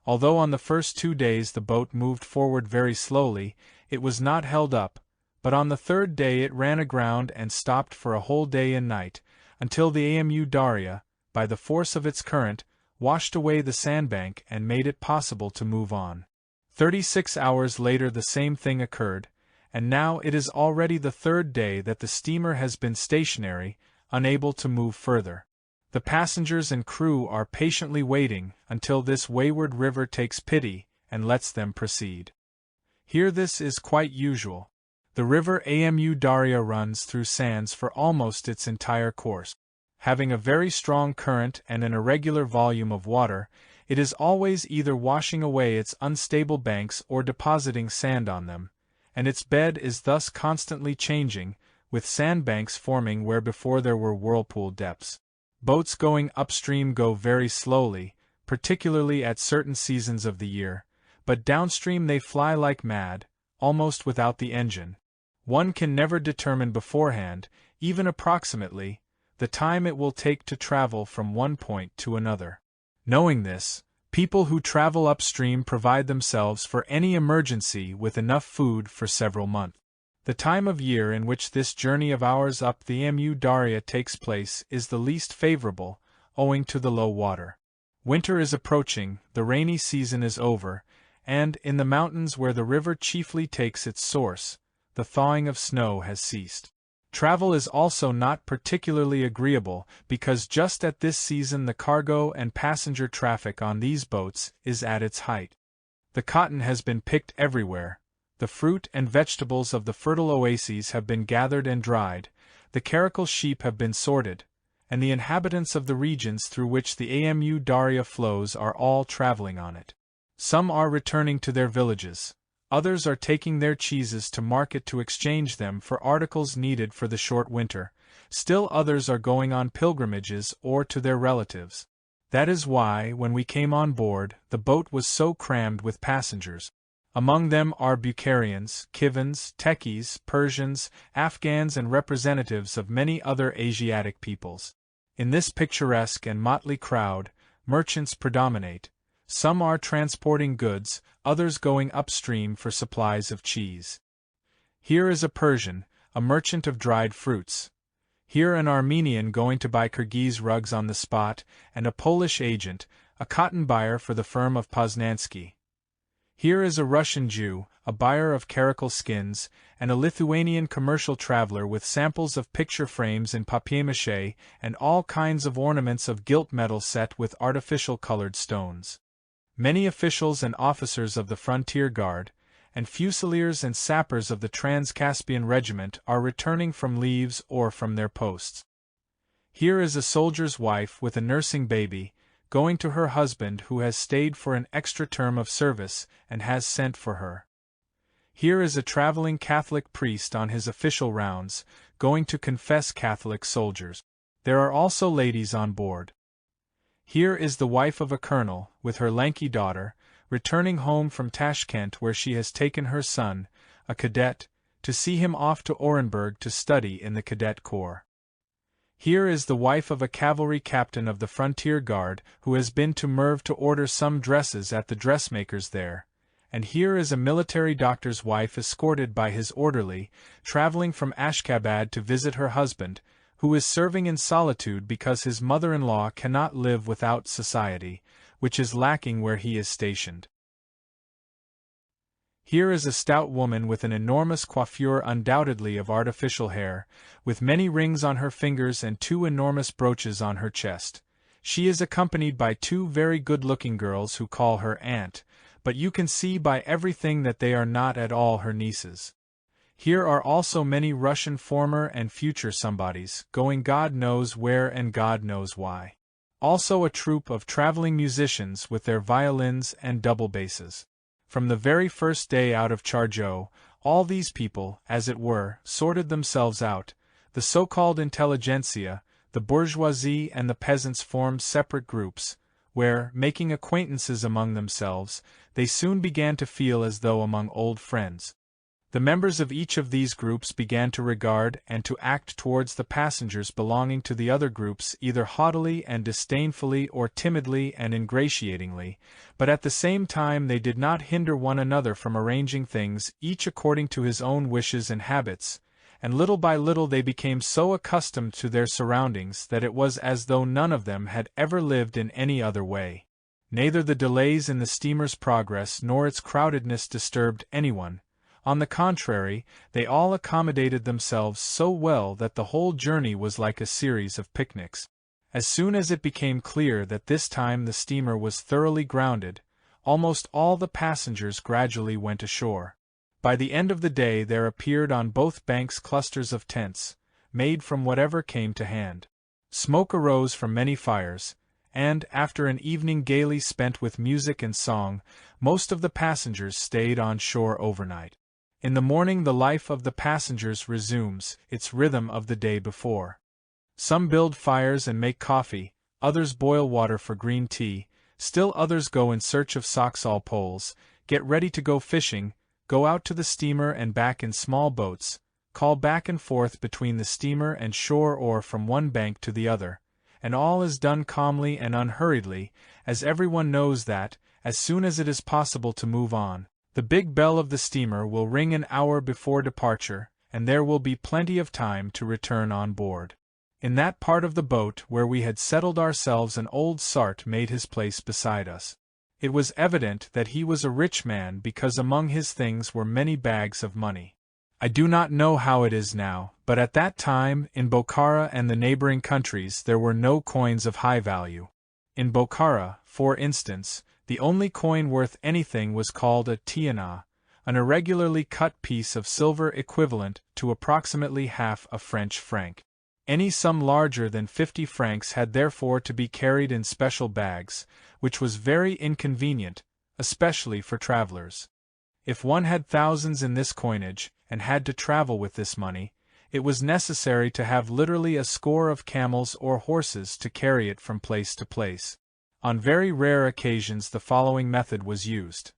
Although on the first 2 days the boat moved forward very slowly, it was not held up, but on the 3rd day it ran aground and stopped for a whole day and night, until the Amu Darya, by the force of its current, washed away the sandbank and made it possible to move on. 36 hours later the same thing occurred, and now it is already the 3rd day that the steamer has been stationary, unable to move further. The passengers and crew are patiently waiting until this wayward river takes pity and lets them proceed. Here this is quite usual. The river Amu Darya runs through sands for almost its entire course. Having a very strong current and an irregular volume of water, it is always either washing away its unstable banks or depositing sand on them, and its bed is thus constantly changing, with sandbanks forming where before there were whirlpool depths. Boats going upstream go very slowly, particularly at certain seasons of the year, but downstream they fly like mad, almost without the engine. One can never determine beforehand, even approximately, the time it will take to travel from one point to another. Knowing this, people who travel upstream provide themselves for any emergency with enough food for several months. The time of year in which this journey of ours up the Amu Darya takes place is the least favorable, owing to the low water. Winter is approaching, the rainy season is over, and, in the mountains where the river chiefly takes its source, the thawing of snow has ceased. Travel is also not particularly agreeable because just at this season the cargo and passenger traffic on these boats is at its height. The cotton has been picked everywhere, the fruit and vegetables of the fertile oases have been gathered and dried, the caracal sheep have been sorted, and the inhabitants of the regions through which the Amu Darya flows are all traveling on it. Some are returning to their villages. Others are taking their cheeses to market to exchange them for articles needed for the short winter, still others are going on pilgrimages or to their relatives. That is why, when we came on board, the boat was so crammed with passengers. Among them are Bukharians, Kivans, Tekis, Persians, Afghans and representatives of many other Asiatic peoples. In this picturesque and motley crowd, merchants predominate. Some are transporting goods, others going upstream for supplies of cheese. Here is a Persian, a merchant of dried fruits. Here an Armenian going to buy Kyrgyz rugs on the spot, and a Polish agent, a cotton buyer for the firm of Poznansky. Here is a Russian Jew, a buyer of caracal skins, and a Lithuanian commercial traveler with samples of picture frames in papier-mâché and all kinds of ornaments of gilt metal set with artificial colored stones. Many officials and officers of the Frontier Guard, and fusiliers and sappers of the Trans-Caspian Regiment are returning from leaves or from their posts. Here is a soldier's wife with a nursing baby, going to her husband who has stayed for an extra term of service and has sent for her. Here is a traveling Catholic priest on his official rounds, going to confess Catholic soldiers. There are also ladies on board. Here is the wife of a colonel, with her lanky daughter, returning home from Tashkent where she has taken her son, a cadet, to see him off to Orenburg to study in the cadet corps. Here is the wife of a cavalry captain of the Frontier Guard who has been to Merv to order some dresses at the dressmakers there, and here is a military doctor's wife escorted by his orderly, traveling from Ashkabad to visit her husband, who is serving in solitude because his mother-in-law cannot live without society, which is lacking where he is stationed. Here is a stout woman with an enormous coiffure undoubtedly of artificial hair, with many rings on her fingers and 2 enormous brooches on her chest. She is accompanied by 2 very good-looking girls who call her aunt, but you can see by everything that they are not at all her nieces. Here are also many Russian former and future somebodies, going God knows where and God knows why. Also a troupe of traveling musicians with their violins and double basses. From the very first day out of Charjo, all these people, as it were, sorted themselves out, The so-called intelligentsia, the bourgeoisie and the peasants formed separate groups, where, making acquaintances among themselves, they soon began to feel as though among old friends. The members of each of these groups began to regard and to act towards the passengers belonging to the other groups either haughtily and disdainfully or timidly and ingratiatingly, but at the same time they did not hinder one another from arranging things each according to his own wishes and habits, and little by little they became so accustomed to their surroundings that it was as though none of them had ever lived in any other way. Neither the delays in the steamer's progress nor its crowdedness disturbed anyone. On the contrary, they all accommodated themselves so well that the whole journey was like a series of picnics. As soon as it became clear that this time the steamer was thoroughly grounded, almost all the passengers gradually went ashore. By the end of the day there appeared on both banks clusters of tents, made from whatever came to hand. Smoke arose from many fires, and, after an evening gaily spent with music and song, most of the passengers stayed on shore overnight. In the morning the life of the passengers resumes its rhythm of the day before. Some build fires and make coffee, others boil water for green tea, still others go in search of socksall poles, get ready to go fishing, go out to the steamer and back in small boats, call back and forth between the steamer and shore or from one bank to the other, and all is done calmly and unhurriedly, as everyone knows that, as soon as it is possible to move on, the big bell of the steamer will ring an hour before departure, and there will be plenty of time to return on board. In that part of the boat where we had settled ourselves an old sart made his place beside us. It was evident that he was a rich man because among his things were many bags of money. I do not know how it is now, but at that time, in Bokhara and the neighboring countries there were no coins of high value. In Bokhara, for instance, the only coin worth anything was called a tiana, an irregularly cut piece of silver equivalent to approximately half a French franc. Any sum larger than 50 francs had therefore to be carried in special bags, which was very inconvenient, especially for travelers. If one had thousands in this coinage, and had to travel with this money, it was necessary to have literally a score of camels or horses to carry it from place to place. On very rare occasions the following method was used.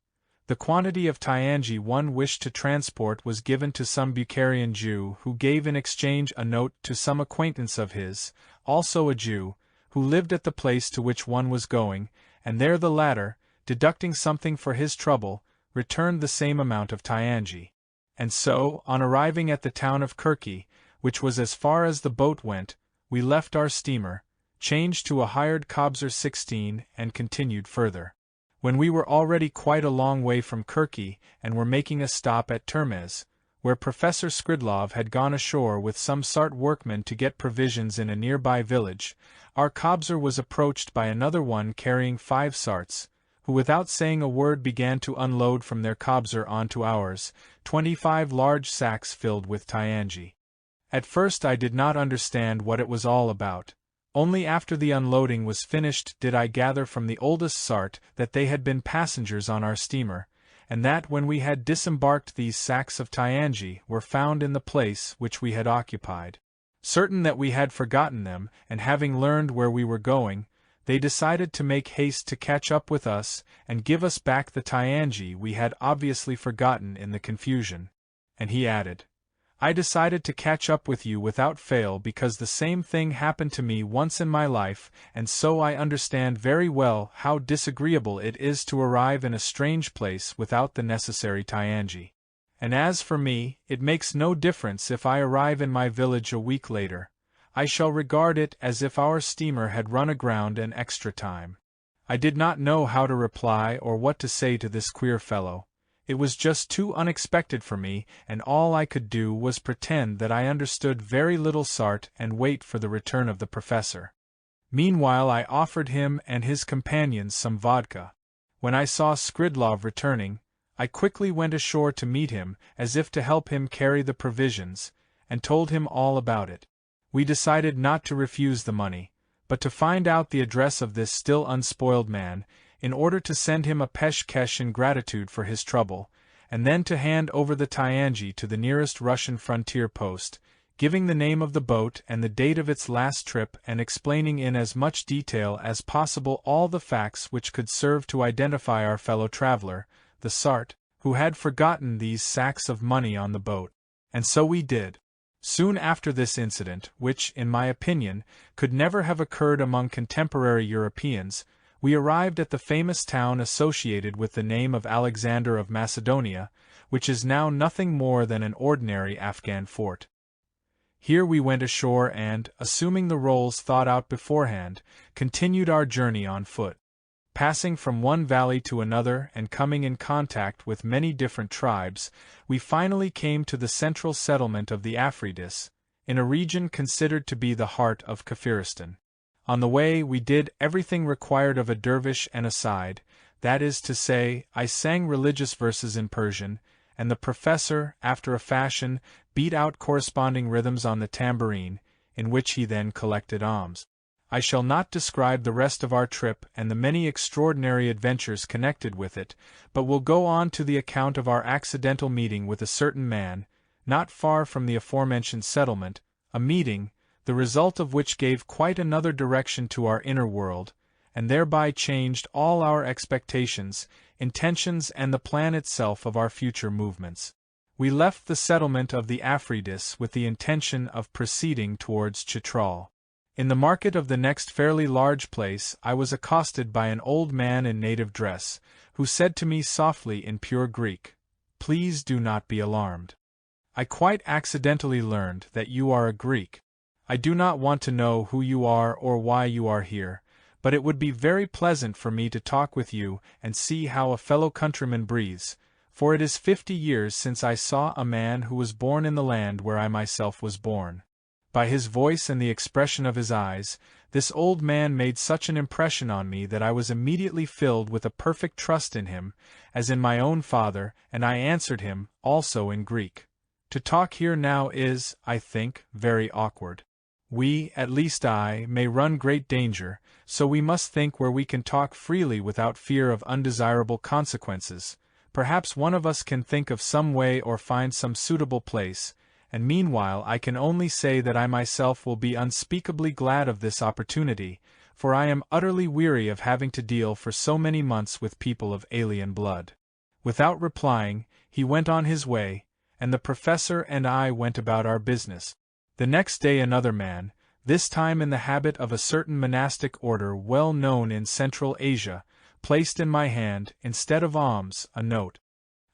The quantity of Tianji one wished to transport was given to some Bukharian Jew who gave in exchange a note to some acquaintance of his, also a Jew, who lived at the place to which one was going, and there the latter, deducting something for his trouble, returned the same amount of Tianji. And so, on arriving at the town of Kirki, which was as far as the boat went, we left our steamer, changed to a hired Kobzer 16 and continued further. When we were already quite a long way from Kirki and were making a stop at Termez, where Professor Skridlov had gone ashore with some Sart workmen to get provisions in a nearby village, our Kobzer was approached by another one carrying 5 Sarts, who without saying a word began to unload from their Kobzer onto ours, 25 large sacks filled with Tianji. At first I did not understand what it was all about. Only after the unloading was finished did I gather from the oldest Sart that they had been passengers on our steamer, and that when we had disembarked these sacks of Tianji were found in the place which we had occupied. Certain that we had forgotten them, and having learned where we were going, they decided to make haste to catch up with us and give us back the Tianji we had obviously forgotten in the confusion. And he added, I decided to catch up with you without fail because the same thing happened to me once in my life, and so I understand very well how disagreeable it is to arrive in a strange place without the necessary Tianji. And as for me, it makes no difference if I arrive in my village a week later. I shall regard it as if our steamer had run aground an extra time. I did not know how to reply or what to say to this queer fellow. It was just too unexpected for me, and all I could do was pretend that I understood very little Sart and wait for the return of the professor. Meanwhile I offered him and his companions some vodka. When I saw Skridlov returning, I quickly went ashore to meet him, as if to help him carry the provisions, and told him all about it. We decided not to refuse the money, but to find out the address of this still unspoiled man, in order to send him a peshkesh in gratitude for his trouble, and then to hand over the Tianji to the nearest Russian frontier post, giving the name of the boat and the date of its last trip and explaining in as much detail as possible all the facts which could serve to identify our fellow traveler, the Sart, who had forgotten these sacks of money on the boat. And so we did. Soon after this incident, which, in my opinion, could never have occurred among contemporary Europeans, we arrived at the famous town associated with the name of Alexander of Macedonia, which is now nothing more than an ordinary Afghan fort. Here we went ashore and, assuming the roles thought out beforehand, continued our journey on foot. Passing from one valley to another and coming in contact with many different tribes, we finally came to the central settlement of the Afridis, in a region considered to be the heart of Kafiristan. On the way we did everything required of a dervish and a side, that is to say, I sang religious verses in Persian, and the professor, after a fashion, beat out corresponding rhythms on the tambourine, in which he then collected alms. I shall not describe the rest of our trip and the many extraordinary adventures connected with it, but will go on to the account of our accidental meeting with a certain man, not far from the aforementioned settlement, a meeting, the result of which gave quite another direction to our inner world, and thereby changed all our expectations, intentions and the plan itself of our future movements. We left the settlement of the Afridis with the intention of proceeding towards Chitral. In the market of the next fairly large place I was accosted by an old man in native dress, who said to me softly in pure Greek, "Please do not be alarmed. I quite accidentally learned that you are a Greek. I do not want to know who you are or why you are here, but it would be very pleasant for me to talk with you and see how a fellow countryman breathes, for it is 50 years since I saw a man who was born in the land where I myself was born." By his voice and the expression of his eyes, this old man made such an impression on me that I was immediately filled with a perfect trust in him, as in my own father, and I answered him, also in Greek. To talk here now is, I think, very awkward. We, at least I, may run great danger, so we must think where we can talk freely without fear of undesirable consequences. Perhaps one of us can think of some way or find some suitable place, and meanwhile I can only say that I myself will be unspeakably glad of this opportunity, for I am utterly weary of having to deal for so many months with people of alien blood. Without replying, he went on his way, and the professor and I went about our business. The next day another man, this time in the habit of a certain monastic order well known in Central Asia, placed in my hand, instead of alms, a note.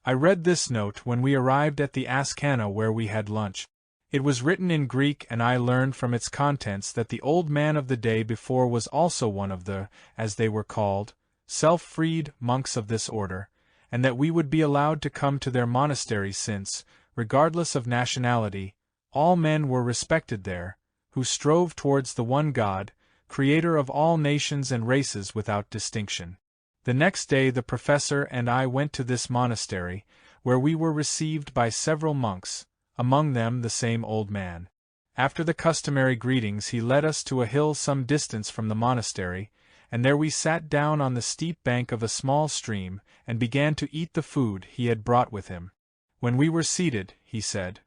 I read this note when we arrived at the Askana where we had lunch. It was written in Greek and I learned from its contents that the old man of the day before was also one of the, as they were called, self-freed monks of this order, and that we would be allowed to come to their monastery since, regardless of nationality, all men were respected there, who strove towards the one God, creator of all nations and races without distinction. The next day the professor and I went to this monastery, where we were received by several monks, among them the same old man. After the customary greetings he led us to a hill some distance from the monastery, and there we sat down on the steep bank of a small stream, and began to eat the food he had brought with him. When we were seated, he said,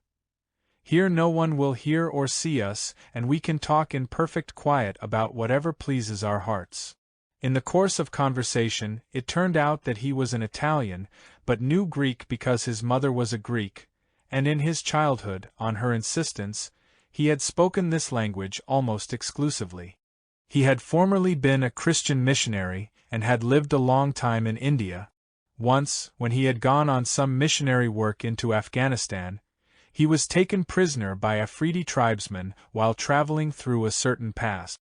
"Here no one will hear or see us, and we can talk in perfect quiet about whatever pleases our hearts." In the course of conversation, it turned out that he was an Italian, but knew Greek because his mother was a Greek, and in his childhood, on her insistence, he had spoken this language almost exclusively. He had formerly been a Christian missionary, and had lived a long time in India. Once, when he had gone on some missionary work into Afghanistan, he was taken prisoner by Afridi tribesmen while traveling through a certain pass.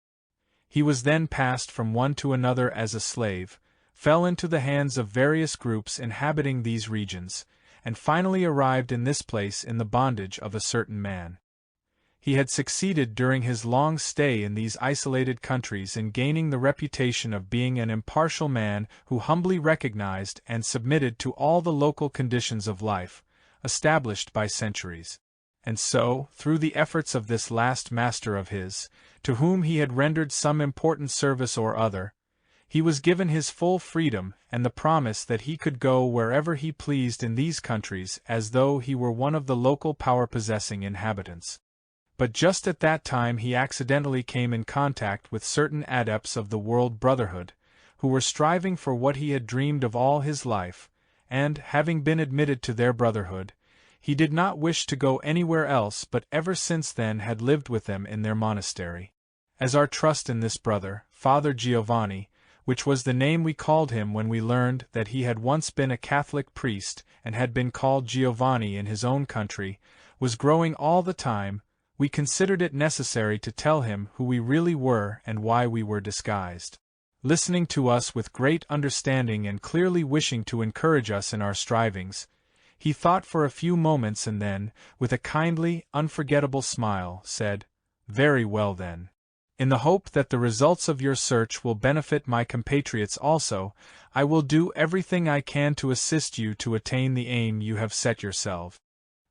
He was then passed from one to another as a slave, fell into the hands of various groups inhabiting these regions, and finally arrived in this place in the bondage of a certain man. He had succeeded during his long stay in these isolated countries in gaining the reputation of being an impartial man who humbly recognized and submitted to all the local conditions of life, established by centuries. And so, through the efforts of this last master of his, to whom he had rendered some important service or other, he was given his full freedom and the promise that he could go wherever he pleased in these countries as though he were one of the local power-possessing inhabitants. But just at that time he accidentally came in contact with certain adepts of the World Brotherhood, who were striving for what he had dreamed of all his life, and, having been admitted to their brotherhood, he did not wish to go anywhere else but ever since then had lived with them in their monastery. As our trust in this brother, Father Giovanni, which was the name we called him when we learned that he had once been a Catholic priest and had been called Giovanni in his own country, was growing all the time, we considered it necessary to tell him who we really were and why we were disguised. Listening to us with great understanding and clearly wishing to encourage us in our strivings, he thought for a few moments and then, with a kindly, unforgettable smile, said, "Very well then. In the hope that the results of your search will benefit my compatriots also, I will do everything I can to assist you to attain the aim you have set yourself."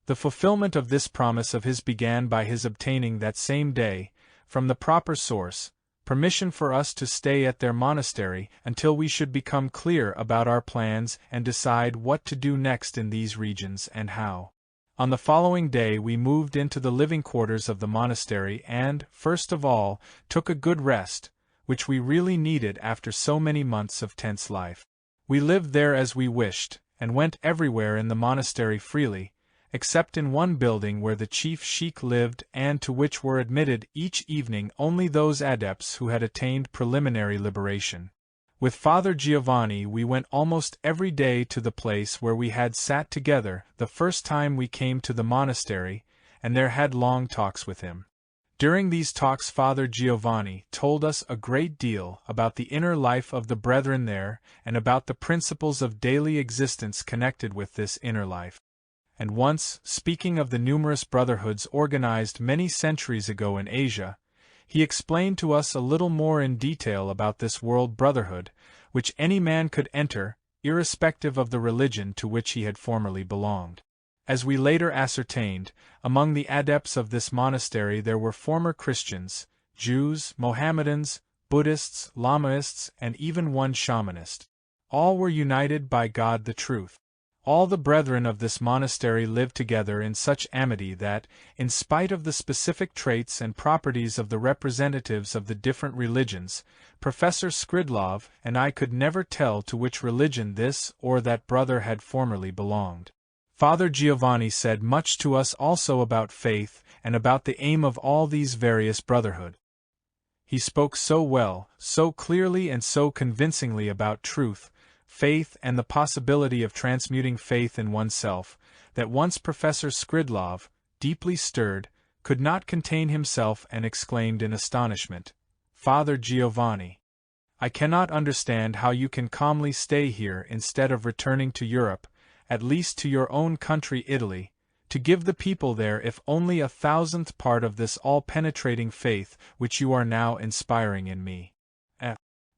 The fulfillment of this promise of his began by his obtaining that same day, from the proper source, permission for us to stay at their monastery until we should become clear about our plans and decide what to do next in these regions and how. On the following day we moved into the living quarters of the monastery and, first of all, took a good rest, which we really needed after so many months of tense life. We lived there as we wished, and went everywhere in the monastery freely, except in one building where the chief sheikh lived and to which were admitted each evening only those adepts who had attained preliminary liberation. With Father Giovanni we went almost every day to the place where we had sat together the first time we came to the monastery, and there had long talks with him. During these talks Father Giovanni told us a great deal about the inner life of the brethren there and about the principles of daily existence connected with this inner life. And once, speaking of the numerous brotherhoods organized many centuries ago in Asia, he explained to us a little more in detail about this world brotherhood, which any man could enter, irrespective of the religion to which he had formerly belonged. As we later ascertained, among the adepts of this monastery there were former Christians, Jews, Mohammedans, Buddhists, Lamaists, and even one shamanist. All were united by God the Truth. All the brethren of this monastery lived together in such amity that, in spite of the specific traits and properties of the representatives of the different religions, Professor Skridlov and I could never tell to which religion this or that brother had formerly belonged. Father Giovanni said much to us also about faith and about the aim of all these various brotherhood. He spoke so well, so clearly and so convincingly about truth, faith and the possibility of transmuting faith in oneself, that once Professor Skridlov, deeply stirred, could not contain himself and exclaimed in astonishment, "Father Giovanni, I cannot understand how you can calmly stay here instead of returning to Europe, at least to your own country Italy, to give the people there if only 1,000th part of this all-penetrating faith which you are now inspiring in me."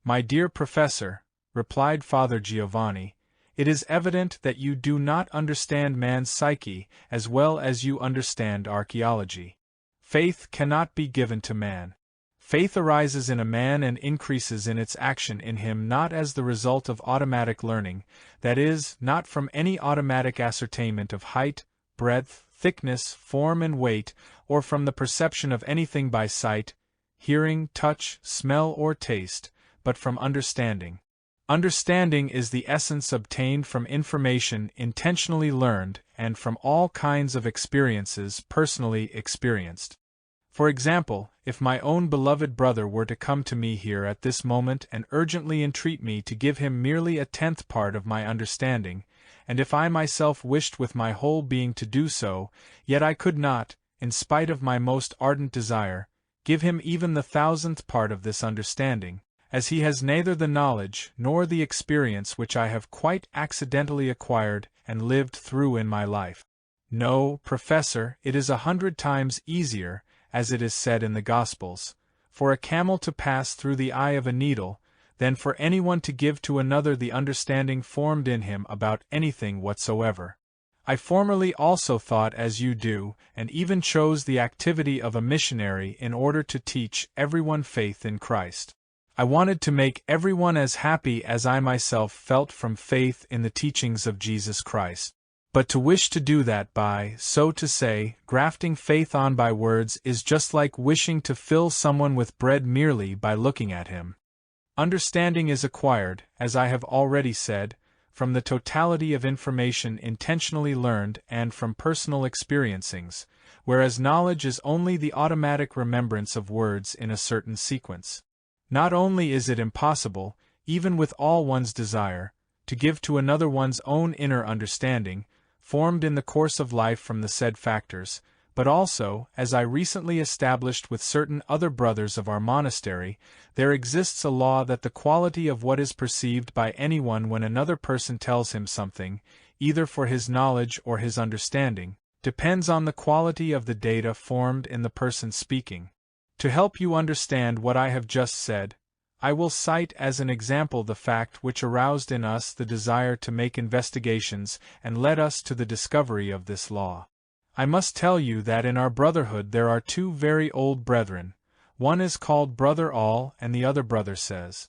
My dear Professor, replied Father Giovanni, it is evident that you do not understand man's psyche as well as you understand archaeology. Faith cannot be given to man. Faith arises in a man and increases in its action in him not as the result of automatic learning, that is, not from any automatic ascertainment of height, breadth, thickness, form and weight, or from the perception of anything by sight, hearing, touch, smell or taste, but from understanding. Understanding is the essence obtained from information intentionally learned and from all kinds of experiences personally experienced. For example, if my own beloved brother were to come to me here at this moment and urgently entreat me to give him merely 1/10th part of my understanding, and if I myself wished with my whole being to do so, yet I could not, in spite of my most ardent desire, give him even the 1,000th part of this understanding, as he has neither the knowledge nor the experience which I have quite accidentally acquired and lived through in my life. No, Professor, it is 100 times easier, as it is said in the Gospels, for a camel to pass through the eye of a needle, than for anyone to give to another the understanding formed in him about anything whatsoever. I formerly also thought as you do, and even chose the activity of a missionary in order to teach everyone faith in Christ. I wanted to make everyone as happy as I myself felt from faith in the teachings of Jesus Christ. But to wish to do that by, so to say, grafting faith on by words is just like wishing to fill someone with bread merely by looking at him. Understanding is acquired, as I have already said, from the totality of information intentionally learned and from personal experiencings, whereas knowledge is only the automatic remembrance of words in a certain sequence. Not only is it impossible, even with all one's desire, to give to another one's own inner understanding, formed in the course of life from the said factors, but also, as I recently established with certain other brothers of our monastery, there exists a law that the quality of what is perceived by anyone when another person tells him something, either for his knowledge or his understanding, depends on the quality of the data formed in the person speaking. To help you understand what I have just said, I will cite as an example the fact which aroused in us the desire to make investigations and led us to the discovery of this law. I must tell you that in our brotherhood there are two very old brethren. One is called Brother All and the other Brother Says.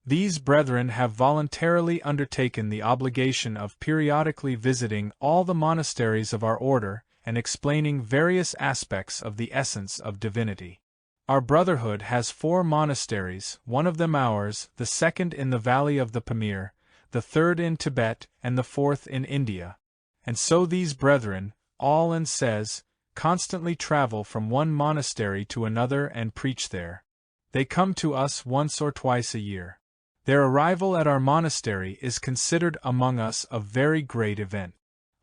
These brethren have voluntarily undertaken the obligation of periodically visiting all the monasteries of our order and explaining various aspects of the essence of divinity. Our brotherhood has 4 monasteries, one of them ours, the second in the valley of the Pamir, the third in Tibet, and the fourth in India. And so these brethren, All and Says, constantly travel from one monastery to another and preach there. They come to us once or twice a year. Their arrival at our monastery is considered among us a very great event.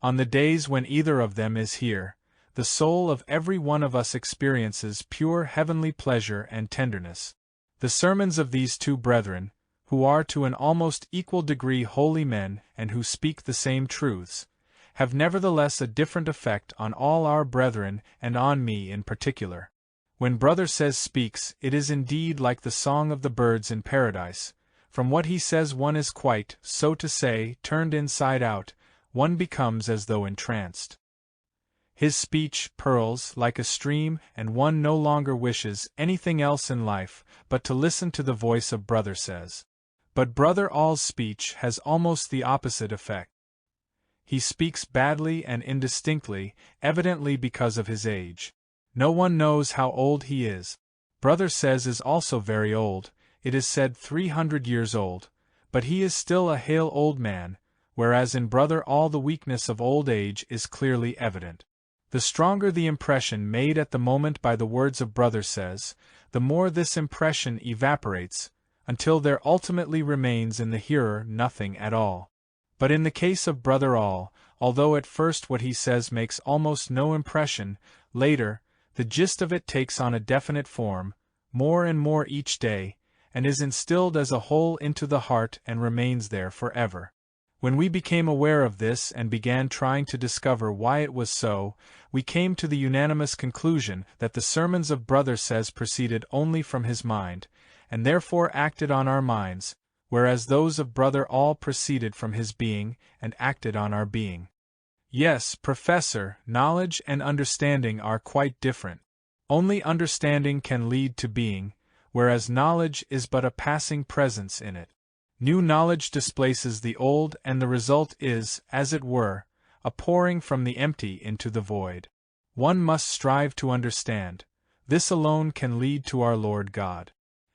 On the days when either of them is here, the soul of every one of us experiences pure heavenly pleasure and tenderness. The sermons of these two brethren, who are to an almost equal degree holy men and who speak the same truths, have nevertheless a different effect on all our brethren and on me in particular. When Brother Says speaks, it is indeed like the song of the birds in paradise. From what he says one is quite, so to say, turned inside out, one becomes as though entranced. His speech purls like a stream, and one no longer wishes anything else in life but to listen to the voice of Brother Says. But Brother All's speech has almost the opposite effect. He speaks badly and indistinctly, evidently because of his age. No one knows how old he is. Brother Says is also very old, it is said 300 years old, but he is still a hale old man, whereas in Brother All the weakness of old age is clearly evident. The stronger the impression made at the moment by the words of Brother Says, the more this impression evaporates, until there ultimately remains in the hearer nothing at all. But in the case of Brother All, although at first what he says makes almost no impression, later, the gist of it takes on a definite form, more and more each day, and is instilled as a whole into the heart and remains there forever. When we became aware of this and began trying to discover why it was so, we came to the unanimous conclusion that the sermons of Brother Says proceeded only from his mind, and therefore acted on our minds, whereas those of Brother All proceeded from his being and acted on our being. Yes, Professor, knowledge and understanding are quite different. Only understanding can lead to being, whereas knowledge is but a passing presence in it. New knowledge displaces the old, and the result is, as it were, a pouring from the empty into the void. One must strive to understand. This alone can lead to our Lord God.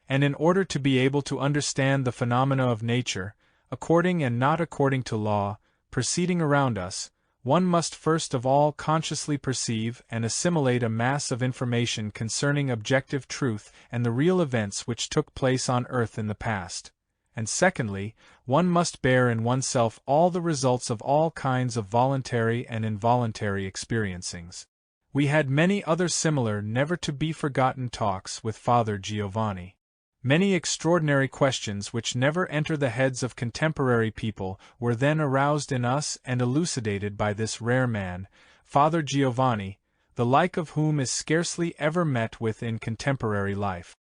And in order to be able to understand the phenomena of nature, according and not according to law, proceeding around us, one must first of all consciously perceive and assimilate a mass of information concerning objective truth and the real events which took place on earth in the past. And secondly, one must bear in oneself all the results of all kinds of voluntary and involuntary experiencings. We had many other similar never-to-be-forgotten talks with Father Giovanni. Many extraordinary questions which never enter the heads of contemporary people were then aroused in us and elucidated by this rare man, Father Giovanni, the like of whom is scarcely ever met with in contemporary life.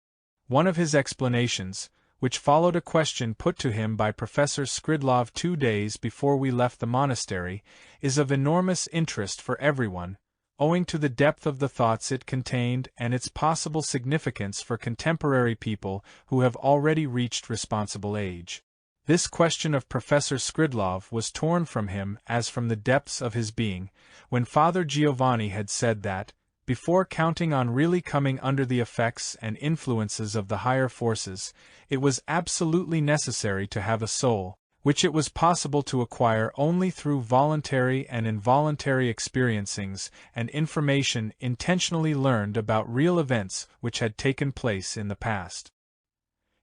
One of his explanations, which followed a question put to him by Professor Skridlov 2 days before we left the monastery, is of enormous interest for everyone, owing to the depth of the thoughts it contained and its possible significance for contemporary people who have already reached responsible age. This question of Professor Skridlov was torn from him as from the depths of his being, when Father Giovanni had said that, before counting on really coming under the effects and influences of the higher forces, it was absolutely necessary to have a soul, which it was possible to acquire only through voluntary and involuntary experiencings and information intentionally learned about real events which had taken place in the past.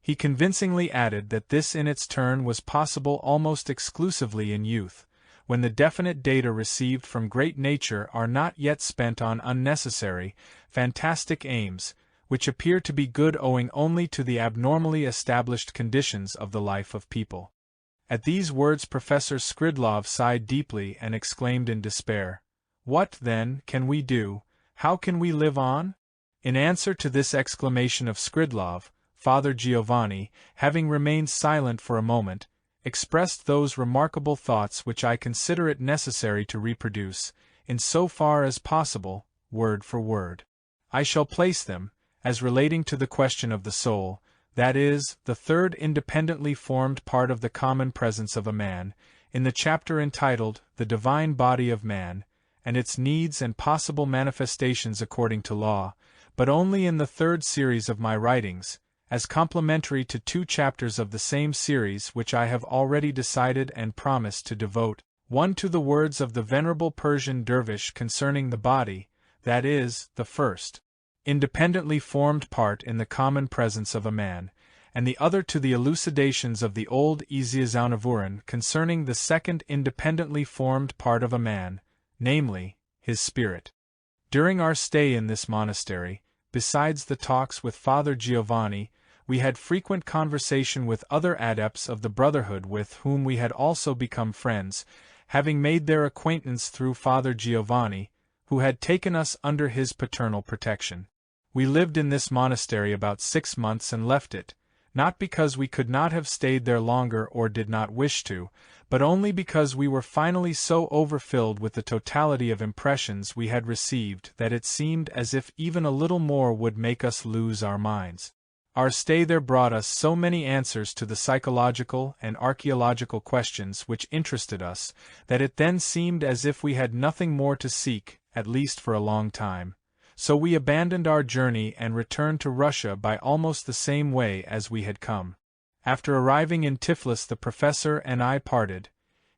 He convincingly added that this in its turn was possible almost exclusively in youth, when the definite data received from great nature are not yet spent on unnecessary, fantastic aims, which appear to be good owing only to the abnormally established conditions of the life of people. At these words Professor Skridlov sighed deeply and exclaimed in despair, "What, then, can we do? How can we live on?" In answer to this exclamation of Skridlov, Father Giovanni, having remained silent for a moment, expressed those remarkable thoughts which I consider it necessary to reproduce, in so far as possible, word for word. I shall place them, as relating to the question of the soul, that is, the third independently formed part of the common presence of a man, in the chapter entitled The Divine Body of Man, and its needs and possible manifestations according to law, but only in the third series of my writings, as complementary to 2 chapters of the same series which I have already decided and promised to devote, one to the words of the venerable Persian dervish concerning the body, that is, the first independently formed part in the common presence of a man, and the other to the elucidations of the old Isiazaunavouran concerning the second independently formed part of a man, namely, his spirit. During our stay in this monastery, besides the talks with Father Giovanni, we had frequent conversation with other adepts of the Brotherhood with whom we had also become friends, having made their acquaintance through Father Giovanni, who had taken us under his paternal protection. We lived in this monastery about 6 months and left it, not because we could not have stayed there longer or did not wish to, but only because we were finally so overfilled with the totality of impressions we had received that it seemed as if even a little more would make us lose our minds. Our stay there brought us so many answers to the psychological and archaeological questions which interested us, that it then seemed as if we had nothing more to seek, at least for a long time. So we abandoned our journey and returned to Russia by almost the same way as we had come. After arriving in Tiflis the professor and I parted,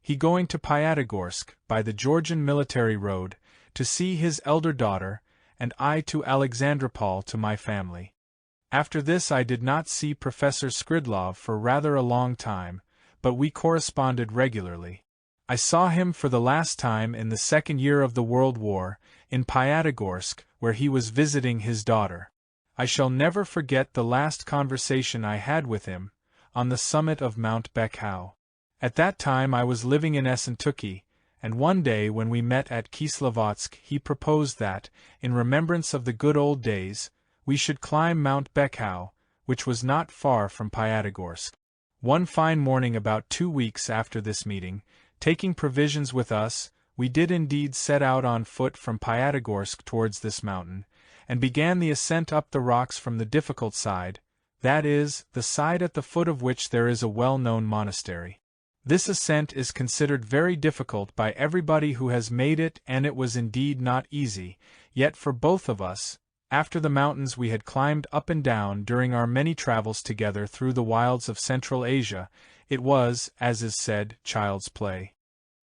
he going to Pyatigorsk by the Georgian military road, to see his elder daughter, and I to Alexandropol to my family. After this I did not see Professor Skridlov for rather a long time, but we corresponded regularly. I saw him for the last time in the 2nd year of the World War, in Pyatigorsk, where he was visiting his daughter. I shall never forget the last conversation I had with him, on the summit of Mount Bekhau. At that time I was living in Essentuki, and one day when we met at Kislovodsk he proposed that, in remembrance of the good old days, we should climb Mount Bekhau, which was not far from Pyatigorsk. One fine morning about 2 weeks after this meeting, taking provisions with us, we did indeed set out on foot from Pyatigorsk towards this mountain, and began the ascent up the rocks from the difficult side, that is, the side at the foot of which there is a well-known monastery. This ascent is considered very difficult by everybody who has made it, and it was indeed not easy, yet for both of us, after the mountains we had climbed up and down during our many travels together through the wilds of Central Asia, it was, as is said, child's play.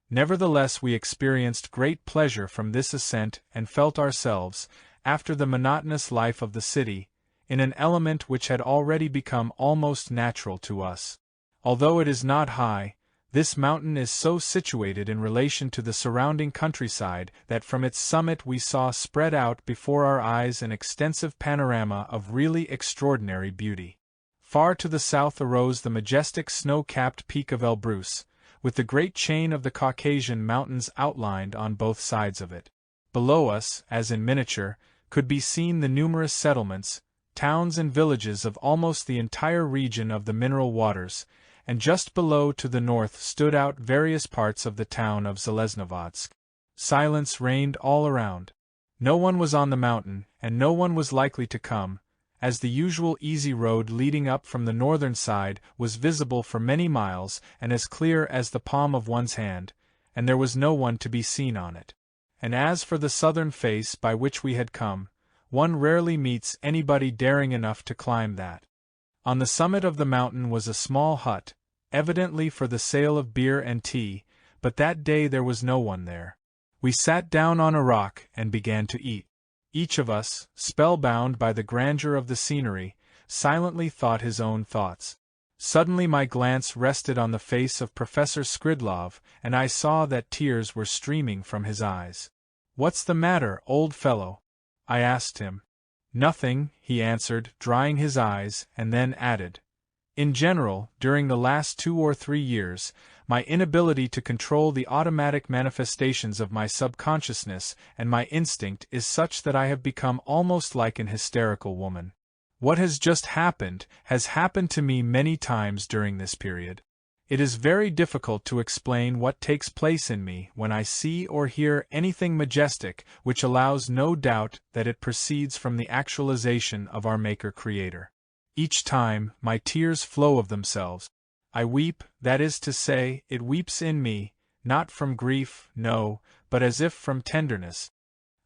Nevertheless we experienced great pleasure from this ascent and felt ourselves, after the monotonous life of the city, in an element which had already become almost natural to us. Although it is not high, this mountain is so situated in relation to the surrounding countryside that from its summit we saw spread out before our eyes an extensive panorama of really extraordinary beauty. Far to the south arose the majestic snow-capped peak of Elbrus, with the great chain of the Caucasian mountains outlined on both sides of it. Below us, as in miniature, could be seen the numerous settlements, towns and villages of almost the entire region of the mineral waters, and just below to the north stood out various parts of the town of Zeleznovodsk. Silence reigned all around. No one was on the mountain, and no one was likely to come, as the usual easy road leading up from the northern side was visible for many miles and as clear as the palm of one's hand, and there was no one to be seen on it. And as for the southern face by which we had come, one rarely meets anybody daring enough to climb that. On the summit of the mountain was a small hut, evidently for the sale of beer and tea, but that day there was no one there. We sat down on a rock and began to eat. Each of us, spellbound by the grandeur of the scenery, silently thought his own thoughts. Suddenly my glance rested on the face of Professor Skridlov, and I saw that tears were streaming from his eyes. "What's the matter, old fellow?" I asked him. "Nothing," he answered, drying his eyes, and then added, "In general, during the last 2 or 3 years, my inability to control the automatic manifestations of my subconsciousness and my instinct is such that I have become almost like an hysterical woman. What has just happened has happened to me many times during this period. It is very difficult to explain what takes place in me when I see or hear anything majestic which allows no doubt that it proceeds from the actualization of our Maker-Creator. Each time, my tears flow of themselves. I weep, that is to say, it weeps in me, not from grief, no, but as if from tenderness.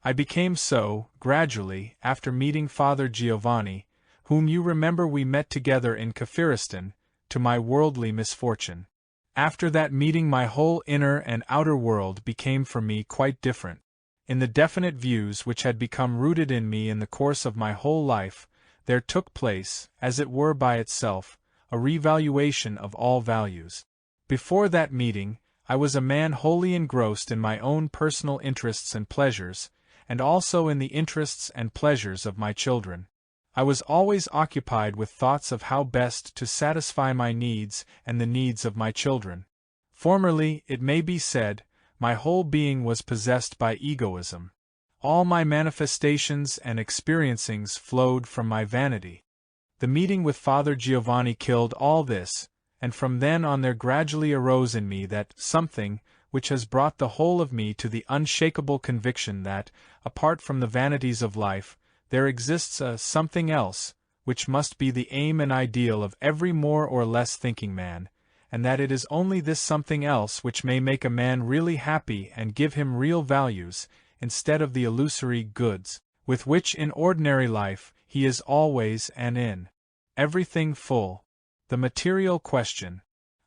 I became so, gradually, after meeting Father Giovanni, whom you remember we met together in Kafiristan, to my worldly misfortune. After that meeting my whole inner and outer world became for me quite different. In the definite views which had become rooted in me in the course of my whole life, there took place, as it were by itself, a revaluation of all values. Before that meeting, I was a man wholly engrossed in my own personal interests and pleasures, and also in the interests and pleasures of my children. I was always occupied with thoughts of how best to satisfy my needs and the needs of my children. Formerly, it may be said, my whole being was possessed by egoism. All my manifestations and experiencings flowed from my vanity. The meeting with Father Giovanni killed all this, and from then on there gradually arose in me that something which has brought the whole of me to the unshakable conviction that, apart from the vanities of life, there exists a something else, which must be the aim and ideal of every more or less thinking man, and that it is only this something else which may make a man really happy and give him real values, instead of the illusory goods, with which in ordinary life he is always and in everything full. The material question.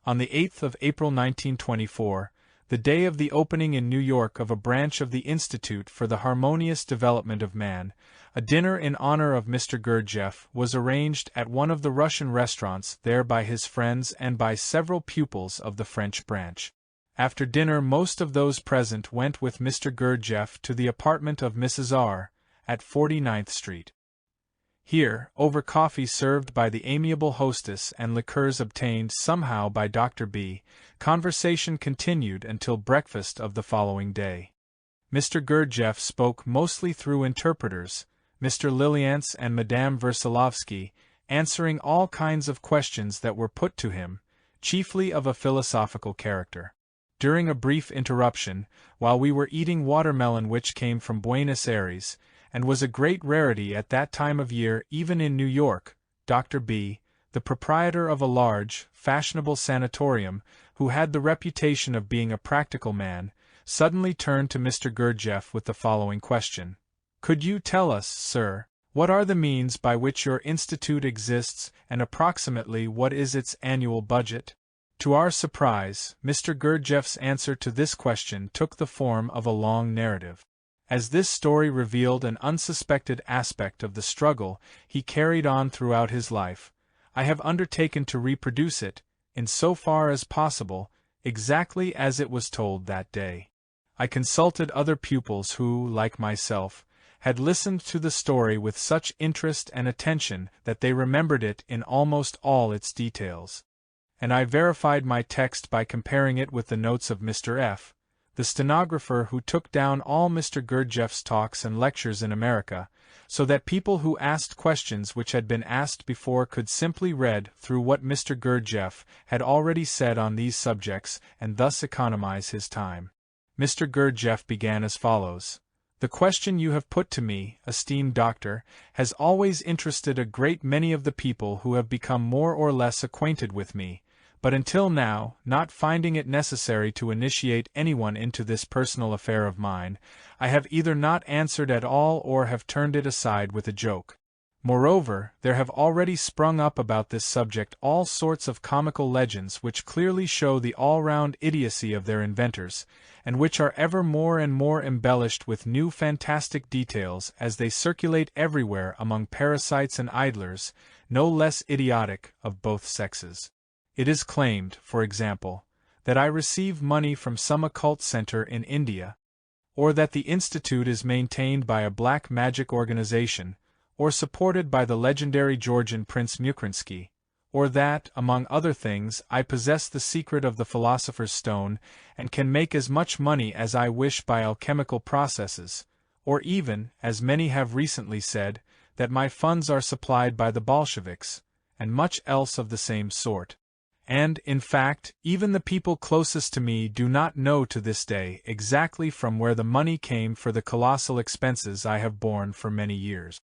On the 8th of April 1924, the day of the opening in New York of a branch of the Institute for the Harmonious Development of Man, a dinner in honor of Mr. Gurdjieff was arranged at one of the Russian restaurants there by his friends and by several pupils of the French branch. After dinner most of those present went with Mr. Gurdjieff to the apartment of Mrs. R., at 49th Street. Here, over coffee served by the amiable hostess and liqueurs obtained somehow by Dr. B., conversation continued until breakfast of the following day. Mr. Gurdjieff spoke mostly through interpreters, Mr. Liliance and Madame Versalovsky, answering all kinds of questions that were put to him, chiefly of a philosophical character. During a brief interruption, while we were eating watermelon which came from Buenos Aires, and was a great rarity at that time of year even in New York, Dr. B., the proprietor of a large, fashionable sanatorium, who had the reputation of being a practical man, suddenly turned to Mr. Gurdjieff with the following question. "Could you tell us, sir, what are the means by which your institute exists, and approximately what is its annual budget?" To our surprise, Mr. Gurdjieff's answer to this question took the form of a long narrative. As this story revealed an unsuspected aspect of the struggle he carried on throughout his life, I have undertaken to reproduce it, in so far as possible, exactly as it was told that day. I consulted other pupils who, like myself, had listened to the story with such interest and attention that they remembered it in almost all its details. And I verified my text by comparing it with the notes of Mr. F., the stenographer who took down all Mr. Gurdjieff's talks and lectures in America, so that people who asked questions which had been asked before could simply read through what Mr. Gurdjieff had already said on these subjects and thus economize his time. Mr. Gurdjieff began as follows. The question you have put to me, esteemed doctor, has always interested a great many of the people who have become more or less acquainted with me, but until now, not finding it necessary to initiate anyone into this personal affair of mine, I have either not answered at all or have turned it aside with a joke. Moreover, there have already sprung up about this subject all sorts of comical legends which clearly show the all-round idiocy of their inventors, and which are ever more and more embellished with new fantastic details as they circulate everywhere among parasites and idlers, no less idiotic, of both sexes. It is claimed, for example, that I receive money from some occult center in India, or that the Institute is maintained by a black magic organization, or supported by the legendary Georgian Prince Mukrinsky, or that, among other things, I possess the secret of the philosopher's stone, and can make as much money as I wish by alchemical processes, or even, as many have recently said, that my funds are supplied by the Bolsheviks, and much else of the same sort. And, in fact, even the people closest to me do not know to this day exactly from where the money came for the colossal expenses I have borne for many years.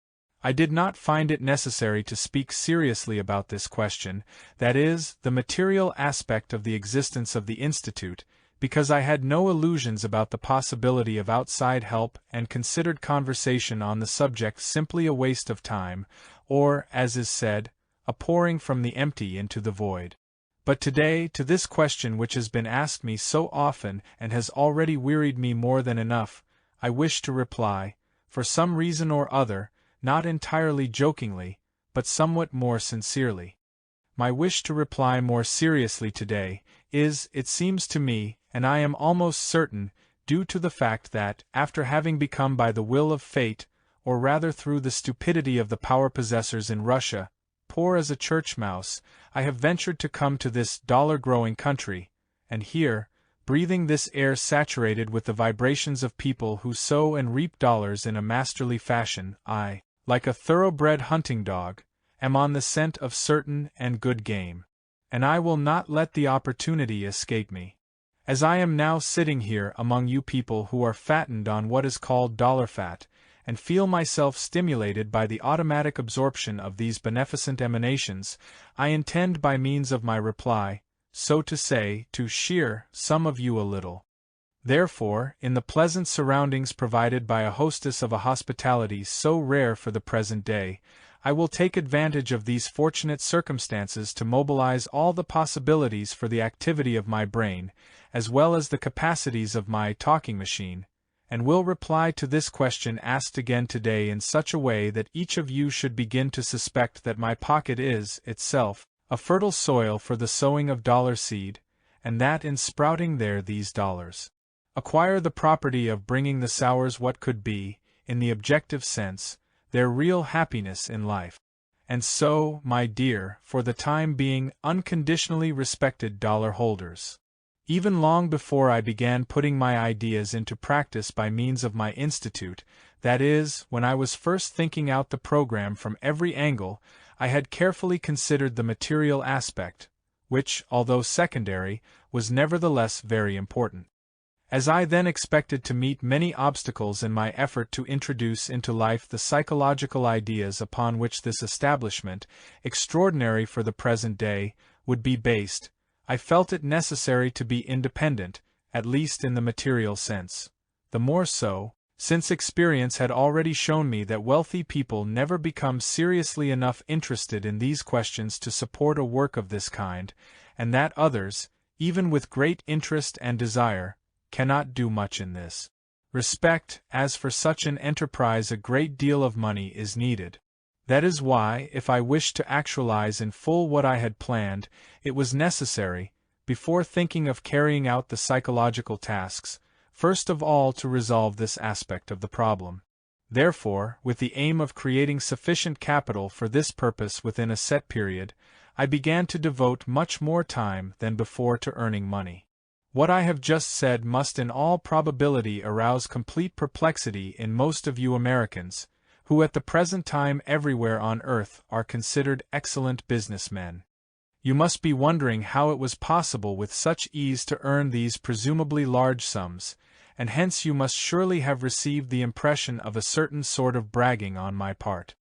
I did not find it necessary to speak seriously about this question, that is, the material aspect of the existence of the Institute, because I had no illusions about the possibility of outside help and considered conversation on the subject simply a waste of time, or, as is said, a pouring from the empty into the void. But today, to this question which has been asked me so often and has already wearied me more than enough, I wish to reply, for some reason or other, not entirely jokingly, but somewhat more sincerely. My wish to reply more seriously today is, it seems to me, and I am almost certain, due to the fact that, after having become by the will of fate, or rather through the stupidity of the power possessors in Russia, poor as a church mouse, I have ventured to come to this dollar-growing country, and here, breathing this air saturated with the vibrations of people who sow and reap dollars in a masterly fashion, I, like a thoroughbred hunting dog, am on the scent of certain and good game, and I will not let the opportunity escape me. As I am now sitting here among you people who are fattened on what is called dollar fat, and feel myself stimulated by the automatic absorption of these beneficent emanations, I intend by means of my reply, so to say, to shear some of you a little. Therefore, in the pleasant surroundings provided by a hostess of a hospitality so rare for the present day, I will take advantage of these fortunate circumstances to mobilize all the possibilities for the activity of my brain, as well as the capacities of my talking machine, and will reply to this question asked again today in such a way that each of you should begin to suspect that my pocket is, itself, a fertile soil for the sowing of dollar seed, and that in sprouting there these dollars acquire the property of bringing the sowers what could be, in the objective sense, their real happiness in life. And so, my dear, for the time being, unconditionally respected dollar holders, even long before I began putting my ideas into practice by means of my institute, that is, when I was first thinking out the program from every angle, I had carefully considered the material aspect, which, although secondary, was nevertheless very important. As I then expected to meet many obstacles in my effort to introduce into life the psychological ideas upon which this establishment, extraordinary for the present day, would be based, I felt it necessary to be independent, at least in the material sense. The more so, since experience had already shown me that wealthy people never become seriously enough interested in these questions to support a work of this kind, and that others, even with great interest and desire, cannot do much in this respect, as for such an enterprise a great deal of money is needed. That is why, if I wished to actualize in full what I had planned, it was necessary, before thinking of carrying out the psychological tasks, first of all to resolve this aspect of the problem. Therefore, with the aim of creating sufficient capital for this purpose within a set period, I began to devote much more time than before to earning money. What I have just said must in all probability arouse complete perplexity in most of you Americans, who at the present time everywhere on earth are considered excellent businessmen. You must be wondering how it was possible with such ease to earn these presumably large sums, and hence you must surely have received the impression of a certain sort of bragging on my part.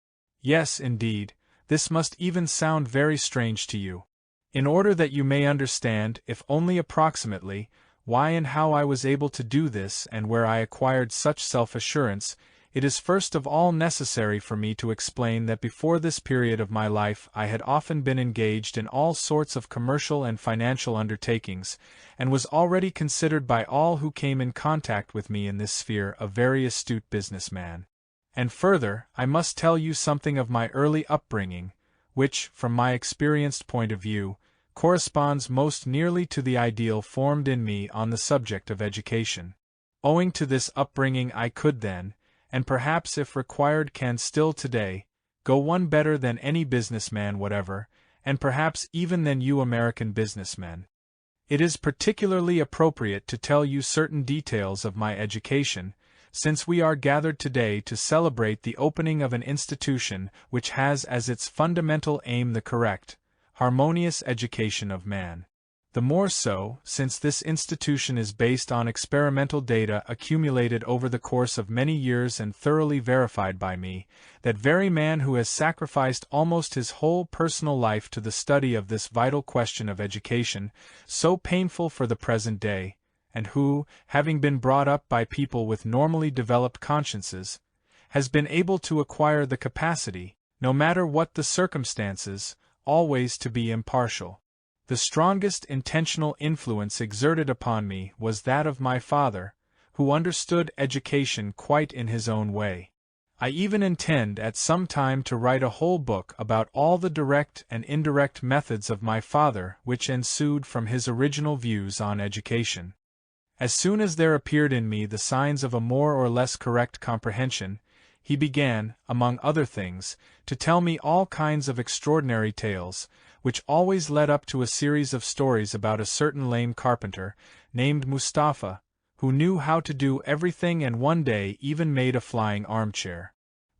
Yes, indeed, this must even sound very strange to you. In order that you may understand, if only approximately, why and how I was able to do this and where I acquired such self-assurance, it is first of all necessary for me to explain that before this period of my life I had often been engaged in all sorts of commercial and financial undertakings, and was already considered by all who came in contact with me in this sphere a very astute businessman. And further, I must tell you something of my early upbringing, which, from my experienced point of view, corresponds most nearly to the ideal formed in me on the subject of education. Owing to this upbringing I could then, and perhaps if required can still today, go one better than any businessman whatever, and perhaps even than you American businessmen. It is particularly appropriate to tell you certain details of my education, since we are gathered today to celebrate the opening of an institution which has as its fundamental aim the correct, harmonious education of man. The more so, since this institution is based on experimental data accumulated over the course of many years and thoroughly verified by me, that very man who has sacrificed almost his whole personal life to the study of this vital question of education, so painful for the present day, and who, having been brought up by people with normally developed consciences, has been able to acquire the capacity, no matter what the circumstances, always to be impartial. The strongest intentional influence exerted upon me was that of my father, who understood education quite in his own way. I even intend at some time to write a whole book about all the direct and indirect methods of my father which ensued from his original views on education. As soon as there appeared in me the signs of a more or less correct comprehension, he began, among other things, to tell me all kinds of extraordinary tales, which always led up to a series of stories about a certain lame carpenter, named Mustafa, who knew how to do everything and one day even made a flying armchair.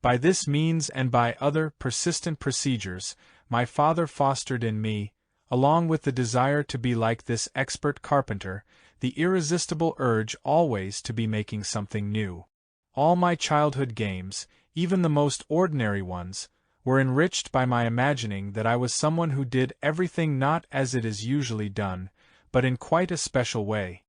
By this means and by other persistent procedures, my father fostered in me, along with the desire to be like this expert carpenter, the irresistible urge always to be making something new. All my childhood games, even the most ordinary ones, were enriched by my imagining that I was someone who did everything not as it is usually done, but in quite a special way.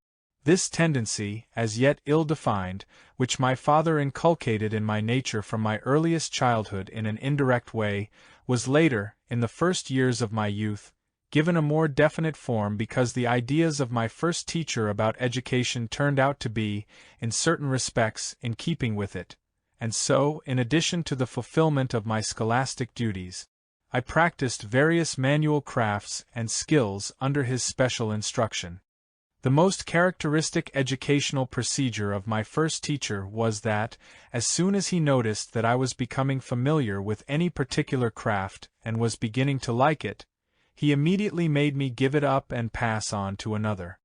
This tendency, as yet ill-defined, which my father inculcated in my nature from my earliest childhood in an indirect way, was later, in the first years of my youth, given a more definite form because the ideas of my first teacher about education turned out to be, in certain respects, in keeping with it. And so, in addition to the fulfillment of my scholastic duties, I practiced various manual crafts and skills under his special instruction. The most characteristic educational procedure of my first teacher was that, as soon as he noticed that I was becoming familiar with any particular craft and was beginning to like it, he immediately made me give it up and pass on to another.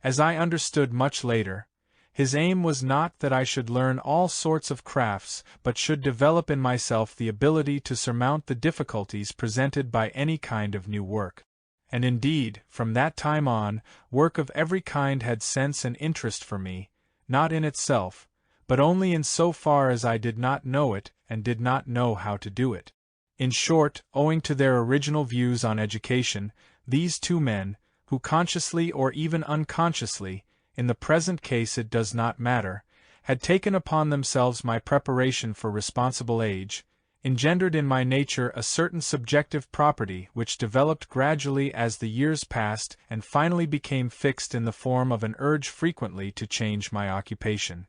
As I understood much later, his aim was not that I should learn all sorts of crafts, but should develop in myself the ability to surmount the difficulties presented by any kind of new work. And indeed, from that time on, work of every kind had sense and interest for me, not in itself, but only in so far as I did not know it and did not know how to do it. In short, owing to their original views on education, these two men, who consciously or even unconsciously, in the present case it does not matter, had taken upon themselves my preparation for responsible age, engendered in my nature a certain subjective property which developed gradually as the years passed and finally became fixed in the form of an urge frequently to change my occupation.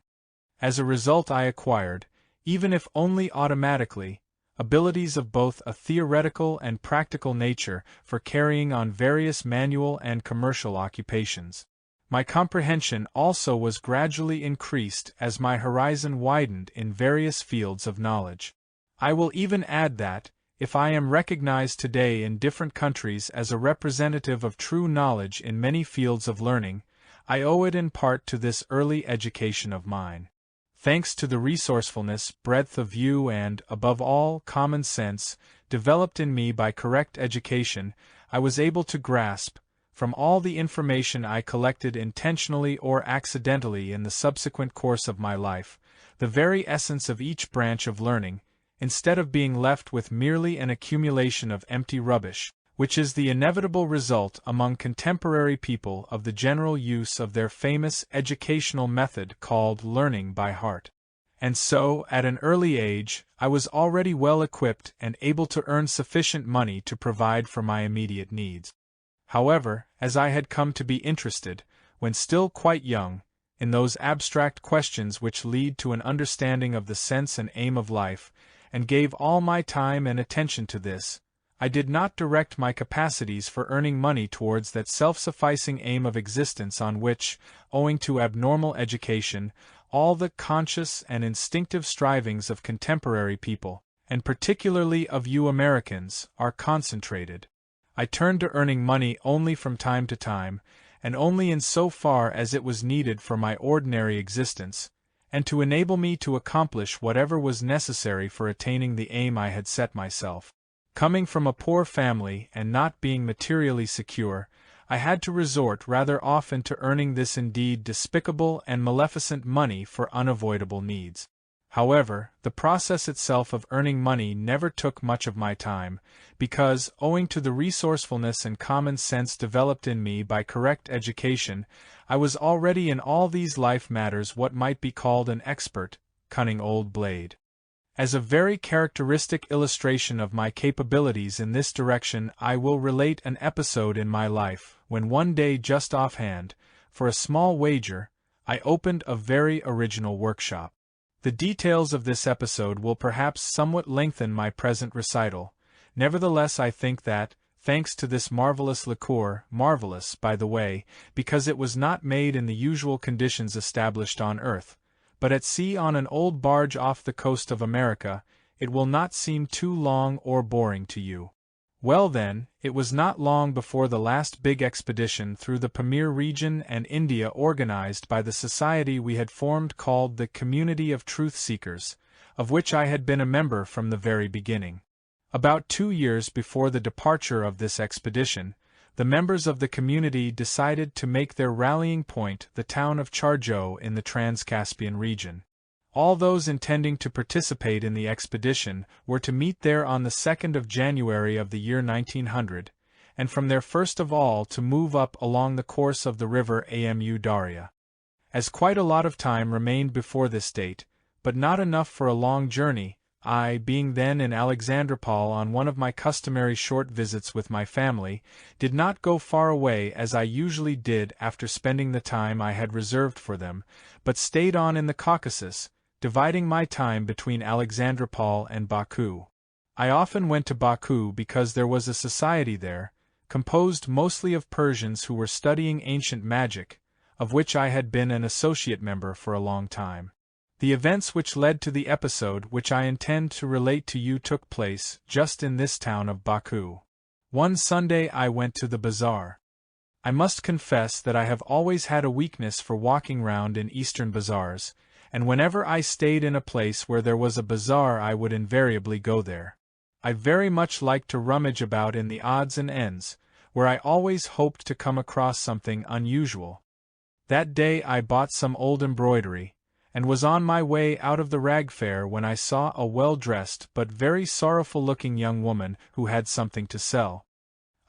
As a result I acquired, even if only automatically, abilities of both a theoretical and practical nature for carrying on various manual and commercial occupations. My comprehension also was gradually increased as my horizon widened in various fields of knowledge. I will even add that, if I am recognized today in different countries as a representative of true knowledge in many fields of learning, I owe it in part to this early education of mine. Thanks to the resourcefulness, breadth of view and, above all, common sense, developed in me by correct education, I was able to grasp, from all the information I collected intentionally or accidentally in the subsequent course of my life, the very essence of each branch of learning, instead of being left with merely an accumulation of empty rubbish, which is the inevitable result among contemporary people of the general use of their famous educational method called learning by heart. And so, at an early age, I was already well equipped and able to earn sufficient money to provide for my immediate needs. However, as I had come to be interested, when still quite young, in those abstract questions which lead to an understanding of the sense and aim of life, and gave all my time and attention to this, I did not direct my capacities for earning money towards that self-sufficing aim of existence on which, owing to abnormal education, all the conscious and instinctive strivings of contemporary people, and particularly of you Americans, are concentrated. I turned to earning money only from time to time, and only in so far as it was needed for my ordinary existence, and to enable me to accomplish whatever was necessary for attaining the aim I had set myself. Coming from a poor family and not being materially secure, I had to resort rather often to earning this indeed despicable and maleficent money for unavoidable needs. However, the process itself of earning money never took much of my time, because, owing to the resourcefulness and common sense developed in me by correct education, I was already in all these life matters what might be called an expert, cunning old blade. As a very characteristic illustration of my capabilities in this direction, I will relate an episode in my life, when one day just offhand, for a small wager, I opened a very original workshop. The details of this episode will perhaps somewhat lengthen my present recital. Nevertheless, I think that, thanks to this marvelous liqueur, marvelous, by the way, because it was not made in the usual conditions established on earth, but at sea on an old barge off the coast of America, it will not seem too long or boring to you. Well then, it was not long before the last big expedition through the Pamir region and India organized by the society we had formed called the Community of Truth Seekers, of which I had been a member from the very beginning. About 2 years before the departure of this expedition, the members of the community decided to make their rallying point the town of Charjo in the Trans-Caspian region. All those intending to participate in the expedition were to meet there on the 2nd of January of the year 1900, and from there first of all to move up along the course of the river Amu Darya. As quite a lot of time remained before this date, but not enough for a long journey, I, being then in Alexandropol on one of my customary short visits with my family, did not go far away as I usually did after spending the time I had reserved for them, but stayed on in the Caucasus, dividing my time between Alexandropol and Baku. I often went to Baku because there was a society there, composed mostly of Persians who were studying ancient magic, of which I had been an associate member for a long time. The events which led to the episode which I intend to relate to you took place just in this town of Baku. One Sunday I went to the bazaar. I must confess that I have always had a weakness for walking round in Eastern bazaars, and whenever I stayed in a place where there was a bazaar I would invariably go there. I very much liked to rummage about in the odds and ends, where I always hoped to come across something unusual. That day I bought some old embroidery, and was on my way out of the rag fair when I saw a well-dressed but very sorrowful-looking young woman who had something to sell.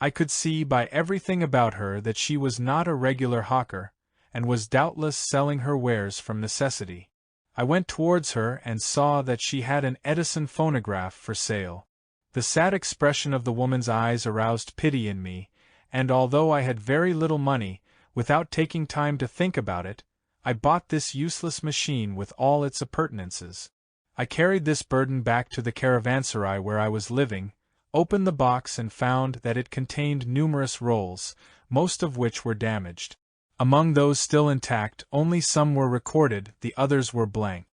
I could see by everything about her that she was not a regular hawker, and was doubtless selling her wares from necessity. I went towards her and saw that she had an Edison phonograph for sale. The sad expression of the woman's eyes aroused pity in me, and although I had very little money, without taking time to think about it, I bought this useless machine with all its appurtenances. I carried this burden back to the caravanserai where I was living, opened the box and found that it contained numerous rolls, most of which were damaged. Among those still intact, only some were recorded, the others were blank.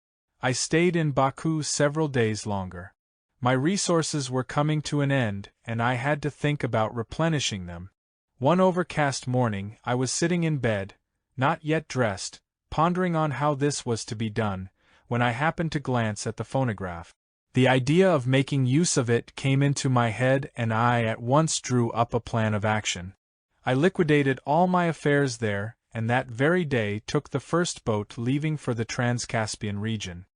I stayed in Baku several days longer. My resources were coming to an end, and I had to think about replenishing them. One overcast morning, I was sitting in bed, not yet dressed, pondering on how this was to be done, when I happened to glance at the phonograph. The idea of making use of it came into my head and I at once drew up a plan of action. I liquidated all my affairs there, and that very day took the first boat leaving for the Trans-Caspian region.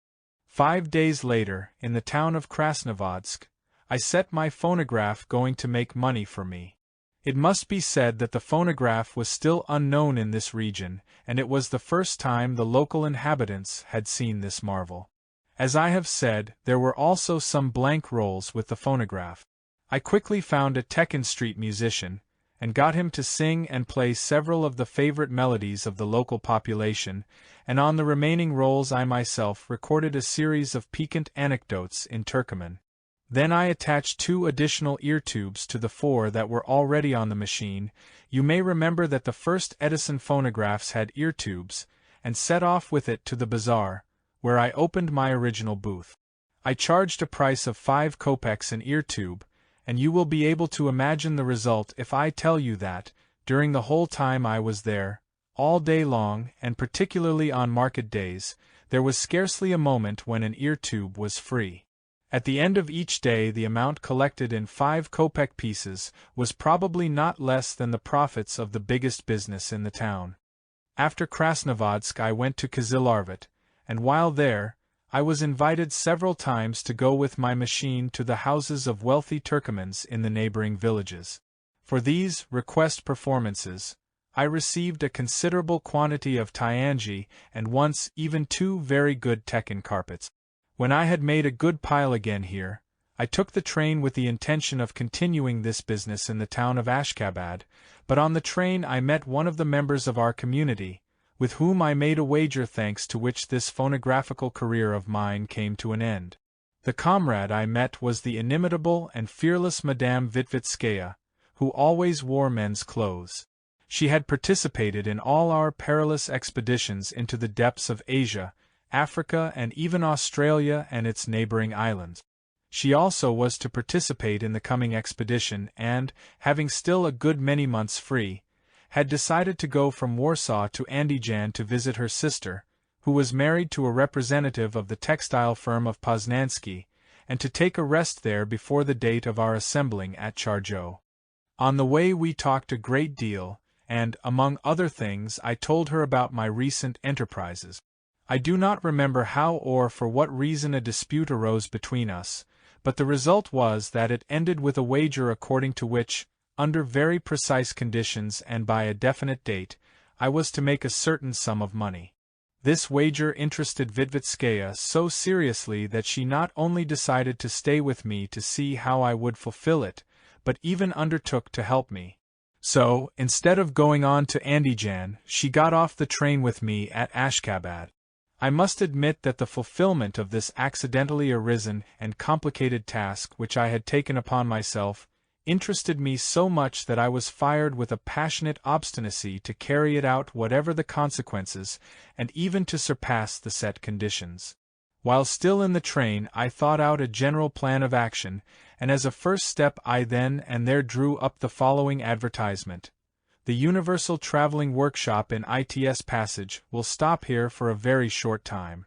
5 days later, in the town of Krasnovodsk, I set my phonograph going to make money for me. It must be said that the phonograph was still unknown in this region, and it was the first time the local inhabitants had seen this marvel. As I have said, there were also some blank rolls with the phonograph. I quickly found a Tekken Street musician, and got him to sing and play several of the favorite melodies of the local population, and on the remaining rolls I myself recorded a series of piquant anecdotes in Turcoman. Then I attached 2 additional ear tubes to the 4 that were already on the machine. You may remember that the first Edison phonographs had ear tubes, and set off with it to the bazaar, where I opened my original booth. I charged a price of 5 kopecks an ear tube, and you will be able to imagine the result if I tell you that, during the whole time I was there, all day long, and particularly on market days, there was scarcely a moment when an ear tube was free. At the end of each day the amount collected in 5 kopeck pieces was probably not less than the profits of the biggest business in the town. After Krasnovodsk I went to Kizlarvat, and while there, I was invited several times to go with my machine to the houses of wealthy Turkomans in the neighboring villages. For these request performances, I received a considerable quantity of Tianji and once even 2 very good Tekken carpets. When I had made a good pile again here, I took the train with the intention of continuing this business in the town of Ashkabad, but on the train I met one of the members of our community, with whom I made a wager thanks to which this phonographical career of mine came to an end. The comrade I met was the inimitable and fearless Madame Vitvitskaya, who always wore men's clothes. She had participated in all our perilous expeditions into the depths of Asia, Africa, and even Australia and its neighboring islands. She also was to participate in the coming expedition and, having still a good many months free, had decided to go from Warsaw to Andijan to visit her sister, who was married to a representative of the textile firm of Poznansky, and to take a rest there before the date of our assembling at Chargeau. On the way we talked a great deal, and, among other things, I told her about my recent enterprises. I do not remember how or for what reason a dispute arose between us, but the result was that it ended with a wager according to which, under very precise conditions and by a definite date, I was to make a certain sum of money. This wager interested Vitvitskaya so seriously that she not only decided to stay with me to see how I would fulfill it, but even undertook to help me. So, instead of going on to Andijan, she got off the train with me at Ashkabad. I must admit that the fulfillment of this accidentally arisen and complicated task which I had taken upon myself interested me so much that I was fired with a passionate obstinacy to carry it out whatever the consequences, and even to surpass the set conditions. While still in the train I thought out a general plan of action, and as a first step I then and there drew up the following advertisement. The Universal Traveling Workshop in ITS Passage will stop here for a very short time.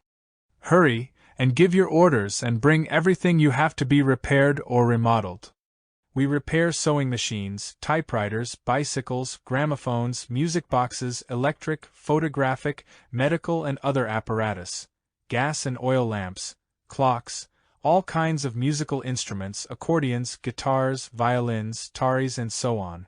Hurry, and give your orders and bring everything you have to be repaired or remodeled. We repair sewing machines, typewriters, bicycles, gramophones, music boxes, electric, photographic, medical and other apparatus, gas and oil lamps, clocks, all kinds of musical instruments, accordions, guitars, violins, taris and so on.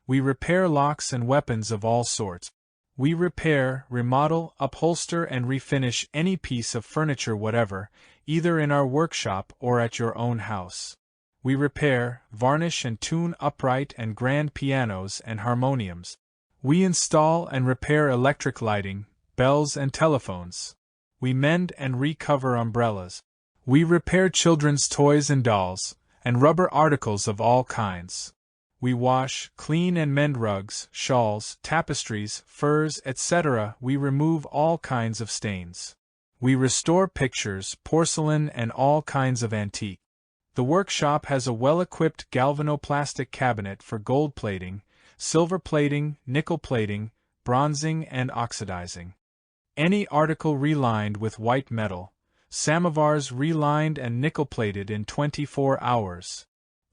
We repair locks and weapons of all sorts. We repair, remodel, upholster and refinish any piece of furniture whatever, either in our workshop or at your own house. We repair, varnish and tune upright and grand pianos and harmoniums. We install and repair electric lighting, bells and telephones. We mend and recover umbrellas. We repair children's toys and dolls, and rubber articles of all kinds. We wash, clean and mend rugs, shawls, tapestries, furs, etc. We remove all kinds of stains. We restore pictures, porcelain and all kinds of antique. The workshop has a well-equipped galvanoplastic cabinet for gold plating, silver plating, nickel plating, bronzing and oxidizing. Any article relined with white metal, samovars relined and nickel-plated in 24 hours.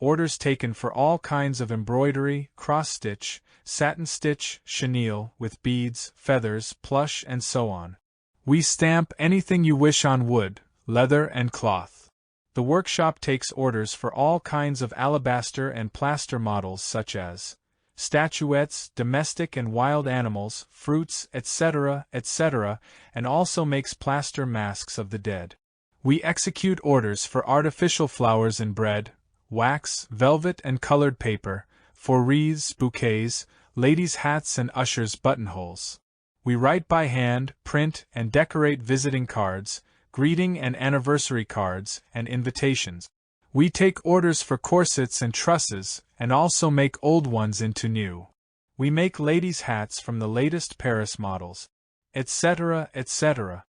orders taken for all kinds of embroidery, cross-stitch, satin-stitch, chenille, with beads, feathers, plush, and so on. We stamp anything you wish on wood, leather, and cloth. The workshop takes orders for all kinds of alabaster and plaster models such as statuettes, domestic and wild animals, fruits, etc., etc., and also makes plaster masks of the dead. We execute orders for artificial flowers in bread, wax, velvet, and colored paper, for wreaths, bouquets, ladies' hats, and ushers' buttonholes. We write by hand, print, and decorate visiting cards, greeting and anniversary cards, and invitations. We take orders for corsets and trusses, and also make old ones into new. We make ladies' hats from the latest Paris models, etc., etc.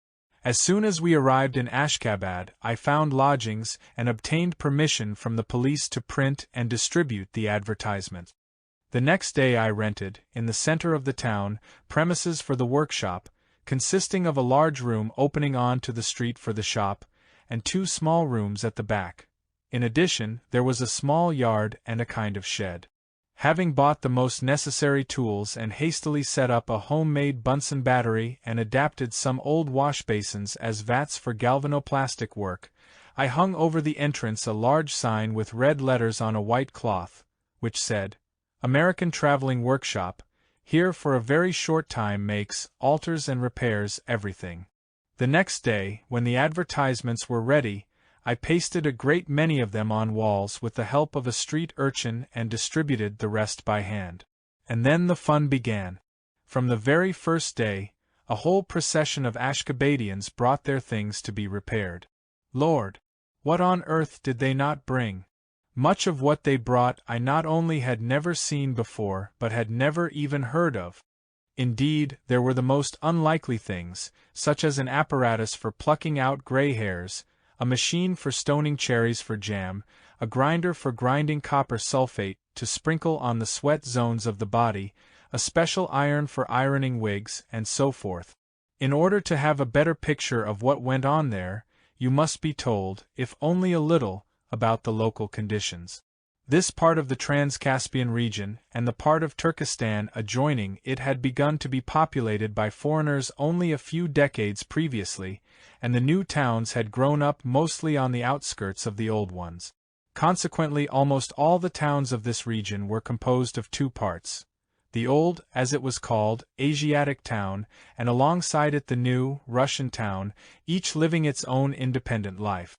As soon as we arrived in Ashgabat, I found lodgings and obtained permission from the police to print and distribute the advertisement. The next day I rented, in the center of the town, premises for the workshop, consisting of a large room opening on to the street for the shop, and 2 small rooms at the back. In addition, there was a small yard and a kind of shed. Having bought the most necessary tools and hastily set up a homemade Bunsen battery and adapted some old wash basins as vats for galvanoplastic work, I hung over the entrance a large sign with red letters on a white cloth, which said, "American Traveling Workshop, here for a very short time makes, alters and repairs everything." The next day, when the advertisements were ready, I pasted a great many of them on walls with the help of a street urchin and distributed the rest by hand. And then the fun began. From the very first day, a whole procession of Ashgabadians brought their things to be repaired. Lord! What on earth did they not bring? Much of what they brought I not only had never seen before but had never even heard of. Indeed, there were the most unlikely things, such as an apparatus for plucking out gray hairs, a machine for stoning cherries for jam, a grinder for grinding copper sulfate to sprinkle on the sweat zones of the body, a special iron for ironing wigs, and so forth. In order to have a better picture of what went on there, you must be told, if only a little, about the local conditions. This part of the Trans-Caspian region, and the part of Turkestan adjoining it had begun to be populated by foreigners only a few decades previously, and the new towns had grown up mostly on the outskirts of the old ones. Consequently, almost all the towns of this region were composed of 2 parts. The old, as it was called, Asiatic town, and alongside it the new, Russian town, each living its own independent life.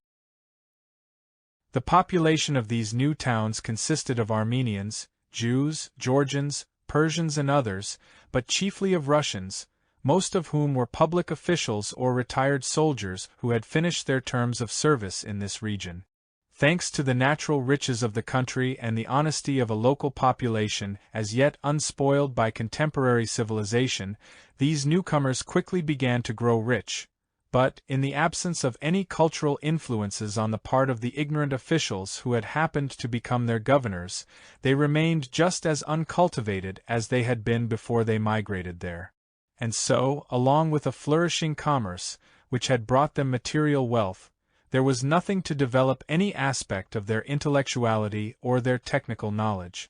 The population of these new towns consisted of Armenians, Jews, Georgians, Persians and others, but chiefly of Russians, most of whom were public officials or retired soldiers who had finished their terms of service in this region. Thanks to the natural riches of the country and the honesty of a local population as yet unspoiled by contemporary civilization, these newcomers quickly began to grow rich. But, in the absence of any cultural influences on the part of the ignorant officials who had happened to become their governors, they remained just as uncultivated as they had been before they migrated there. And so, along with a flourishing commerce, which had brought them material wealth, there was nothing to develop any aspect of their intellectuality or their technical knowledge.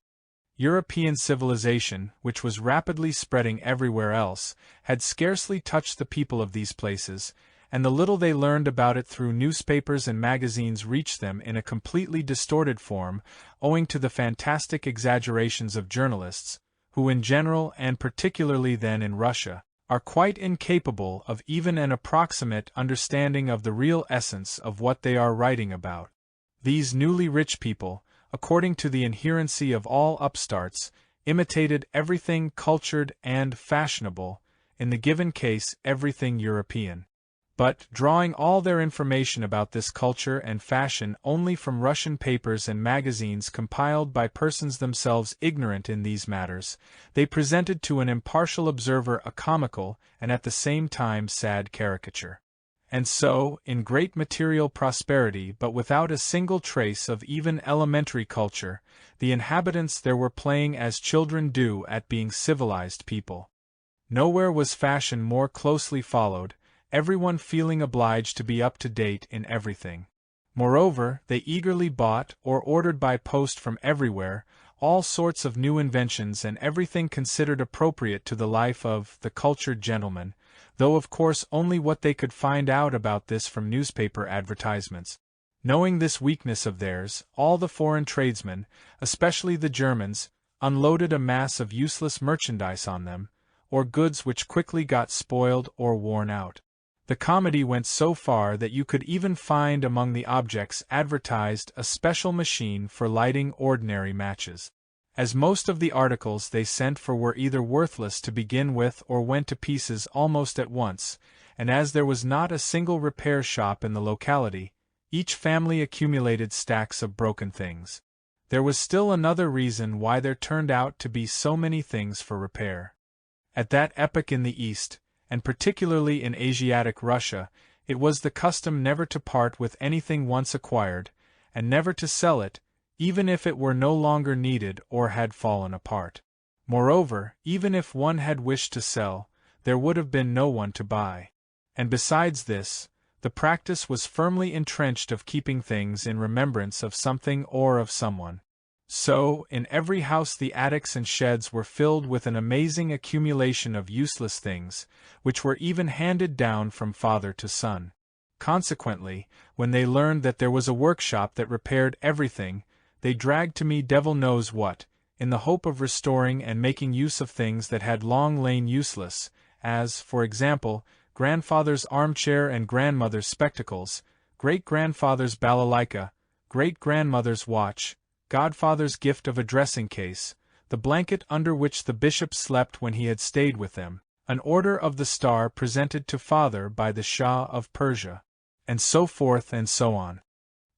European civilization, which was rapidly spreading everywhere else, had scarcely touched the people of these places, and the little they learned about it through newspapers and magazines reached them in a completely distorted form, owing to the fantastic exaggerations of journalists, who in general, and particularly then in Russia, are quite incapable of even an approximate understanding of the real essence of what they are writing about. These newly rich people, according to the inherency of all upstarts, imitated everything cultured and fashionable, in the given case everything European. But, drawing all their information about this culture and fashion only from Russian papers and magazines compiled by persons themselves ignorant in these matters, they presented to an impartial observer a comical and at the same time sad caricature. And so, in great material prosperity but without a single trace of even elementary culture, the inhabitants there were playing as children do at being civilized people. Nowhere was fashion more closely followed, everyone feeling obliged to be up to date in everything. Moreover, they eagerly bought, or ordered by post from everywhere, all sorts of new inventions and everything considered appropriate to the life of the cultured gentleman, though of course only what they could find out about this from newspaper advertisements. Knowing this weakness of theirs, all the foreign tradesmen, especially the Germans, unloaded a mass of useless merchandise on them, or goods which quickly got spoiled or worn out. The comedy went so far that you could even find among the objects advertised a special machine for lighting ordinary matches. As most of the articles they sent for were either worthless to begin with or went to pieces almost at once, and as there was not a single repair shop in the locality, each family accumulated stacks of broken things. There was still another reason why there turned out to be so many things for repair. At that epoch in the East, and particularly in Asiatic Russia, it was the custom never to part with anything once acquired, and never to sell it, even if it were no longer needed or had fallen apart. Moreover, even if one had wished to sell, there would have been no one to buy. And besides this, the practice was firmly entrenched of keeping things in remembrance of something or of someone. So, in every house the attics and sheds were filled with an amazing accumulation of useless things, which were even handed down from father to son. Consequently, when they learned that there was a workshop that repaired everything, they dragged to me devil knows what, in the hope of restoring and making use of things that had long lain useless, as, for example, grandfather's armchair and grandmother's spectacles, great-grandfather's balalaika, great-grandmother's watch, godfather's gift of a dressing-case, the blanket under which the bishop slept when he had stayed with them, an order of the Star presented to father by the Shah of Persia, and so forth and so on.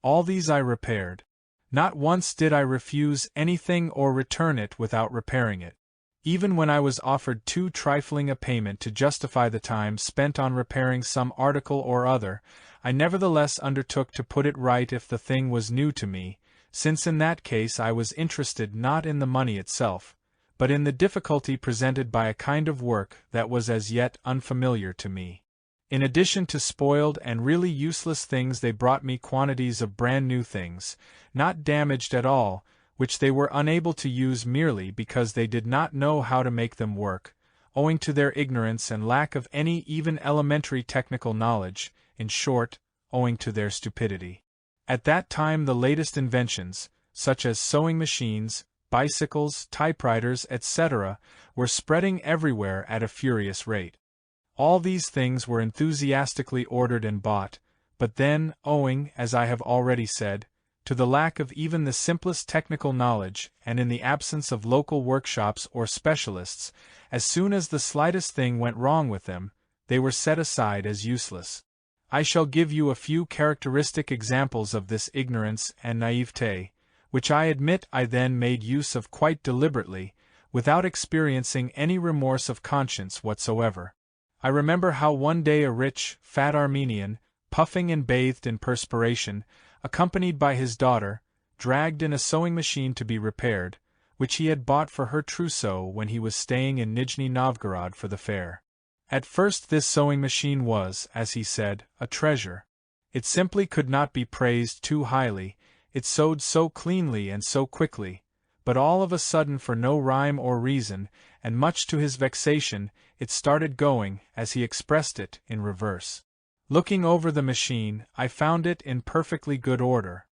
All these I repaired. Not once did I refuse anything or return it without repairing it. Even when I was offered too trifling a payment to justify the time spent on repairing some article or other, I nevertheless undertook to put it right if the thing was new to me, since in that case I was interested not in the money itself, but in the difficulty presented by a kind of work that was as yet unfamiliar to me. In addition to spoiled and really useless things they brought me quantities of brand new things, not damaged at all, which they were unable to use merely because they did not know how to make them work, owing to their ignorance and lack of any even elementary technical knowledge, in short, owing to their stupidity. At that time the latest inventions, such as sewing machines, bicycles, typewriters, etc., were spreading everywhere at a furious rate. All these things were enthusiastically ordered and bought, but then, owing, as I have already said, to the lack of even the simplest technical knowledge, and in the absence of local workshops or specialists, as soon as the slightest thing went wrong with them, they were set aside as useless. I shall give you a few characteristic examples of this ignorance and naivete, which I admit I then made use of quite deliberately, without experiencing any remorse of conscience whatsoever. I remember how one day a rich, fat Armenian, puffing and bathed in perspiration, accompanied by his daughter, dragged in a sewing machine to be repaired, which he had bought for her trousseau when he was staying in Nizhny Novgorod for the fair. At first this sewing machine was, as he said, a treasure. It simply could not be praised too highly, it sewed so cleanly and so quickly, but all of a sudden for no rhyme or reason, and much to his vexation, it started going, as he expressed it, in reverse. Looking over the machine, I found it in perfectly good order.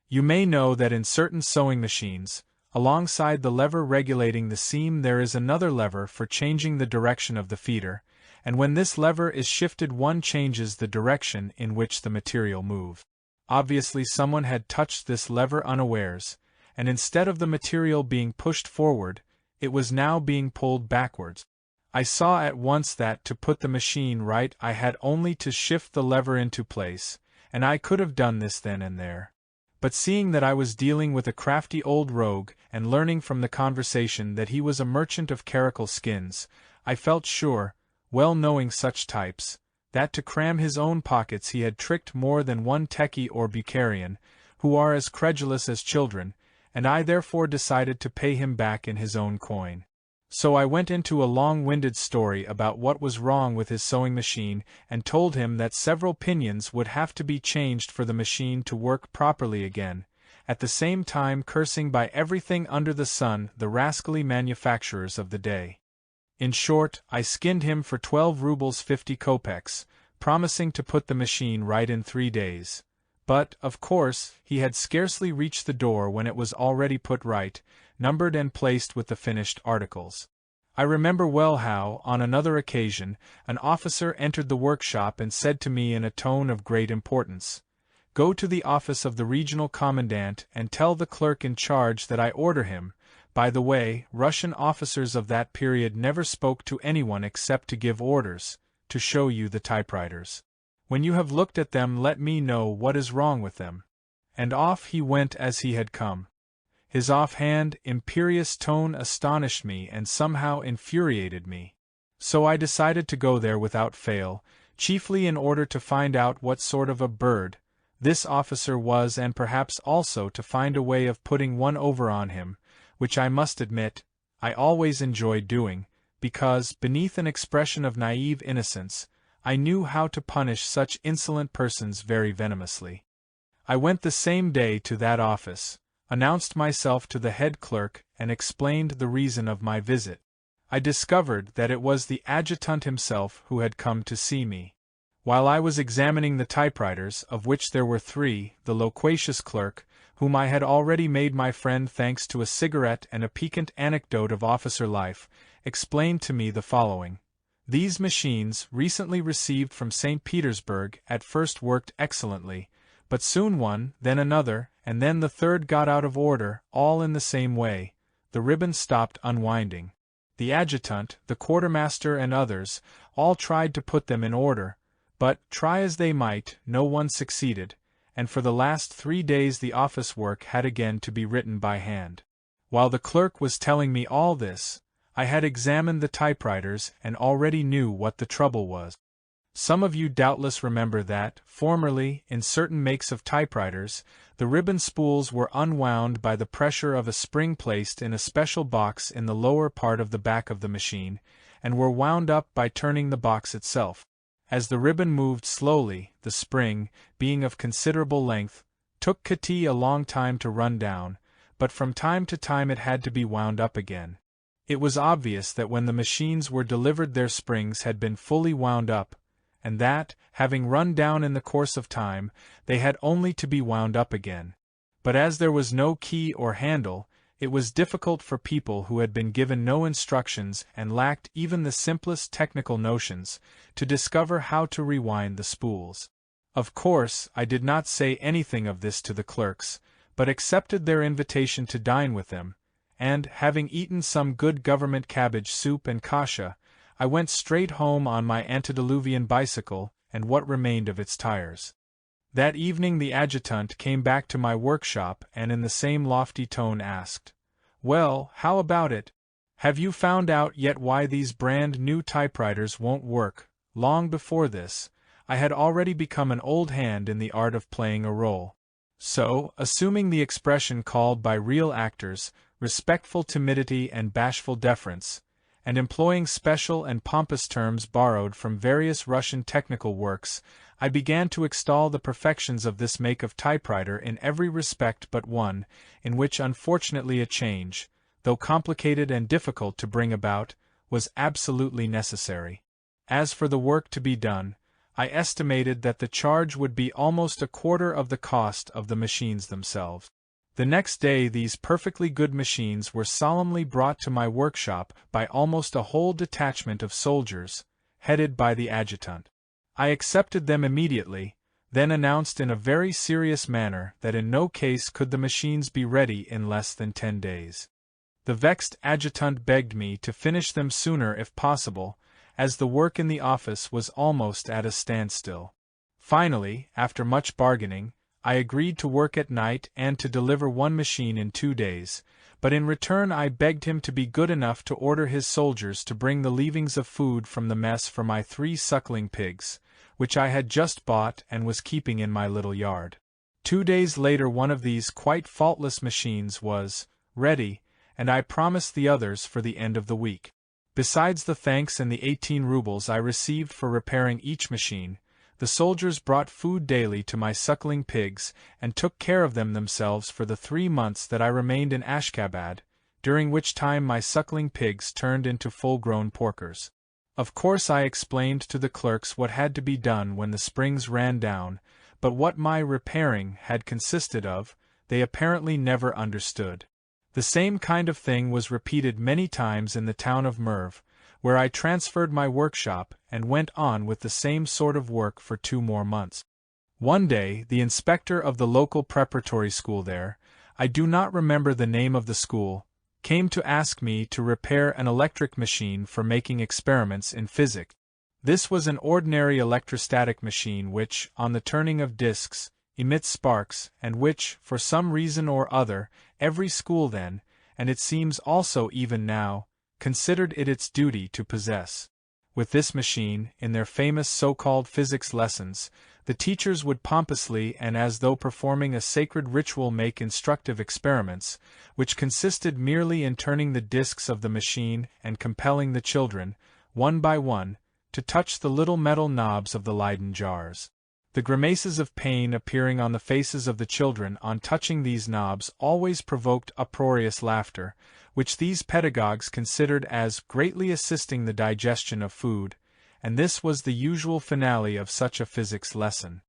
You may know that in certain sewing machines, alongside the lever regulating the seam there is another lever for changing the direction of the feeder, and when this lever is shifted one changes the direction in which the material moves. Obviously someone had touched this lever unawares, and instead of the material being pushed forward, it was now being pulled backwards. I saw at once that to put the machine right I had only to shift the lever into place, and I could have done this then and there. But seeing that I was dealing with a crafty old rogue, and learning from the conversation that he was a merchant of caracal skins, I felt sure, well knowing such types, that to cram his own pockets he had tricked more than one techie or Bucharian, who are as credulous as children, and I therefore decided to pay him back in his own coin. So I went into a long-winded story about what was wrong with his sewing machine and told him that several pinions would have to be changed for the machine to work properly again, at the same time cursing by everything under the sun the rascally manufacturers of the day. In short, I skinned him for 12 rubles 50 kopecks, promising to put the machine right in 3 days. But, of course, he had scarcely reached the door when it was already put right, numbered and placed with the finished articles. I remember well how, on another occasion, an officer entered the workshop and said to me in a tone of great importance, "Go to the office of the regional commandant and tell the clerk in charge that I order him." By the way, Russian officers of that period never spoke to anyone except to give orders, to show you the typewriters. When you have looked at them, let me know what is wrong with them. And off he went as he had come. His offhand, imperious tone astonished me and somehow infuriated me. So I decided to go there without fail, chiefly in order to find out what sort of a bird this officer was, and perhaps also to find a way of putting one over on him, which I must admit, I always enjoyed doing, because, beneath an expression of naive innocence, I knew how to punish such insolent persons very venomously. I went the same day to that office, announced myself to the head clerk, and explained the reason of my visit. I discovered that it was the adjutant himself who had come to see me. While I was examining the typewriters, of which there were 3, the loquacious clerk, whom I had already made my friend thanks to a cigarette and a piquant anecdote of officer life, explained to me the following. These machines, recently received from St. Petersburg, at first worked excellently, but soon one, then another, and then the third got out of order, all in the same way. The ribbon stopped unwinding. The adjutant, the quartermaster and others, all tried to put them in order, but, try as they might, no one succeeded, and for the last 3 days the office work had again to be written by hand. While the clerk was telling me all this, I had examined the typewriters and already knew what the trouble was. Some of you doubtless remember that, formerly, in certain makes of typewriters, the ribbon spools were unwound by the pressure of a spring placed in a special box in the lower part of the back of the machine, and were wound up by turning the box itself. As the ribbon moved slowly, the spring, being of considerable length, took Kitty a long time to run down, but from time to time it had to be wound up again. It was obvious that when the machines were delivered their springs had been fully wound up, and that, having run down in the course of time, they had only to be wound up again. But as there was no key or handle, it was difficult for people who had been given no instructions and lacked even the simplest technical notions, to discover how to rewind the spools. Of course, I did not say anything of this to the clerks, but accepted their invitation to dine with them, and, having eaten some good government cabbage soup and kasha, I went straight home on my antediluvian bicycle and what remained of its tires. That evening the adjutant came back to my workshop and in the same lofty tone asked, "Well, how about it? Have you found out yet why these brand new typewriters won't work?" Long before this, I had already become an old hand in the art of playing a role. So, assuming the expression called by real actors, respectful timidity and bashful deference, and employing special and pompous terms borrowed from various Russian technical works, I began to extol the perfections of this make of typewriter in every respect but one, in which unfortunately a change, though complicated and difficult to bring about, was absolutely necessary. As for the work to be done, I estimated that the charge would be almost a quarter of the cost of the machines themselves. The next day these perfectly good machines were solemnly brought to my workshop by almost a whole detachment of soldiers, headed by the adjutant. I accepted them immediately, then announced in a very serious manner that in no case could the machines be ready in less than 10 days. The vexed adjutant begged me to finish them sooner if possible, as the work in the office was almost at a standstill. Finally, after much bargaining, I agreed to work at night and to deliver one machine in 2 days, but in return I begged him to be good enough to order his soldiers to bring the leavings of food from the mess for my 3 suckling pigs, which I had just bought and was keeping in my little yard. 2 days later one of these quite faultless machines was ready, and I promised the others for the end of the week. Besides the thanks and the 18 rubles I received for repairing each machine, the soldiers brought food daily to my suckling pigs and took care of them themselves for the 3 months that I remained in Ashkabad, during which time my suckling pigs turned into full-grown porkers. Of course I explained to the clerks what had to be done when the springs ran down, but what my repairing had consisted of, they apparently never understood. The same kind of thing was repeated many times in the town of Merv, where I transferred my workshop and went on with the same sort of work for 2 more months. One day, the inspector of the local preparatory school there, I do not remember the name of the school, came to ask me to repair an electric machine for making experiments in physics. This was an ordinary electrostatic machine which, on the turning of discs, emits sparks, and which, for some reason or other, every school then, and it seems also even now, considered it its duty to possess. With this machine, in their famous so-called physics lessons, the teachers would pompously and as though performing a sacred ritual make instructive experiments, which consisted merely in turning the discs of the machine and compelling the children, one by one, to touch the little metal knobs of the Leyden jars. The grimaces of pain appearing on the faces of the children on touching these knobs always provoked uproarious laughter, which these pedagogues considered as greatly assisting the digestion of food, and this was the usual finale of such a physics lesson.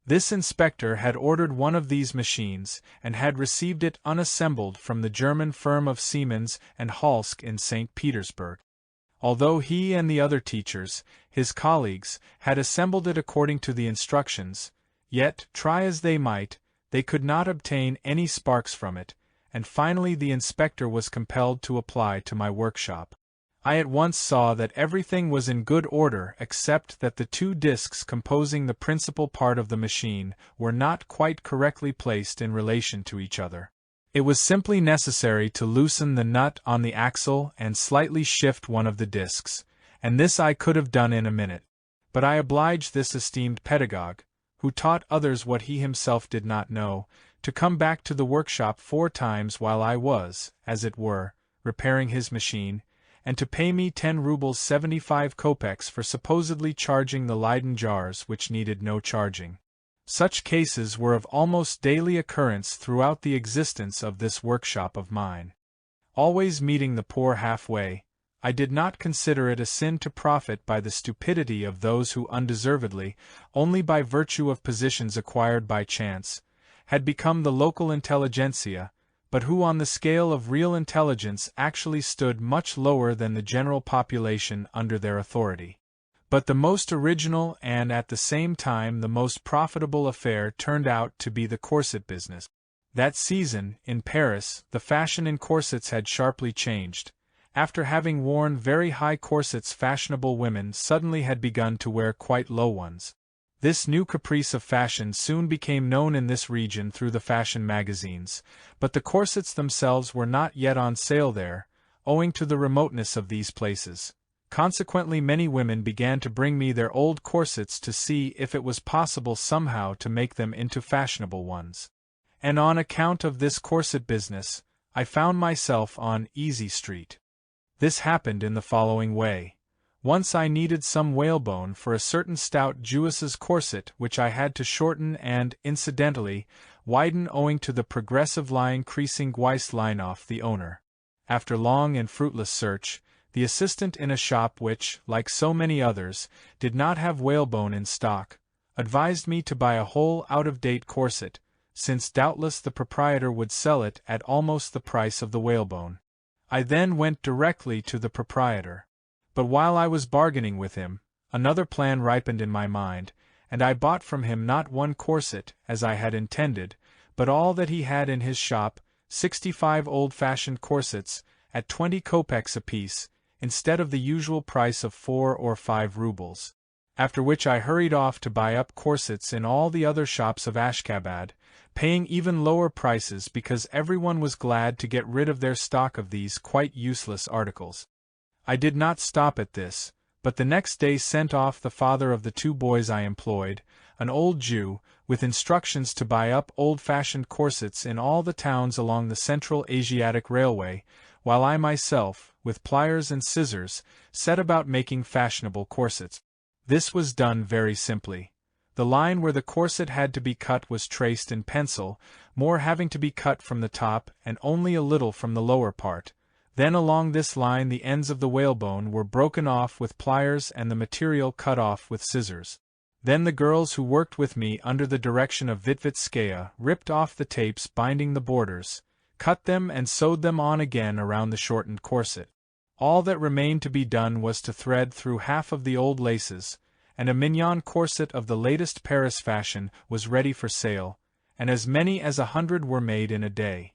This inspector had ordered one of these machines, and had received it unassembled from the German firm of Siemens and Halsk in St. Petersburg. Although he and the other teachers, his colleagues, had assembled it according to the instructions, yet, try as they might, they could not obtain any sparks from it, and finally the inspector was compelled to apply to my workshop. I at once saw that everything was in good order except that the 2 discs composing the principal part of the machine were not quite correctly placed in relation to each other. It was simply necessary to loosen the nut on the axle and slightly shift one of the discs, and this I could have done in a minute. But I obliged this esteemed pedagogue, who taught others what he himself did not know, to come back to the workshop 4 times while I was, as it were, repairing his machine, and to pay me 10 rubles 75 kopecks for supposedly charging the Leyden jars which needed no charging. Such cases were of almost daily occurrence throughout the existence of this workshop of mine. Always meeting the poor halfway, I did not consider it a sin to profit by the stupidity of those who undeservedly, only by virtue of positions acquired by chance, had become the local intelligentsia, but who on the scale of real intelligence actually stood much lower than the general population under their authority. But the most original and at the same time the most profitable affair turned out to be the corset business. That season, in Paris, the fashion in corsets had sharply changed. After having worn very high corsets, fashionable women suddenly had begun to wear quite low ones. This new caprice of fashion soon became known in this region through the fashion magazines, but the corsets themselves were not yet on sale there, owing to the remoteness of these places. Consequently, many women began to bring me their old corsets to see if it was possible somehow to make them into fashionable ones. And on account of this corset business, I found myself on Easy Street. This happened in the following way. Once I needed some whalebone for a certain stout Jewess's corset which I had to shorten and, incidentally, widen owing to the progressively increasing Weisslein off the owner. After long and fruitless search, the assistant in a shop which, like so many others, did not have whalebone in stock, advised me to buy a whole out-of-date corset, since doubtless the proprietor would sell it at almost the price of the whalebone. I then went directly to the proprietor. But while I was bargaining with him, another plan ripened in my mind, and I bought from him not one corset, as I had intended, but all that he had in his shop, 65 old-fashioned corsets, at 20 kopecks apiece, instead of the usual price of 4 or 5 rubles. After which I hurried off to buy up corsets in all the other shops of Ashkabad, paying even lower prices because everyone was glad to get rid of their stock of these quite useless articles. I did not stop at this, but the next day sent off the father of the 2 boys I employed, an old Jew, with instructions to buy up old-fashioned corsets in all the towns along the Central Asiatic Railway, while I myself, with pliers and scissors, set about making fashionable corsets. This was done very simply. The line where the corset had to be cut was traced in pencil, more having to be cut from the top and only a little from the lower part. Then along this line the ends of the whalebone were broken off with pliers and the material cut off with scissors. Then the girls who worked with me under the direction of Wittwitskaya ripped off the tapes binding the borders, cut them and sewed them on again around the shortened corset. All that remained to be done was to thread through half of the old laces, and a mignon corset of the latest Paris fashion was ready for sale, and as many as 100 were made in a day.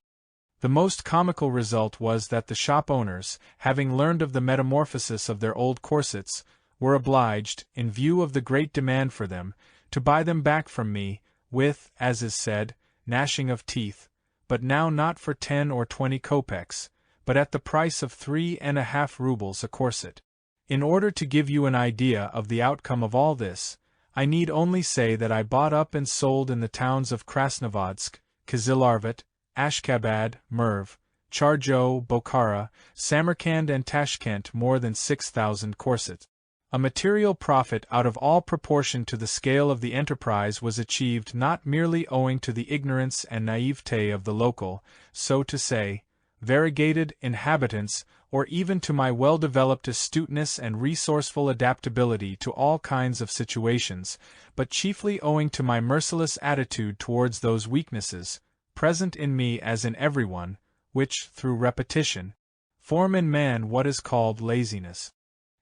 The most comical result was that the shop owners, having learned of the metamorphosis of their old corsets, were obliged, in view of the great demand for them, to buy them back from me, with, as is said, gnashing of teeth, but now not for 10 or 20 kopecks, but at the price of 3.5 rubles a corset. In order to give you an idea of the outcome of all this, I need only say that I bought up and sold in the towns of Krasnovodsk, Kizlarvat, Ashkabad, Merv, Charjo, Bokhara, Samarkand and Tashkent more than 6,000 corsets. A material profit out of all proportion to the scale of the enterprise was achieved not merely owing to the ignorance and naivete of the local, so to say, variegated inhabitants, or even to my well-developed astuteness and resourceful adaptability to all kinds of situations, but chiefly owing to my merciless attitude towards those weaknesses, present in me as in everyone, which, through repetition, form in man what is called laziness.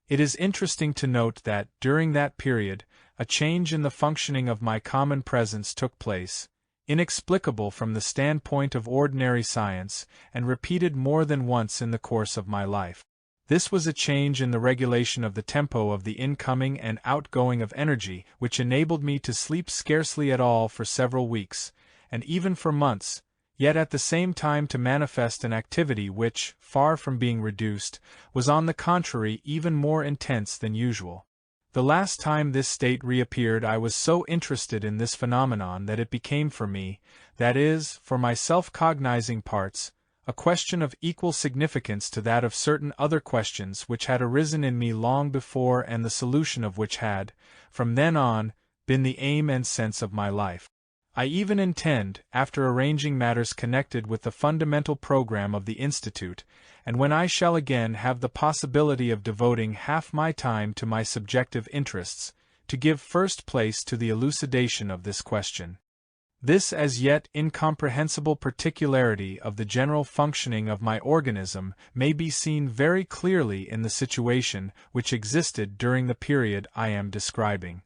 It is interesting to note that, during that period, a change in the functioning of my common presence took place, inexplicable from the standpoint of ordinary science, and repeated more than once in the course of my life. This was a change in the regulation of the tempo of the incoming and outgoing of energy which enabled me to sleep scarcely at all for several weeks, and even for months, yet at the same time to manifest an activity which, far from being reduced, was on the contrary even more intense than usual. The last time this state reappeared I was so interested in this phenomenon that it became for me, that is, for my self-cognizing parts, a question of equal significance to that of certain other questions which had arisen in me long before and the solution of which had, from then on, been the aim and sense of my life. I even intend, after arranging matters connected with the fundamental program of the Institute, and when I shall again have the possibility of devoting half my time to my subjective interests, to give first place to the elucidation of this question. This as yet incomprehensible particularity of the general functioning of my organism may be seen very clearly in the situation which existed during the period I am describing.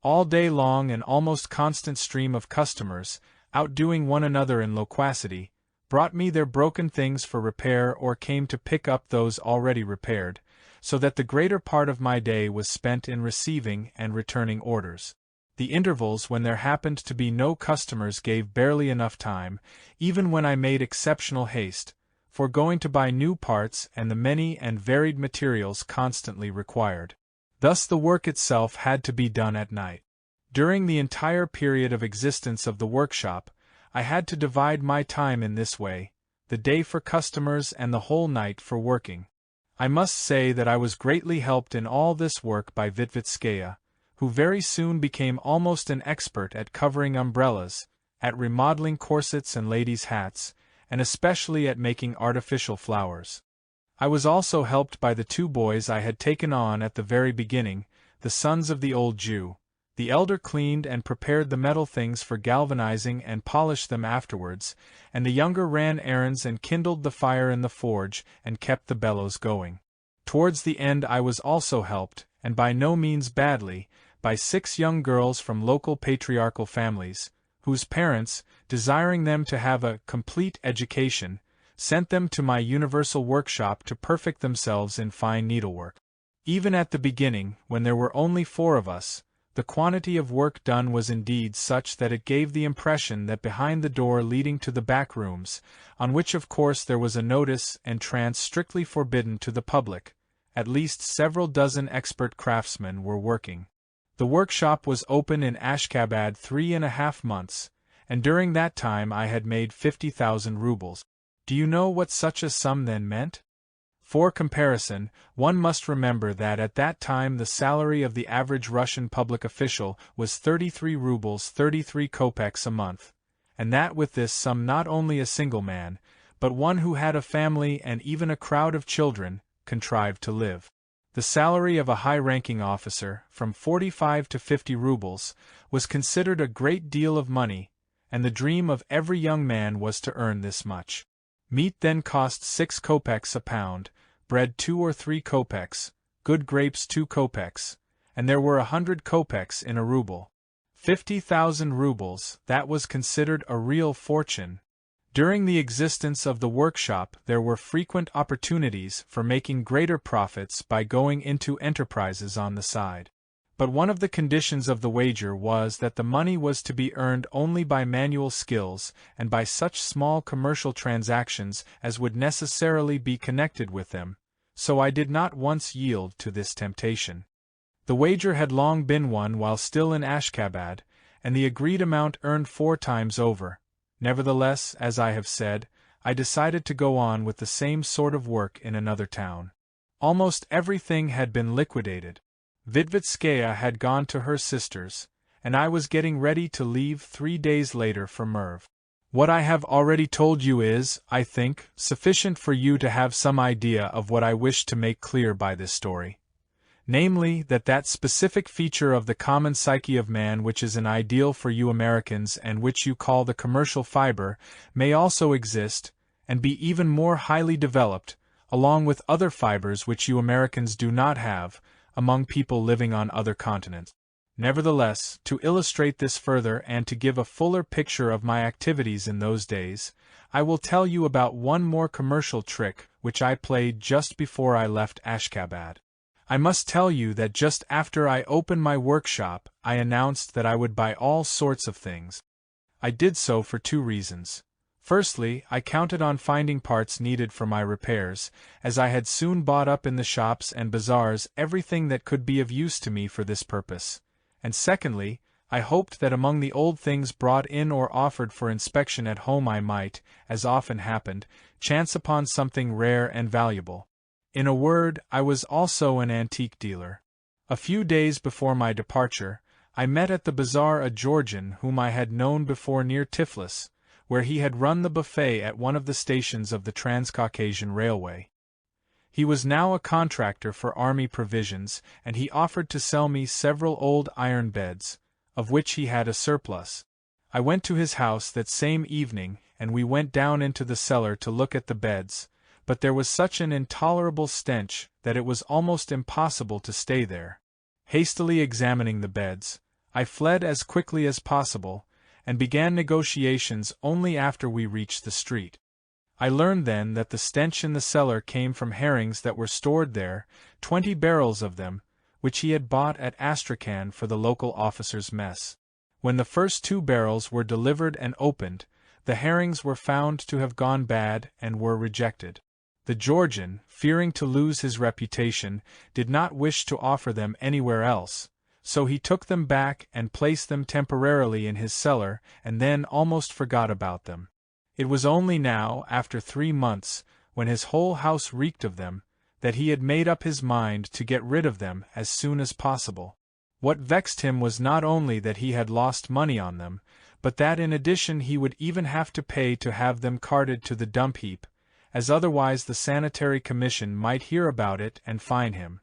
All day long an almost constant stream of customers, outdoing one another in loquacity, brought me their broken things for repair or came to pick up those already repaired, so that the greater part of my day was spent in receiving and returning orders. The intervals when there happened to be no customers gave barely enough time, even when I made exceptional haste, for going to buy new parts and the many and varied materials constantly required. Thus the work itself had to be done at night. During the entire period of existence of the workshop, I had to divide my time in this way, the day for customers and the whole night for working. I must say that I was greatly helped in all this work by Wittwitskaya, who very soon became almost an expert at covering umbrellas, at remodeling corsets and ladies' hats, and especially at making artificial flowers. I was also helped by the 2 boys I had taken on at the very beginning, the sons of the old Jew. The elder cleaned and prepared the metal things for galvanizing and polished them afterwards, and the younger ran errands and kindled the fire in the forge and kept the bellows going. Towards the end I was also helped, and by no means badly, by 6 young girls from local patriarchal families, whose parents, desiring them to have a complete education, sent them to my universal workshop to perfect themselves in fine needlework. Even at the beginning, when there were only 4 of us, the quantity of work done was indeed such that it gave the impression that behind the door leading to the back rooms, on which of course there was a notice entrance strictly forbidden to the public, at least several dozen expert craftsmen were working. The workshop was open in Ashkabad 3.5 months, and during that time I had made 50,000 rubles. Do you know what such a sum then meant? For comparison, one must remember that at that time the salary of the average Russian public official was 33 rubles 33 kopecks a month, and that with this sum not only a single man, but one who had a family and even a crowd of children, contrived to live. The salary of a high-ranking officer, from 45 to 50 rubles, was considered a great deal of money, and the dream of every young man was to earn this much. Meat then cost 6 kopecks a pound, bread 2 or 3 kopecks, good grapes 2 kopecks, and there were 100 kopecks in a ruble. 50,000 rubles, that was considered a real fortune. During the existence of the workshop there were frequent opportunities for making greater profits by going into enterprises on the side. But one of the conditions of the wager was that the money was to be earned only by manual skills and by such small commercial transactions as would necessarily be connected with them, so I did not once yield to this temptation. The wager had long been won while still in Ashkabad, and the agreed amount earned 4 times over. Nevertheless, as I have said, I decided to go on with the same sort of work in another town. Almost everything had been liquidated. Vitvitskaya had gone to her sister's, and I was getting ready to leave 3 days later for Merv. What I have already told you is, I think, sufficient for you to have some idea of what I wish to make clear by this story. Namely, that specific feature of the common psyche of man which is an ideal for you Americans and which you call the commercial fiber, may also exist, and be even more highly developed, along with other fibers which you Americans do not have, among people living on other continents. Nevertheless, to illustrate this further and to give a fuller picture of my activities in those days, I will tell you about one more commercial trick which I played just before I left Ashkabad. I must tell you that just after I opened my workshop, I announced that I would buy all sorts of things. I did so for 2 reasons. Firstly, I counted on finding parts needed for my repairs, as I had soon bought up in the shops and bazaars everything that could be of use to me for this purpose. And secondly, I hoped that among the old things brought in or offered for inspection at home I might, as often happened, chance upon something rare and valuable. In a word, I was also an antique dealer. A few days before my departure, I met at the bazaar a Georgian whom I had known before near Tiflis, where he had run the buffet at one of the stations of the Transcaucasian Railway. He was now a contractor for army provisions, and he offered to sell me several old iron beds, of which he had a surplus. I went to his house that same evening, and we went down into the cellar to look at the beds, but there was such an intolerable stench that it was almost impossible to stay there. Hastily examining the beds, I fled as quickly as possible, and began negotiations only after we reached the street. I learned then that the stench in the cellar came from herrings that were stored there, 20 barrels of them, which he had bought at Astrakhan for the local officers' mess. When the first 2 barrels were delivered and opened, the herrings were found to have gone bad and were rejected. The Georgian, fearing to lose his reputation, did not wish to offer them anywhere else, so he took them back and placed them temporarily in his cellar and then almost forgot about them. It was only now, after 3 months, when his whole house reeked of them, that he had made up his mind to get rid of them as soon as possible. What vexed him was not only that he had lost money on them, but that in addition he would even have to pay to have them carted to the dump heap, as otherwise the Sanitary Commission might hear about it and fine him.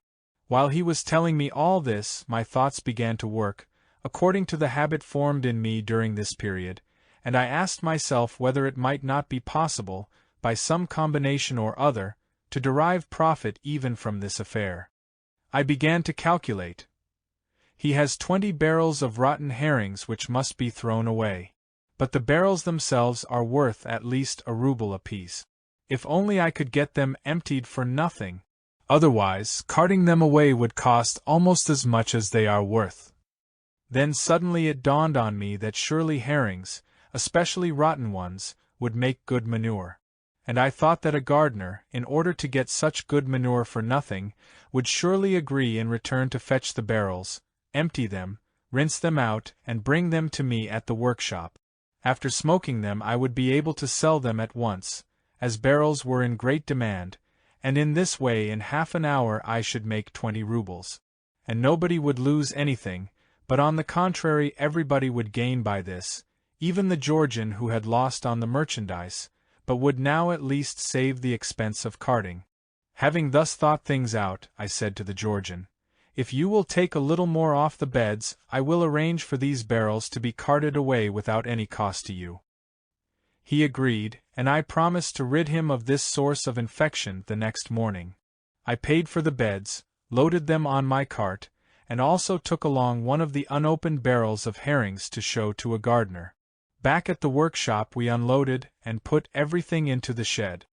While he was telling me all this, my thoughts began to work, according to the habit formed in me during this period, and I asked myself whether it might not be possible, by some combination or other, to derive profit even from this affair. I began to calculate. He has 20 barrels of rotten herrings which must be thrown away. But the barrels themselves are worth at least a ruble apiece. If only I could get them emptied for nothing. Otherwise, carting them away would cost almost as much as they are worth. Then suddenly it dawned on me that surely herrings, especially rotten ones, would make good manure. And I thought that a gardener, in order to get such good manure for nothing, would surely agree in return to fetch the barrels, empty them, rinse them out, and bring them to me at the workshop. After smoking them I would be able to sell them at once, as barrels were in great demand, and in this way in half an hour I should make 20 rubles. And nobody would lose anything, but on the contrary everybody would gain by this, even the Georgian who had lost on the merchandise, but would now at least save the expense of carting. Having thus thought things out, I said to the Georgian, "If you will take a little more off the beds, I will arrange for these barrels to be carted away without any cost to you." He agreed, and I promised to rid him of this source of infection the next morning. I paid for the beds, loaded them on my cart, and also took along one of the unopened barrels of herrings to show to a gardener. Back at the workshop we unloaded and put everything into the shed.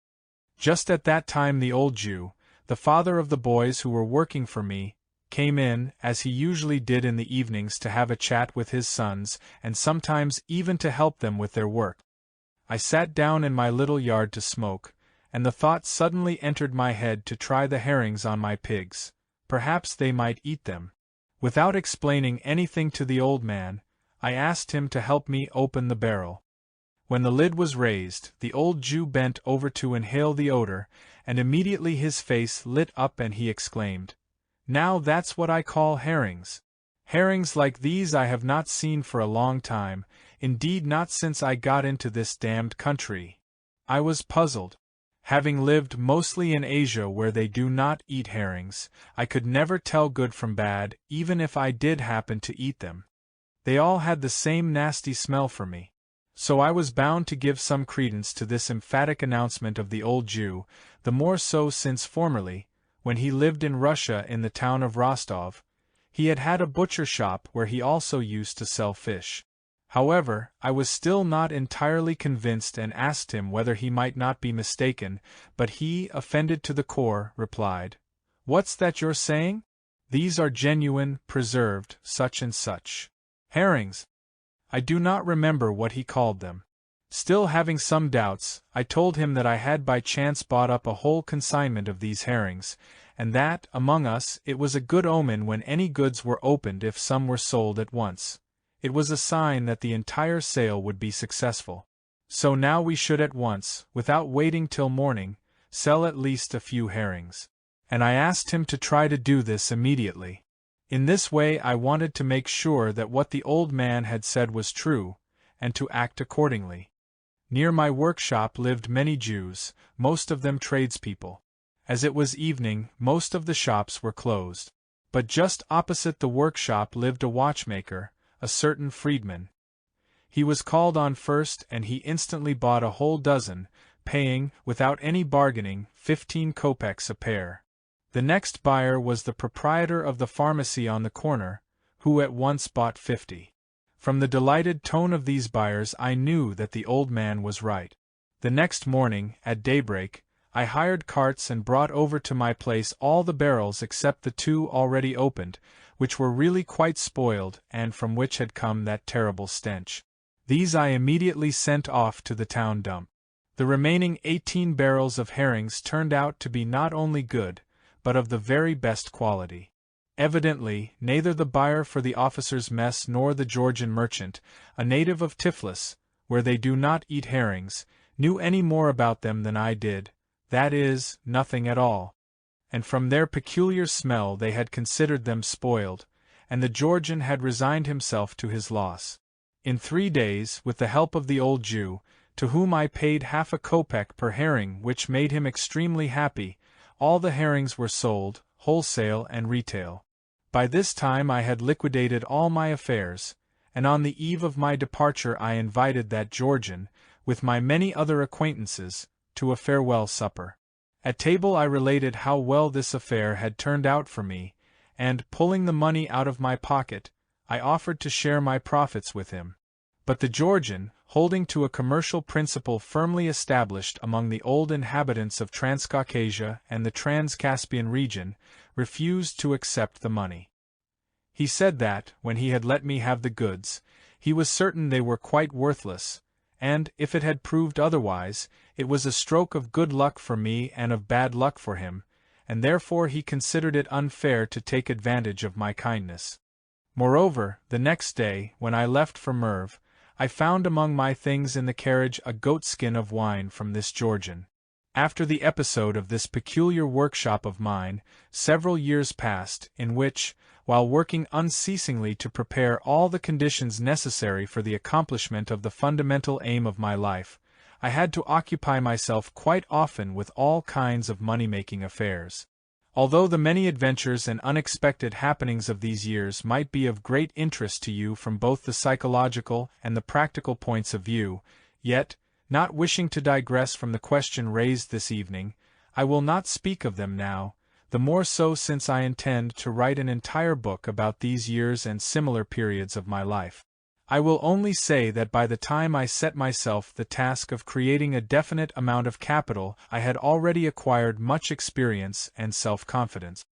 Just at that time the old Jew, the father of the boys who were working for me, came in, as he usually did in the evenings, to have a chat with his sons, and sometimes even to help them with their work. I sat down in my little yard to smoke, and the thought suddenly entered my head to try the herrings on my pigs. Perhaps they might eat them. Without explaining anything to the old man, I asked him to help me open the barrel. When the lid was raised, the old Jew bent over to inhale the odor, and immediately his face lit up and he exclaimed, "Now that's what I call herrings. Herrings like these I have not seen for a long time, indeed not since I got into this damned country." I was puzzled. Having lived mostly in Asia where they do not eat herrings, I could never tell good from bad, even if I did happen to eat them. They all had the same nasty smell for me. So I was bound to give some credence to this emphatic announcement of the old Jew, the more so since formerly, when he lived in Russia in the town of Rostov, he had had a butcher shop where he also used to sell fish. However, I was still not entirely convinced and asked him whether he might not be mistaken, but he, offended to the core, replied, "What's that you're saying? These are genuine, preserved, such and such herrings." I do not remember what he called them. Still having some doubts, I told him that I had by chance bought up a whole consignment of these herrings, and that, among us, it was a good omen when any goods were opened if some were sold at once. It was a sign that the entire sale would be successful. So now we should at once, without waiting till morning, sell at least a few herrings. And I asked him to try to do this immediately. In this way I wanted to make sure that what the old man had said was true, and to act accordingly. Near my workshop lived many Jews, most of them tradespeople. As it was evening, most of the shops were closed. But just opposite the workshop lived a watchmaker, a certain freedman. He was called on first and he instantly bought a whole dozen, paying, without any bargaining, 15 kopecks a pair. The next buyer was the proprietor of the pharmacy on the corner, who at once bought 50. From the delighted tone of these buyers I knew that the old man was right. The next morning, at daybreak, I hired carts and brought over to my place all the barrels except the 2 already opened, which were really quite spoiled and from which had come that terrible stench. These I immediately sent off to the town dump. The remaining 18 barrels of herrings turned out to be not only good, but of the very best quality. Evidently, neither the buyer for the officers' mess nor the Georgian merchant, a native of Tiflis, where they do not eat herrings, knew any more about them than I did, that is, nothing at all. And from their peculiar smell they had considered them spoiled, and the Georgian had resigned himself to his loss. In 3 days, with the help of the old Jew, to whom I paid half a kopeck per herring, which made him extremely happy, all the herrings were sold, wholesale and retail. By this time I had liquidated all my affairs, and on the eve of my departure I invited that Georgian, with my many other acquaintances, to a farewell supper. At table I related how well this affair had turned out for me, and, pulling the money out of my pocket, I offered to share my profits with him. But the Georgian, holding to a commercial principle firmly established among the old inhabitants of Transcaucasia and the Trans-Caspian region, refused to accept the money. He said that, when he had let me have the goods, he was certain they were quite worthless, and, if it had proved otherwise, it was a stroke of good luck for me and of bad luck for him, and therefore he considered it unfair to take advantage of my kindness. Moreover, the next day, when I left for Merv, I found among my things in the carriage a goatskin of wine from this Georgian. After the episode of this peculiar workshop of mine, several years passed, in which, while working unceasingly to prepare all the conditions necessary for the accomplishment of the fundamental aim of my life, I had to occupy myself quite often with all kinds of money-making affairs. Although the many adventures and unexpected happenings of these years might be of great interest to you from both the psychological and the practical points of view, yet, not wishing to digress from the question raised this evening, I will not speak of them now, the more so since I intend to write an entire book about these years and similar periods of my life. I will only say that by the time I set myself the task of creating a definite amount of capital, I had already acquired much experience and self-confidence.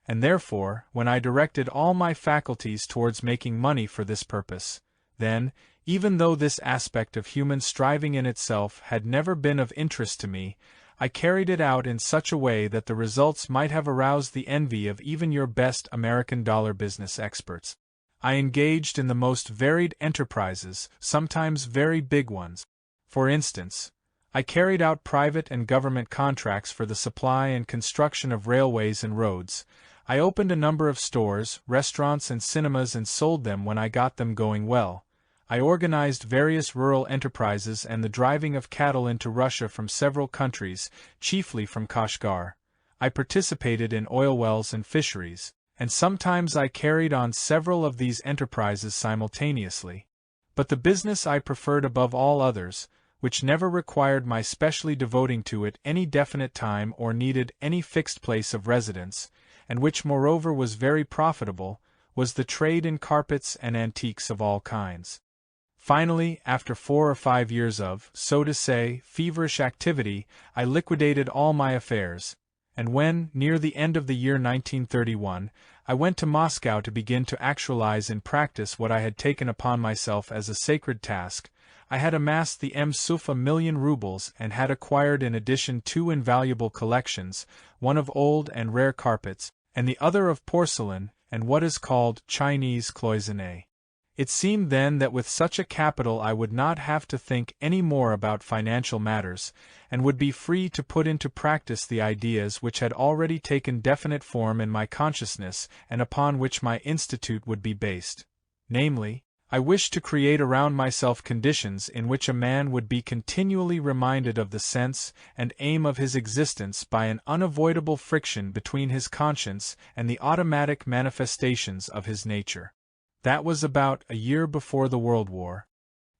And therefore, when I directed all my faculties towards making money for this purpose, then, even though this aspect of human striving in itself had never been of interest to me, I carried it out in such a way that the results might have aroused the envy of even your best American dollar business experts. I engaged in the most varied enterprises, sometimes very big ones. For instance, I carried out private and government contracts for the supply and construction of railways and roads. I opened a number of stores, restaurants and cinemas and sold them when I got them going well. I organized various rural enterprises and the driving of cattle into Russia from several countries, chiefly from Kashgar. I participated in oil wells and fisheries, and sometimes I carried on several of these enterprises simultaneously. But the business I preferred above all others, which never required my specially devoting to it any definite time or needed any fixed place of residence, and which moreover was very profitable, was the trade in carpets and antiques of all kinds. Finally, after 4 or 5 years of, so to say, feverish activity, I liquidated all my affairs, and when, near the end of the year 1931, I went to Moscow to begin to actualize in practice what I had taken upon myself as a sacred task, I had amassed the M-Suf 1,000,000 rubles and had acquired in addition 2 invaluable collections, one of old and rare carpets, and the other of porcelain and what is called Chinese cloisonné. It seemed then that with such a capital I would not have to think any more about financial matters, and would be free to put into practice the ideas which had already taken definite form in my consciousness and upon which my institute would be based. Namely, I wished to create around myself conditions in which a man would be continually reminded of the sense and aim of his existence by an unavoidable friction between his conscience and the automatic manifestations of his nature. That was about a year before the World War.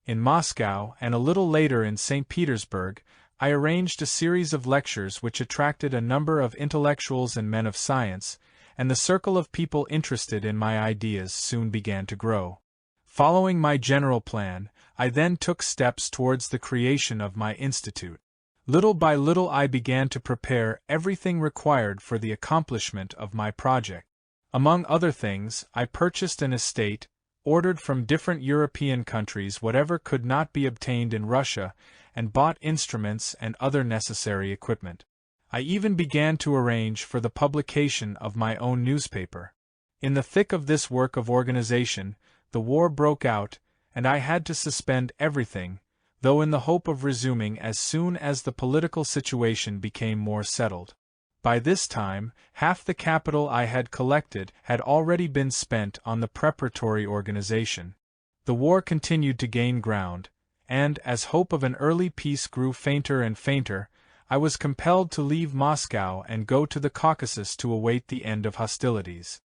In Moscow, and a little later in St. Petersburg, I arranged a series of lectures which attracted a number of intellectuals and men of science, and the circle of people interested in my ideas soon began to grow. Following my general plan, I then took steps towards the creation of my institute. Little by little I began to prepare everything required for the accomplishment of my project. Among other things, I purchased an estate, ordered from different European countries whatever could not be obtained in Russia, and bought instruments and other necessary equipment. I even began to arrange for the publication of my own newspaper. In the thick of this work of organization, the war broke out, and I had to suspend everything, though in the hope of resuming as soon as the political situation became more settled. By this time, half the capital I had collected had already been spent on the preparatory organization. The war continued to gain ground, and, as hope of an early peace grew fainter and fainter, I was compelled to leave Moscow and go to the Caucasus to await the end of hostilities.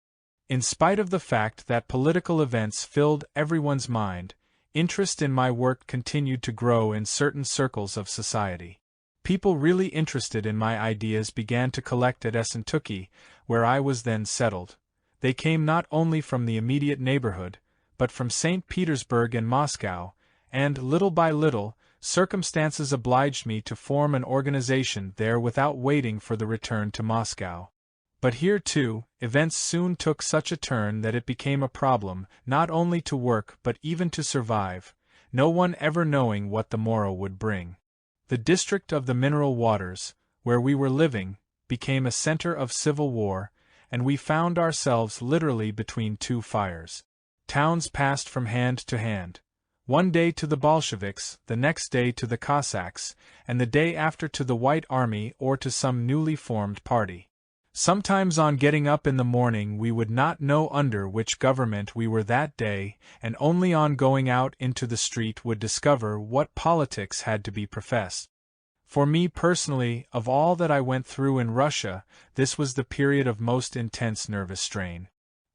In spite of the fact that political events filled everyone's mind, interest in my work continued to grow in certain circles of society. People really interested in my ideas began to collect at Essentuki, where I was then settled. They came not only from the immediate neighborhood, but from St. Petersburg and Moscow, and, little by little, circumstances obliged me to form an organization there without waiting for the return to Moscow. But here, too, events soon took such a turn that it became a problem, not only to work but even to survive, no one ever knowing what the morrow would bring. The district of the mineral waters, where we were living, became a center of civil war, and we found ourselves literally between 2 fires. Towns passed from hand to hand. One day to the Bolsheviks, the next day to the Cossacks, and the day after to the White Army or to some newly formed party. Sometimes on getting up in the morning we would not know under which government we were that day, and only on going out into the street would discover what politics had to be professed. For me personally, of all that I went through in Russia, this was the period of most intense nervous strain.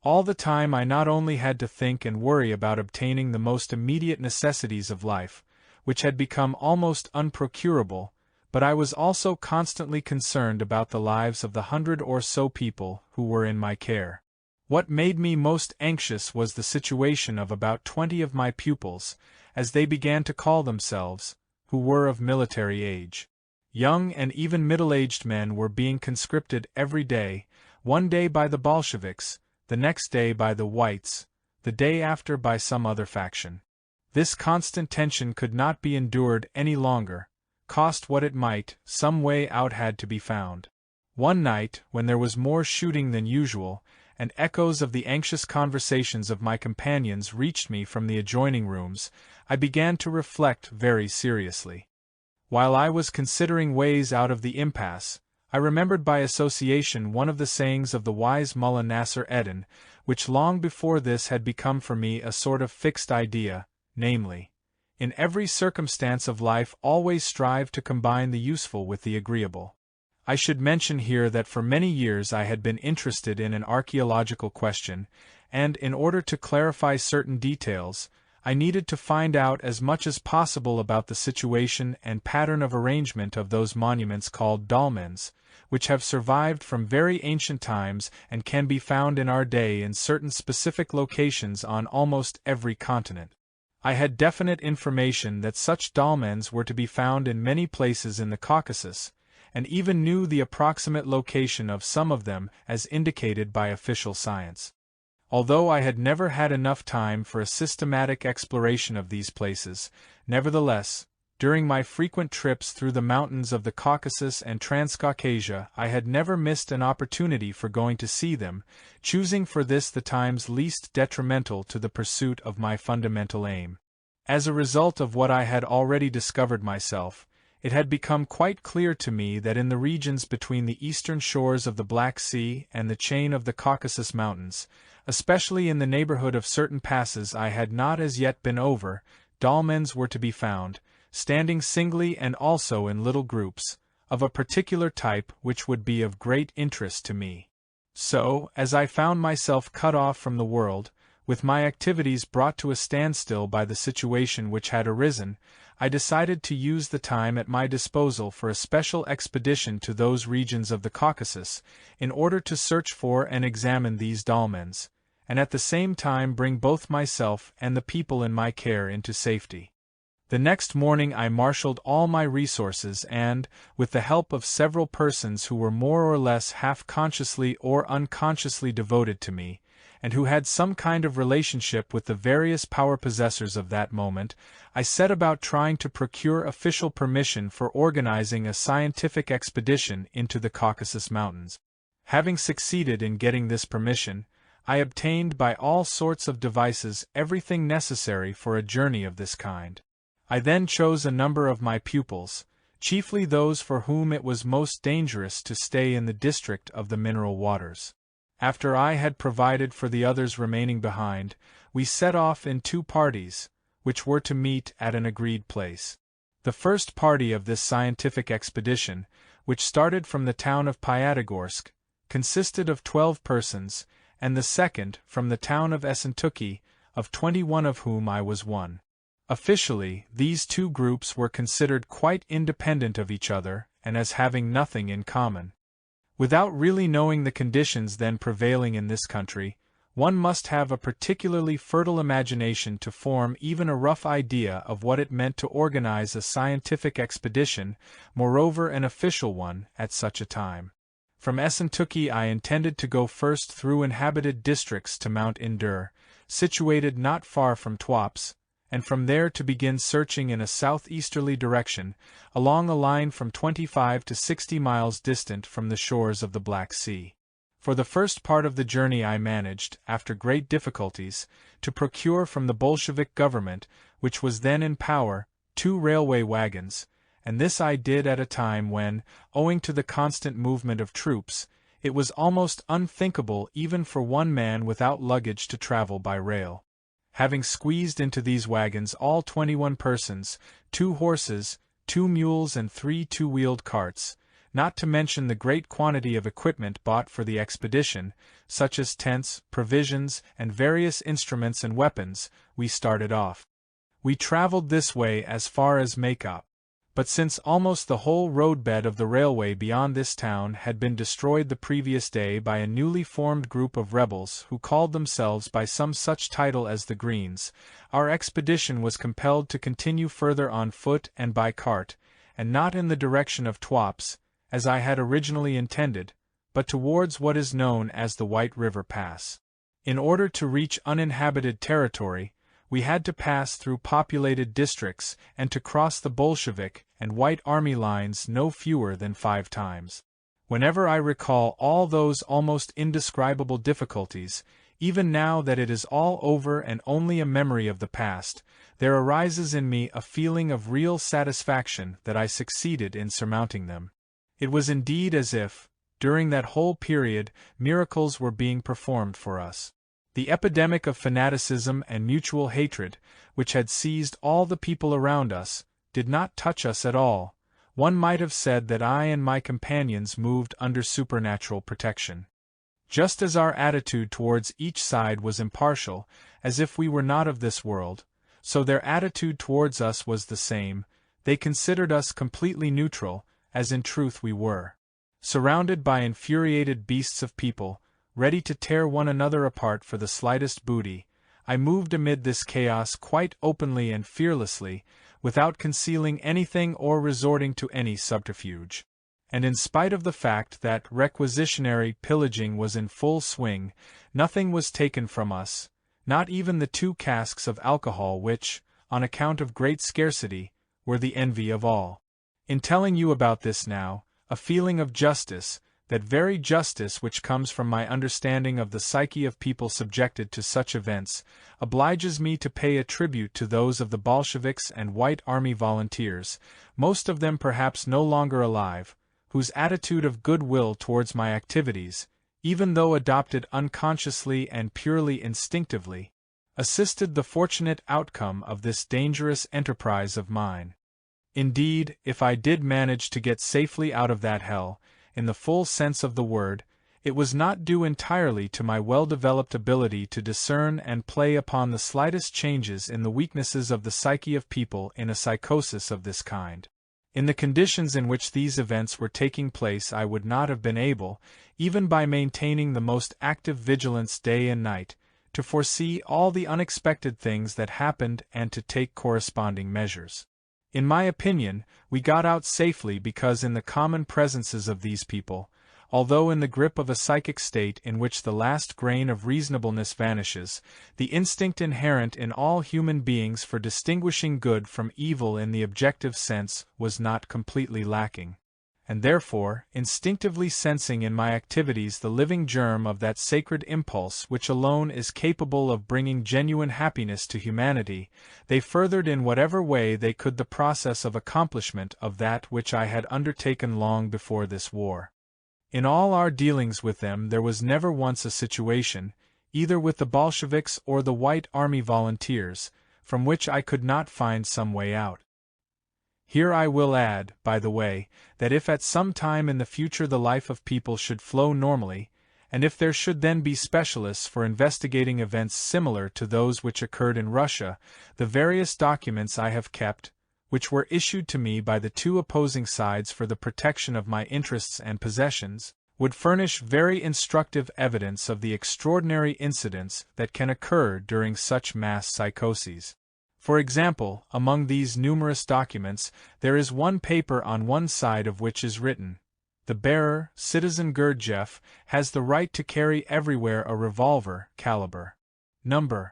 All the time I not only had to think and worry about obtaining the most immediate necessities of life, which had become almost unprocurable, but I was also constantly concerned about the lives of the 100 or so people who were in my care. What made me most anxious was the situation of about 20 of my pupils, as they began to call themselves, who were of military age. Young and even middle-aged men were being conscripted every day, one day by the Bolsheviks, the next day by the Whites, the day after by some other faction. This constant tension could not be endured any longer. Cost what it might, some way out had to be found. One night, when there was more shooting than usual, and echoes of the anxious conversations of my companions reached me from the adjoining rooms, I began to reflect very seriously. While I was considering ways out of the impasse, I remembered by association one of the sayings of the wise Mullah Nasser Eddin, which long before this had become for me a sort of fixed idea, namely, in every circumstance of life always strive to combine the useful with the agreeable. I should mention here that for many years I had been interested in an archaeological question, and in order to clarify certain details, I needed to find out as much as possible about the situation and pattern of arrangement of those monuments called dolmens, which have survived from very ancient times and can be found in our day in certain specific locations on almost every continent. I had definite information that such dolmens were to be found in many places in the Caucasus, and even knew the approximate location of some of them as indicated by official science. Although I had never had enough time for a systematic exploration of these places, nevertheless, during my frequent trips through the mountains of the Caucasus and Transcaucasia, I had never missed an opportunity for going to see them, choosing for this the times least detrimental to the pursuit of my fundamental aim. As a result of what I had already discovered myself, it had become quite clear to me that in the regions between the eastern shores of the Black Sea and the chain of the Caucasus Mountains, especially in the neighborhood of certain passes I had not as yet been over, dolmens were to be found, standing singly and also in little groups, of a particular type which would be of great interest to me. So, as I found myself cut off from the world, with my activities brought to a standstill by the situation which had arisen, I decided to use the time at my disposal for a special expedition to those regions of the Caucasus, in order to search for and examine these dolmens, and at the same time bring both myself and the people in my care into safety. The next morning I marshaled all my resources and, with the help of several persons who were more or less half-consciously or unconsciously devoted to me, and who had some kind of relationship with the various power possessors of that moment, I set about trying to procure official permission for organizing a scientific expedition into the Caucasus Mountains. Having succeeded in getting this permission, I obtained by all sorts of devices everything necessary for a journey of this kind. I then chose a number of my pupils, chiefly those for whom it was most dangerous to stay in the district of the mineral waters. After I had provided for the others remaining behind, we set off in 2 parties, which were to meet at an agreed place. The first party of this scientific expedition, which started from the town of Pyatigorsk, consisted of 12 persons, and the second from the town of Essentuki, of 21 of whom I was one. Officially, these 2 groups were considered quite independent of each other and as having nothing in common. Without really knowing the conditions then prevailing in this country, one must have a particularly fertile imagination to form even a rough idea of what it meant to organize a scientific expedition, moreover an official one, at such a time. From Essentuki I intended to go first through inhabited districts to Mount Indur, situated not far from Tuapse, and from there to begin searching in a southeasterly direction, along a line from 25 to 60 miles distant from the shores of the Black Sea. For the first part of the journey I managed, after great difficulties, to procure from the Bolshevik government which was then in power, 2 railway wagons, and this I did at a time when, owing to the constant movement of troops, it was almost unthinkable even for one man without luggage to travel by rail. Having squeezed into these wagons all 21 persons, 2 horses, 2 mules and 3 two-wheeled carts, not to mention the great quantity of equipment bought for the expedition, such as tents, provisions, and various instruments and weapons, we started off. We traveled this way as far as Makeup. But since almost the whole roadbed of the railway beyond this town had been destroyed the previous day by a newly formed group of rebels who called themselves by some such title as the Greens, our expedition was compelled to continue further on foot and by cart, and not in the direction of Tuaps, as I had originally intended, but towards what is known as the White River Pass. In order to reach uninhabited territory, we had to pass through populated districts and to cross the Bolshevik and White Army lines no fewer than 5 times. Whenever I recall all those almost indescribable difficulties, even now that it is all over and only a memory of the past, there arises in me a feeling of real satisfaction that I succeeded in surmounting them. It was indeed as if, during that whole period, miracles were being performed for us. The epidemic of fanaticism and mutual hatred, which had seized all the people around us, did not touch us at all. One might have said that I and my companions moved under supernatural protection. Just as our attitude towards each side was impartial, as if we were not of this world, so their attitude towards us was the same. They considered us completely neutral, as in truth we were. Surrounded by infuriated beasts of people, ready to tear one another apart for the slightest booty, I moved amid this chaos quite openly and fearlessly, without concealing anything or resorting to any subterfuge. And in spite of the fact that requisitionary pillaging was in full swing, nothing was taken from us, not even the 2 casks of alcohol which, on account of great scarcity, were the envy of all. In telling you about this now, a feeling of justice, that very justice which comes from my understanding of the psyche of people subjected to such events, obliges me to pay a tribute to those of the Bolsheviks and White Army volunteers, most of them perhaps no longer alive, whose attitude of goodwill towards my activities, even though adopted unconsciously and purely instinctively, assisted the fortunate outcome of this dangerous enterprise of mine. Indeed, if I did manage to get safely out of that hell, in the full sense of the word, it was not due entirely to my well-developed ability to discern and play upon the slightest changes in the weaknesses of the psyche of people in a psychosis of this kind. In the conditions in which these events were taking place I would not have been able, even by maintaining the most active vigilance day and night, to foresee all the unexpected things that happened and to take corresponding measures. In my opinion, we got out safely because in the common presences of these people, although in the grip of a psychic state in which the last grain of reasonableness vanishes, the instinct inherent in all human beings for distinguishing good from evil in the objective sense was not completely lacking. And therefore, instinctively sensing in my activities the living germ of that sacred impulse which alone is capable of bringing genuine happiness to humanity, they furthered in whatever way they could the process of accomplishment of that which I had undertaken long before this war. In all our dealings with them there was never once a situation, either with the Bolsheviks or the White Army volunteers, from which I could not find some way out. Here I will add, by the way, that if at some time in the future the life of people should flow normally, and if there should then be specialists for investigating events similar to those which occurred in Russia, the various documents I have kept, which were issued to me by the 2 opposing sides for the protection of my interests and possessions, would furnish very instructive evidence of the extraordinary incidents that can occur during such mass psychoses. For example, among these numerous documents, there is one paper on one side of which is written, "The bearer, Citizen Gurdjieff, has the right to carry everywhere a revolver, caliber No.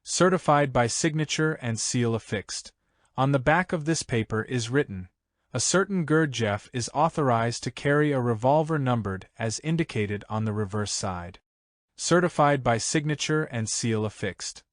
certified by signature and seal affixed." On the back of this paper is written, "A certain Gurdjieff is authorized to carry a revolver numbered as indicated on the reverse side. Certified by signature and seal affixed."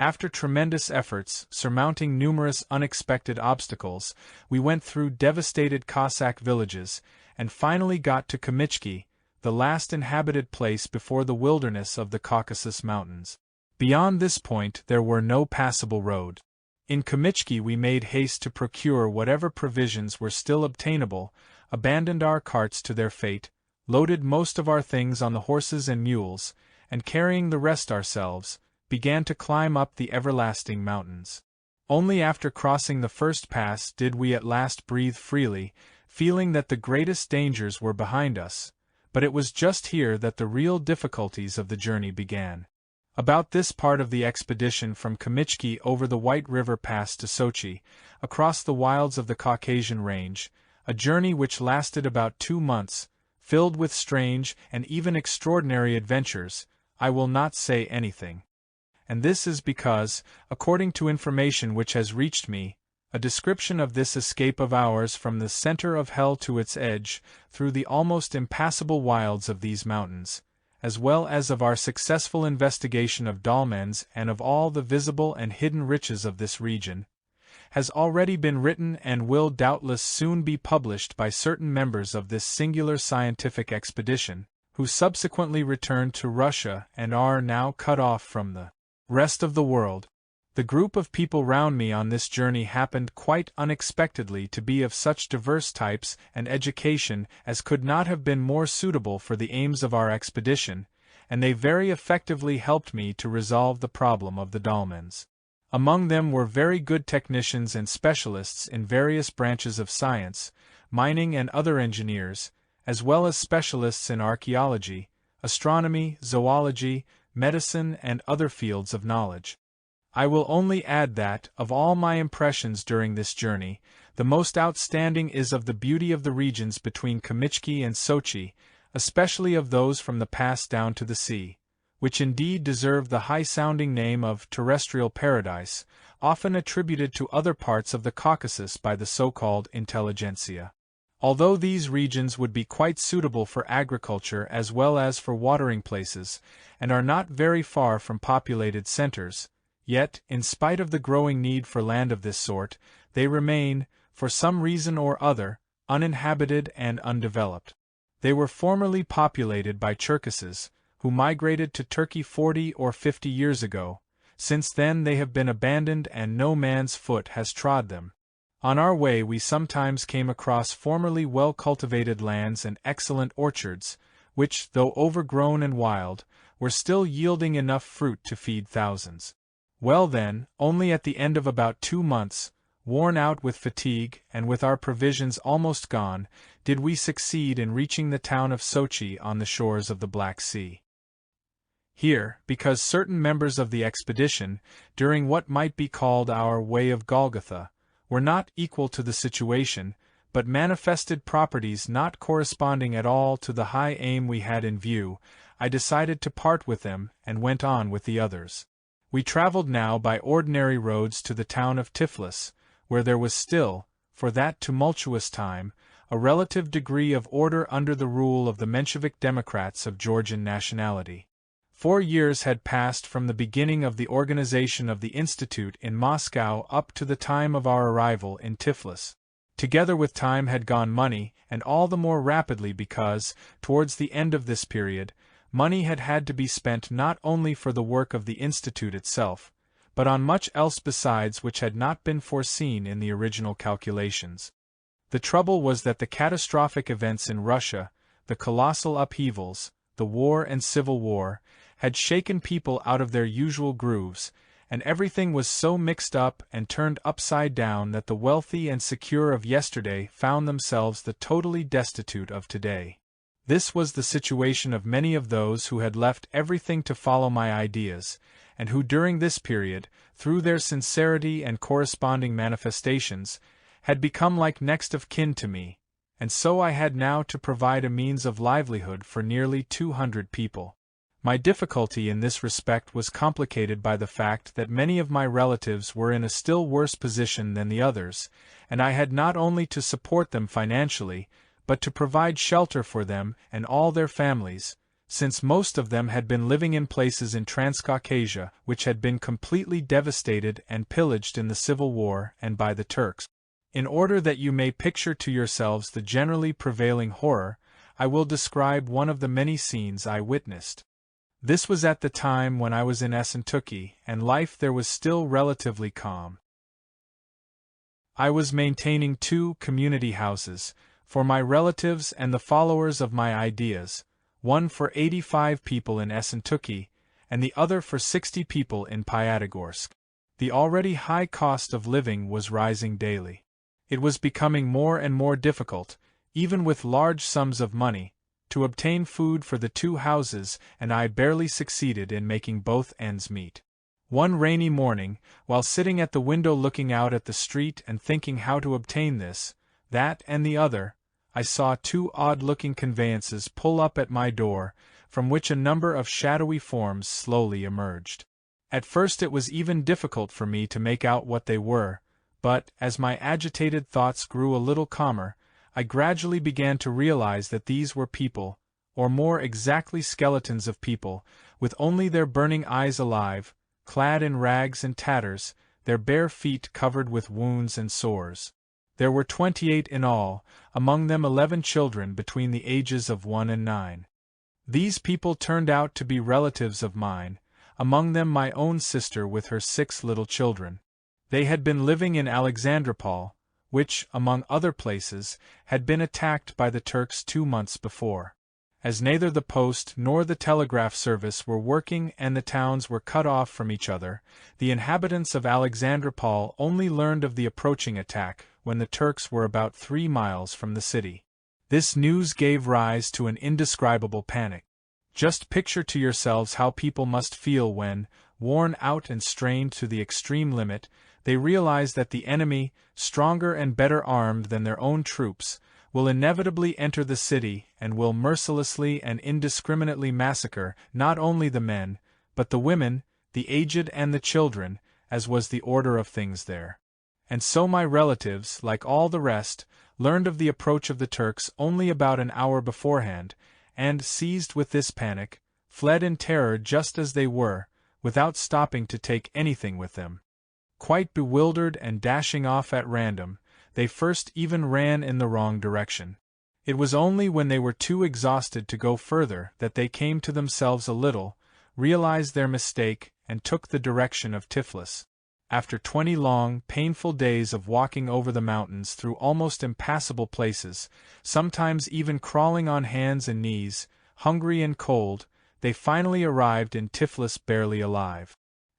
After tremendous efforts, surmounting numerous unexpected obstacles, we went through devastated Cossack villages, and finally got to Kamichki, the last inhabited place before the wilderness of the Caucasus Mountains. Beyond this point there were no passable road. In Kamichki we made haste to procure whatever provisions were still obtainable, abandoned our carts to their fate, loaded most of our things on the horses and mules, and carrying the rest ourselves, began to climb up the everlasting mountains. Only after crossing the first pass did we at last breathe freely, feeling that the greatest dangers were behind us, but it was just here that the real difficulties of the journey began. About this part of the expedition from Kamichki over the White River Pass to Sochi, across the wilds of the Caucasian Range, a journey which lasted about 2 months, filled with strange and even extraordinary adventures, I will not say anything. And this is because, according to information which has reached me, a description of this escape of ours from the center of hell to its edge, through the almost impassable wilds of these mountains, as well as of our successful investigation of dolmens and of all the visible and hidden riches of this region, has already been written and will doubtless soon be published by certain members of this singular scientific expedition, who subsequently returned to Russia and are now cut off from the rest of the world. The group of people round me on this journey happened quite unexpectedly to be of such diverse types and education as could not have been more suitable for the aims of our expedition, and they very effectively helped me to resolve the problem of the dolmens. Among them were very good technicians and specialists in various branches of science, mining and other engineers, as well as specialists in archaeology, astronomy, zoology, medicine, and other fields of knowledge. I will only add that, of all my impressions during this journey, the most outstanding is of the beauty of the regions between Kamichki and Sochi, especially of those from the pass down to the sea, which indeed deserve the high-sounding name of terrestrial paradise, often attributed to other parts of the Caucasus by the so-called intelligentsia. Although these regions would be quite suitable for agriculture as well as for watering places, and are not very far from populated centers, yet, in spite of the growing need for land of this sort, they remain, for some reason or other, uninhabited and undeveloped. They were formerly populated by Cherkesses, who migrated to Turkey 40 or 50 years ago. Since then they have been abandoned and no man's foot has trod them. On our way we sometimes came across formerly well-cultivated lands and excellent orchards, which, though overgrown and wild, were still yielding enough fruit to feed thousands. Well then, only at the end of about 2 months, worn out with fatigue and with our provisions almost gone, did we succeed in reaching the town of Sochi on the shores of the Black Sea. Here, because certain members of the expedition, during what might be called our Way of Golgotha, were not equal to the situation, but manifested properties not corresponding at all to the high aim we had in view, I decided to part with them and went on with the others. We traveled now by ordinary roads to the town of Tiflis, where there was still, for that tumultuous time, a relative degree of order under the rule of the Menshevik Democrats of Georgian nationality. 4 years had passed from the beginning of the organization of the Institute in Moscow up to the time of our arrival in Tiflis. Together with time had gone money, and all the more rapidly because, towards the end of this period, money had had to be spent not only for the work of the Institute itself, but on much else besides which had not been foreseen in the original calculations. The trouble was that the catastrophic events in Russia, the colossal upheavals, the war and civil war, had shaken people out of their usual grooves, and everything was so mixed up and turned upside down that the wealthy and secure of yesterday found themselves the totally destitute of today. This was the situation of many of those who had left everything to follow my ideas, and who during this period, through their sincerity and corresponding manifestations, had become like next of kin to me, and so I had now to provide a means of livelihood for nearly 200 people. My difficulty in this respect was complicated by the fact that many of my relatives were in a still worse position than the others, and I had not only to support them financially, but to provide shelter for them and all their families, since most of them had been living in places in Transcaucasia which had been completely devastated and pillaged in the Civil War and by the Turks. In order that you may picture to yourselves the generally prevailing horror, I will describe one of the many scenes I witnessed. This was at the time when I was in Essentuki, and life there was still relatively calm. I was maintaining 2 community houses, for my relatives and the followers of my ideas, one for 85 people in Essentuki, and the other for 60 people in Piatigorsk. The already high cost of living was rising daily. It was becoming more and more difficult, even with large sums of money, to obtain food for the 2 houses, and I barely succeeded in making both ends meet. One rainy morning, while sitting at the window looking out at the street and thinking how to obtain this, that, and the other, I saw 2 odd-looking conveyances pull up at my door, from which a number of shadowy forms slowly emerged. At first it was even difficult for me to make out what they were, but, as my agitated thoughts grew a little calmer, I gradually began to realize that these were people, or more exactly skeletons of people, with only their burning eyes alive, clad in rags and tatters, their bare feet covered with wounds and sores. There were 28 in all, among them 11 children between the ages of 1 and 9. These people turned out to be relatives of mine, among them my own sister with her 6 little children. They had been living in Alexandropol, which, among other places, had been attacked by the Turks 2 months before. As neither the post nor the telegraph service were working and the towns were cut off from each other, the inhabitants of Alexandropol only learned of the approaching attack when the Turks were about 3 miles from the city. This news gave rise to an indescribable panic. Just picture to yourselves how people must feel when, worn out and strained to the extreme limit, they realize that the enemy, stronger and better armed than their own troops, will inevitably enter the city and will mercilessly and indiscriminately massacre not only the men, but the women, the aged and the children, as was the order of things there. And so my relatives, like all the rest, learned of the approach of the Turks only about an hour beforehand, and, seized with this panic, fled in terror just as they were, without stopping to take anything with them. Quite bewildered and dashing off at random, they first even ran in the wrong direction. It was only when they were too exhausted to go further that they came to themselves a little, realized their mistake, and took the direction of Tiflis. After 20 long, painful days of walking over the mountains through almost impassable places, sometimes even crawling on hands and knees, hungry and cold, they finally arrived in Tiflis barely alive.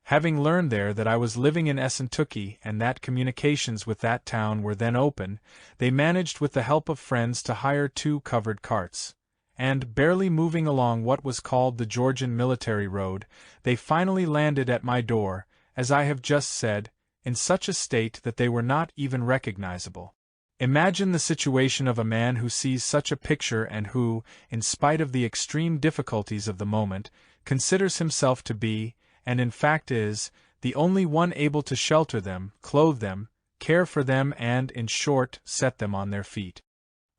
Having learned there that I was living in Essentuki and that communications with that town were then open, they managed with the help of friends to hire 2 covered carts, and, barely moving along what was called the Georgian military road, they finally landed at my door, as I have just said, in such a state that they were not even recognizable. Imagine the situation of a man who sees such a picture and who, in spite of the extreme difficulties of the moment, considers himself to be, and in fact is, the only one able to shelter them, clothe them, care for them and, in short, set them on their feet.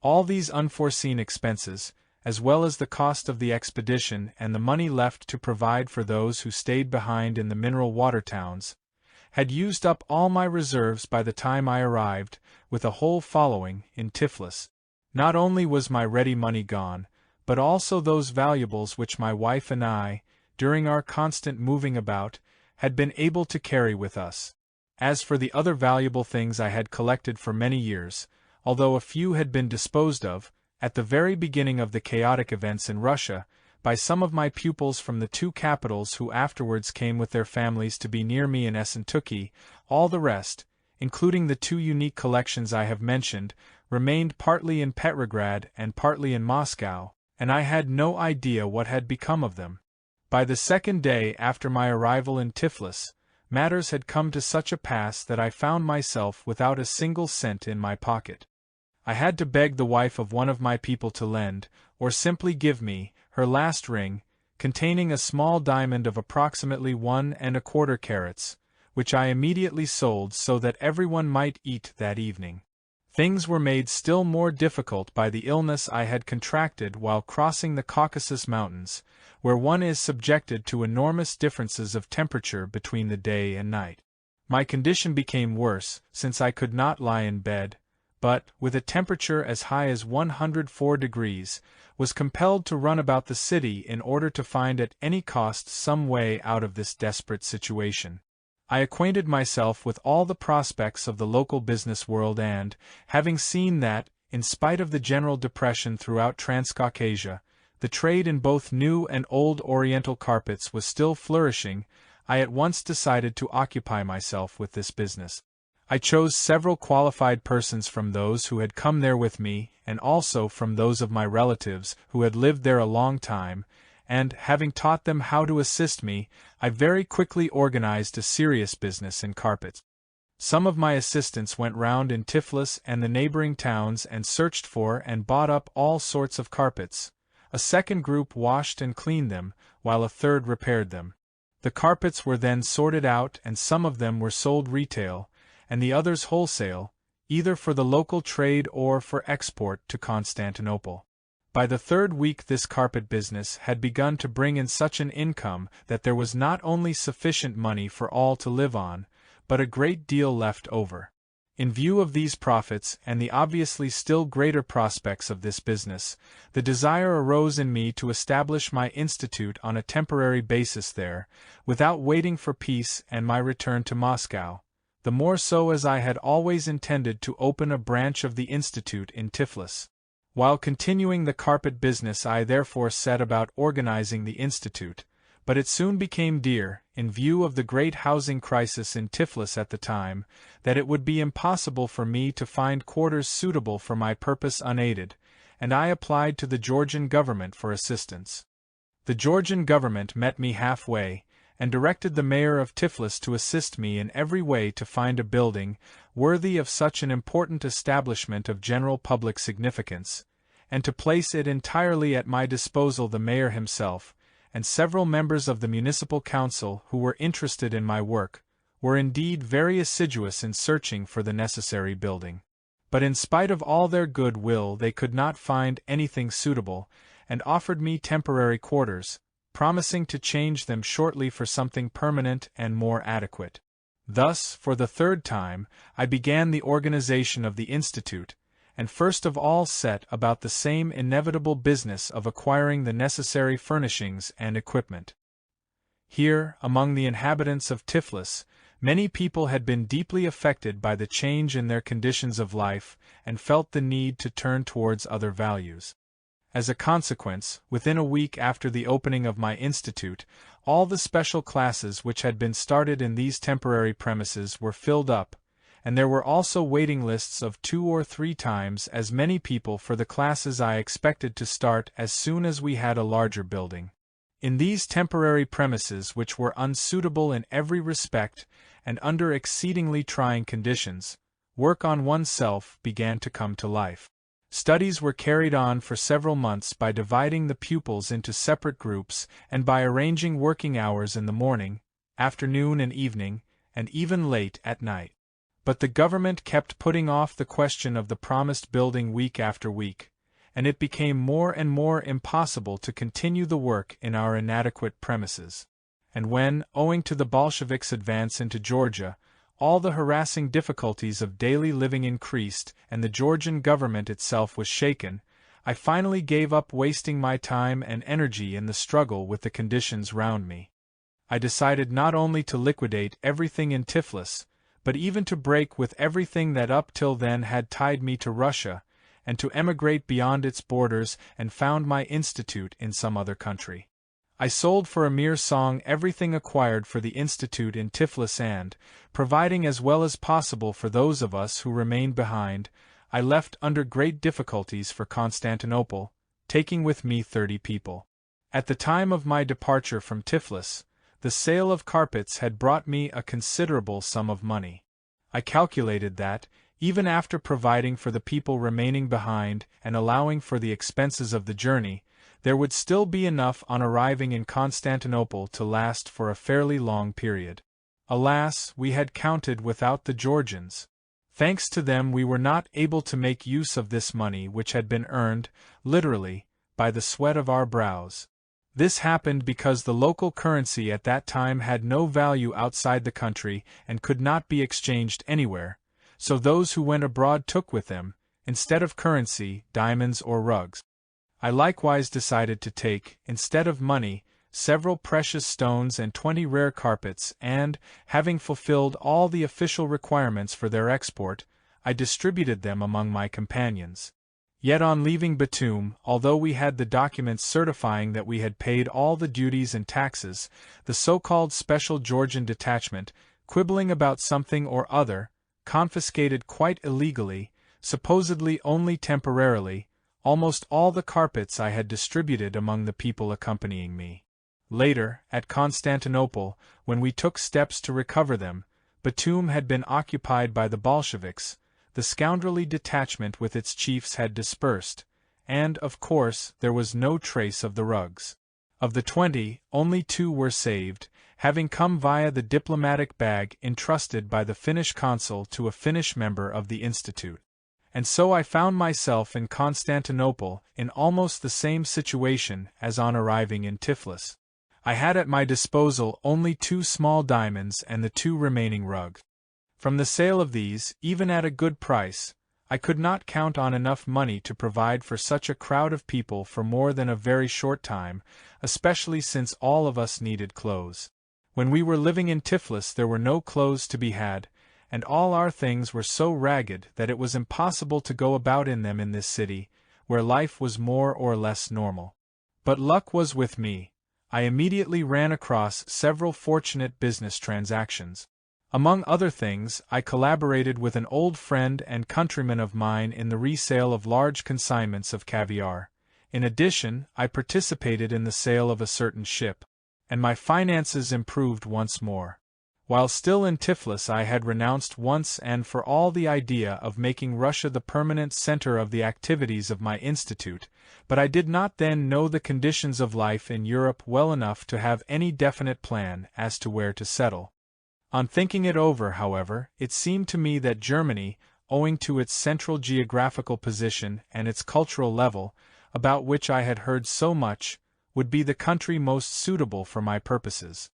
All these unforeseen expenses, as well as the cost of the expedition and the money left to provide for those who stayed behind in the mineral water towns, had used up all my reserves by the time I arrived, with a whole following, in Tiflis. Not only was my ready money gone, but also those valuables which my wife and I, during our constant moving about, had been able to carry with us. As for the other valuable things I had collected for many years, although a few had been disposed of, at the very beginning of the chaotic events in Russia, by some of my pupils from the 2 capitals who afterwards came with their families to be near me in Essentuki, all the rest, including the 2 unique collections I have mentioned, remained partly in Petrograd and partly in Moscow, and I had no idea what had become of them. By the 2nd day after my arrival in Tiflis, matters had come to such a pass that I found myself without a single cent in my pocket. I had to beg the wife of one of my people to lend, or simply give me, her last ring, containing a small diamond of approximately 1¼ carats, which I immediately sold so that everyone might eat that evening. Things were made still more difficult by the illness I had contracted while crossing the Caucasus Mountains, where one is subjected to enormous differences of temperature between the day and night. My condition became worse, since I could not lie in bed, but, with a temperature as high as 104 degrees, was compelled to run about the city in order to find at any cost some way out of this desperate situation. I acquainted myself with all the prospects of the local business world and, having seen that, in spite of the general depression throughout Transcaucasia, the trade in both new and old Oriental carpets was still flourishing, I at once decided to occupy myself with this business. I chose several qualified persons from those who had come there with me, and also from those of my relatives who had lived there a long time, and, having taught them how to assist me, I very quickly organized a serious business in carpets. Some of my assistants went round in Tiflis and the neighboring towns and searched for and bought up all sorts of carpets. A second group washed and cleaned them, while a third repaired them. The carpets were then sorted out and some of them were sold retail, and the others wholesale, either for the local trade or for export to Constantinople. By the third week this carpet business had begun to bring in such an income that there was not only sufficient money for all to live on, but a great deal left over. In view of these profits and the obviously still greater prospects of this business, the desire arose in me to establish my institute on a temporary basis there, without waiting for peace and my return to Moscow, the more so as I had always intended to open a branch of the institute in Tiflis. While continuing the carpet business I therefore set about organizing the institute, but it soon became clear, in view of the great housing crisis in Tiflis at the time, that it would be impossible for me to find quarters suitable for my purpose unaided, and I applied to the Georgian government for assistance. The Georgian government met me halfway, and directed the mayor of Tiflis to assist me in every way to find a building worthy of such an important establishment of general public significance, and to place it entirely at my disposal. The mayor himself, and several members of the municipal council who were interested in my work, were indeed very assiduous in searching for the necessary building. But in spite of all their good will they could not find anything suitable, and offered me temporary quarters, promising to change them shortly for something permanent and more adequate. Thus, for the third time, I began the organization of the institute, and first of all set about the same inevitable business of acquiring the necessary furnishings and equipment. Here, among the inhabitants of Tiflis, many people had been deeply affected by the change in their conditions of life and felt the need to turn towards other values. As a consequence, within a week after the opening of my institute, all the special classes which had been started in these temporary premises were filled up, and there were also waiting lists of 2 or 3 times as many people for the classes I expected to start as soon as we had a larger building. In these temporary premises, which were unsuitable in every respect and under exceedingly trying conditions, work on oneself began to come to life. Studies were carried on for several months by dividing the pupils into separate groups and by arranging working hours in the morning, afternoon and evening, and even late at night. But the government kept putting off the question of the promised building week after week, and it became more and more impossible to continue the work in our inadequate premises. And when, owing to the Bolsheviks' advance into Georgia, all the harassing difficulties of daily living increased and the Georgian government itself was shaken, I finally gave up wasting my time and energy in the struggle with the conditions round me. I decided not only to liquidate everything in Tiflis, but even to break with everything that up till then had tied me to Russia, and to emigrate beyond its borders and found my institute in some other country. I sold for a mere song everything acquired for the institute in Tiflis and, providing as well as possible for those of us who remained behind, I left under great difficulties for Constantinople, taking with me 30 people. At the time of my departure from Tiflis, the sale of carpets had brought me a considerable sum of money. I calculated that, even after providing for the people remaining behind and allowing for the expenses of the journey, there would still be enough on arriving in Constantinople to last for a fairly long period. Alas, we had counted without the Georgians. Thanks to them we were not able to make use of this money which had been earned, literally, by the sweat of our brows. This happened because the local currency at that time had no value outside the country and could not be exchanged anywhere, so those who went abroad took with them, instead of currency, diamonds or rugs. I likewise decided to take, instead of money, several precious stones and 20 rare carpets, and, having fulfilled all the official requirements for their export, I distributed them among my companions. Yet on leaving Batum, although we had the documents certifying that we had paid all the duties and taxes, the so-called Special Georgian Detachment, quibbling about something or other, confiscated quite illegally, supposedly only temporarily, almost all the carpets I had distributed among the people accompanying me. Later, at Constantinople, when we took steps to recover them, Batum had been occupied by the Bolsheviks. The scoundrelly detachment with its chiefs had dispersed, and, of course, there was no trace of the rugs. Of the 20, only 2 were saved, having come via the diplomatic bag entrusted by the Finnish consul to a Finnish member of the Institute. And so I found myself in Constantinople in almost the same situation as on arriving in Tiflis. I had at my disposal only 2 small diamonds and the 2 remaining rugs. From the sale of these, even at a good price, I could not count on enough money to provide for such a crowd of people for more than a very short time, especially since all of us needed clothes. When we were living in Tiflis there were no clothes to be had, and all our things were so ragged that it was impossible to go about in them in this city, where life was more or less normal. But luck was with me. I immediately ran across several fortunate business transactions. Among other things, I collaborated with an old friend and countryman of mine in the resale of large consignments of caviar. In addition, I participated in the sale of a certain ship, and my finances improved once more. While still in Tiflis I had renounced once and for all the idea of making Russia the permanent center of the activities of my institute, but I did not then know the conditions of life in Europe well enough to have any definite plan as to where to settle. On thinking it over, however, it seemed to me that Germany, owing to its central geographical position and its cultural level, about which I had heard so much, would be the country most suitable for my purposes.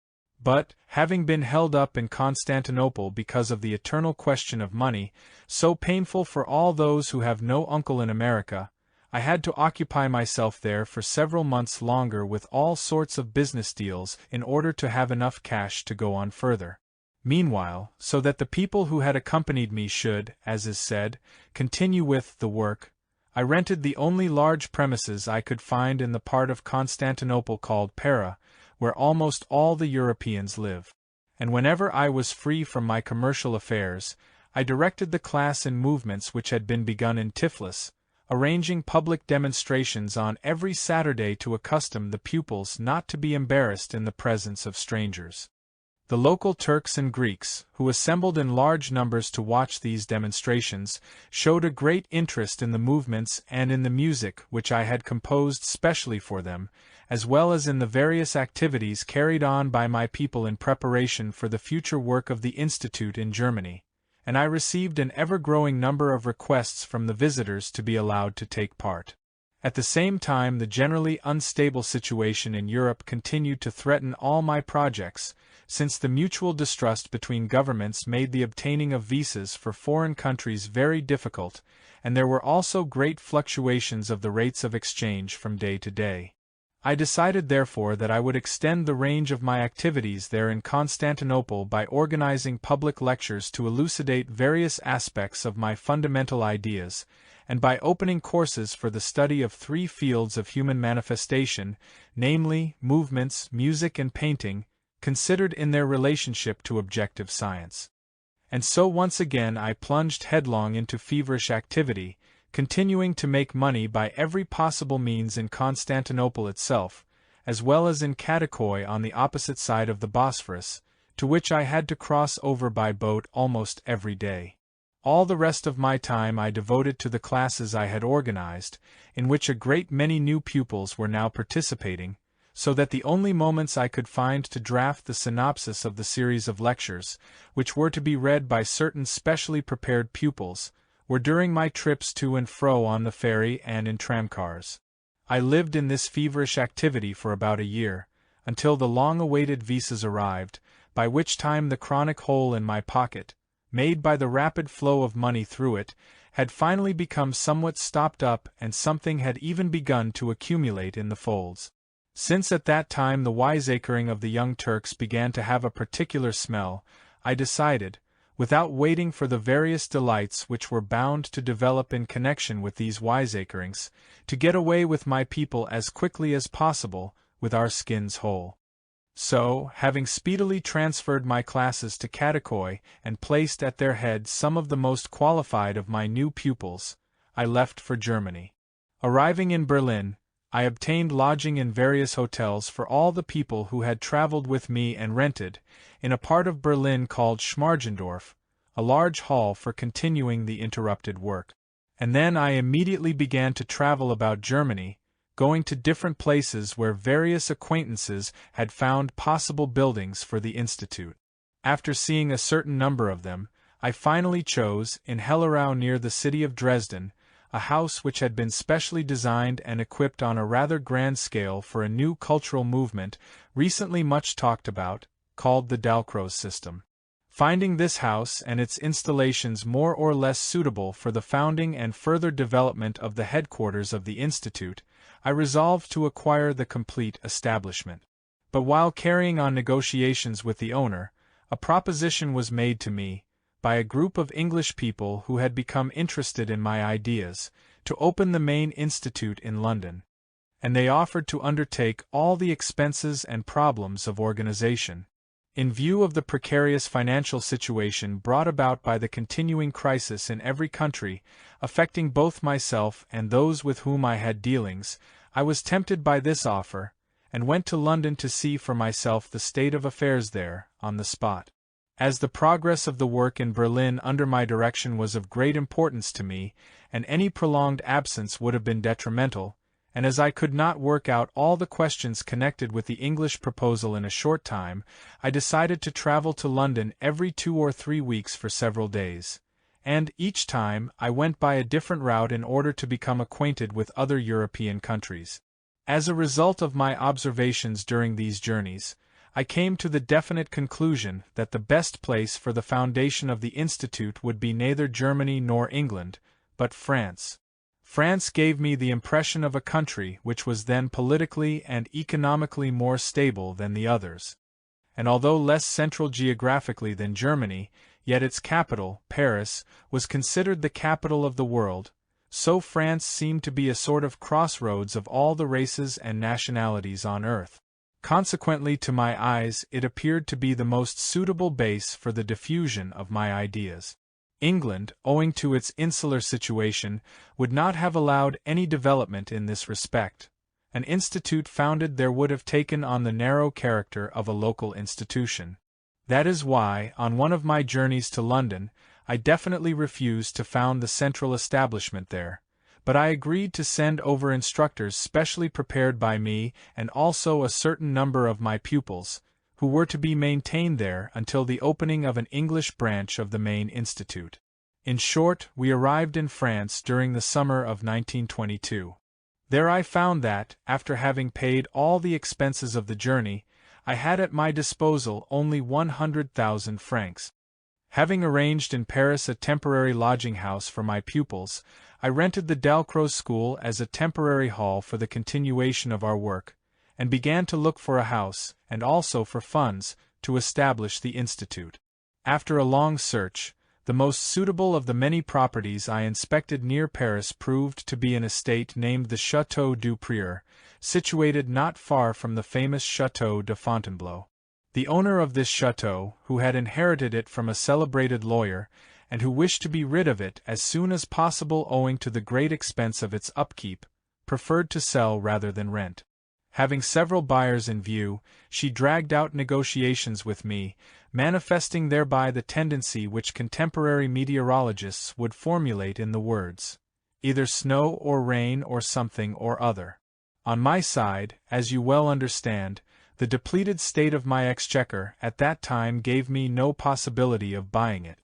But, having been held up in Constantinople because of the eternal question of money, so painful for all those who have no uncle in America, I had to occupy myself there for several months longer with all sorts of business deals in order to have enough cash to go on further. Meanwhile, so that the people who had accompanied me should, as is said, continue with the work, I rented the only large premises I could find in the part of Constantinople called Pera, where almost all the Europeans live. And whenever I was free from my commercial affairs, I directed the class in movements which had been begun in Tiflis, arranging public demonstrations on every Saturday to accustom the pupils not to be embarrassed in the presence of strangers. The local Turks and Greeks, who assembled in large numbers to watch these demonstrations, showed a great interest in the movements and in the music which I had composed specially for them, as well as in the various activities carried on by my people in preparation for the future work of the Institute in Germany, and I received an ever-growing number of requests from the visitors to be allowed to take part. At the same time the generally unstable situation in Europe continued to threaten all my projects, since the mutual distrust between governments made the obtaining of visas for foreign countries very difficult, and there were also great fluctuations of the rates of exchange from day to day. I decided therefore that I would extend the range of my activities there in Constantinople by organizing public lectures to elucidate various aspects of my fundamental ideas, and by opening courses for the study of 3 fields of human manifestation, namely, movements, music and painting, considered in their relationship to objective science. And so once again I plunged headlong into feverish activity, continuing to make money by every possible means in Constantinople itself, as well as in Kadıköy on the opposite side of the Bosphorus, to which I had to cross over by boat almost every day. All the rest of my time I devoted to the classes I had organized, in which a great many new pupils were now participating, so that the only moments I could find to draft the synopsis of the series of lectures, which were to be read by certain specially prepared pupils, were during my trips to and fro on the ferry and in tramcars. I lived in this feverish activity for about a year, until the long-awaited visas arrived, by which time the chronic hole in my pocket, made by the rapid flow of money through it, had finally become somewhat stopped up, and something had even begun to accumulate in the folds. Since at that time the wiseacring of the Young Turks began to have a particular smell, I decided, without waiting for the various delights which were bound to develop in connection with these wiseacrings, to get away with my people as quickly as possible, with our skins whole. So, having speedily transferred my classes to Kadikoy and placed at their head some of the most qualified of my new pupils, I left for Germany. Arriving in Berlin, I obtained lodging in various hotels for all the people who had traveled with me and rented, in a part of Berlin called Schmargendorf, a large hall for continuing the interrupted work. And then I immediately began to travel about Germany, going to different places where various acquaintances had found possible buildings for the Institute. After seeing a certain number of them, I finally chose, in Hellerau near the city of Dresden, a house which had been specially designed and equipped on a rather grand scale for a new cultural movement, recently much talked about, called the Dalcroze system. Finding this house and its installations more or less suitable for the founding and further development of the headquarters of the Institute, I resolved to acquire the complete establishment. But while carrying on negotiations with the owner, a proposition was made to me, by a group of English people who had become interested in my ideas, to open the main institute in London. And they offered to undertake all the expenses and problems of organization. In view of the precarious financial situation brought about by the continuing crisis in every country, affecting both myself and those with whom I had dealings, I was tempted by this offer, and went to London to see for myself the state of affairs there, on the spot. As the progress of the work in Berlin under my direction was of great importance to me, and any prolonged absence would have been detrimental, and as I could not work out all the questions connected with the English proposal in a short time, I decided to travel to London every 2 or 3 weeks for several days. And, each time, I went by a different route in order to become acquainted with other European countries. As a result of my observations during these journeys, I came to the definite conclusion that the best place for the foundation of the Institute would be neither Germany nor England, but France. France gave me the impression of a country which was then politically and economically more stable than the others. And although less central geographically than Germany, yet its capital, Paris, was considered the capital of the world, so France seemed to be a sort of crossroads of all the races and nationalities on earth. Consequently, to my eyes, it appeared to be the most suitable base for the diffusion of my ideas. England, owing to its insular situation, would not have allowed any development in this respect. An institute founded there would have taken on the narrow character of a local institution. That is why, on one of my journeys to London, I definitely refused to found the central establishment there, but I agreed to send over instructors specially prepared by me and also a certain number of my pupils, who were to be maintained there until the opening of an English branch of the main institute. In short, we arrived in France during the summer of 1922. There I found that, after having paid all the expenses of the journey, I had at my disposal only 100,000 francs. Having arranged in Paris a temporary lodging-house for my pupils, I rented the Dalcroze School as a temporary hall for the continuation of our work, and began to look for a house, and also for funds, to establish the institute. After a long search, the most suitable of the many properties I inspected near Paris proved to be an estate named the Château du Prieur, situated not far from the famous Château de Fontainebleau. The owner of this château, who had inherited it from a celebrated lawyer, and who wished to be rid of it as soon as possible owing to the great expense of its upkeep, preferred to sell rather than rent. Having several buyers in view, she dragged out negotiations with me, manifesting thereby the tendency which contemporary meteorologists would formulate in the words, either snow or rain or something or other. On my side, as you well understand, the depleted state of my exchequer at that time gave me no possibility of buying it.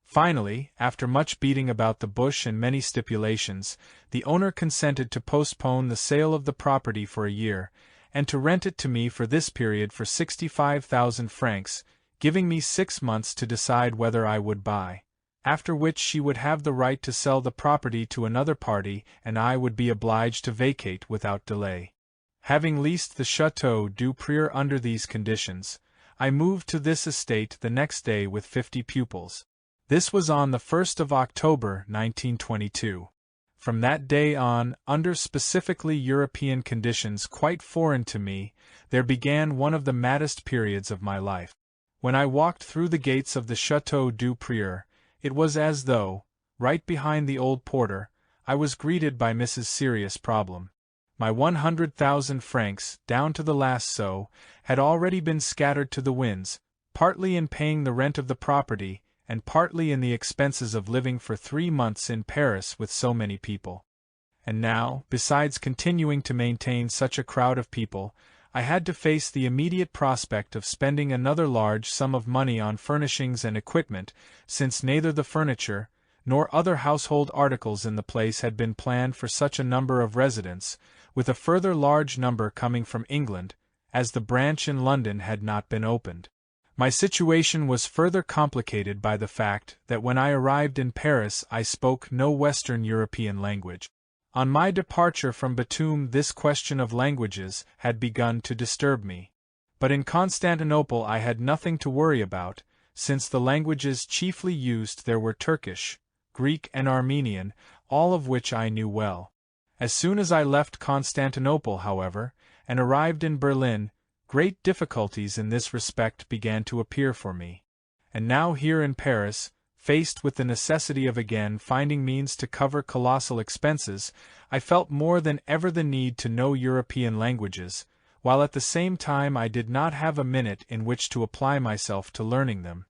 Finally, after much beating about the bush and many stipulations, the owner consented to postpone the sale of the property for a year, and to rent it to me for this period for 65,000 francs, giving me 6 months to decide whether I would buy, after which she would have the right to sell the property to another party and I would be obliged to vacate without delay. Having leased the Château du Prieur under these conditions, I moved to this estate the next day with 50 pupils. This was on the 1st of October 1922. From that day on, under specifically European conditions quite foreign to me, there began one of the maddest periods of my life. When I walked through the gates of the Château du Prieur, it was as though, right behind the old porter, I was greeted by Mrs. Serious Problem. My 100,000 francs, down to the last sou, had already been scattered to the winds, partly in paying the rent of the property, and partly in the expenses of living for 3 months in Paris with so many people. And now, besides continuing to maintain such a crowd of people, I had to face the immediate prospect of spending another large sum of money on furnishings and equipment, since neither the furniture, nor other household articles in the place had been planned for such a number of residents, with a further large number coming from England, as the branch in London had not been opened. My situation was further complicated by the fact that when I arrived in Paris I spoke no Western European language. On my departure from Batum this question of languages had begun to disturb me. But in Constantinople I had nothing to worry about, since the languages chiefly used there were Turkish, Greek and Armenian, all of which I knew well. As soon as I left Constantinople, however, and arrived in Berlin, great difficulties in this respect began to appear for me. And now here in Paris, faced with the necessity of again finding means to cover colossal expenses, I felt more than ever the need to know European languages, while at the same time I did not have a minute in which to apply myself to learning them.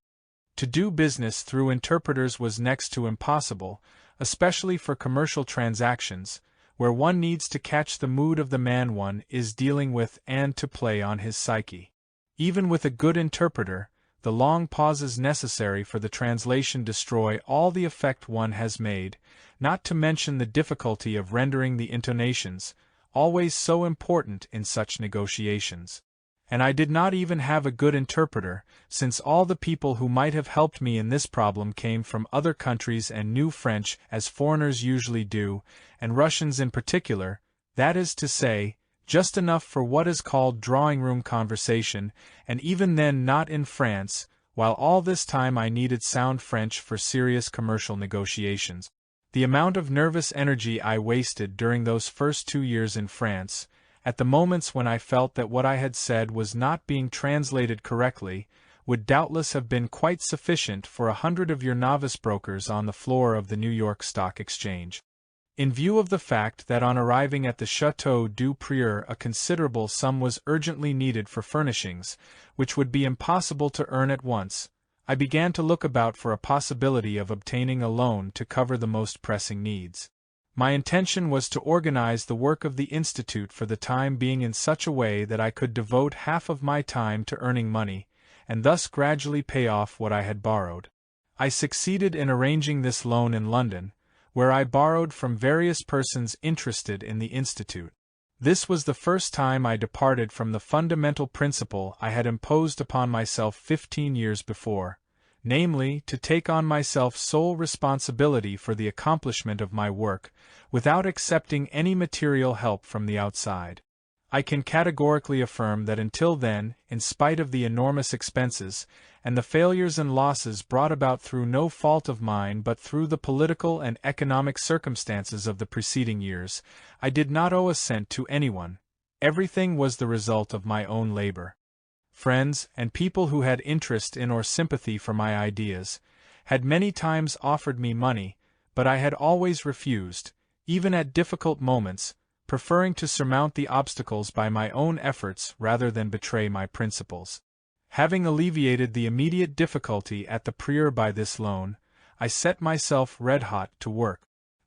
To do business through interpreters was next to impossible, especially for commercial transactions, where one needs to catch the mood of the man one is dealing with and to play on his psyche. Even with a good interpreter, the long pauses necessary for the translation destroy all the effect one has made, not to mention the difficulty of rendering the intonations, always so important in such negotiations. And I did not even have a good interpreter, since all the people who might have helped me in this problem came from other countries and knew French as foreigners usually do, and Russians in particular, that is to say, just enough for what is called drawing-room conversation, and even then not in France, while all this time I needed sound French for serious commercial negotiations. The amount of nervous energy I wasted during those first 2 years in France, at the moments when I felt that what I had said was not being translated correctly, would doubtless have been quite sufficient for 100 of your novice brokers on the floor of the New York Stock Exchange. In view of the fact that on arriving at the Château du Prieur a considerable sum was urgently needed for furnishings, which would be impossible to earn at once, I began to look about for a possibility of obtaining a loan to cover the most pressing needs. My intention was to organize the work of the Institute for the time being in such a way that I could devote half of my time to earning money, and thus gradually pay off what I had borrowed. I succeeded in arranging this loan in London, where I borrowed from various persons interested in the Institute. This was the first time I departed from the fundamental principle I had imposed upon myself 15 years before, namely, to take on myself sole responsibility for the accomplishment of my work, without accepting any material help from the outside. I can categorically affirm that until then, in spite of the enormous expenses, and the failures and losses brought about through no fault of mine but through the political and economic circumstances of the preceding years, I did not owe a cent to anyone. Everything was the result of my own labor. Friends, and people who had interest in or sympathy for my ideas, had many times offered me money, but I had always refused, even at difficult moments, preferring to surmount the obstacles by my own efforts rather than betray my principles. Having alleviated the immediate difficulty at the Prieur by this loan, I set myself red-hot to work.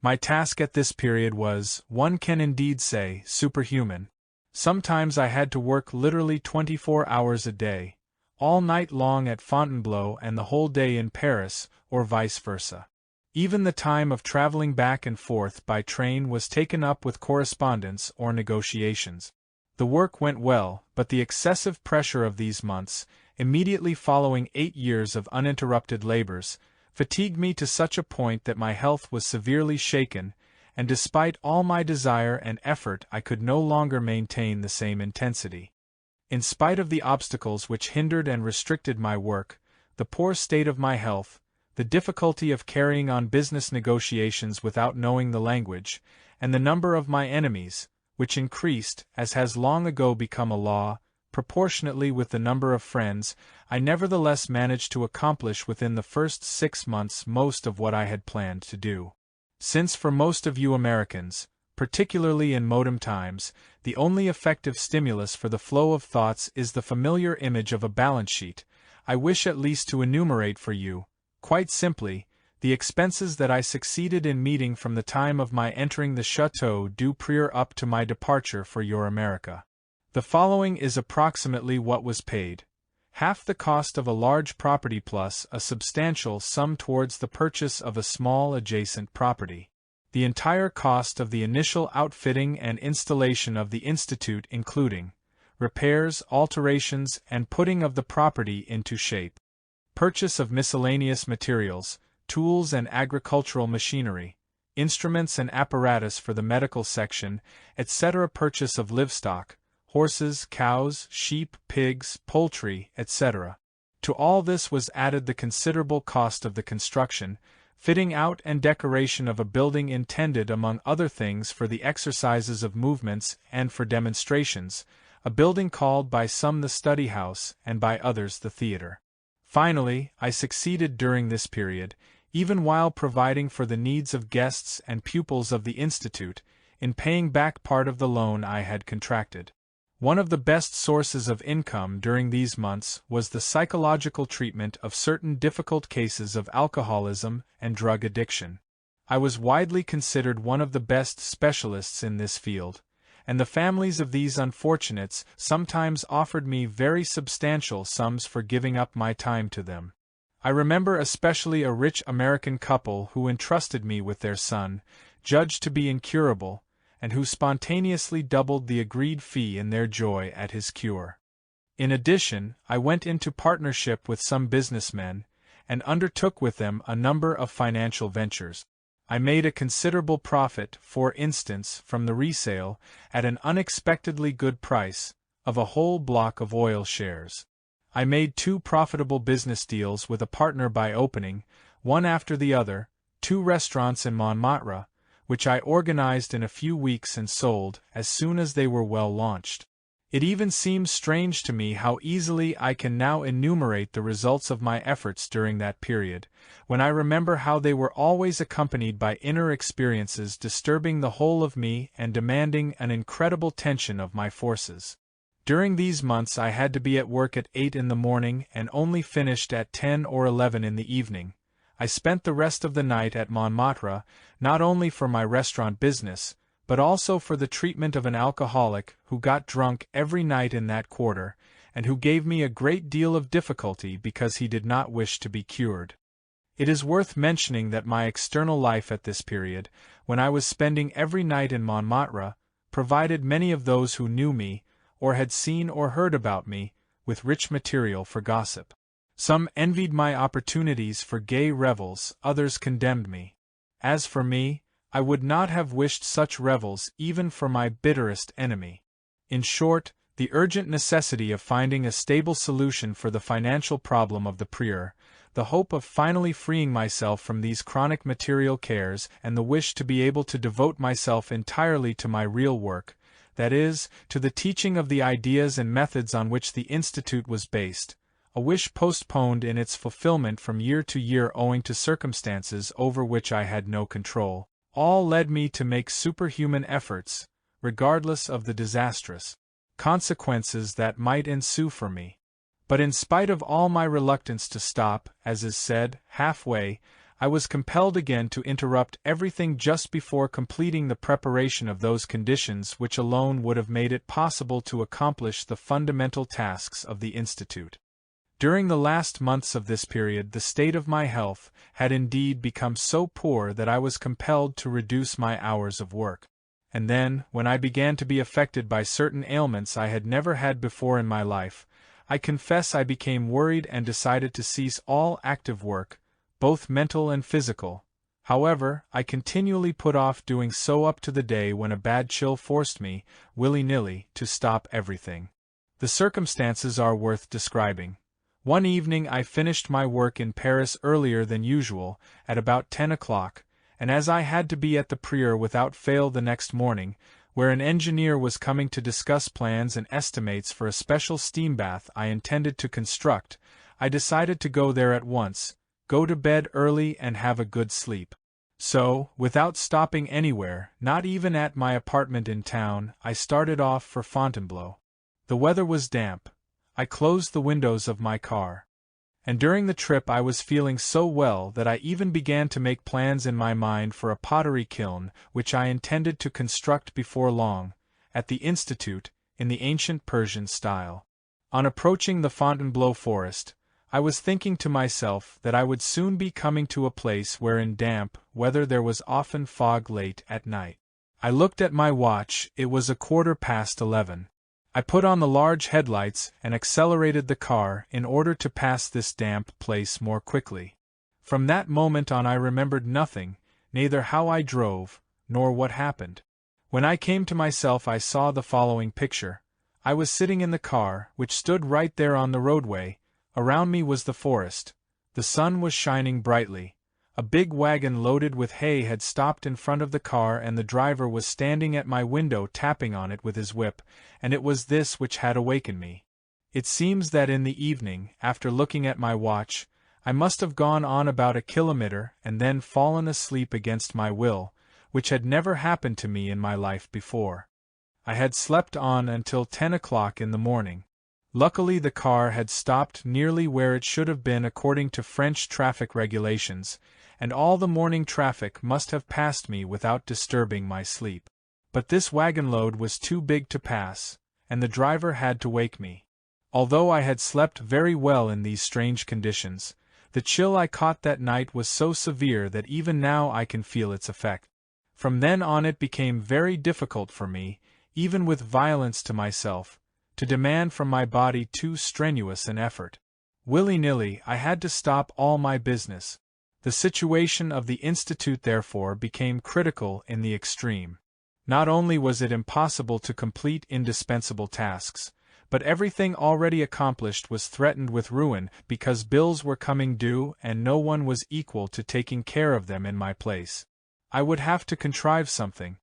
My task at this period was, one can indeed say, superhuman. Sometimes I had to work literally 24 hours a day, all night long at Fontainebleau and the whole day in Paris, or vice versa. Even the time of traveling back and forth by train was taken up with correspondence or negotiations. The work went well, but the excessive pressure of these months, immediately following 8 years of uninterrupted labors, fatigued me to such a point that my health was severely shaken, and despite all my desire and effort I could no longer maintain the same intensity. In spite of the obstacles which hindered and restricted my work, the poor state of my health, the difficulty of carrying on business negotiations without knowing the language, and the number of my enemies, which increased, as has long ago become a law, proportionately with the number of friends, I nevertheless managed to accomplish within the first 6 months most of what I had planned to do. Since for most of you Americans, particularly in modern times, the only effective stimulus for the flow of thoughts is the familiar image of a balance sheet, I wish at least to enumerate for you, quite simply, the expenses that I succeeded in meeting from the time of my entering the Château du Prieur up to my departure for your America. The following is approximately what was paid: half the cost of a large property plus a substantial sum towards the purchase of a small adjacent property. The entire cost of the initial outfitting and installation of the Institute including repairs, alterations, and putting of the property into shape. Purchase of miscellaneous materials, tools and agricultural machinery, instruments and apparatus for the medical section, etc. Purchase of livestock, horses, cows, sheep, pigs, poultry, etc. To all this was added the considerable cost of the construction, fitting out and decoration of a building intended among other things for the exercises of movements and for demonstrations, a building called by some the study house and by others the theater. Finally, I succeeded during this period, even while providing for the needs of guests and pupils of the Institute, in paying back part of the loan I had contracted. One of the best sources of income during these months was the psychological treatment of certain difficult cases of alcoholism and drug addiction. I was widely considered one of the best specialists in this field, and the families of these unfortunates sometimes offered me very substantial sums for giving up my time to them. I remember especially a rich American couple who entrusted me with their son, judged to be incurable, and who spontaneously doubled the agreed fee in their joy at his cure. In addition, I went into partnership with some businessmen, and undertook with them a number of financial ventures. I made a considerable profit, for instance, from the resale, at an unexpectedly good price, of a whole block of oil shares. I made 2 profitable business deals with a partner by opening, one after the other, 2 restaurants in Montmartre, which I organized in a few weeks and sold as soon as they were well launched. It even seems strange to me how easily I can now enumerate the results of my efforts during that period, when I remember how they were always accompanied by inner experiences disturbing the whole of me and demanding an incredible tension of my forces. During these months I had to be at work at 8 in the morning and only finished at 10 or 11 in the evening. I spent the rest of the night at Montmartre, not only for my restaurant business, but also for the treatment of an alcoholic who got drunk every night in that quarter, and who gave me a great deal of difficulty because he did not wish to be cured. It is worth mentioning that my external life at this period, when I was spending every night in Montmartre, provided many of those who knew me, or had seen or heard about me, with rich material for gossip. Some envied my opportunities for gay revels, others condemned me. As for me, I would not have wished such revels even for my bitterest enemy. In short, the urgent necessity of finding a stable solution for the financial problem of the Prieur, the hope of finally freeing myself from these chronic material cares, and the wish to be able to devote myself entirely to my real work, that is, to the teaching of the ideas and methods on which the Institute was based, a wish postponed in its fulfillment from year to year owing to circumstances over which I had no control, all led me to make superhuman efforts, regardless of the disastrous consequences that might ensue for me. But in spite of all my reluctance to stop, as is said, halfway, I was compelled again to interrupt everything just before completing the preparation of those conditions which alone would have made it possible to accomplish the fundamental tasks of the Institute. During the last months of this period the state of my health had indeed become so poor that I was compelled to reduce my hours of work. And then, when I began to be affected by certain ailments I had never had before in my life, I confess I became worried and decided to cease all active work, both mental and physical. However, I continually put off doing so up to the day when a bad chill forced me, willy-nilly, to stop everything. The circumstances are worth describing. One evening I finished my work in Paris earlier than usual, at about 10 o'clock, and as I had to be at the Prieur without fail the next morning, where an engineer was coming to discuss plans and estimates for a special steam bath I intended to construct, I decided to go there at once, go to bed early and have a good sleep. So, without stopping anywhere, not even at my apartment in town, I started off for Fontainebleau. The weather was damp. I closed the windows of my car. And during the trip I was feeling so well that I even began to make plans in my mind for a pottery kiln which I intended to construct before long, at the Institute, in the ancient Persian style. On approaching the Fontainebleau forest, I was thinking to myself that I would soon be coming to a place where in damp weather there was often fog late at night. I looked at my watch, it was 11:15. I put on the large headlights and accelerated the car in order to pass this damp place more quickly. From that moment on I remembered nothing, neither how I drove, nor what happened. When I came to myself I saw the following picture. I was sitting in the car, which stood right there on the roadway. Around me was the forest. The sun was shining brightly. A big wagon loaded with hay had stopped in front of the car and the driver was standing at my window tapping on it with his whip, and it was this which had awakened me. It seems that in the evening, after looking at my watch, I must have gone on about 1 kilometer and then fallen asleep against my will, which had never happened to me in my life before. I had slept on until 10 o'clock in the morning. Luckily the car had stopped nearly where it should have been according to French traffic regulations, and all the morning traffic must have passed me without disturbing my sleep. But this wagon load was too big to pass, and the driver had to wake me. Although I had slept very well in these strange conditions, the chill I caught that night was so severe that even now I can feel its effect. From then on it became very difficult for me, even with violence to myself, to demand from my body too strenuous an effort. Willy-nilly, I had to stop all my business. The situation of the Institute therefore became critical in the extreme. Not only was it impossible to complete indispensable tasks, but everything already accomplished was threatened with ruin because bills were coming due and no one was equal to taking care of them in my place. I would have to contrive something.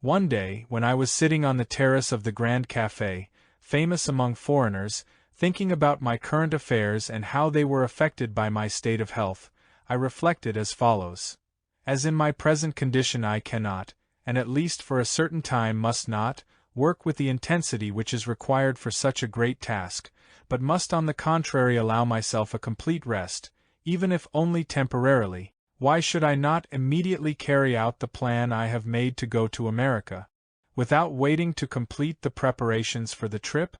One day, when I was sitting on the terrace of the Grand Café, famous among foreigners, thinking about my current affairs and how they were affected by my state of health, I reflected as follows. As in my present condition I cannot, and at least for a certain time must not, work with the intensity which is required for such a great task, but must on the contrary allow myself a complete rest, even if only temporarily, why should I not immediately carry out the plan I have made to go to America, without waiting to complete the preparations for the trip?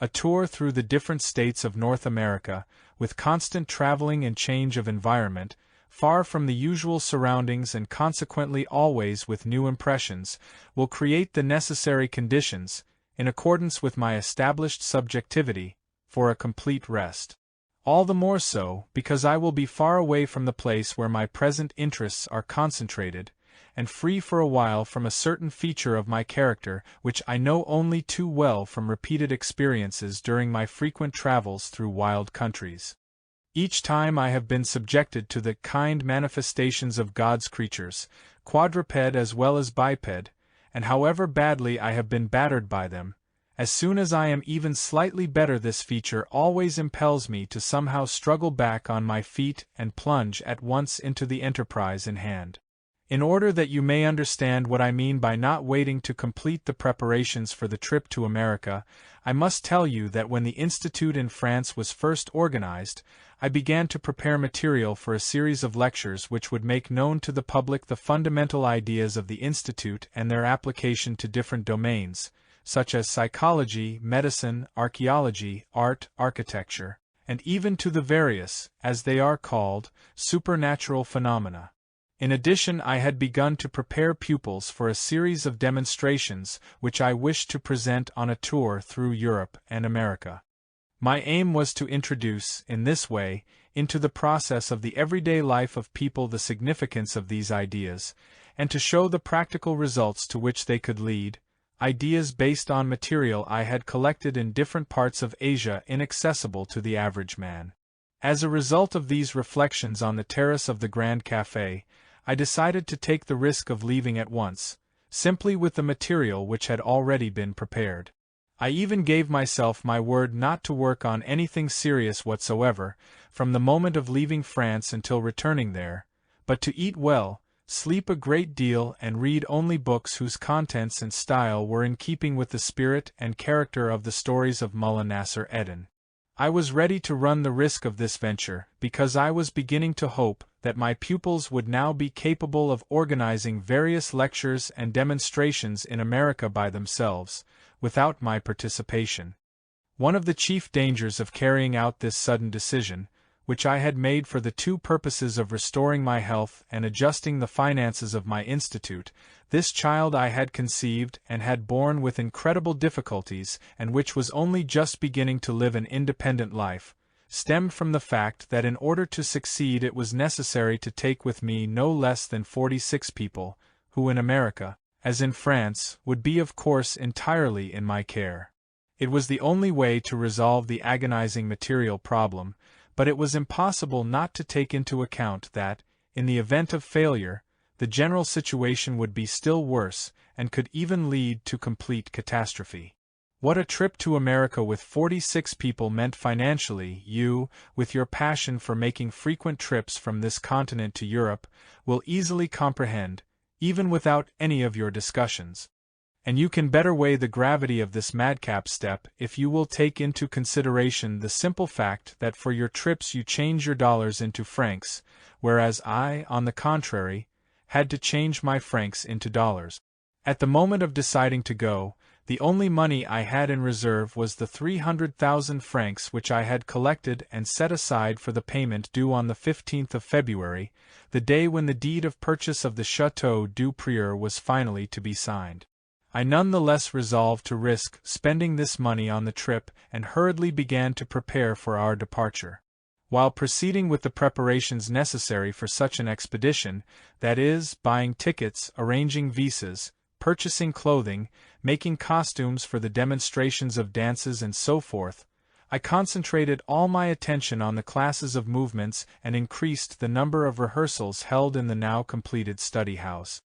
A tour through the different states of North America, with constant traveling and change of environment, far from the usual surroundings and consequently always with new impressions, will create the necessary conditions, in accordance with my established subjectivity, for a complete rest. All the more so, because I will be far away from the place where my present interests are concentrated, and free for a while from a certain feature of my character which I know only too well from repeated experiences during my frequent travels through wild countries. Each time I have been subjected to the kind manifestations of God's creatures, quadruped as well as biped, and however badly I have been battered by them, as soon as I am even slightly better this feature always impels me to somehow struggle back on my feet and plunge at once into the enterprise in hand. In order that you may understand what I mean by not waiting to complete the preparations for the trip to America, I must tell you that when the Institute in France was first organized, I began to prepare material for a series of lectures which would make known to the public the fundamental ideas of the Institute and their application to different domains, such as psychology, medicine, archaeology, art, architecture, and even to the various, as they are called, supernatural phenomena. In addition, I had begun to prepare pupils for a series of demonstrations which I wished to present on a tour through Europe and America. My aim was to introduce, in this way, into the process of the everyday life of people the significance of these ideas, and to show the practical results to which they could lead, ideas based on material I had collected in different parts of Asia inaccessible to the average man. As a result of these reflections on the terrace of the Grand Café, I decided to take the risk of leaving at once, simply with the material which had already been prepared. I even gave myself my word not to work on anything serious whatsoever, from the moment of leaving France until returning there, but to eat well, sleep a great deal and read only books whose contents and style were in keeping with the spirit and character of the stories of Mullah Nasser Eddin. I was ready to run the risk of this venture, because I was beginning to hope that my pupils would now be capable of organizing various lectures and demonstrations in America by themselves, without my participation. One of the chief dangers of carrying out this sudden decision, which I had made for the two purposes of restoring my health and adjusting the finances of my institute, this child I had conceived and had borne with incredible difficulties and which was only just beginning to live an independent life, stemmed from the fact that in order to succeed it was necessary to take with me no less than 46 people, who in America, as in France, would be of course entirely in my care. It was the only way to resolve the agonizing material problem, but it was impossible not to take into account that, in the event of failure, the general situation would be still worse and could even lead to complete catastrophe. What a trip to America with 46 people meant financially, you, with your passion for making frequent trips from this continent to Europe, will easily comprehend, even without any of your discussions. And you can better weigh the gravity of this madcap step if you will take into consideration the simple fact that for your trips you change your dollars into francs, whereas I, on the contrary, had to change my francs into dollars. At the moment of deciding to go, the only money I had in reserve was the 300,000 francs which I had collected and set aside for the payment due on the 15th of February, the day when the deed of purchase of the Château du Prieur was finally to be signed. I none the less resolved to risk spending this money on the trip and hurriedly began to prepare for our departure. While proceeding with the preparations necessary for such an expedition, that is, buying tickets, arranging visas, purchasing clothing, making costumes for the demonstrations of dances and so forth, I concentrated all my attention on the classes of movements and increased the number of rehearsals held in the now completed study house.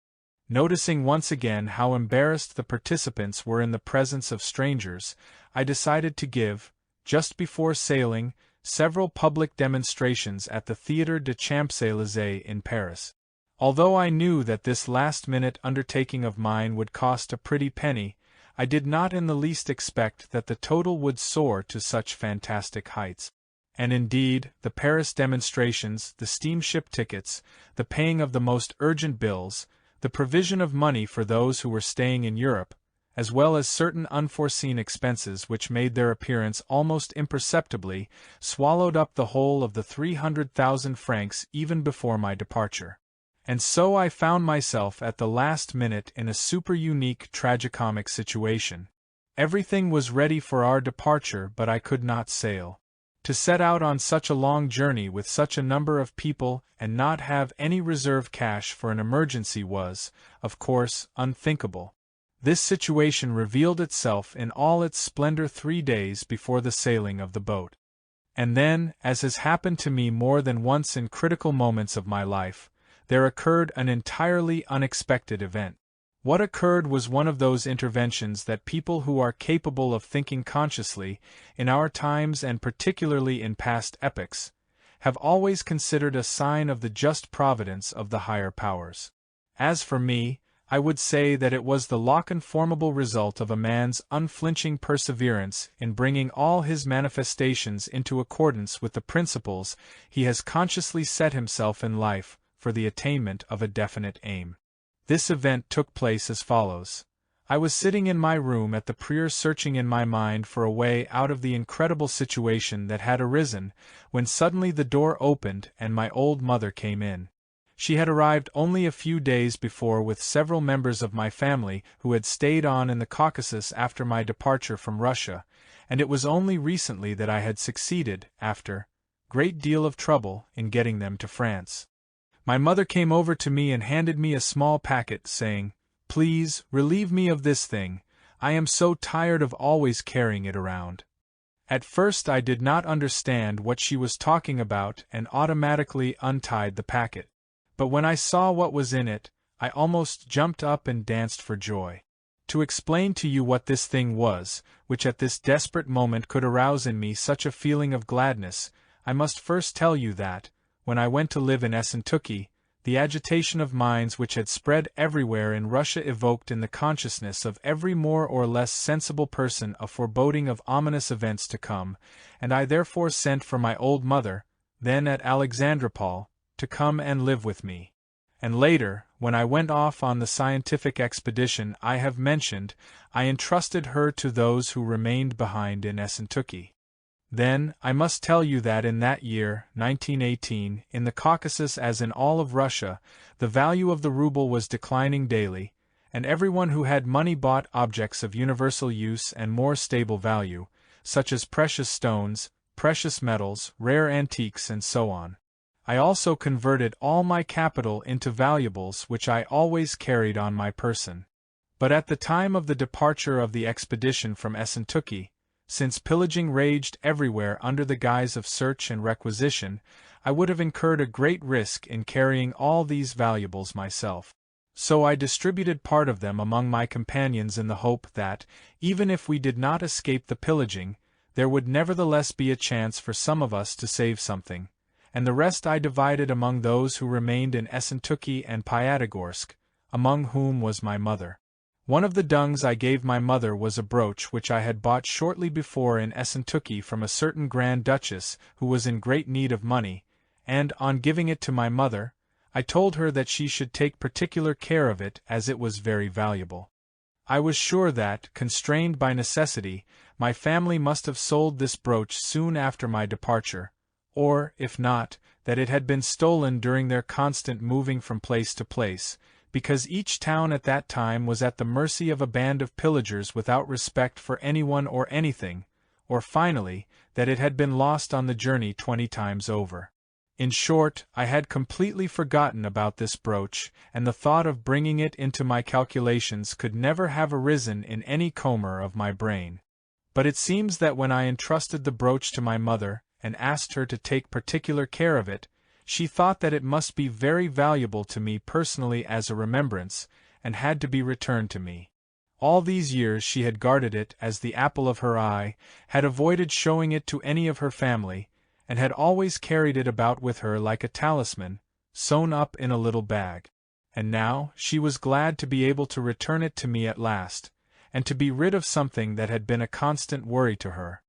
Noticing once again how embarrassed the participants were in the presence of strangers, I decided to give, just before sailing, several public demonstrations at the Théâtre des Champs-Élysées in Paris. Although I knew that this last-minute undertaking of mine would cost a pretty penny, I did not in the least expect that the total would soar to such fantastic heights. And indeed, the Paris demonstrations, the steamship tickets, the paying of the most urgent bills, the provision of money for those who were staying in Europe, as well as certain unforeseen expenses which made their appearance almost imperceptibly, swallowed up the whole of the 300,000 francs even before my departure. And so I found myself at the last minute in a super-unique tragicomic situation. Everything was ready for our departure, but I could not sail. To set out on such a long journey with such a number of people and not have any reserve cash for an emergency was, of course, unthinkable. This situation revealed itself in all its splendor 3 days before the sailing of the boat. And then, as has happened to me more than once in critical moments of my life, there occurred an entirely unexpected event. What occurred was one of those interventions that people who are capable of thinking consciously, in our times and particularly in past epochs, have always considered a sign of the just providence of the higher powers. As for me, I would say that it was the lock-conformable result of a man's unflinching perseverance in bringing all his manifestations into accordance with the principles he has consciously set himself in life for the attainment of a definite aim. This event took place as follows. I was sitting in my room at the Prior searching in my mind for a way out of the incredible situation that had arisen, when suddenly the door opened and my old mother came in. She had arrived only a few days before with several members of my family who had stayed on in the Caucasus after my departure from Russia, and it was only recently that I had succeeded, after great deal of trouble, in getting them to France. My mother came over to me and handed me a small packet, saying, "Please, relieve me of this thing, I am so tired of always carrying it around." At first I did not understand what she was talking about and automatically untied the packet. But when I saw what was in it, I almost jumped up and danced for joy. To explain to you what this thing was, which at this desperate moment could arouse in me such a feeling of gladness, I must first tell you that, when I went to live in Essentuki, the agitation of minds which had spread everywhere in Russia evoked in the consciousness of every more or less sensible person a foreboding of ominous events to come, and I therefore sent for my old mother, then at Alexandropol, to come and live with me. And later, when I went off on the scientific expedition I have mentioned, I entrusted her to those who remained behind in Essentuki. Then, I must tell you that in that year, 1918, in the Caucasus as in all of Russia, the value of the ruble was declining daily, and everyone who had money bought objects of universal use and more stable value, such as precious stones, precious metals, rare antiques and so on. I also converted all my capital into valuables which I always carried on my person. But at the time of the departure of the expedition from Essentuki, since pillaging raged everywhere under the guise of search and requisition, I would have incurred a great risk in carrying all these valuables myself. So I distributed part of them among my companions in the hope that, even if we did not escape the pillaging, there would nevertheless be a chance for some of us to save something, and the rest I divided among those who remained in Essentuki and Piatigorsk, among whom was my mother. One of the dungs I gave my mother was a brooch which I had bought shortly before in Essentuki from a certain Grand Duchess who was in great need of money, and, on giving it to my mother, I told her that she should take particular care of it as it was very valuable. I was sure that, constrained by necessity, my family must have sold this brooch soon after my departure, or, if not, that it had been stolen during their constant moving from place to place, because each town at that time was at the mercy of a band of pillagers without respect for anyone or anything, or finally, that it had been lost on the journey 20 times over. In short, I had completely forgotten about this brooch, and the thought of bringing it into my calculations could never have arisen in any comber of my brain. But it seems that when I entrusted the brooch to my mother, and asked her to take particular care of it, she thought that it must be very valuable to me personally as a remembrance, and had to be returned to me. All these years she had guarded it as the apple of her eye, had avoided showing it to any of her family, and had always carried it about with her like a talisman, sewn up in a little bag. And now she was glad to be able to return it to me at last, and to be rid of something that had been a constant worry to her.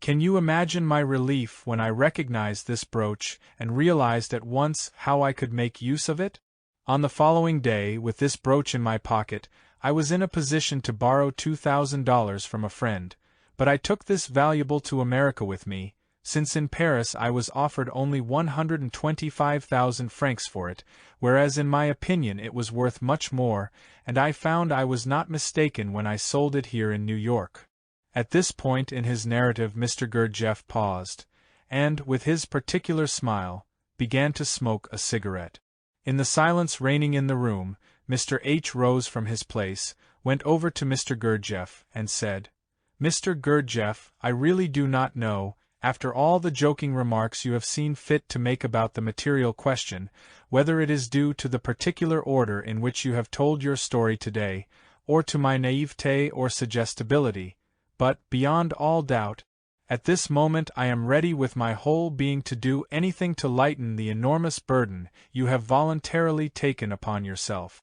Can you imagine my relief when I recognized this brooch and realized at once how I could make use of it? On the following day, with this brooch in my pocket, I was in a position to borrow $2,000 from a friend, but I took this valuable to America with me, since in Paris I was offered only 125,000 francs for it, whereas in my opinion it was worth much more, and I found I was not mistaken when I sold it here in New York. At this point in his narrative Mr. Gurdjieff paused, and, with his particular smile, began to smoke a cigarette. In the silence reigning in the room, Mr. H. rose from his place, went over to Mr. Gurdjieff, and said, "Mr. Gurdjieff, I really do not know, after all the joking remarks you have seen fit to make about the material question, whether it is due to the particular order in which you have told your story today, or to my naivete or suggestibility, but, beyond all doubt, at this moment I am ready with my whole being to do anything to lighten the enormous burden you have voluntarily taken upon yourself.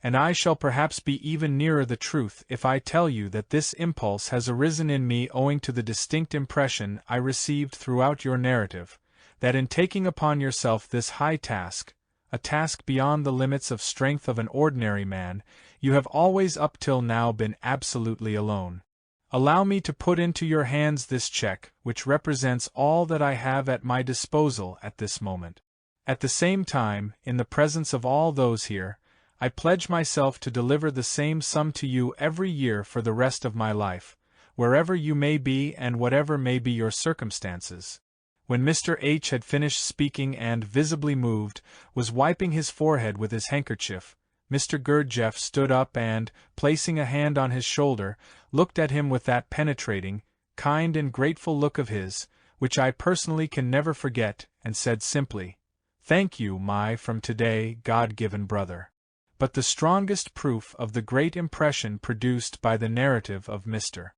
and I shall perhaps be even nearer the truth if I tell you that this impulse has arisen in me owing to the distinct impression I received throughout your narrative, that in taking upon yourself this high task, a task beyond the limits of strength of an ordinary man, you have always up till now been absolutely alone. Allow me to put into your hands this check, which represents all that I have at my disposal at this moment. At the same time, in the presence of all those here, I pledge myself to deliver the same sum to you every year for the rest of my life, wherever you may be and whatever may be your circumstances." When Mr. H. had finished speaking and, visibly moved, was wiping his forehead with his handkerchief, Mr. Gurdjieff stood up and, placing a hand on his shoulder, looked at him with that penetrating, kind and grateful look of his, which I personally can never forget, and said simply, "Thank you, my from today God-given brother." But the strongest proof of the great impression produced by the narrative of Mr.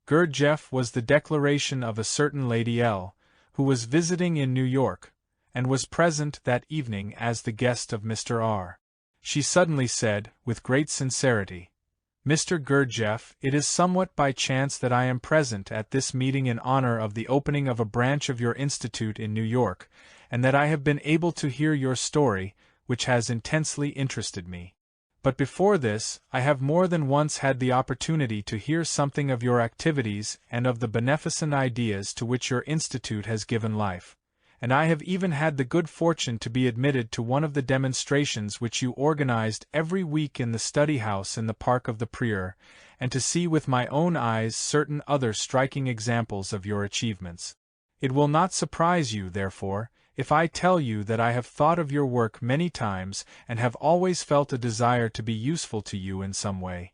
Gurdjieff was the declaration of a certain Lady L., who was visiting in New York, and was present that evening as the guest of Mr. R. She suddenly said, with great sincerity, "Mr. Gurdjieff, it is somewhat by chance that I am present at this meeting in honor of the opening of a branch of your institute in New York, and that I have been able to hear your story, which has intensely interested me. But before this, I have more than once had the opportunity to hear something of your activities and of the beneficent ideas to which your institute has given life, and I have even had the good fortune to be admitted to one of the demonstrations which you organized every week in the study house in the Park of the Prieur, and to see with my own eyes certain other striking examples of your achievements. It will not surprise you, therefore, if I tell you that I have thought of your work many times and have always felt a desire to be useful to you in some way.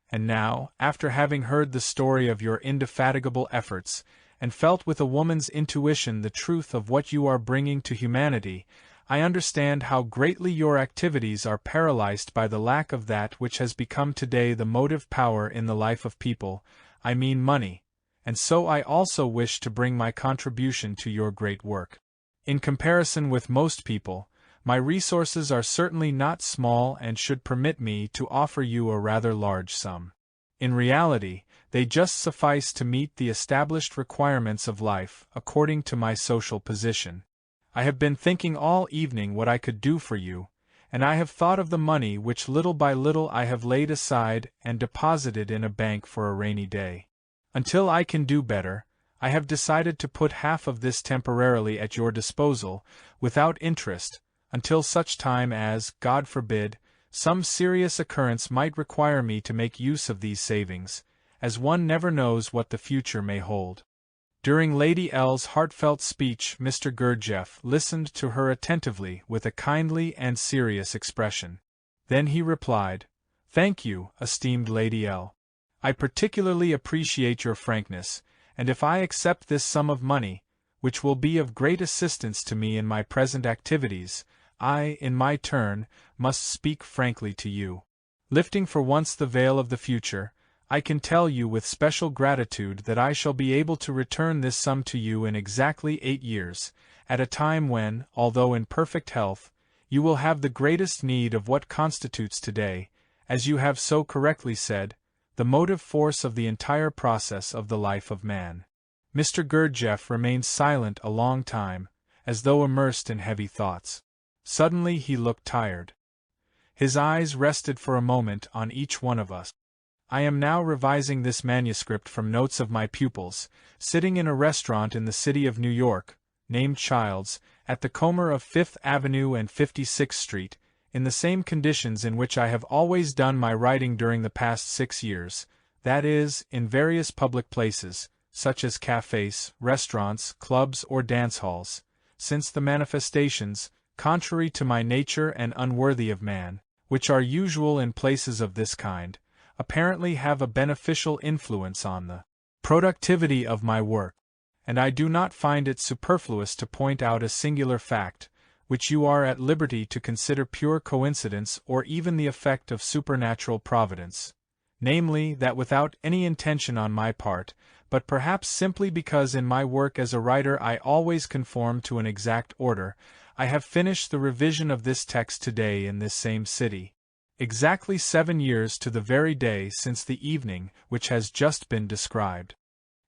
And now, after having heard the story of your indefatigable efforts, and felt with a woman's intuition the truth of what you are bringing to humanity, I understand how greatly your activities are paralyzed by the lack of that which has become today the motive power in the life of people, I mean money, and so I also wish to bring my contribution to your great work. In comparison with most people, my resources are certainly not small and should permit me to offer you a rather large sum. In reality, they just suffice to meet the established requirements of life according to my social position. I have been thinking all evening what I could do for you, and I have thought of the money which little by little I have laid aside and deposited in a bank for a rainy day. Until I can do better, I have decided to put half of this temporarily at your disposal, without interest, until such time as, God forbid, some serious occurrence might require me to make use of these savings, as one never knows what the future may hold." During Lady L's heartfelt speech, Mr. Gurdjieff listened to her attentively with a kindly and serious expression. Then he replied, "Thank you, esteemed Lady L. I particularly appreciate your frankness, and if I accept this sum of money, which will be of great assistance to me in my present activities, I, in my turn, must speak frankly to you. Lifting for once the veil of the future, I can tell you with special gratitude that I shall be able to return this sum to you in exactly 8 years, at a time when, although in perfect health, you will have the greatest need of what constitutes today, as you have so correctly said, the motive force of the entire process of the life of man." Mr. Gurdjieff remained silent a long time, as though immersed in heavy thoughts. Suddenly he looked tired. His eyes rested for a moment on each one of us. I am now revising this manuscript from notes of my pupils, sitting in a restaurant in the city of New York, named Childs, at the corner of Fifth Avenue and 56th Street, in the same conditions in which I have always done my writing during the past 6 years, that is, in various public places, such as cafes, restaurants, clubs, or dance halls, since the manifestations, contrary to my nature and unworthy of man, which are usual in places of this kind, apparently have a beneficial influence on the productivity of my work, and I do not find it superfluous to point out a singular fact, which you are at liberty to consider pure coincidence or even the effect of supernatural providence, namely, that without any intention on my part, but perhaps simply because in my work as a writer I always conform to an exact order, I have finished the revision of this text today in this same city. Exactly 7 years to the very day since the evening which has just been described.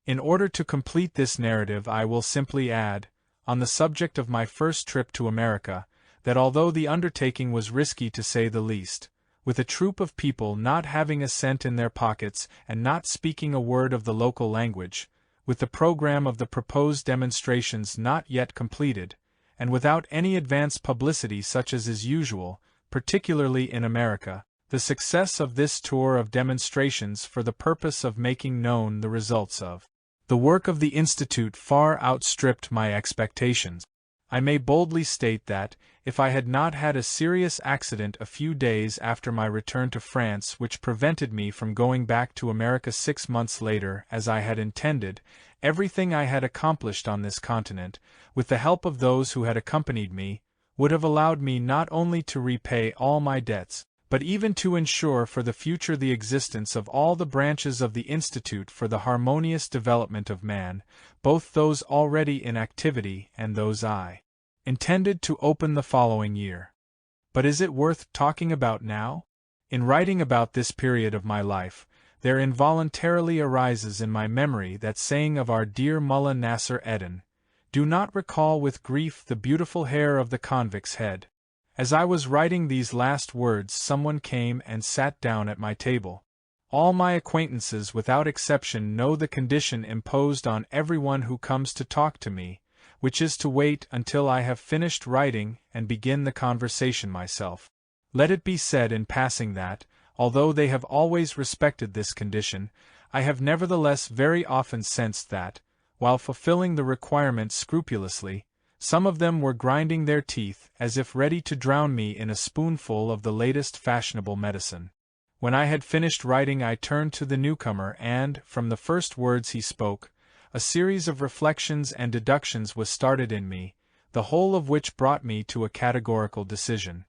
In order to complete this narrative, I will simply add, on the subject of my first trip to America, that although the undertaking was risky to say the least, with a troop of people not having a cent in their pockets and not speaking a word of the local language, with the program of the proposed demonstrations not yet completed, and without any advance publicity such as is usual, particularly in America, the success of this tour of demonstrations for the purpose of making known the results of the work of the Institute far outstripped my expectations. I may boldly state that, if I had not had a serious accident a few days after my return to France which prevented me from going back to America 6 months later as I had intended, everything I had accomplished on this continent, with the help of those who had accompanied me, would have allowed me not only to repay all my debts, but even to ensure for the future the existence of all the branches of the Institute for the harmonious development of man, both those already in activity and those I intended to open the following year. But is it worth talking about now? In writing about this period of my life, there involuntarily arises in my memory that saying of our dear Mullah Nasser Eddin, "Do not recall with grief the beautiful hair of the convict's head." As I was writing these last words, someone came and sat down at my table. All my acquaintances without exception know the condition imposed on everyone who comes to talk to me, which is to wait until I have finished writing and begin the conversation myself. Let it be said in passing that, although they have always respected this condition, I have nevertheless very often sensed that, while fulfilling the requirements scrupulously, some of them were grinding their teeth as if ready to drown me in a spoonful of the latest fashionable medicine. When I had finished writing, I turned to the newcomer and, from the first words he spoke, a series of reflections and deductions was started in me, the whole of which brought me to a categorical decision.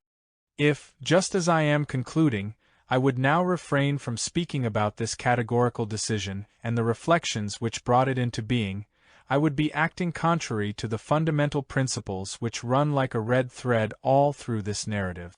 If, just as I am concluding, I would now refrain from speaking about this categorical decision and the reflections which brought it into being, I would be acting contrary to the fundamental principles which run like a red thread all through this narrative.